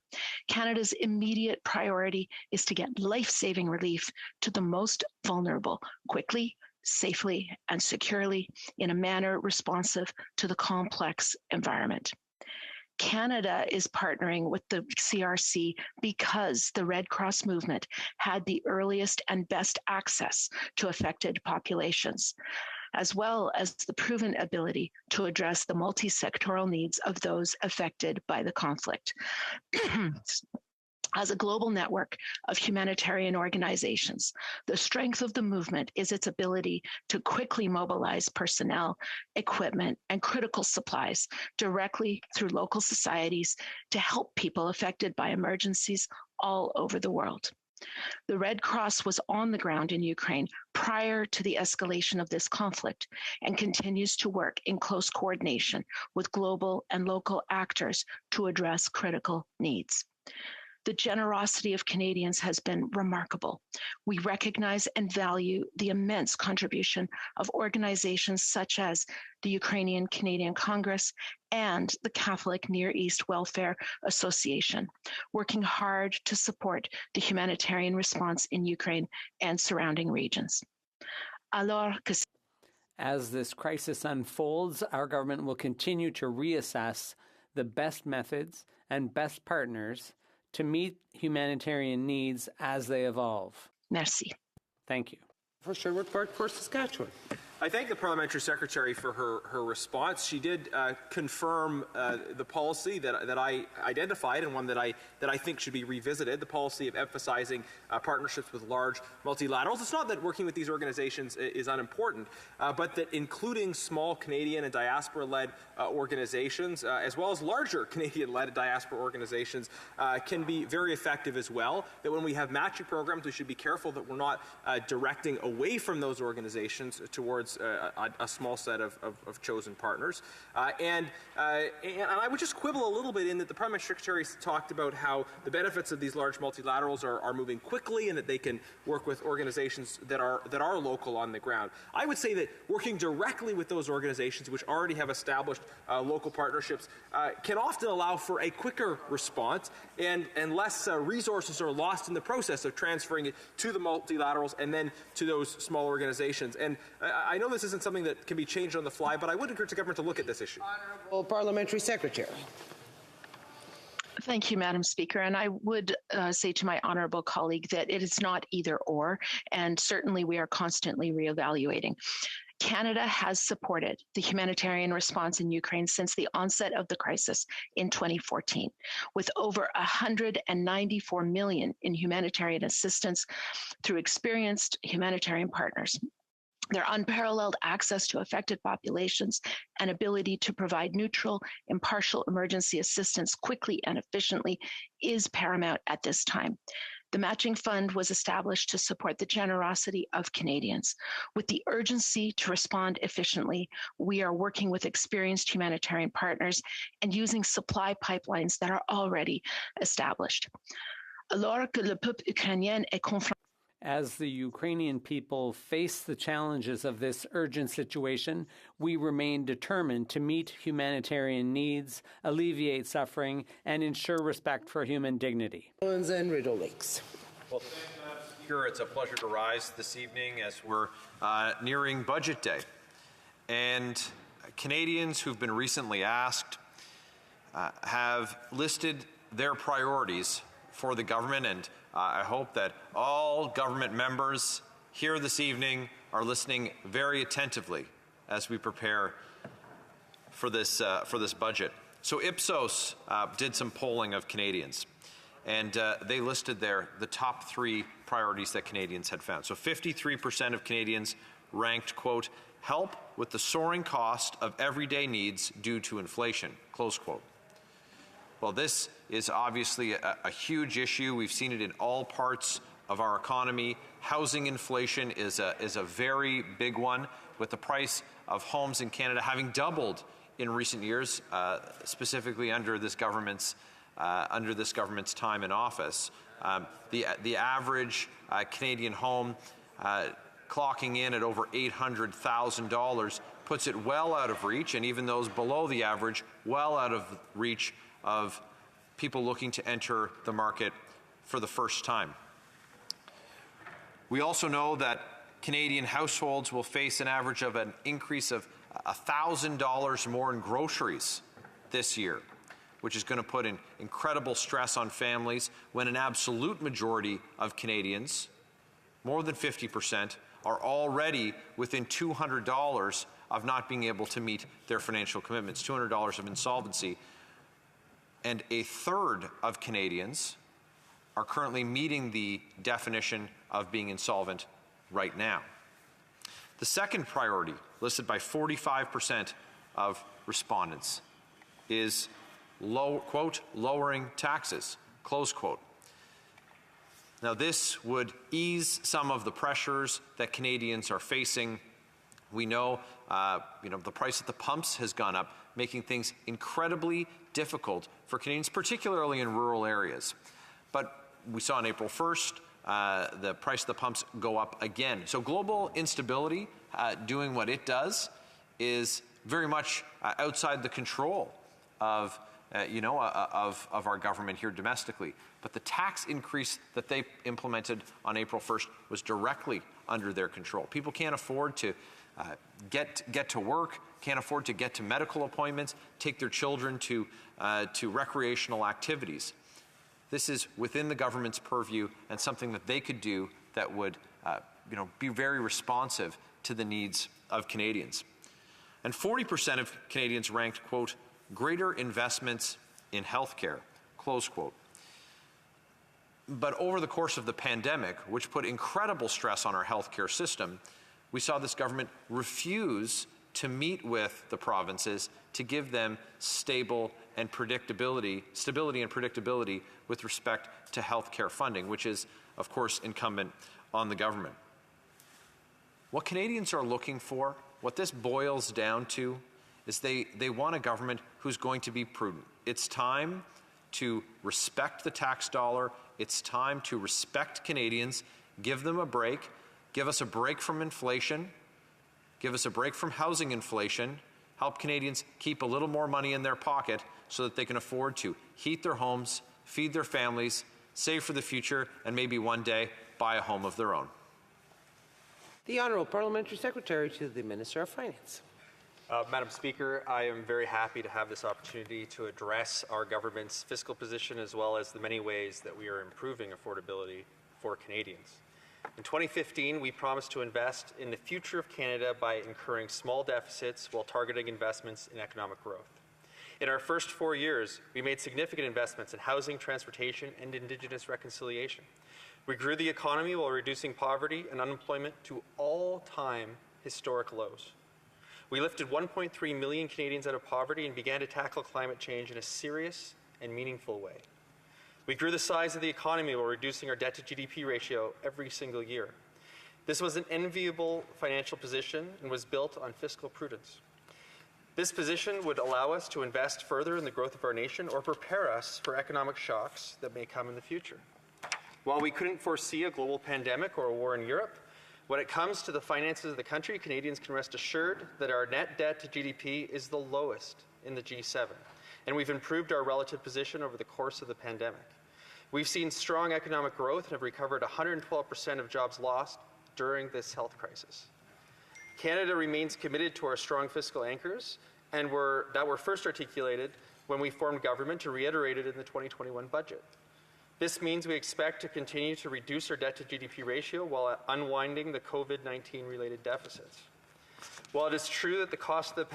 Speaker 14: Canada's immediate priority is to get life-saving relief to the most vulnerable quickly, safely, and securely in a manner responsive to the complex environment. Canada is partnering with the CRC because the Red Cross movement had the earliest and best access to affected populations, as well as the proven ability to address the multi-sectoral needs of those affected by the conflict. As a global network of humanitarian organizations, the strength of the movement is its ability to quickly mobilize personnel, equipment, and critical supplies directly through local societies to help people affected by emergencies all over the world. The Red Cross was on the ground in Ukraine prior to the escalation of this conflict and continues to work in close coordination with global and local actors to address critical needs. The generosity of Canadians has been remarkable. We recognize and value the immense contribution of organizations such as the Ukrainian Canadian Congress and the Catholic Near East Welfare Association, working hard to support the humanitarian response in Ukraine and surrounding regions.
Speaker 22: As this crisis unfolds, our government will continue to reassess the best methods and best partners to meet humanitarian needs as they evolve.
Speaker 14: Merci.
Speaker 22: Thank you.
Speaker 2: For Sherwood Park for Saskatchewan.
Speaker 18: I thank the Parliamentary Secretary for her response. She did confirm the policy that I identified and one that I think should be revisited, the policy of emphasizing partnerships with large multilaterals. It's not that working with these organizations is unimportant, but that including small Canadian and diaspora-led organizations, as well as larger Canadian-led diaspora organizations, can be very effective as well. That when we have matching programs, we should be careful that we're not directing away from those organizations towards a small set of chosen partners. And I would just quibble a little bit in that the Parliamentary Secretary talked about how the benefits of these large multilaterals are moving quickly and that they can work with organizations that are local on the ground. I would say that working directly with those organizations which already have established local partnerships can often allow for a quicker response and less resources are lost in the process of transferring it to the multilaterals and then to those small organizations. And I know this isn't something that can be changed on the fly, but I would encourage the government to look at this issue.
Speaker 2: Honourable Parliamentary Secretary.
Speaker 14: Thank you, Madam Speaker. And I would say to my honourable colleague that it is not either or, and certainly we are constantly reevaluating. Canada has supported the humanitarian response in Ukraine since the onset of the crisis in 2014, with over $194 million in humanitarian assistance through experienced humanitarian partners. Their unparalleled access to affected populations and ability to provide neutral, impartial emergency assistance quickly and efficiently is paramount at this time. The matching fund was established to support the generosity of Canadians. With the urgency to respond efficiently, we are working with experienced humanitarian partners and using supply pipelines that are already established. Alors que le peuple ukrainien est confronté
Speaker 22: As the Ukrainian people face the challenges of this urgent situation, we remain determined to meet humanitarian needs, alleviate suffering, and ensure respect for human dignity.
Speaker 2: And Rideau Lakes.
Speaker 3: Well, thank you, Madam Speaker. It's a pleasure to rise this evening as we're nearing Budget Day. And Canadians who've been recently asked have listed their priorities for the government, and I hope that all government members here this evening are listening very attentively as we prepare for this budget. So Ipsos did some polling of Canadians, and they listed the top 3 priorities that Canadians had found. So 53% of Canadians ranked, quote, help with the soaring cost of everyday needs due to inflation, close quote. Well, this is obviously a huge issue. We've seen it in all parts of our economy. Housing inflation is a very big one, with the price of homes in Canada having doubled in recent years, specifically under this government's time in office. The average Canadian home clocking in at over $800,000 puts it well out of reach, and even those below the average, well out of reach of people looking to enter the market for the first time. We also know that Canadian households will face an average of an increase of $1,000 more in groceries this year, which is going to put an incredible stress on families when an absolute majority of Canadians, more than 50%, are already within $200 of not being able to meet their financial commitments, $200 of insolvency. And a third of Canadians are currently meeting the definition of being insolvent right now. The second priority, listed by 45% of respondents, is quote, lowering taxes, close quote. Now, this would ease some of the pressures that Canadians are facing. We know, the price at the pumps has gone up, making things incredibly difficult for Canadians, particularly in rural areas. But we saw on April 1st, the price of the pumps go up again. So global instability, doing what it does, is very much outside the control of our government here domestically. But the tax increase that they implemented on April 1st was directly under their control. People can't afford to get to work, can't afford to get to medical appointments, take their children to recreational activities. This is within the government's purview and something that they could do that would be very responsive to the needs of Canadians. And 40% of Canadians ranked, quote, greater investments in healthcare, close quote. But over the course of the pandemic, which put incredible stress on our healthcare system, we saw this government refuse to meet with the provinces to give them stability and predictability with respect to healthcare funding, which is, of course, incumbent on the government. What Canadians are looking for, what this boils down to, is they want a government who's going to be prudent. It's time to respect the tax dollar. It's time to respect Canadians, give them a break, give us a break from inflation, give us a break from housing inflation, help Canadians keep a little more money in their pocket so that they can afford to heat their homes, feed their families, save for the future, and maybe one day buy a home of their own.
Speaker 2: The Honourable Parliamentary Secretary to the Minister of Finance.
Speaker 15: Madam Speaker, I am very happy to have this opportunity to address our government's fiscal position as well as the many ways that we are improving affordability for Canadians. In 2015, we promised to invest in the future of Canada by incurring small deficits while targeting investments in economic growth. In our first 4 years, we made significant investments in housing, transportation, and Indigenous reconciliation. We grew the economy while reducing poverty and unemployment to all-time historic lows. We lifted 1.3 million Canadians out of poverty and began to tackle climate change in a serious and meaningful way. We grew the size of the economy while reducing our debt to GDP ratio every single year. This was an enviable financial position and was built on fiscal prudence. This position would allow us to invest further in the growth of our nation or prepare us for economic shocks that may come in the future. While we couldn't foresee a global pandemic or a war in Europe, when it comes to the finances of the country, Canadians can rest assured that our net debt to GDP is the lowest in the G7, and we've improved our relative position over the course of the pandemic. We've seen strong economic growth and have recovered 112% of jobs lost during this health crisis. Canada remains committed to our strong fiscal anchors and that were first articulated when we formed government and reiterated in the 2021 budget. This means we expect to continue to reduce our debt to GDP ratio while unwinding the COVID-19 related deficits. While it is true that the cost of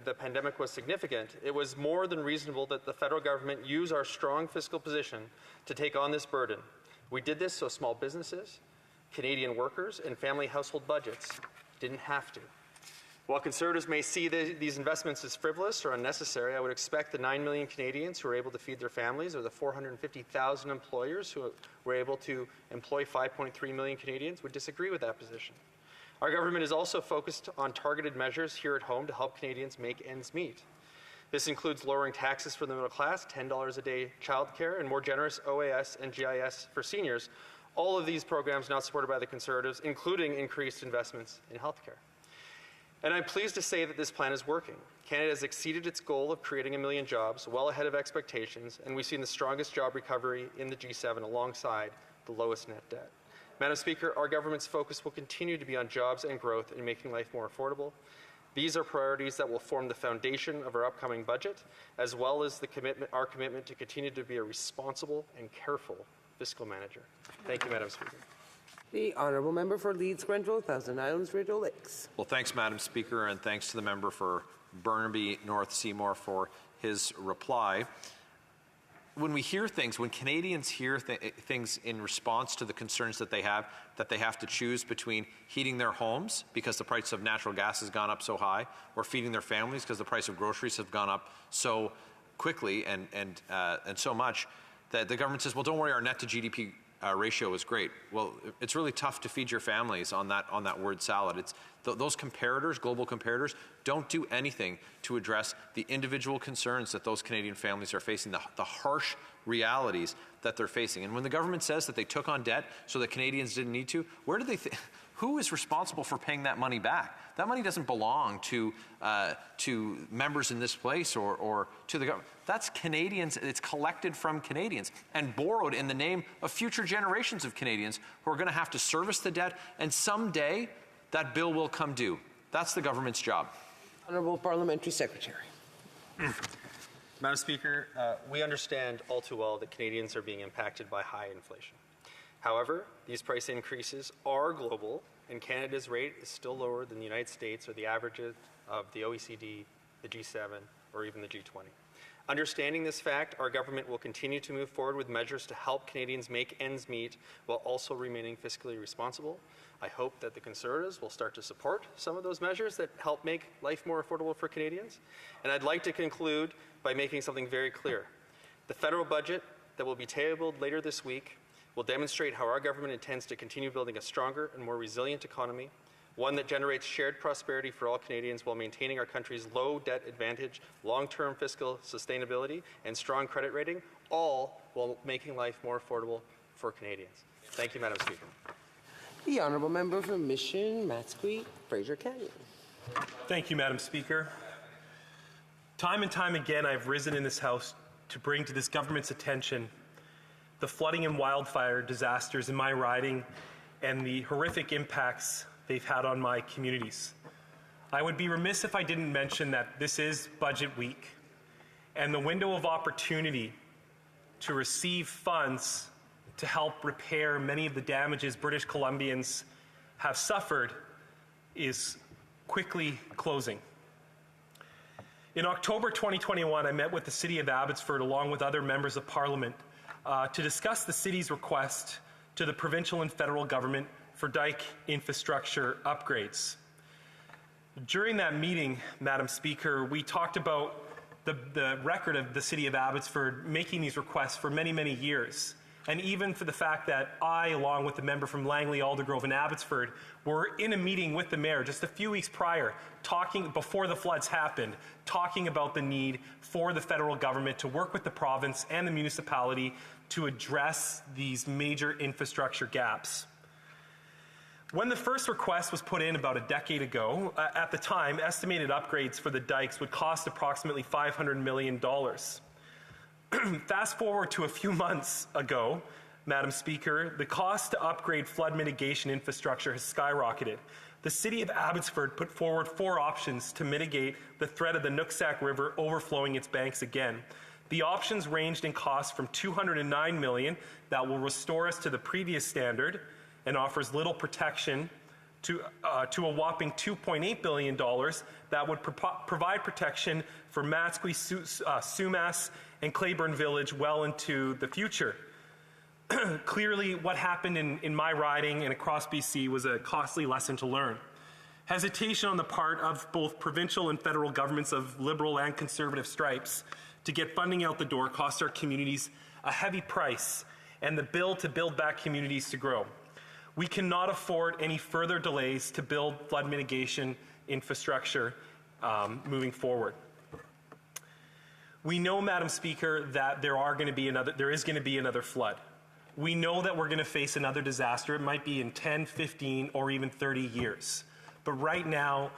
Speaker 15: the pandemic was significant, it was more than reasonable that the federal government use our strong fiscal position to take on this burden. We did this so small businesses, Canadian workers, and family household budgets didn't have to. While Conservatives may see these investments as frivolous or unnecessary, I would expect the 9 million Canadians who are able to feed their families or the 450,000 employers who were able to employ 5.3 million Canadians would disagree with that position. Our government is also focused on targeted measures here at home to help Canadians make ends meet. This includes lowering taxes for the middle class, $10 a day childcare, and more generous OAS and GIS for seniors. All of these programs now supported by the Conservatives, including increased investments in healthcare. And I'm pleased to say that this plan is working. Canada has exceeded its goal of creating 1 million jobs, well ahead of expectations, and we've seen the strongest job recovery in the G7 alongside the lowest net debt. Madam Speaker, our government's focus will continue to be on jobs and growth and making life more affordable. These are priorities that will form the foundation of our upcoming budget, as well as our commitment to continue to be a responsible and careful fiscal manager. Thank you, Madam Speaker.
Speaker 2: The honourable member for Leeds, Grenville, Thousand Islands, Rideau Lakes.
Speaker 3: Well, thanks, Madam Speaker, and thanks to the member for Burnaby North Seymour for his reply. When we hear things, when Canadians hear things in response to the concerns that they have to choose between heating their homes because the price of natural gas has gone up so high, or feeding their families because the price of groceries have gone up so quickly and so much, that the government says, well, don't worry, our net to GDP ratio is great. Well, it's really tough to feed your families on that word salad. It's those comparators, global comparators, don't do anything to address the individual concerns that those Canadian families are facing, the harsh realities that they're facing. And when the government says that they took on debt so that Canadians didn't need to, where do they who is responsible for paying that money back? That money doesn't belong to members in this place or to the government. That's Canadians. It's collected from Canadians and borrowed in the name of future generations of Canadians who are going to have to service the debt, and someday that bill will come due. That's the government's job.
Speaker 2: Honourable Parliamentary Secretary.
Speaker 15: Madam Speaker, we understand all too well that Canadians are being impacted by high inflation. However, these price increases are global, and Canada's rate is still lower than the United States or the averages of the OECD, the G7, or even the G20. Understanding this fact, our government will continue to move forward with measures to help Canadians make ends meet while also remaining fiscally responsible. I hope that the Conservatives will start to support some of those measures that help make life more affordable for Canadians. And I'd like to conclude by making something very clear. The federal budget that will be tabled later this week will demonstrate how our government intends to continue building a stronger and more resilient economy, one that generates shared prosperity for all Canadians while maintaining our country's low debt advantage, long-term fiscal sustainability, and strong credit rating, all while making life more affordable for Canadians. Thank you, Madam Speaker.
Speaker 2: The honourable member for Mission, Matsqui, Fraser Canyon.
Speaker 13: Thank you, Madam Speaker. Time and time again, I've risen in this House to bring to this government's attention the flooding and wildfire disasters in my riding and the horrific impacts they've had on my communities. I would be remiss if I didn't mention that this is budget week, and the window of opportunity to receive funds to help repair many of the damages British Columbians have suffered is quickly closing. In October 2021, I met with the City of Abbotsford along with other members of Parliament to discuss the city's request to the provincial and federal government for dike infrastructure upgrades. During that meeting, Madam Speaker, we talked about the record of the City of Abbotsford making these requests for many, many years. And even for the fact that I, along with the member from Langley, Aldergrove, and Abbotsford, were in a meeting with the mayor just a few weeks prior, talking before the floods happened, talking about the need for the federal government to work with the province and the municipality to address these major infrastructure gaps. When the first request was put in about a decade ago, at the time, estimated upgrades for the dikes would cost approximately $500 million. Fast forward to a few months ago, Madam Speaker, the cost to upgrade flood mitigation infrastructure has skyrocketed. The City of Abbotsford put forward 4 options to mitigate the threat of the Nooksack River overflowing its banks again. The options ranged in cost from $209 million that will restore us to the previous standard and offers little protection to a whopping $2.8 billion that would provide protection for Matsqui, Sumas, and Claiborne Village well into the future. Clearly, what happened in my riding and across BC was a costly lesson to learn. Hesitation on the part of both provincial and federal governments of Liberal and Conservative stripes to get funding out the door cost our communities a heavy price, and the bill to build back communities to grow. We cannot afford any further delays to build flood mitigation infrastructure moving forward. We know, Madam Speaker, that there is going to be another flood. We know that we're going to face another disaster. It might be in 10, 15, or even 30 years. But right now,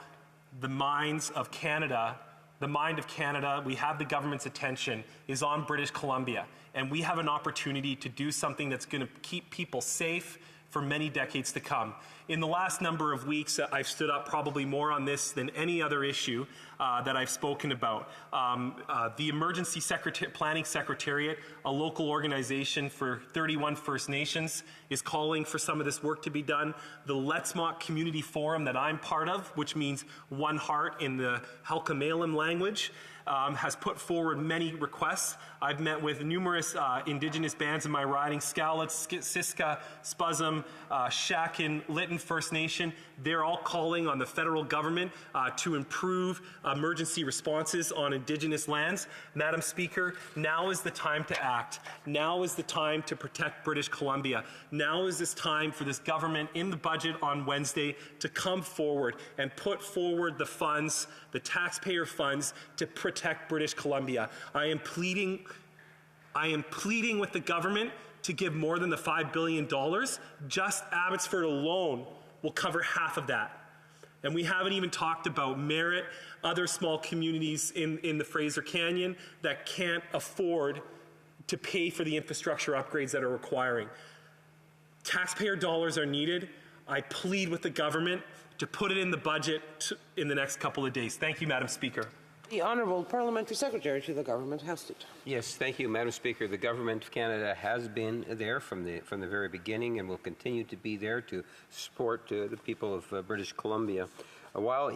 Speaker 13: the mind of Canada, we have the government's attention, is on British Columbia. And we have an opportunity to do something that's going to keep people safe for many decades to come. In the last number of weeks, I've stood up probably more on this than any other issue that I've spoken about. The Emergency Planning Secretariat, a local organization for 31 First Nations, is calling for some of this work to be done. The Lettsmont Community Forum that I'm part of, which means One Heart in the Halkomelem language, has put forward many requests. I've met with numerous Indigenous bands in my riding, Skowlet, Siska, Spuzzum, Shakin, Lytton First Nation. They're all calling on the federal government to improve emergency responses on Indigenous lands. Madam Speaker, now is the time to act. Now is the time to protect British Columbia. Now is this time for this government in the budget on Wednesday to come forward and put forward the funds, the taxpayer funds, to protect British Columbia. I am pleading with the government to give more than the $5 billion. Just Abbotsford alone will cover half of that. And we haven't even talked about Merritt, other small communities in the Fraser Canyon that can't afford to pay for the infrastructure upgrades that are requiring. Taxpayer dollars are needed. I plead with the government to put it in the budget in the next couple of days. Thank you, Madam Speaker.
Speaker 2: The Honourable Parliamentary Secretary to the Government House.
Speaker 9: Yes, thank you, Madam Speaker. The Government of Canada has been there from the very beginning and will continue to be there to support the people of British Columbia. While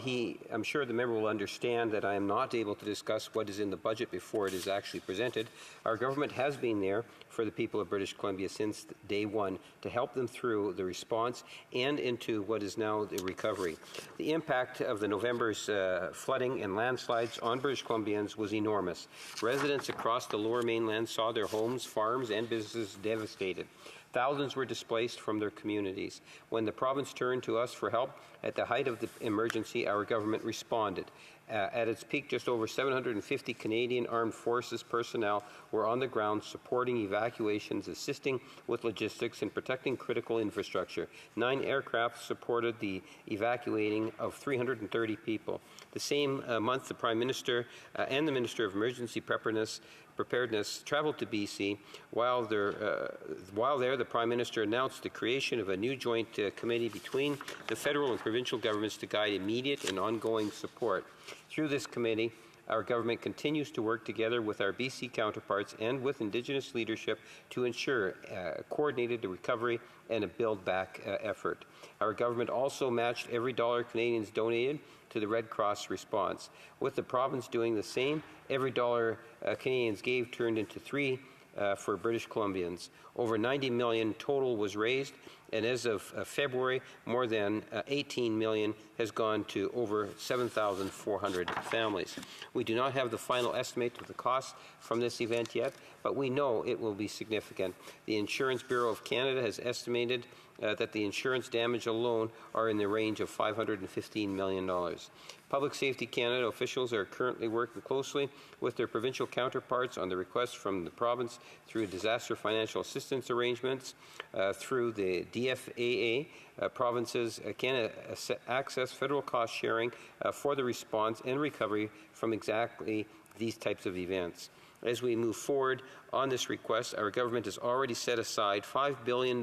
Speaker 9: I'm sure the member will understand that I am not able to discuss what is in the budget before it is actually presented, our government has been there for the people of British Columbia since day one to help them through the response and into what is now the recovery. The impact of the November's flooding and landslides on British Columbians was enormous. Residents across the Lower Mainland saw their homes, farms, and businesses devastated. Thousands were displaced from their communities. When the province turned to us for help at the height of the emergency, our government responded. At its peak, just over 750 Canadian Armed Forces personnel were on the ground supporting evacuations, assisting with logistics, and protecting critical infrastructure. 9 aircraft supported the evacuating of 330 people. The same month, the Prime Minister and the Minister of Emergency Preparedness traveled to BC. While there, the Prime Minister announced the creation of a new joint committee between the federal and provincial governments to guide immediate and ongoing support. Through this committee, our government continues to work together with our BC counterparts and with Indigenous leadership to ensure a coordinated recovery and a build-back effort. Our government also matched every dollar Canadians donated to the Red Cross response. With the province doing the same, every dollar Canadians gave turned into $3 for British Columbians. Over $90 million total was raised, and as of February, more than 18 million has gone to over 7,400 families. We do not have the final estimate of the cost from this event yet, but we know it will be significant. The Insurance Bureau of Canada has estimated that the insurance damage alone are in the range of $515 million. Public Safety Canada officials are currently working closely with their provincial counterparts on the request from the province through disaster financial assistance arrangements through the DFAA. Provinces can access federal cost sharing for the response and recovery from exactly these types of events. As we move forward on this request, our government has already set aside $5 billion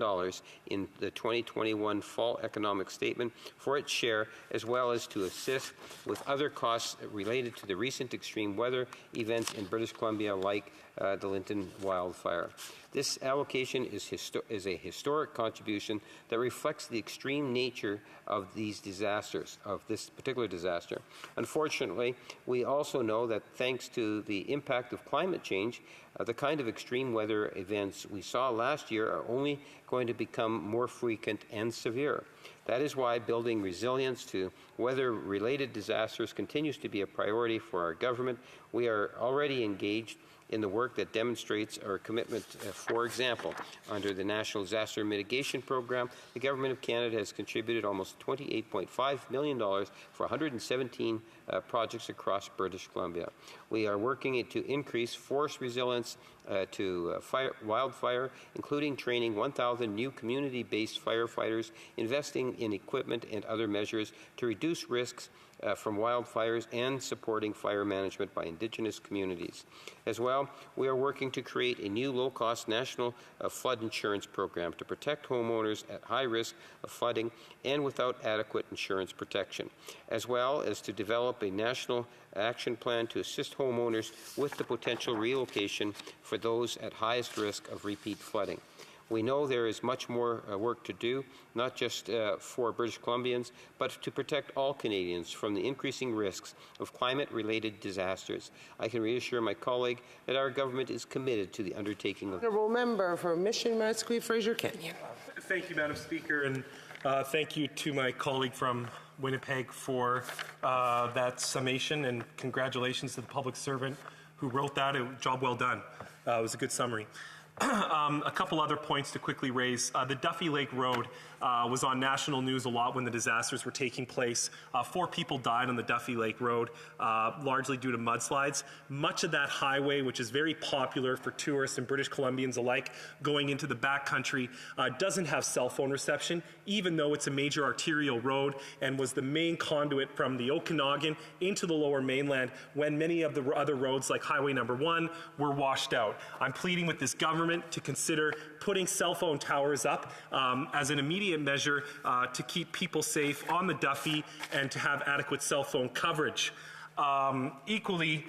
Speaker 9: in the 2021 Fall Economic Statement for its share, as well as to assist with other costs related to the recent extreme weather events in British Columbia, like the Linton wildfire. This allocation is a historic contribution that reflects the extreme nature of these disasters, of this particular disaster. Unfortunately, we also know that thanks to the impact of climate change, the kind of extreme weather events we saw last year are only going to become more frequent and severe. That is why building resilience to weather-related disasters continues to be a priority for our government. We are already engaged in the work that demonstrates our commitment. For example, under the National Disaster Mitigation Program, the Government of Canada has contributed almost $28.5 million for 117 projects across British Columbia. We are working to increase forest resilience to wildfire, including training 1,000 new community-based firefighters, investing in equipment and other measures to reduce risks from wildfires, and supporting fire management by Indigenous communities. As well, we are working to create a new low-cost national flood insurance program to protect homeowners at high risk of flooding and without adequate insurance protection, as well as to develop a national action plan to assist homeowners with the potential relocation for those at highest risk of repeat flooding. We know there is much more work to do, not just for British Columbians, but to protect all Canadians from the increasing risks of climate-related disasters. I can reassure my colleague that our government is committed to the undertaking of...
Speaker 2: Honourable Member for Mission Matsqui Fraser Canyon.
Speaker 13: Thank you, Madam Speaker, and thank you to my colleague from Winnipeg for that summation, and congratulations to the public servant who wrote that. Job well done. It was a good summary. A couple other points to quickly raise. The Duffy Lake Road was on national news a lot when the disasters were taking place. 4 people died on the Duffy Lake Road, largely due to mudslides. Much of that highway, which is very popular for tourists and British Columbians alike going into the backcountry, doesn't have cell phone reception, even though it's a major arterial road and was the main conduit from the Okanagan into the Lower Mainland when many of the other roads, like Highway Number 1, were washed out. I'm pleading with this government to consider putting cell phone towers up as an immediate measure to keep people safe on the Duffy and to have adequate cell phone coverage. Equally,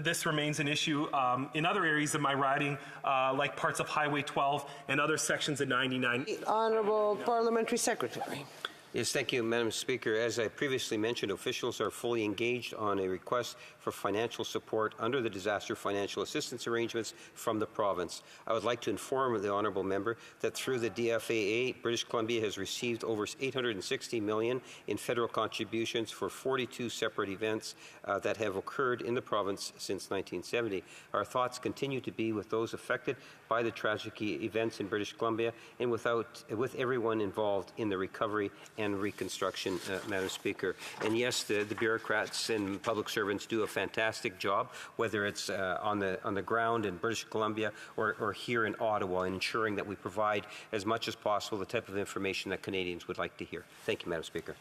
Speaker 13: this remains an issue in other areas of my riding, like parts of Highway 12 and other sections of 99.
Speaker 2: Honourable Parliamentary Secretary.
Speaker 9: Yes, thank you, Madam Speaker. As I previously mentioned, officials are fully engaged on a request for financial support under the disaster financial assistance arrangements from the province. I would like to inform the honourable member that through the DFAA, British Columbia has received over $860 million in federal contributions for 42 separate events that have occurred in the province since 1970. Our thoughts continue to be with those affected by the tragic events in British Columbia and with everyone involved in the recovery and reconstruction, Madam Speaker. And yes, the bureaucrats and public servants do a fantastic job, whether it's on the ground in British Columbia or here in Ottawa, ensuring that we provide as much as possible the type of information that Canadians would like to hear. Thank you, Madam Speaker.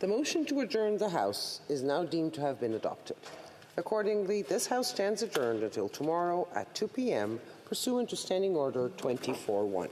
Speaker 2: The motion to adjourn the House is now deemed to have been adopted. Accordingly, this House stands adjourned until tomorrow at 2 p.m. pursuant to Standing Order 24-1.